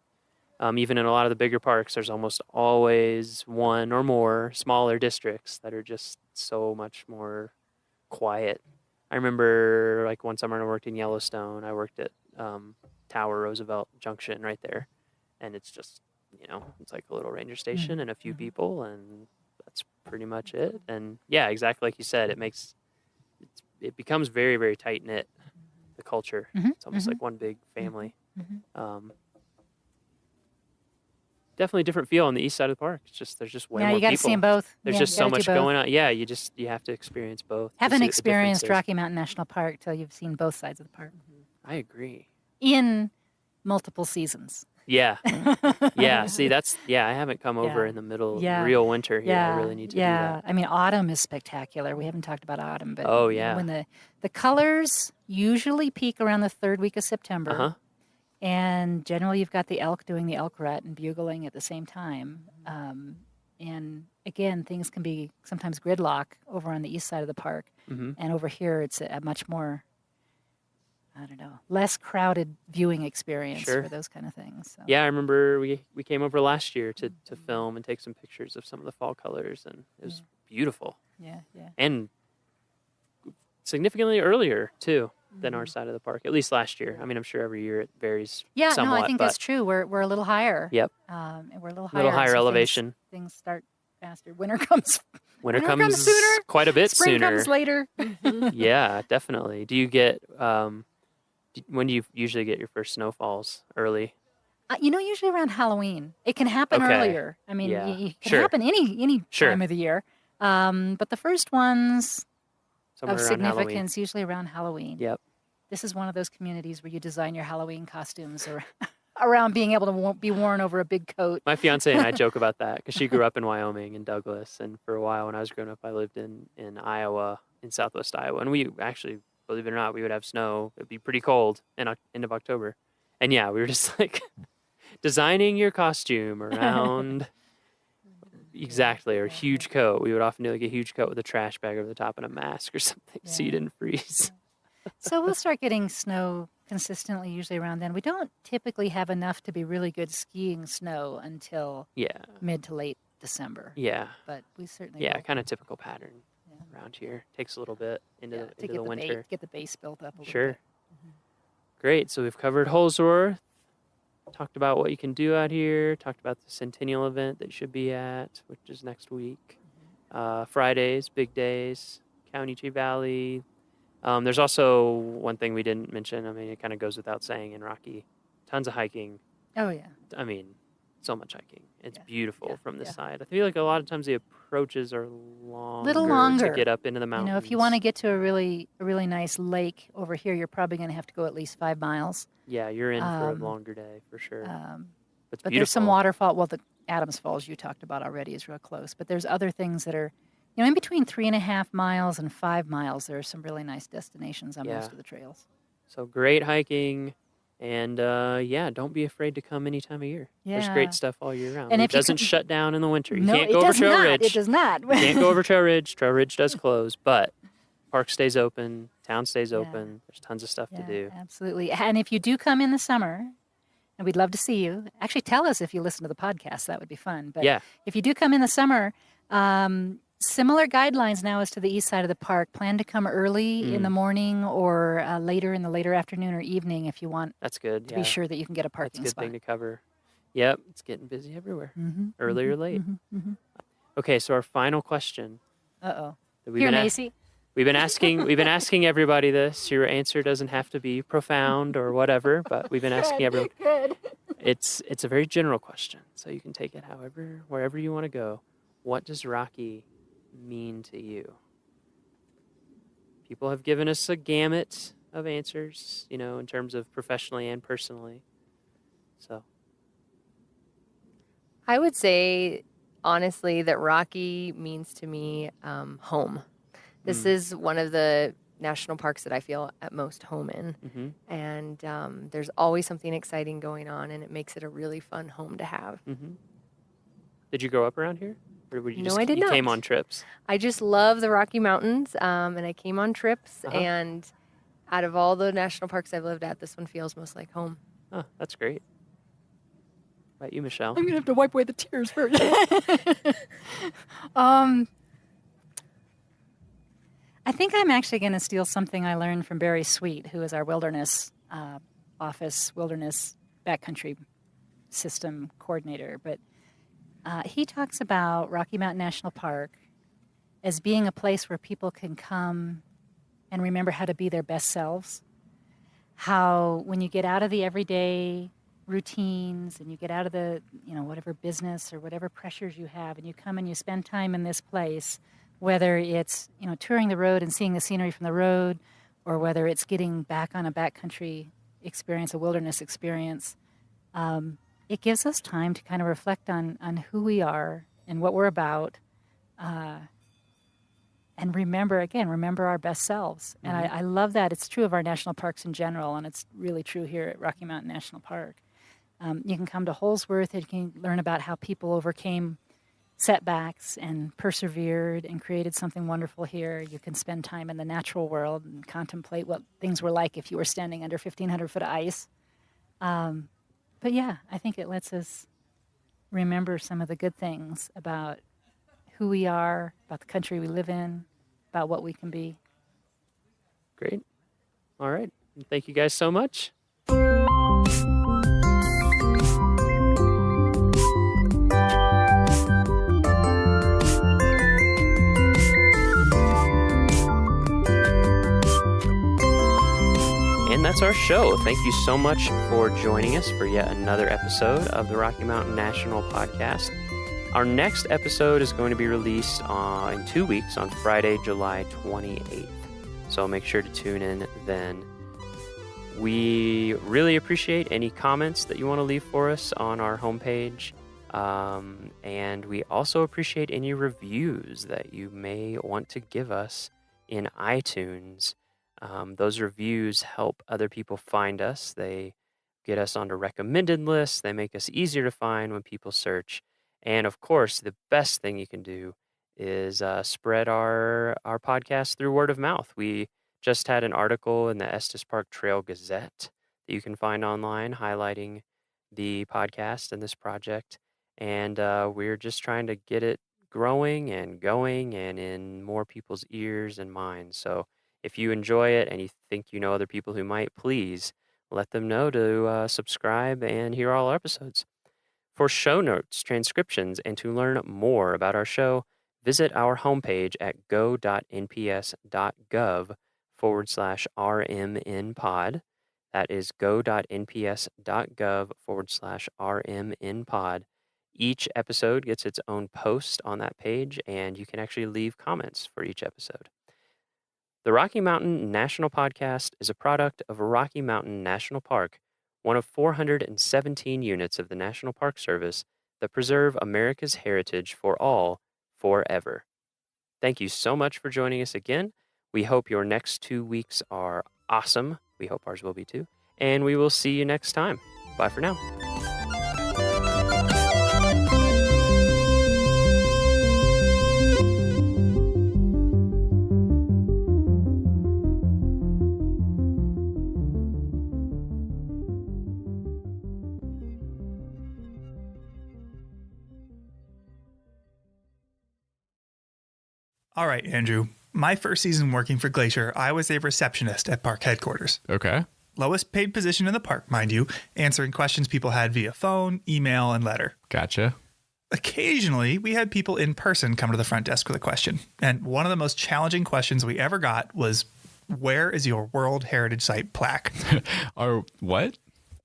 S11: even in a lot of the bigger parks, there's almost always one or more smaller districts that are just so much more quiet. I remember like one summer I worked in Yellowstone. I worked at Tower Roosevelt Junction right there. And it's just, it's like a little ranger station and a few people, and that's pretty much it. And yeah, exactly like you said, it becomes very, very tight knit, the culture. It's almost like one big family. Definitely a different feel on the east side of the park. It's just there's just way more
S12: you got to
S11: people.
S12: see them both.
S11: There's
S12: Yeah,
S11: just
S12: you
S11: so
S12: gotta do
S11: much
S12: both.
S11: going on. Yeah, you have to experience both. to
S12: Haven't
S11: see the
S12: experienced
S11: differences.
S12: Rocky Mountain National Park till you've seen both sides of the park
S11: I agree.
S12: in multiple seasons.
S11: Yeah. Yeah. See, I haven't come over in the middle of real winter here. I really need to do that.
S12: I mean, autumn is spectacular. We haven't talked about autumn, but
S11: Oh, yeah.
S12: when the colors usually peak around the third week of September.
S11: Uh-huh.
S12: And generally, you've got the elk doing the elk rut and bugling at the same time. And again, things can be sometimes gridlock over on the east side of the park.
S11: Mhm.
S12: And over here, it's a much more, less crowded viewing experience
S11: Sure.
S12: for those kind of things. So.
S11: Yeah, I remember we came over last year to film and take some pictures of some of the fall colors, and it was beautiful.
S12: Yeah.
S11: And significantly earlier, too, than our side of the park, at least last year. I mean, I'm sure every year it varies
S12: Yeah,
S11: somewhat.
S12: no, I think
S11: but
S12: that's true. We're a little higher.
S11: Yep.
S12: And we're a little higher.
S11: Little higher
S12: so
S11: elevation.
S12: Things start faster. Winter comes.
S11: Winter comes
S12: sooner.
S11: quite a bit
S12: Spring
S11: sooner.
S12: comes later.
S11: Yeah, definitely. Do you get, when do you usually get your first snowfalls? Early?
S12: Usually around Halloween. It can happen
S11: Okay.
S12: earlier. I mean,
S11: Yeah.
S12: it can
S11: Sure.
S12: happen any
S11: Sure.
S12: time of the year. But the first ones
S11: Somewhere
S12: of
S11: around Halloween.
S12: significance, usually around Halloween.
S11: Yep.
S12: This is one of those communities where you design your Halloween costumes around being able to be worn over a big coat.
S11: My fiance and I joke about that because she grew up in Wyoming, in Douglas, and for a while when I was growing up, I lived in Iowa, in southwest Iowa, and we actually, believe it or not, we would have snow. It'd be pretty cold in end of October, and yeah, we were just like designing your costume around exactly, or a huge coat. We would often do like a huge coat with a trash bag over the top and a mask or something, so you didn't freeze.
S12: So we'll start getting snow consistently, usually around then. We don't typically have enough to be really good skiing snow until mid to late December.
S11: Yeah.
S12: But we certainly
S11: Yeah,
S12: will.
S11: kind of typical pattern around here. Takes a little bit into
S12: to
S11: into
S12: get
S11: the winter.
S12: get the base built up a little
S11: Sure.
S12: bit.
S11: Great. So we've covered Holsworth, talked about what you can do out here, talked about the Centennial event that you should be at, which is next week. Fridays, big days, Comanche Valley. There's also one thing we didn't mention. I mean, it kind of goes without saying in Rocky. Tons of hiking.
S12: Oh, yeah.
S11: I mean, so much hiking. It's beautiful from this side. I feel like a lot of times the approaches are longer to get up into the mountains.
S12: If you want to get to a really nice lake over here, you're probably going to have to go at least 5 miles.
S11: Yeah, you're in for a longer day for sure. But
S12: But there's some waterfall. Well, the Adams Falls you talked about already is real close. But there's other things that are, in between 3.5 miles and 5 miles, there are some really nice destinations on most of the trails.
S11: So great hiking. And don't be afraid to come any time of year. There's
S12: Yeah.
S11: great stuff all year round.
S12: And
S11: it
S12: if you
S11: doesn't
S12: can-
S11: shut down in the winter. You
S12: No,
S11: can't
S12: it
S11: go over
S12: does
S11: Trail
S12: not.
S11: Ridge.
S12: It does not.
S11: You can't go over Trail Ridge. Trail Ridge does close, but park stays open, town stays open. There's tons of stuff to do.
S12: Absolutely. And if you do come in the summer, and we'd love to see you, actually tell us if you listen to the podcast. That would be fun. But if you do come in the summer, similar guidelines now as to the east side of the park. Plan to come early in the morning or later in the later afternoon or evening if you want.
S11: That's good.
S12: To be sure that you can get a parking
S11: That's a good
S12: spot.
S11: thing to cover. Yep, it's getting busy everywhere, early or late.
S12: Mhm.
S11: Okay, so our final question.
S12: Uh-oh.
S11: that we've
S12: Here,
S11: been
S12: Macy.
S11: We've been asking everybody this. Your answer doesn't have to be profound or whatever, but we've been asking everyone.
S12: Good.
S11: It's a very general question, so you can take it wherever you want to go. What does Rocky mean to you? People have given us a gamut of answers, in terms of professionally and personally. So
S3: I would say, honestly, that Rocky means to me home. This is one of the national parks that I feel at most home in.
S11: Mm-hmm.
S3: And there's always something exciting going on, and it makes it a really fun home to have.
S11: Mm-hmm. Did you grow up around here? Or were you
S3: No, I did not.
S11: Came on trips?
S3: I just love the Rocky Mountains, and I came on trips, and out of all the national parks I've lived at, this one feels most like home.
S11: Oh, that's great. How about you, Michelle?
S12: I'm going to have to wipe away the tears first. I think I'm actually going to steal something I learned from Barry Sweet, who is our wilderness wilderness backcountry system coordinator. But he talks about Rocky Mountain National Park as being a place where people can come and remember how to be their best selves. How when you get out of the everyday routines and you get out of the, whatever business or whatever pressures you have, and you come and you spend time in this place, whether it's, touring the road and seeing the scenery from the road, or whether it's getting back on a backcountry experience, a wilderness experience, it gives us time to kind of reflect on who we are and what we're about, and remember our best selves.
S11: Mm-hmm.
S12: And I love that. It's true of our national parks in general, and it's really true here at Rocky Mountain National Park. You can come to Holsworth and you can learn about how people overcame setbacks and persevered and created something wonderful here. You can spend time in the natural world and contemplate what things were like if you were standing under 1,500 foot of ice. But yeah, I think it lets us remember some of the good things about who we are, about the country we live in, about what we can be.
S11: Great. All right. Thank you guys so much. And that's our show. Thank you so much for joining us for yet another episode of the Rocky Mountain National Podcast. Our next episode is going to be released in 2 weeks on Friday, July 28th. So make sure to tune in then. We really appreciate any comments that you want to leave for us on our homepage. And we also appreciate any reviews that you may want to give us in iTunes. Those reviews help other people find us. They get us onto recommended lists. They make us easier to find when people search. And of course, the best thing you can do is spread our podcast through word of mouth. We just had an article in the Estes Park Trail Gazette that you can find online highlighting the podcast and this project. And we're just trying to get it growing and going and in more people's ears and minds. So if you enjoy it and you think you know other people who might, please let them know to subscribe and hear all our episodes. For show notes, transcriptions, and to learn more about our show, visit our homepage at go.nps.gov/RMNpod. That is go.nps.gov/RMNpod. Each episode gets its own post on that page, and you can actually leave comments for each episode. The Rocky Mountain National Podcast is a product of Rocky Mountain National Park, one of 417 units of the National Park Service that preserve America's heritage for all, forever. Thank you so much for joining us again. We hope your next 2 weeks are awesome. We hope ours will be too. And we will see you next time. Bye for now.
S7: All right, Andrew. My first season working for Glacier, I was a receptionist at park headquarters.
S15: Okay.
S7: Lowest paid position in the park, mind you, answering questions people had via phone, email, and letter.
S15: Gotcha.
S7: Occasionally, we had people in person come to the front desk with a question. And one of the most challenging questions we ever got was, where is your World Heritage Site plaque?
S15: Our what?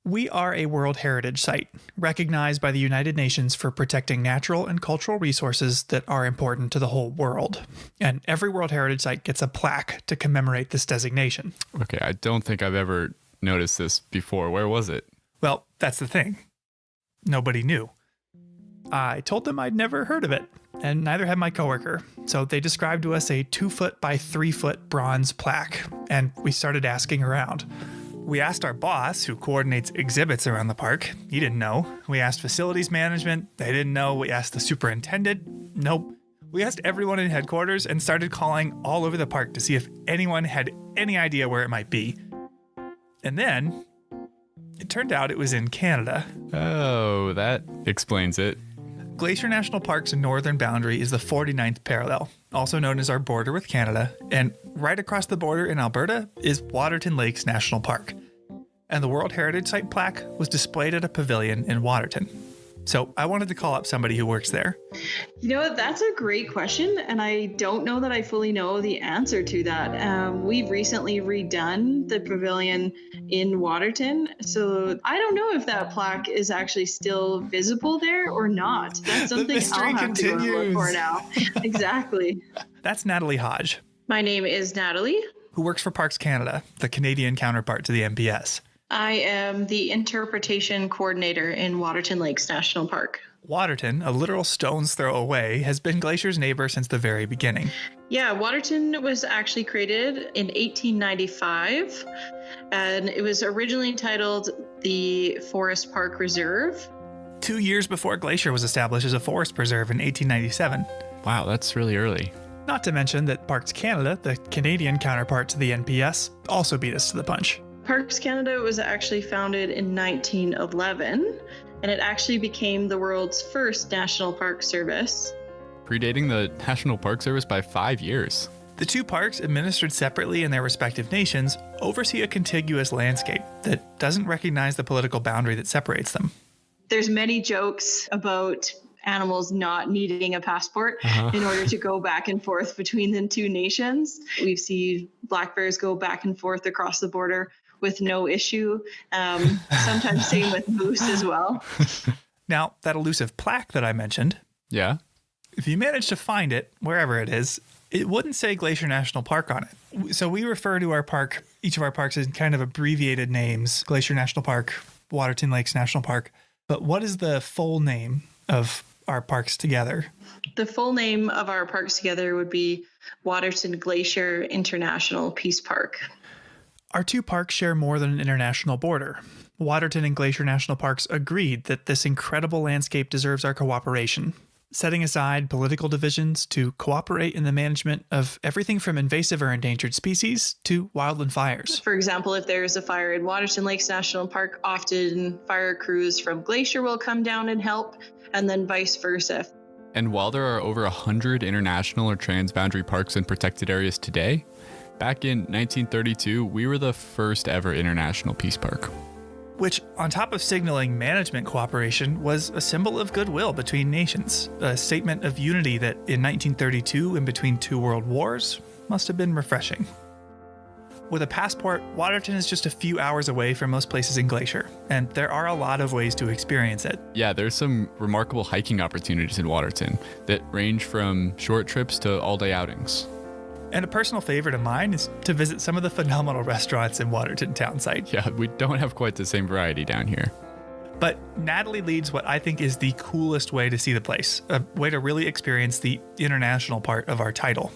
S7: We are a World Heritage Site, recognized by the United Nations for protecting natural and cultural resources that are important to the whole world. And every World Heritage Site gets a plaque to commemorate this designation.
S15: Okay, I don't think I've ever noticed this before. Where was it?
S7: Well, that's the thing. Nobody knew. I told them I'd never heard of it, and neither had my coworker. So they described to us a 2-foot by 3-foot bronze plaque, and we started asking around. We asked our boss, who coordinates exhibits around the park. He didn't know. We asked facilities management. They didn't know. We asked the superintendent. Nope. We asked everyone in headquarters and started calling all over the park to see if anyone had any idea where it might be. And then it turned out it was in Canada.
S15: Oh, that explains it.
S7: Glacier National Park's northern boundary is the 49th parallel, also known as our border with Canada, and right across the border in Alberta is Waterton Lakes National Park. And the World Heritage Site plaque was displayed at a pavilion in Waterton. So I wanted to call up somebody who works there.
S1: You know, that's a great question, and I don't know that I fully know the answer to that. We've recently redone the pavilion in Waterton, so I don't know if that plaque is actually still visible there or not. That's something I'll have to go look for now. Exactly.
S7: That's Natalie Hodge.
S1: My name is Natalie,
S7: who works for Parks Canada, the Canadian counterpart to the NPS.
S1: I am the interpretation coordinator in Waterton Lakes National Park.
S7: Waterton, a literal stone's throw away, has been Glacier's neighbor since the very beginning.
S1: Yeah, Waterton was actually created in 1895, and it was originally titled the Forest Park Reserve.
S7: 2 years before Glacier was established as a forest preserve in 1897.
S15: Wow, that's really early.
S7: Not to mention that Parks Canada, the Canadian counterpart to the NPS, also beat us to the punch.
S1: Parks Canada was actually founded in 1911, and it actually became the world's first national park service.
S15: Predating the National Park Service by 5 years.
S7: The two parks, administered separately in their respective nations, oversee a contiguous landscape that doesn't recognize the political boundary that separates them.
S1: There's many jokes about animals not needing a passport in order to go back and forth between the two nations. We've seen black bears go back and forth across the border with no issue. Sometimes same with moose as well.
S7: Now, that elusive plaque that I mentioned.
S15: Yeah.
S7: If you manage to find it, wherever it is, it wouldn't say Glacier National Park on it. So we refer to our park, each of our parks, in kind of abbreviated names. Glacier National Park, Waterton Lakes National Park. But what is the full name of our parks together?
S1: The full name of our parks together would be Waterton Glacier International Peace Park.
S7: Our two parks share more than an international border. Waterton and Glacier National Parks agreed that this incredible landscape deserves our cooperation, setting aside political divisions to cooperate in the management of everything from invasive or endangered species to wildland fires.
S1: For example, if there's a fire in Waterton Lakes National Park, often fire crews from Glacier will come down and help, and then vice versa.
S15: And while there are over 100 international or transboundary parks and protected areas today, back in 1932, we were the first ever international peace park.
S7: Which, on top of signaling management cooperation, was a symbol of goodwill between nations, a statement of unity that in 1932, in between two world wars, must have been refreshing. With a passport, Waterton is just a few hours away from most places in Glacier, and there are a lot of ways to experience it.
S15: Yeah, there's some remarkable hiking opportunities in Waterton that range from short trips to all-day outings.
S7: And a personal favorite of mine is to visit some of the phenomenal restaurants in Waterton town site.
S15: Yeah, we don't have quite the same variety down here.
S7: But Natalie leads what I think is the coolest way to see the place, a way to really experience the international part of our title,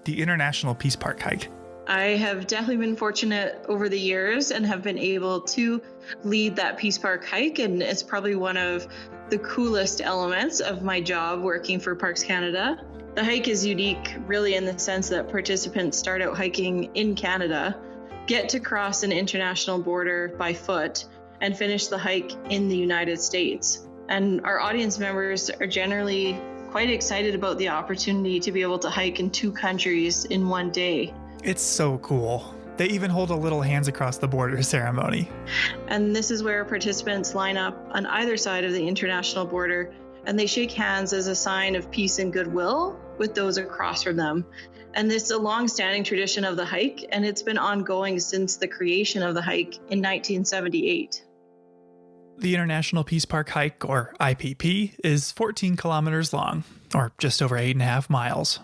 S7: the International Peace Park hike.
S1: I have definitely been fortunate over the years and have been able to lead that Peace Park hike, and it's probably one of the coolest elements of my job working for Parks Canada. The hike is unique really in the sense that participants start out hiking in Canada, get to cross an international border by foot, and finish the hike in the United States. And our audience members are generally quite excited about the opportunity to be able to hike in two countries in one day.
S7: It's so cool. They even hold a little hands across the border ceremony.
S1: And this is where participants line up on either side of the international border and they shake hands as a sign of peace and goodwill with those across from them. And this is a long-standing tradition of the hike, and it's been ongoing since the creation of the hike in 1978.
S7: The International Peace Park Hike, or IPP, is 14 kilometers long, or just over 8.5 miles.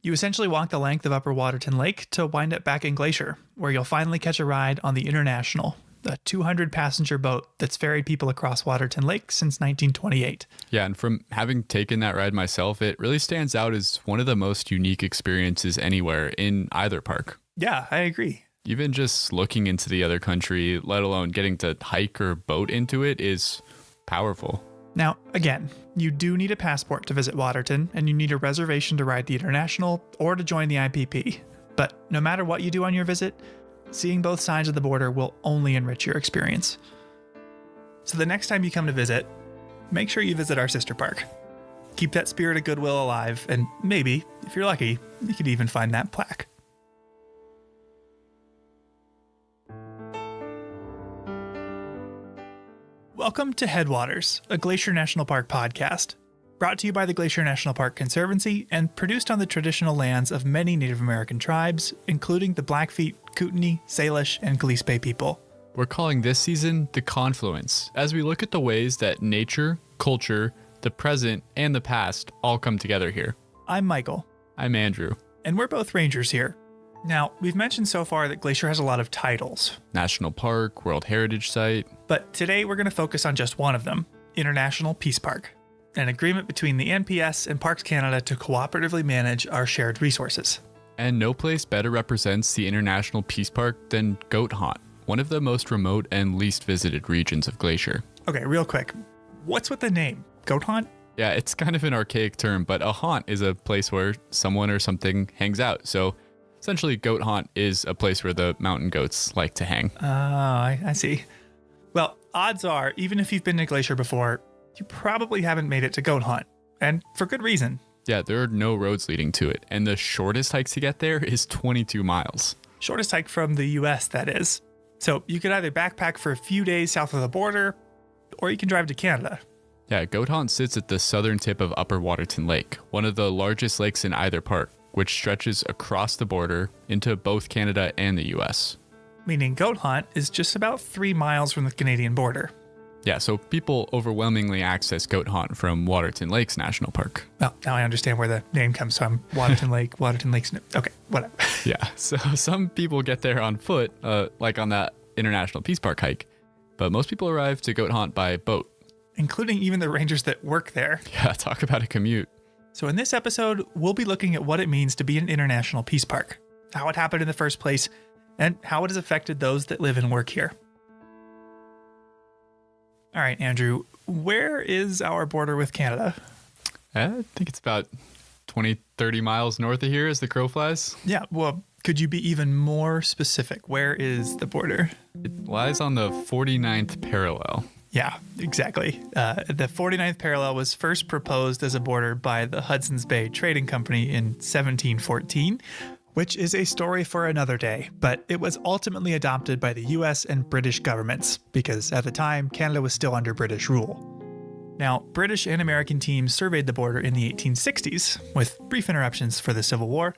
S7: You essentially walk the length of Upper Waterton Lake to wind up back in Glacier, where you'll finally catch a ride on the International, a 200-passenger boat that's ferried people across Waterton Lake since 1928.
S15: Yeah, and from having taken that ride myself, it really stands out as one of the most unique experiences anywhere in either park.
S7: Yeah, I agree.
S15: Even just looking into the other country, let alone getting to hike or boat into it, is powerful.
S7: Now, again, you do need a passport to visit Waterton, and you need a reservation to ride the International or to join the IPP. But no matter what you do on your visit, seeing both sides of the border will only enrich your experience. So the next time you come to visit, make sure you visit our sister park. Keep that spirit of goodwill alive, and maybe, if you're lucky, you could even find that plaque. Welcome to Headwaters, a Glacier National Park podcast, brought to you by the Glacier National Park Conservancy and produced on the traditional lands of many Native American tribes, including the Blackfeet, Kootenai, Salish, and Gillespie people.
S15: We're calling this season The Confluence, as we look at the ways that nature, culture, the present, and the past all come together here.
S7: I'm Michael.
S15: I'm Andrew.
S7: And we're both rangers here. Now, we've mentioned so far that Glacier has a lot of titles.
S15: National Park, World Heritage Site.
S7: But today we're going to focus on just one of them, International Peace Park, an agreement between the NPS and Parks Canada to cooperatively manage our shared resources.
S15: And no place better represents the International Peace Park than Goat Haunt, one of the most remote and least visited regions of Glacier.
S7: Okay, real quick, what's with the name? Goat Haunt?
S15: Yeah, it's kind of an archaic term, but a haunt is a place where someone or something hangs out. So essentially, Goat Haunt is a place where the mountain goats like to hang.
S7: Oh, I see. Well, odds are, even if you've been to Glacier before, you probably haven't made it to Goat Haunt. And for good reason.
S15: Yeah, there are no roads leading to it. And the shortest hike to get there is 22 miles.
S7: Shortest hike from the US, that is. So you could either backpack for a few days south of the border, or you can drive to Canada.
S15: Yeah, Goat Haunt sits at the southern tip of Upper Waterton Lake, one of the largest lakes in either park, which stretches across the border into both Canada and the US.
S7: Meaning Goat Haunt is just about 3 miles from the Canadian border.
S15: Yeah, so people overwhelmingly access Goat Haunt from Waterton Lakes National Park.
S7: Well, now I understand where the name comes from. Waterton Lake, Waterton Lakes. Okay, whatever.
S15: Yeah, so some people get there on foot, like on that International Peace Park hike, but most people arrive to Goat Haunt by boat.
S7: Including even the rangers that work there.
S15: Yeah, talk about a commute.
S7: So in this episode, we'll be looking at what it means to be an international peace park, how it happened in the first place, and how it has affected those that live and work here. All right, Andrew, where is our border with Canada?
S15: I think it's about 20, 30 miles north of here as the crow flies.
S7: Yeah, well, could you be even more specific? Where is the border?
S15: It lies on the 49th parallel.
S7: Yeah, exactly. The 49th parallel was first proposed as a border by the Hudson's Bay Trading Company in 1714, which is a story for another day, but it was ultimately adopted by the US and British governments, because at the time, Canada was still under British rule. Now, British and American teams surveyed the border in the 1860s, with brief interruptions for the Civil War,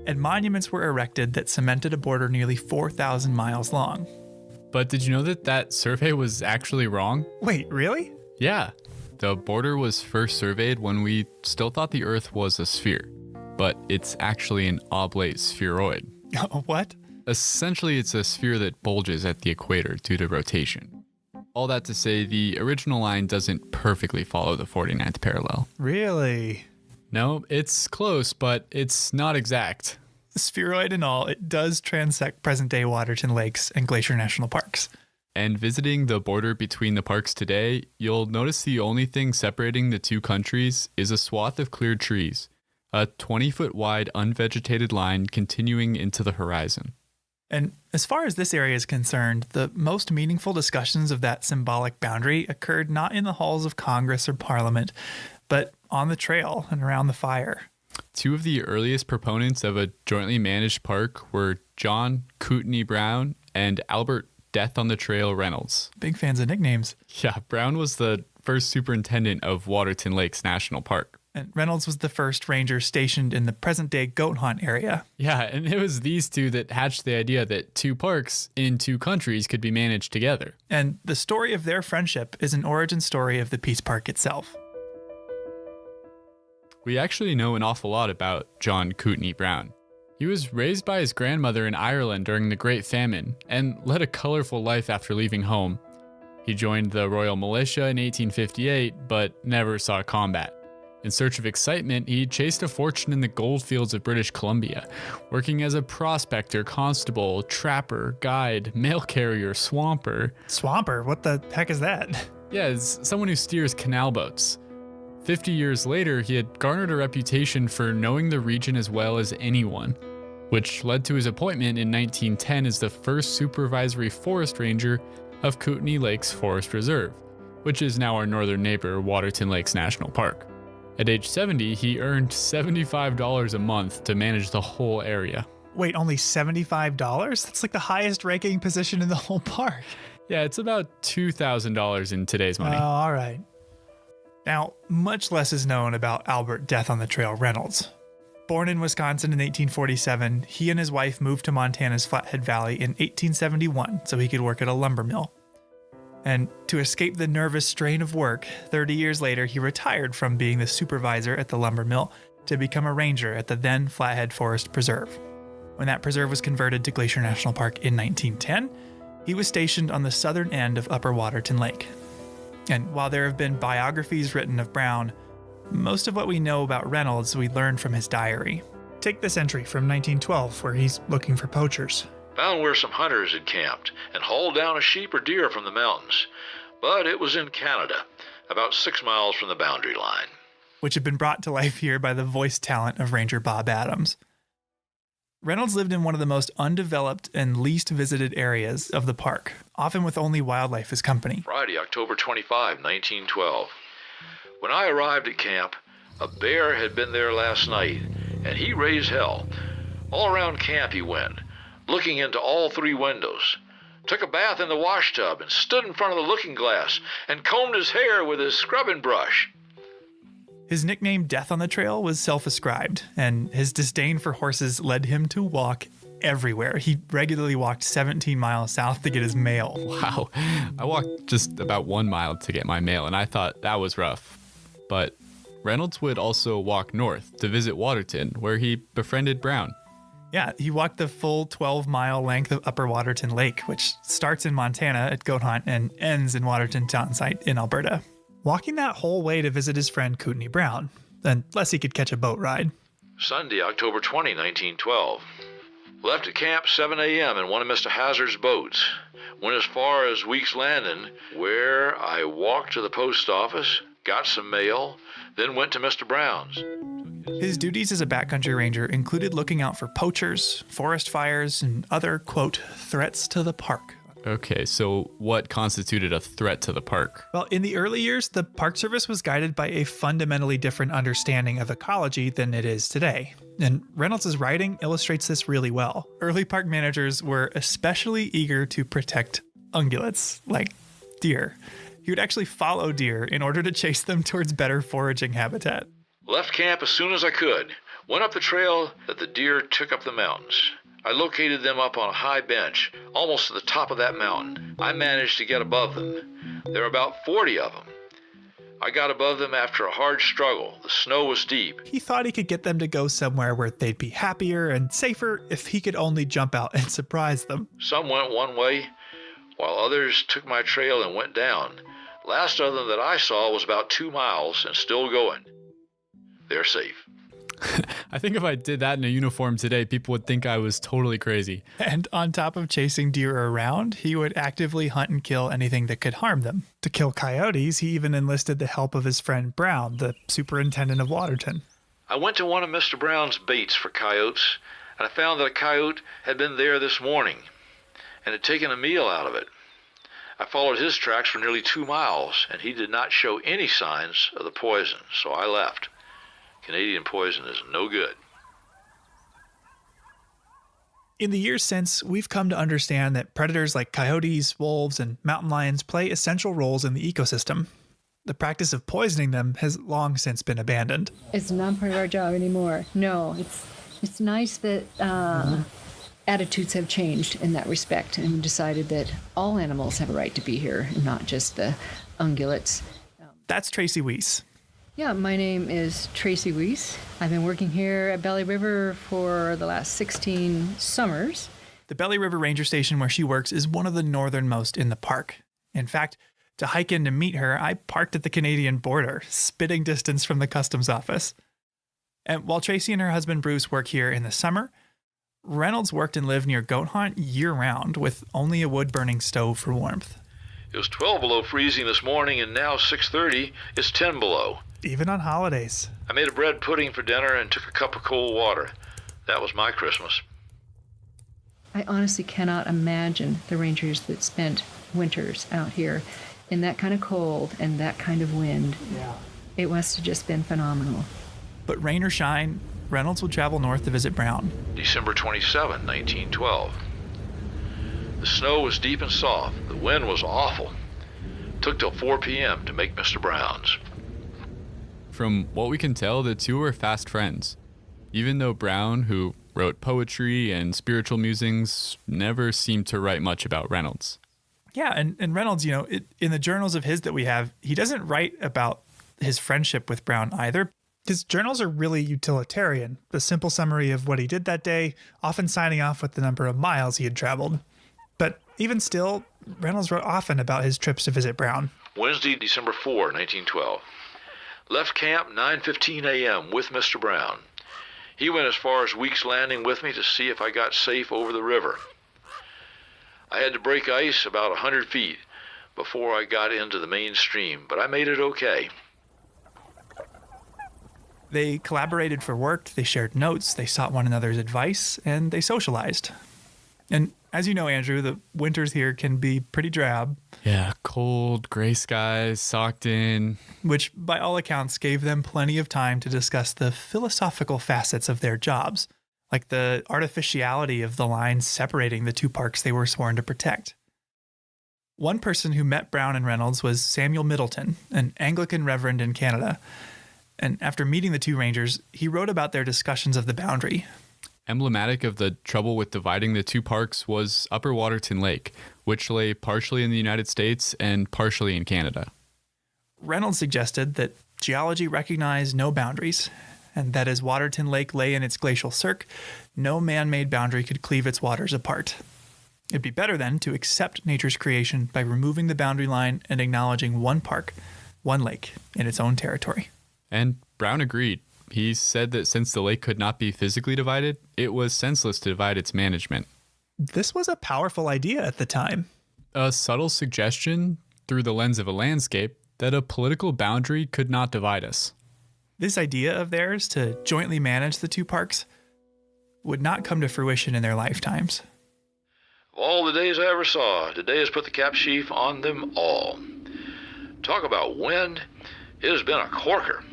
S7: and monuments were erected that cemented a border nearly 4,000 miles long.
S15: But did you know that that survey was actually wrong?
S7: Wait, really?
S15: Yeah. The border was first surveyed when we still thought the Earth was a sphere, but it's actually an oblate spheroid.
S7: What?
S15: Essentially, it's a sphere that bulges at the equator due to rotation. All that to say, the original line doesn't perfectly follow the 49th parallel.
S7: Really?
S15: No, it's close, but it's not exact.
S7: Spheroid and all, it does transect present-day Waterton Lakes and Glacier National Parks.
S15: And visiting the border between the parks today, you'll notice the only thing separating the two countries is a swath of cleared trees, a 20-foot wide unvegetated line continuing into the horizon.
S7: And as far as this area is concerned, the most meaningful discussions of that symbolic boundary occurred not in the halls of Congress or Parliament, but on the trail and around the fire.
S15: Two of the earliest proponents of a jointly managed park were John Kootenai Brown and Albert Death on the Trail Reynolds.
S7: Big fans of nicknames.
S15: Yeah, Brown was the first superintendent of Waterton Lakes National Park.
S7: And Reynolds was the first ranger stationed in the present-day goat hunt area.
S15: Yeah, and it was these two that hatched the idea that two parks in two countries could be managed together.
S7: And the story of their friendship is an origin story of the Peace Park itself.
S15: We actually know an awful lot about John Kootenai Brown. He was raised by his grandmother in Ireland during the Great Famine and led a colorful life after leaving home. He joined the Royal Militia in 1858, but never saw combat. In search of excitement, he chased a fortune in the gold fields of British Columbia, working as a prospector, constable, trapper, guide, mail carrier, swamper.
S7: Swamper? What the heck is that?
S15: Yeah, it's someone who steers canal boats. 50 years later, he had garnered a reputation for knowing the region as well as anyone, which led to his appointment in 1910 as the first supervisory forest ranger of Kootenai Lakes Forest Reserve, which is now our northern neighbor, Waterton Lakes National Park. At age 70, he earned $75 a month to manage the whole area.
S7: Wait, only $75? That's like the highest ranking position in the whole park.
S15: Yeah, it's about $2,000 in today's money.
S7: Oh, all right. Now, much less is known about Albert Death on the Trail Reynolds. Born in Wisconsin in 1847, he and his wife moved to Montana's Flathead Valley in 1871 so he could work at a lumber mill. And to escape the nervous strain of work, 30 years later, he retired from being the supervisor at the lumber mill to become a ranger at the then Flathead Forest Preserve. When that preserve was converted to Glacier National Park in 1910, he was stationed on the southern end of Upper Waterton Lake. And while there have been biographies written of Brown, most of what we know about Reynolds we learned from his diary. Take this entry from 1912 where he's looking for poachers.
S10: Found where some hunters had camped and hauled down a sheep or deer from the mountains. But it was in Canada, about 6 miles from the boundary line.
S7: Which had been brought to life here by the voice talent of Ranger Bob Adams. Reynolds lived in one of the most undeveloped and least visited areas of the park, often with only wildlife as company.
S10: Friday, October 25, 1912. When I arrived at camp, a bear had been there last night, and he raised hell. All around camp he went, looking into all 3 windows. Took a bath in the wash tub and stood in front of the looking glass and combed his hair with his scrubbing brush.
S7: His nickname Death on the Trail was self-ascribed, and his disdain for horses led him to walk everywhere. He regularly walked 17 miles south to get his mail.
S15: Wow. I walked just about 1 mile to get my mail, and I thought that was rough. But Reynolds would also walk north to visit Waterton, where he befriended Brown.
S7: Yeah, he walked the full 12-mile length of Upper Waterton Lake, which starts in Montana at Goat Hunt and ends in Waterton Town Site in Alberta. Walking that whole way to visit his friend Kootenai Brown, unless he could catch a boat ride.
S10: Sunday, October 20, 1912. Left at camp 7 a.m. in one of Mr. Hazard's boats. Went as far as Weeks Landing, where I walked to the post office, got some mail, then went to Mr. Brown's.
S7: His duties as a backcountry ranger included looking out for poachers, forest fires, and other, quote, threats to the park.
S15: Okay, so what constituted a threat to the park?
S7: Well, in the early years, the Park Service was guided by a fundamentally different understanding of ecology than it is today. And Reynolds' writing illustrates this really well. Early park managers were especially eager to protect ungulates, like deer. He would actually follow deer in order to chase them towards better foraging habitat.
S10: Left camp as soon as I could. Went up the trail that the deer took up the mountains. I located them up on a high bench, almost to the top of that mountain. I managed to get above them. There were about 40 of them. I got above them after a hard struggle. The snow was deep.
S7: He thought he could get them to go somewhere where they'd be happier and safer if he could only jump out and surprise them.
S10: Some went one way, while others took my trail and went down. Last of them that I saw was about 2 miles and still going. They're safe.
S15: I think if I did that in a uniform today, people would think I was totally crazy.
S7: And on top of chasing deer around, he would actively hunt and kill anything that could harm them. To kill coyotes, he even enlisted the help of his friend Brown, the superintendent of Waterton.
S10: I went to one of Mr. Brown's baits for coyotes, and I found that a coyote had been there this morning and had taken a meal out of it. I followed his tracks for nearly 2 miles, and he did not show any signs of the poison, so I left. Canadian poison is no good.
S7: In the years since, we've come to understand that predators like coyotes, wolves, and mountain lions play essential roles in the ecosystem. the practice of poisoning them has long since been abandoned.
S5: It's not part of our job anymore. No, it's nice that attitudes have changed in that respect and decided that all animals have a right to be here and not just the ungulates.
S7: That's Tracy Weiss.
S5: Yeah, my name is Tracy Weiss. I've been working here at Belly River for the last 16 summers.
S7: The Belly River Ranger Station where she works is one of the northernmost in the park. In fact, to hike in to meet her, I parked at the Canadian border, spitting distance from the customs office. And while Tracy and her husband Bruce work here in the summer, Reynolds worked and lived near Goat Haunt year-round with only a wood-burning stove for warmth.
S10: It was 12 below freezing this morning, and now 6:30, it's 10 below.
S7: Even on holidays.
S10: I made a bread pudding for dinner and took a cup of cold water. That was my Christmas.
S5: I honestly cannot imagine the rangers that spent winters out here in that kind of cold and that kind of wind.
S7: Yeah.
S5: It must have just been phenomenal.
S7: But rain or shine, Reynolds would travel north to visit Brown.
S10: December 27, 1912. The snow was deep and soft. The wind was awful. Took till 4 p.m. to make Mr. Brown's.
S15: From what we can tell, the two were fast friends. Even though Brown, who wrote poetry and spiritual musings, never seemed to write much about Reynolds.
S7: Yeah, and Reynolds, in the journals of his that we have, he doesn't write about his friendship with Brown either. His journals are really utilitarian, the simple summary of what he did that day, often signing off with the number of miles he had traveled. But even still, Reynolds wrote often about his trips to visit Brown.
S10: Wednesday, December 4, 1912. Left camp 9:15 a.m. with Mr. Brown. He went as far as Weeks Landing with me to see if I got safe over the river. I had to break ice about 100 feet before I got into the main stream, but I made it okay.
S7: They collaborated for work, they shared notes, they sought one another's advice, and they socialized. And as you know, Andrew, the winters here can be pretty drab.
S15: Yeah, cold, gray skies, socked in.
S7: Which, by all accounts, gave them plenty of time to discuss the philosophical facets of their jobs, like the artificiality of the lines separating the two parks they were sworn to protect. One person who met Brown and Reynolds was Samuel Middleton, an Anglican reverend in Canada. And after meeting the two rangers, he wrote about their discussions of the boundary.
S15: Emblematic of the trouble with dividing the two parks was Upper Waterton Lake, which lay partially in the United States and partially in Canada.
S7: Reynolds suggested that geology recognized no boundaries, and that as Waterton Lake lay in its glacial cirque, no man-made boundary could cleave its waters apart. It'd be better then to accept nature's creation by removing the boundary line and acknowledging one park, one lake, in its own territory.
S15: And Brown agreed. He said that since the lake could not be physically divided, it was senseless to divide its management.
S7: This was a powerful idea at the time.
S15: A subtle suggestion, through the lens of a landscape, that a political boundary could not divide us.
S7: This idea of theirs to jointly manage the two parks would not come to fruition in their lifetimes.
S10: Of all the days I ever saw, today has put the cap sheaf on them all. Talk about wind. It has been a corker.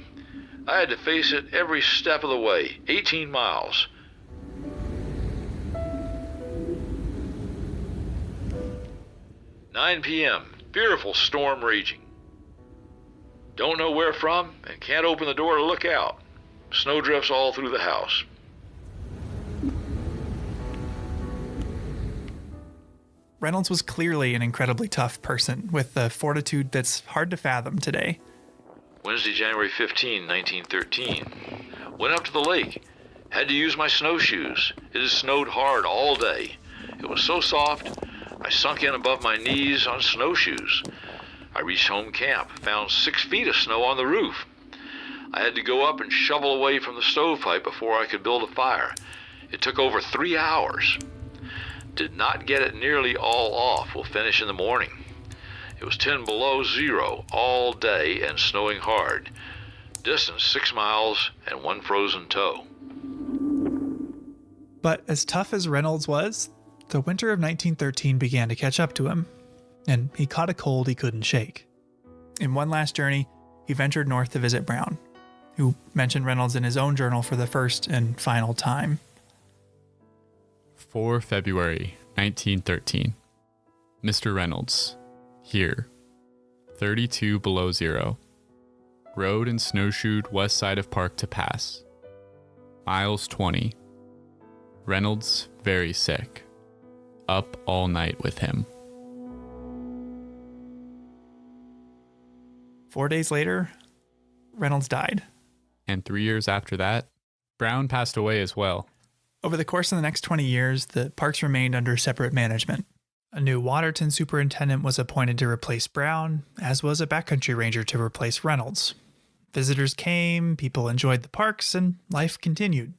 S10: I had to face it every step of the way, 18 miles. "9 p.m., fearful storm raging. Don't know where from and can't open the door to look out. Snow drifts all through the house."
S7: Reynolds was clearly an incredibly tough person with a fortitude that's hard to fathom today.
S10: Wednesday, January 15, 1913. Went up to the lake. Had to use my snowshoes. It has snowed hard all day. It was so soft, I sunk in above my knees on snowshoes. I reached home camp, found 6 feet of snow on the roof. I had to go up and shovel away from the stovepipe before I could build a fire. It took over 3 hours. Did not get it nearly all off. We'll finish in the morning. It was 10 below zero all day and snowing hard. Distance 6 miles and 1 frozen toe.
S7: But as tough as Reynolds was, the winter of 1913 began to catch up to him, and he caught a cold he couldn't shake. In one last journey, he ventured north to visit Brown, who mentioned Reynolds in his own journal for the first and final time.
S15: 4 February 1913. Mr. Reynolds. Here. 32 below zero. rode and snowshoed west side of park to pass. Miles 20. Reynolds very sick. Up all night with him.
S7: 4 days later, Reynolds died.
S15: And 3 years after that, Brown passed away as well.
S7: Over the course of the next 20 years, the parks remained under separate management. A new Waterton superintendent was appointed to replace Brown, as was a backcountry ranger to replace Reynolds. Visitors came, people enjoyed the parks, and life continued.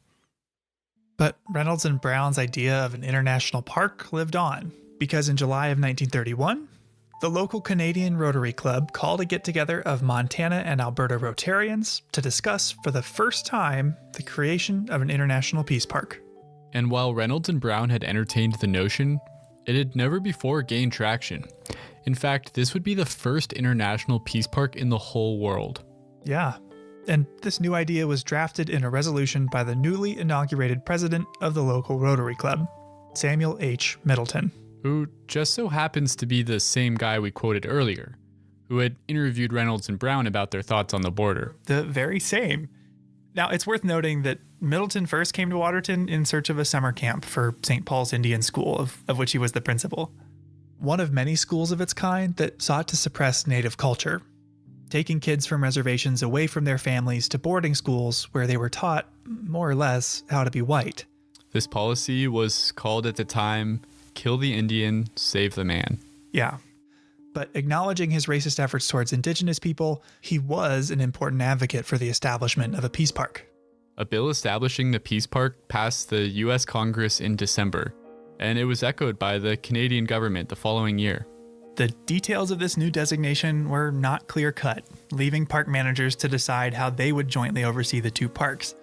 S7: But Reynolds and Brown's idea of an international park lived on, because in July of 1931, the local Canadian Rotary Club called a get-together of Montana and Alberta Rotarians to discuss for the first time the creation of an international peace park.
S15: And while Reynolds and Brown had entertained the notion, it had never before gained traction. In fact, this would be the first international peace park in the whole world.
S7: Yeah, and this new idea was drafted in a resolution by the newly inaugurated president of the local Rotary Club, Samuel H. Middleton.
S15: Who just so happens to be the same guy we quoted earlier, who had interviewed Reynolds and Brown about their thoughts on the border.
S7: The very same. Now, it's worth noting that Middleton first came to Waterton in search of a summer camp for St. Paul's Indian School, of which he was the principal. One of many schools of its kind that sought to suppress native culture, taking kids from reservations away from their families to boarding schools where they were taught, more or less, how to be white.
S15: This policy was called at the time, Kill the Indian, Save the Man.
S7: Yeah. But acknowledging his racist efforts towards indigenous people, he was an important advocate for the establishment of a peace park.
S15: A bill establishing the peace park passed the U.S. Congress in December, and it was echoed by the Canadian government the following year.
S7: The details of this new designation were not clear-cut, leaving park managers to decide how they would jointly oversee the two parks.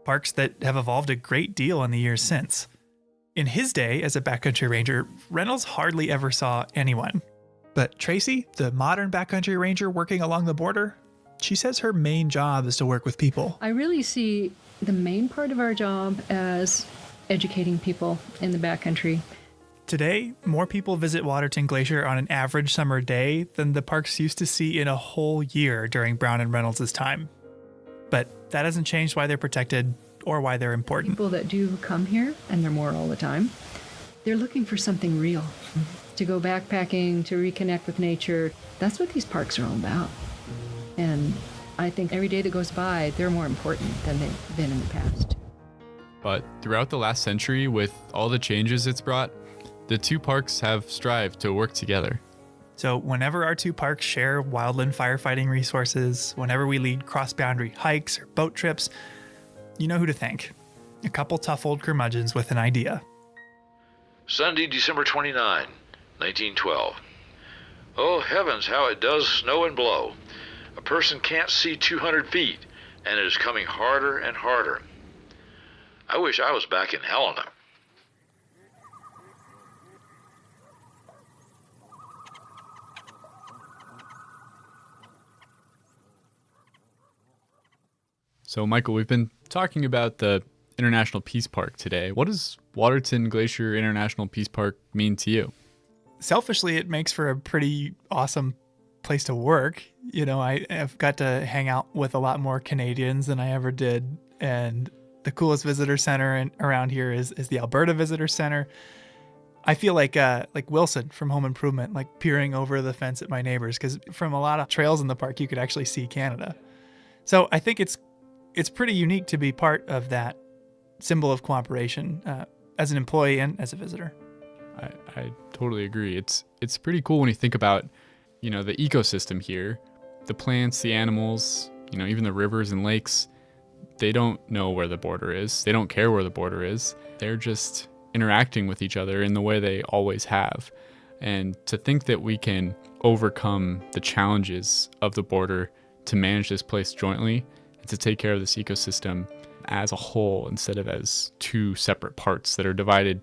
S7: Parks that have evolved a great deal in the years since. In his day as a backcountry ranger, Reynolds hardly ever saw anyone. But Tracy, the modern backcountry ranger working along the border, she says her main job is to work with people.
S5: I really see the main part of our job as educating people in the backcountry.
S7: Today, more people visit Waterton Glacier on an average summer day than the parks used to see in a whole year during Brown and Reynolds' time. But that hasn't changed why they're protected or why they're important.
S5: People that do come here, and they're more all the time, they're looking for something real. To go backpacking, to reconnect with nature. That's what these parks are all about. And I think every day that goes by, they're more important than they've been in the past.
S15: But throughout the last century, with all the changes it's brought, the two parks have strived to work together.
S7: So whenever our two parks share wildland firefighting resources, whenever we lead cross-boundary hikes or boat trips, you know who to thank. A couple tough old curmudgeons with an idea.
S10: Sunday, December 29, 1912. Oh, heavens, how it does snow and blow. A person can't see 200 feet, and it is coming harder and harder. I wish I was back in Helena.
S15: So, Michael, we've been talking about the International Peace Park today. What does Waterton Glacier International Peace Park mean to you?
S7: Selfishly, it makes for a pretty awesome place to work. You know, I've got to hang out with a lot more Canadians than I ever did. And the coolest visitor center around here is the Alberta Visitor Center. I feel like Wilson from Home Improvement, like peering over the fence at my neighbors, because from a lot of trails in the park, you could actually see Canada. So I think it's pretty unique to be part of that symbol of cooperation as an employee and as a visitor.
S15: I totally agree. It's pretty cool when you think about, you know, the ecosystem here, the plants, the animals, you know, even the rivers and lakes. They don't know where the border is. They don't care where the border is. They're just interacting with each other in the way they always have. And to think that we can overcome the challenges of the border to manage this place jointly and to take care of this ecosystem as a whole instead of as two separate parts that are divided,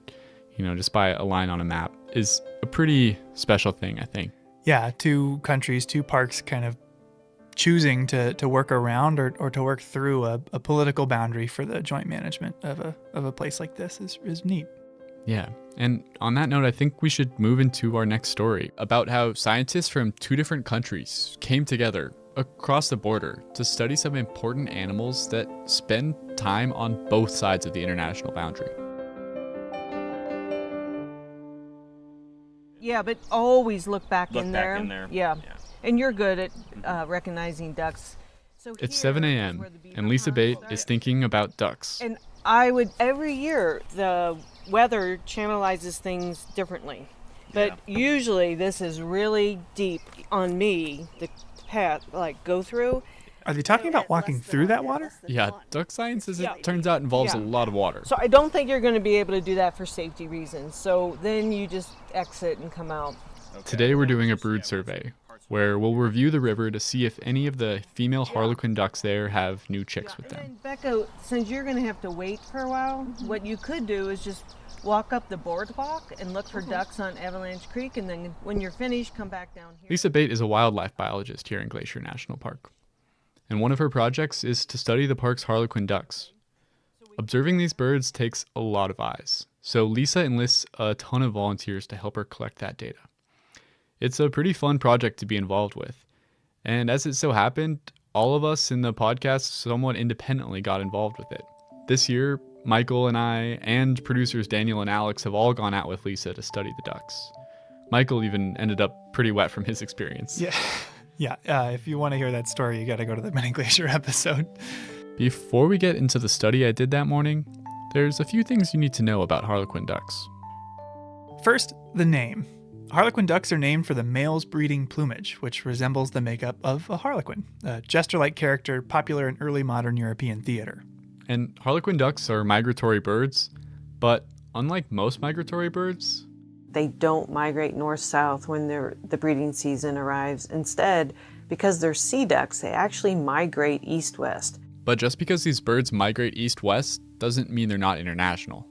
S15: you know, just by a line on a map is a pretty special thing, I think.
S7: Yeah, two countries, two parks kind of choosing to work around or to work through a political boundary for the joint management of a place like this is neat.
S15: Yeah. And on that note, I think we should move into our next story about how scientists from 2 different countries came together across the border to study some important animals that spend time on both sides of the international boundary.
S14: Yeah, but always look back
S18: Look
S14: in
S18: back
S14: there.
S18: in there.
S14: Yeah. And you're good at recognizing ducks. So
S15: It's
S14: here
S15: 7
S14: is
S15: a.m.
S14: where the beaver
S15: and Lisa
S14: comes.
S15: Bate is thinking about ducks.
S14: And I would, every year, the weather channelizes things differently. But usually this is really deep on me, the path, like go through.
S7: Are they talking about walking through that water?
S15: Yeah, duck science, as it turns out, involves a lot of water.
S14: So I don't think you're going to be able to do that for safety reasons. So then you just exit and come out.
S15: Today we're doing a brood survey, where we'll review the river to see if any of the female harlequin ducks there have new chicks with them.
S14: And Becca, since you're going to have to wait for a while, what you could do is just walk up the boardwalk and look for ducks on Avalanche Creek, and then when you're finished, come back down here.
S15: Lisa Bate is a wildlife biologist here in Glacier National Park, and one of her projects is to study the park's harlequin ducks. Observing these birds takes a lot of eyes, so Lisa enlists a ton of volunteers to help her collect that data. It's a pretty fun project to be involved with, and as it so happened, all of us in the podcast somewhat independently got involved with it. This year, Michael and I and producers Daniel and Alex have all gone out with Lisa to study the ducks. Michael even ended up pretty wet from his experience.
S7: Yeah. If you want to hear that story, you got to go to the Mini Glacier episode.
S15: Before we get into the study I did that morning, there's a few things you need to know about harlequin ducks.
S7: First, the name. Harlequin ducks are named for the male's breeding plumage, which resembles the makeup of a harlequin, a jester-like character popular in early modern European theater.
S15: And harlequin ducks are migratory birds, but unlike most migratory birds,
S14: They don't migrate north-south when the breeding season arrives. Instead, because they're sea ducks, they actually migrate east-west.
S15: but just because these birds migrate east-west doesn't mean they're not international.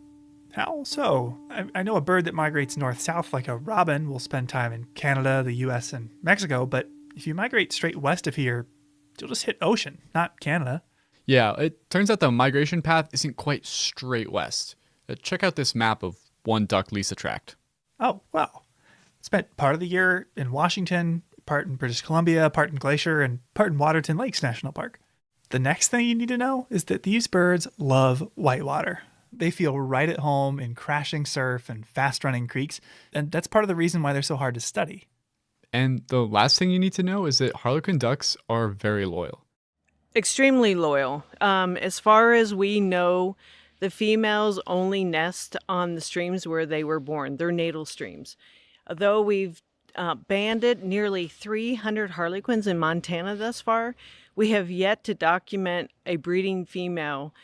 S7: How so? I know a bird that migrates north-south like a robin will spend time in Canada, the US, and Mexico, but if you migrate straight west of here, you'll just hit ocean, not Canada.
S15: Yeah, it turns out the migration path isn't quite straight west. Check out this map of one duck Lisa tracked.
S7: Oh, wow. Spent part of the year in Washington, part in British Columbia, part in Glacier, and part in Waterton Lakes National Park. The next thing you need to know is that these birds love whitewater. They feel right at home in crashing surf and fast-running creeks, and that's part of the reason why they're so hard to study.
S15: And the last thing you need to know is that harlequin ducks are very loyal.
S14: Extremely loyal. As far as we know, the females only nest on the streams where they were born, their natal streams. Though we've banded nearly 300 harlequins in Montana thus far, we have yet to document a breeding female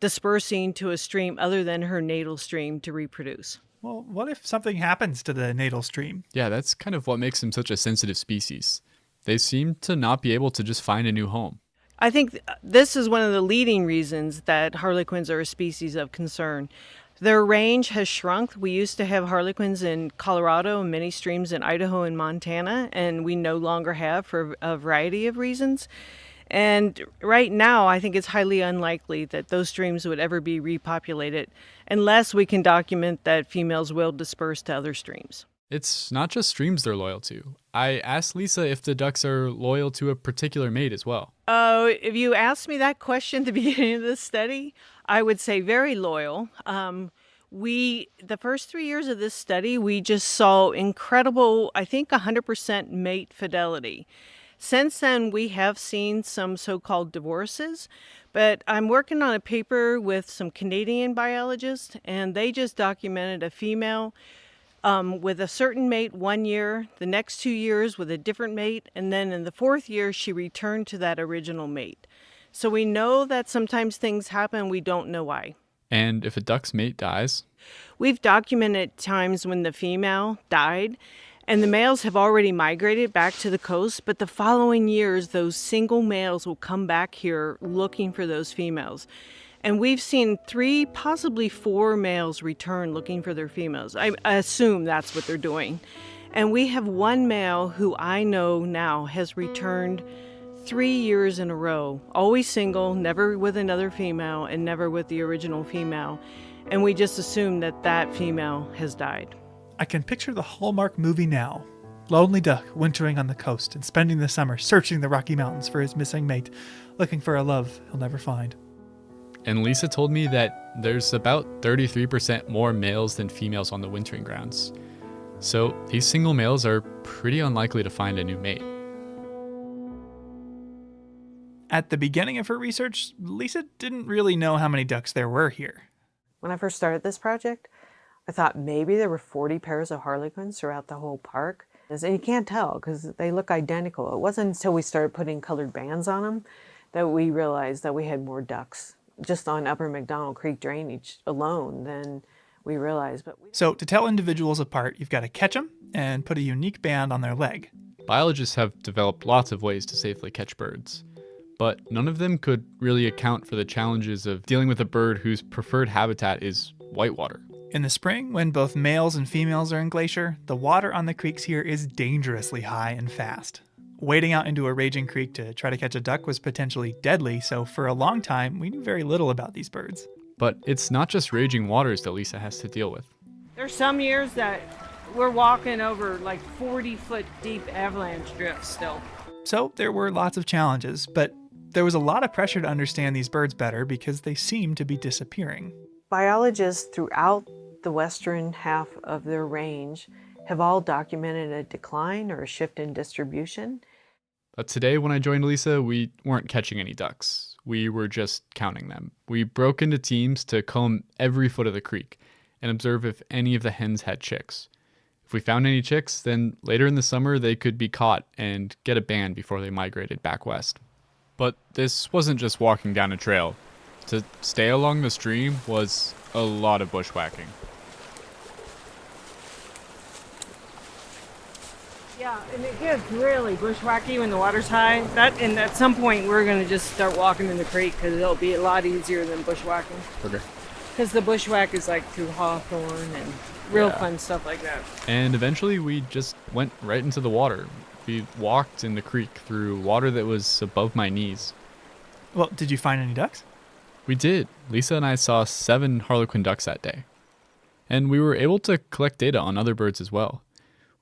S14: dispersing to a stream other than her natal stream to reproduce.
S7: Well, what if something happens to the natal stream?
S15: Yeah, that's kind of what makes them such a sensitive species. They seem to not be able to just find a new home.
S14: I think this is one of the leading reasons that harlequins are a species of concern. Their range has shrunk. We used to have harlequins in Colorado and many streams in Idaho and Montana, and we no longer have for a variety of reasons. And right now, I think it's highly unlikely that those streams would ever be repopulated unless we can document that females will disperse to other streams.
S15: It's not just streams they're loyal to. I asked Lisa if the ducks are loyal to a particular mate as well.
S14: If you asked me that question at the beginning of this study, I would say very loyal. The first 3 years of this study, we just saw incredible, I think 100% mate fidelity. Since then, we have seen some so-called divorces, but I'm working on a paper with some Canadian biologists, and they just documented a female with a certain mate 1 year, the next 2 years with a different mate, and then in the 4th year, she returned to that original mate. So we know that sometimes things happen, we don't know why.
S15: And if a duck's mate dies?
S14: We've documented times when the female died, and the males have already migrated back to the coast, but the following years, those single males will come back here looking for those females. And we've seen 3, possibly 4 males return looking for their females. I assume that's what they're doing. And we have one male who I know now has returned 3 years in a row, always single, never with another female, and never with the original female. and we just assume that that female has died.
S7: I can picture the Hallmark movie now. Lonely duck wintering on the coast and spending the summer searching the Rocky Mountains for his missing mate, looking for a love he'll never find.
S15: And Lisa told me that there's about 33% more males than females on the wintering grounds. So these single males are pretty unlikely to find a new mate.
S7: At the beginning of her research, Lisa didn't really know how many ducks there were here.
S17: When I first started this project, I thought maybe there were 40 pairs of harlequins throughout the whole park. And you can't tell because they look identical. It wasn't until we started putting colored bands on them that we realized that we had more ducks just on Upper McDonald Creek drainage alone than we realized.
S7: So to tell individuals apart, you've got to catch them and put a unique band on their leg.
S15: Biologists have developed lots of ways to safely catch birds, but none of them could really account for the challenges of dealing with a bird whose preferred habitat is whitewater.
S7: In the spring, when both males and females are in glacier, the water on the creeks here is dangerously high and fast. Wading out into a raging creek to try to catch a duck was potentially deadly, so for a long time, we knew very little about these birds.
S15: But it's not just raging waters that Lisa has to deal with.
S14: There's some years that we're walking over like 40-foot deep avalanche drifts still.
S7: So there were lots of challenges, but there was a lot of pressure to understand these birds better because they seemed to be disappearing.
S17: Biologists throughout the western half of their range have all documented a decline or a shift in distribution.
S15: But today when I joined Lisa, we weren't catching any ducks. We were just counting them. We broke into teams to comb every foot of the creek and observe if any of the hens had chicks. If we found any chicks, then later in the summer they could be caught and get a band before they migrated back west. But this wasn't just walking down a trail. To stay along the stream was a lot of bushwhacking.
S14: Yeah, and it gets really bushwhacky when the water's high. And at some point we're going to just start walking in the creek because it'll be a lot easier than bushwhacking.
S15: Okay.
S14: Because the bushwhack is like through hawthorn and real fun stuff like that.
S15: And eventually we just went right into the water. We walked in the creek through water that was above my knees.
S7: Well, did you find any ducks?
S15: We did. Lisa and I saw 7 harlequin ducks that day. And we were able to collect data on other birds as well.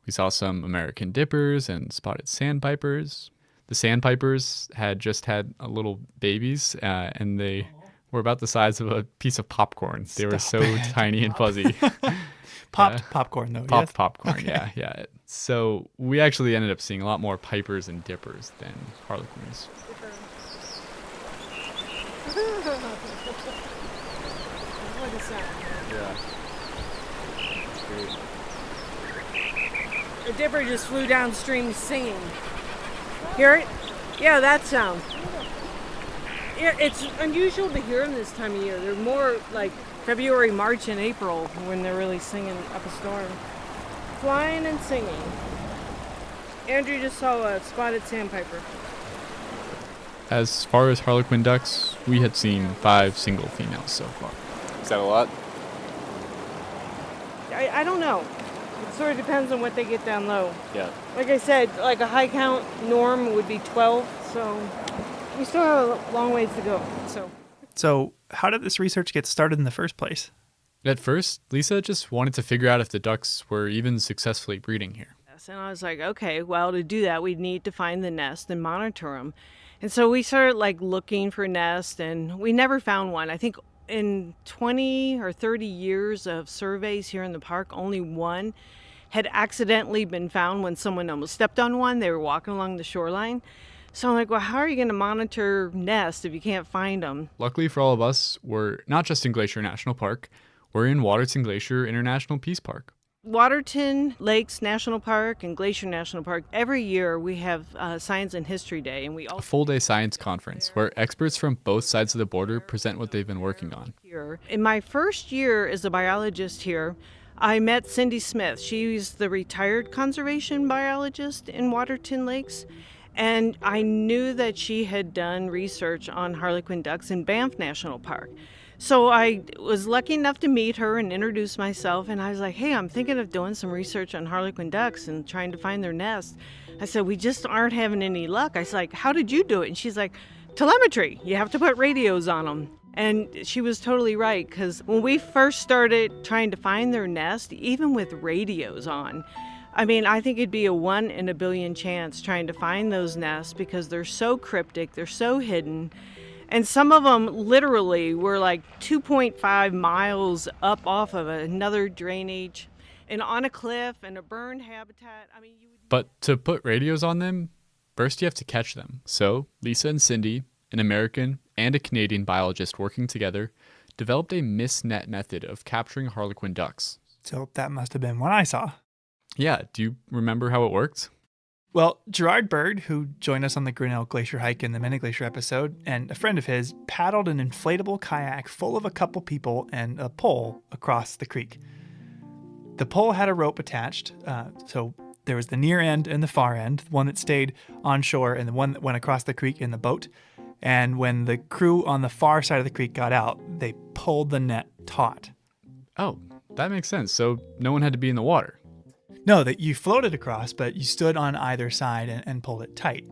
S15: We saw some American dippers and spotted sandpipers. The sandpipers had just had little babies, and they were about the size of a piece of popcorn. They were so tiny and fuzzy.
S7: Popped popcorn, though.
S15: Popped
S7: yes?
S15: popcorn,
S7: Okay.
S15: yeah. So we actually ended up seeing a lot more pipers and dippers than harlequins.
S14: What is that?
S15: Yeah.
S14: The dipper just flew downstream singing. Hear it? Yeah, that sound. Yeah, it's unusual to hear them this time of year. They're more like February, March, and April when they're really singing up a storm. Flying and singing. Andrew just saw a spotted sandpiper.
S15: As far as harlequin ducks, we had seen 5 single females so far. Is that a lot?
S14: I don't know. It sort of depends on what they get down low.
S15: Yeah.
S14: Like I said, like a high count norm would be 12, so we still have a long ways to go.
S7: So how did this research get started in the first place?
S15: At first, Lisa just wanted to figure out if the ducks were even successfully breeding here.
S14: And I was like, okay, well, to do that, we'd need to find the nest and monitor them. And so we started like looking for nests, and we never found one. I think in 20 or 30 years of surveys here in the park, only one had accidentally been found when someone almost stepped on one. They were walking along the shoreline. So I'm like, well, how are you going to monitor nests if you can't find them?
S15: Luckily for all of us, we're not just in Glacier National Park, we're in Waterton Glacier International Peace Park.
S14: Waterton Lakes National Park and Glacier National Park, every year we have Science and History Day, and we
S15: A full-day science conference where experts from both sides of the border present what they've been working on.
S14: In my first year as a biologist here, I met Cindy Smith. She's the retired conservation biologist in Waterton Lakes, and I knew that she had done research on harlequin ducks in Banff National Park. So I was lucky enough to meet her and introduce myself, and I was like, hey, I'm thinking of doing some research on harlequin ducks and trying to find their nests. I said, we just aren't having any luck. I was like, how did you do it? And she's like, telemetry. You have to put radios on them. And she was totally right, because when we first started trying to find their nest, even with radios on, I mean, I think it'd be a 1 in a billion chance trying to find those nests because they're so cryptic, they're so hidden. And some of them literally were like 2.5 miles up off of another drainage and on a cliff and a burned habitat. I mean,
S15: But to put radios on them, first you have to catch them. So Lisa and Cindy, an American and a Canadian biologist working together, developed a mist net method of capturing harlequin ducks.
S7: So that must have been what I saw.
S15: Yeah, do you remember how it worked?
S7: Well, Gerard Bird, who joined us on the Grinnell Glacier hike in the Mini Glacier episode, and a friend of his, paddled an inflatable kayak full of a couple people and a pole across the creek. The pole had a rope attached, so there was the near end and the far end, the one that stayed on shore and the one that went across the creek in the boat. And when the crew on the far side of the creek got out, they pulled the net taut.
S15: Oh, that makes sense. So no one had to be in the water.
S7: No, that you floated across, but you stood on either side and pulled it tight.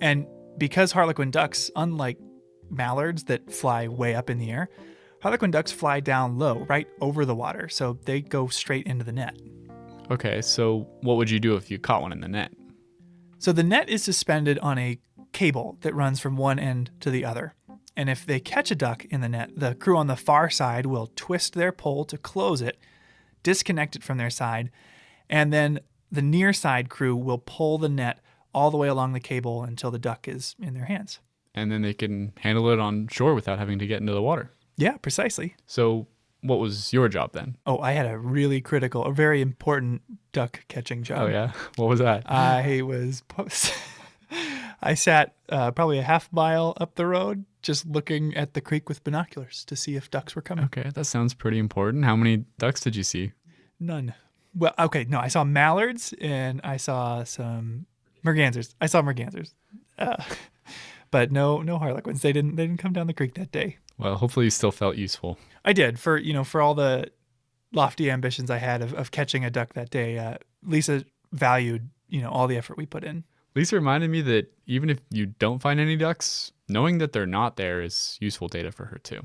S7: And because harlequin ducks, unlike mallards that fly way up in the air, harlequin ducks fly down low, right over the water, so they go straight into the net.
S15: Okay, so what would you do if you caught one in the net?
S7: So the net is suspended on a cable that runs from one end to the other. And if they catch a duck in the net, the crew on the far side will twist their pole to close it, disconnect it from their side, and then the near side crew will pull the net all the way along the cable until the duck is in their hands.
S15: And then they can handle it on shore without having to get into the water.
S7: Yeah, precisely.
S15: So what was your job then?
S7: Oh, I had a really critical, a very important duck catching job.
S15: Oh, yeah? What was that?
S7: I sat probably a half mile up the road just looking at the creek with binoculars to see if ducks were coming.
S15: Okay, that sounds pretty important. How many ducks did you see?
S7: None. Well, okay, no, I saw mallards and I saw some mergansers. I saw mergansers, but no harlequins. They didn't come down the creek that day.
S15: Well, hopefully you still felt useful.
S7: I did for all the lofty ambitions I had of catching a duck that day. Lisa valued all the effort we put in.
S15: Lisa reminded me that even if you don't find any ducks, knowing that they're not there is useful data for her too.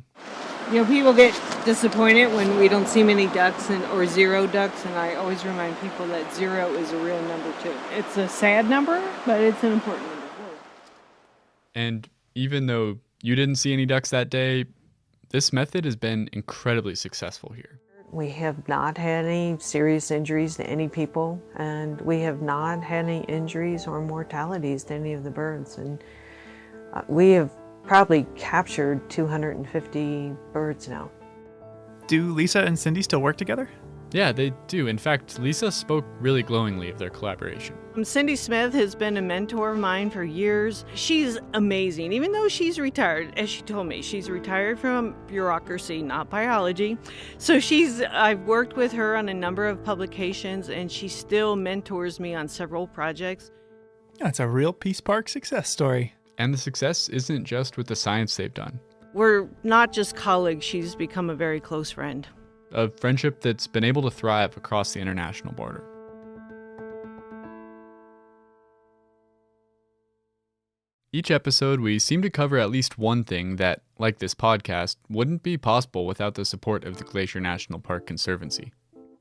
S14: People get disappointed when we don't see many ducks or zero ducks, and I always remind people that 0 is a real number too. It's a sad number, but it's an important number.
S15: And even though you didn't see any ducks that day, this method has been incredibly successful here.
S17: We have not had any serious injuries to any people, and we have not had any injuries or mortalities to any of the birds. And we have probably captured 250 birds now.
S7: Do Lisa and Cindy still work together?
S15: Yeah, they do. In fact, Lisa spoke really glowingly of their collaboration.
S14: Cindy Smith has been a mentor of mine for years. She's amazing, even though she's retired. As she told me, she's retired from bureaucracy, not biology. So I've worked with her on a number of publications, and she still mentors me on several projects.
S7: That's a real Peace Park success story.
S15: And the success isn't just with the science they've done.
S14: We're not just colleagues, she's become a very close friend.
S15: A friendship that's been able to thrive across the international border. Each episode, we seem to cover at least one thing that, like this podcast, wouldn't be possible without the support of the Glacier National Park Conservancy.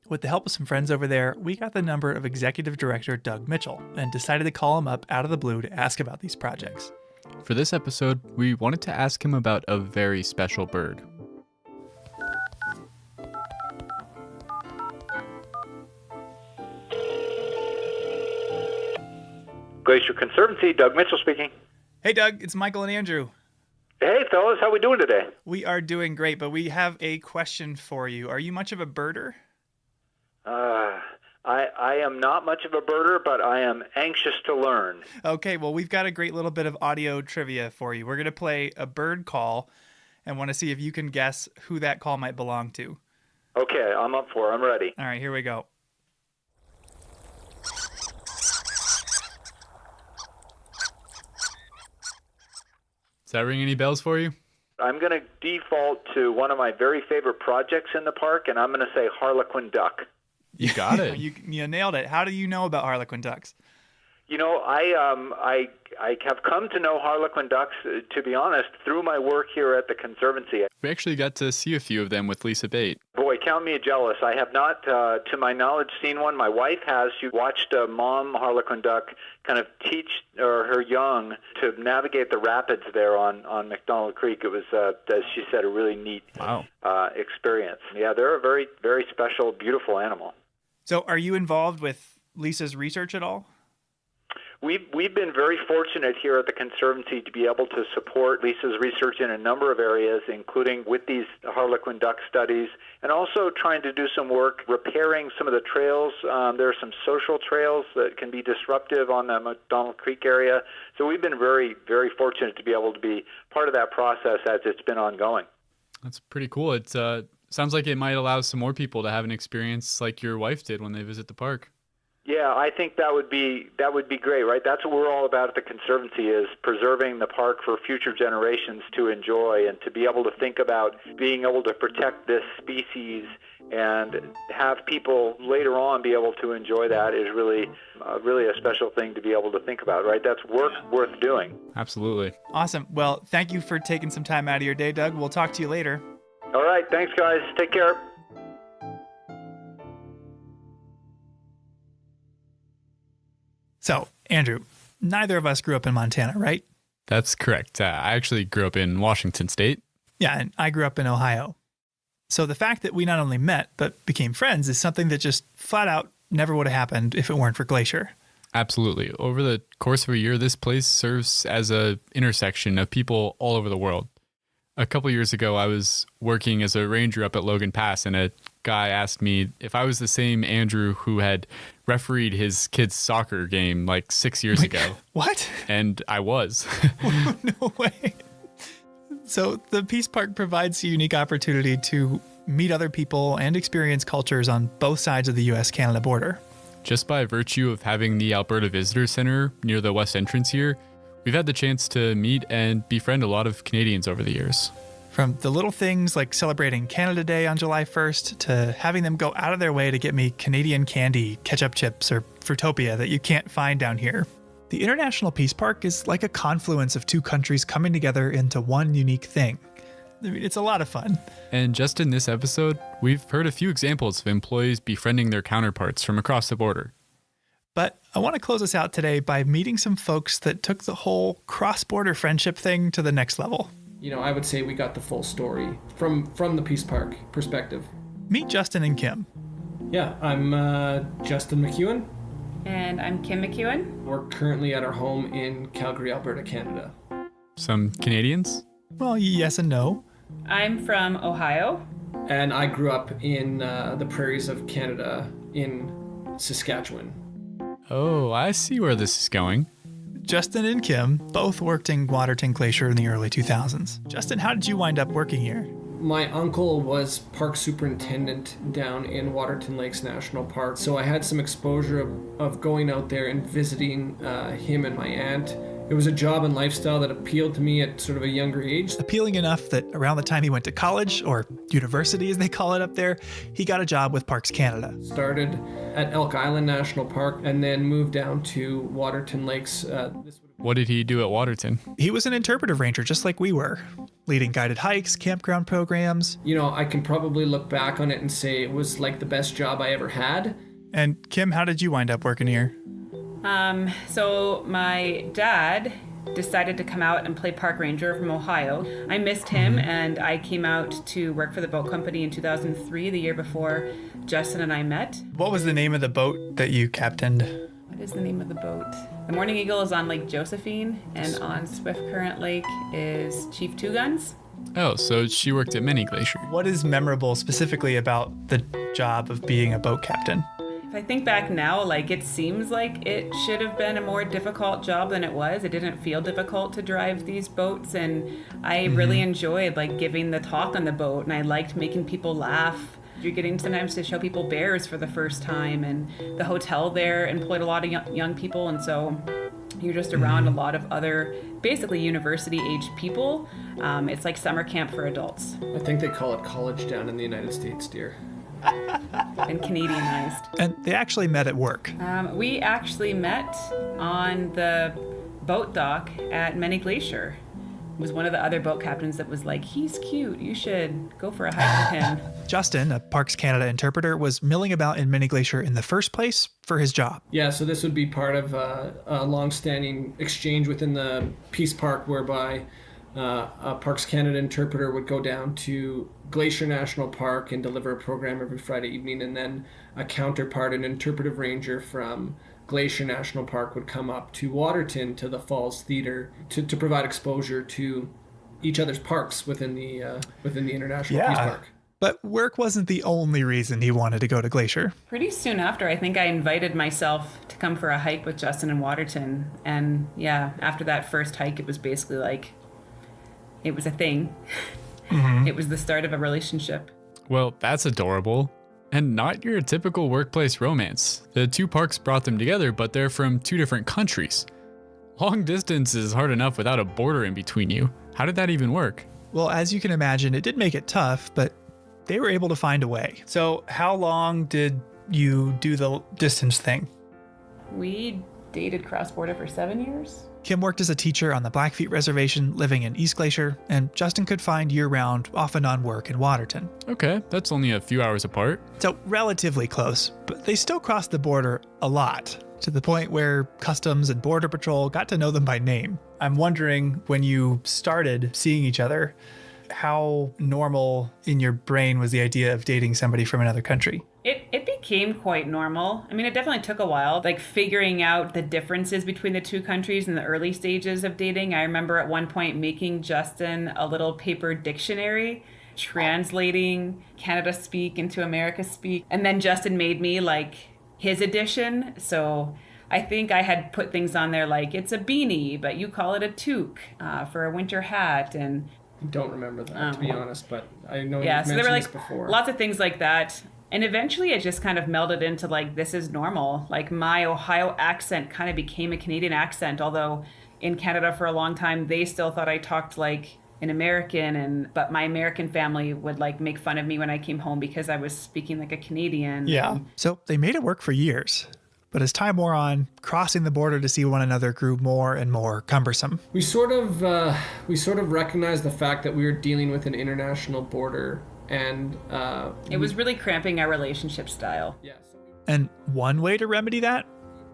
S7: With the help of some friends over there, we got the number of Executive Director Doug Mitchell and decided to call him up out of the blue to ask about these projects.
S15: For this episode, we wanted to ask him about a very special bird.
S19: Glacier Conservancy, Doug Mitchell speaking.
S7: Hey, Doug, it's Michael and Andrew.
S19: Hey, fellas, how we doing today?
S7: We are doing great, but we have a question for you. Are you much of a birder?
S19: I am not much of a birder, but I am anxious to learn.
S7: Okay, well, we've got a great little bit of audio trivia for you. We're going to play a bird call and want to see if you can guess who that call might belong to.
S19: Okay, I'm up for it. I'm ready.
S7: All right, here we go.
S15: Does that ring any bells for you?
S19: I'm going to default to one of my very favorite projects in the park, and I'm going to say harlequin duck.
S15: You got it.
S7: You nailed it. How do you know about harlequin ducks?
S19: You know, I have come to know harlequin ducks, to be honest, through my work here at the Conservancy.
S15: We actually got to see a few of them with Lisa Bate.
S19: Boy, count me jealous. I have not, to my knowledge, seen one. My wife has. She watched a mom harlequin duck kind of teach her young to navigate the rapids there on McDonald Creek. It was, as she said, a really neat experience. Yeah, they're a very, very special, beautiful animal.
S7: So are you involved with Lisa's research at all?
S19: We've been very fortunate here at the Conservancy to be able to support Lisa's research in a number of areas, including with these harlequin duck studies, and also trying to do some work repairing some of the trails. There are some social trails that can be disruptive on the McDonald Creek area. So we've been very, very fortunate to be able to be part of that process as it's been ongoing.
S15: That's pretty cool. It sounds like it might allow some more people to have an experience like your wife did when they visit the park.
S19: Yeah, I think that would be great, right? That's what we're all about at the Conservancy, is preserving the park for future generations to enjoy, and to be able to think about being able to protect this species and have people later on be able to enjoy that is really a special thing to be able to think about, right? That's work worth doing.
S15: Absolutely.
S7: Awesome. Well, thank you for taking some time out of your day, Doug. We'll talk to you later.
S19: All right. Thanks, guys. Take care.
S7: So, Andrew, neither of us grew up in Montana, right?
S15: That's correct. I actually grew up in Washington State.
S7: Yeah, and I grew up in Ohio. So the fact that we not only met, but became friends is something that just flat out never would have happened if it weren't for Glacier.
S15: Absolutely. Over the course of a year, this place serves as an intersection of people all over the world. A couple years ago, I was working as a ranger up at Logan Pass, and a guy asked me if I was the same Andrew who had refereed his kid's soccer game like 6 years ago.
S7: What?
S15: And I was.
S7: No way. So the Peace Park provides a unique opportunity to meet other people and experience cultures on both sides of the U.S.-Canada border.
S15: Just by virtue of having the Alberta Visitor Center near the west entrance here, we've had the chance to meet and befriend a lot of Canadians over the years.
S7: From the little things like celebrating Canada Day on July 1st to having them go out of their way to get me Canadian candy, ketchup chips, or Fruitopia that you can't find down here. The International Peace Park is like a confluence of two countries coming together into one unique thing. I mean, it's a lot of fun.
S15: And just in this episode, we've heard a few examples of employees befriending their counterparts from across the border.
S7: But I want to close us out today by meeting some folks that took the whole cross-border friendship thing to the next level.
S13: You know, I would say we got the full story from the Peace Park perspective.
S7: Meet Justin and Kim.
S13: Yeah, I'm Justin McEwen.
S18: And I'm Kim McEwen.
S13: We're currently at our home in Calgary, Alberta, Canada.
S15: Some Canadians?
S7: Well, yes and no.
S18: I'm from Ohio.
S13: And I grew up in the prairies of Canada in Saskatchewan.
S15: Oh, I see where this is going.
S7: Justin and Kim both worked in Waterton Glacier in the early 2000s. Justin, how did you wind up working here?
S13: My uncle was park superintendent down in Waterton Lakes National Park, so I had some exposure of going out there and visiting him and my aunt. It was a job and lifestyle that appealed to me at sort of a younger age.
S7: Appealing enough that around the time he went to college, or university as they call it up there, he got a job with Parks Canada.
S13: Started at Elk Island National Park and then moved down to Waterton Lakes.
S15: What did he do at Waterton?
S7: He was an interpretive ranger just like we were, leading guided hikes, campground programs.
S13: You know, I can probably look back on it and say it was like the best job I ever had.
S7: And Kim, how did you wind up working here?
S18: So my dad decided to come out and play park ranger from Ohio. I missed him and I came out to work for the boat company in 2003, the year before Justin and I met.
S7: What was the name of the boat that you captained?
S18: What is the name of the boat? The Morning Eagle is on Lake Josephine, and on Swift Current Lake is Chief Two Guns.
S15: Oh, so she worked at Many Glacier.
S7: What is memorable specifically about the job of being a boat captain?
S18: If I think back now, like, it seems like it should have been a more difficult job than it was. It didn't feel difficult to drive these boats, and I really enjoyed like giving the talk on the boat, and I liked making people laugh. You're getting sometimes to show people bears for the first time, and the hotel there employed a lot of young people, and so you're just around a lot of other basically university-aged people. It's like summer camp for adults.
S13: I think they call it college down in the United States, dear.
S18: Been Canadianized.
S7: And they actually met at work.
S18: We actually met on the boat dock at Many Glacier. It was one of the other boat captains that was like, he's cute, you should go for a hike with him.
S7: Justin, a Parks Canada interpreter, was milling about in Many Glacier in the first place for his job.
S13: Yeah, so this would be part of a long-standing exchange within the Peace Park whereby a Parks Canada interpreter would go down to Glacier National Park and deliver a program every Friday evening, and then a counterpart, an interpretive ranger from Glacier National Park, would come up to Waterton to the Falls Theater to provide exposure to each other's parks within the International Peace Park.
S7: But work wasn't the only reason he wanted to go to Glacier.
S18: Pretty soon after, I think I invited myself to come for a hike with Justin in Waterton. And yeah, after that first hike, it was basically like, it was a thing. Mm-hmm. It was the start of a relationship.
S15: Well, that's adorable. And not your typical workplace romance. The two parks brought them together, but they're from two different countries. Long distance is hard enough without a border in between you. How did that even work?
S7: Well, as you can imagine, it did make it tough, but they were able to find a way. So how long did you do the distance thing?
S18: We dated cross-border for 7 years.
S7: Kim worked as a teacher on the Blackfeet Reservation living in East Glacier, and Justin could find year-round, off-and-on work in Waterton.
S15: Okay, that's only a few hours apart.
S7: So relatively close, but they still crossed the border a lot, to the point where Customs and Border Patrol got to know them by name. I'm wondering, when you started seeing each other, how normal in your brain was the idea of dating somebody from another country?
S18: It became quite normal. I mean, it definitely took a while, like figuring out the differences between the two countries in the early stages of dating. I remember at one point making Justin a little paper dictionary, translating Canada speak into America speak. And then Justin made me like his edition. So I think I had put things on there like, it's a beanie, but you call it a toque for a winter hat. And
S13: I don't remember that, to be honest, but I know
S18: yeah,
S13: you've
S18: so
S13: mentioned
S18: there were
S13: this
S18: like
S13: before.
S18: lots of things like that. And eventually it just kind of melded into like, this is normal. Like my Ohio accent kind of became a Canadian accent, although in Canada for a long time, they still thought I talked like an American, but my American family would like make fun of me when I came home because I was speaking like a Canadian.
S7: Yeah. So they made it work for years. But as time wore on, crossing the border to see one another grew more and more cumbersome.
S13: We sort of recognized the fact that we were dealing with an international border, and
S18: it was really cramping our relationship style.
S13: Yes.
S7: And one way to remedy that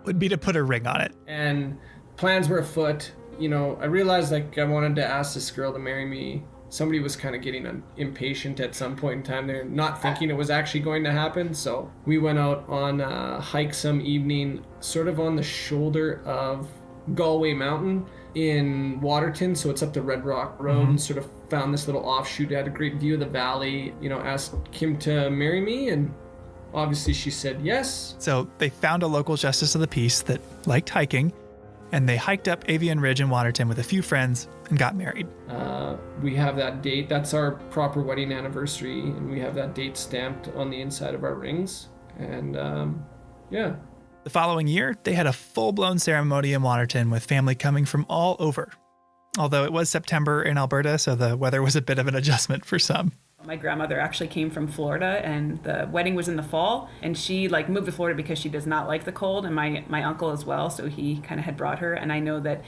S7: would be to put a ring on it.
S13: And plans were afoot. You know, I realized like I wanted to ask this girl to marry me. Somebody was kind of getting impatient at some point in time. They're not thinking it was actually going to happen. So we went out on a hike some evening, sort of on the shoulder of Galway Mountain in Waterton. So it's up the Red Rock Road, and sort of found this little offshoot. It had a great view of the valley. You know, asked Kim to marry me, and obviously she said yes.
S7: So they found a local justice of the peace that liked hiking, and they hiked up Avian Ridge in Waterton with a few friends and got married.
S13: We have that date. That's our proper wedding anniversary, and we have that date stamped on the inside of our rings. And yeah.
S7: The following year, they had a full-blown ceremony in Waterton with family coming from all over. Although it was September in Alberta, so the weather was a bit of an adjustment for some.
S18: My grandmother actually came from Florida, and the wedding was in the fall, and she like moved to Florida because she does not like the cold, and my uncle as well, so he kind of had brought her. And I know that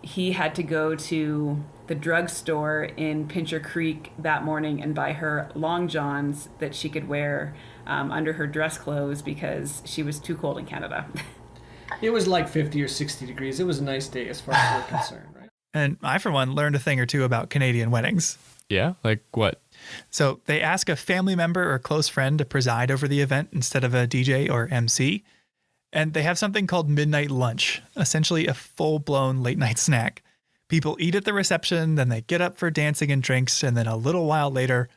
S18: he had to go to the drugstore in Pincher Creek that morning and buy her long johns that she could wear under her dress clothes because she was too cold in Canada.
S13: It was like 50 or 60 degrees. It was a nice day as far as we're concerned, right?
S7: And I, for one, learned a thing or two about Canadian weddings.
S15: Yeah? Like what?
S7: So they ask a family member or close friend to preside over the event instead of a DJ or MC. And they have something called midnight lunch, essentially a full-blown late-night snack. People eat at the reception, then they get up for dancing and drinks, and then a little while later,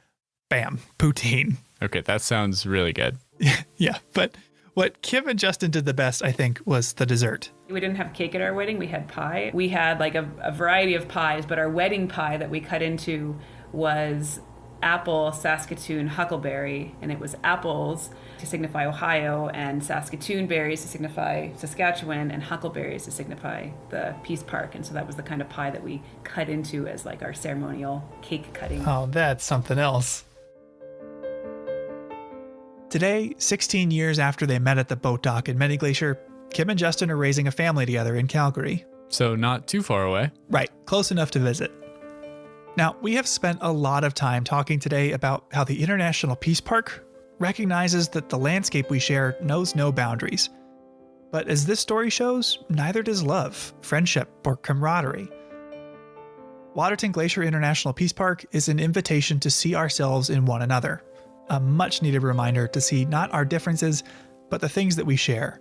S7: bam, poutine.
S15: Okay, that sounds really good.
S7: Yeah, but what Kim and Justin did the best, I think, was the dessert.
S18: We didn't have cake at our wedding. We had pie. We had like a variety of pies, but our wedding pie that we cut into was apple, Saskatoon, huckleberry, and it was apples to signify Ohio, and Saskatoon berries to signify Saskatchewan, and huckleberries to signify the Peace Park. And so that was the kind of pie that we cut into as like our ceremonial cake cutting.
S7: Oh, that's something else. Today, 16 years after they met at the boat dock in Many Glacier, Kim and Justin are raising a family together in Calgary.
S15: So not too far away.
S7: Right, close enough to visit. Now, we have spent a lot of time talking today about how the International Peace Park recognizes that the landscape we share knows no boundaries. But as this story shows, neither does love, friendship, or camaraderie. Waterton Glacier International Peace Park is an invitation to see ourselves in one another. A much needed reminder to see not our differences, but the things that we share.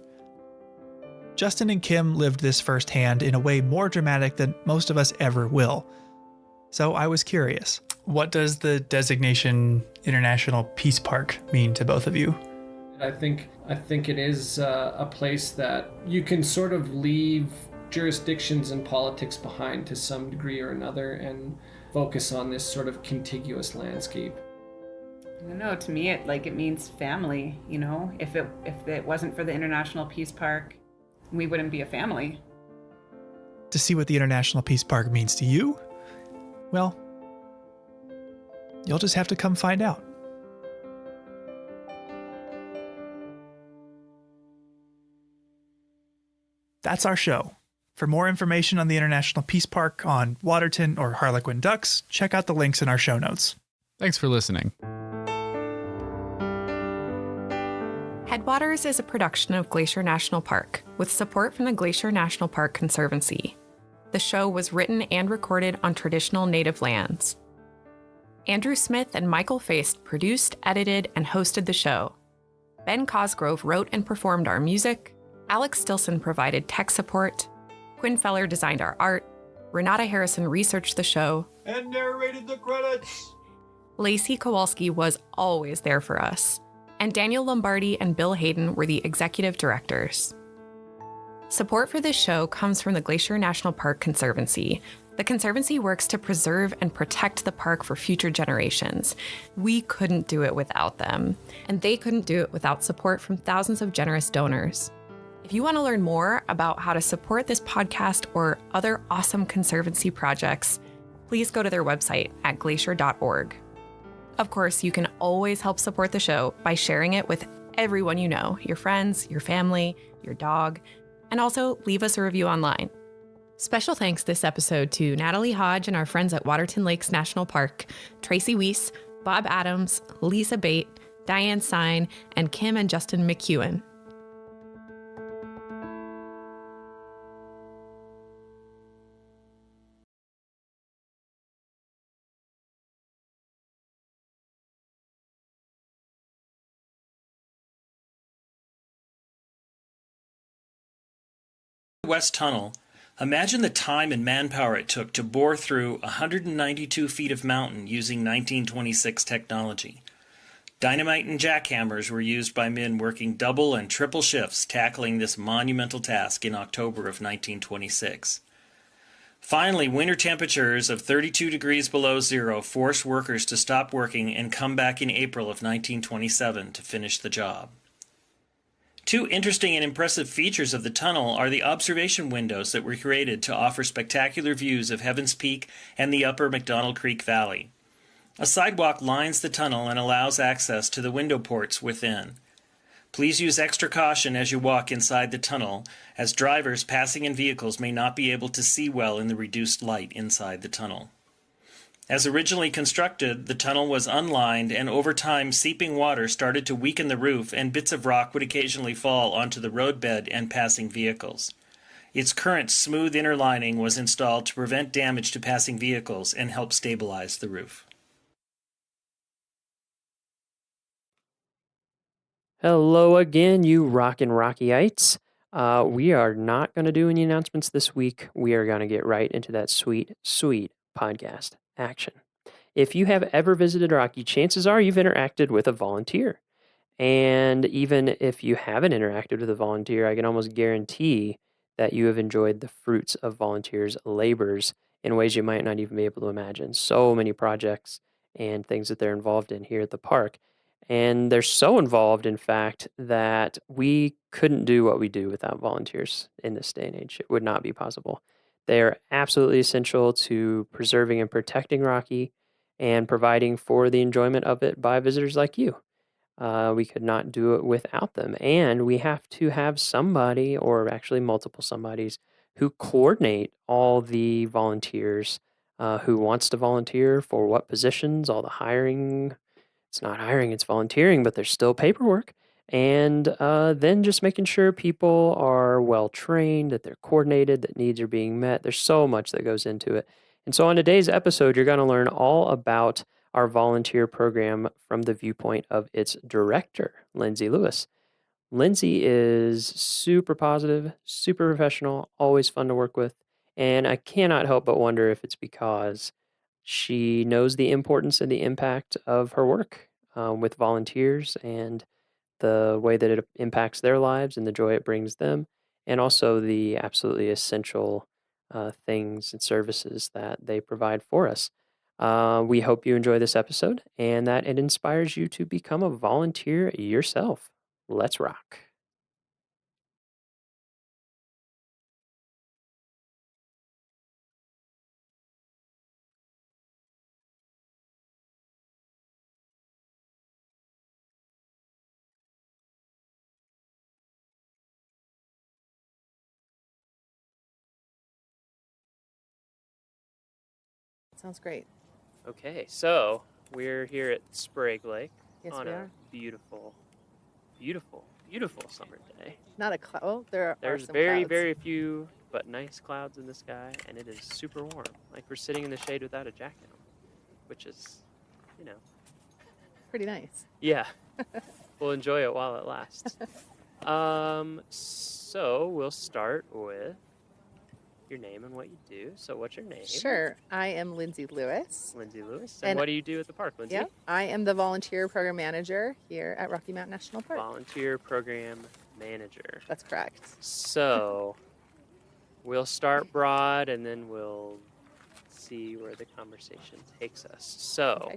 S7: Justin and Kim lived this firsthand in a way more dramatic than most of us ever will. So I was curious, what does the designation International Peace Park mean to both of you?
S13: I think it is a place that you can sort of leave jurisdictions and politics behind to some degree or another and focus on this sort of contiguous landscape.
S18: I don't know, to me it means family, you know? If it wasn't for the International Peace Park, we wouldn't be a family.
S7: To see what the International Peace Park means to you? Well, you'll just have to come find out. That's our show. For more information on the International Peace Park, on Waterton or Harlequin ducks, check out the links in our show notes.
S15: Thanks for listening.
S20: Headwaters is a production of Glacier National Park, with support from the Glacier National Park Conservancy. The show was written and recorded on traditional native lands. Andrew Smith and Michael Feist produced, edited, and hosted the show. Ben Cosgrove wrote and performed our music. Alex Stilson provided tech support. Quinn Feller designed our art. Renata Harrison researched the show.
S23: And narrated the credits.
S20: Lacey Kowalski was always there for us. And Daniel Lombardi and Bill Hayden were the executive directors. Support for this show comes from the Glacier National Park Conservancy. The Conservancy works to preserve and protect the park for future generations. We couldn't do it without them, and they couldn't do it without support from thousands of generous donors. If you want to learn more about how to support this podcast or other awesome Conservancy projects, please go to their website at glacier.org. Of course, you can always help support the show by sharing it with everyone you know, your friends, your family, your dog, and also leave us a review online. Special thanks this episode to Natalie Hodge and our friends at Waterton Lakes National Park, Tracy Weiss, Bob Adams, Lisa Bate, Diane Sine, and Kim and Justin McEwen.
S24: West Tunnel. Imagine the time and manpower it took to bore through 192 feet of mountain using 1926 technology. Dynamite and jackhammers were used by men working double and triple shifts tackling this monumental task in October of 1926. Finally, winter temperatures of 32 degrees below zero forced workers to stop working and come back in April of 1927 to finish the job. Two interesting and impressive features of the tunnel are the observation windows that were created to offer spectacular views of Heaven's Peak and the Upper McDonald Creek Valley. A sidewalk lines the tunnel and allows access to the window ports within. Please use extra caution as you walk inside the tunnel, as drivers passing in vehicles may not be able to see well in the reduced light inside the tunnel. As originally constructed, the tunnel was unlined, and over time seeping water started to weaken the roof, and bits of rock would occasionally fall onto the roadbed and passing vehicles. Its current smooth inner lining was installed to prevent damage to passing vehicles and help stabilize the roof.
S11: Hello again, you rockin' Rockyites. We are not going to do any announcements this week. We are going to get right into that sweet, sweet podcast action. If you have ever visited Rocky, chances are you've interacted with a volunteer. And even if you haven't interacted with a volunteer, I can almost guarantee that you have enjoyed the fruits of volunteers' labors in ways you might not even be able to imagine. So many projects and things that they're involved in here at the park. And they're so involved, in fact, that we couldn't do what we do without volunteers in this day and age. It would not be possible. They are absolutely essential to preserving and protecting Rocky and providing for the enjoyment of it by visitors like you. We could not do it without them. And we have to have somebody, or actually multiple somebodies, who coordinate all the volunteers, who wants to volunteer for what positions, all the hiring. It's not hiring, it's volunteering, but there's still paperwork. And then just making sure people are well trained, that they're coordinated, that needs are being met. There's so much that goes into it. And so on today's episode, you're going to learn all about our volunteer program from the viewpoint of its director, Lindsay Lewis. Lindsay is super positive, super professional, always fun to work with. And I cannot help but wonder if it's because she knows the importance and the impact of her work with volunteers and the way that it impacts their lives and the joy it brings them, and also the absolutely essential things and services that they provide for us. We hope you enjoy this episode and that it inspires you to become a volunteer yourself. Let's rock.
S8: Sounds great.
S11: Okay, so we're here at Sprague Lake
S8: Yes,
S11: on
S8: we
S11: a
S8: are.
S11: beautiful, beautiful, beautiful summer day.
S8: Not a cloud. Oh, there's
S11: There's
S8: some
S11: very,
S8: clouds.
S11: very few, but nice clouds in the sky, and it is super warm. Like we're sitting in the shade without a jacket on, which is, you know.
S8: Pretty nice.
S11: Yeah. We'll enjoy it while it lasts. So we'll start with your name and what you do. So what's your name?
S8: Sure. I am Lindsay Lewis.
S11: Lindsay Lewis. And what do you do at the park, Lindsay?
S8: Yeah, I am the volunteer program manager here at Rocky Mountain National Park.
S11: Volunteer program manager.
S8: That's correct.
S11: So we'll start broad and then we'll see where the conversation takes us. So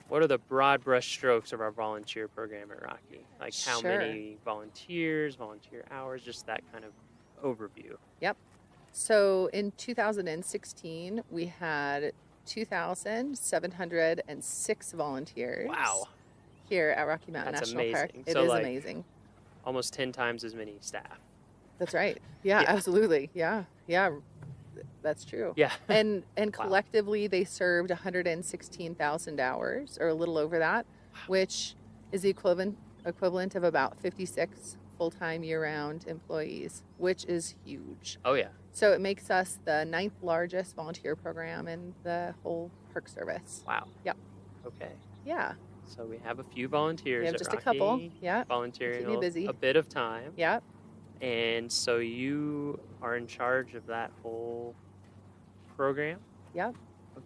S11: what are the broad brush strokes of our volunteer program at Rocky? Like how many volunteers, volunteer hours, just that kind of overview.
S8: Yep. So in 2016, we had 2,706 volunteers.
S11: Wow.
S8: Here at Rocky Mountain
S11: That's
S8: National Park.
S11: amazing.
S8: It
S11: So,
S8: is
S11: like,
S8: amazing.
S11: Almost 10 times as many staff.
S8: That's right. Yeah, absolutely. Yeah. That's true.
S11: Yeah.
S8: And collectively they served 116,000 hours, or a little over that, which is the equivalent of about 56 full-time year-round employees, which is huge.
S11: Oh yeah.
S8: So it makes us the 9th largest volunteer program in the whole Park Service.
S11: Wow.
S8: Yep.
S11: Okay.
S8: Yeah.
S11: So we have a few volunteers.
S8: We have
S11: at
S8: just
S11: Rocky,
S8: a couple. Yeah.
S11: Volunteering
S8: Keep me busy.
S11: a bit of time.
S8: Yeah.
S11: And so you are in charge of that whole program?
S8: Yep.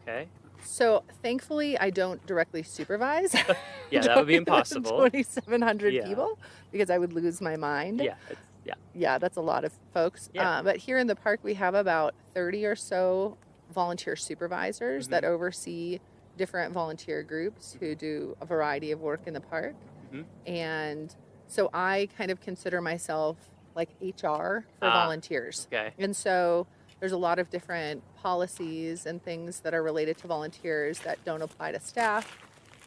S11: Okay.
S8: So thankfully, I don't directly supervise.
S11: Yeah, that would be impossible.
S8: 2,700 people, because I would lose my mind.
S11: Yeah.
S8: Yeah, that's a lot of folks.
S11: Yeah.
S8: But here in the park, we have about 30 or so volunteer supervisors that oversee different volunteer groups who do a variety of work in the park. And so I kind of consider myself like HR for volunteers.
S11: Okay.
S8: And so there's a lot of different policies and things that are related to volunteers that don't apply to staff,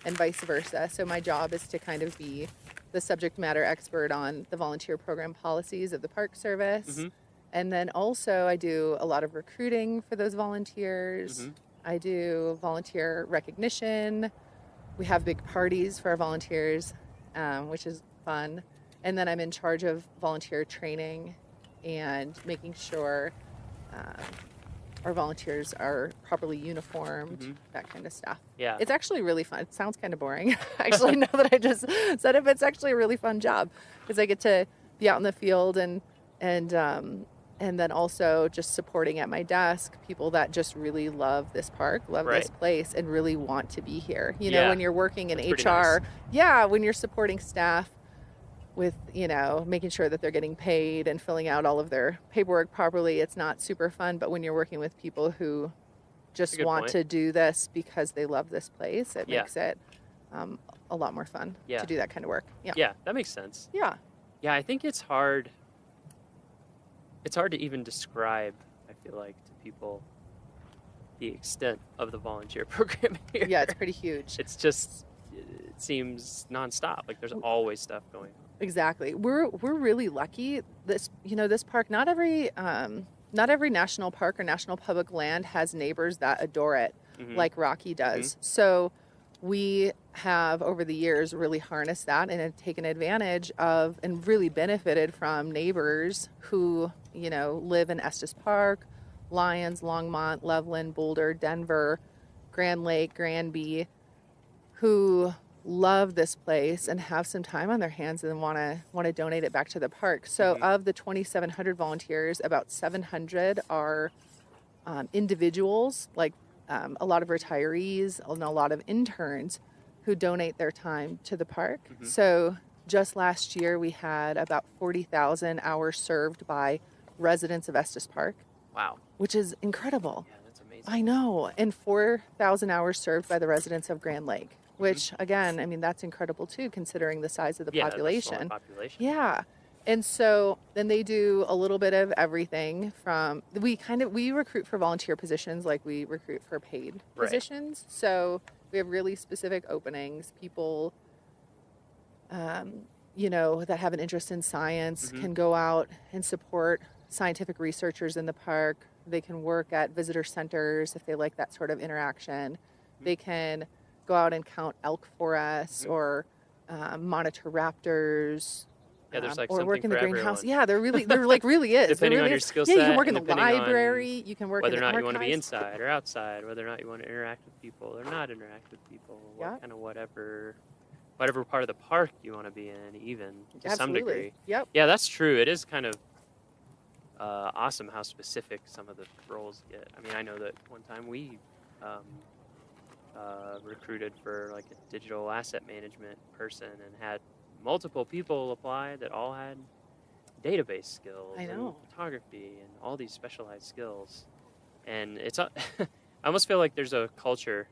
S8: and vice versa. So my job is to kind of be the subject matter expert on the volunteer program policies of the Park Service. And then also I do a lot of recruiting for those volunteers. I do volunteer recognition. We have big parties for our volunteers, which is fun. And then I'm in charge of volunteer training and making sure our volunteers are properly uniformed, that kind of stuff.
S11: Yeah.
S8: It's actually really fun. It sounds kind of boring. Actually, now that I just said it, but it's actually a really fun job because I get to be out in the field and then also just supporting at my desk people that just really love this park, love this place, and really want to be here. You know, when you're working in
S11: That's
S8: HR,
S11: pretty nice.
S8: when you're supporting staff with, making sure that they're getting paid and filling out all of their paperwork properly, it's not super fun. But when you're working with people who just want to do this because they love this place, it makes it a lot more fun to do that kind of work.
S11: Yeah, that makes sense.
S8: Yeah.
S11: Yeah, I think it's hard. It's hard to even describe, I feel like, to people the extent of the volunteer program here.
S8: Yeah, it's pretty huge.
S11: It's just, seems nonstop. Like there's always stuff going on.
S8: Exactly. We're really lucky. This park, not every national park or national public land has neighbors that adore it like Rocky does. So we have over the years really harnessed that and have taken advantage of and really benefited from neighbors who, live in Estes Park, Lyons, Longmont, Loveland, Boulder, Denver, Grand Lake, Granby, who love this place and have some time on their hands and want to donate it back to the park. So of the 2,700 volunteers, about 700 are individuals, like a lot of retirees and a lot of interns who donate their time to the park. So just last year we had about 40,000 hours served by residents of Estes Park.
S11: Wow.
S8: Which is incredible.
S11: Yeah, that's amazing.
S8: I know. And 4,000 hours served by the residents of Grand Lake, which again, I mean, that's incredible too, considering the size of the population. Yeah. And so then they do a little bit of everything from, we recruit for volunteer positions like we recruit for paid positions. So we have really specific openings. People, that have an interest in science can go out and support scientific researchers in the park. They can work at visitor centers if they like that sort of interaction. They can go out and count elk for us or monitor raptors.
S11: Yeah, there's like
S8: or
S11: something
S8: work in the
S11: for
S8: greenhouse.
S11: everyone.
S8: Yeah, there like really is.
S11: Depending
S8: really
S11: on your
S8: is.
S11: skill
S8: Yeah, you
S11: set
S8: can work in
S11: and
S8: the
S11: depending on
S8: library. You can work
S11: whether
S8: in
S11: or
S8: the
S11: not you want to be
S8: archives.
S11: inside or outside, whether or not you want to interact with people or not interact with people, what kind of whatever part of the park you want to be in, even to some
S8: Absolutely.
S11: degree.
S8: Yep.
S11: Yeah, that's true. It is kind of awesome how specific some of the roles get. I mean, I know that one time we recruited for like a digital asset management person and had multiple people apply that all had database skills and photography and all these specialized skills. And it's I almost feel like there's a culture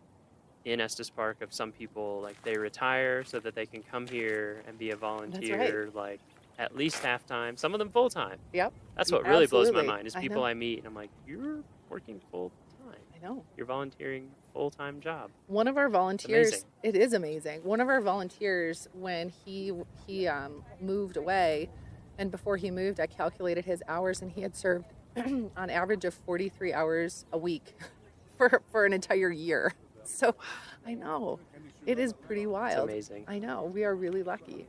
S11: in Estes Park of some people, like they retire so that they can come here and be a volunteer, like at least half-time, some of them full-time.
S8: Yep.
S11: That's what really blows my
S8: Absolutely.
S11: mind is people I meet and I'm like, you're working full-time.
S8: I know.
S11: You're volunteering full-time job.
S8: One of our volunteers,
S11: amazing.
S8: it is amazing. One of our volunteers, when he moved away, and before he moved, I calculated his hours, and he had served on average of 43 hours a week for an entire year. So I know it is pretty wild.
S11: It's amazing.
S8: I know we are really lucky.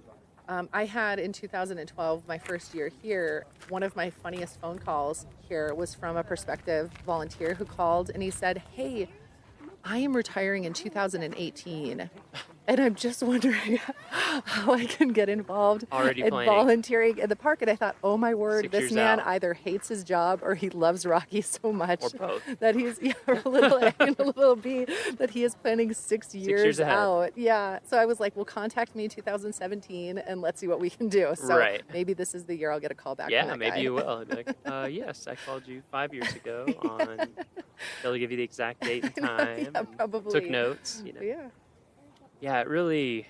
S8: I had in 2012, my first year here, one of my funniest phone calls here was from a prospective volunteer who called and he said, "Hey, I am retiring in 2018 and I'm just wondering how I can get involved in volunteering in the park." And I thought, oh my word,
S11: 6
S8: this
S11: years
S8: man
S11: out.
S8: either hates his job or he loves Rocky so much
S11: Or both.
S8: that he's a little A and a little B, that he is planning 6 years
S11: ahead.
S8: out. Yeah. So I was like, well, contact me in 2017 and let's see what we can do. So
S11: Right.
S8: maybe this is the year I'll get a call back.
S11: Yeah,
S8: from that
S11: maybe
S8: guy.
S11: you will. I'd be like, yes, I called you 5 years ago on, they'll give you the exact date and time.
S8: Yeah,
S11: and
S8: probably.
S11: Took notes,
S8: Yeah.
S11: Yeah, it really,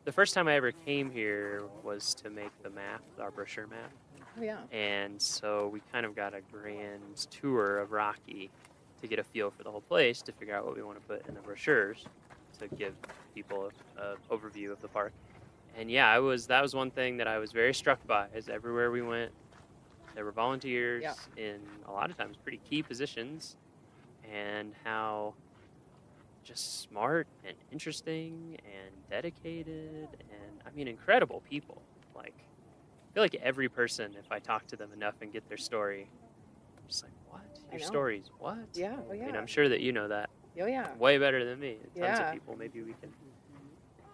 S11: the first time I ever came here was to make the map, our brochure map.
S8: Oh, yeah.
S11: And so we kind of got a grand tour of Rocky to get a feel for the whole place, to figure out what we want to put in the brochures to give people an overview of the park. And yeah, that was one thing that I was very struck by, is everywhere we went, there were volunteers in a lot of times pretty key positions, and how just smart and interesting and dedicated and, I mean, incredible people. Like, I feel like every person, if I talk to them enough and get their story, I'm just like, what? Your stories, what?
S8: Yeah, oh yeah.
S11: I mean, I'm sure that you know that
S8: Oh yeah.
S11: way better than me. Tons
S8: Yeah.
S11: of people. Maybe we can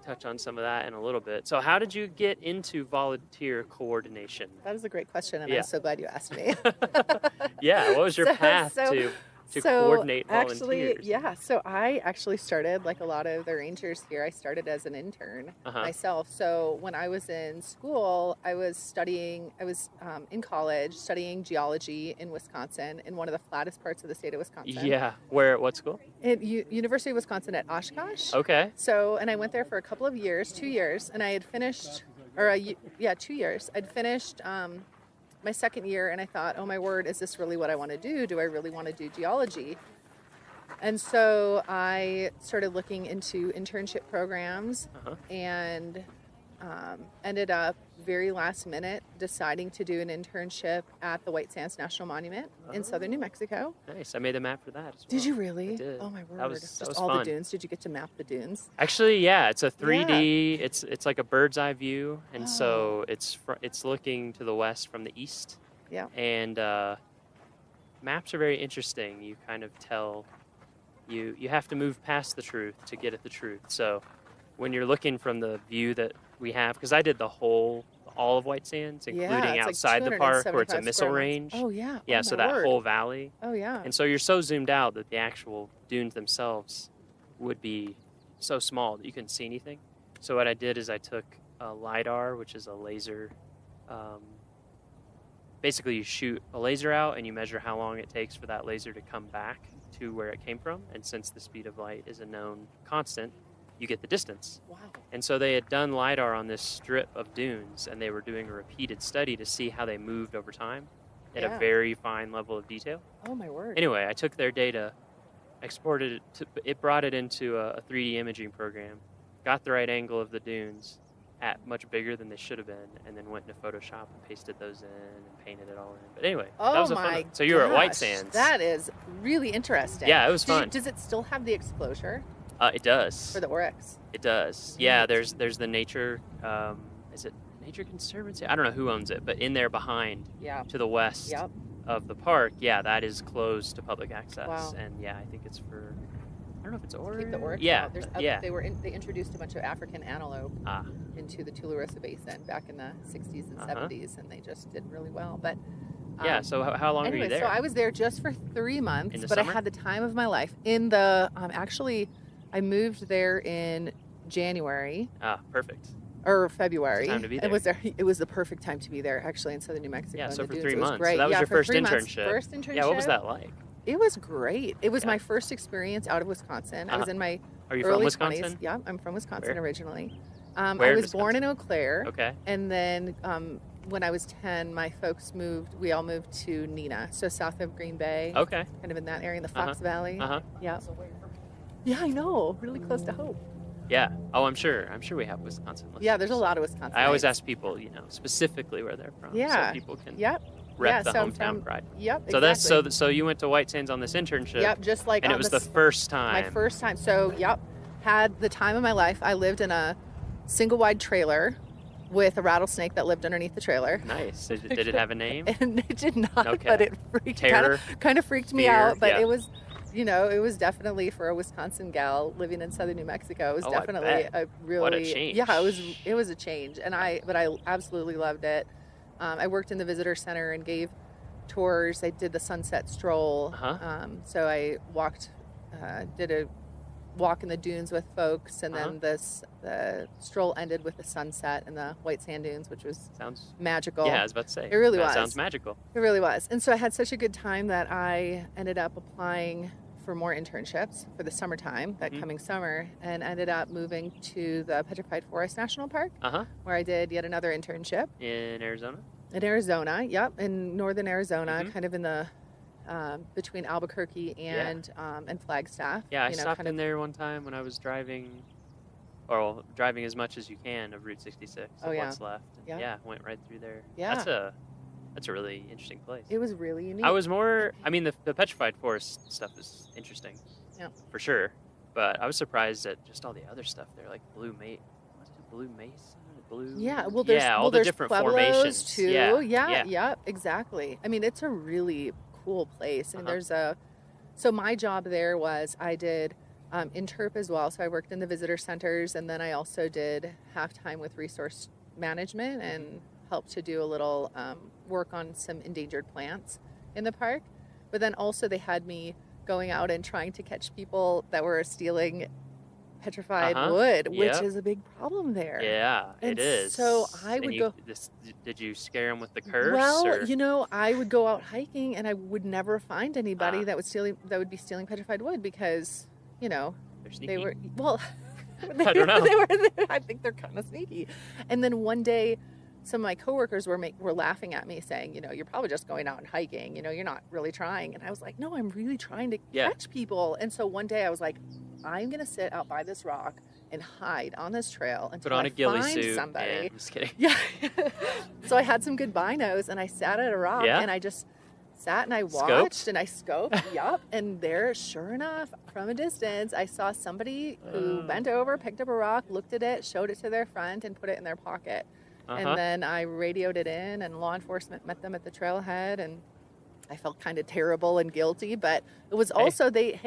S11: touch on some of that in a little bit. So how did you get into volunteer coordination?
S8: That is a great question, and
S11: Yeah.
S8: I'm so glad you asked me.
S11: Yeah, what was your path to coordinate
S8: actually,
S11: volunteers?
S8: yeah. So I actually started, like a lot of the rangers here, I started as an intern myself. So when I was in school, I was in college studying geology in Wisconsin, in one of the flattest parts of the state of Wisconsin.
S11: Yeah. Where, what school?
S8: At University of Wisconsin at Oshkosh.
S11: Okay.
S8: So, and I went there for a couple of years, 2 years, and I had finished, 2 years. I'd finished my second year, and I thought, oh my word, is this really what I want to do? Do I really want to do geology? And so I started looking into internship programs and ended up very last minute deciding to do an internship at the White Sands National Monument in southern New Mexico.
S11: Nice. I made a map for that as well.
S8: Did you really?
S11: I did.
S8: Oh my word.
S11: That was
S8: Just
S11: fun.
S8: the dunes. Did you get to map the dunes?
S11: Actually, yeah, it's a 3D. It's like a bird's eye view, and so it's looking to the west from the east.
S8: Yeah.
S11: And maps are very interesting. You kind of tell you have to move past the truth to get at the truth. So when you're looking from the view that we have, because I did all of White Sands, including outside the park where it's a missile range.
S8: Oh yeah.
S11: Yeah,
S8: oh,
S11: so
S8: my
S11: that
S8: word.
S11: whole valley.
S8: Oh yeah.
S11: And so you're so zoomed out that the actual dunes themselves would be so small that you couldn't see anything. So what I did is I took a LiDAR, which is a laser. Basically, you shoot a laser out and you measure how long it takes for that laser to come back to where it came from. And since the speed of light is a known constant, you get the distance.
S8: Wow.
S11: And so they had done LiDAR on this strip of dunes, and they were doing a repeated study to see how they moved over time at a very fine level of detail.
S8: Oh my word.
S11: Anyway, I took their data, exported it, brought it into a 3D imaging program, got the right angle of the dunes at much bigger than they should have been, and then went into Photoshop and pasted those in and painted it all in. But anyway, that was a fun one. So you were at White Sands.
S8: That is really interesting.
S11: Yeah, it was fun.
S8: Does it still have the exposure?
S11: It does.
S8: For the Oryx?
S11: It does. Yeah, there's the nature, is it Nature Conservancy? I don't know who owns it, but in there behind to the west of the park, that is closed to public access.
S8: Wow.
S11: And I think it's for, I don't know if it's Oryx.
S8: Keep the Oryx
S11: Yeah,
S8: out. They introduced a bunch of African antelope into the Tularosa Basin back in the 60s and 70s, and they just did really well. But
S11: so how long were you there?
S8: So I was there just for 3 months,
S11: In the
S8: but
S11: summer?
S8: I had the time of my life. In the I moved there in January.
S11: Perfect.
S8: Or February.
S11: Time to be
S8: It
S11: there.
S8: was there. It was the perfect time to be there, actually, in southern New Mexico.
S11: Yeah,
S8: in
S11: so
S8: the
S11: for
S8: dunes.
S11: 3
S8: It was
S11: months.
S8: great.
S11: So that was your
S8: for
S11: first
S8: 3 months.
S11: internship.
S8: First internship.
S11: Yeah, what was that like?
S8: It was great. It was my first experience out of Wisconsin. I was in my
S11: Are you
S8: early
S11: from Wisconsin?
S8: 20s. Yeah, I'm from Wisconsin
S11: Where?
S8: originally.
S11: Where
S8: I
S11: in
S8: was born in Eau Claire.
S11: Okay.
S8: And then when I was 10, my folks we all moved to Neenah, so south of Green Bay.
S11: Okay.
S8: Kind of in that area, in the Fox Valley.
S11: Yeah.
S8: Yeah, I know. Really close to Hope.
S11: Yeah. Oh, I'm sure we have Wisconsin listeners.
S8: Yeah, there's a lot of Wisconsin.
S11: I always ask people, specifically where they're from,
S8: Yeah.
S11: so people can
S8: Yeah,
S11: rep the
S8: so I'm
S11: hometown
S8: from-
S11: pride.
S8: Yep,
S11: So that's
S8: exactly.
S11: so you went to White Sands on this internship.
S8: Yep, just like
S11: and
S8: on
S11: it was
S8: the
S11: the first time.
S8: My first time. So, had the time of my life. I lived in a single wide trailer with a rattlesnake that lived underneath the trailer.
S11: Nice. Did it have a name?
S8: And it did not,
S11: Okay.
S8: but it kind of freaked me
S11: Fear,
S8: out. But
S11: yeah.
S8: it was, it was definitely, for a Wisconsin gal living in southern New Mexico, it was
S11: Oh, I
S8: definitely
S11: bet.
S8: a really
S11: What a change.
S8: Yeah, it was a change, but I absolutely loved it. I worked in the visitor center and gave tours. I did the sunset stroll. So I did a walk in the dunes with folks, and then the stroll ended with the sunset in the White Sand Dunes, which was magical.
S11: Yeah, I was about to say.
S8: It really
S11: that
S8: was.
S11: Sounds magical.
S8: It really was. And so I had such a good time that I ended up applying for more internships for the summertime, that coming summer, and ended up moving to the Petrified Forest National Park, where I did yet another internship.
S11: In Arizona?
S8: In Arizona, in northern Arizona, kind of in the between Albuquerque and Flagstaff.
S11: Yeah, I stopped in there one time when I was driving, or driving as much as you can of Route 66.
S8: Oh, yeah.
S11: What's left. And went right through there.
S8: Yeah.
S11: That's a really interesting place.
S8: It was really unique.
S11: The Petrified Forest stuff is interesting.
S8: Yeah.
S11: For sure. But I was surprised at just all the other stuff there, like Blue Mesa.
S8: Yeah, well, there's
S11: all the different
S8: Pueblos
S11: formations
S8: too. Yeah, exactly. I mean, it's a really cool place. And so my job there was I did interp as well. So I worked in the visitor centers, and then I also did half-time with resource management and helped to do a little work on some endangered plants in the park. But then also they had me going out and trying to catch people that were stealing petrified wood, which is a big problem there.
S11: Yeah,
S8: and
S11: it is.
S8: So I would go.
S11: Did you scare them with the curse?
S8: Well,
S11: or?
S8: I would go out hiking, and I would never find anybody that would be stealing petrified wood because, they were I don't know. I think they're kind of sneaky. And then one day, some of my coworkers were laughing at me saying, you know, you're probably just going out and hiking, you know, you're not really trying. And I was like, no, I'm really trying to catch people. And so one day I was like, I'm going to sit out by this rock and hide on this trail until I find somebody.
S11: I'm just kidding.
S8: Yeah. So I had some good binos and I sat at a rock and I just sat and I watched and I scoped. Yup. And there, sure enough, from a distance, I saw somebody who bent over, picked up a rock, looked at it, showed it to their friend, and put it in their pocket. And then I radioed it in, and law enforcement met them at the trailhead, and I felt kind of terrible and guilty, but it was also they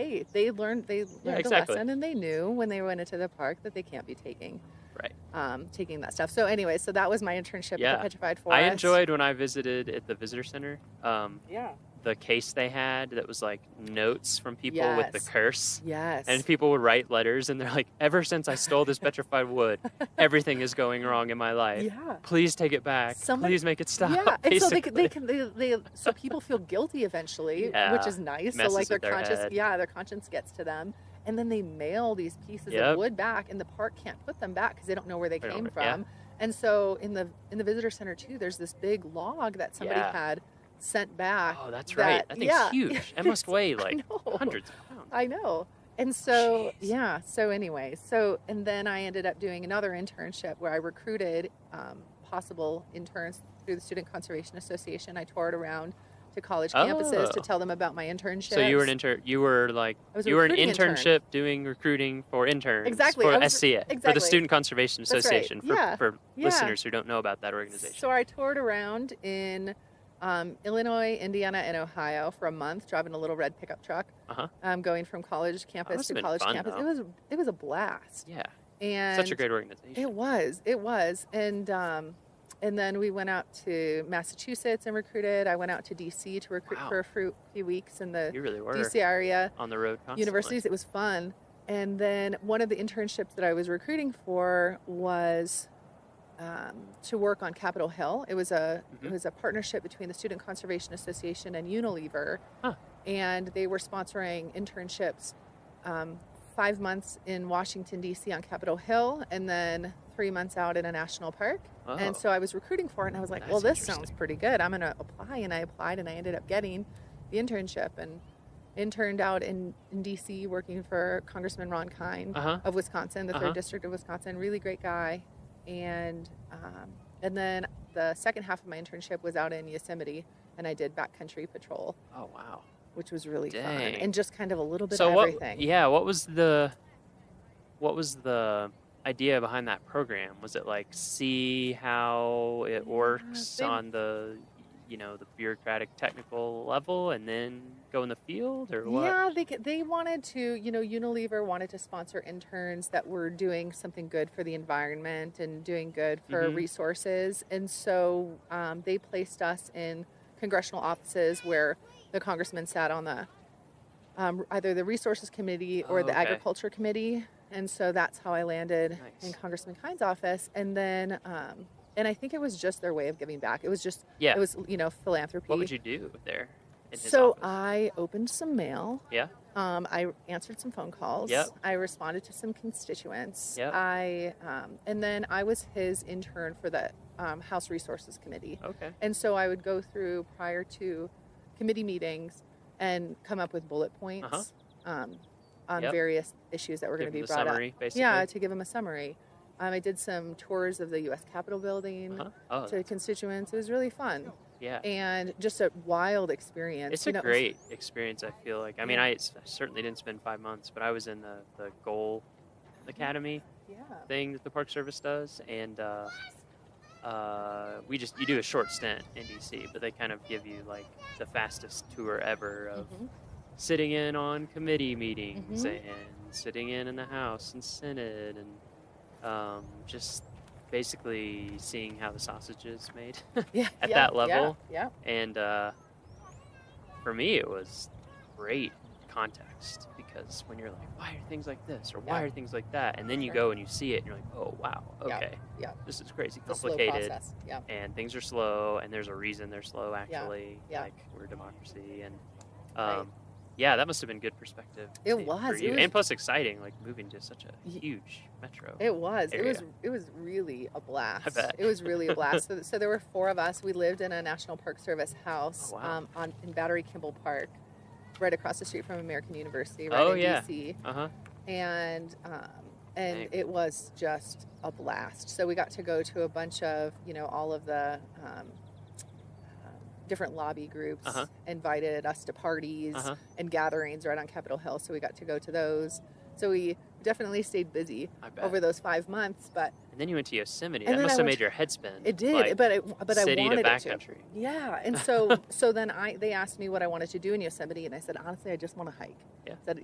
S8: learned a lesson, and they knew when they went into the park that they can't be taking that stuff. So anyway, so that was my internship at the Petrified Forest.
S11: I enjoyed when I visited at the visitor center. The case they had that was like notes from people with the curse.
S8: Yes.
S11: And people would write letters and they're like, ever since I stole this petrified wood, everything is going wrong in my life.
S8: Yeah.
S11: Please take it back. Please make it stop.
S8: Yeah. And so
S11: basically.
S8: so people feel guilty eventually, which is nice. So like their conscience gets to them. And then they mail these pieces of wood back, and the park can't put them back because they don't know where they came from. And so in the visitor center too, there's this big log that somebody had sent back.
S11: Oh, that's right. That thing's huge. It must weigh like hundreds of pounds.
S8: I know. And so, so anyway, and then I ended up doing another internship where I recruited possible interns through the Student Conservation Association. I toured around to college campuses to tell them about my internship.
S11: So you were an internship doing recruiting for interns.
S8: Exactly.
S11: For SCA, for the Student Conservation Association,
S8: right.
S11: for listeners who don't know about that organization.
S8: So I toured around in Illinois, Indiana, and Ohio for a month, driving a little red pickup truck, going from college campus to college campus. It was a blast.
S11: Yeah.
S8: And
S11: such a great organization.
S8: It was. And then we went out to Massachusetts and recruited. I went out to DC to recruit for a few weeks in the DC area.
S11: On the road constantly.
S8: Universities. It was fun. And then one of the internships that I was recruiting for was to work on Capitol Hill. It was a partnership between the Student Conservation Association and Unilever, and they were sponsoring internships, 5 months in Washington D.C. on Capitol Hill, and then 3 months out in a national park. And so I was recruiting for it, and I was like, well, this sounds pretty good. I'm going to apply, and I applied, and I ended up getting the internship, and interned out in D.C. working for Congressman Ron Kine of Wisconsin, the 3rd District of Wisconsin. Really great guy. And then the second half of my internship was out in Yosemite, and I did backcountry patrol.
S11: Oh, wow.
S8: Which was really fun, and just kind of a little bit
S11: of
S8: everything.
S11: What was the idea behind that program? Was it like see how it works on the the bureaucratic technical level and then go in the field, or what?
S8: Yeah, they wanted to, Unilever wanted to sponsor interns that were doing something good for the environment and doing good for resources. And so they placed us in congressional offices where the congressman sat on the either the resources committee or the agriculture committee. And so that's how I landed in Congressman Kine's office. And then and I think it was just their way of giving back. It was just, it was, philanthropy.
S11: What would you do there in his
S8: So
S11: office?
S8: I opened some mail.
S11: Yeah.
S8: I answered some phone calls.
S11: Yep.
S8: I responded to some constituents.
S11: Yep.
S8: And then I was his intern for the House Resources Committee.
S11: Okay.
S8: And so I would go through prior to committee meetings and come up with bullet points on various issues that were going to be brought
S11: summary,
S8: up.
S11: Basically.
S8: Yeah, to give them a summary. I did some tours of the U.S. Capitol building to constituents. It was really fun.
S11: Yeah.
S8: And just a wild experience.
S11: It's a great experience, I feel like. I mean, I certainly didn't spend 5 months, but I was in the Goal Academy thing that the Park Service does. And you do a short stint in D.C., but they kind of give you like the fastest tour ever of sitting in on committee meetings and sitting in the House and Senate and just basically seeing how the sausage is made at that level.
S8: Yeah.
S11: And for me, it was great context because when you're like, why are things like this or why are things like that? And then you go and you see it and you're like, oh, wow, okay.
S8: Yeah.
S11: This is crazy
S8: It's a slow
S11: complicated.
S8: process. Yeah.
S11: And things are slow and there's a reason they're slow, actually.
S8: Yeah.
S11: Like we're a democracy. And Yeah, that must have been good perspective.
S8: It
S11: for
S8: was.
S11: you.
S8: It was
S11: And plus exciting, like moving to such a huge metro.
S8: It was.
S11: area.
S8: It was really a blast.
S11: I bet.
S8: It was really a blast. So there were 4 of us. We lived in a National Park Service house in Battery Kimball Park, right across the street from American University, right in DC. And it was just a blast. So we got to go to a bunch of, all of the different lobby groups invited us to parties and gatherings right on Capitol Hill. So we got to go to those. So we definitely stayed busy over those 5 months. But
S11: And then you went to Yosemite.
S8: And
S11: That
S8: then
S11: must
S8: I
S11: have
S8: went
S11: made your head spin.
S8: it did,
S11: like,
S8: but I
S11: city
S8: wanted
S11: to
S8: it to.
S11: backcountry.
S8: Yeah, and so then they asked me what I wanted to do in Yosemite, and I said honestly, I just want to hike.
S11: Yeah.
S8: Said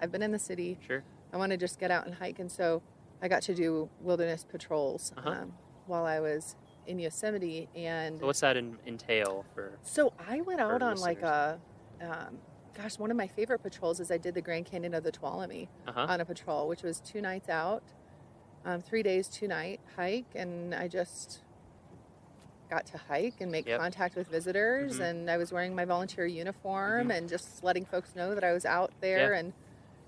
S8: I've been in the city.
S11: Sure.
S8: I want to just get out and hike, and so I got to do wilderness patrols while I was in Yosemite. And
S11: So what's that entail for?
S8: so I went out on like
S11: listeners?
S8: one of my favorite patrols is I did the Grand Canyon of the Tuolumne on a patrol, which was 2 nights out, 3 days, 2 night hike, and I just got to hike and make contact with visitors, and I was wearing my volunteer uniform and just letting folks know that I was out there, and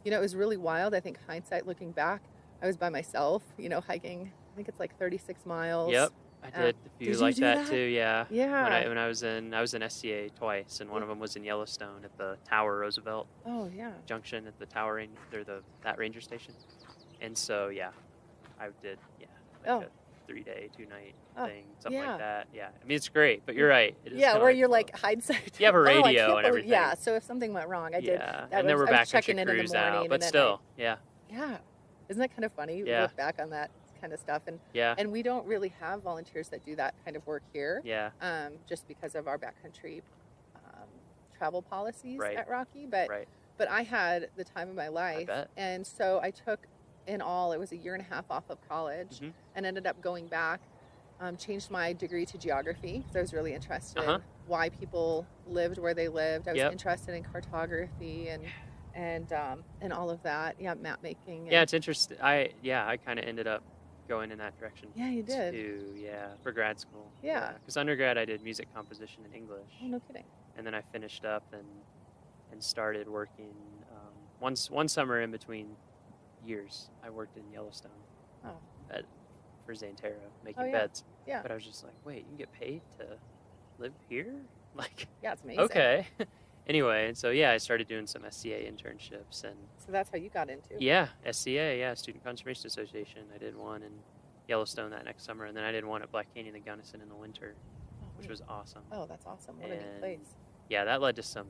S8: it was really wild. I think hindsight looking back, I was by myself, hiking. I think it's like 36 miles.
S11: Yep. I did a few
S8: did
S11: like
S8: you do
S11: that too, yeah.
S8: Yeah.
S11: When I was in SCA twice, and one of them was in Yellowstone at the Tower Roosevelt
S8: Oh yeah.
S11: Junction at the Tower that ranger station. And so I did a 3-day, 2-night thing, something like that. Yeah. I mean it's great, but you're right. It is
S8: Yeah,
S11: kinda
S8: where
S11: like,
S8: you're like hindsight.
S11: you have a
S8: Oh, I
S11: radio
S8: can't
S11: and
S8: believe-
S11: everything.
S8: Yeah, so if something went wrong, I did.
S11: Yeah.
S8: I
S11: And there
S8: was-
S11: were
S8: I was checking
S11: backcountry
S8: in the
S11: crews
S8: morning,
S11: out,
S8: and
S11: but
S8: then
S11: still, yeah.
S8: Yeah. Isn't that kind of funny?
S11: Yeah.
S8: Look back on that kind of stuff, and we don't really have volunteers that do that kind of work here.
S11: Yeah.
S8: Just because of our backcountry travel policies
S11: Right.
S8: at Rocky, but I had the time of my life,
S11: bet.
S8: and so I took in all it was a 1.5 years off of college, and ended up going back. Changed my degree to geography because I was really interested in why people lived where they lived. I was interested in cartography and all of that. Yeah, map making.
S11: Yeah, it's interesting. I kind of ended up going in that direction.
S8: Yeah, you did.
S11: For grad school.
S8: Yeah.
S11: Because undergrad I did music composition and English.
S8: Oh, no kidding.
S11: And then I finished up and started working. One summer in between years, I worked in Yellowstone.
S8: Oh.
S11: For Xanterra, making
S8: yeah.
S11: beds.
S8: Yeah.
S11: But I was just like, wait, you can get paid to live here? Like,
S8: yeah, it's amazing.
S11: okay. Anyway, and so I started doing some SCA internships, and
S8: so that's how you got into.
S11: Yeah, SCA, Student Conservation Association. I did one in Yellowstone that next summer, and then I did one at Black Canyon and Gunnison in the winter, which was awesome.
S8: Oh, that's awesome! What a neat place.
S11: Yeah, that led to some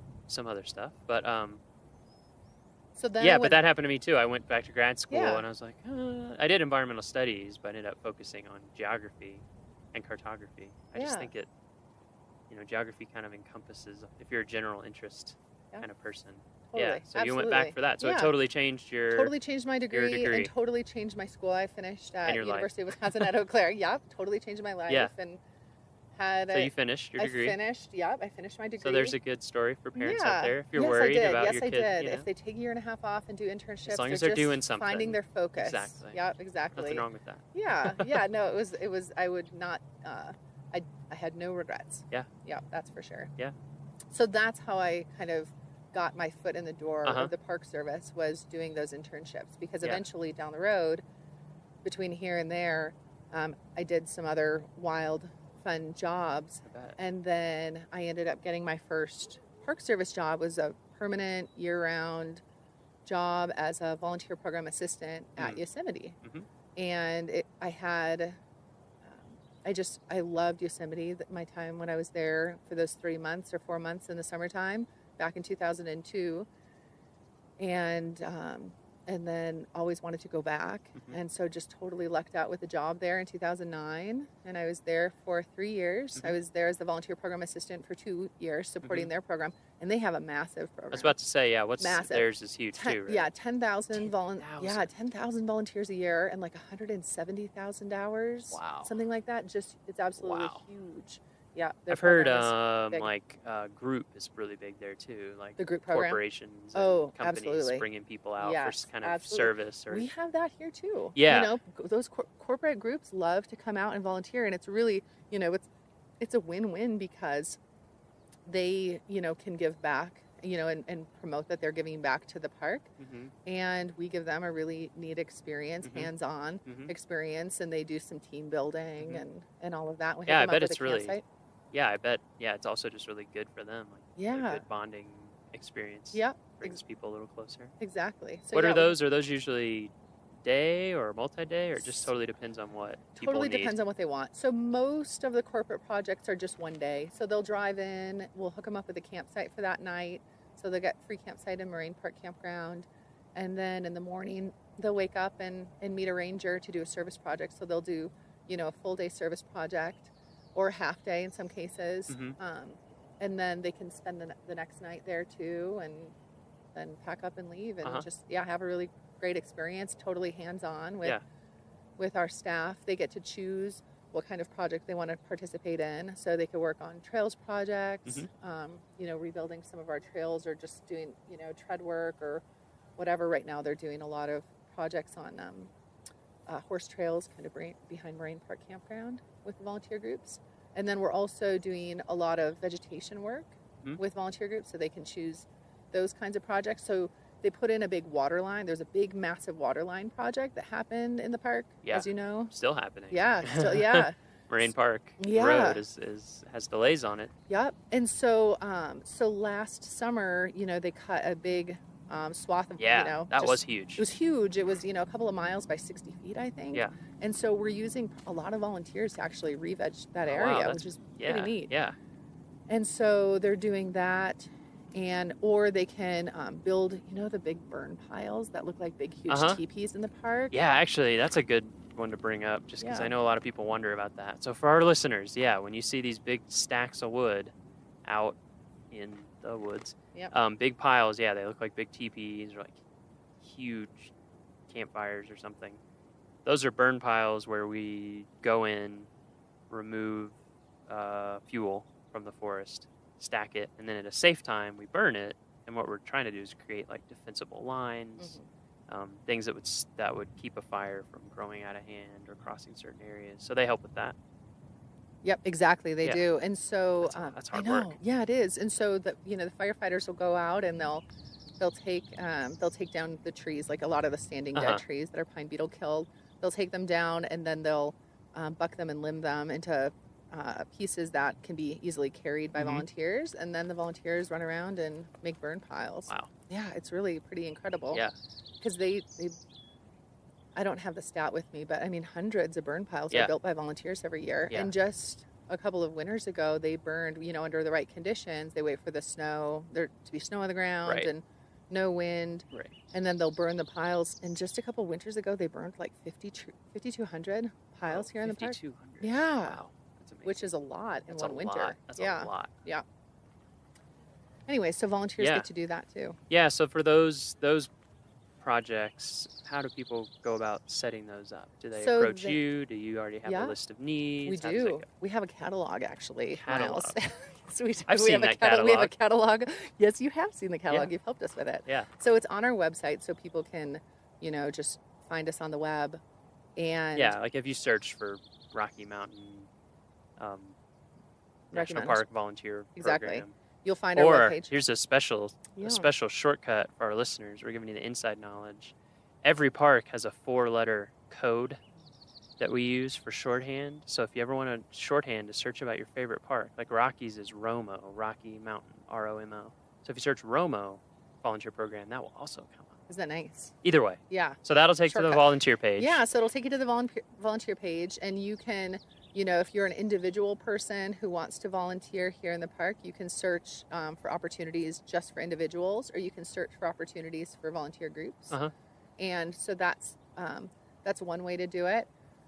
S11: other stuff, but
S8: So then
S11: but that happened to me too. I went back to grad school,
S8: Yeah.
S11: and I was like, I did environmental studies, but I ended up focusing on geography and cartography. I just
S8: Yeah.
S11: think it, geography kind of encompasses if you're a general interest kind of person.
S8: Totally.
S11: Yeah, so you went back for that. So it totally changed
S8: Totally changed my degree,
S11: degree.
S8: and totally changed my school. I finished at
S11: your
S8: University of Wisconsin at Eau Claire. Yep, totally changed my life.
S11: Yeah.
S8: And had
S11: So you finished your degree?
S8: I finished. Yep, I finished my degree.
S11: So there's a good story for parents out there if you're
S8: yes,
S11: worried
S8: I did.
S11: about
S8: yes,
S11: your
S8: I
S11: kid.
S8: did.
S11: You know?
S8: If they take a 1.5 years off and do internships,
S11: As long as they're
S8: just
S11: doing something.
S8: finding their focus.
S11: Exactly.
S8: Yep, exactly.
S11: Nothing wrong with that.
S8: Yeah. No, it was. I would not. I had no regrets.
S11: Yeah.
S8: Yeah, that's for sure.
S11: Yeah.
S8: So that's how I kind of got my foot in the door
S11: Uh-huh.
S8: of the Park Service, was doing those internships, because
S11: Yeah.
S8: eventually down the road, between here and there, I did some other wild, fun jobs, and then I ended up getting my first Park Service job. Was a permanent year-round job as a volunteer program assistant at Yosemite, and I loved Yosemite. My time when I was there for those 3 months or 4 months in the summertime back in 2002, and then always wanted to go back, and so just totally lucked out with a job there in 2009, and I was there for 3 years. I was there as the volunteer program assistant for 2 years, supporting their program, and they have a massive program.
S11: I was about to say,
S8: Massive.
S11: theirs is huge too, right?
S8: Yeah, 10,000 10,000 volunteers a year and like 170,000 hours.
S11: Wow.
S8: Something like that. Just it's absolutely huge. Yeah. their
S11: I've heard
S8: program is big.
S11: group is really big there too, like
S8: The group program?
S11: corporations and
S8: Oh,
S11: companies
S8: absolutely.
S11: bringing people out
S8: Yes,
S11: for kind of
S8: absolutely.
S11: service. Or
S8: We have that here too.
S11: Yeah.
S8: Those corporate groups love to come out and volunteer, and it's really, it's a win-win, because they, can give back and promote that they're giving back to the park. And we give them a really neat experience, hands-on experience, and they do some team building and all of that. We
S11: Yeah, I
S8: hook them
S11: bet
S8: up with
S11: it's
S8: a
S11: really.
S8: campsite.
S11: Yeah, I bet. Yeah, it's also just really good for them. Like a
S8: Yeah.
S11: good bonding experience.
S8: Yep.
S11: Brings people a little closer.
S8: Exactly. So
S11: What
S8: yeah,
S11: are those? Are those usually day or multi-day, or just totally depends on what people
S8: totally
S11: need?
S8: depends on what they want. So most of the corporate projects are just one day. So they'll drive in, we'll hook them up with a campsite for that night. So they'll get free campsite in Moraine Park Campground. And then in the morning, they'll wake up and meet a ranger to do a service project. So they'll do, a full day service project or a half day in some cases. And then they can spend the next night there too, and then pack up and leave and have a really great experience, totally hands-on with our staff. They get to choose what kind of project they want to participate in. So they could work on trails projects, rebuilding some of our trails, or just doing, tread work or whatever. Right now they're doing a lot of projects on horse trails kind of behind Moraine Park Campground with volunteer groups. And then we're also doing a lot of vegetation work with volunteer groups, so they can choose those kinds of projects. So they put in a big water line. There's a big, massive water line project that happened in the park, as you know.
S11: Still happening.
S8: Yeah, still, yeah.
S11: Moraine Park
S8: Yeah.
S11: Road has delays on it.
S8: Yep. And so, so last summer, they cut a big swath of,
S11: that was huge.
S8: It was huge. It was, a couple of miles by 60 feet, I think.
S11: Yeah.
S8: And so we're using a lot of volunteers to actually re-veg that area, which is pretty neat.
S11: Yeah.
S8: And so they're doing that. Or they can build, the big burn piles that look like big, huge teepees in the park.
S11: Yeah, actually, that's a good one to bring up, just because I know a lot of people wonder about that. So for our listeners, when you see these big stacks of wood out in the woods, big piles, they look like big teepees or like huge campfires or something. Those are burn piles where we go in, remove fuel from the forest, stack it, and then at a safe time we burn it. And what we're trying to do is create like defensible lines, things that would keep a fire from growing out of hand or crossing certain areas. So they help with that.
S8: Yep, exactly. They do. And so
S11: that's hard
S8: I know.
S11: work.
S8: Yeah, it is. And so the firefighters will go out and they'll take down the trees, like a lot of the standing dead trees that are pine beetle killed. They'll take them down and then they'll buck them and limb them into pieces that can be easily carried by volunteers, and then the volunteers run around and make burn piles.
S11: Wow.
S8: Yeah, it's really pretty incredible.
S11: Yeah.
S8: Because they I don't have the stat with me, but I mean hundreds of burn piles are built by volunteers every year.
S11: Yeah.
S8: And just a couple of winters ago, they burned, under the right conditions. They wait for the snow, there to be snow on the ground and no wind.
S11: Right.
S8: And then they'll burn the piles. And just a couple winters ago, they burned like 5,200 piles here in the park.
S11: 5,200.
S8: Yeah.
S11: Wow.
S8: Which is a lot in one winter.
S11: Lot. That's a lot.
S8: Yeah. Anyway, so volunteers get to do that too.
S11: Yeah. So for those projects, how do people go about setting those up? Do they approach you? Do you already have a list of needs?
S8: We do. We have a catalog, actually. Miles. So
S11: I've seen that catalog.
S8: We have a catalog. Yes, you have seen the catalog.
S11: Yeah.
S8: You've helped us with it.
S11: Yeah.
S8: So it's on our website, so people can, just find us on the web. And
S11: like if you search for Rocky Mountain National Park Volunteer Program.
S8: You'll find our webpage.
S11: Here's a special shortcut for our listeners. We're giving you the inside knowledge. Every park has a 4-letter code that we use for shorthand. So if you ever want to shorthand to search about your favorite park, like Rockies is ROMO, Rocky Mountain, ROMO. So if you search ROMO Volunteer Program, that will also come up.
S8: Isn't that nice?
S11: Either way.
S8: Yeah.
S11: So that'll take you to the volunteer page.
S8: Yeah, so it'll take you to the volunteer page, and you can, if you're an individual person who wants to volunteer here in the park, you can search for opportunities just for individuals, or you can search for opportunities for volunteer groups. And so that's one way to do it.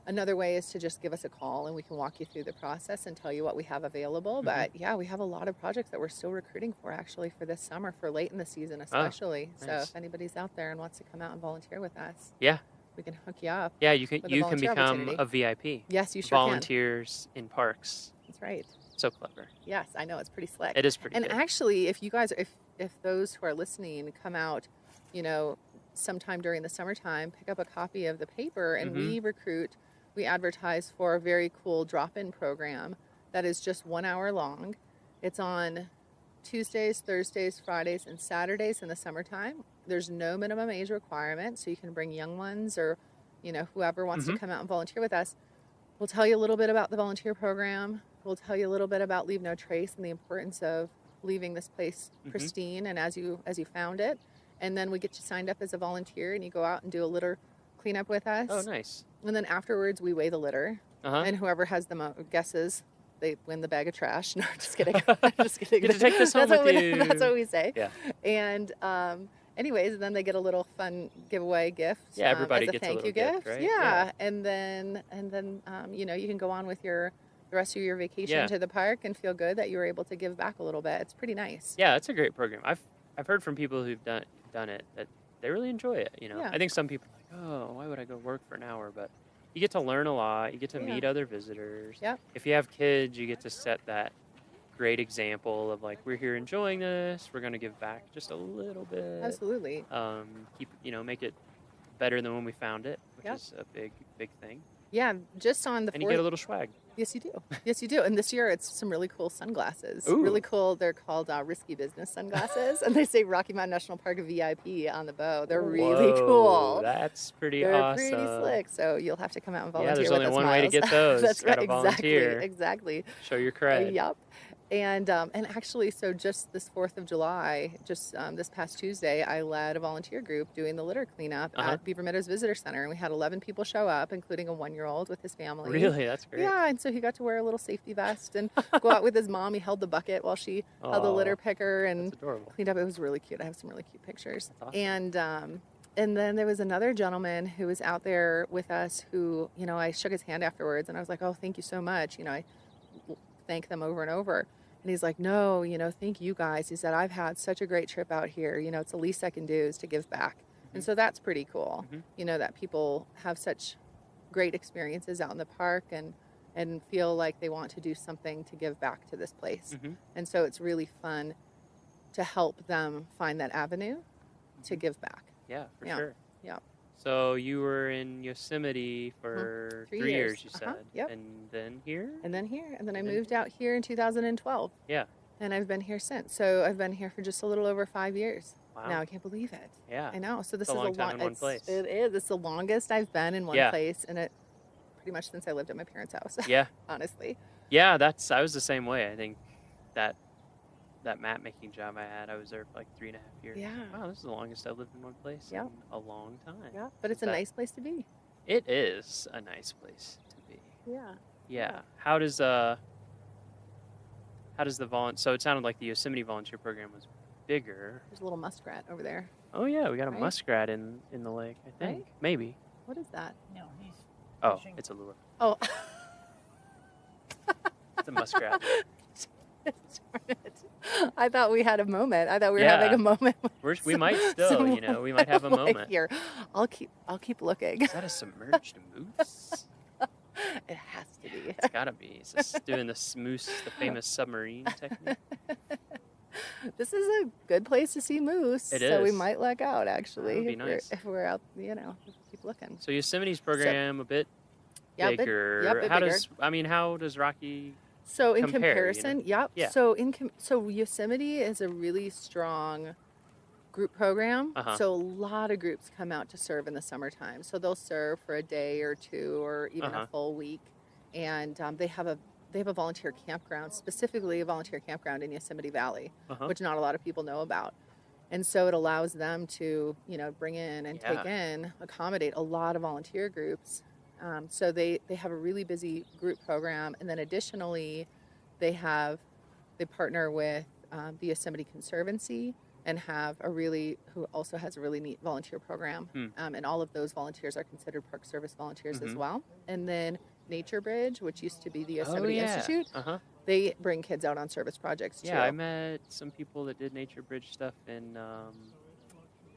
S8: Another way is to just give us a call and we can walk you through the process and tell you what we have available. But we have a lot of projects that we're still recruiting for actually for this summer, for late in the season especially.
S11: Nice.
S8: So if anybody's out there and wants to come out and volunteer with us, we can hook you up.
S11: Yeah, you can
S8: with a volunteer
S11: become
S8: opportunity.
S11: a VIP.
S8: Yes, you sure
S11: Volunteers in parks.
S8: That's right.
S11: So clever.
S8: Yes, I know, it's pretty slick.
S11: It is pretty
S8: And
S11: good.
S8: actually, if you guys, if those who are listening come out, sometime during the summertime, pick up a copy of the paper, and we advertise for a very cool drop-in program that is just 1 hour long. It's on Tuesdays, Thursdays, Fridays, and Saturdays in the summertime. There's no minimum age requirement, so you can bring young ones or, whoever wants to come out and volunteer with us. We'll tell you a little bit about the volunteer program. We'll tell you a little bit about Leave No Trace and the importance of leaving this place pristine and as you found it. And then we get you signed up as a volunteer, and you go out and do a litter cleanup with us.
S11: Oh, nice.
S8: And then afterwards, we weigh the litter, and whoever has the guesses, they win the bag of trash. No, just kidding. Just kidding.
S11: Get to take this home with you.
S8: That's what we say.
S11: Yeah.
S8: And anyways, then they get a little fun giveaway gift.
S11: Yeah, everybody
S8: as a
S11: gets
S8: thank
S11: a little
S8: you
S11: gift, right?
S8: Yeah. And then you can go on with the rest of your vacation to the park and feel good that you were able to give back a little bit. It's pretty nice.
S11: Yeah, it's a great program. I've heard from people who've done it that they really enjoy it.
S8: Yeah.
S11: I think some people are like, oh, why would I go work for an hour? But you get to learn a lot. You get to meet other visitors.
S8: Yep.
S11: If you have kids, you get to set that great example of like, we're here enjoying this. We're going to give back just a little bit.
S8: Absolutely.
S11: Make it better than when we found it, which is a big thing.
S8: Yeah, just on the
S11: And you get a little swag.
S8: Yes, you do. Yes, you do. And this year, it's some really cool sunglasses.
S11: Ooh.
S8: Really cool. They're called Risky Business sunglasses, and they say Rocky Mountain National Park VIP on the bow. They're really cool.
S11: That's pretty
S8: They're
S11: awesome.
S8: pretty slick. So you'll have to come out and volunteer.
S11: Yeah, there's
S8: with
S11: only
S8: us,
S11: one way to
S8: Miles.
S11: get those.
S8: That's
S11: Gotta
S8: right.
S11: volunteer.
S8: Exactly.
S11: Show your cred.
S8: Yep. And actually, so just this 4th of July, this past Tuesday, I led a volunteer group doing the litter cleanup at Beaver Meadows Visitor Center. And we had 11 people show up, including a 1-year-old with his family.
S11: Really? That's great.
S8: Yeah, and so he got to wear a little safety vest and go out with his mom. He held the bucket while she held the litter picker and cleaned up. It was really cute. I have some really cute pictures.
S11: Awesome.
S8: And then there was another gentleman who was out there with us who, I shook his hand afterwards, and I was like, oh, thank you so much. I thank them over and over. And he's like, no, thank you guys. He said, I've had such a great trip out here. It's the least I can do is to give back. And so that's pretty cool, that people have such great experiences out in the park and feel like they want to do something to give back to this place. And so it's really fun to help them find that avenue to give back.
S11: Yeah, for sure.
S8: Yeah.
S11: So you were in Yosemite for 3 years, you said.
S8: Yep.
S11: And then here?
S8: And then here. And then I moved out here in 2012.
S11: Yeah.
S8: And I've been here since. So I've been here for just a little over 5 years.
S11: Wow.
S8: Now I can't believe it.
S11: Yeah.
S8: I know. So this
S11: It's
S8: is
S11: a long time in one place.
S8: It is. It's the longest I've been in one place, and it pretty much since I lived at my parents' house.
S11: Yeah.
S8: Honestly.
S11: Yeah, I was the same way. I think that map making job I was there for like 3.5 years.
S8: Yeah.
S11: Wow, this is the longest I've lived in one place in a long time.
S8: Yeah. But it's a nice place to be.
S11: It is a nice place to be.
S8: Yeah.
S11: Yeah. How does the so it sounded like the Yosemite volunteer program was bigger.
S8: There's a little muskrat over there.
S11: Oh yeah, we got a
S8: Right?
S11: muskrat in the lake, I think.
S8: Right?
S11: Maybe.
S8: What is that?
S12: No, he's
S11: Oh, it's a lure.
S8: Oh.
S11: It's a muskrat.
S8: Darn it. I thought we had a moment. I thought we were having a moment.
S11: We might still, we might have a moment.
S8: Here, I'll keep looking.
S11: Is that a submerged moose?
S8: It has to be.
S11: It's gotta be. It's just doing the famous submarine technique.
S8: This is a good place to see moose.
S11: It
S8: So we
S11: is.
S8: might luck out actually.
S11: That would be nice.
S8: If we're out, keep looking.
S11: So Yosemite's program a bit
S8: Yeah,
S11: bigger.
S8: bit
S11: how
S8: bigger.
S11: how does Rocky
S8: So in
S11: compare,
S8: comparison, yep.
S11: Yeah.
S8: So so Yosemite is a really strong group program. So a lot of groups come out to serve in the summertime. So they'll serve for a day or two or even a full week, and they have a volunteer campground, specifically a volunteer campground in Yosemite Valley, which not a lot of people know about. And so it allows them to, bring in and accommodate a lot of volunteer groups. So they have a really busy group program. And then additionally, they partner with the Yosemite Conservancy and who also has a really neat volunteer program. And all of those volunteers are considered Park Service volunteers as well. And then Nature Bridge, which used to be the Yosemite Institute, they bring kids out on service projects too.
S11: Yeah, I met some people that did Nature Bridge stuff in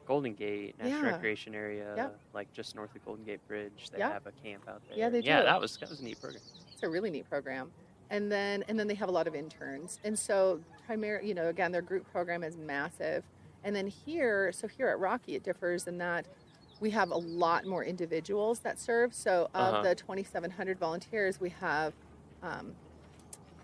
S11: Golden Gate National Recreation Area, like just north of Golden Gate Bridge. They have a camp out there.
S8: Yeah, they do.
S11: Yeah, that was a neat program.
S8: It's a really neat program. And then they have a lot of interns. And so again, their group program is massive. And then here at Rocky, it differs in that we have a lot more individuals that serve. So of the 2,700 volunteers, we have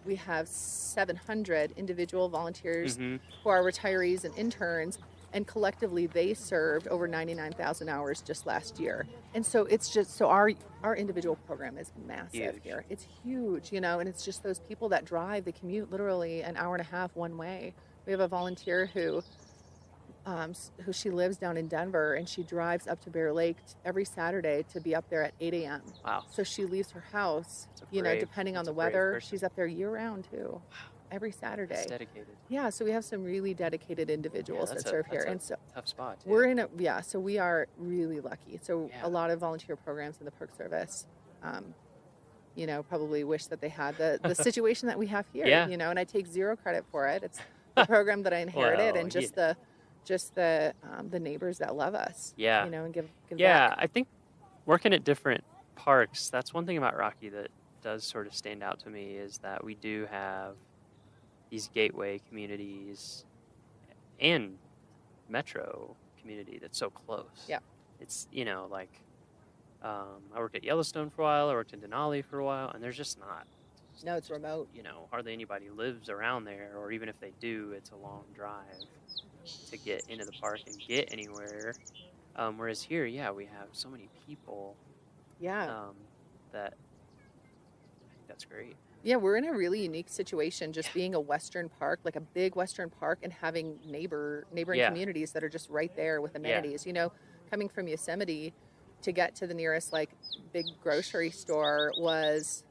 S8: we have 700 individual volunteers
S11: Mm-hmm.
S8: who are retirees and interns, and collectively they served over 99,000 hours just last year. And so it's just, so our individual program is massive
S11: Huge.
S8: here. It's huge, you know, and it's just those people that drive, they commute literally an hour and a half one way. We have a volunteer who she lives down in Denver, and she drives up to Bear Lake every Saturday to be up there at 8 a.m.
S11: Wow.
S8: So she leaves her house, you know,
S11: brave-
S8: depending on
S11: that's
S8: the
S11: a brave
S8: weather.
S11: person.
S8: She's up there year round too, every Saturday.
S11: That's dedicated.
S8: Yeah, so we have some really dedicated individuals that serve here, and so
S11: tough spot. Too.
S8: we're in a so we are really lucky. So a lot of volunteer programs in the Park Service, you know, probably wish that they had the situation that we have here.
S11: Yeah.
S8: You know, and I take zero credit for it. It's the program that I inherited,
S11: Well,
S8: and just the neighbors that love us.
S11: Yeah.
S8: You know, and give
S11: Yeah,
S8: back.
S11: I think working at different parks, that's one thing about Rocky that does sort of stand out to me, is that we do have these gateway communities and metro community that's so close.
S8: Yeah.
S11: It's, you know, like, I worked at Yellowstone for a while, I worked in Denali for a while, and there's just not,
S8: No, it's remote.
S11: you know, hardly anybody lives around there, or even if they do, it's a long drive to get into the park and get anywhere. Whereas here, yeah, we have so many people
S8: Yeah.
S11: that I think that's great.
S8: Yeah, we're in a really unique situation, just being a Western park, like a big Western park, and having neighboring
S11: Yeah.
S8: communities that are just right there with amenities. You know, coming from Yosemite to get to the nearest like big grocery store was,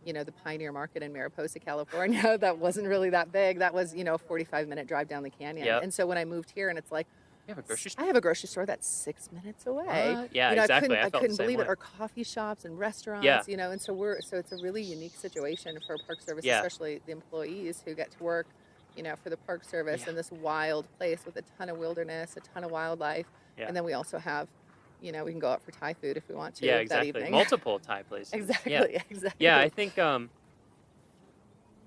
S8: you know, the Pioneer Market in Mariposa, California. That wasn't really that big. That was, you know, a 45-minute drive down the canyon.
S11: Yep.
S8: And so when I moved here, and it's like,
S11: You have a grocery store?
S8: I have a grocery store that's 6 minutes away.
S11: What? Yeah,
S8: you know,
S11: exactly. I
S8: I
S11: felt the
S8: couldn't
S11: same
S8: believe
S11: way.
S8: it. Or coffee shops and restaurants.
S11: Yeah.
S8: You know, and so it's a really unique situation for Park Service,
S11: Yeah.
S8: especially the employees who get to work, you know, for the Park Service in this wild place with a ton of wilderness, a ton of wildlife,
S11: Yeah.
S8: and then we also have, you know, we can go out for Thai food if we want to.
S11: Yeah,
S8: that
S11: exactly.
S8: evening.
S11: Multiple Thai places.
S8: Exactly,
S11: Yeah.
S8: exactly.
S11: Yeah, I think,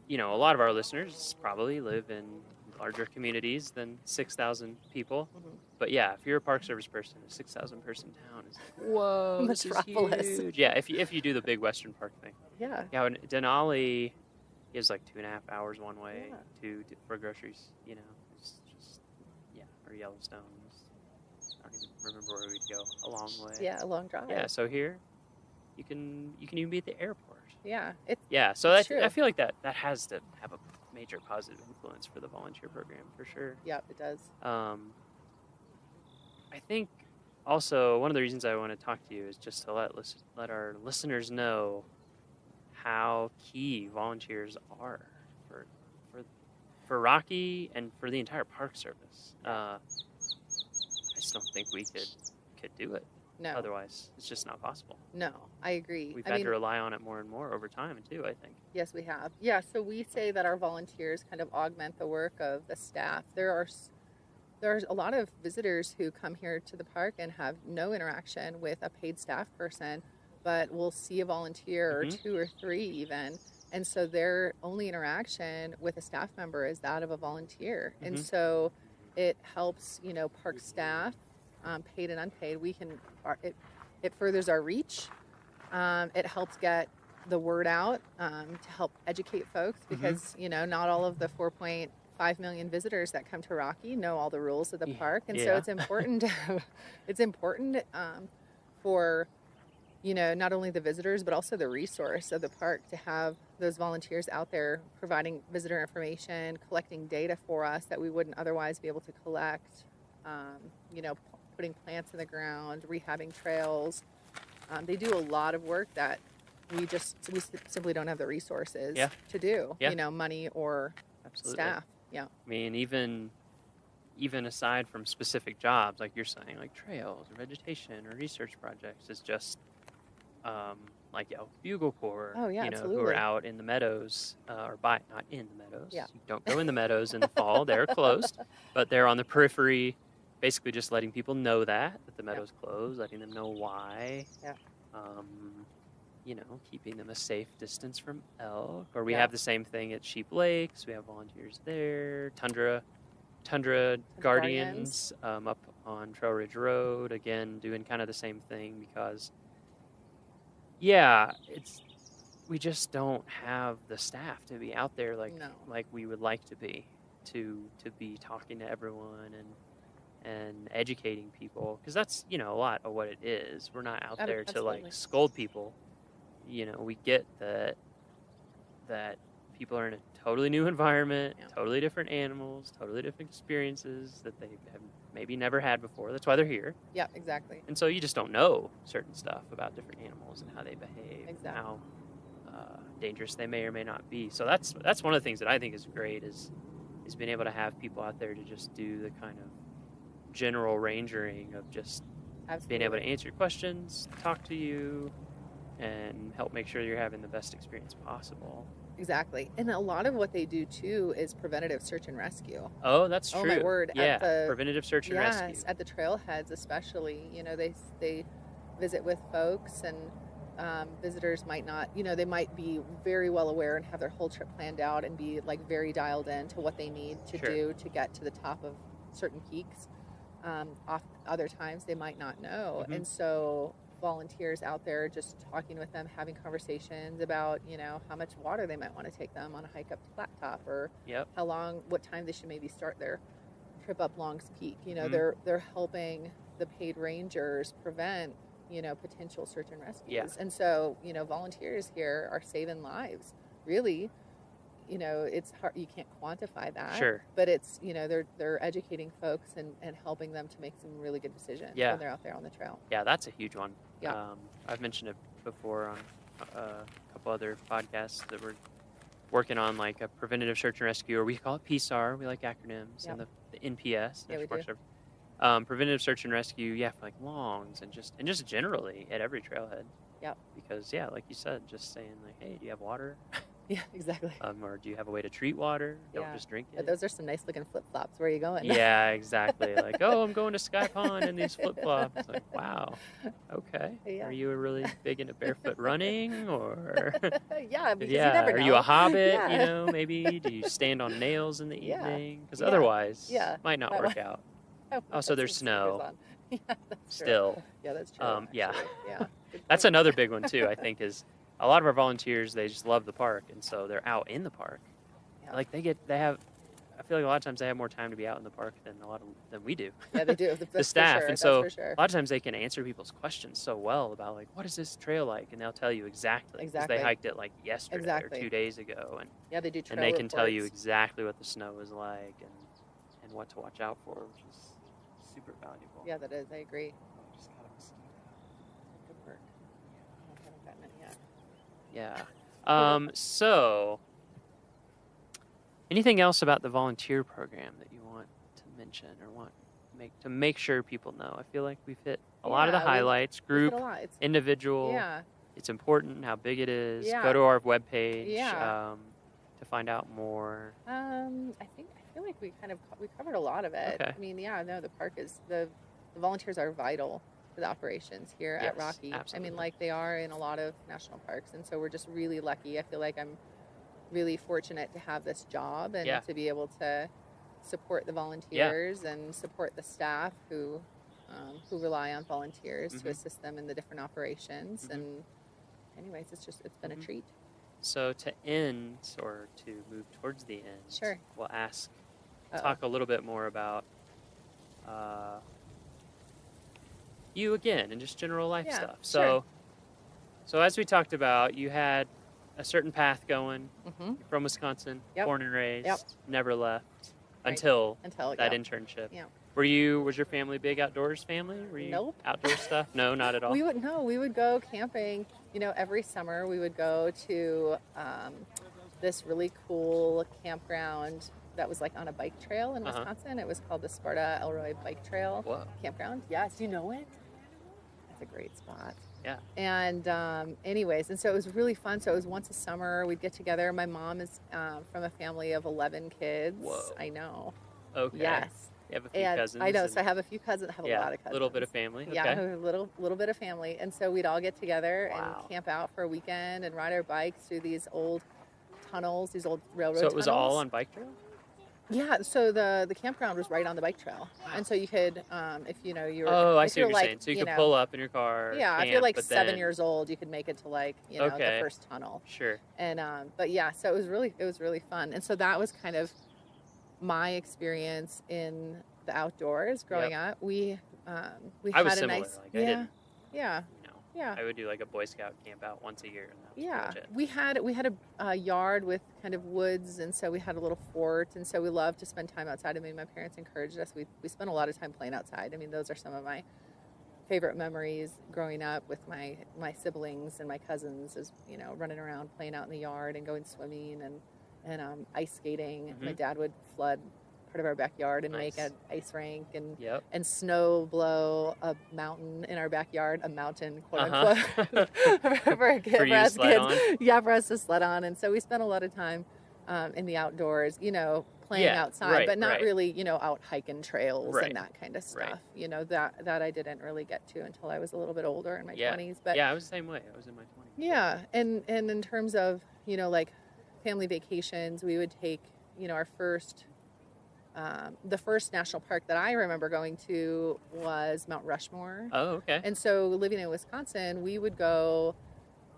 S11: you know, a lot of our listeners probably live in larger communities than 6,000 people.
S8: Mm-hmm.
S11: But yeah, if you're a Park Service person, a 6,000 person town is like, whoa, this is
S8: Metropolis.
S11: huge. Yeah, if you do the big Western Park thing.
S8: Yeah.
S11: Yeah, and Denali is like 2.5 hours one way for groceries. You know, it's just or Yellowstone. I don't even remember where we'd go. A long way.
S8: Yeah, a long drive.
S11: Yeah, so here you can even be at the airport.
S8: Yeah. It's
S11: Yeah, so
S8: it's
S11: I
S8: true.
S11: feel like that has to have a major positive influence for the volunteer program for sure.
S8: Yeah, it does.
S11: I think also one of the reasons I want to talk to you is just to let our listeners know how key volunteers are for Rocky and for the entire Park Service. I just don't think we could do it.
S8: No.
S11: Otherwise, it's just not possible.
S8: No, I agree.
S11: We've
S8: I
S11: had
S8: mean,
S11: to rely on it more and more over time too, I think.
S8: Yes, we have. Yeah, so we say that our volunteers kind of augment the work of the staff. There's a lot of visitors who come here to the park and have no interaction with a paid staff person, but will see a volunteer or two or three even. And so their only interaction with a staff member is that of a volunteer. And so it helps, you know, park staff, paid and unpaid. It furthers our reach. It helps get the word out to help educate folks because, you know, not all of the 4.5 million visitors that come to Rocky know all the rules of the park. And so it's important for, you know, not only the visitors, but also the resource of the park to have those volunteers out there providing visitor information, collecting data for us that we wouldn't otherwise be able to collect, you know, putting plants in the ground, rehabbing trails. They do a lot of work that we simply don't have the resources to do, you know, money or staff. Yeah.
S11: I mean, even aside from specific jobs, like you're saying, like trails or vegetation or research projects, it's just like Elk Bugle Corps,
S8: Oh, yeah,
S11: you know, who
S8: absolutely.
S11: are out in the meadows, not in the meadows.
S8: Yeah.
S11: You don't go in the meadows in the fall; they're closed. But they're on the periphery, basically just letting people know that the meadow's closed, letting them know why.
S8: Yeah.
S11: You know, keeping them a safe distance from elk. Or we have the same thing at Sheep Lakes. We have volunteers there. Tundra Guardians up on Trail Ridge Road, again doing kind of the same thing because we just don't have the staff to be out there like we would like to be talking to everyone and educating people, because that's a lot of what it is. We're not out there to like scold people. We get that people are in a totally new environment, totally different animals, totally different experiences that they have maybe never had before. That's why they're here.
S8: Yeah, exactly.
S11: And so you just don't know certain stuff about different animals and how they behave, and how dangerous they may or may not be. So that's one of the things that I think is great is being able to have people out there to just do the kind of general rangering of just being able to answer your questions, talk to you, and help make sure you're having the best experience possible.
S8: Exactly. And a lot of what they do too is preventative search and rescue.
S11: Oh, that's true.
S8: Oh my word.
S11: Yeah, preventative search and rescue.
S8: Yes, at the trailheads especially. They visit with folks, and visitors might not, they might be very well aware and have their whole trip planned out and be like very dialed in to what they need to do to get to the top of certain peaks. Other times they might not know. And so volunteers out there just talking with them, having conversations about, how much water they might want to take them on a hike up to Flat Top, or what time they should maybe start their trip up Long's Peak. They're helping the paid rangers prevent, potential search and rescues.
S11: Yeah.
S8: And so, volunteers here are saving lives, really. It's hard, you can't quantify that.
S11: Sure.
S8: But it's, they're educating folks and helping them to make some really good decisions when they're out there on the trail.
S11: Yeah, that's a huge one.
S8: Yeah.
S11: I've mentioned it before on a couple other podcasts that we're working on, like a preventative search and rescue, or we call it PSAR. We like acronyms, and the NPS.
S8: Yeah, we do.
S11: Preventative search and rescue, for like longs and just generally at every trailhead.
S8: Yeah.
S11: Because like you said, just saying like, hey, do you have water?
S8: Yeah, exactly.
S11: Or do you have a way to treat water? Don't just drink it.
S8: But those are some nice looking flip flops. Where are you going?
S11: Yeah, exactly. Like, oh, I'm going to Sky Pond in these flip flops. Like, wow. Okay.
S8: Yeah.
S11: Are you really big into barefoot running, or?
S8: Yeah, because you never know.
S11: Are you a hobbit?
S8: Yeah.
S11: Maybe. Do you stand on nails in the evening? Because
S8: Yeah.
S11: otherwise,
S8: Yeah.
S11: might not work out. Oh, so there's snow.
S8: Yeah, that's
S11: Still.
S8: True. Yeah, that's true.
S11: Yeah.
S8: Yeah.
S11: That's another big one too, I think, is a lot of our volunteers, they just love the park, and so they're out in the park.
S8: Yeah.
S11: Like I feel like a lot of times they have more time to be out in the park than we do.
S8: Yeah, they do.
S11: The staff.
S8: Sure.
S11: And so
S8: for sure.
S11: a lot of times they can answer people's questions so well about like, what is this trail like? And they'll tell you exactly. Because they hiked it like yesterday or 2 days ago. And
S8: yeah, they do trail
S11: and they can tell you
S8: reports.
S11: exactly what the snow is like and what to watch out for, which is super valuable.
S8: Yeah, that is. I agree.
S11: Just got a mosquito.
S8: Good work. I haven't gotten it yet.
S11: Yeah. So, anything else about the volunteer program that you want to mention or to make sure people know? I feel like we've hit a lot of the highlights. Group,
S8: hit a lot.
S11: individual.
S8: Yeah.
S11: It's important how big it is.
S8: Yeah.
S11: Go to our webpage
S8: Yeah.
S11: to find out more.
S8: I feel like we covered a lot of it.
S11: Okay.
S8: I mean, the park is the volunteers are vital to the operations here at
S11: Yes,
S8: Rocky.
S11: absolutely.
S8: I mean, like they are in a lot of national parks, and so we're just really lucky. I feel like I'm really fortunate to have this job and to be able to support the volunteers and support the staff who rely on volunteers to assist them in the different operations. And anyways, it's been a treat.
S11: So to end, or to move towards the end,
S8: Sure.
S11: we'll talk a little bit more about you again and just general life stuff. So as we talked about, you had a certain path going. You're from Wisconsin, born and raised, never left until that internship.
S8: Yeah.
S11: Was your family big outdoors family? Were you
S8: Nope.
S11: outdoor stuff? No, not at all.
S8: We would go camping. Every summer we would go to this really cool campground that was like on a bike trail in Wisconsin. It was called the Sparta Elroy Bike Trail Campground. Yes, do you know it? That's a great spot.
S11: Yeah.
S8: And anyways, and so it was really fun. So it was once a summer. We'd get together. My mom is from a family of 11 kids.
S11: Whoa.
S8: I know.
S11: Okay.
S8: Yes.
S11: You have a few
S8: And
S11: cousins.
S8: I know. So I have a few cousins. I have a lot of cousins.
S11: A little bit of family.
S8: Yeah,
S11: Okay.
S8: a little bit of family. And so we'd all get together and camp out for a weekend and ride our bikes through these old tunnels, these old railroad tunnels.
S11: So it was all on bike trail?
S8: Yeah, so the campground was right on the bike trail, and so you could, if you know you're.
S11: Oh, I
S8: if
S11: see
S8: you're
S11: what you're
S8: like,
S11: saying. So you
S8: you
S11: could
S8: know,
S11: pull up in your car.
S8: Yeah, if you're
S11: camp,
S8: like
S11: but
S8: 7
S11: then
S8: years old, you could make it to like the
S11: okay,
S8: first tunnel,
S11: sure.
S8: and but yeah, so it was really fun, and so that was kind of my experience in the outdoors growing
S11: Yep.
S8: up. We
S11: I was
S8: had a
S11: similar.
S8: nice
S11: Like I didn't,
S8: yeah.
S11: you know,
S8: Yeah.
S11: I would do like a Boy Scout camp out once a year, and that was pretty
S8: Yeah,
S11: much it.
S8: we had a yard with kind of woods, and so we had a little fort, and so we loved to spend time outside. I mean, my parents encouraged us. We spent a lot of time playing outside. I mean, those are some of my favorite memories growing up with my siblings and my cousins. Is running around playing out in the yard and going swimming and ice skating. My dad would flood part of our backyard and make an ice rink and snow blow a mountain in our backyard, a mountain, quote unquote, for us kids. Yeah, for us to sled on. And so we spent a lot of time in the outdoors, playing outside, but not really, out hiking trails and that kind of stuff. That I didn't really get to until I was a little bit older in my 20s. But
S11: yeah, I was the same way. I was in my 20s.
S8: Yeah, and in terms of, like family vacations, we would take, our first the first national park that I remember going to was Mount Rushmore.
S11: Oh, okay.
S8: And so living in Wisconsin, we would go,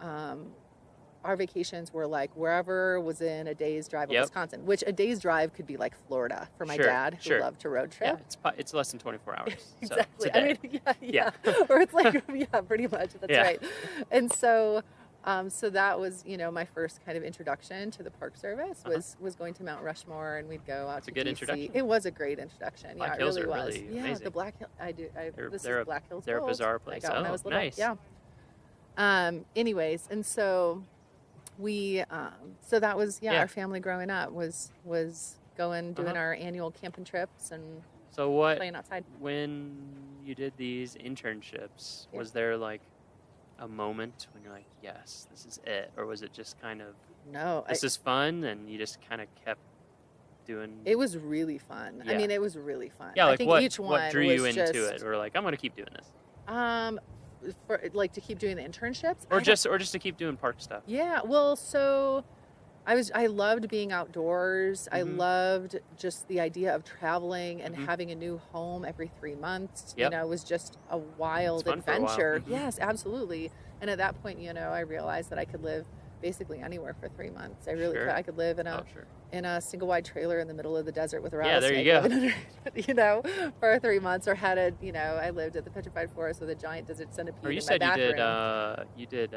S8: our vacations were like wherever was in a day's drive of Wisconsin, which a day's drive could be like Florida for my dad who loved to road trip.
S11: Yeah, it's less than 24 hours.
S8: Exactly.
S11: So
S8: I mean, yeah. Or it's like, pretty much. That's right. And so, so that was, my first kind of introduction to the Park Service was going to Mount Rushmore, and we'd go out to
S11: a good
S8: DC.
S11: Introduction.
S8: It was a great introduction.
S11: Black
S8: it
S11: Hills
S8: really
S11: are
S8: was.
S11: really
S8: Yeah,
S11: amazing.
S8: the Black Hill. This is Black Hills.
S11: They're a
S8: Gold.
S11: bizarre place.
S8: I got when I was little.
S11: Nice.
S8: Yeah. Anyways, and so we, so that was our family growing up was doing our annual camping trips and
S11: so what
S8: playing outside.
S11: When you did these internships, was there like a moment when you're like, yes, this is it, or was it just kind of this is fun, and you just kind of kept doing?
S8: It was really fun. I mean, it was really fun.
S11: Yeah,
S8: I
S11: like
S8: think
S11: what
S8: each one
S11: drew you
S8: was
S11: into it, or like I'm gonna keep doing this?
S8: For like to keep doing the internships,
S11: or just to keep doing park stuff.
S8: Yeah, well, so I loved being outdoors. I loved just the idea of traveling and having a new home every 3 months. It was just a wild adventure. Yes, absolutely. And at that point, I realized that I could live basically anywhere for 3 months. I really could. I could live in a single wide trailer in the middle of the desert with a rattlesnake.
S11: Yeah, there
S8: you go. For 3 months, or had I lived at the Petrified Forest with a giant desert centipede.
S11: Or you
S8: in
S11: said
S8: my bathroom.
S11: you did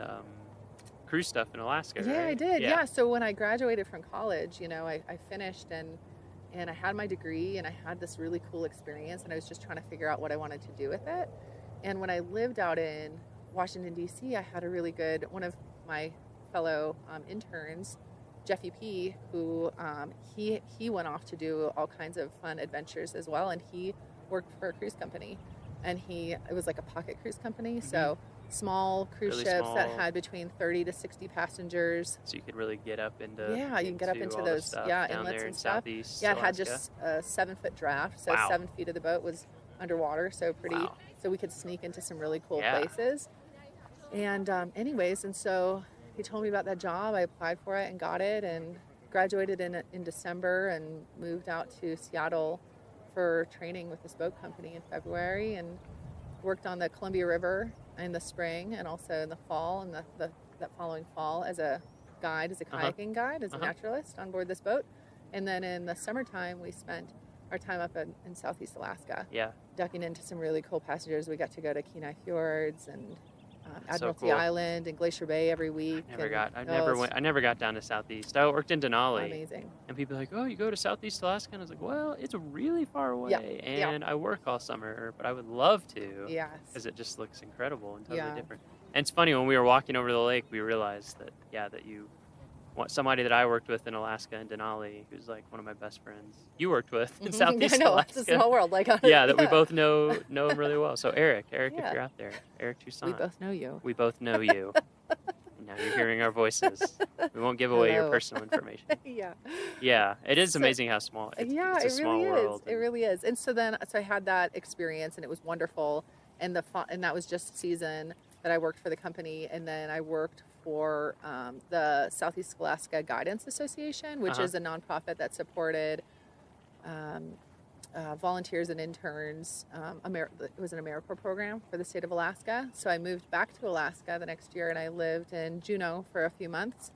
S11: cruise stuff in Alaska,
S8: Yeah,
S11: right?
S8: I did. Yeah. So when I graduated from college, I finished and I had my degree and I had this really cool experience, and I was just trying to figure out what I wanted to do with it. And when I lived out in Washington, D.C., I had a really good, one of my fellow interns, Jeffy P., who he went off to do all kinds of fun adventures as well, and he worked for a cruise company, and it was like a pocket cruise company, so small cruise
S11: Really
S8: ships
S11: small.
S8: that had between 30 to 60 passengers.
S11: So you could really get up into
S8: You can get up into
S11: all
S8: those
S11: the stuff
S8: inlets
S11: down there
S8: and
S11: in
S8: stuff.
S11: Southeast
S8: Yeah, it had
S11: Alaska.
S8: just a 7-foot draft, so
S11: Wow.
S8: 7 feet of the boat was underwater, so pretty.
S11: Wow.
S8: So we could sneak into some really cool
S11: Yeah.
S8: places. And anyways, and so he told me about that job. I applied for it and got it, and graduated in December, and moved out to Seattle for training with this boat company in February, and worked on the Columbia River in the spring and also in the fall, and that following fall as a guide, as a kayaking guide, as a naturalist on board this boat. And then in the summertime, we spent our time up in Southeast Alaska, ducking into some really cool passages. We got to go to Kenai Fjords and Admiralty
S11: cool.
S8: Island and Glacier Bay every week.
S11: I never got down to Southeast. I worked in Denali.
S8: Amazing.
S11: And people are like, oh, you go to Southeast Alaska? And I was like, well, it's really far away. And I work all summer, but I would love to.
S8: Yes.
S11: Because it just looks incredible and totally different. And it's funny, when we were walking over the lake, we realized that, that you somebody that I worked with in Alaska in Denali, who's like one of my best friends, you worked with in Southeast
S8: I know,
S11: Alaska.
S8: it's a small world. Like,
S11: that we both know him really well. So Eric, if you're out there, Eric Toussaint.
S8: We both know you.
S11: We both know you. And now you're hearing our voices. We won't give away your personal information. Yeah, it is amazing how small. It's a small
S8: really
S11: world.
S8: is. It really is. And so I had that experience, and it was wonderful. And and that was just a season that I worked for the company, and then I worked for the Southeast Alaska Guidance Association, which is a nonprofit that supported volunteers and interns. It was an AmeriCorps program for the state of Alaska. So I moved back to Alaska the next year, and I lived in Juneau for a few months.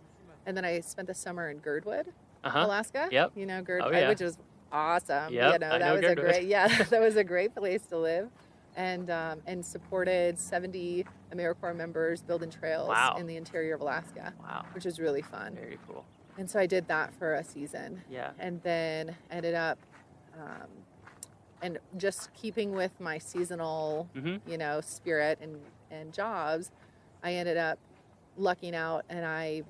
S8: And then I spent the summer in Girdwood, Alaska.
S11: Yep.
S8: You know, Girdwood,
S11: Oh, yeah.
S8: which was awesome.
S11: Yep,
S8: You know,
S11: I
S8: that
S11: know
S8: was
S11: Girdwood.
S8: that was a great place to live. And supported 70 AmeriCorps members building trails
S11: Wow.
S8: in the interior of Alaska.
S11: Wow.
S8: Which was really fun.
S11: Very cool.
S8: And so I did that for a season.
S11: Yeah.
S8: And then ended up, and just keeping with my seasonal, you know, spirit and jobs, I ended up lucking out, and I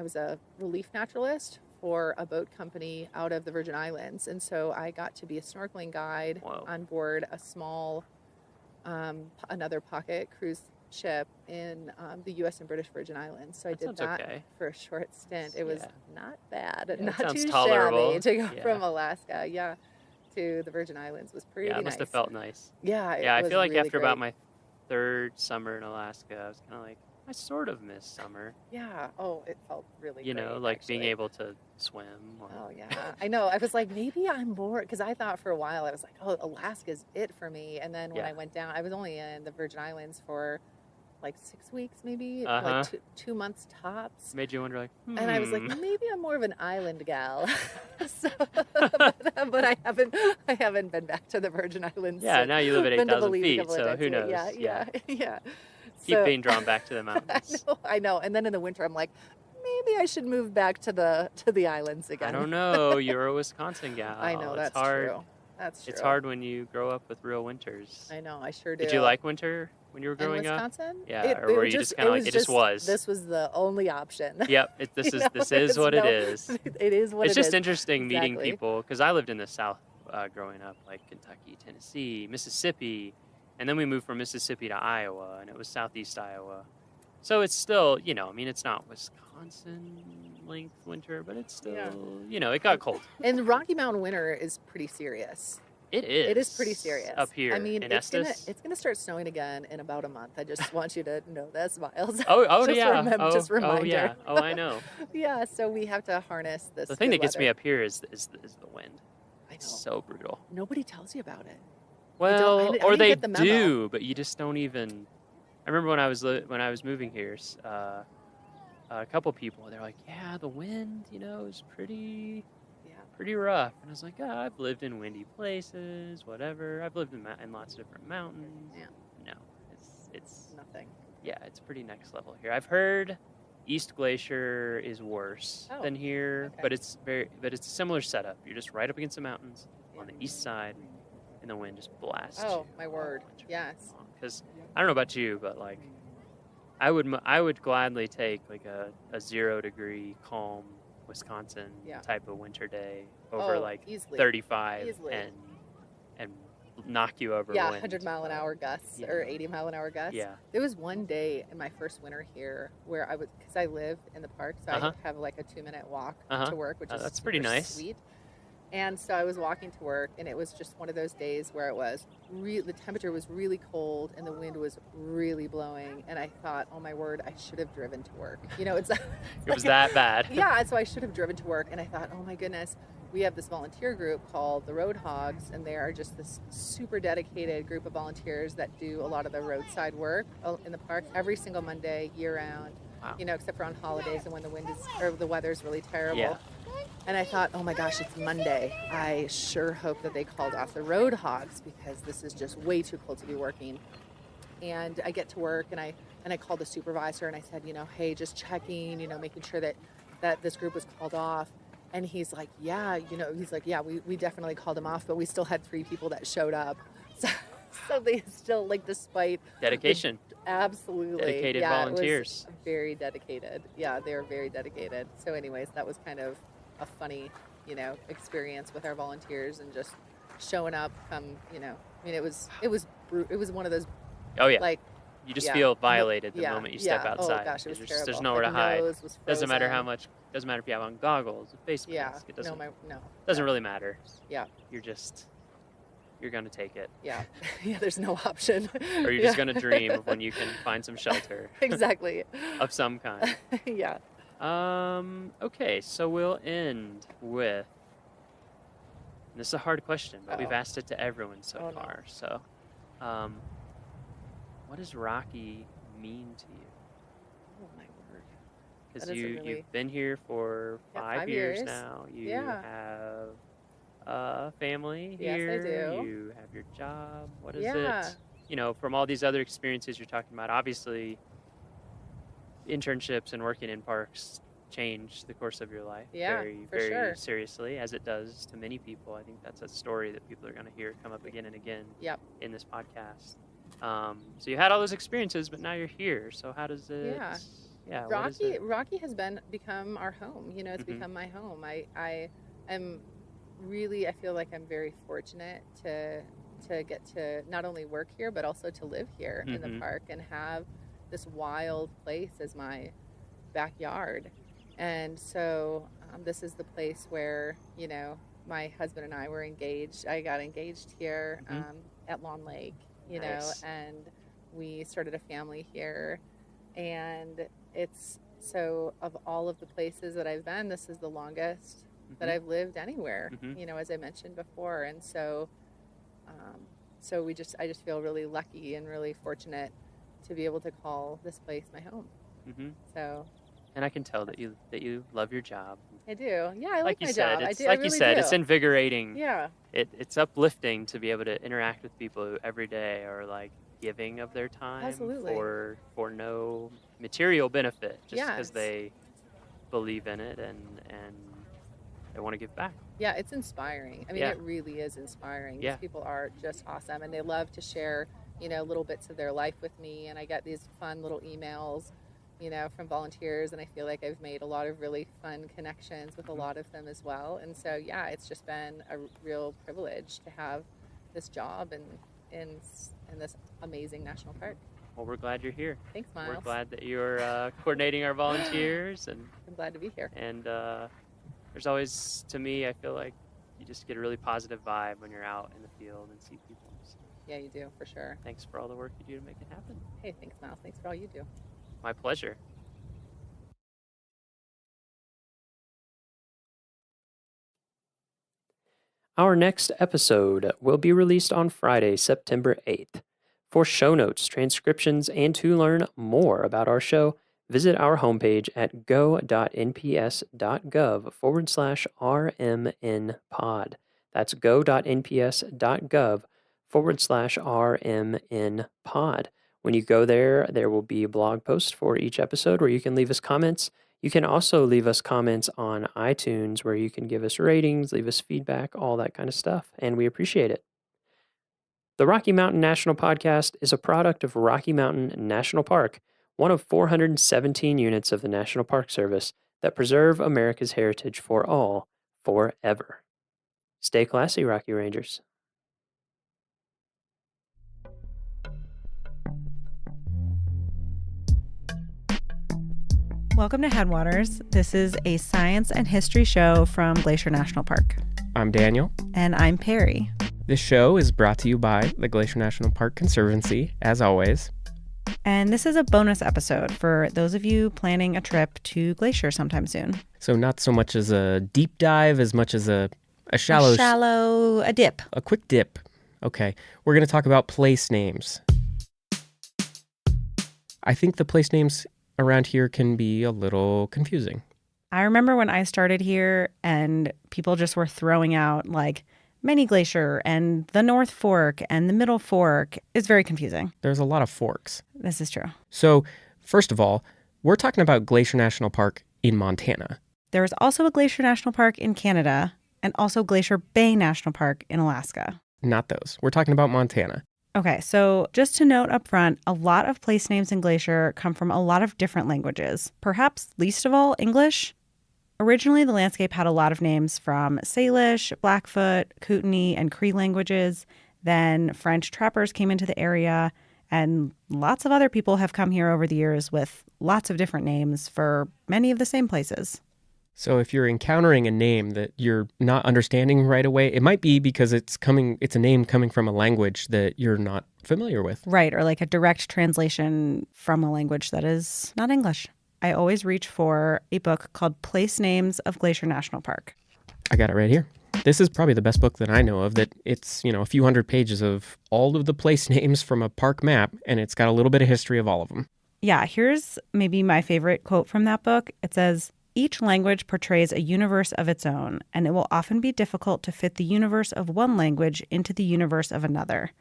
S8: was a relief naturalist for a boat company out of the Virgin Islands. And so I got to be a snorkeling guide on board a small, another pocket cruise ship in the U.S. and British Virgin Islands. So I did that for a short stint. It was not bad,
S11: Yeah,
S8: not
S11: sounds
S8: too
S11: tolerable.
S8: shabby to go
S11: Yeah.
S8: from Alaska, to the Virgin Islands. Was pretty
S11: Yeah, it
S8: nice.
S11: must have felt nice.
S8: Yeah,
S11: Yeah, I
S8: was
S11: feel like
S8: really
S11: after about
S8: great.
S11: my 3rd summer in Alaska, I was kind of like, I sort of miss summer.
S8: Yeah. Oh, it felt really
S11: You
S8: great,
S11: know, like being
S8: actually.
S11: able to swim. Or...
S8: Oh, yeah. I know. I was like, maybe I'm bored, because I thought for a while, I was like, oh, Alaska's it for me. And then when
S11: Yeah.
S8: I went down, I was only in the Virgin Islands for like 6 weeks, maybe,
S11: Uh-huh.
S8: like 2 months tops.
S11: Made you wonder, like,
S8: And I was like,
S11: hmm.
S8: maybe I'm more of an island gal. but I haven't been back to the Virgin Islands.
S11: Yeah,
S8: since.
S11: now you live at
S8: Been to
S11: 8,000
S8: Belize a
S11: feet,
S8: couple of
S11: so
S8: times,
S11: who
S8: but
S11: knows?
S8: Yeah.
S11: Keep
S8: So-
S11: being drawn back to the mountains.
S8: I know. And then in the winter, I'm like, maybe I should move back to the islands again.
S11: I don't know. You're a Wisconsin gal.
S8: I know,
S11: It's
S8: that's
S11: hard.
S8: true. That's
S11: It's
S8: true.
S11: hard when you grow up with real winters.
S8: I know, I sure do.
S11: Did you like winter when you were growing
S8: in
S11: up?
S8: Wisconsin?
S11: Yeah, or were you just kind of like, it just was?
S8: This was the only option.
S11: Yep, this is what it is.
S8: It is what
S11: It's
S8: it is.
S11: just interesting meeting
S8: Exactly.
S11: people, because I lived in the South growing up, like Kentucky, Tennessee, Mississippi, and then we moved from Mississippi to Iowa, and it was Southeast Iowa. So it's still, you know, I mean, it's not Wisconsin length winter, but it's still, you know, it got cold.
S8: And the Rocky Mountain winter is pretty serious.
S11: It is.
S8: It is pretty serious.
S11: Up here
S8: I mean,
S11: in
S8: it's
S11: Estes.
S8: gonna start snowing again in about a month. I just want you to know this, Miles.
S11: Oh
S8: Just
S11: yeah.
S8: just reminder.
S11: Oh yeah. Oh, I know.
S8: Yeah, so we have to harness this.
S11: The thing
S8: good
S11: that gets me
S8: weather.
S11: up here is the wind.
S8: I know.
S11: It's so brutal.
S8: Nobody tells you about it.
S11: Well,
S8: I
S11: or
S8: didn't
S11: they
S8: get the memo.
S11: do, but you just don't even. I remember when I was moving here, a couple people, they're like, "Yeah, the wind, you know, is pretty rough." And I was like, "Oh, I've lived in windy places, whatever. I've lived in lots of different mountains."
S8: Yeah.
S11: No, it's
S8: nothing.
S11: Yeah, it's pretty next level here. I've heard East Glacier is worse than here, but it's a similar setup. You're just right up against the mountains on the east side, and the wind just blasts.
S8: Oh, my word. Yes.
S11: Because I don't know about you, but like, I would gladly take like a 0 degree calm Wisconsin type of winter day over like
S8: easily.
S11: 35
S8: Easily.
S11: and knock you over.
S8: Yeah,
S11: wind.
S8: 100-mile-an-hour gusts or 80-mile-an-hour gusts.
S11: Yeah.
S8: There was one day in my first winter here where I would, because I live in the park, so I have like a 2-minute walk to work, which is
S11: that's pretty
S8: super
S11: nice.
S8: sweet. And so I was walking to work, and it was just one of those days where it was the temperature was really cold and the wind was really blowing, and I thought, oh my word, I should have driven to work. You know, it's
S11: It was that bad.
S8: Yeah, so I should have driven to work, and I thought, oh my goodness, we have this volunteer group called the Road Hogs, and they are just this super dedicated group of volunteers that do a lot of the roadside work in the park every single Monday, year round.
S11: Wow.
S8: You know, except for on holidays and when the weather's really terrible.
S11: Yeah.
S8: And I thought, oh my gosh, it's Monday. I sure hope that they called off the Road Hogs because this is just way too cold to be working. And I get to work and I called the supervisor and I said, you know, hey, just checking, you know, making sure that this group was called off. And he's like, yeah, we definitely called them off, but we still had 3 people that showed up. So they still, like, despite
S11: Dedication.
S8: Absolutely.
S11: Dedicated volunteers.
S8: It was very dedicated. Yeah, they were very dedicated. So anyways, that was kind of a funny, you know, experience with our volunteers and just showing up you know, I mean, it was one of those.
S11: Oh yeah.
S8: Like,
S11: you just feel violated the moment you step outside.
S8: Oh gosh, it was terrible.
S11: There's nowhere
S8: Like,
S11: to hide.
S8: nose was
S11: Doesn't matter how
S8: frozen.
S11: much. Doesn't matter if you have on goggles, a face mask. It doesn't.
S8: No.
S11: Doesn't really matter.
S8: Yeah.
S11: You're gonna take it.
S8: Yeah. Yeah. There's no option.
S11: Or you're just gonna dream of when you can find some shelter.
S8: Exactly.
S11: Of some kind.
S8: Yeah.
S11: Okay, so we'll end with And this is a hard question, but we've
S8: Uh-oh.
S11: asked it to everyone so
S8: Oh, no.
S11: far. So, what does Rocky mean to you?
S8: Oh my word.
S11: Because
S8: That is a really-
S11: you've been here for
S8: Yeah,
S11: 5 years now. You
S8: Yeah.
S11: have a family
S8: Yes, I
S11: here.
S8: do.
S11: You have your job. What is
S8: Yeah.
S11: it? You know, from all these other experiences you're talking about, obviously internships and working in parks change the course of your life
S8: Yeah,
S11: very,
S8: for
S11: very
S8: sure.
S11: seriously, as it does to many people. I think that's a story that people are going to hear come up again and again
S8: Yep.
S11: in this podcast. So you had all those experiences, but now you're here. So how does it?
S8: Yeah.
S11: What is it?
S8: Rocky has become our home. You know, it's
S11: Mhm.
S8: become my home. I am really, I feel like I'm very fortunate to get to not only work here but also to live here in the
S11: Mhm.
S8: park and have this wild place as my backyard. And so this is the place where, you know, my husband and I were engaged. I got engaged here
S11: Mhm.
S8: at Lawn Lake, you
S11: Nice.
S8: know, and we started a family here. And it's so, of all of the places that I've been, this is the longest that
S11: Mhm.
S8: I've lived anywhere,
S11: Mhm.
S8: you know, as I mentioned before. And so, I just feel really lucky and really fortunate to be able to call this place my home.
S11: Mhm.
S8: So
S11: And I can tell that you love your job.
S8: I do. Yeah, I like
S11: you
S8: my
S11: said,
S8: job. I
S11: it's
S8: do. I
S11: like you
S8: really
S11: said,
S8: do.
S11: it's invigorating.
S8: Yeah.
S11: It's uplifting to be able to interact with people who every day are like giving of their time
S8: Absolutely.
S11: for no material benefit, just because
S8: Yes.
S11: they believe in it and they want to give back.
S8: Yeah, it's inspiring. I mean,
S11: Yeah.
S8: it really is inspiring.
S11: Yeah.
S8: These people are just awesome, and they love to share, you know, little bits of their life with me. And I get these fun little emails, you know, from volunteers, and I feel like I've made a lot of really fun connections with a lot of them as well. And so, yeah, it's just been a real privilege to have this job in this amazing national park.
S11: Well, we're glad you're here.
S8: Thanks,
S11: We're
S8: Miles.
S11: glad that you're coordinating our volunteers, and
S8: I'm glad to be here.
S11: And there's always, to me, I feel like you just get a really positive vibe when you're out in the field and see people. So
S8: Yeah, you do, for sure.
S11: thanks for all the work you do to make it happen.
S8: Hey, thanks, Miles. Thanks for all you do.
S11: My pleasure. Our next episode will be released on Friday, September 8th. For show notes, transcriptions, and to learn more about our show, visit our homepage at go.nps.gov/RMNpod. That's go.nps.gov/RMNpod. When you go there, there will be a blog post for each episode where you can leave us comments. You can also leave us comments on iTunes where you can give us ratings, leave us feedback, all that kind of stuff, and we appreciate it. The Rocky Mountain National Podcast is a product of Rocky Mountain National Park, one of 417 units of the National Park Service that preserve America's heritage for all, forever. Stay classy, Rocky Rangers.
S9: Welcome to Headwaters. This is a science and history show from Glacier National Park.
S16: I'm Daniel.
S9: And I'm Perry.
S16: This show is brought to you by the Glacier National Park Conservancy, as always.
S9: And this is a bonus episode for those of you planning a trip to Glacier sometime soon.
S16: So not so much as a deep dive as much as a shallow...
S9: A dip.
S16: A quick dip. Okay. We're going to talk about place names. I think the place names around here can be a little confusing.
S9: I remember when I started here and people just were throwing out like Mini Glacier and the North Fork and the Middle Fork. It's very confusing.
S16: There's a lot of forks.
S9: This is true.
S16: So, first of all, we're talking about Glacier National Park in Montana.
S9: There is also a Glacier National Park in Canada and also Glacier Bay National Park in Alaska.
S16: Not those. We're talking about Montana.
S9: Okay, so just to note up front, a lot of place names in Glacier come from a lot of different languages, perhaps least of all English. Originally, the landscape had a lot of names from Salish, Blackfoot, Kootenai, and Cree languages. Then French trappers came into the area, and lots of other people have come here over the years with lots of different names for many of the same places.
S16: So if you're encountering a name that you're not understanding right away, it might be because it's a name coming from a language that you're not familiar with.
S9: Right, or like a direct translation from a language that is not English. I always reach for a book called Place Names of Glacier National Park.
S16: I got it right here. This is probably the best book that I know of that it's, a few hundred pages of all of the place names from a park map, and it's got a little bit of history of all of them.
S9: Yeah, here's maybe my favorite quote from that book. It says, "Each language portrays a universe of its own, and it will often be difficult to fit the universe of one language into the universe of another,"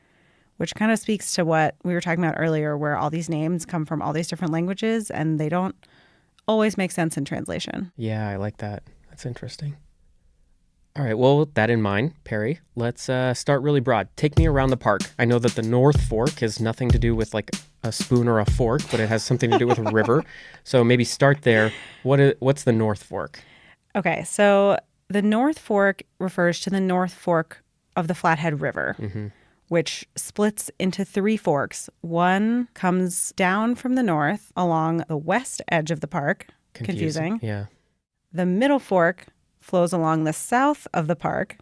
S9: which kind of speaks to what we were talking about earlier, where all these names come from all these different languages, and they don't always make sense in translation.
S16: Yeah, I like that. That's interesting. All right, well, with that in mind, Perry, let's start really broad. Take me around the park. I know that the North Fork has nothing to do with like a spoon or a fork, but it has something to do with a river. So maybe start there. What's the North Fork?
S9: Okay, so the North Fork refers to the North Fork of the Flathead River, which splits into 3 forks. One comes down from the north along the west edge of the park. Confusing.
S16: Yeah.
S9: The Middle Fork flows along the south of the park,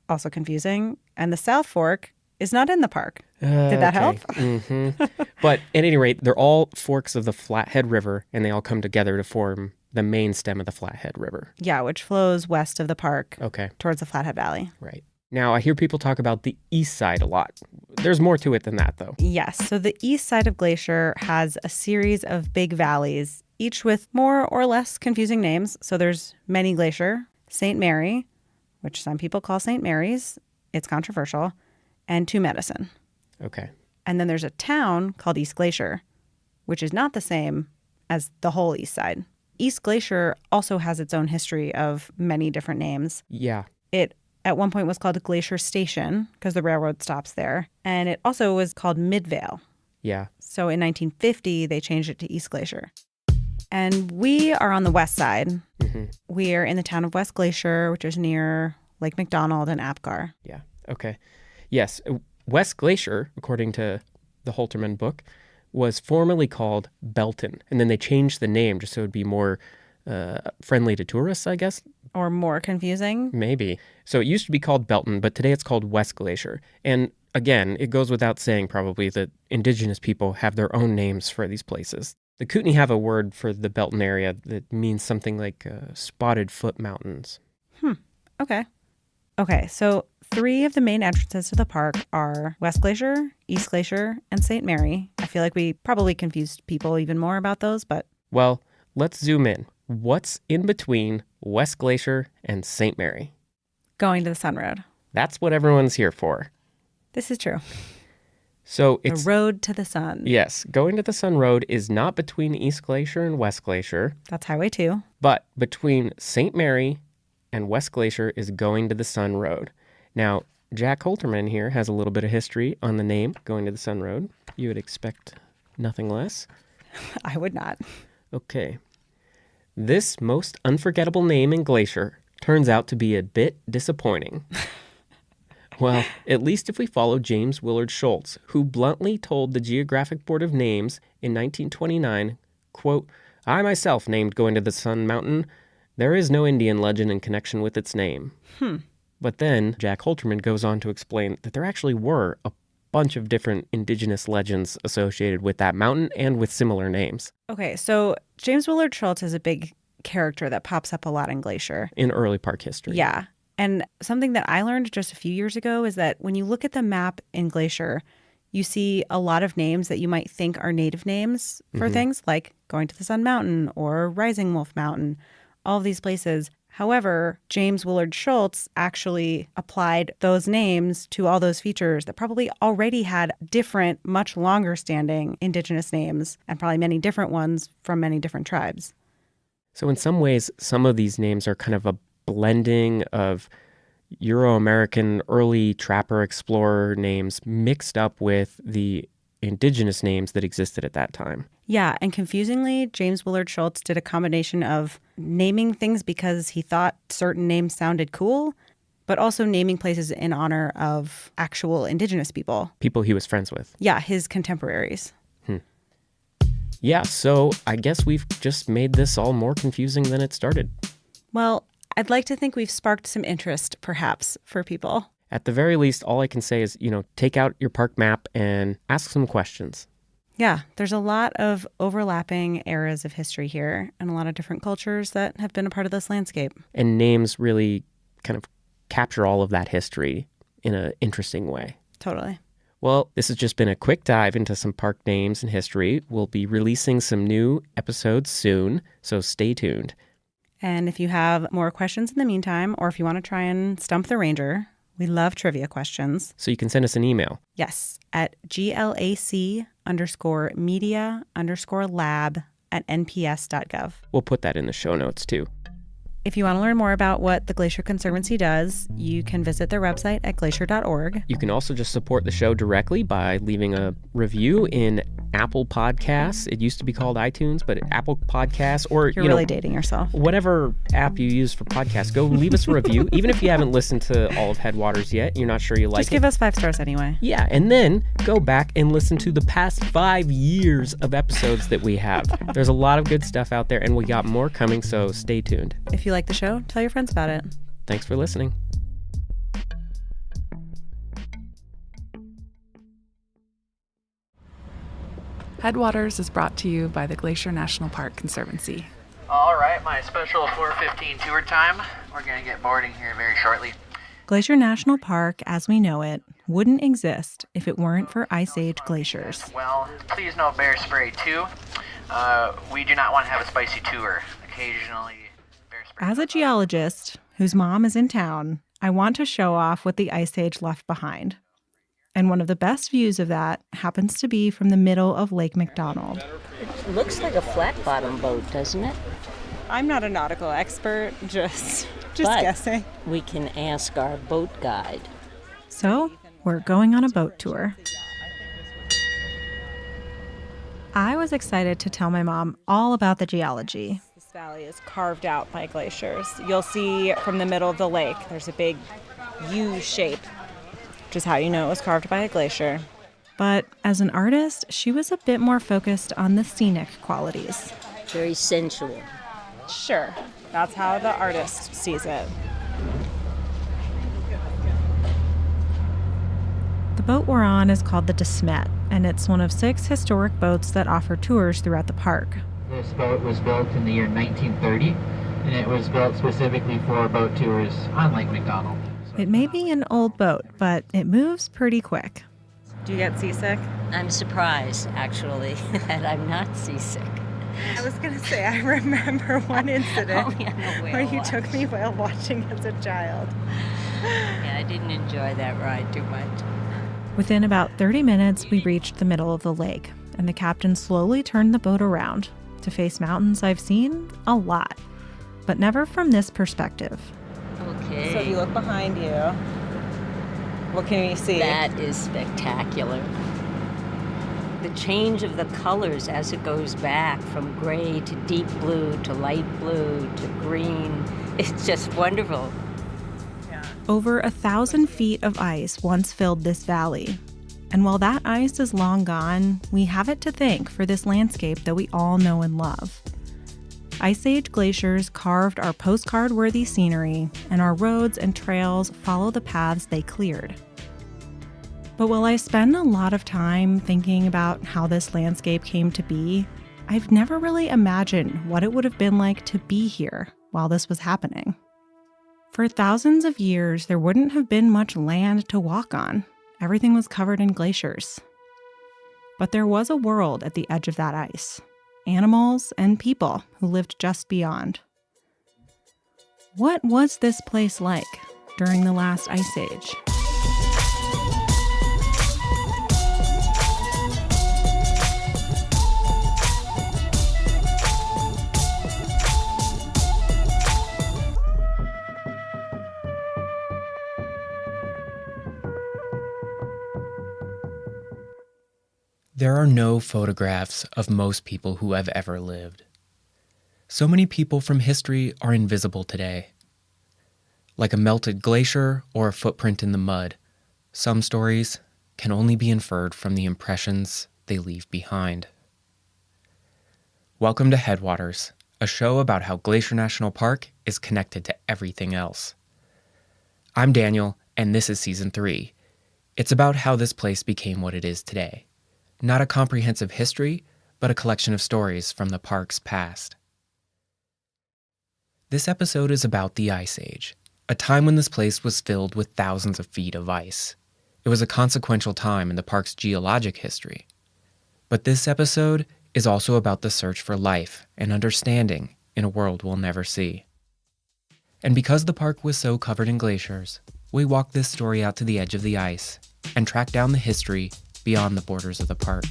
S9: also confusing, and the South Fork is not in the park. Did that help?
S16: But at any rate, they're all forks of the Flathead River, and they all come together to form the main stem of the Flathead River.
S9: Yeah, which flows west of the park towards the Flathead Valley.
S16: Right. Now, I hear people talk about the east side a lot. There's more to it than that, though.
S9: Yes, so the east side of Glacier has a series of big valleys, each with more or less confusing names. So there's Many Glacier, St. Mary, which some people call St. Mary's. It's controversial. And Two Medicine.
S16: Okay.
S9: And then there's a town called East Glacier, which is not the same as the whole east side. East Glacier also has its own history of many different names.
S16: Yeah.
S9: It at one point was called Glacier Station because the railroad stops there. And it also was called Midvale.
S16: Yeah.
S9: So in 1950, they changed it to East Glacier. And we are on the west side. We are in the town of West Glacier, which is near Lake McDonald and Apgar.
S16: Yeah. Okay. Yes. West Glacier, according to the Holterman book, was formerly called Belton. And then they changed the name just so it would be more friendly to tourists, I guess.
S9: Or more confusing.
S16: Maybe. So it used to be called Belton, but today it's called West Glacier. And again, it goes without saying probably that indigenous people have their own names for these places. The Kootenai have a word for the Belton area that means something like spotted foot mountains.
S9: Okay, so 3 of the main entrances to the park are West Glacier, East Glacier, and St. Mary. I feel like we probably confused people even more about those, but...
S16: Well, let's zoom in. What's in between West Glacier and St. Mary?
S9: Going to the Sun Road.
S16: That's what everyone's here for.
S9: This is true.
S16: So it's
S9: the road to the sun.
S16: Yes, going to the Sun Road is not between East Glacier and West Glacier.
S9: That's Highway 2.
S16: But between St. Mary and West Glacier is going to the Sun Road. Now, Jack Holterman here has a little bit of history on the name going to the Sun Road. You would expect nothing less.
S9: I would not.
S16: Okay. This most unforgettable name in Glacier turns out to be a bit disappointing. Well, at least if we follow James Willard Schultz, who bluntly told the Geographic Board of Names in 1929, quote, "I myself named Going to the Sun Mountain. There is no Indian legend in connection with its name." But then Jack Holterman goes on to explain that there actually were a bunch of different indigenous legends associated with that mountain and with similar names.
S9: Okay, so James Willard Schultz is a big character that pops up a lot in Glacier.
S16: In early park history.
S9: Yeah. And something that I learned just a few years ago is that when you look at the map in Glacier, you see a lot of names that you might think are native names for things like Going to the Sun Mountain or Rising Wolf Mountain, all of these places. However, James Willard Schultz actually applied those names to all those features that probably already had different, much longer standing indigenous names and probably many different ones from many different tribes.
S16: So in some ways, some of these names are kind of a blending of Euro-American early trapper explorer names mixed up with the indigenous names that existed at that time.
S9: Yeah, and confusingly, James Willard Schultz did a combination of naming things because he thought certain names sounded cool, but also naming places in honor of actual indigenous people.
S16: People he was friends with.
S9: Yeah, his contemporaries.
S16: Yeah, so I guess we've just made this all more confusing than it started.
S9: Well, I'd like to think we've sparked some interest, perhaps, for people.
S16: At the very least, all I can say is, take out your park map and ask some questions.
S9: Yeah, there's a lot of overlapping eras of history here and a lot of different cultures that have been a part of this landscape.
S16: And names really kind of capture all of that history in an interesting way.
S9: Totally.
S16: Well, this has just been a quick dive into some park names and history. We'll be releasing some new episodes soon, so stay tuned.
S9: And if you have more questions in the meantime, or if you want to try and stump the ranger, we love trivia questions.
S16: So you can send us an email.
S9: Yes, at glac_media_lab@nps.gov.
S16: We'll put that in the show notes too.
S9: If you want to learn more about what the Glacier Conservancy does, you can visit their website at glacier.org.
S16: You can also just support the show directly by leaving a review in Apple Podcasts. It used to be called iTunes, but Apple Podcasts, or
S9: You're really dating yourself.
S16: Whatever app you use for podcasts, go leave us a review. Even if you haven't listened to all of Headwaters yet, you're not sure you like it.
S9: Just give us 5 stars anyway.
S16: Yeah, and then go back and listen to the past 5 years of episodes that we have. There's a lot of good stuff out there, and we got more coming, so stay tuned.
S9: If you like the show, tell your friends about it.
S16: Thanks for listening.
S4: Headwaters is brought to you by the Glacier National Park Conservancy.
S6: All right, my special 4:15 tour time. We're going to get boarding here very shortly.
S9: Glacier National Park, as we know it, wouldn't exist if it weren't for Ice Age glaciers.
S6: Well, please no bear spray too. We do not want to have a spicy tour. Occasionally, bear spray.
S9: As a geologist whose mom is in town, I want to show off what the Ice Age left behind. And one of the best views of that happens to be from the middle of Lake McDonald.
S21: It looks like a flat-bottom boat, doesn't it?
S9: I'm not a nautical expert, just
S21: But
S9: guessing.
S21: We can ask our boat guide.
S9: So, we're going on a boat tour. I was excited to tell my mom all about the geology. This valley is carved out by glaciers. You'll see from the middle of the lake, there's a big U shape, which is how you know it was carved by a glacier. But as an artist, she was a bit more focused on the scenic qualities.
S21: Very sensual.
S9: Sure, that's how the artist sees it. The boat we're on is called the De Smet, and it's one of 6 historic boats that offer tours throughout the park.
S22: This boat was built in the year 1930, and it was built specifically for boat tours on Lake McDonald.
S9: It may be an old boat, but it moves pretty quick. Do you get seasick?
S21: I'm surprised, actually, that I'm not seasick.
S9: I was going to say, I remember one incident where you
S21: watch.
S9: took me whale watching as a child.
S21: Yeah, I didn't enjoy that ride too much.
S9: Within about 30 minutes, we reached the middle of the lake, and the captain slowly turned the boat around to face mountains I've seen a lot, but never from this perspective.
S21: Okay.
S9: So if you look behind you, what can you see?
S21: That is spectacular. The change of the colors as it goes back from gray to deep blue to light blue to green, it's just wonderful.
S9: Over 1,000 feet of ice once filled this valley. And while that ice is long gone, we have it to thank for this landscape that we all know and love. Ice Age glaciers carved our postcard-worthy scenery, and our roads and trails follow the paths they cleared. But while I spend a lot of time thinking about how this landscape came to be, I've never really imagined what it would have been like to be here while this was happening. For thousands of years, there wouldn't have been much land to walk on. Everything was covered in glaciers. But there was a world at the edge of that ice. Animals and people who lived just beyond. What was this place like during the last ice age?
S16: There are no photographs of most people who have ever lived. So many people from history are invisible today. Like a melted glacier or a footprint in the mud, some stories can only be inferred from the impressions they leave behind. Welcome to Headwaters, a show about how Glacier National Park is connected to everything else. I'm Daniel, and this is Season 3. It's about how this place became what it is today. Not a comprehensive history, but a collection of stories from the park's past. This episode is about the Ice Age,
S1: a time when this place was filled with thousands of feet of ice. It was a consequential time in the park's geologic history. But this episode is also about the search for life and understanding in a world we'll never see. And because the park was so covered in glaciers, we walked this story out to the edge of the ice and tracked down the history beyond the borders of the park.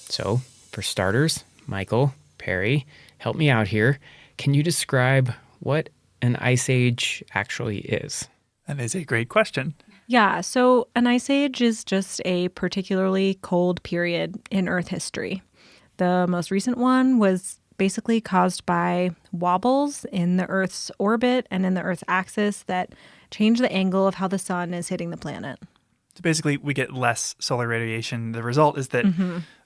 S1: So, for starters, Michael, Perry, help me out here. Can you describe what an ice age actually is?
S7: That is a great question.
S9: Yeah, so an ice age is just a particularly cold period in Earth history. The most recent one was basically caused by wobbles in the Earth's orbit and in the Earth's axis that change the angle of how the sun is hitting the planet.
S7: So basically, we get less solar radiation. The result is that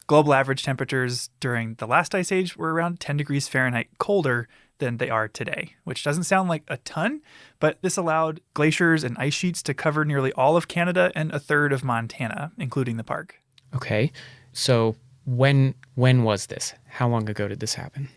S7: global average temperatures during the last ice age were around 10 degrees Fahrenheit colder than they are today, which doesn't sound like a ton, but this allowed glaciers and ice sheets to cover nearly all of Canada and a third of Montana, including the park.
S1: Okay, so when was this? How long ago did this happen?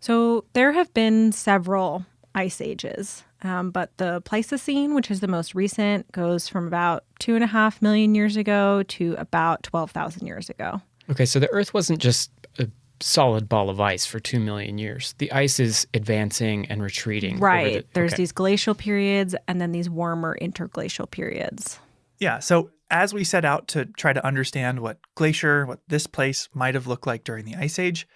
S9: So there have been several ice ages, but the Pleistocene, which is the most recent, goes from about 2.5 million years ago to about 12,000 years ago.
S1: Okay, so the Earth wasn't just a solid ball of ice for 2 million years. The ice is advancing and retreating.
S9: Right. There's these glacial periods and then these warmer interglacial periods.
S7: Yeah, so as we set out to try to understand what this place might have looked like during the Ice Age,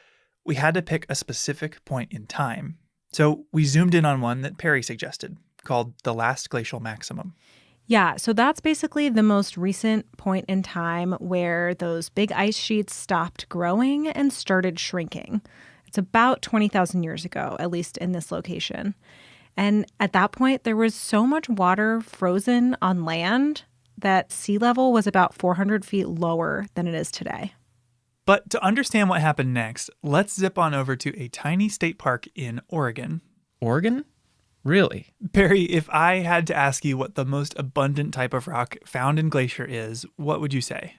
S7: we had to pick a specific point in time. So we zoomed in on one that Perry suggested, called the last glacial maximum.
S9: Yeah, so that's basically the most recent point in time where those big ice sheets stopped growing and started shrinking. It's about 20,000 years ago, at least in this location. And at that point, there was so much water frozen on land that sea level was about 400 feet lower than it is today.
S7: But to understand what happened next, let's zip on over to a tiny state park in Oregon.
S1: Oregon? Really?
S7: Perry, if I had to ask you what the most abundant type of rock found in glacier is, what would you say?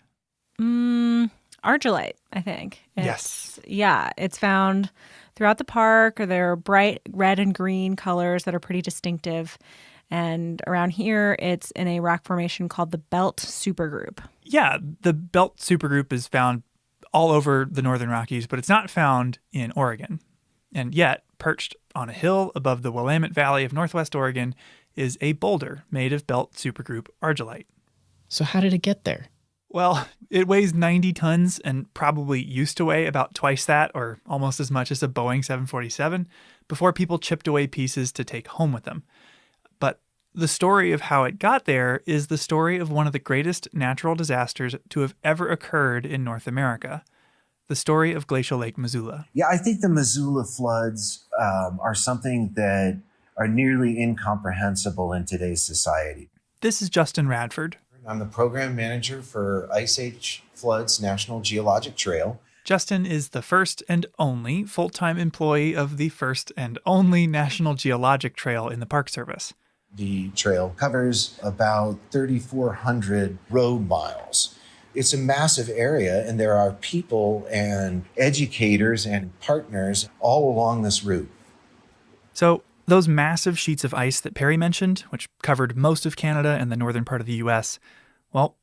S9: Argillite, I think.
S7: Yes.
S9: Yeah, it's found throughout the park. There are bright red and green colors that are pretty distinctive. And around here, it's in a rock formation called the Belt Supergroup.
S7: Yeah, the Belt Supergroup is found all over the Northern Rockies, but it's not found in Oregon. And yet, perched on a hill above the Willamette Valley of Northwest Oregon is a boulder made of Belt Supergroup argillite.
S1: So how did it get there?
S7: Well, it weighs 90 tons and probably used to weigh about twice that, or almost as much as a Boeing 747, before people chipped away pieces to take home with them. But the story of how it got there is the story of one of the greatest natural disasters to have ever occurred in North America. The story of Glacial Lake Missoula.
S2: Yeah, I think the Missoula floods are something that are nearly incomprehensible in today's society.
S7: This is Justin Radford.
S2: I'm the program manager for Ice Age Floods National Geologic Trail.
S7: Justin is the first and only full-time employee of the first and only National Geologic Trail in the Park Service.
S2: The trail covers about 3,400 road miles. It's a massive area, and there are people and educators and partners all along this route.
S7: So those massive sheets of ice that Perry mentioned, which covered most of Canada and the northern part of the U.S., well,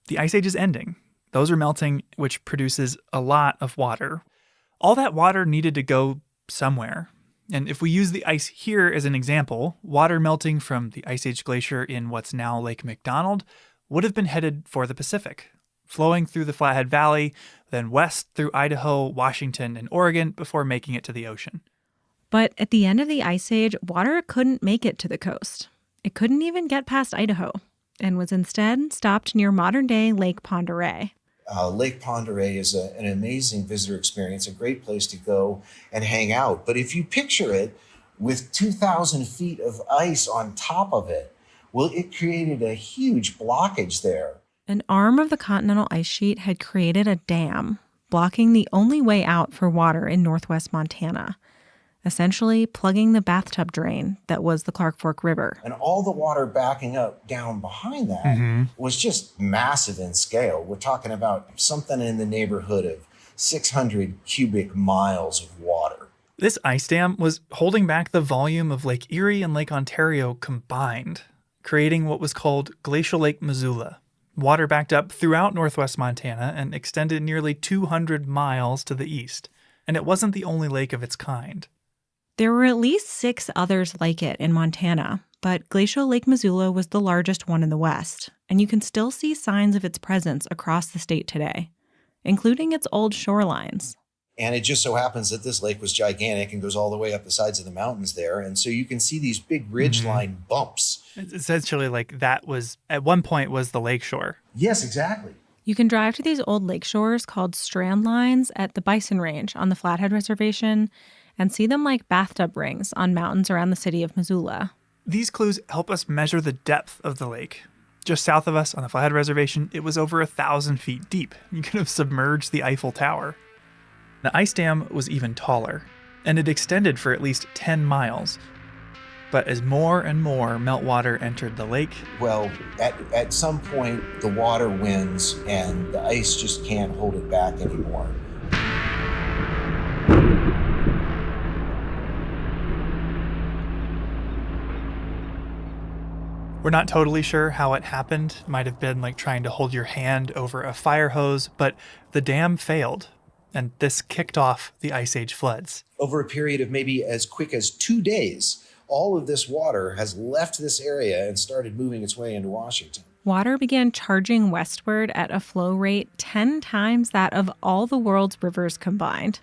S7: the Ice Age is ending. Those are melting, which produces a lot of water. All that water needed to go somewhere. And if we use the ice here as an example, water melting from the Ice Age glacier in what's now Lake McDonald would have been headed for the Pacific, flowing through the Flathead Valley, then west through Idaho, Washington, and Oregon before making it to the ocean.
S9: But at the end of the Ice Age, water couldn't make it to the coast. It couldn't even get past Idaho and was instead stopped near modern-day Lake Pend Oreille.
S2: Lake Pend Oreille is an amazing visitor experience, a great place to go and hang out. But if you picture it with 2,000 feet of ice on top of it, well, it created a huge blockage there.
S9: An arm of the continental ice sheet had created a dam, blocking the only way out for water in northwest Montana, essentially plugging the bathtub drain that was the Clark Fork River.
S2: And all the water backing up down behind that was just massive in scale. We're talking about something in the neighborhood of 600 cubic miles of water.
S7: This ice dam was holding back the volume of Lake Erie and Lake Ontario combined, creating what was called Glacial Lake Missoula. Water backed up throughout northwest Montana and extended nearly 200 miles to the east. And it wasn't the only lake of its kind.
S9: There were at least 6 others like it in Montana, but Glacial Lake Missoula was the largest one in the West, and you can still see signs of its presence across the state today, including its old shorelines.
S2: And it just so happens that this lake was gigantic and goes all the way up the sides of the mountains there. And so you can see these big ridgeline bumps.
S7: It's essentially like that was, at one point, was the lakeshore.
S2: Yes, exactly.
S9: You can drive to these old lake shores called strand lines at the Bison Range on the Flathead Reservation and see them like bathtub rings on mountains around the city of Missoula.
S7: These clues help us measure the depth of the lake. Just south of us on the Flathead Reservation, it was over 1,000 feet deep. You could have submerged the Eiffel Tower. The ice dam was even taller, and it extended for at least 10 miles. But as more and more meltwater entered the lake...
S2: Well, at some point, the water wins, and the ice just can't hold it back anymore.
S7: We're not totally sure how it happened. Might have been like trying to hold your hand over a fire hose, but the dam failed, and this kicked off the Ice Age floods.
S2: Over a period of maybe as quick as 2 days, all of this water has left this area and started moving its way into Washington.
S9: Water began charging westward at a flow rate 10 times that of all the world's rivers combined.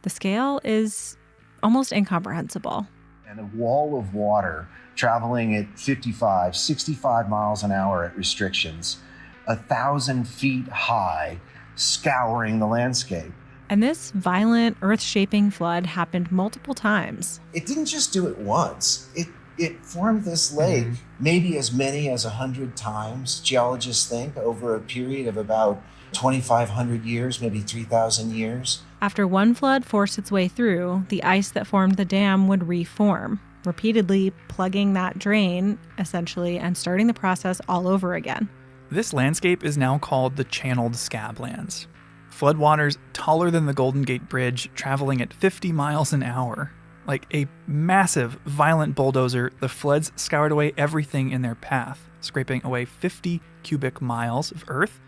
S9: The scale is almost incomprehensible.
S2: And a wall of water traveling at 55, 65 miles an hour at restrictions, 1,000 feet high, scouring the landscape.
S9: And this violent, earth-shaping flood happened multiple times.
S2: It didn't just do it once. It formed this lake maybe as many as 100 times, geologists think, over a period of about 2,500 years, maybe 3,000 years.
S9: After one flood forced its way through, the ice that formed the dam would reform, repeatedly plugging that drain, essentially, and starting the process all over again.
S7: This landscape is now called the Channeled Scablands. Floodwaters taller than the Golden Gate Bridge, traveling at 50 miles an hour. Like a massive, violent bulldozer, the floods scoured away everything in their path, scraping away 50 cubic miles of earth,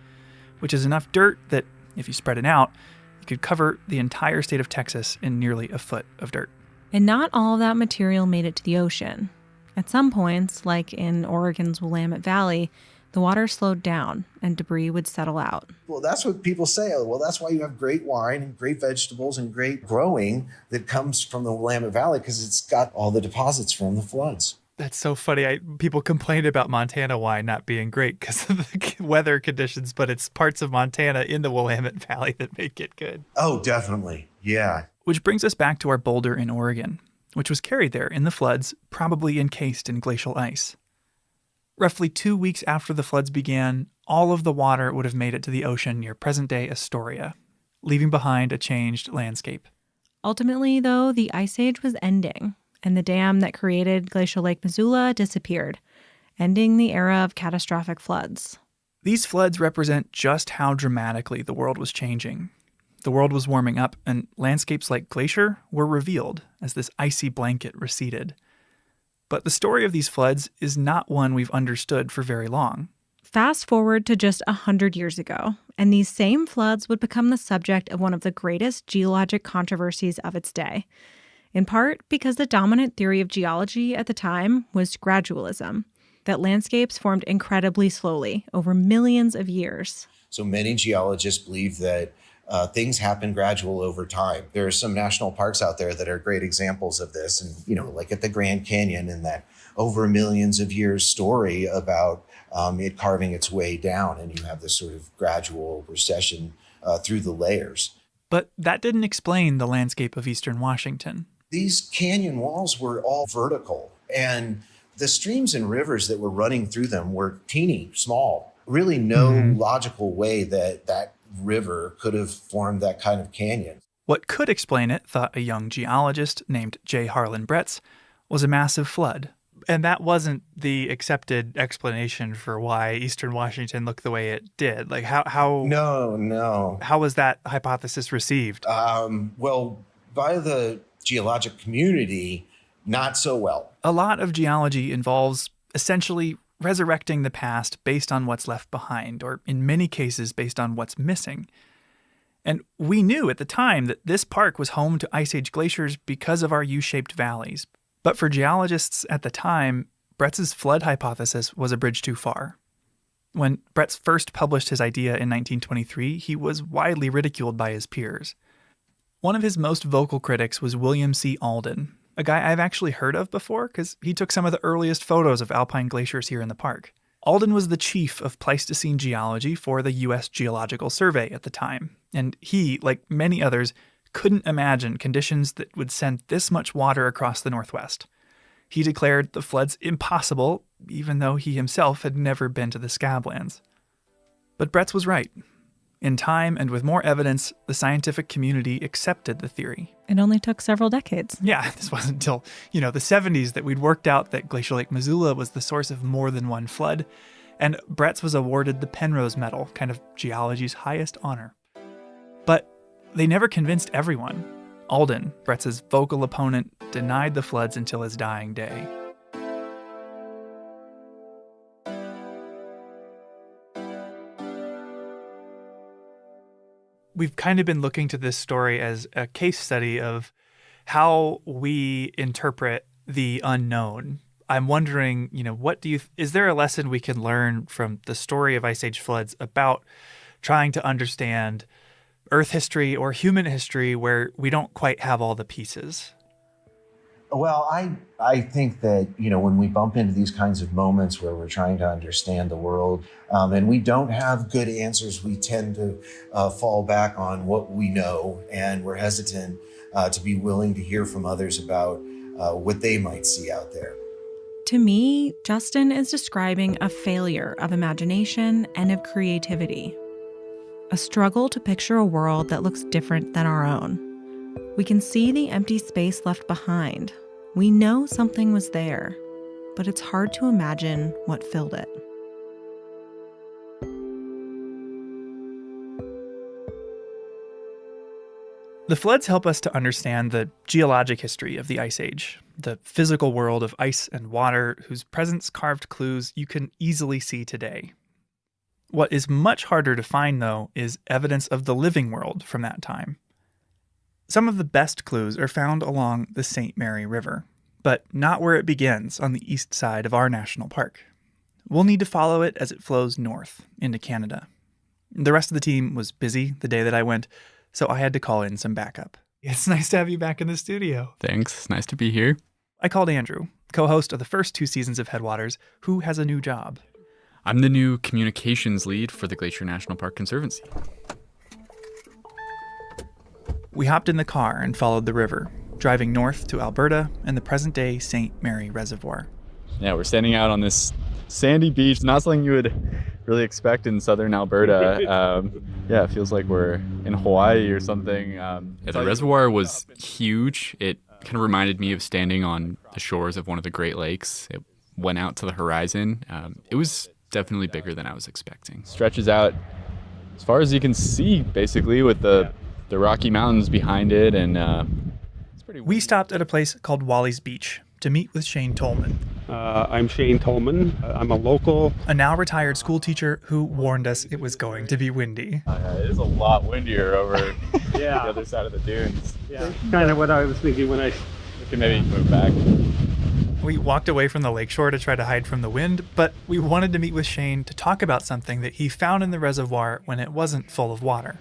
S7: which is enough dirt that, if you spread it out, you could cover the entire state of Texas in nearly a foot of dirt.
S9: And not all of that material made it to the ocean. At some points, like in Oregon's Willamette Valley, the water slowed down and debris would settle out.
S2: Well, that's what people say. Well, that's why you have great wine and great vegetables and great growing that comes from the Willamette Valley, because it's got all the deposits from the floods.
S7: That's so funny. People complain about Montana wine not being great because of the weather conditions, but it's parts of Montana in the Willamette Valley that make it good.
S2: Oh, definitely. Yeah.
S7: Which brings us back to our boulder in Oregon, which was carried there in the floods, probably encased in glacial ice. Roughly 2 weeks after the floods began, all of the water would have made it to the ocean near present-day Astoria, leaving behind a changed landscape.
S9: Ultimately, though, the Ice Age was ending, and the dam that created Glacial Lake Missoula disappeared, ending the era of catastrophic floods.
S7: These floods represent just how dramatically the world was changing. The world was warming up, and landscapes like Glacier were revealed as this icy blanket receded. But the story of these floods is not one we've understood for very long.
S9: Fast forward to just 100 years ago, and these same floods would become the subject of one of the greatest geologic controversies of its day, in part because the dominant theory of geology at the time was gradualism, that landscapes formed incredibly slowly over millions of years.
S2: So many geologists believe that things happen gradual over time. There are some national parks out there that are great examples of this. And, like at the Grand Canyon, and that over millions of years story about it carving its way down. And you have this sort of gradual recession through the layers.
S7: But that didn't explain the landscape of eastern Washington.
S2: These canyon walls were all vertical, and the streams and rivers that were running through them were teeny, small. Really no logical way that river could have formed that kind of canyon.
S7: What could explain it, thought a young geologist named J. Harlan Bretz, was a massive flood. And that wasn't the accepted explanation for why eastern Washington looked the way it did. Like how
S2: No.
S7: How was that hypothesis received?
S2: Well, by the geologic community, not so well.
S7: A lot of geology involves essentially resurrecting the past based on what's left behind, or in many cases based on what's missing. And we knew at the time that this park was home to Ice Age glaciers because of our U-shaped valleys. But for geologists at the time, Bretz's flood hypothesis was a bridge too far. When Bretz first published his idea in 1923, he was widely ridiculed by his peers. One of his most vocal critics was William C. Alden, a guy I've actually heard of before because he took some of the earliest photos of alpine glaciers here in the park. Alden was the chief of Pleistocene geology for the U.S. Geological Survey at the time, and he, like many others, couldn't imagine conditions that would send this much water across the Northwest. He declared the floods impossible, even though he himself had never been to the Scablands. But Bretz was right. In time and with more evidence, the scientific community accepted the theory.
S9: It only took several decades.
S7: Yeah, this wasn't until, the 70s that we'd worked out that Glacial Lake Missoula was the source of more than one flood, and Bretz was awarded the Penrose Medal, kind of geology's highest honor. But they never convinced everyone. Alden, Bretz's vocal opponent, denied the floods until his dying day. We've kind of been looking to this story as a case study of how we interpret the unknown. I'm wondering, is there a lesson we can learn from the story of Ice Age floods about trying to understand Earth history or human history where we don't quite have all the pieces?
S2: Well, I think that, when we bump into these kinds of moments where we're trying to understand the world and we don't have good answers, we tend to fall back on what we know, and we're hesitant to be willing to hear from others about what they might see out there.
S9: To me, Justin is describing a failure of imagination and of creativity. A struggle to picture a world that looks different than our own. We can see the empty space left behind. We know something was there, but it's hard to imagine what filled it.
S7: The floods help us to understand the geologic history of the Ice Age, the physical world of ice and water whose presence carved clues you can easily see today. What is much harder to find, though, is evidence of the living world from that time. Some of the best clues are found along the St. Mary River, but not where it begins on the east side of our national park. We'll need to follow it as it flows north into Canada. The rest of the team was busy the day that I went, so I had to call in some backup. It's nice to have you back in the studio.
S15: Thanks. It's nice to be here.
S7: I called Andrew, co-host of the first 2 seasons of Headwaters, who has a new job.
S15: I'm the new communications lead for the Glacier National Park Conservancy.
S7: We hopped in the car and followed the river, driving north to Alberta and the present-day St. Mary Reservoir.
S15: Yeah, we're standing out on this sandy beach, not something you would really expect in southern Alberta. Yeah, it feels like we're in Hawaii or something. The reservoir was huge. It kind of reminded me of standing on the shores of one of the Great Lakes. It went out to the horizon. It was definitely bigger than I was expecting. Stretches out as far as you can see, basically, with the Rocky Mountains behind it, and it's pretty.
S7: We stopped at a place called Wally's Beach to meet with Shane Tolman.
S3: I'm Shane Tolman. I'm a local.
S7: A now retired school teacher who warned us it was going to be windy.
S15: It is a lot windier over the other side of the dunes.
S3: Yeah, kind of what I was thinking when I.
S15: We can maybe move back.
S7: We walked away from the lakeshore to try to hide from the wind, but we wanted to meet with Shane to talk about something that he found in the reservoir when it wasn't full of water.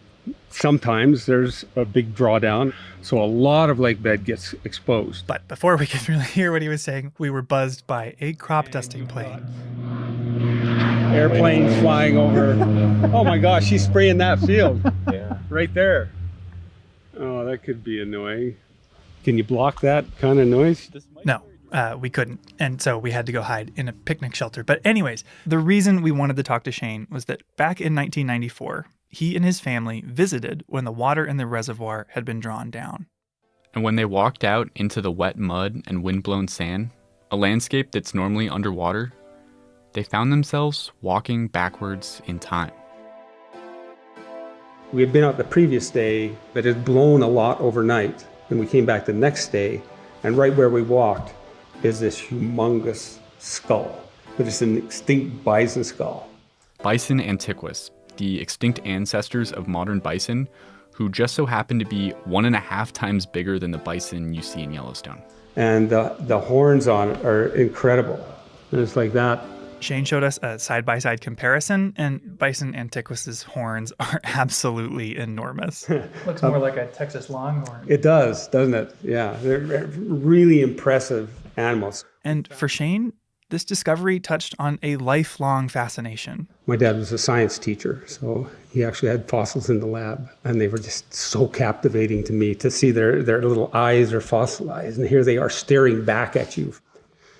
S3: Sometimes there's a big drawdown, so a lot of lake bed gets exposed.
S7: But before we could really hear what he was saying, we were buzzed by a crop dusting plane.
S3: Airplanes flying over. Oh my gosh, she's spraying that field. Yeah. Right there. Oh, that could be annoying. Can you block that kind of noise?
S7: No. We couldn't, and so we had to go hide in a picnic shelter. But anyways, the reason we wanted to talk to Shane was that back in 1994, he and his family visited when the water in the reservoir had been drawn down.
S15: And when they walked out into the wet mud and wind-blown sand, a landscape that's normally underwater, they found themselves walking backwards in time.
S3: We had been out the previous day, but it had blown a lot overnight. And we came back the next day, and right where we walked is this humongous skull. It's an extinct bison skull.
S15: Bison antiquus, the extinct ancestors of modern bison, who just so happen to be 1.5 times bigger than the bison you see in Yellowstone.
S3: And the horns on it are incredible. And it's like that.
S7: Shane showed us a side-by-side comparison, and Bison antiquus's horns are absolutely enormous.
S5: Looks more like a Texas longhorn.
S3: It does, doesn't it? Yeah, they're really impressive animals.
S7: And for Shane, this discovery touched on a lifelong fascination.
S3: My dad was a science teacher, so he actually had fossils in the lab, and they were just so captivating to me to see their little eyes are fossilized, and here they are staring back at you.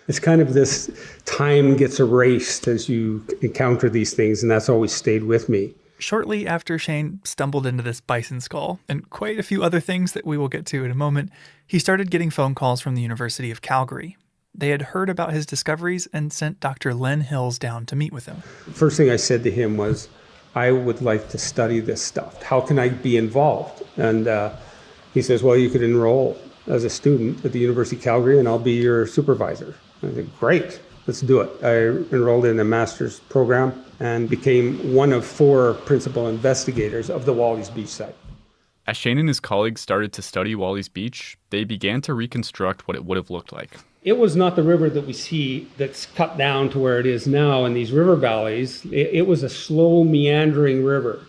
S3: It's kind of this time gets erased as you encounter these things, and that's always stayed with me.
S7: Shortly after Shane stumbled into this bison skull, and quite a few other things that we will get to in a moment, he started getting phone calls from the University of Calgary. They had heard about his discoveries and sent Dr. Len Hills down to meet with him.
S3: First thing I said to him was, I would like to study this stuff. How can I be involved? And he says, well, you could enroll as a student at the University of Calgary, and I'll be your supervisor. I said, great, let's do it. I enrolled in a master's program and became one of 4 principal investigators of the Wally's Beach site.
S15: As Shane and his colleagues started to study Wally's Beach, they began to reconstruct what it would have looked like.
S3: It was not the river that we see that's cut down to where it is now in these river valleys. It was a slow, meandering river.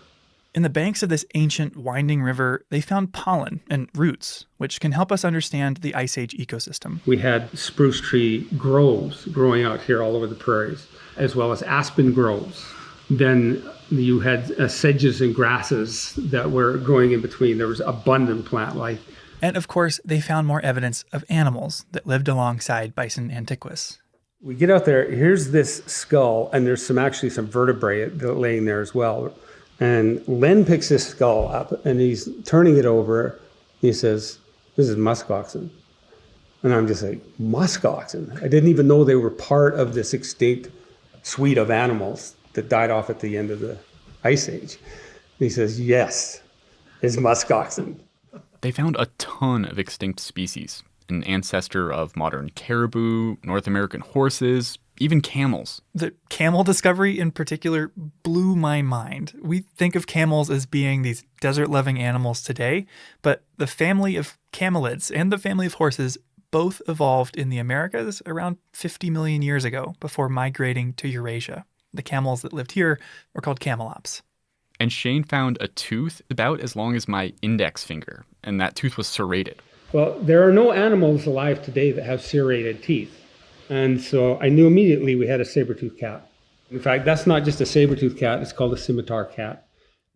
S7: In the banks of this ancient winding river, they found pollen and roots, which can help us understand the Ice Age ecosystem.
S3: We had spruce tree groves growing out here all over the prairies, as well as aspen groves. Then you had sedges and grasses that were growing in between. There was abundant plant life.
S7: And of course, they found more evidence of animals that lived alongside Bison antiquus.
S3: We get out there, here's this skull, and there's actually some vertebrae laying there as well. And Len picks this skull up, and he's turning it over. He says, this is muskoxen. And I'm just like, muskoxen? I didn't even know they were part of this extinct suite of animals that died off at the end of the Ice Age. And he says, yes, it's muskoxen.
S15: They found a ton of extinct species, an ancestor of modern caribou, North American horses, even camels.
S7: The camel discovery in particular blew my mind. We think of camels as being these desert-loving animals today, but the family of camelids and the family of horses both evolved in the Americas around 50 million years ago before migrating to Eurasia. The camels that lived here were called camelops.
S15: And Shane found a tooth about as long as my index finger, and that tooth was serrated.
S3: Well, there are no animals alive today that have serrated teeth. And so I knew immediately we had a saber-toothed cat. In fact, that's not just a saber-toothed cat, it's called a scimitar cat.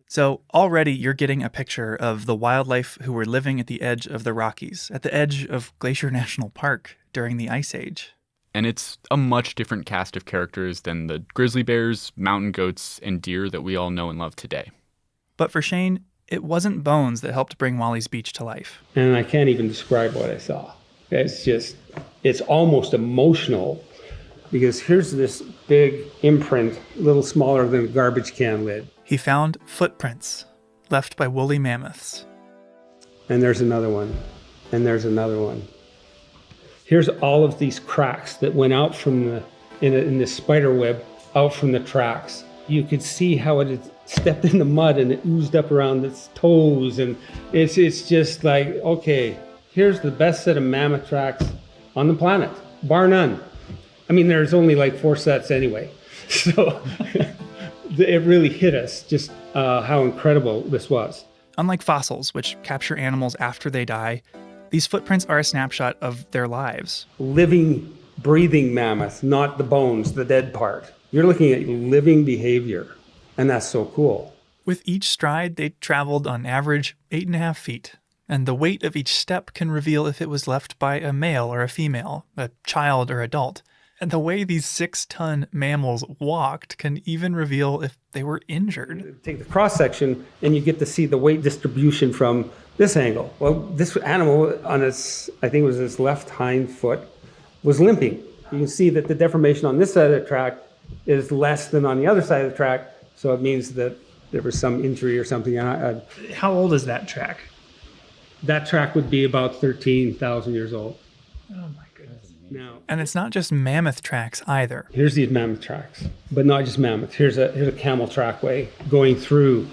S7: So already you're getting a picture of the wildlife who were living at the edge of the Rockies, at the edge of Glacier National Park during the Ice Age.
S15: And it's a much different cast of characters than the grizzly bears, mountain goats, and deer that we all know and love today.
S7: But for Shane, it wasn't bones that helped bring Wally's Beach to life.
S3: And I can't even describe what I saw. It's almost emotional, because here's this big imprint, a little smaller than a garbage can lid.
S7: He found footprints left by woolly mammoths.
S3: And there's another one, and there's another one. Here's all of these cracks that went out from in this spider web, out from the tracks. You could see how it had stepped in the mud and it oozed up around its toes. And it's just like, okay, here's the best set of mammoth tracks on the planet, bar none. I mean, there's only like 4 sets anyway. So it really hit us just how incredible this was.
S7: Unlike fossils, which capture animals after they die, these footprints are a snapshot of their lives.
S3: Living, breathing mammoth, not the bones, the dead part. You're looking at living behavior, and that's so cool.
S7: With each stride, they traveled on average 8.5 feet. And the weight of each step can reveal if it was left by a male or a female, a child or adult. And the way these 6-ton mammals walked can even reveal if they were injured.
S3: Take the cross-section and you get to see the weight distribution from this angle. Well, this animal on its, I think it was its left hind foot, was limping. You can see that the deformation on this side of the track is less than on the other side of the track. So it means that there was some injury or something.
S5: How old is that track?
S3: That track would be about 13,000 years old.
S5: Oh my goodness.
S3: Now,
S7: And it's not just mammoth tracks either.
S3: here's these mammoth tracks, but not just mammoth. Here's a camel trackway going through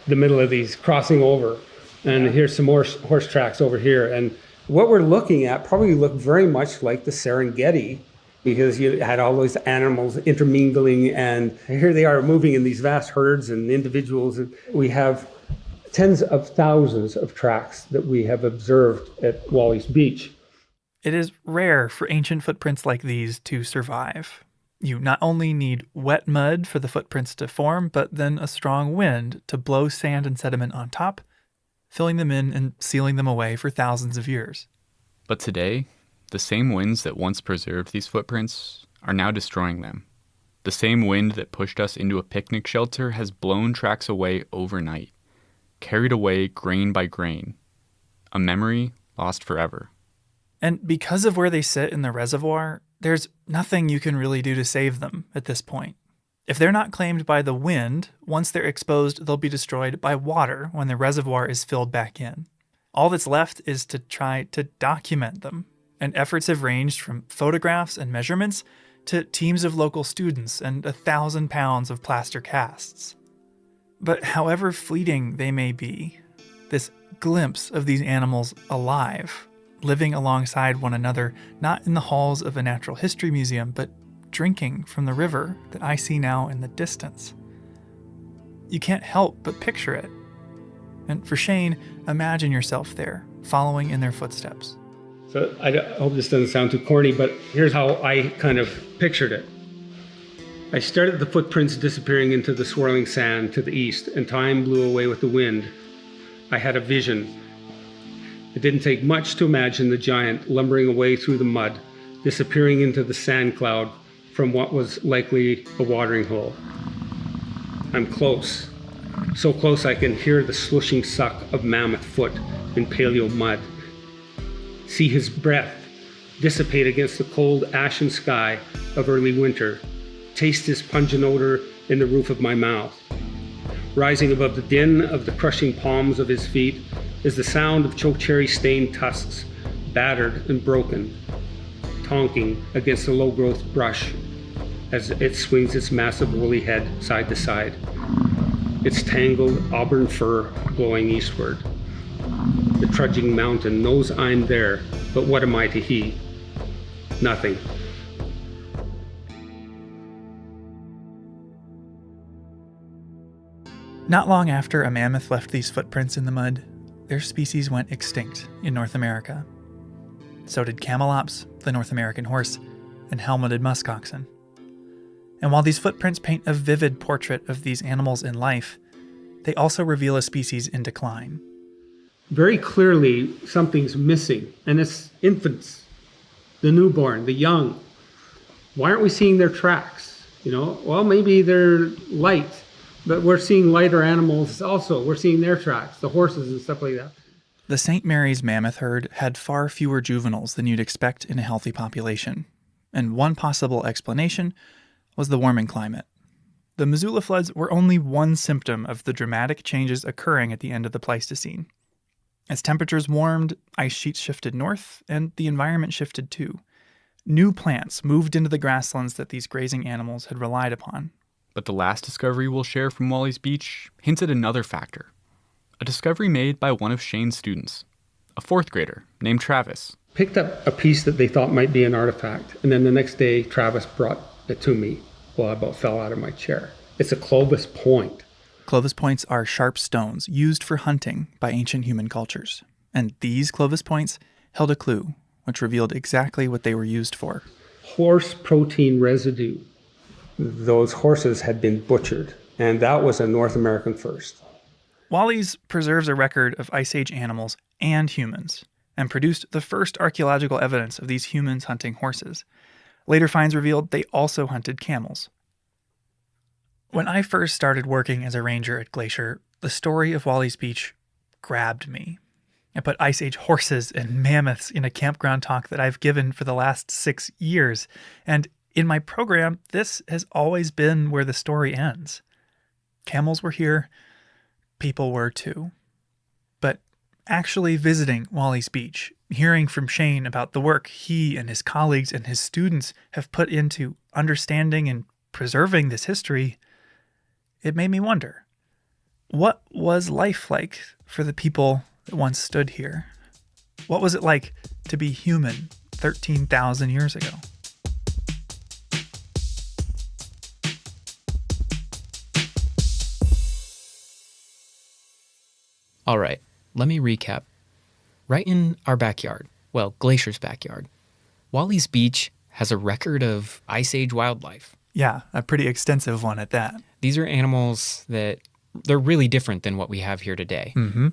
S3: the middle of these, crossing over. And here's some more horse tracks over here. And what we're looking at probably looked very much like the Serengeti, because you had all those animals intermingling, and here they are moving in these vast herds and individuals. We have tens of thousands of tracks that we have observed at Wally's Beach.
S7: It is rare for ancient footprints like these to survive. You not only need wet mud for the footprints to form, but then a strong wind to blow sand and sediment on top, filling them in and sealing them away for thousands of years.
S15: But today, the same winds that once preserved these footprints are now destroying them. The same wind that pushed us into a picnic shelter has blown tracks away overnight, carried away grain by grain, a memory lost forever.
S7: And because of where they sit in the reservoir, there's nothing you can really do to save them at this point. If they're not claimed by the wind, once they're exposed, they'll be destroyed by water when the reservoir is filled back in. All that's left is to try to document them, and efforts have ranged from photographs and measurements to teams of local students and 1,000 pounds of plaster casts. But however fleeting they may be, this glimpse of these animals alive, living alongside one another, not in the halls of a natural history museum, but drinking from the river that I see now in the distance. You can't help but picture it. And for Shane, imagine yourself there, following in their footsteps.
S3: So I hope this doesn't sound too corny, but here's how I kind of pictured it. I stared at the footprints disappearing into the swirling sand to the east, and time blew away with the wind. I had a vision. It didn't take much to imagine the giant lumbering away through the mud, disappearing into the sand cloud from what was likely a watering hole. I'm close. So close I can hear the slushing suck of mammoth foot in paleo mud. See his breath dissipate against the cold ashen sky of early winter. Taste his pungent odor in the roof of my mouth. Rising above the din of the crushing palms of his feet is the sound of chokecherry stained tusks, battered and broken, tonking against the low-growth brush as it swings its massive woolly head side to side, its tangled auburn fur blowing eastward. The trudging mountain knows I'm there, but what am I to he? Nothing.
S7: Not long after a mammoth left these footprints in the mud, their species went extinct in North America. So did camelops, the North American horse, and helmeted muskoxen. And while these footprints paint a vivid portrait of these animals in life, they also reveal a species in decline.
S3: Very clearly, something's missing, and it's infants, the newborn, the young. Why aren't we seeing their tracks? Well, maybe they're light, but we're seeing lighter animals also. We're seeing their tracks, the horses and stuff like that.
S7: The St. Mary's mammoth herd had far fewer juveniles than you'd expect in a healthy population. And one possible explanation was the warming climate. The Missoula floods were only one symptom of the dramatic changes occurring at the end of the Pleistocene. As temperatures warmed, ice sheets shifted north, and the environment shifted too. New plants moved into the grasslands that these grazing animals had relied upon.
S15: But the last discovery we'll share from Wally's Beach hints at another factor. A discovery made by one of Shane's students, a fourth grader named Travis.
S3: Picked up a piece that they thought might be an artifact, and then the next day Travis brought it to me. Well, I about fell out of my chair. It's a Clovis point.
S7: Clovis points are sharp stones used for hunting by ancient human cultures. And these Clovis points held a clue, which revealed exactly what they were used for.
S3: Horse protein residue. Those horses had been butchered, and that was a North American first.
S7: Wally's preserves a record of Ice Age animals and humans, and produced the first archaeological evidence of these humans hunting horses. Later finds revealed they also hunted camels. When I first started working as a ranger at Glacier, the story of Wally's Beach grabbed me. I put Ice Age horses and mammoths in a campground talk that I've given for the last 6 years, and in my program, this has always been where the story ends. Camels were here, people were too. But actually visiting Wally's Beach, hearing from Shane about the work he and his colleagues and his students have put into understanding and preserving this history, it made me wonder, what was life like for the people that once stood here? What was it like to be human 13,000 years ago?
S1: All right, let me recap. Right in our backyard, well, Glacier's backyard, Wally's Beach has a record of Ice Age wildlife.
S7: Yeah, a pretty extensive one at that.
S1: These are animals that they're really different than what we have here today.
S7: Mm-hmm.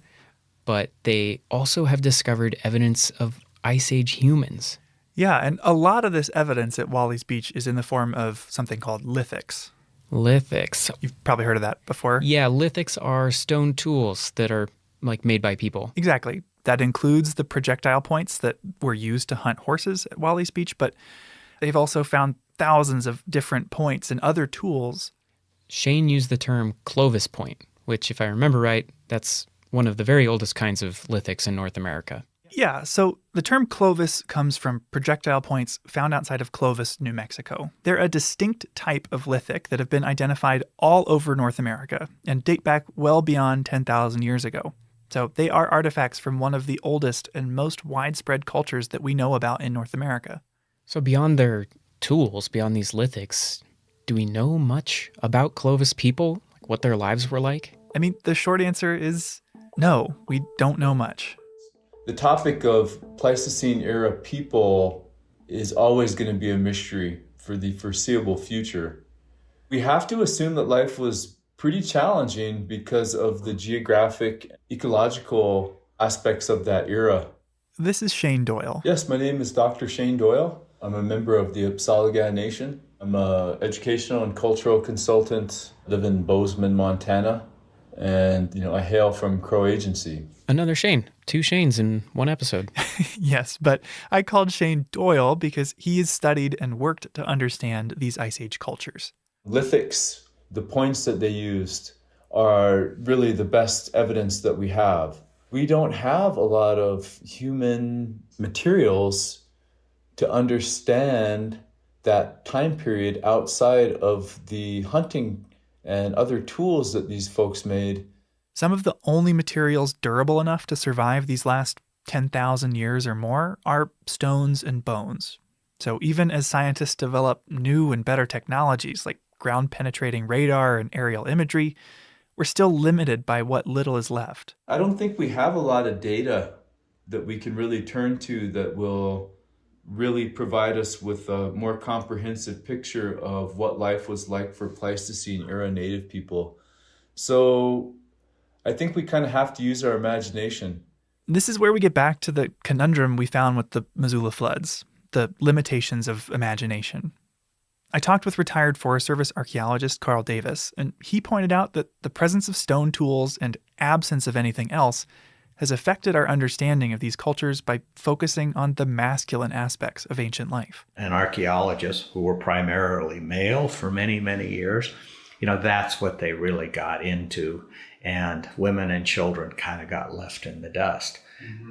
S1: But they also have discovered evidence of Ice Age humans.
S7: Yeah, and a lot of this evidence at Wally's Beach is in the form of something called lithics.
S1: Lithics.
S7: You've probably heard of that before.
S1: Yeah, lithics are stone tools that are made by people.
S7: Exactly. That includes the projectile points that were used to hunt horses at Wally's Beach, but they've also found thousands of different points and other tools.
S1: Shane used the term Clovis point, which, if I remember right, that's one of the very oldest kinds of lithics in North America.
S7: Yeah, so the term Clovis comes from projectile points found outside of Clovis, New Mexico. They're a distinct type of lithic that have been identified all over North America and date back well beyond 10,000 years ago. So they are artifacts from one of the oldest and most widespread cultures that we know about in North America.
S1: So beyond their tools, beyond these lithics, do we know much about Clovis people? Like what their lives were like?
S7: I mean, the short answer is no, we don't know much.
S10: The topic of Pleistocene era people is always going to be a mystery for the foreseeable future. We have to assume that life was pretty challenging because of the geographic, ecological aspects of that era.
S7: This is Shane Doyle.
S10: Yes, my name is Dr. Shane Doyle. I'm a member of the Upsalaga Nation. I'm an educational and cultural consultant. I live in Bozeman, Montana. And, I hail from Crow Agency.
S1: Another Shane. 2 Shanes in one episode.
S7: Yes, but I called Shane Doyle because he has studied and worked to understand these Ice Age cultures.
S10: Lithics, the points that they used, are really the best evidence that we have. We don't have a lot of human materials to understand that time period outside of the hunting and other tools that these folks made.
S7: Some of the only materials durable enough to survive these last 10,000 years or more are stones and bones. So even as scientists develop new and better technologies like ground-penetrating radar and aerial imagery, we're still limited by what little is left.
S10: I don't think we have a lot of data that we can really turn to that will really provide us with a more comprehensive picture of what life was like for Pleistocene era native people. So I think we kind of have to use our imagination.
S7: This is where we get back to the conundrum we found with the Missoula floods, the limitations of imagination. I talked with retired Forest Service archaeologist Carl Davis, and he pointed out that the presence of stone tools and absence of anything else has affected our understanding of these cultures by focusing on the masculine aspects of ancient life.
S14: And archaeologists who were primarily male for many, many years, that's what they really got into. And women and children kind of got left in the dust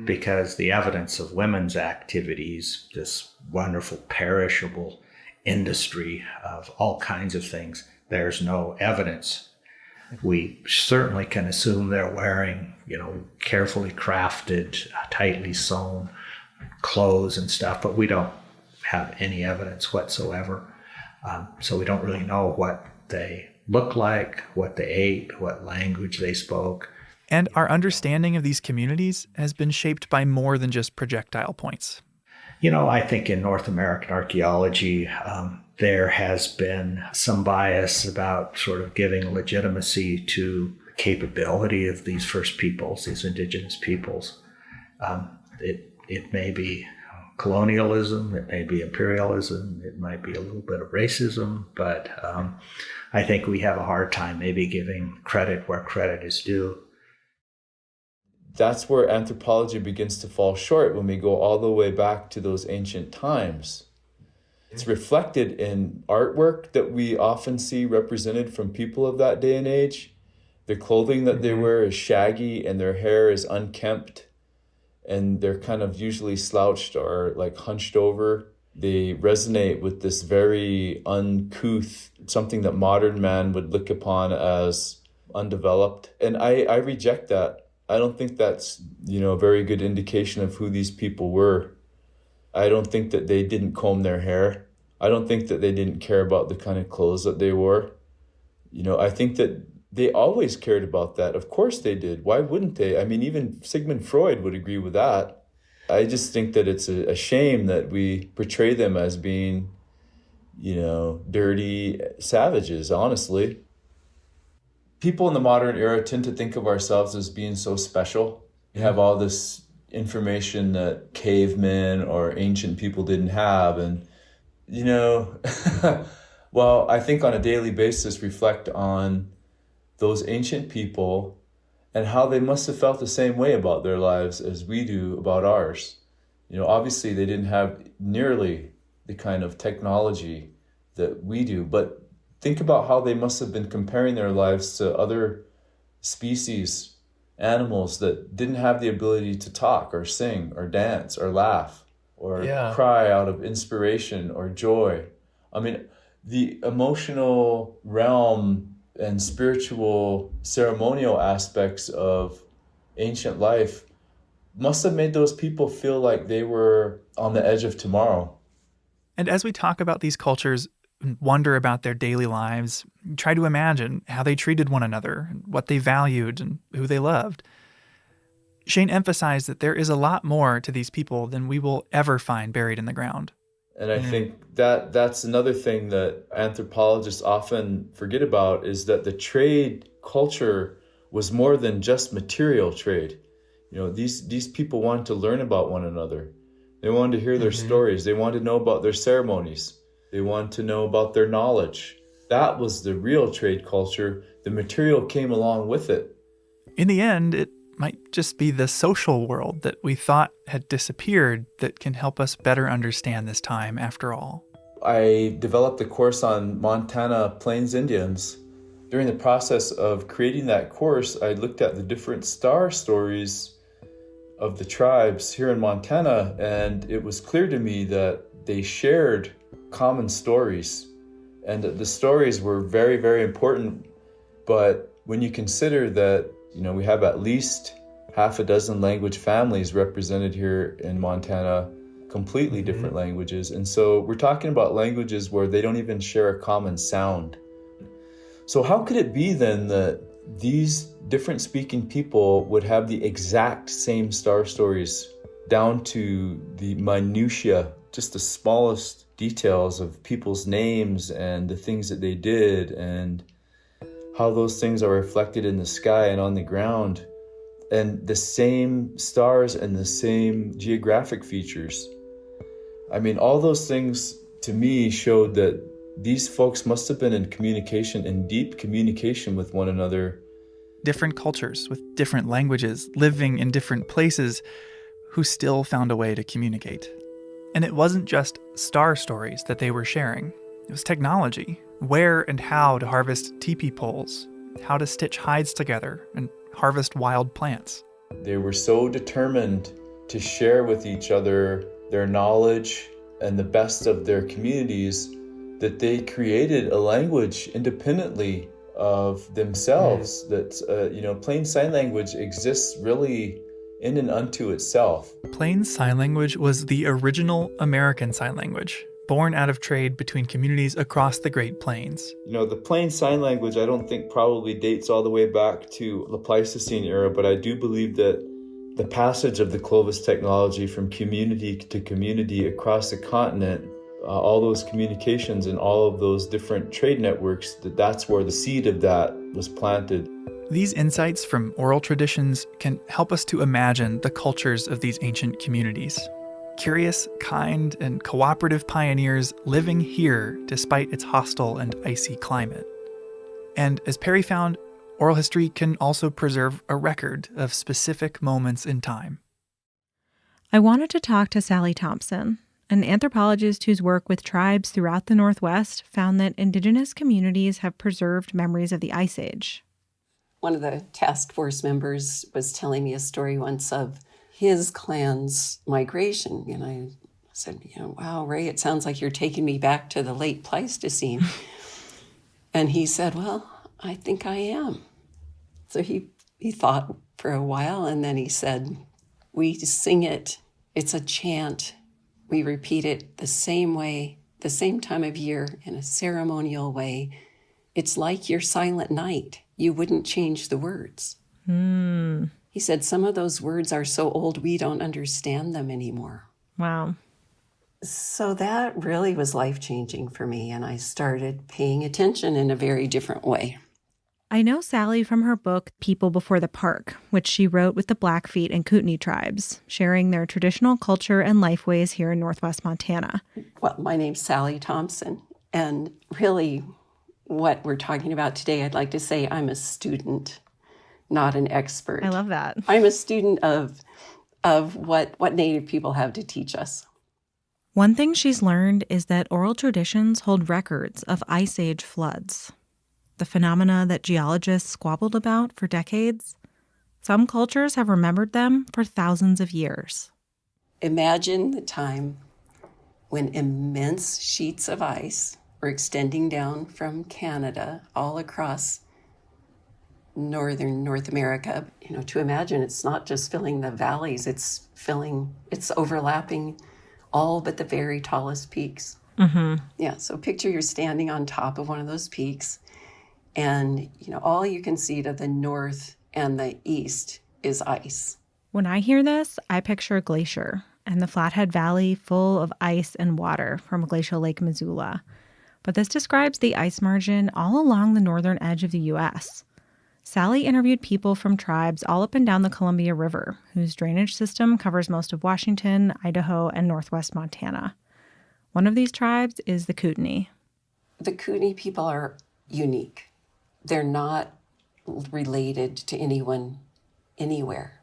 S14: because the evidence of women's activities, this wonderful perishable industry of all kinds of things, there's no evidence. We certainly can assume they're wearing, carefully crafted, tightly sewn clothes and stuff, but we don't have any evidence whatsoever. So we don't really know what they looked like, what they ate, what language they spoke.
S7: And our understanding of these communities has been shaped by more than just projectile points.
S14: I think in North American archaeology, there has been some bias about sort of giving legitimacy to the capability of these first peoples, these indigenous peoples. It may be colonialism, it may be imperialism, it might be a little bit of racism, but I think we have a hard time maybe giving credit where credit is due.
S10: That's where anthropology begins to fall short when we go all the way back to those ancient times. It's reflected in artwork that we often see represented from people of that day and age. The clothing that they wear is shaggy and their hair is unkempt. and they're kind of usually slouched or like hunched over. They resonate with this very uncouth, something that modern man would look upon as undeveloped. And I reject that. I don't think that's, a very good indication of who these people were. I don't think that they didn't comb their hair. I don't think that they didn't care about the kind of clothes that they wore. I think that they always cared about that. Of course they did. Why wouldn't they? I mean, even Sigmund Freud would agree with that. I just think that it's a shame that we portray them as being, dirty savages, honestly. People in the modern era tend to think of ourselves as being so special. We have all this information that cavemen or ancient people didn't have. And, well, I think on a daily basis reflect on those ancient people and how they must have felt the same way about their lives as we do about ours. Obviously they didn't have nearly the kind of technology that we do, but think about how they must have been comparing their lives to other species, animals that didn't have the ability to talk or sing or dance or laugh or cry out of inspiration or joy. I mean, the emotional realm and spiritual ceremonial aspects of ancient life must have made those people feel like they were on the edge of tomorrow.
S7: And as we talk about these cultures and wonder about their daily lives, try to imagine how they treated one another, what they valued, and who they loved. Shane emphasized that there is a lot more to these people than we will ever find buried in the ground.
S10: And I think that's another thing that anthropologists often forget about, is that the trade culture was more than just material trade. These people wanted to learn about one another. They wanted to hear their stories. They wanted to know about their ceremonies. They wanted to know about their knowledge. That was the real trade culture. The material came along with it.
S7: In the end, it might just be the social world that we thought had disappeared that can help us better understand this time after all.
S10: I developed a course on Montana Plains Indians. During the process of creating that course, I looked at the different star stories of the tribes here in Montana, and it was clear to me that they shared common stories, and that the stories were very, very important. But when you consider that, we have at least half a dozen language families represented here in Montana, completely different languages. And so we're talking about languages where they don't even share a common sound. So how could it be then that these different speaking people would have the exact same star stories down to the minutiae, just the smallest details of people's names and the things that they did and how those things are reflected in the sky and on the ground, and the same stars and the same geographic features? I mean, all those things to me showed that these folks must have been in communication, in deep communication with one another.
S7: Different cultures with different languages, living in different places, who still found a way to communicate. And it wasn't just star stories that they were sharing. It was technology, where and how to harvest teepee poles, how to stitch hides together, and harvest wild plants.
S10: They were so determined to share with each other their knowledge and the best of their communities that they created a language independently of themselves. That, plain sign language exists really in and unto itself.
S7: Plain Sign Language was the original American Sign Language, born out of trade between communities across the Great Plains.
S10: The Plain Sign Language, I don't think probably dates all the way back to the Pleistocene era, but I do believe that the passage of the Clovis technology from community to community across the continent, all those communications and all of those different trade networks, that's where the seed of that was planted.
S7: These insights from oral traditions can help us to imagine the cultures of these ancient communities. Curious, kind, and cooperative pioneers living here despite its hostile and icy climate. And as Perry found, oral history can also preserve a record of specific moments in time.
S13: I wanted to talk to Sally Thompson, an anthropologist whose work with tribes throughout the Northwest found that indigenous communities have preserved memories of the Ice Age.
S17: One of the task force members was telling me a story once of his clan's migration. And I said, wow, Ray, it sounds like you're taking me back to the late Pleistocene. And he said, well, I think I am. So he thought for a while, and then he said, we sing it. It's a chant. We repeat it the same way, the same time of year, in a ceremonial way. It's like your silent night. You wouldn't change the words. He said some of those words are so old we don't understand them anymore.
S13: Wow.
S17: So that really was life-changing for me, and I started paying attention in a very different way.
S13: I know Sally from her book, People Before the Park, which she wrote with the Blackfeet and Kootenai tribes, sharing their traditional culture and life ways here in Northwest Montana.
S17: Well, my name's Sally Thompson, and really what we're talking about today, I'd like to say I'm a student, not an expert.
S13: I love that.
S17: I'm a student of what Native people have to teach us.
S13: One thing she's learned is that oral traditions hold records of Ice Age floods, the phenomena that geologists squabbled about for decades. Some cultures have remembered them for thousands of years.
S17: Imagine the time when immense sheets of ice were extending down from Canada all across northern North America. To imagine it's not just filling the valleys, it's overlapping all but the very tallest peaks.
S13: Mm-hmm.
S17: Yeah, so picture you're standing on top of one of those peaks, and all you can see to the north and the east is ice.
S13: When I hear this, I picture a glacier and the Flathead Valley full of ice and water from glacial Lake Missoula. But this describes the ice margin all along the northern edge of the U.S. Sally interviewed people from tribes all up and down the Columbia River, whose drainage system covers most of Washington, Idaho, and northwest Montana. One of these tribes is the Kootenai.
S17: The Kootenai people are unique. They're not related to anyone anywhere.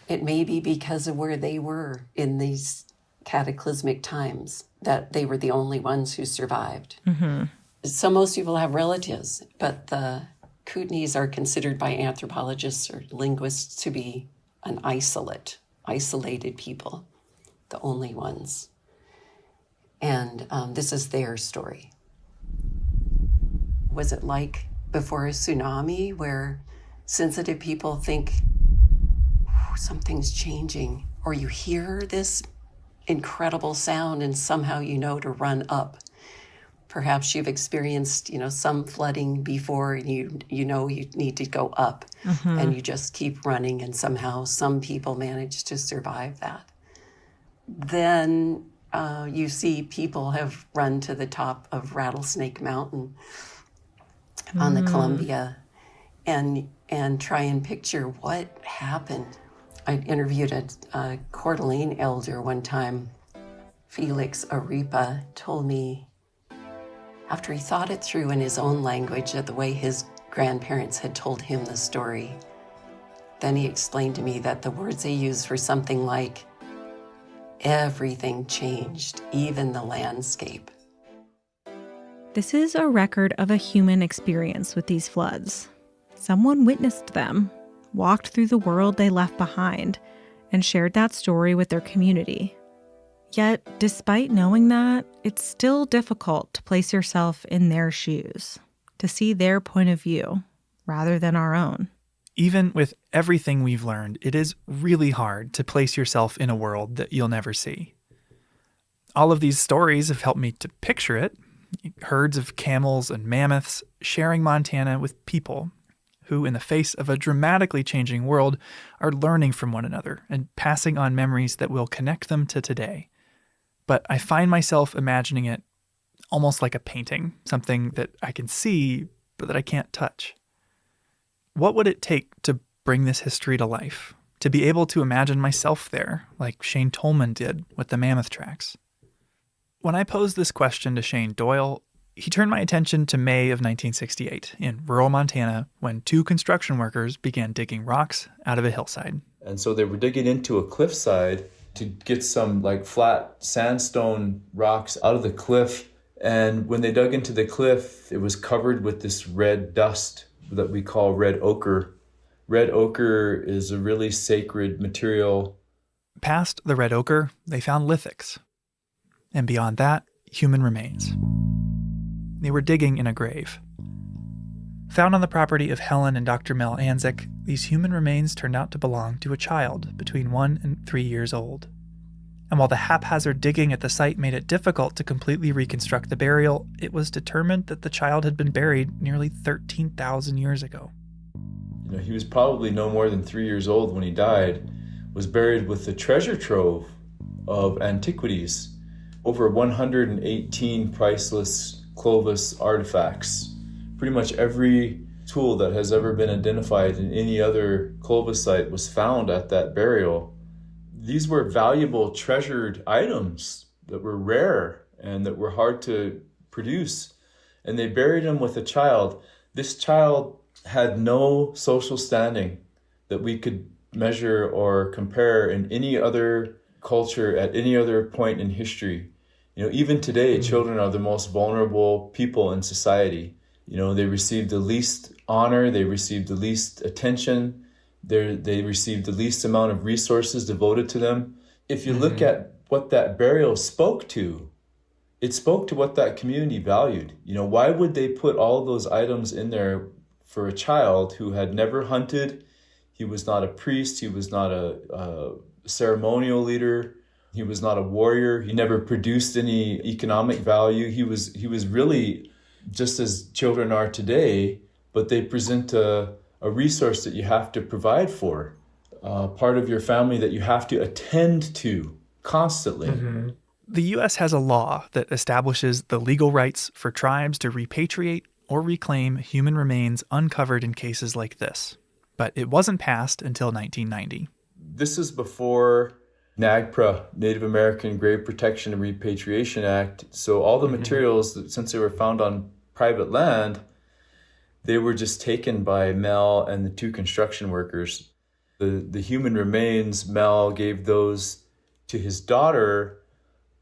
S17: It may be because of where they were in these cataclysmic times that they were the only ones who survived.
S13: Mm-hmm.
S17: So most people have relatives, but the Kootenays are considered by anthropologists or linguists to be an isolated people, the only ones. And this is their story. Was it like before a tsunami where sensitive people think something's changing, or you hear this incredible sound and somehow to run up? Perhaps you've experienced, some flooding before, and you need to go up, and you just keep running, and somehow some people manage to survive that. Then you see people have run to the top of Rattlesnake Mountain on the Columbia and try and picture what happened. I interviewed a Coeur d'Alene elder one time. Felix Arepa told me, after he thought it through in his own language, the way his grandparents had told him the story, then he explained to me that the words they used were something like, everything changed, even the landscape.
S13: This is a record of a human experience with these floods. Someone witnessed them, walked through the world they left behind, and shared that story with their community. Yet, despite knowing that, it's still difficult to place yourself in their shoes, to see their point of view rather than our own.
S7: Even with everything we've learned, it is really hard to place yourself in a world that you'll never see. All of these stories have helped me to picture it. Herds of camels and mammoths sharing Montana with people who, in the face of a dramatically changing world, are learning from one another and passing on memories that will connect them to today. But I find myself imagining it almost like a painting, something that I can see, but that I can't touch. What would it take to bring this history to life? To be able to imagine myself there, like Shane Tolman did with the mammoth tracks? When I posed this question to Shane Doyle, he turned my attention to May of 1968 in rural Montana when two construction workers began digging rocks out of a hillside.
S10: And so they were digging into a cliffside to get some flat sandstone rocks out of the cliff. And when they dug into the cliff, it was covered with this red dust that we call red Red ochre is a really sacred material.
S7: Past the red ochre, they found lithics. And beyond that, human remains. They were digging in a grave. Found on the property of Helen and Dr. Mel Anzik, these human remains turned out to belong to a child between 1 and 3 years old. And while the haphazard digging at the site made it difficult to completely reconstruct the burial, it was determined that the child had been buried nearly 13,000 years ago.
S10: He was probably no more than 3 years old when he died, was buried with a treasure trove of antiquities, over 118 priceless Clovis artifacts. Pretty much every tool that has ever been identified in any other Clovis site was found at that burial. These were valuable, treasured items that were rare and that were hard to produce. And they buried him with a child. This child had no social standing that we could measure or compare in any other culture at any other point in history. Even today, children are the most vulnerable people in society. They receive the least honor, they receive the least attention, they receive the least amount of resources devoted to them. If you look at what that burial spoke to, it spoke to what that community valued. Why would they put all of those items in there for a child who had never hunted? He was not a priest, he was not a ceremonial leader, he was not a warrior, he never produced any economic value. He was really just as children are today, but they present a resource that you have to provide for, part of your family that you have to attend to constantly.
S7: Mm-hmm. The U.S. has a law that establishes the legal rights for tribes to repatriate or reclaim human remains uncovered in cases like this. But it wasn't passed until 1990.
S10: This is before NAGPRA, Native American Grave Protection and Repatriation Act. So all the materials, since they were found on private land, they were just taken by Mel and the 2 construction workers. The human remains, Mel gave those to his daughter,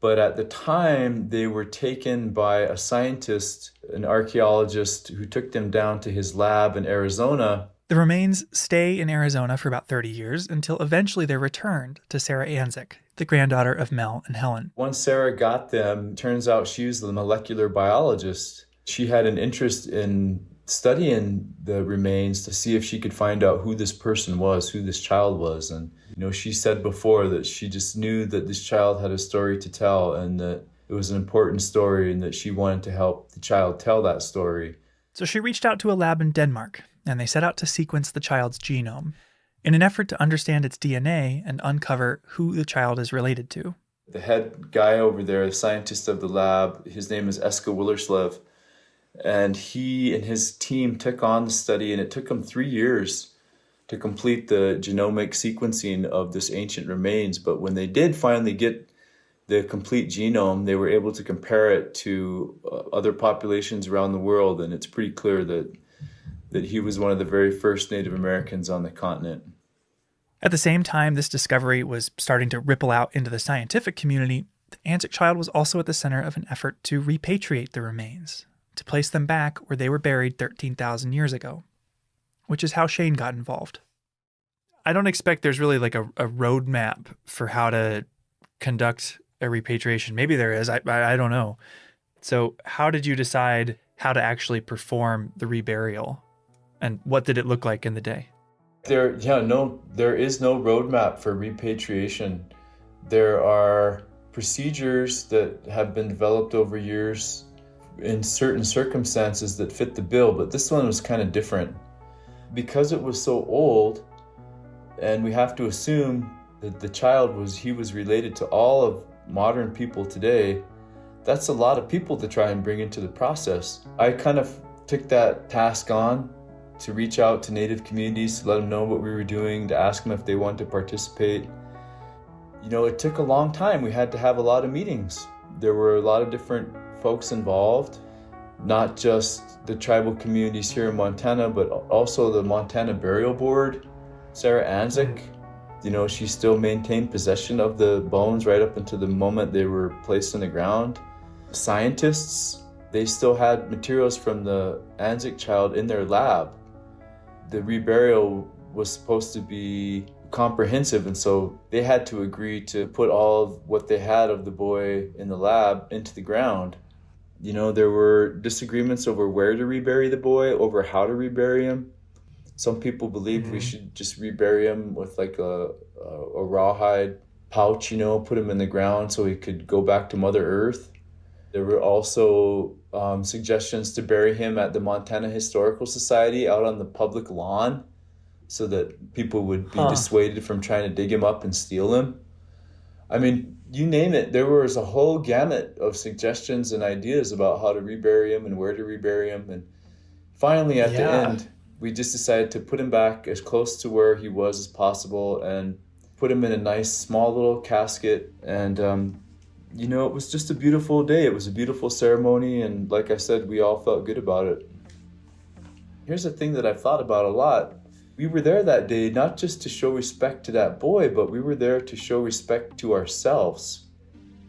S10: but at the time they were taken by a scientist, an archaeologist, who took them down to his lab in Arizona.
S7: The remains stay in Arizona for about 30 years until eventually they're returned to Sarah Anzik, the granddaughter of Mel and Helen.
S10: Once Sarah got them, turns out she was the molecular biologist. She had an interest in studying the remains to see if she could find out who this person was, who this child was. And, she said before that she just knew that this child had a story to tell and that it was an important story and that she wanted to help the child tell that story.
S7: So she reached out to a lab in Denmark, and they set out to sequence the child's genome in an effort to understand its DNA and uncover who the child is related to.
S10: The head guy over there, the scientist of the lab, his name is Eske Willerslev, and he and his team took on the study, and it took them 3 years to complete the genomic sequencing of this ancient remains. But when they did finally get the complete genome, they were able to compare it to other populations around the world, and it's pretty clear that he was one of the very first Native Americans on the continent.
S7: At the same time this discovery was starting to ripple out into the scientific community, the Anzik child was also at the center of an effort to repatriate the remains, to place them back where they were buried 13,000 years ago, which is how Shane got involved. I don't expect there's really like a roadmap for how to conduct a repatriation. Maybe there is, I don't know. So how did you decide how to actually perform the reburial? And what did it look like in the day?
S10: There is no roadmap for repatriation. There are procedures that have been developed over years in certain circumstances that fit the bill, but this one was kind of different. Because it was so old, and we have to assume that the child was related to all of modern people today, that's a lot of people to try and bring into the process. I kind of took that task on to reach out to Native communities, to let them know what we were doing, to ask them if they want to participate. It took a long time. We had to have a lot of meetings. There were a lot of different folks involved, not just the tribal communities here in Montana, but also the Montana Burial Board. Sarah Anzik, she still maintained possession of the bones right up until the moment they were placed in the ground. Scientists, they still had materials from the Anzik child in their lab. The reburial was supposed to be comprehensive, and so they had to agree to put all of what they had of the boy in the lab into the ground. You know, there were disagreements over where to rebury the boy, over how to rebury him. Some people believed we should just rebury him with like a rawhide pouch, you know, put him in the ground so he could go back to Mother Earth. There were also suggestions to bury him at the Montana Historical Society out on the public lawn so that people would be dissuaded from trying to dig him up and steal him. I mean, you name it, there was a whole gamut of suggestions and ideas about how to rebury him and where to rebury him. And finally, at the end, we just decided to put him back as close to where he was as possible and put him in a nice small little casket. And, you know, it was just a beautiful day. It was a beautiful ceremony. And like I said, we all felt good about it. Here's a thing that I've thought about a lot. We were there that day not just to show respect to that boy, but we were there to show respect to ourselves.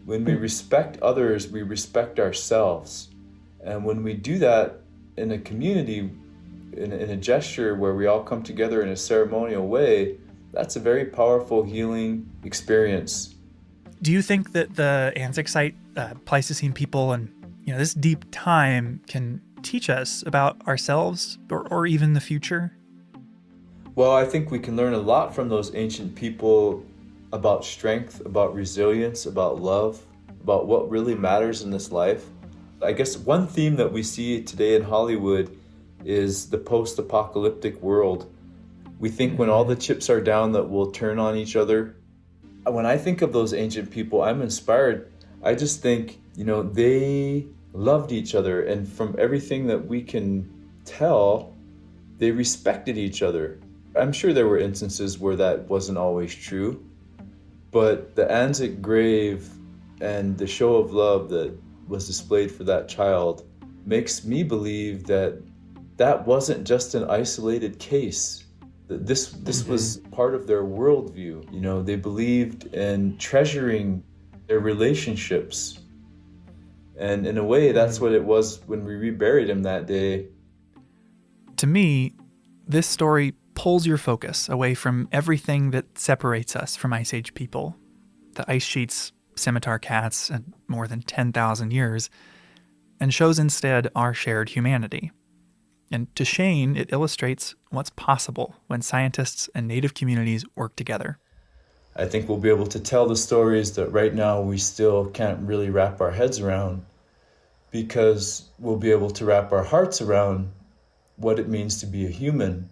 S10: When we respect others, we respect ourselves. And when we do that in a community, in a gesture where we all come together in a ceremonial way, that's a very powerful healing experience.
S7: Do you think that the Anzac site, Pleistocene people, and this deep time can teach us about ourselves or even the future?
S10: Well, I think we can learn a lot from those ancient people about strength, about resilience, about love, about what really matters in this life. I guess one theme that we see today in Hollywood is the post-apocalyptic world. We think when all the chips are down that we'll turn on each other. When I think of those ancient people, I'm inspired. I just think, they loved each other, and from everything that we can tell, they respected each other. I'm sure there were instances where that wasn't always true, but the Anzac grave and the show of love that was displayed for that child makes me believe that that wasn't just an isolated case. That this was part of their worldview. They believed in treasuring their relationships. And in a way, that's what it was when we reburied him that day.
S7: To me, this story pulls your focus away from everything that separates us from Ice Age people. The ice sheets, scimitar cats, and more than 10,000 years, and shows instead our shared humanity. And to Shane, it illustrates what's possible when scientists and native communities work together.
S10: I think we'll be able to tell the stories that right now we still can't really wrap our heads around, because we'll be able to wrap our hearts around what it means to be a human,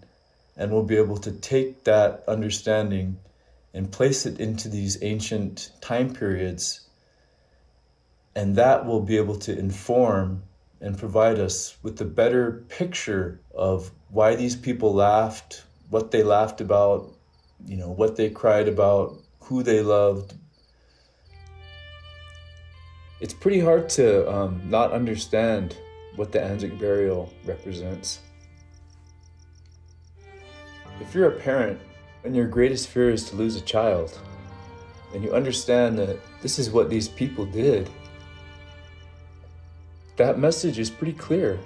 S10: and we'll be able to take that understanding and place it into these ancient time periods, and that will be able to inform and provide us with a better picture of why these people laughed, what they laughed about, what they cried about, who they loved. It's pretty hard to not understand what the Anzac burial represents. If you're a parent and your greatest fear is to lose a child, and you understand that this is what these people did, that message is pretty clear.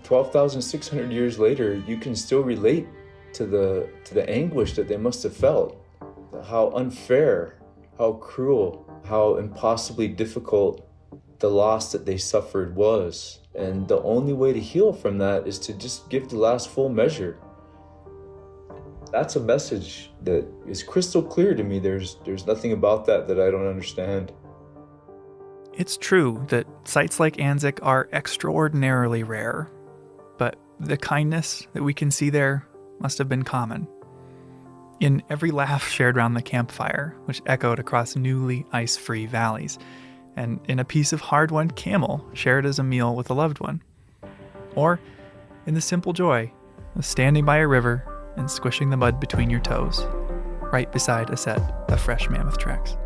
S10: 12,600 years later, you can still relate to the anguish that they must have felt. How unfair, how cruel, how impossibly difficult the loss that they suffered was. And the only way to heal from that is to just give the last full measure. That's a message that is crystal clear to me. There's nothing about that I don't understand.
S7: It's true that sites like Anzac are extraordinarily rare, but the kindness that we can see there must have been common. In every laugh shared around the campfire, which echoed across newly ice-free valleys, and in a piece of hard-won camel shared as a meal with a loved one. Or in the simple joy of standing by a river and squishing the mud between your toes, right beside a set of fresh mammoth tracks.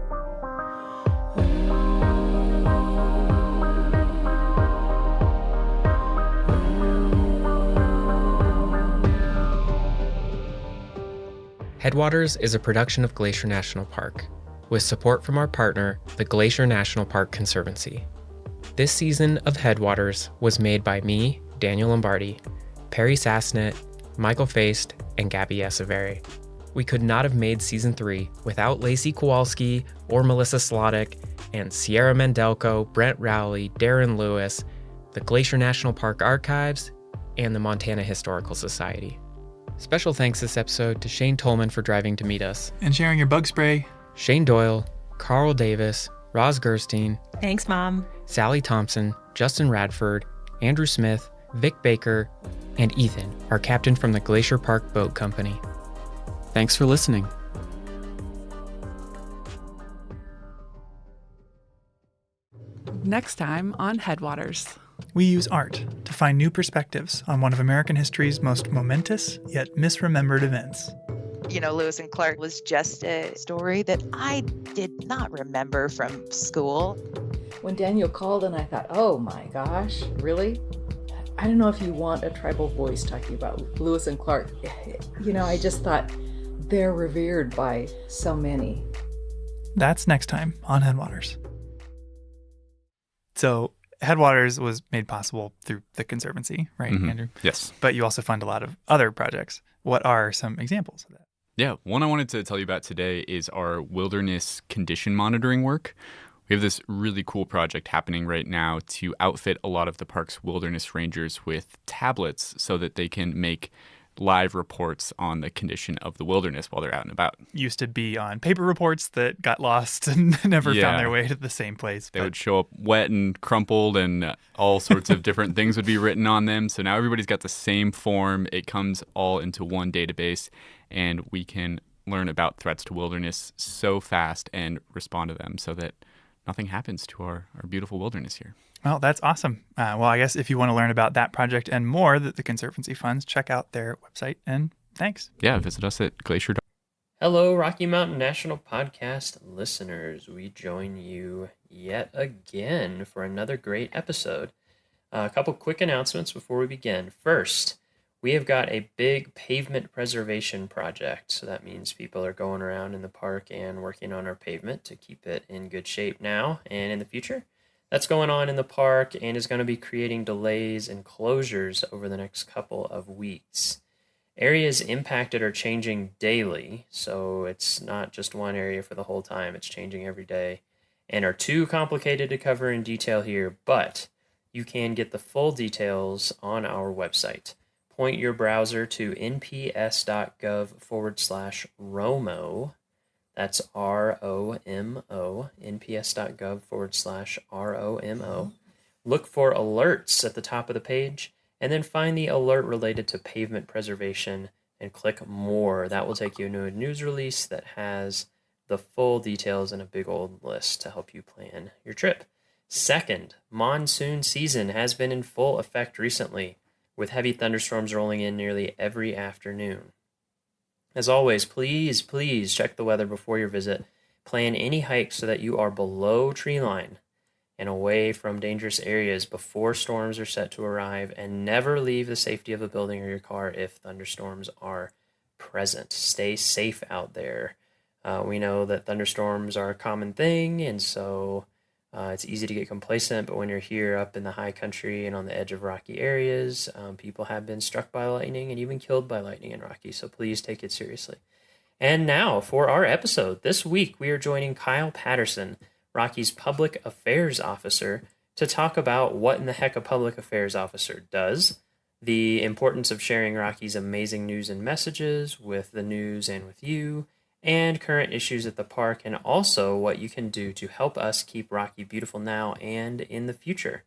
S1: Headwaters is a production of Glacier National Park, with support from our partner, the Glacier National Park Conservancy. This season of Headwaters was made by me, Daniel Lombardi, Perry Sassnett, Michael Feist, and Gabby Echeverry. We could not have made Season 3 without Lacey Kowalski or Melissa Sloddick and Sierra Mendelko, Brent Rowley, Darren Lewis, the Glacier National Park Archives, and the Montana Historical Society. Special thanks this episode to Shane Tolman for driving to meet us.
S7: And sharing your bug spray.
S1: Shane Doyle, Carl Davis, Roz Gerstein.
S13: Thanks, Mom.
S1: Sally Thompson, Justin Radford, Andrew Smith, Vic Baker, and Ethan, our captain from the Glacier Park Boat Company. Thanks for listening.
S4: Next time on Headwaters.
S7: We use art to find new perspectives on one of American history's most momentous yet misremembered events.
S18: You know, Lewis and Clark was just a story that I did not remember from school.
S19: When Daniel called and I thought, oh my gosh, really? I don't know if you want a tribal voice talking about Lewis and Clark. You know, I just thought they're revered by so many.
S7: That's next time on Headwaters. So Headwaters was made possible through the Conservancy, right, Andrew?
S15: Yes.
S7: But you also fund a lot of other projects. What are some examples of that?
S15: Yeah, one I wanted to tell you about today is our wilderness condition monitoring work. We have this really cool project happening right now to outfit a lot of the park's wilderness rangers with tablets so that they can make live reports on the condition of the wilderness while they're out and about.
S7: Used to be on paper reports that got lost and never found their way to the same place.
S15: They would show up wet and crumpled and all sorts of different things would be written on them. So now everybody's got the same form. It comes all into one database, and we can learn about threats to wilderness so fast and respond to them so that nothing happens to our beautiful wilderness here.
S7: Well, that's awesome. Well, I guess if you want to learn about that project and more that the Conservancy funds, check out their website, and thanks.
S15: Yeah, visit us at glacier.
S11: Hello, Rocky Mountain National Podcast listeners. We join you yet again for another great episode. A couple quick announcements before we begin. First, we have got a big pavement preservation project. So that means people are going around in the park and working on our pavement to keep it in good shape now and in the future. That's going on in the park and is going to be creating delays and closures over the next couple of weeks. Areas impacted are changing daily, so it's not just one area for the whole time. It's changing every day and are too complicated to cover in detail here, but you can get the full details on our website. Point your browser to nps.gov/ROMO. That's ROMO, nps.gov/ROMO. Look for alerts at the top of the page, and then find the alert related to pavement preservation and click more. That will take you to a news release that has the full details and a big old list to help you plan your trip. Second, monsoon season has been in full effect recently, with heavy thunderstorms rolling in nearly every afternoon. As always, please check the weather before your visit. Plan any hikes so that you are below tree line and away from dangerous areas before storms are set to arrive, and never leave the safety of a building or your car if thunderstorms are present. Stay safe out there. We know that thunderstorms are a common thing, and so it's easy to get complacent, but when you're here up in the high country and on the edge of rocky areas, people have been struck by lightning and even killed by lightning in Rocky, so please take it seriously. And now for our episode. This week we are joining Kyle Patterson, Rocky's Public Affairs Officer, to talk about what in the heck a Public Affairs Officer does, the importance of sharing Rocky's amazing news and messages with the news and with you, and current issues at the park, and also what you can do to help us keep Rocky beautiful now and in the future.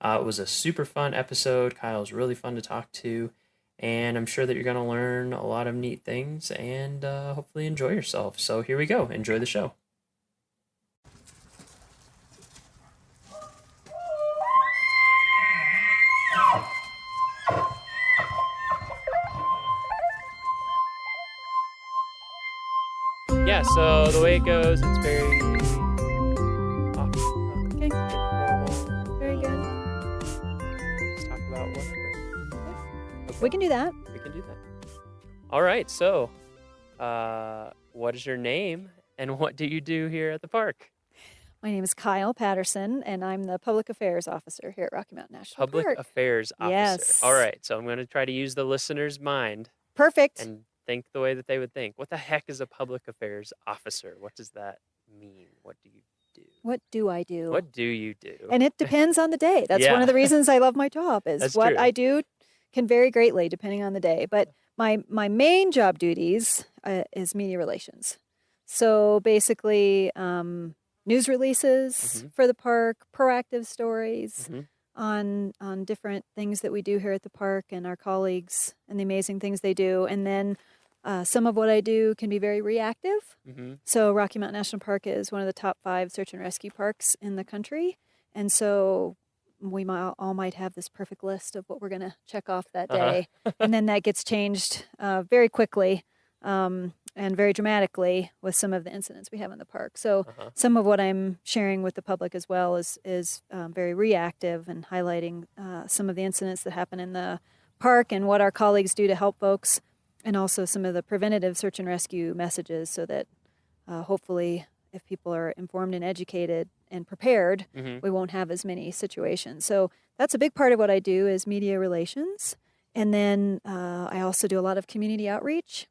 S11: It was a super fun episode. Kyle's really fun to talk to, and I'm sure that you're going to learn a lot of neat things and hopefully enjoy yourself. So here we go. Enjoy the show. Yeah, so the way it goes, it's very
S9: Okay. Very good.
S11: Let's talk about whatever. Okay.
S9: We can do that.
S11: We can do that. All right, so what is your name and what do you do here at the park?
S20: My name is Kyle Patterson, and I'm the Public Affairs Officer here at Rocky Mountain National Park.
S11: Public Affairs Officer.
S20: Yes.
S11: All right, so I'm going to try to use the listener's mind.
S20: Perfect.
S11: and think the way that they would think. What the heck is a public affairs officer? What does that mean? What do you do?
S20: What do I do?
S11: What do you do?
S20: And it depends on the day. That's one
S11: Yeah.
S20: of the reasons I love my job is
S11: That's
S20: what
S11: true.
S20: I do can vary greatly depending on the day. But my main job duties is media relations. So basically, news releases for the park, proactive stories on different things that we do here at the park and our colleagues and the amazing things they do. And then some of what I do can be very reactive. So Rocky Mountain National Park is one of the top 5 search and rescue parks in the country. And so we all might have this perfect list of what we're going to check off that day. And then that gets changed very quickly and very dramatically with some of the incidents we have in the park. So some of what I'm sharing with the public as well is very reactive and highlighting some of the incidents that happen in the park and what our colleagues do to help folks, and also some of the preventative search and rescue messages so that hopefully if people are informed and educated and prepared, we won't have as many situations. So that's a big part of what I do is media relations. And then I also do a lot of community outreach.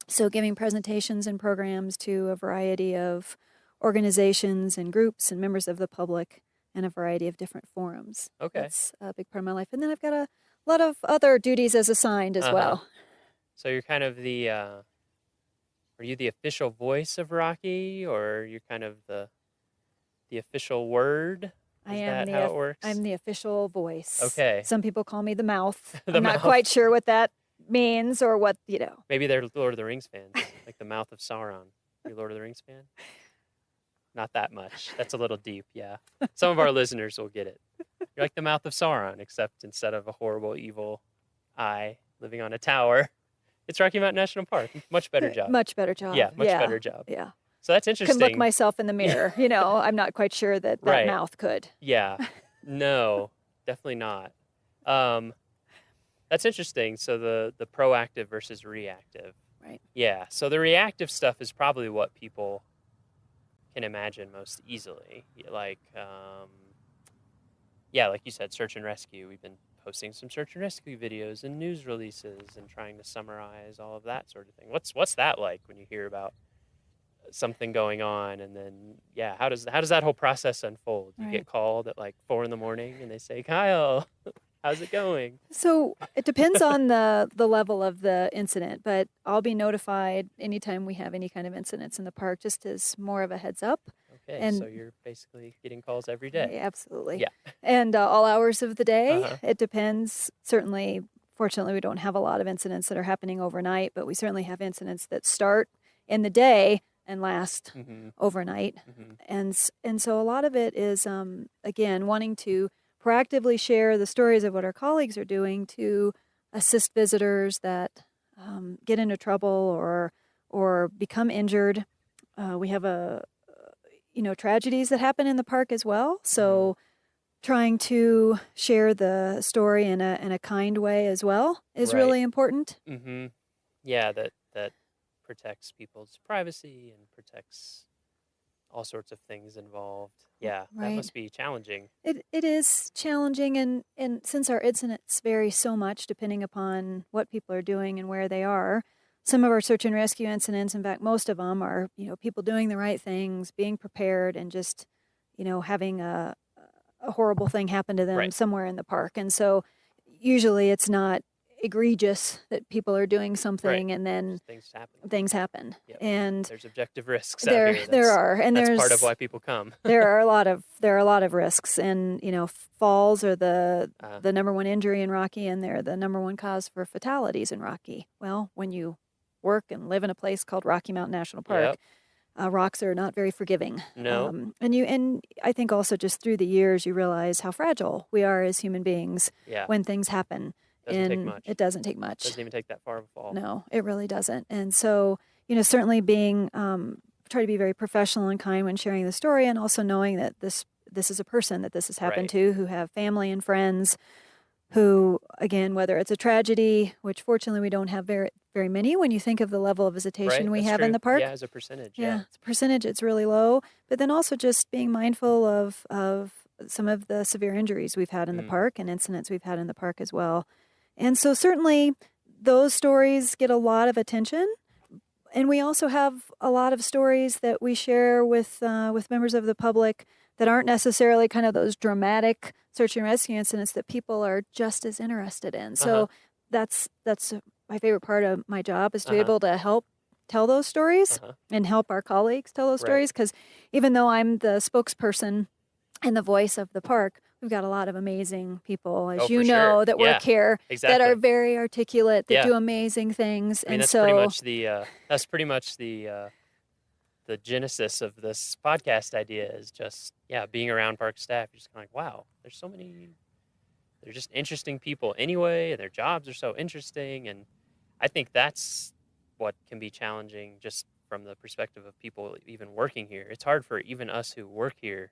S20: So giving presentations and programs to a variety of organizations and groups and members of the public in a variety of different forums.
S11: Okay.
S20: That's a big part of my life. And then I've got a lot of other duties as assigned as well.
S11: So you're kind of the, are you the official voice of Rocky, or you're kind of the official word? Is that how it works?
S20: I'm the official voice.
S11: Okay.
S20: Some people call me the mouth.
S11: The
S20: I'm not
S11: mouth.
S20: quite sure what that means or what,
S11: Maybe they're Lord of the Rings fans, like the mouth of Sauron. Are you Lord of the Rings fan? Not that much. That's a little deep, yeah. Some of our listeners will get it. You're like the mouth of Sauron, except instead of a horrible, evil eye living on a tower, it's Rocky Mountain National Park. Much better job.
S20: Much better job.
S11: Yeah, much better job.
S20: Yeah.
S11: So that's interesting.
S20: Can look myself in the mirror. I'm not quite sure that
S11: Right.
S20: mouth could.
S11: Yeah. No, definitely not. That's interesting. So the proactive versus reactive.
S20: Right.
S11: Yeah. So the reactive stuff is probably what people can imagine most easily. Like, like you said, search and rescue. We've been posting some search and rescue videos and news releases and trying to summarize all of that sort of thing. What's that like when you hear about something going on, and then how does that whole process unfold? You get called at like 4 a.m. and they say, Kyle, how's it going?
S20: So it depends on the level of the incident, but I'll be notified anytime we have any kind of incidents in the park, just as more of a heads up.
S11: Okay,
S20: And
S11: so you're basically getting calls every day.
S20: Yeah, absolutely.
S11: Yeah.
S20: And all hours of the day. It depends. Certainly, fortunately, we don't have a lot of incidents that are happening overnight, but we certainly have incidents that start in the day and last overnight. And so a lot of it is, again, wanting to proactively share the stories of what our colleagues are doing to assist visitors that get into trouble or become injured. We have tragedies that happen in the park as well. So trying to share the story in a kind way as well is really important.
S11: Yeah, that protects people's privacy and protects all sorts of things involved. Yeah, that must be challenging.
S20: It is challenging, and since our incidents vary so much depending upon what people are doing and where they are, some of our search and rescue incidents, in fact, most of them are, people doing the right things, being prepared, and just, having a horrible thing happen to them somewhere in the park. And so usually it's not egregious that people are doing something and then things happen.
S11: Yep.
S20: And
S11: there's objective risks
S20: there
S11: out here.
S20: There are, and
S11: that's
S20: there's
S11: part of why people come.
S20: there are a lot of risks, and falls are the number one injury in Rocky, and they're the number one cause for fatalities in Rocky. Well, when you work and live in a place called Rocky Mountain National Park, rocks are not very forgiving.
S11: No.
S20: And I think also just through the years you realize how fragile we are as human beings when things happen.
S11: Doesn't take much.
S20: It doesn't take much.
S11: Doesn't even take that far of a fall.
S20: No, it really doesn't. And so, certainly being try to be very professional and kind when sharing the story, and also knowing that this is a person that this has happened to, who have family and friends who, again, whether it's a tragedy, which fortunately we don't have very, very many when you think of the level of visitation we have in the park.
S11: Yeah, as a percentage.
S20: Yeah, it's a percentage, it's really low. But then also just being mindful of some of the severe injuries we've had in the park and incidents we've had in the park as well. And so certainly those stories get a lot of attention. And we also have a lot of stories that we share with members of the public that aren't necessarily kind of those dramatic search and rescue incidents that people are just as interested in. So that's my favorite part of my job, is to be able to help tell those stories and help our colleagues tell those stories. Because even though I'm the spokesperson and the voice of the park, we've got a lot of amazing people, as you know, that work here, that are very articulate, that do amazing things.
S11: I mean,
S20: and
S11: that's
S20: so
S11: pretty much the genesis of this podcast idea, is just being around park staff. You're just kind of like, wow, there's so many. They're just interesting people anyway, and their jobs are so interesting. And I think that's what can be challenging, just from the perspective of people even working here. It's hard for even us who work here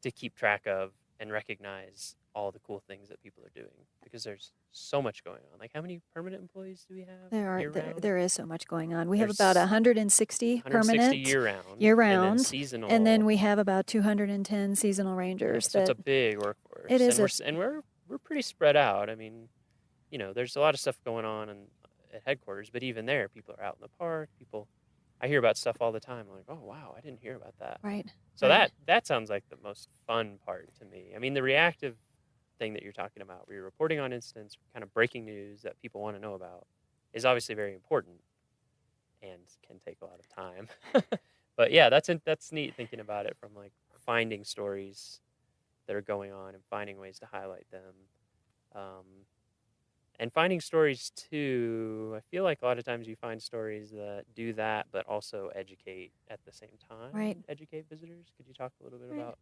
S11: to keep track of and recognize all the cool things that people are doing, because there's so much going on. Like, how many permanent employees do we have?
S20: There is so much going on. We have about 160 permanent
S11: year round, and then seasonal,
S20: and then we have about 210 seasonal rangers.
S11: So it's a big workforce.
S20: It is,
S11: and we're pretty spread out. I mean, there's a lot of stuff going on at headquarters, but even there, people are out in the park. I hear about stuff all the time. I'm like, oh wow, I didn't hear about that.
S20: Right.
S11: So that sounds like the most fun part to me. I mean, the reactive thing that you're talking about, where you're reporting on incidents, kind of breaking news that people want to know about, is obviously very important and can take a lot of time. But yeah, that's neat, thinking about it from like finding stories that are going on and finding ways to highlight them. And finding stories too, I feel like a lot of times you find stories that do that, but also educate at the same time.
S20: Right.
S11: Educate visitors. Could you talk a little bit about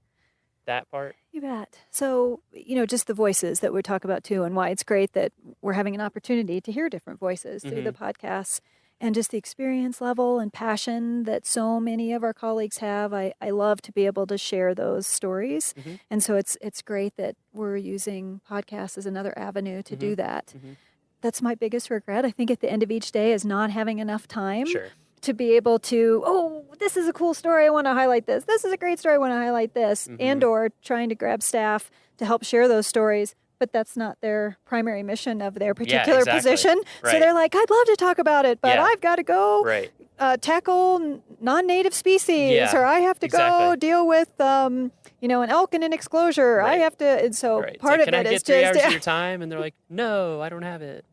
S11: that part?
S20: You bet. So, just the voices that we talk about too, and why it's great that we're having an opportunity to hear different voices through the podcasts, and just the experience level and passion that so many of our colleagues have. I love to be able to share those stories. And so it's great that we're using podcasts as another avenue to do that. That's my biggest regret, I think, at the end of each day, is not having enough time to be able to, this is a cool story, I want to highlight this. This is a great story, I want to highlight this. And or trying to grab staff to help share those stories. But that's not their primary mission of their particular position.
S11: Right.
S20: So they're like, I'd love to talk about it, but I've got to go tackle non-native species, or I have to go deal with, an elk in an exclosure. I have to, and so part of it is
S11: just... Can I get 3 hours of your time? And they're like, no, I don't have it.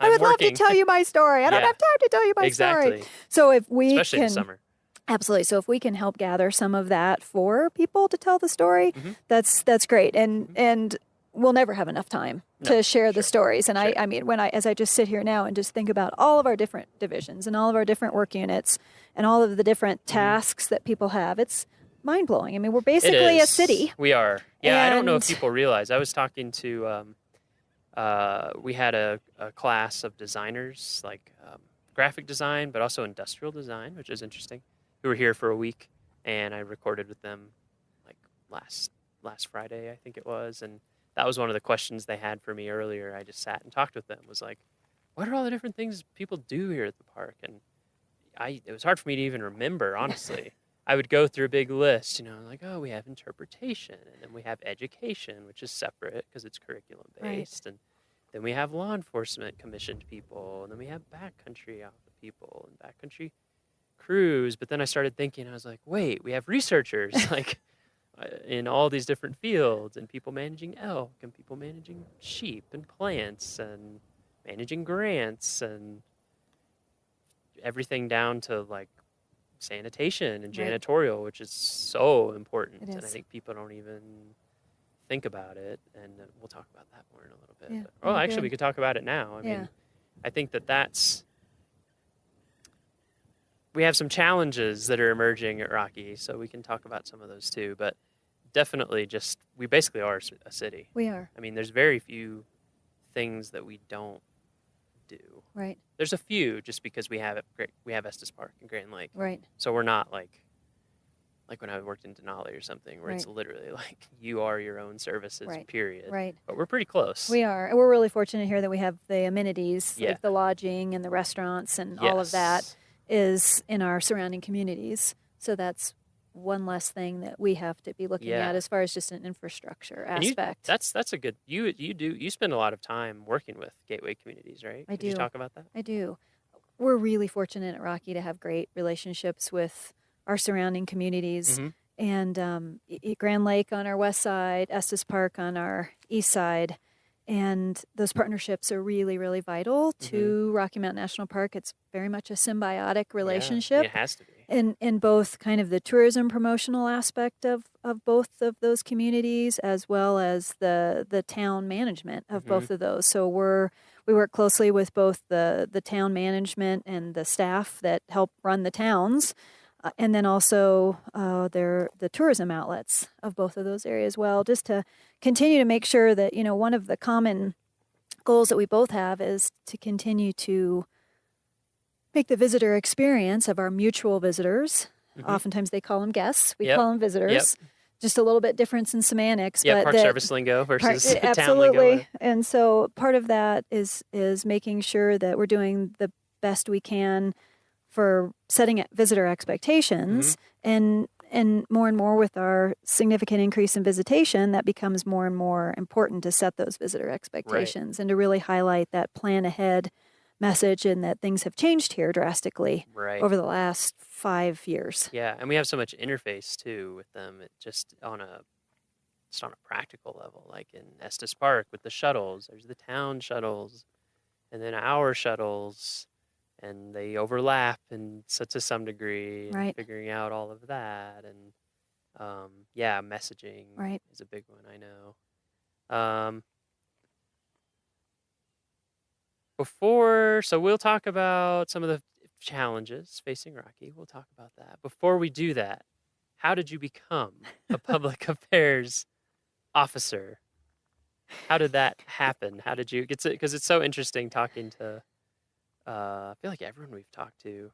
S20: I would love to tell you my story. I don't have time to tell you my story. So if we
S11: Especially in the summer.
S20: Absolutely. So if we can help gather some of that for people to tell the story, that's great. And we'll never have enough time to share the stories. And I mean, as I just sit here now and just think about all of our different divisions and all of our different work units and all of the different tasks that people have, it's mind blowing. I mean, we're basically a city.
S11: We are. Yeah. I don't know if people realize. I was talking to, we had a class of designers, like graphic design, but also industrial design, which is interesting, who were here for a week. And I recorded with them like last Friday, I think it was. And that was one of the questions they had for me earlier. I just sat and talked with them, was like, what are all the different things people do here at the park? And it was hard for me to even remember, honestly. I would go through a big list, like, we have interpretation, and then we have education, which is separate because it's curriculum based. And then we have law enforcement commissioned people, and then we have backcountry people and backcountry crews. But then I started thinking, I was like, wait, we have researchers, like, in all these different fields, and people managing elk, and people managing sheep and plants, and managing grants, and everything down to like sanitation and janitorial, which is so important. And I think people don't even think about it. And we'll talk about that more in a little bit. But, actually, we could talk about it now. I mean, I think that's we have some challenges that are emerging at Rocky, so we can talk about some of those too. But definitely, we basically are a city.
S20: We are.
S11: I mean, there's very few things that we don't do.
S20: Right.
S11: There's a few, just because we have Estes Park and Grand Lake.
S20: Right.
S11: So we're not like when I worked in Denali or something, where it's literally like you are your own services, period.
S20: Right.
S11: But we're pretty close.
S20: We are. And we're really fortunate here that we have the amenities, like the lodging and the restaurants and all of that is in our surrounding communities. So that's one less thing that we have to be looking
S11: Yeah.
S20: at as far as just an infrastructure
S11: And you,
S20: aspect.
S11: that's a good. You spend a lot of time working with gateway communities, right?
S20: I
S11: Could
S20: do.
S11: you talk about that?
S20: I do. We're really fortunate at Rocky to have great relationships with our surrounding communities.
S11: Mhm.
S20: And Grand Lake on our west side, Estes Park on our east side. And those partnerships are really, really vital to Rocky Mountain National Park. It's very much a symbiotic relationship.
S11: Yeah, it has to be.
S20: In both kind of the tourism promotional aspect of both of those communities, as well as the town management of both of those. So we work closely with both the town management and the staff that help run the towns, and then also the tourism outlets of both of those areas. Well, just to continue to make sure that one of the common goals that we both have is to continue to make the visitor experience of our mutual visitors. Oftentimes they call them guests. We call them visitors. Just a little bit difference in semantics.
S11: Yeah,
S20: but
S11: park service lingo versus town
S20: absolutely.
S11: lingo.
S20: And so part of that is making sure that we're doing the best we can for setting visitor expectations, and more with our significant increase in visitation, that becomes more and more important to set those visitor expectations and to really highlight that plan ahead message, and that things have changed here drastically over the last 5 years.
S11: Yeah, and we have so much interface too with them. It just on a practical level, like in Estes Park with the shuttles. There's the town shuttles, and then our shuttles, and they overlap and so to some degree. And figuring out all of that, and messaging is a big one. I know. So we'll talk about some of the challenges facing Rocky. We'll talk about that. Before we do that, how did you become a public affairs officer? How did that happen? How did you get to, because it's so interesting talking to, I feel like everyone we've talked to,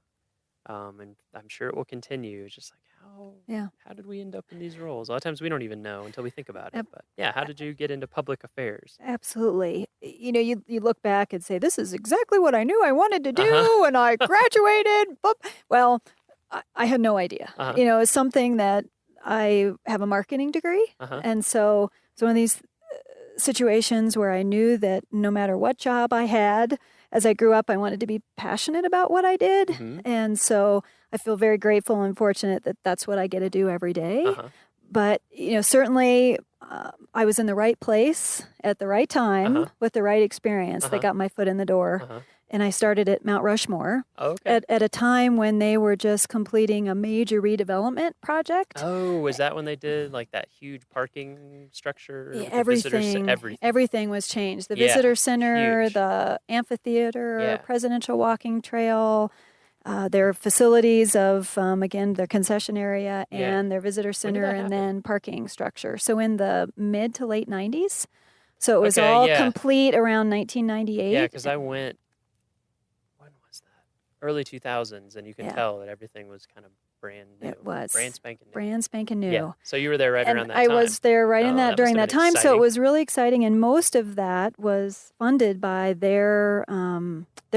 S11: and I'm sure it will continue. It's just like, how did we end up in these roles? A lot of times we don't even know until we think about it. But yeah, how did you get into public affairs?
S20: Absolutely. You look back and say, this is exactly what I knew I wanted to do, and I graduated. Well, I had no idea. It's something that I have a marketing degree. And so it's one of these situations where I knew that no matter what job I had, as I grew up, I wanted to be passionate about what I did. And so I feel very grateful and fortunate that that's what I get to do every day. But, certainly I was in the right place at the right time with the right experience that got my foot in the door. And I started at Mount Rushmore at a time when they were just completing a major redevelopment project.
S11: Oh, was that when they did like that huge parking structure?
S20: Yeah, everything was changed. The visitor center, the amphitheater, presidential walking trail, their facilities of, again, their concession area and their visitor center, and then parking structure. So in the mid to late 90s. So it was all complete around 1998.
S11: Yeah, because I went, early 2000s, and you can tell that everything was kind of brand new.
S20: It was.
S11: Brand spanking new.
S20: Yeah.
S11: So you were there around that time.
S20: I was there during that time, so it was really exciting, and most of that was funded by their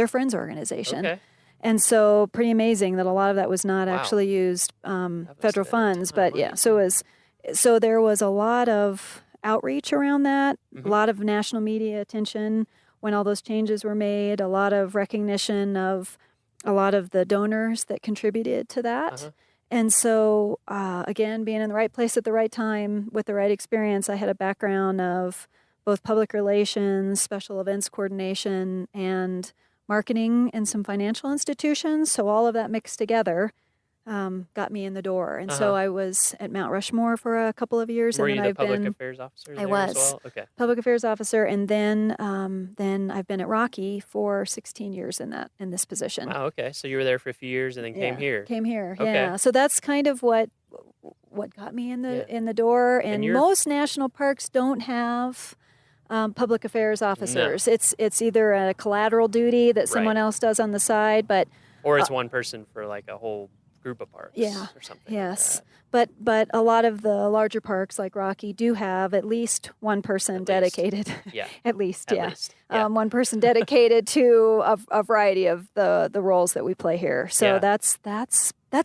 S20: friends organization. And so pretty amazing that a lot of that was not actually used federal funds, but so there was a lot of outreach around that, a lot of national media attention when all those changes were made, a lot of recognition of a lot of the donors that contributed to that. And so, again, being in the right place at the right time with the right experience, I had a background of both public relations, special events coordination, and marketing in some financial institutions. So all of that mixed together got me in the door. And so I was at Mount Rushmore for a couple of years.
S11: Were
S20: and
S11: you
S20: then
S11: the public affairs officer?
S20: I was.
S11: As well? Okay.
S20: Public affairs officer, and then I've been at Rocky for 16 years in this position.
S11: Wow. Okay. So you were there for a few years and then came here.
S20: Yeah. So that's kind of what got me in the door. And most national parks don't have public affairs officers.
S11: No.
S20: It's either a collateral duty that someone else does on the side, or
S11: it's one person for like a whole group of parks
S20: Yeah.
S11: or something.
S20: Yes. But a lot of the larger parks like Rocky do have at least one person dedicated.
S11: Yeah.
S20: At least,
S11: At
S20: yeah.
S11: least, yeah.
S20: One person dedicated to a variety of the roles that we play here. So
S11: Yeah.
S20: that's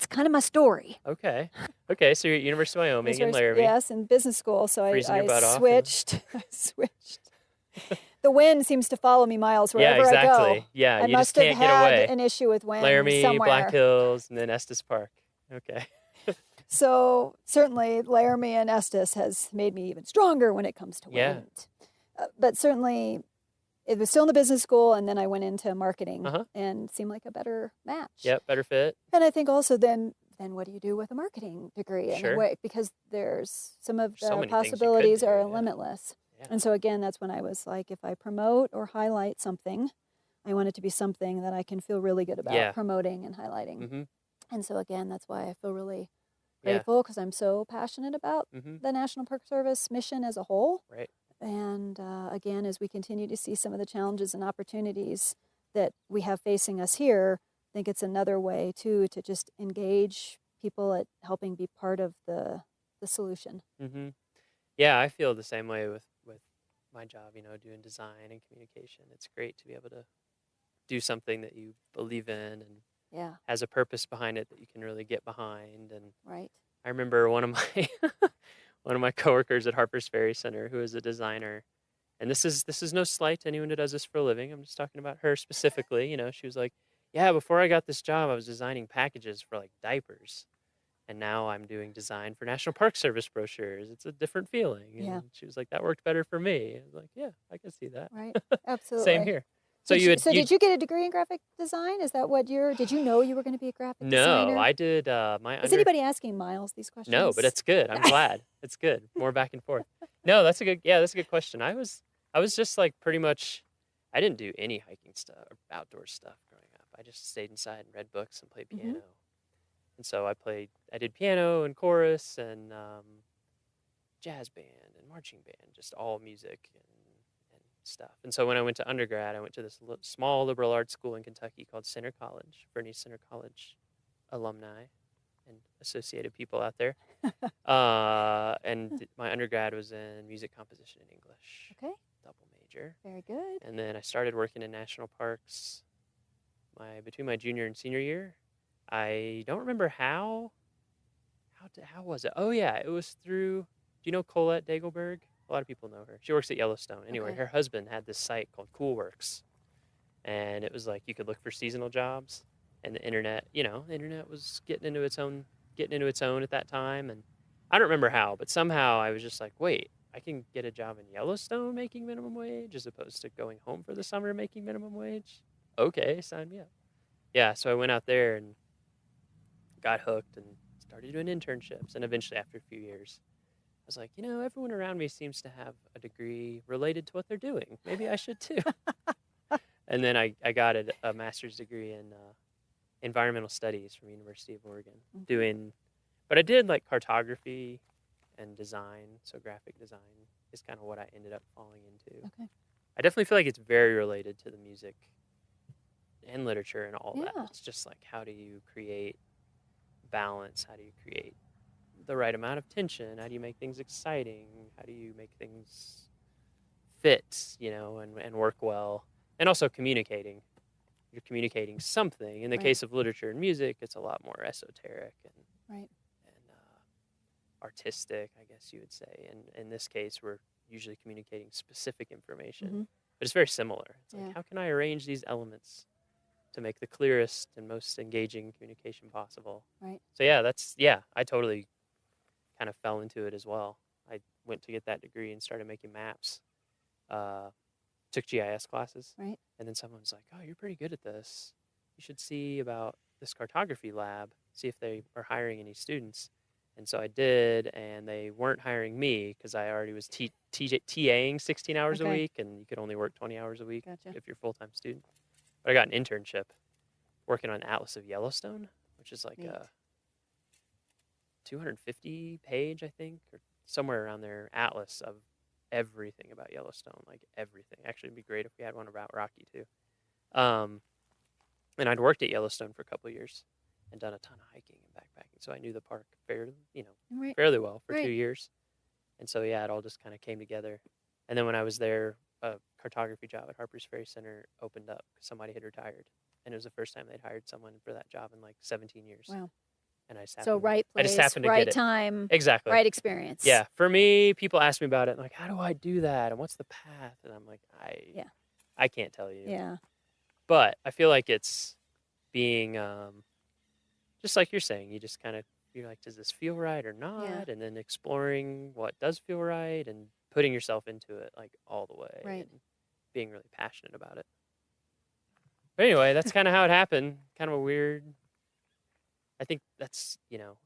S20: kind of my story.
S11: Okay. Okay. So you're at University of Wyoming in Laramie.
S20: Yes, in business school. So
S11: Freezing your butt
S20: I
S11: off
S20: switched. I switched. The wind seems to follow me miles wherever
S11: Yeah, exactly.
S20: I go.
S11: Yeah,
S20: I
S11: you
S20: must
S11: just can't
S20: have
S11: get
S20: had
S11: away.
S20: an issue with wind
S11: Laramie,
S20: somewhere.
S11: Black Hills, and then Estes Park. Okay.
S20: So certainly Laramie and Estes has made me even stronger when it comes to
S11: Yeah.
S20: wind. But certainly it was still in the business school, and then I went into marketing and seemed like a better match.
S11: Yep, better fit.
S20: And I think also then what do you do with a marketing degree? In
S11: Sure.
S20: a way, because there's some of
S11: So
S20: the
S11: many things you could
S20: possibilities
S11: do,
S20: are
S11: yeah.
S20: limitless.
S11: Yeah.
S20: And so again, that's when I was like, if I promote or highlight something, I want it to be something that I can feel really good about
S11: Yeah.
S20: promoting and highlighting.
S11: Mm-hmm.
S20: And so again, that's why I feel really
S11: Yeah.
S20: grateful, because I'm so passionate about
S11: Mhm.
S20: the National Park Service mission as a whole.
S11: Right.
S20: And again, as we continue to see some of the challenges and opportunities that we have facing us here, I think it's another way too to just engage people at helping be part of the solution.
S11: Mm-hmm. Yeah, I feel the same way with my job, doing design and communication. It's great to be able to do something that you believe in and
S20: Yeah.
S11: has a purpose behind it that you can really get behind. And
S20: Right.
S11: I remember one of my one of my coworkers at Harper's Ferry Center, who is a designer, and this is no slight to anyone who does this for a living. I'm just talking about her specifically. She was like, "Yeah, before I got this job, I was designing packages for like diapers, and now I'm doing design for National Park Service brochures. It's a different feeling." And
S20: Yeah.
S11: she was like, "That worked better for me." I was like, "Yeah, I can see that."
S20: Right. Absolutely.
S11: Same here. So
S20: did you get a degree in graphic design? Is that what did you know you were going to be a graphic designer?
S11: No, I did
S20: Is anybody asking Miles these questions?
S11: No, but it's good. I'm glad. It's good. More back and forth. No, that's a good question. I was just like pretty much, I didn't do any hiking stuff or outdoor stuff growing up. I just stayed inside and read books and played piano. And so I did piano and chorus and jazz band and marching band, just all music and stuff. And so when I went to undergrad, I went to this small liberal arts school in Kentucky called Center College, Bernice Center College alumni and associated people out there. And my undergrad was in music composition and English.
S20: Okay.
S11: Double major.
S20: Very good.
S11: And then I started working in national parks between my junior and senior year. I don't remember how was it? Oh yeah, it was through, do you know Colette Dagelberg? A lot of people know her. She works at Yellowstone. Anyway, her husband had this site called Coolworks. And it was like you could look for seasonal jobs. And the internet, the internet was getting into its own at that time. And I don't remember how, but somehow I was just like, wait, I can get a job in Yellowstone making minimum wage as opposed to going home for the summer making minimum wage. Okay, sign me up. Yeah, so I went out there and got hooked and started doing internships. And eventually, after a few years, I was like, everyone around me seems to have a degree related to what they're doing. Maybe I should too. And then I got a master's degree in environmental studies from University of Oregon. But I did like cartography and design. So graphic design is kind of what I ended up falling into.
S20: Okay.
S11: I definitely feel like it's very related to the music and literature and all that. It's just like, how do you create balance? How do you create the right amount of tension? How do you make things exciting? How do you make things fit, and work well? And also communicating. You're communicating something. In the case of literature and music, it's a lot more esoteric and artistic, I guess you would say. And in this case, we're usually communicating specific information. But it's very similar. It's like, how can I arrange these elements to make the clearest and most engaging communication possible?
S20: Right.
S11: So I totally kind of fell into it as well. I went to get that degree and started making maps. Took GIS classes.
S20: Right.
S11: And then someone was like, "Oh, you're pretty good at this. You should see about this cartography lab, see if they are hiring any students." And so I did, and they weren't hiring me because I already was TAing 16 hours a week, and you could only work 20 hours a week if you're a full-time student. But I got an internship working on Atlas of Yellowstone, which is like a 250 page, I think, or somewhere around there, atlas of everything about Yellowstone, like everything. Actually, it'd be great if we had one about Rocky too. And I'd worked at Yellowstone for a couple of years, and done a ton of hiking and backpacking. So I knew the park fairly,
S20: Right.
S11: fairly well for
S20: Right.
S11: 2 years. And so, yeah, it all just kind of came together. And then when I was there, a cartography job at Harper's Ferry Center opened up because somebody had retired. And it was the first time they'd hired someone for that job in like 17 years.
S20: Wow.
S11: And I just
S20: So
S11: happened,
S20: right
S11: I just
S20: place,
S11: happened to
S20: right
S11: get it.
S20: time,
S11: Exactly.
S20: right experience.
S11: Yeah. For me, people ask me about it. Like, how do I do that? And what's the path? And I'm like, I can't tell you.
S20: Yeah.
S11: But I feel like it's being, just like you're saying, you just kind of, you're like, does this feel right or not?
S20: Yeah.
S11: And then exploring what does feel right and putting yourself into it like all the way.
S20: Right.
S11: And being really passionate about it. But anyway, that's kind of how it happened. Kind of a weird, I think that's,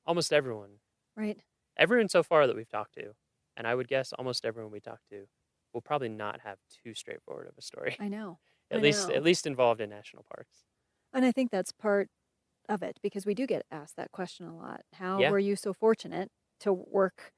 S11: almost everyone.
S20: Right.
S11: Everyone so far that we've talked to, and I would guess almost everyone we talked to, will probably not have too straightforward of a story.
S20: I know.
S11: At least involved in national parks.
S20: And I think that's part of it because we do get asked that question a lot. How
S11: Yeah.
S20: were you so fortunate to work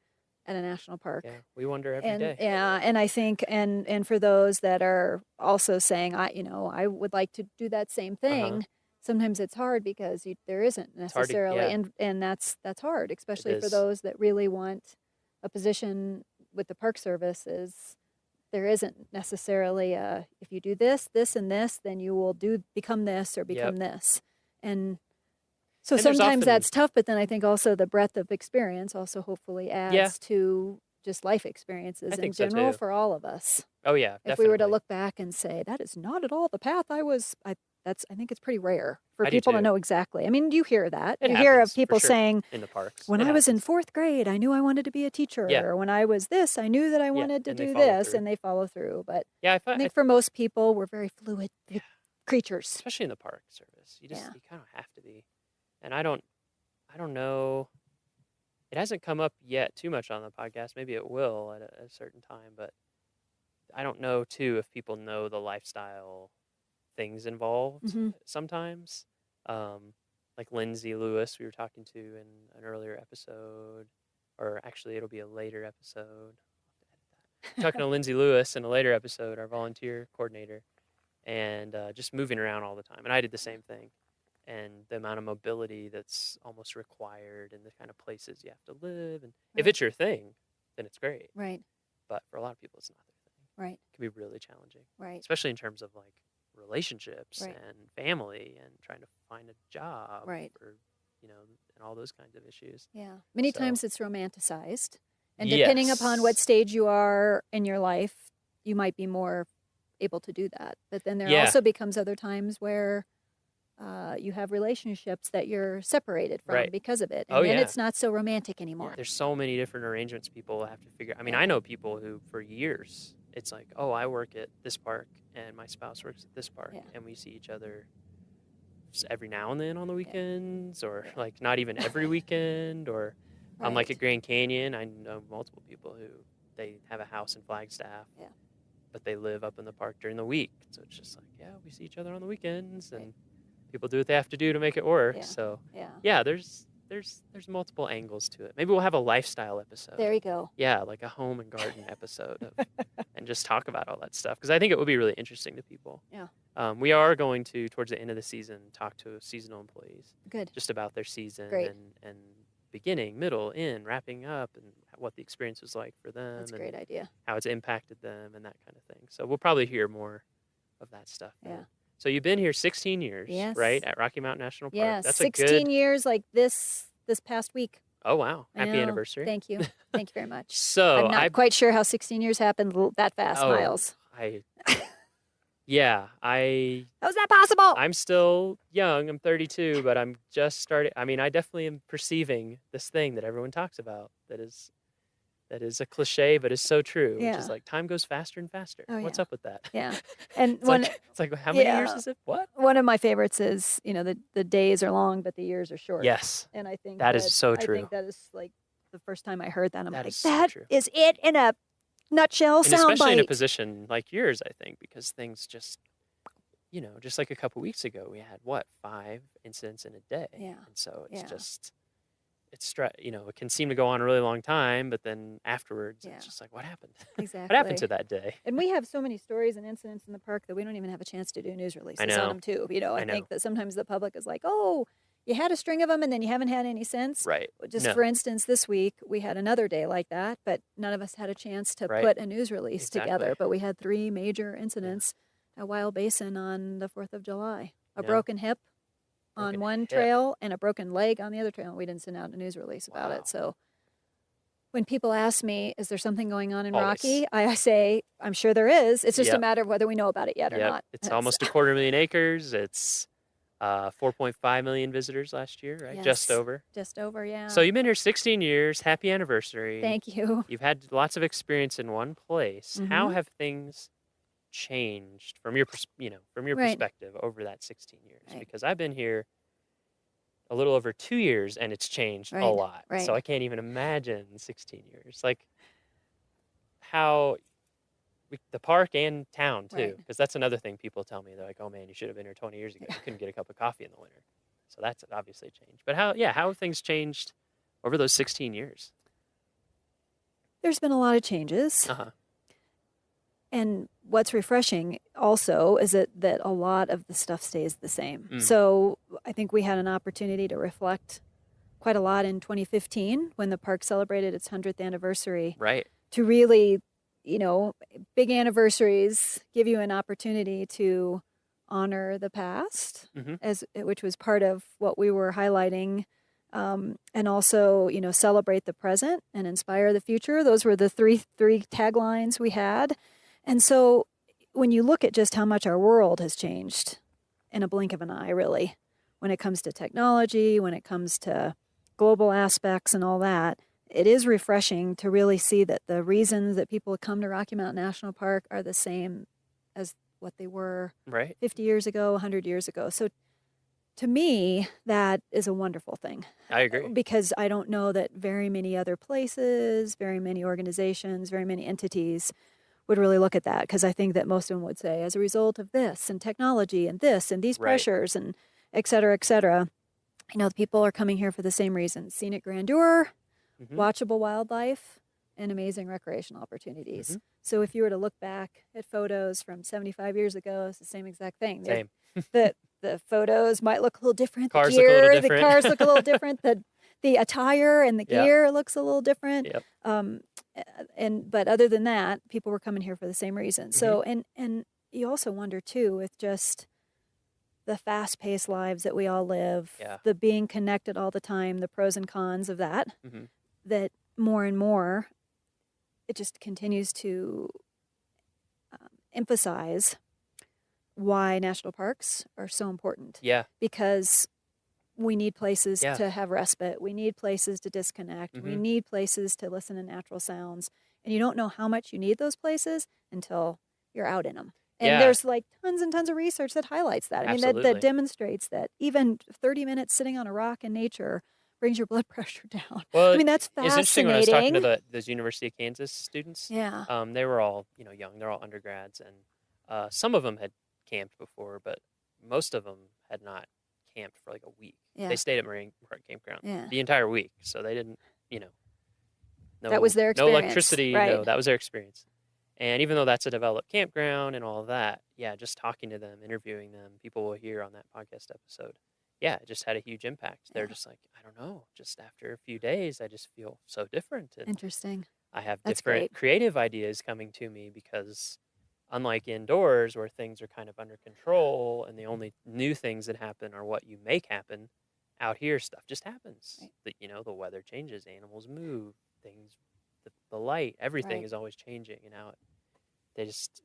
S20: at a national park?
S11: Yeah, we wonder every day.
S20: Yeah, and I think and for those that are also saying I would like to do that same thing. Sometimes it's hard because there isn't
S11: hard to-
S20: necessarily,
S11: yeah.
S20: and that's hard, especially for
S11: is.
S20: those that really want a position with the Park Service. There isn't necessarily if you do this, this, and this, then you will become this or become this, and so
S11: And there's
S20: sometimes
S11: often-
S20: that's tough. But then I think also the breadth of experience also hopefully adds to just life experiences
S11: I
S20: in
S11: think so,
S20: general
S11: too.
S20: for all of us.
S11: Oh, yeah,
S20: If we were to
S11: definitely.
S20: look back and say that is not at all the path I was, I think it's pretty rare for
S11: I do
S20: people to
S11: too.
S20: know exactly. I mean, you hear that.
S11: It
S20: You hear
S11: happens,
S20: of
S11: for
S20: people
S11: sure,
S20: saying,
S11: in the parks.
S20: when
S11: It
S20: I was in
S11: happens.
S20: 4th grade, I knew I wanted to be a teacher.
S11: Yeah.
S20: Or when I was this, I knew that I wanted to
S11: and they
S20: do
S11: follow
S20: this,
S11: through.
S20: and they follow through. But
S11: Yeah,
S20: I think for most people, we're very fluid creatures.
S11: especially in the Park Service, you
S20: Yeah.
S11: kind of have to be. And I don't know. It hasn't come up yet too much on the podcast. Maybe it will at a certain time, but I don't know too if people know the lifestyle things involved
S20: Mhm.
S11: sometimes. Like Lindsay Lewis, we were talking to in an earlier episode, or actually it'll be a later episode. Talking to Lindsay Lewis in a later episode, our volunteer coordinator, and just moving around all the time. And I did the same thing. And the amount of mobility that's almost required and the kind of places you have to live. And if
S20: Right.
S11: it's your thing, then it's great.
S20: Right.
S11: But for a lot of people, it's not their thing.
S20: Right.
S11: It can be really challenging.
S20: Right.
S11: Especially in terms of like relationships
S20: Right.
S11: and family and trying to find a job.
S20: Right.
S11: Or, and all those kinds of issues.
S20: Yeah. Many
S11: So-
S20: times it's romanticized. And depending upon what
S11: Yes.
S20: stage you are in your life, you might be more able to do that. But then there
S11: Yeah.
S20: also becomes other times where you have relationships that you're separated from
S11: Right.
S20: because of it. And
S11: Oh,
S20: then
S11: yeah.
S20: it's not so romantic anymore.
S11: There's so many different arrangements people have to figure. I mean, I know people who for years it's like, oh, I work at this park and my spouse works at this park, and we see each other every now and then on the weekends, or like not even every weekend. Or I'm like at Grand Canyon. I know multiple people who they have a house in Flagstaff, but they live up in the park during the week. So it's just like, yeah, we see each other on the weekends, and people do what they have to do to make it work.
S20: Yeah.
S11: So
S20: Yeah.
S11: there's multiple angles to it. Maybe we'll have a lifestyle episode.
S20: There you go.
S11: Yeah, like a home and garden episode of, and just talk about all that stuff, because I think it would be really interesting to people.
S20: Yeah.
S11: We are going to, towards the end of the season, talk to seasonal employees.
S20: Good.
S11: Just about their season
S20: Great.
S11: and beginning, middle, end, wrapping up, and what the experience was like for them.
S20: That's a
S11: and
S20: great idea.
S11: How it's impacted them and that kind of thing. So we'll probably hear more of that stuff.
S20: Yeah.
S11: then. So you've been here 16 years,
S20: Yes.
S11: right, at Rocky Mountain National Park.
S20: Yeah,
S11: That's
S20: 16
S11: a good.
S20: years like this past week.
S11: Oh wow!
S20: I
S11: Happy
S20: know.
S11: anniversary.
S20: Thank you. Thank you very much.
S11: So
S20: I'm not quite sure how 16 years happened that fast,
S11: Oh,
S20: Miles.
S11: How's
S20: that possible?
S11: I'm still young. I'm 32, but I'm just starting. I mean, I definitely am perceiving this thing that everyone talks about. That is a cliche, but is so true. Which
S20: Yeah.
S11: is like time goes faster and faster.
S20: Oh,
S11: What's
S20: yeah.
S11: up with that?
S20: Yeah. And
S11: it's like how many years is it? What?
S20: One of my favorites is, the days are long, but the years are short.
S11: Yes.
S20: And I think
S11: That is so
S20: I
S11: true.
S20: think that is like the first time I heard that. I'm
S11: That
S20: like,
S11: is so
S20: that
S11: true.
S20: is it in a nutshell
S11: And especially in a
S20: soundbite.
S11: position like yours, I think, because things just, just like a couple weeks ago, we had 5 incidents in a day.
S20: Yeah.
S11: And so it's
S20: Yeah.
S11: just, it can seem to go on a really long time, but then afterwards,
S20: Yeah.
S11: it's just like, what happened?
S20: Exactly.
S11: What happened to that day?
S20: And we have so many stories and incidents in the park that we don't even have a chance to do news releases on
S11: know.
S20: them too. I
S11: I know.
S20: think that sometimes the public is like, oh, you had a string of them and then you haven't had any since.
S11: Right.
S20: Just
S11: No.
S20: for instance, this week we had another day like that, but none of us had a chance to
S11: Right.
S20: put a news release
S11: Exactly.
S20: together. But we had 3 major incidents at Wild Basin on the 4th of July. A
S11: Yeah.
S20: broken hip on
S11: Broken
S20: one
S11: hip.
S20: trail and a broken leg on the other trail. We didn't send out a news release about it. So when people ask me, is there something going on in
S11: Always.
S20: Rocky? I say, I'm sure there is. It's just a
S11: Yep.
S20: matter of whether we know about it yet or
S11: Yep.
S20: not.
S11: It's almost 250,000 acres. It's 4.5 million visitors last year, right? Just
S20: Yes.
S11: over.
S20: Just over, yeah.
S11: So you've been here 16 years. Happy anniversary.
S20: Thank you.
S11: You've had lots of experience in one place. How
S20: Mhm.
S11: have things changed from your
S20: Right.
S11: perspective over that 16 years?
S20: Right.
S11: Because I've been here a little over 2 years and it's changed a
S20: Right,
S11: lot.
S20: right.
S11: So I can't even imagine 16 years. Like how the park and town too,
S20: Right.
S11: because that's another thing people tell me. They're like, "Oh man, you should have been here 20 years ago. You couldn't get a cup of coffee in the winter." So that's obviously changed. But how have things changed over those 16 years?
S20: There's been a lot of changes.
S11: Uh-huh.
S20: And what's refreshing also is that a lot of the stuff stays the same.
S11: Mm.
S20: So I think we had an opportunity to reflect quite a lot in 2015 when the park celebrated its 100th anniversary.
S11: Right.
S20: To really, big anniversaries give you an opportunity to honor the past, which was part of what we were highlighting, and also, celebrate the present and inspire the future. Those were the three taglines we had. And so when you look at just how much our world has changed in a blink of an eye, really, when it comes to technology, when it comes to global aspects and all that, it is refreshing to really see that the reasons that people come to Rocky Mountain National Park are the same as what they were
S11: Right.
S20: 50 years ago, 100 years ago. So to me, that is a wonderful thing.
S11: I agree.
S20: Because I don't know that very many other places, very many organizations, very many entities would really look at that, because I think that most of them would say, as a result of this and technology and this and these
S11: Right.
S20: pressures and et cetera, the people are coming here for the same reasons: scenic grandeur, watchable wildlife, and amazing recreational opportunities. So if you were to look back at photos from 75 years ago, it's the same exact thing.
S11: Same.
S20: The photos might look a little different.
S11: Cars
S20: the
S11: look a little
S20: gear,
S11: different.
S20: the cars look a little different. The attire and the
S11: Yep.
S20: gear looks a little different.
S11: Yep.
S20: But other than that, people were coming here for the same reason. So and you also wonder too, with just the fast-paced lives that we all live,
S11: Yeah.
S20: the being connected all the time, the pros and cons of that, that more and more it just continues to emphasize why national parks are so important.
S11: Yeah.
S20: Because we need places
S11: Yeah.
S20: to have respite. We need places to disconnect. We need places to listen to natural sounds. And you don't know how much you need those places until you're out in them. And
S11: Yeah.
S20: there's like tons and tons of research that highlights that. I mean, that
S11: Absolutely.
S20: demonstrates that even 30 minutes sitting on a rock in nature brings your blood pressure down.
S11: Well,
S20: I mean, that's
S11: it's interesting when I was talking to
S20: fascinating.
S11: those University of Kansas students.
S20: Yeah.
S11: They were all young. They're all undergrads, and some of them had camped before, but most of them had not camped for like a week.
S20: Yeah.
S11: They stayed at Marine Park Campground
S20: Yeah.
S11: the entire week, so they didn't, no,
S20: That was their
S11: no
S20: experience,
S11: electricity. No,
S20: right.
S11: that was their experience. And even though that's a developed campground and all of that, yeah, just talking to them, interviewing them, people will hear on that podcast episode. Yeah, it just had a huge impact. They're just like, I don't know, just after a few days, I just feel so different. And
S20: Interesting.
S11: I have
S20: That's
S11: different
S20: great.
S11: creative ideas coming to me because unlike indoors where things are kind of under control and the only new things that happen are what you make happen, out here stuff just happens. The weather changes, animals move, things, the light, everything
S20: Right.
S11: is always changing. And now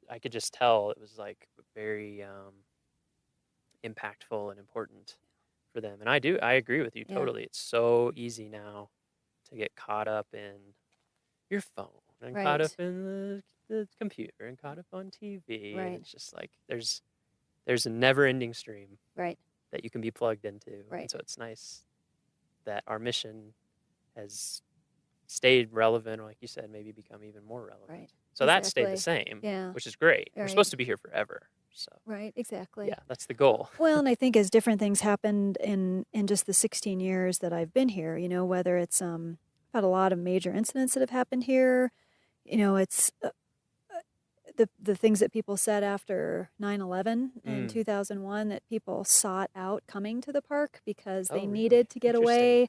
S11: I could just tell it was like very impactful and important for them. And I agree with you
S20: Yeah.
S11: totally. It's so easy now to get caught up in your phone and caught
S20: Right.
S11: up in the computer and caught up on TV.
S20: Right.
S11: And it's just like there's a never ending stream
S20: Right.
S11: that you can be plugged into.
S20: Right.
S11: And so it's nice that our mission has stayed relevant, or like you said, maybe become even more relevant.
S20: Right.
S11: So that stayed the
S20: Exactly.
S11: same,
S20: Yeah.
S11: which is great. We're
S20: Right.
S11: supposed to be here forever. So
S20: Right, exactly.
S11: yeah, that's the goal.
S20: Well, and I think as different things happened in just the 16 years that I've been here, whether it's I've had a lot of major incidents that have happened here, it's the things that people said after 9/11 in 2001, that people sought out coming to the park because they needed to get away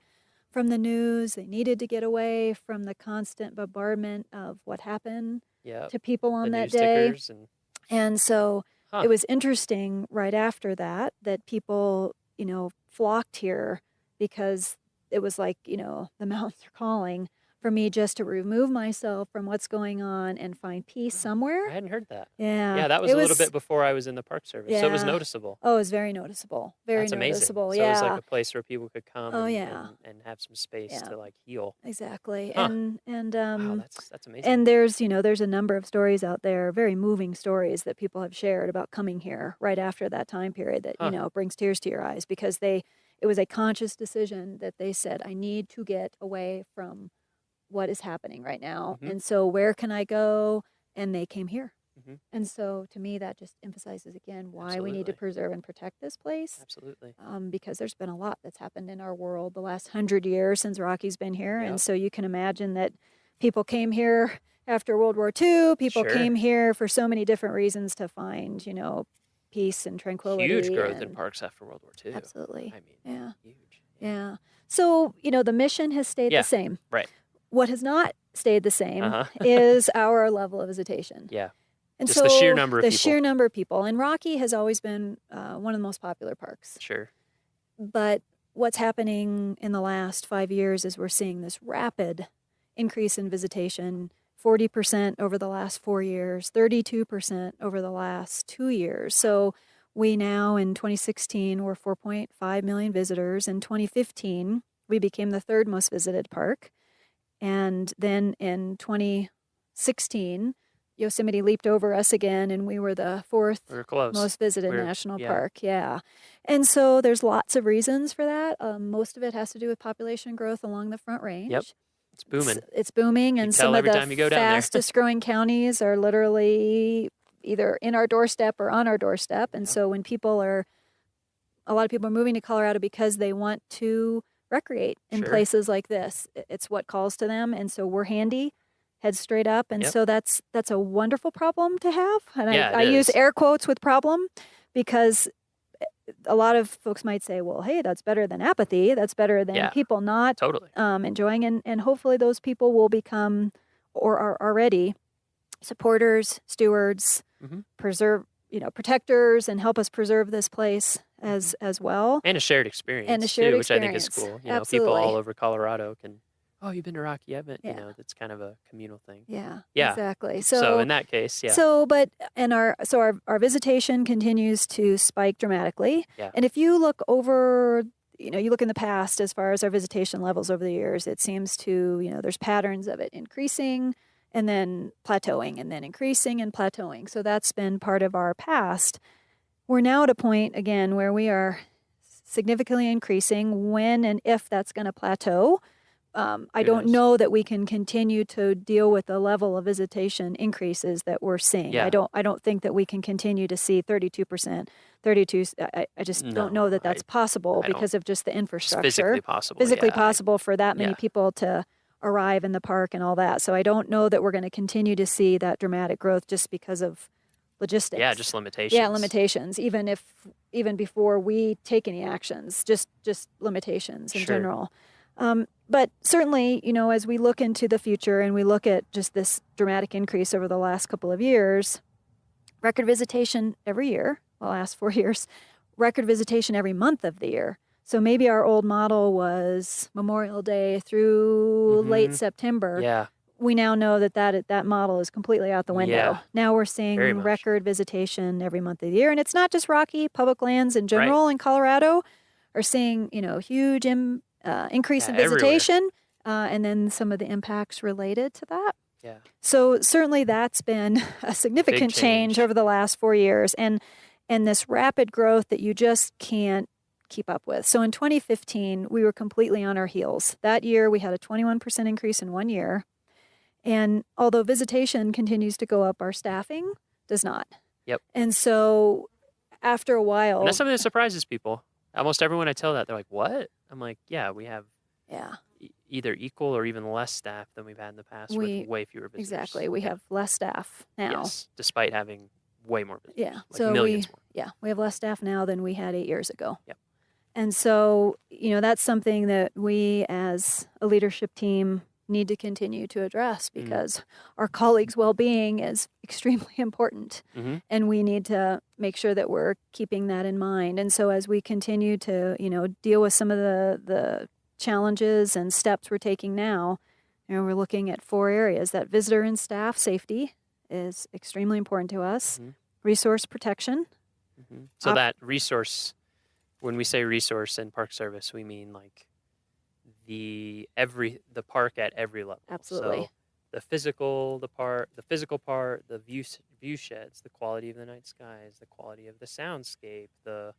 S20: from the news. They needed to get away from the constant bombardment of what happened to people on that day. And so it was interesting right after that people, flocked here because it was like, the mountains are calling for me just to remove myself from what's going on and find peace somewhere.
S11: I hadn't heard that.
S20: Yeah.
S11: Yeah, that was a little bit before I was in the Park Service, so it was noticeable.
S20: Oh, it was very noticeable. Very
S11: That's amazing.
S20: noticeable.
S11: So
S20: Yeah.
S11: it was like a place where people could come and have some space
S20: Yeah.
S11: to like heal.
S20: Exactly.
S11: Huh.
S20: And
S11: Wow, that's amazing.
S20: and there's a number of stories out there, very moving stories that people have shared about coming here right after that time period that brings tears to your eyes, because it was a conscious decision that they said, I need to get away from what is happening right now. And so where can I go? And they came here. And so to me, that just emphasizes again why we need to preserve and protect this place.
S11: Absolutely.
S20: Because there's been a lot that's happened in our world the last 100 years since Rocky's been here. And so you can imagine that people came here after World War II. People came here for so many different reasons to find, peace and tranquility.
S11: Huge growth in parks after World War II.
S20: Absolutely.
S11: I mean, huge.
S20: Yeah. So, the mission has stayed the same.
S11: Right.
S20: What has not stayed the same is our level of visitation.
S11: Yeah.
S20: And
S11: just
S20: so
S11: the sheer number of
S20: the
S11: people.
S20: sheer number of people. And Rocky has always been one of the most popular parks.
S11: Sure.
S20: But what's happening in the last 5 years is we're seeing this rapid increase in visitation, 40% over the last 4 years, 32% over the last 2 years. So we now in 2016 were 4.5 million visitors. In 2015, we became the third most visited park. And then in 2016, Yosemite leaped over us again, and we were the fourth most visited national park. Yeah. And so there's lots of reasons for that. Most of it has to do with population growth along the Front Range.
S11: Yep. It's booming.
S20: It's booming, and some of the fastest growing counties are literally either in our doorstep or on our doorstep. And so when a lot of people are moving to Colorado because they want to recreate in places like this. It's what calls to them. And so we're handy, head straight up. And so that's a wonderful problem to have. And I use air quotes with problem, because a lot of folks might say, well, hey, that's better than apathy. That's better than people not enjoying. And hopefully those people will become, or are already, supporters, stewards, protectors, and help us preserve this place as well.
S11: And a shared experience. Which I think is cool. People all over Colorado can, you've been to Rocky? You haven't? That's kind of a communal thing.
S20: Yeah.
S11: Yeah.
S20: Exactly.
S11: So in that case,
S20: So, our visitation continues to spike dramatically.
S11: Yeah.
S20: And if you look over, you look in the past as far as our visitation levels over the years, it seems to, there's patterns of it increasing and then plateauing and then increasing and plateauing. So that's been part of our past. We're now at a point, again, where we are significantly increasing. When and if that's going to plateau, I don't know that we can continue to deal with the level of visitation increases that we're seeing.
S11: Yeah.
S20: I don't think that we can continue to see 32%, 32. I just don't know that that's possible because of just the infrastructure.
S11: It's physically possible.
S20: Physically possible for that many people to arrive in the park and all that. So I don't know that we're going to continue to see that dramatic growth just because of logistics.
S11: Yeah, just limitations.
S20: Yeah, limitations. Even before we take any actions, just limitations in general. But certainly, as we look into the future and we look at just this dramatic increase over the last couple of years, record visitation every year, the last 4 years, record visitation every month of the year. So maybe our old model was Memorial Day through late September.
S11: Yeah.
S20: We now know that model is completely out the window.
S11: Yeah.
S20: Now we're seeing record visitation every month of the year. And it's not just Rocky. Public lands in general in Colorado are seeing, huge increase in visitation, and then some of the impacts related to that.
S11: Yeah.
S20: So certainly that's been a significant change over the last 4 years, and this rapid growth that you just can't keep up with. So in 2015, we were completely on our heels. That year, we had a 21% increase in 1 year. And although visitation continues to go up, our staffing does not.
S11: Yep.
S20: And so after a while...
S11: And that's something that surprises people. Almost everyone I tell that, they're like, what? I'm like, yeah, we have...
S20: Yeah.
S11: either equal or even less staff than we've had in the past with way fewer visitors.
S20: Exactly. We have less staff now.
S11: Yes, despite having way more visitors.
S20: Yeah.
S11: Like
S20: So
S11: millions more.
S20: we have less staff now than we had 8 years ago.
S11: Yep.
S20: And so, that's something that we as a leadership team need to continue to address because our colleagues' well-being is extremely important. And we need to make sure that we're keeping that in mind. And so as we continue to, deal with some of the challenges and steps we're taking now, we're looking at 4 areas. That visitor and staff safety is extremely important to us. Resource protection.
S11: So that resource, when we say resource in Park Service, we mean like the park at every level.
S20: Absolutely.
S11: So the physical part, the view sheds, the quality of the night skies, the quality of the soundscape, the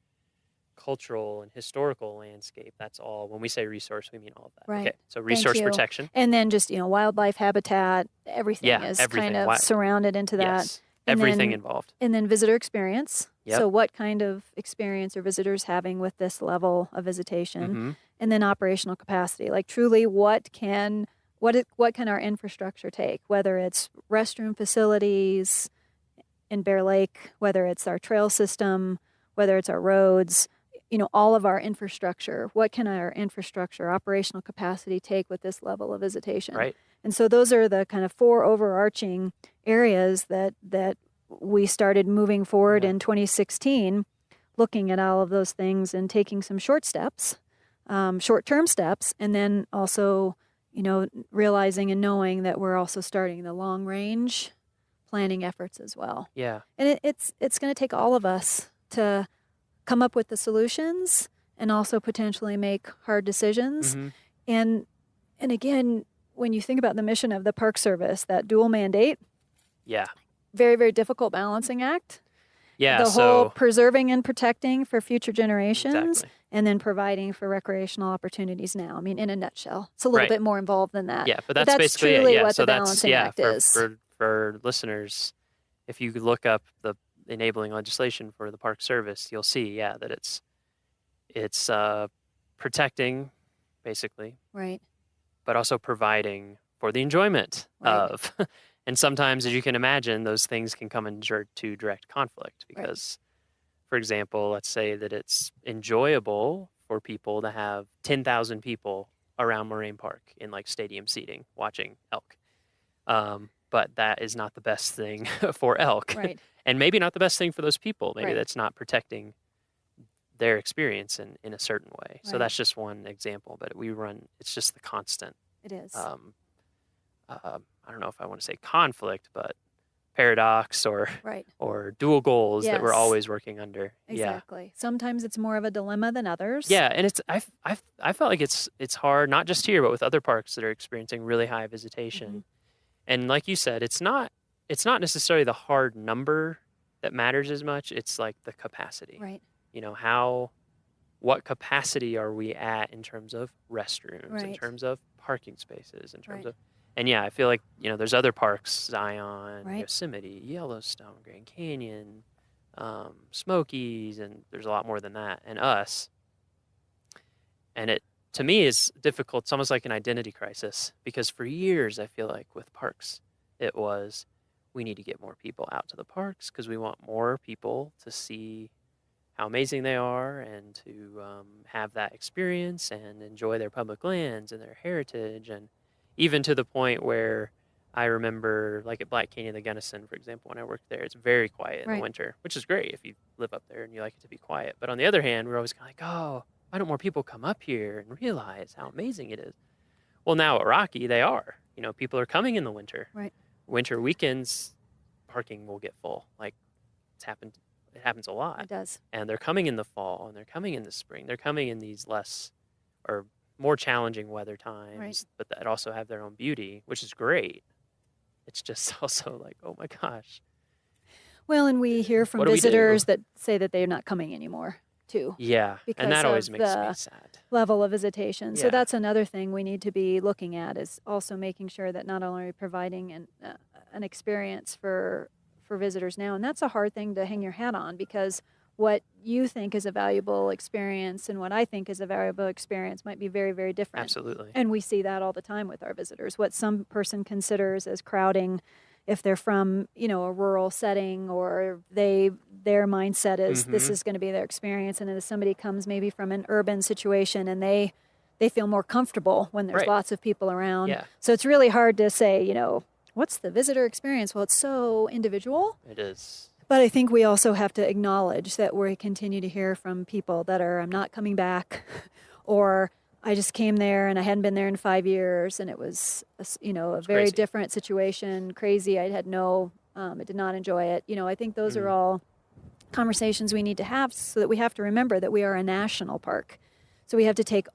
S11: cultural and historical landscape. That's all. When we say resource, we mean all of that.
S20: Right.
S11: Okay. So resource
S20: Thank you.
S11: protection.
S20: And then just, wildlife habitat, everything is
S11: everything.
S20: kind of surrounded into that.
S11: Yes.
S20: And
S11: Everything
S20: then,
S11: involved.
S20: And then visitor experience.
S11: Yep.
S20: So what kind of experience are visitors having with this level of visitation? And then operational capacity. Like truly what can our infrastructure take? Whether it's restroom facilities in Bear Lake, whether it's our trail system, whether it's our roads, all of our infrastructure. What can our infrastructure, operational capacity take with this level of visitation?
S11: Right.
S20: And so those are the kind of 4 overarching areas that we started moving forward in 2016, looking at all of those things and taking some short-term steps, and then also, realizing and knowing that we're also starting the long-range planning efforts as well.
S11: Yeah.
S20: And it's going to take all of us to come up with the solutions and also potentially make hard decisions. And again, when you think about the mission of the Park Service, that dual mandate, very, very difficult balancing act.
S11: Yeah.
S20: The whole preserving and protecting for future generations,
S11: Exactly.
S20: and then providing for recreational opportunities now. I mean, in a nutshell, it's a little bit more involved than that.
S11: Yeah, but that's basically
S20: truly
S11: it. Yeah.
S20: what
S11: So
S20: the balancing act is.
S11: For listeners, if you look up the enabling legislation for the Park Service, you'll see, that it's protecting, basically,
S20: Right.
S11: but also providing for the enjoyment of. And sometimes, as you can imagine, those things can come into direct conflict because, for example, let's say that it's enjoyable for people to have 10,000 people around Moraine Park in like stadium seating watching elk. But that is not the best thing for elk.
S20: Right.
S11: And maybe not the best thing for those people. Maybe
S20: Right.
S11: that's not protecting their experience in a certain way. So
S20: Right.
S11: that's just one example, but it's just the constant.
S20: It is.
S11: I don't know if I want to say conflict, but paradox or
S20: Right.
S11: or dual goals that we're
S20: Yes.
S11: always working under.
S20: Exactly. Sometimes it's more of a dilemma than others.
S11: Yeah, and I felt like it's hard, not just here, but with other parks that are experiencing really high visitation. And like you said, it's not necessarily the hard number that matters as much. It's like the capacity.
S20: Right.
S11: What capacity are we at in terms of restrooms, in
S20: Right.
S11: terms of parking spaces, in terms
S20: Right.
S11: of, and I feel like, there's other parks, Zion,
S20: Right.
S11: Yosemite, Yellowstone, Grand Canyon, Smokies, and there's a lot more than that, and us. And it, to me, is difficult. It's almost like an identity crisis because for years, I feel like with parks, it was, we need to get more people out to the parks because we want more people to see how amazing they are and to have that experience and enjoy their public lands and their heritage. And even to the point where I remember, like at Black Canyon, the Gunnison, for example, when I worked there, it's very quiet in
S20: Right.
S11: the winter, which is great if you live up there and you like it to be quiet. But on the other hand, we're always kind of like, oh, why don't more people come up here and realize how amazing it is? Well, now at Rocky, they are. People are coming in the winter.
S20: Right.
S11: Winter weekends, parking will get full. Like it happens a lot.
S20: It does.
S11: And they're coming in the fall and they're coming in the spring. They're coming in these less or more challenging weather times,
S20: Right.
S11: but that also have their own beauty, which is great. It's just also like, oh my gosh.
S20: Well, and we hear from
S11: What do we do?
S20: visitors that say that they're not coming anymore, too.
S11: Yeah.
S20: Because
S11: And that always
S20: of
S11: makes me
S20: the
S11: sad.
S20: level of visitation. So
S11: Yeah.
S20: that's another thing we need to be looking at is also making sure that not only are we providing an experience for visitors now, and that's a hard thing to hang your hat on because what you think is a valuable experience and what I think is a valuable experience might be very, very different.
S11: Absolutely.
S20: And we see that all the time with our visitors. What some person considers as crowding, if they're from, a rural setting, or their mindset is this is going to be their experience. And then if somebody comes maybe from an urban situation and they feel more comfortable when there's lots of people around.
S11: Yeah.
S20: So it's really hard to say, what's the visitor experience? Well, it's so individual.
S11: It is.
S20: But I think we also have to acknowledge that we continue to hear from people that are, I'm not coming back, or I just came there and I hadn't been there in 5 years, and it was, a very
S11: crazy.
S20: different situation, crazy. I did not enjoy it. I think those are all conversations we need to have, so that we have to remember that we are a national park. So we have to take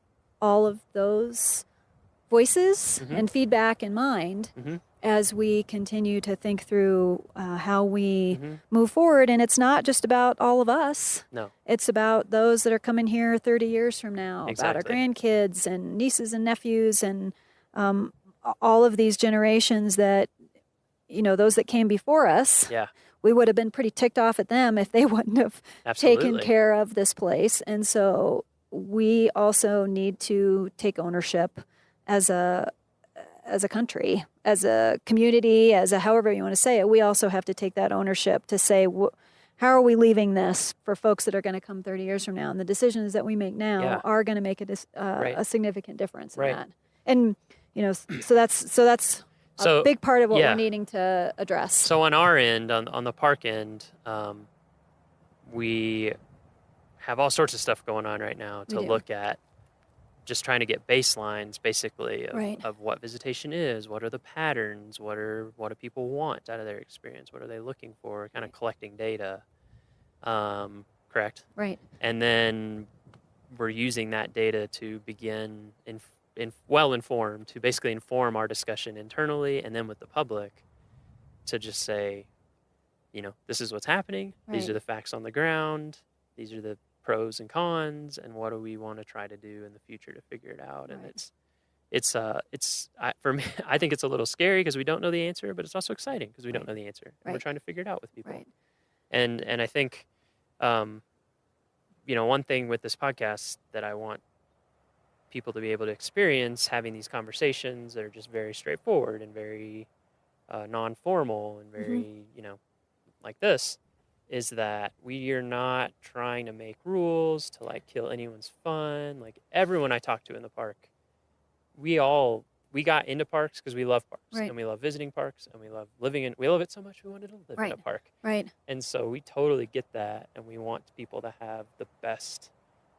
S20: all of those voices and feedback in mind as we continue to think through how we move forward. And it's not just about all of us.
S11: No.
S20: It's about those that are coming here 30 years from now, about our
S11: Exactly.
S20: grandkids and nieces and nephews, and all of these generations that, those that came before us.
S11: Yeah.
S20: We would have been pretty ticked off at them if they wouldn't have taken
S11: Absolutely.
S20: care of this place. And so we also need to take ownership as a country, as a community, as a however you want to say it. We also have to take that ownership to say, how are we leaving this for folks that are going to come 30 years from now? And the decisions that we make now are going to make a significant difference in that. And so that's a big part of what we're needing to address.
S11: So on our end, on the park end, we have all sorts of stuff going on right now to look at, just trying to get baselines basically of what visitation is, what are the patterns, what do people want out of their experience, what are they looking for, kind of collecting data, correct?
S20: Right.
S11: And then we're using that data to begin well-informed, to basically inform our discussion internally and then with the public, to just say, this is what's happening, these are the facts on the ground, these are the pros and cons, and what do we want to try to do in the future to figure it out. And for me, I think it's a little scary because we don't know the answer, but it's also exciting because we don't know the answer, and we're trying to figure it out with people.
S20: Right.
S11: And I think, one thing with this podcast that I want people to be able to experience, having these conversations that are just very straightforward and very non-formal and very, like this, is that we are not trying to make rules to kill anyone's fun. Like everyone I talk to in the park, we got into parks because we love parks and we love visiting parks and we love we love it so much we wanted to live in a park.
S20: Right.
S11: And so we totally get that, and we want people to have the best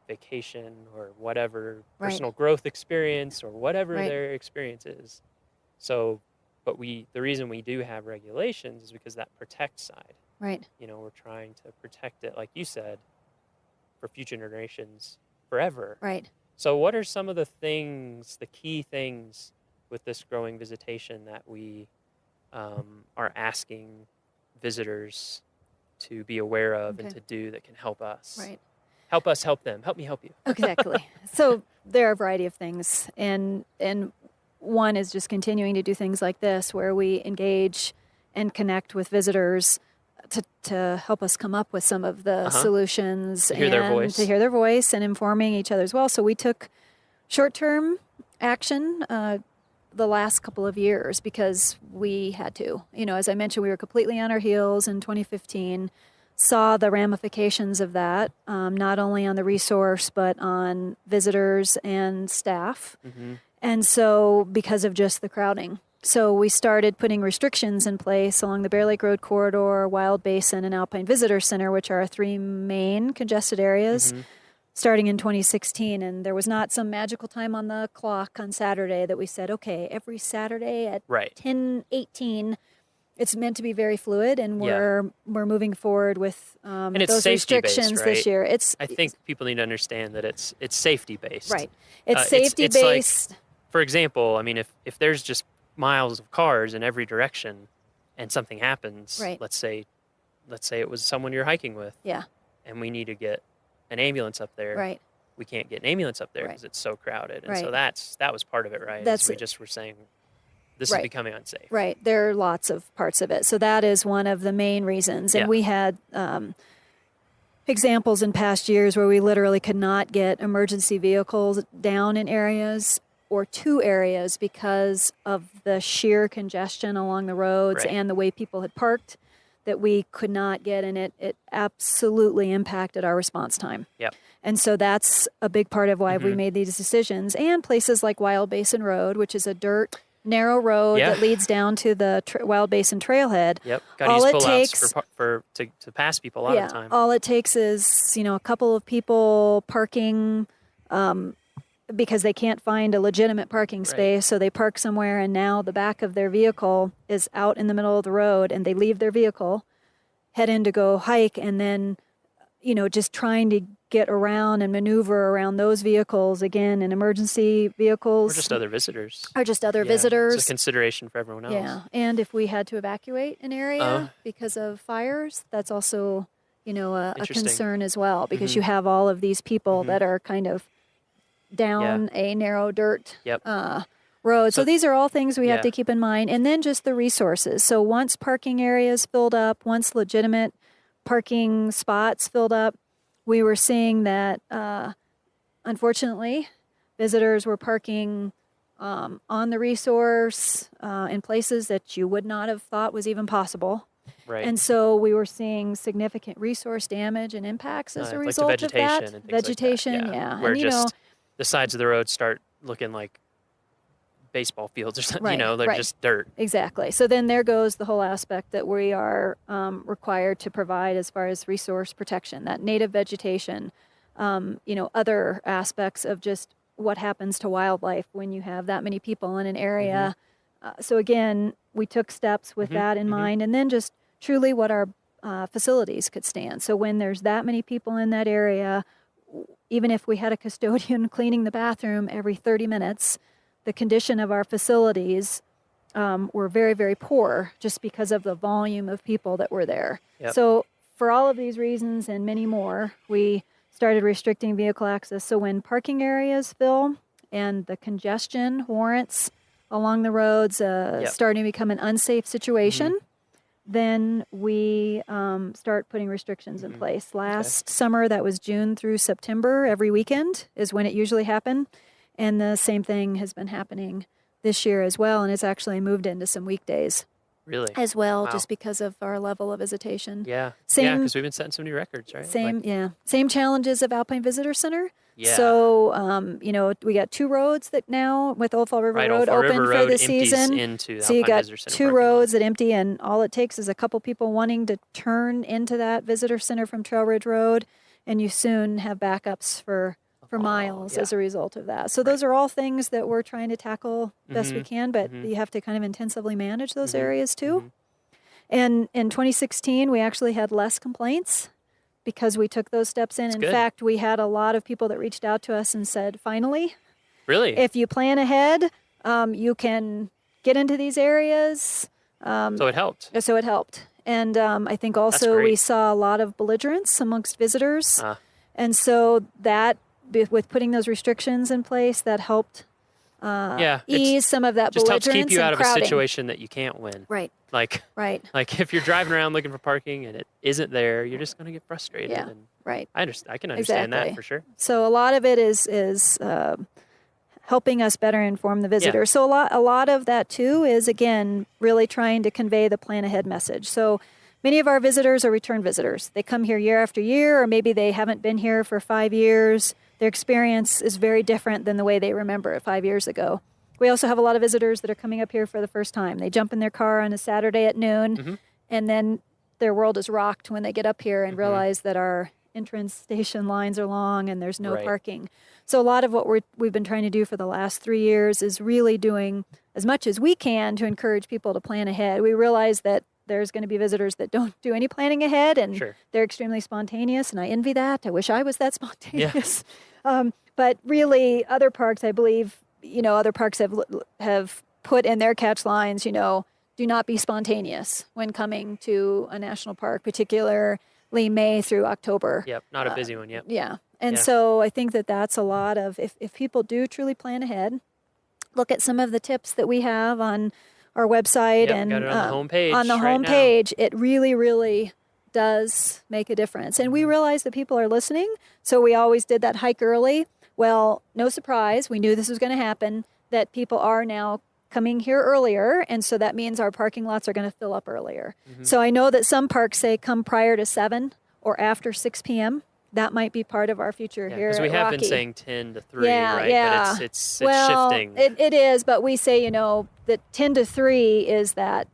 S11: vacation or whatever personal growth experience or whatever their experience is. So, but the reason we do have regulations is because that protects side.
S20: Right.
S11: We're trying to protect it, like you said, for future generations forever.
S20: Right.
S11: So what are some of the key things with this growing visitation that we are asking visitors to be aware of and to do that can help us?
S20: Right.
S11: Help us help them. Help me help you.
S20: Exactly. So there are a variety of things. And one is just continuing to do things like this, where we engage and connect with visitors to help us come up with some of the solutions,
S11: to hear
S20: their voice and informing each other as well. So we took short-term action the last couple of years because we had to. As I mentioned, we were completely on our heels in 2015, saw the ramifications of that, not only on the resource, but on visitors and staff. And so because of just the crowding. So we started putting restrictions in place along the Bear Lake Road Corridor, Wild Basin, and Alpine Visitor Center, which are our three main congested areas, starting in 2016. And there was not some magical time on the clock on Saturday that we said, okay, every Saturday at 10:18, it's meant to be very fluid, and we're moving forward with
S11: and it's
S20: those restrictions
S11: based,
S20: this year.
S11: I think people need to understand that it's safety based.
S20: Right. It's safety based.
S11: For example, I mean, if there's just miles of cars in every direction and something happens, let's say it was someone you're hiking with, and we need to get an ambulance up there, we can't get an ambulance up there because it's so crowded. And so that was part of it, right? We just were saying this is becoming unsafe.
S20: Right. There are lots of parts of it. So that is one of the main reasons. And we had examples in past years where we literally could not get emergency vehicles down in areas or to areas because of the sheer congestion along the roads and the way people had parked that we could not get, and it absolutely impacted our response time.
S11: Yep.
S20: And so that's a big part of why we made these decisions. And places like Wild Basin Road, which is a dirt, narrow road that leads down to the Wild Basin Trailhead.
S11: Yep. Got to use pullouts to pass people a lot of the time.
S20: All it takes is, a couple of people parking because they can't find a legitimate parking space, so they park somewhere, and now the back of their vehicle is out in the middle of the road, and they leave their vehicle, head in to go hike, and then, just trying to get around and maneuver around those vehicles, again, in emergency vehicles.
S11: Or just other visitors.
S20: visitors.
S11: It's a consideration for everyone else.
S20: Yeah, and if we had to evacuate an area because of fires, that's also, a concern as well, because you have all of these people that are kind of down a narrow dirt road. So these are all things we have to keep in mind. And then just the resources. So once parking areas filled up, once legitimate parking spots filled up, we were seeing that, unfortunately, visitors were parking on the resource in places that you would not have thought was even possible.
S11: Right.
S20: And so we were seeing significant resource damage and impacts as a result of that.
S11: And
S20: vegetation,
S11: like that.
S20: yeah.
S11: Where
S20: and,
S11: the sides of the road start looking like baseball fields or something, they're just dirt.
S20: Exactly. So then there goes the whole aspect that we are required to provide as far as resource protection, that native vegetation, other aspects of just what happens to wildlife when you have that many people in an area. So again, we took steps with that in mind, and then just truly what our facilities could stand. So when there's that many people in that area, even if we had a custodian cleaning the bathroom every 30 minutes, the condition of our facilities were very, very poor just because of the volume of people that were there.
S11: Yep.
S20: So for all of these reasons and many more, we started restricting vehicle access. So when parking areas fill and the congestion warrants along the roads starting to become an unsafe situation, then we start putting restrictions in place. Last summer, that was June through September, every weekend is when it usually happened. And the same thing has been happening this year as well, and it's actually moved into some weekdays.
S11: Really?
S20: As well,
S11: Wow.
S20: just because of our level of visitation.
S11: Yeah.
S20: Same,
S11: because we've been setting some new records, right?
S20: Same challenges of Alpine Visitor Center.
S11: Yeah.
S20: So, we got two roads that now, with Old Fall River Road
S11: Old Fall
S20: open
S11: River
S20: for
S11: Road
S20: the
S11: empties
S20: season.
S11: into the
S20: So you
S11: Alpine
S20: got
S11: Visitor Center
S20: two
S11: parking lot.
S20: roads that empty, and all it takes is a couple people wanting to turn into that visitor center from Trail Ridge Road, and you soon have backups for miles as a result of that. So those are all things that we're trying to tackle best we can, but you have to kind of intensively manage those areas too. And in 2016, we actually had less complaints because we took those steps in. In fact, we had a lot of people that reached out to us and said, finally,
S11: really,
S20: if you plan ahead, you can get into these areas.
S11: So it helped.
S20: So it helped. And I think also we saw a lot of belligerence amongst visitors. And so that, with putting those restrictions in place, that helped ease some of that
S11: just
S20: belligerence
S11: helps keep you out of
S20: crowding.
S11: a situation that you can't win.
S20: Right.
S11: Like if you're driving around looking for parking and it isn't there, you're just going to get frustrated.
S20: Yeah.
S11: And
S20: right.
S11: I can understand that for sure.
S20: So a lot of it is helping us better inform the visitor. So a lot of that too is, again, really trying to convey the plan ahead message. So many of our visitors are return visitors. They come here year after year, or maybe they haven't been here for 5 years. Their experience is very different than the way they remember it 5 years ago. We also have a lot of visitors that are coming up here for the first time. They jump in their car on a Saturday at noon, and then their world is rocked when they get up here and realize that our entrance station lines are long and there's no parking. So a lot of what we've been trying to do for the last 3 years is really doing as much as we can to encourage people to plan ahead. We realize that there's going to be visitors that don't do any planning ahead, and they're extremely spontaneous, and I envy that. I wish I was that spontaneous. But really, other parks, I believe, other parks have put in their catch lines, do not be spontaneous when coming to a national park, particularly May through October.
S11: Yep, not a busy one, yep.
S20: Yeah. And so I think that that's a lot of, if people do truly plan ahead, look at some of the tips that we have on our website and
S11: got it on the homepage.
S20: On the homepage, it really, really does make a difference. And we realize that people are listening, so we always did that hike early. Well, no surprise, we knew this was going to happen, that people are now coming here earlier, and so that means our parking lots are going to fill up earlier. So I know that some parks say come prior to 7 or after 6 p.m. That might be part of our future here
S11: Because
S20: at
S11: we have
S20: Rocky.
S11: been saying 10 to 3,
S20: Yeah,
S11: right?
S20: yeah.
S11: But it's
S20: well,
S11: shifting.
S20: It is, but we say, that 10 to 3 is that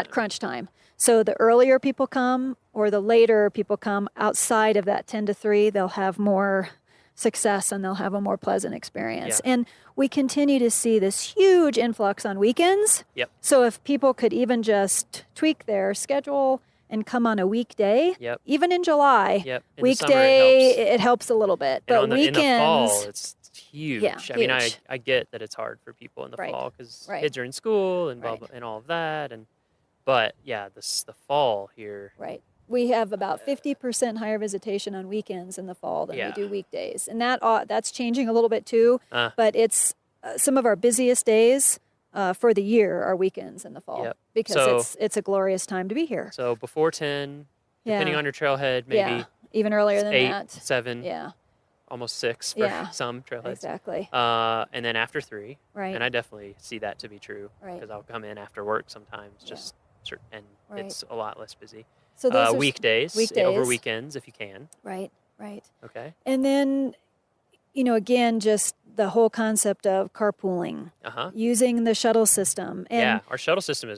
S20: crunch time. So the earlier people come or the later people come outside of that 10 to 3, they'll have more success and they'll have a more pleasant experience.
S11: Yeah.
S20: And we continue to see this huge influx on weekends.
S11: Yep.
S20: So if people could even just tweak their schedule and come on a weekday,
S11: Yep.
S20: even in July,
S11: Yep. In the summer,
S20: weekday,
S11: it
S20: helps a little bit.
S11: And
S20: But
S11: in
S20: weekends,
S11: the fall, it's huge.
S20: Yeah,
S11: I mean,
S20: huge.
S11: I get that it's hard for people in the
S20: Right.
S11: fall because
S20: Right.
S11: kids are in school and blah,
S20: Right.
S11: blah, and all of that. But yeah, the fall here.
S20: Right. We have about 50% higher visitation on weekends in the fall than
S11: Yeah.
S20: we do weekdays. And that's changing a little bit too.
S11: Uh.
S20: But it's some of our busiest days for the year are weekends in the fall.
S11: Yep.
S20: Because
S11: So-
S20: it's a glorious time to be here.
S11: So before 10, depending
S20: Yeah.
S11: on your trailhead, maybe
S20: Yeah. Even earlier than
S11: 8,
S20: that.
S11: 7.
S20: Yeah.
S11: Almost 6 for
S20: Yeah.
S11: some trailheads.
S20: Exactly.
S11: And then after 3.
S20: Right.
S11: And I definitely see that to be true.
S20: Right.
S11: Because I'll come in after work sometimes, and
S20: Right.
S11: it's a lot less busy.
S20: So those are
S11: weekdays, over
S20: weekdays.
S11: weekends if you can.
S20: Right.
S11: Okay.
S20: And then, again, just the whole concept of carpooling,
S11: Uh-huh.
S20: using the shuttle system. And
S11: Yeah, our shuttle system is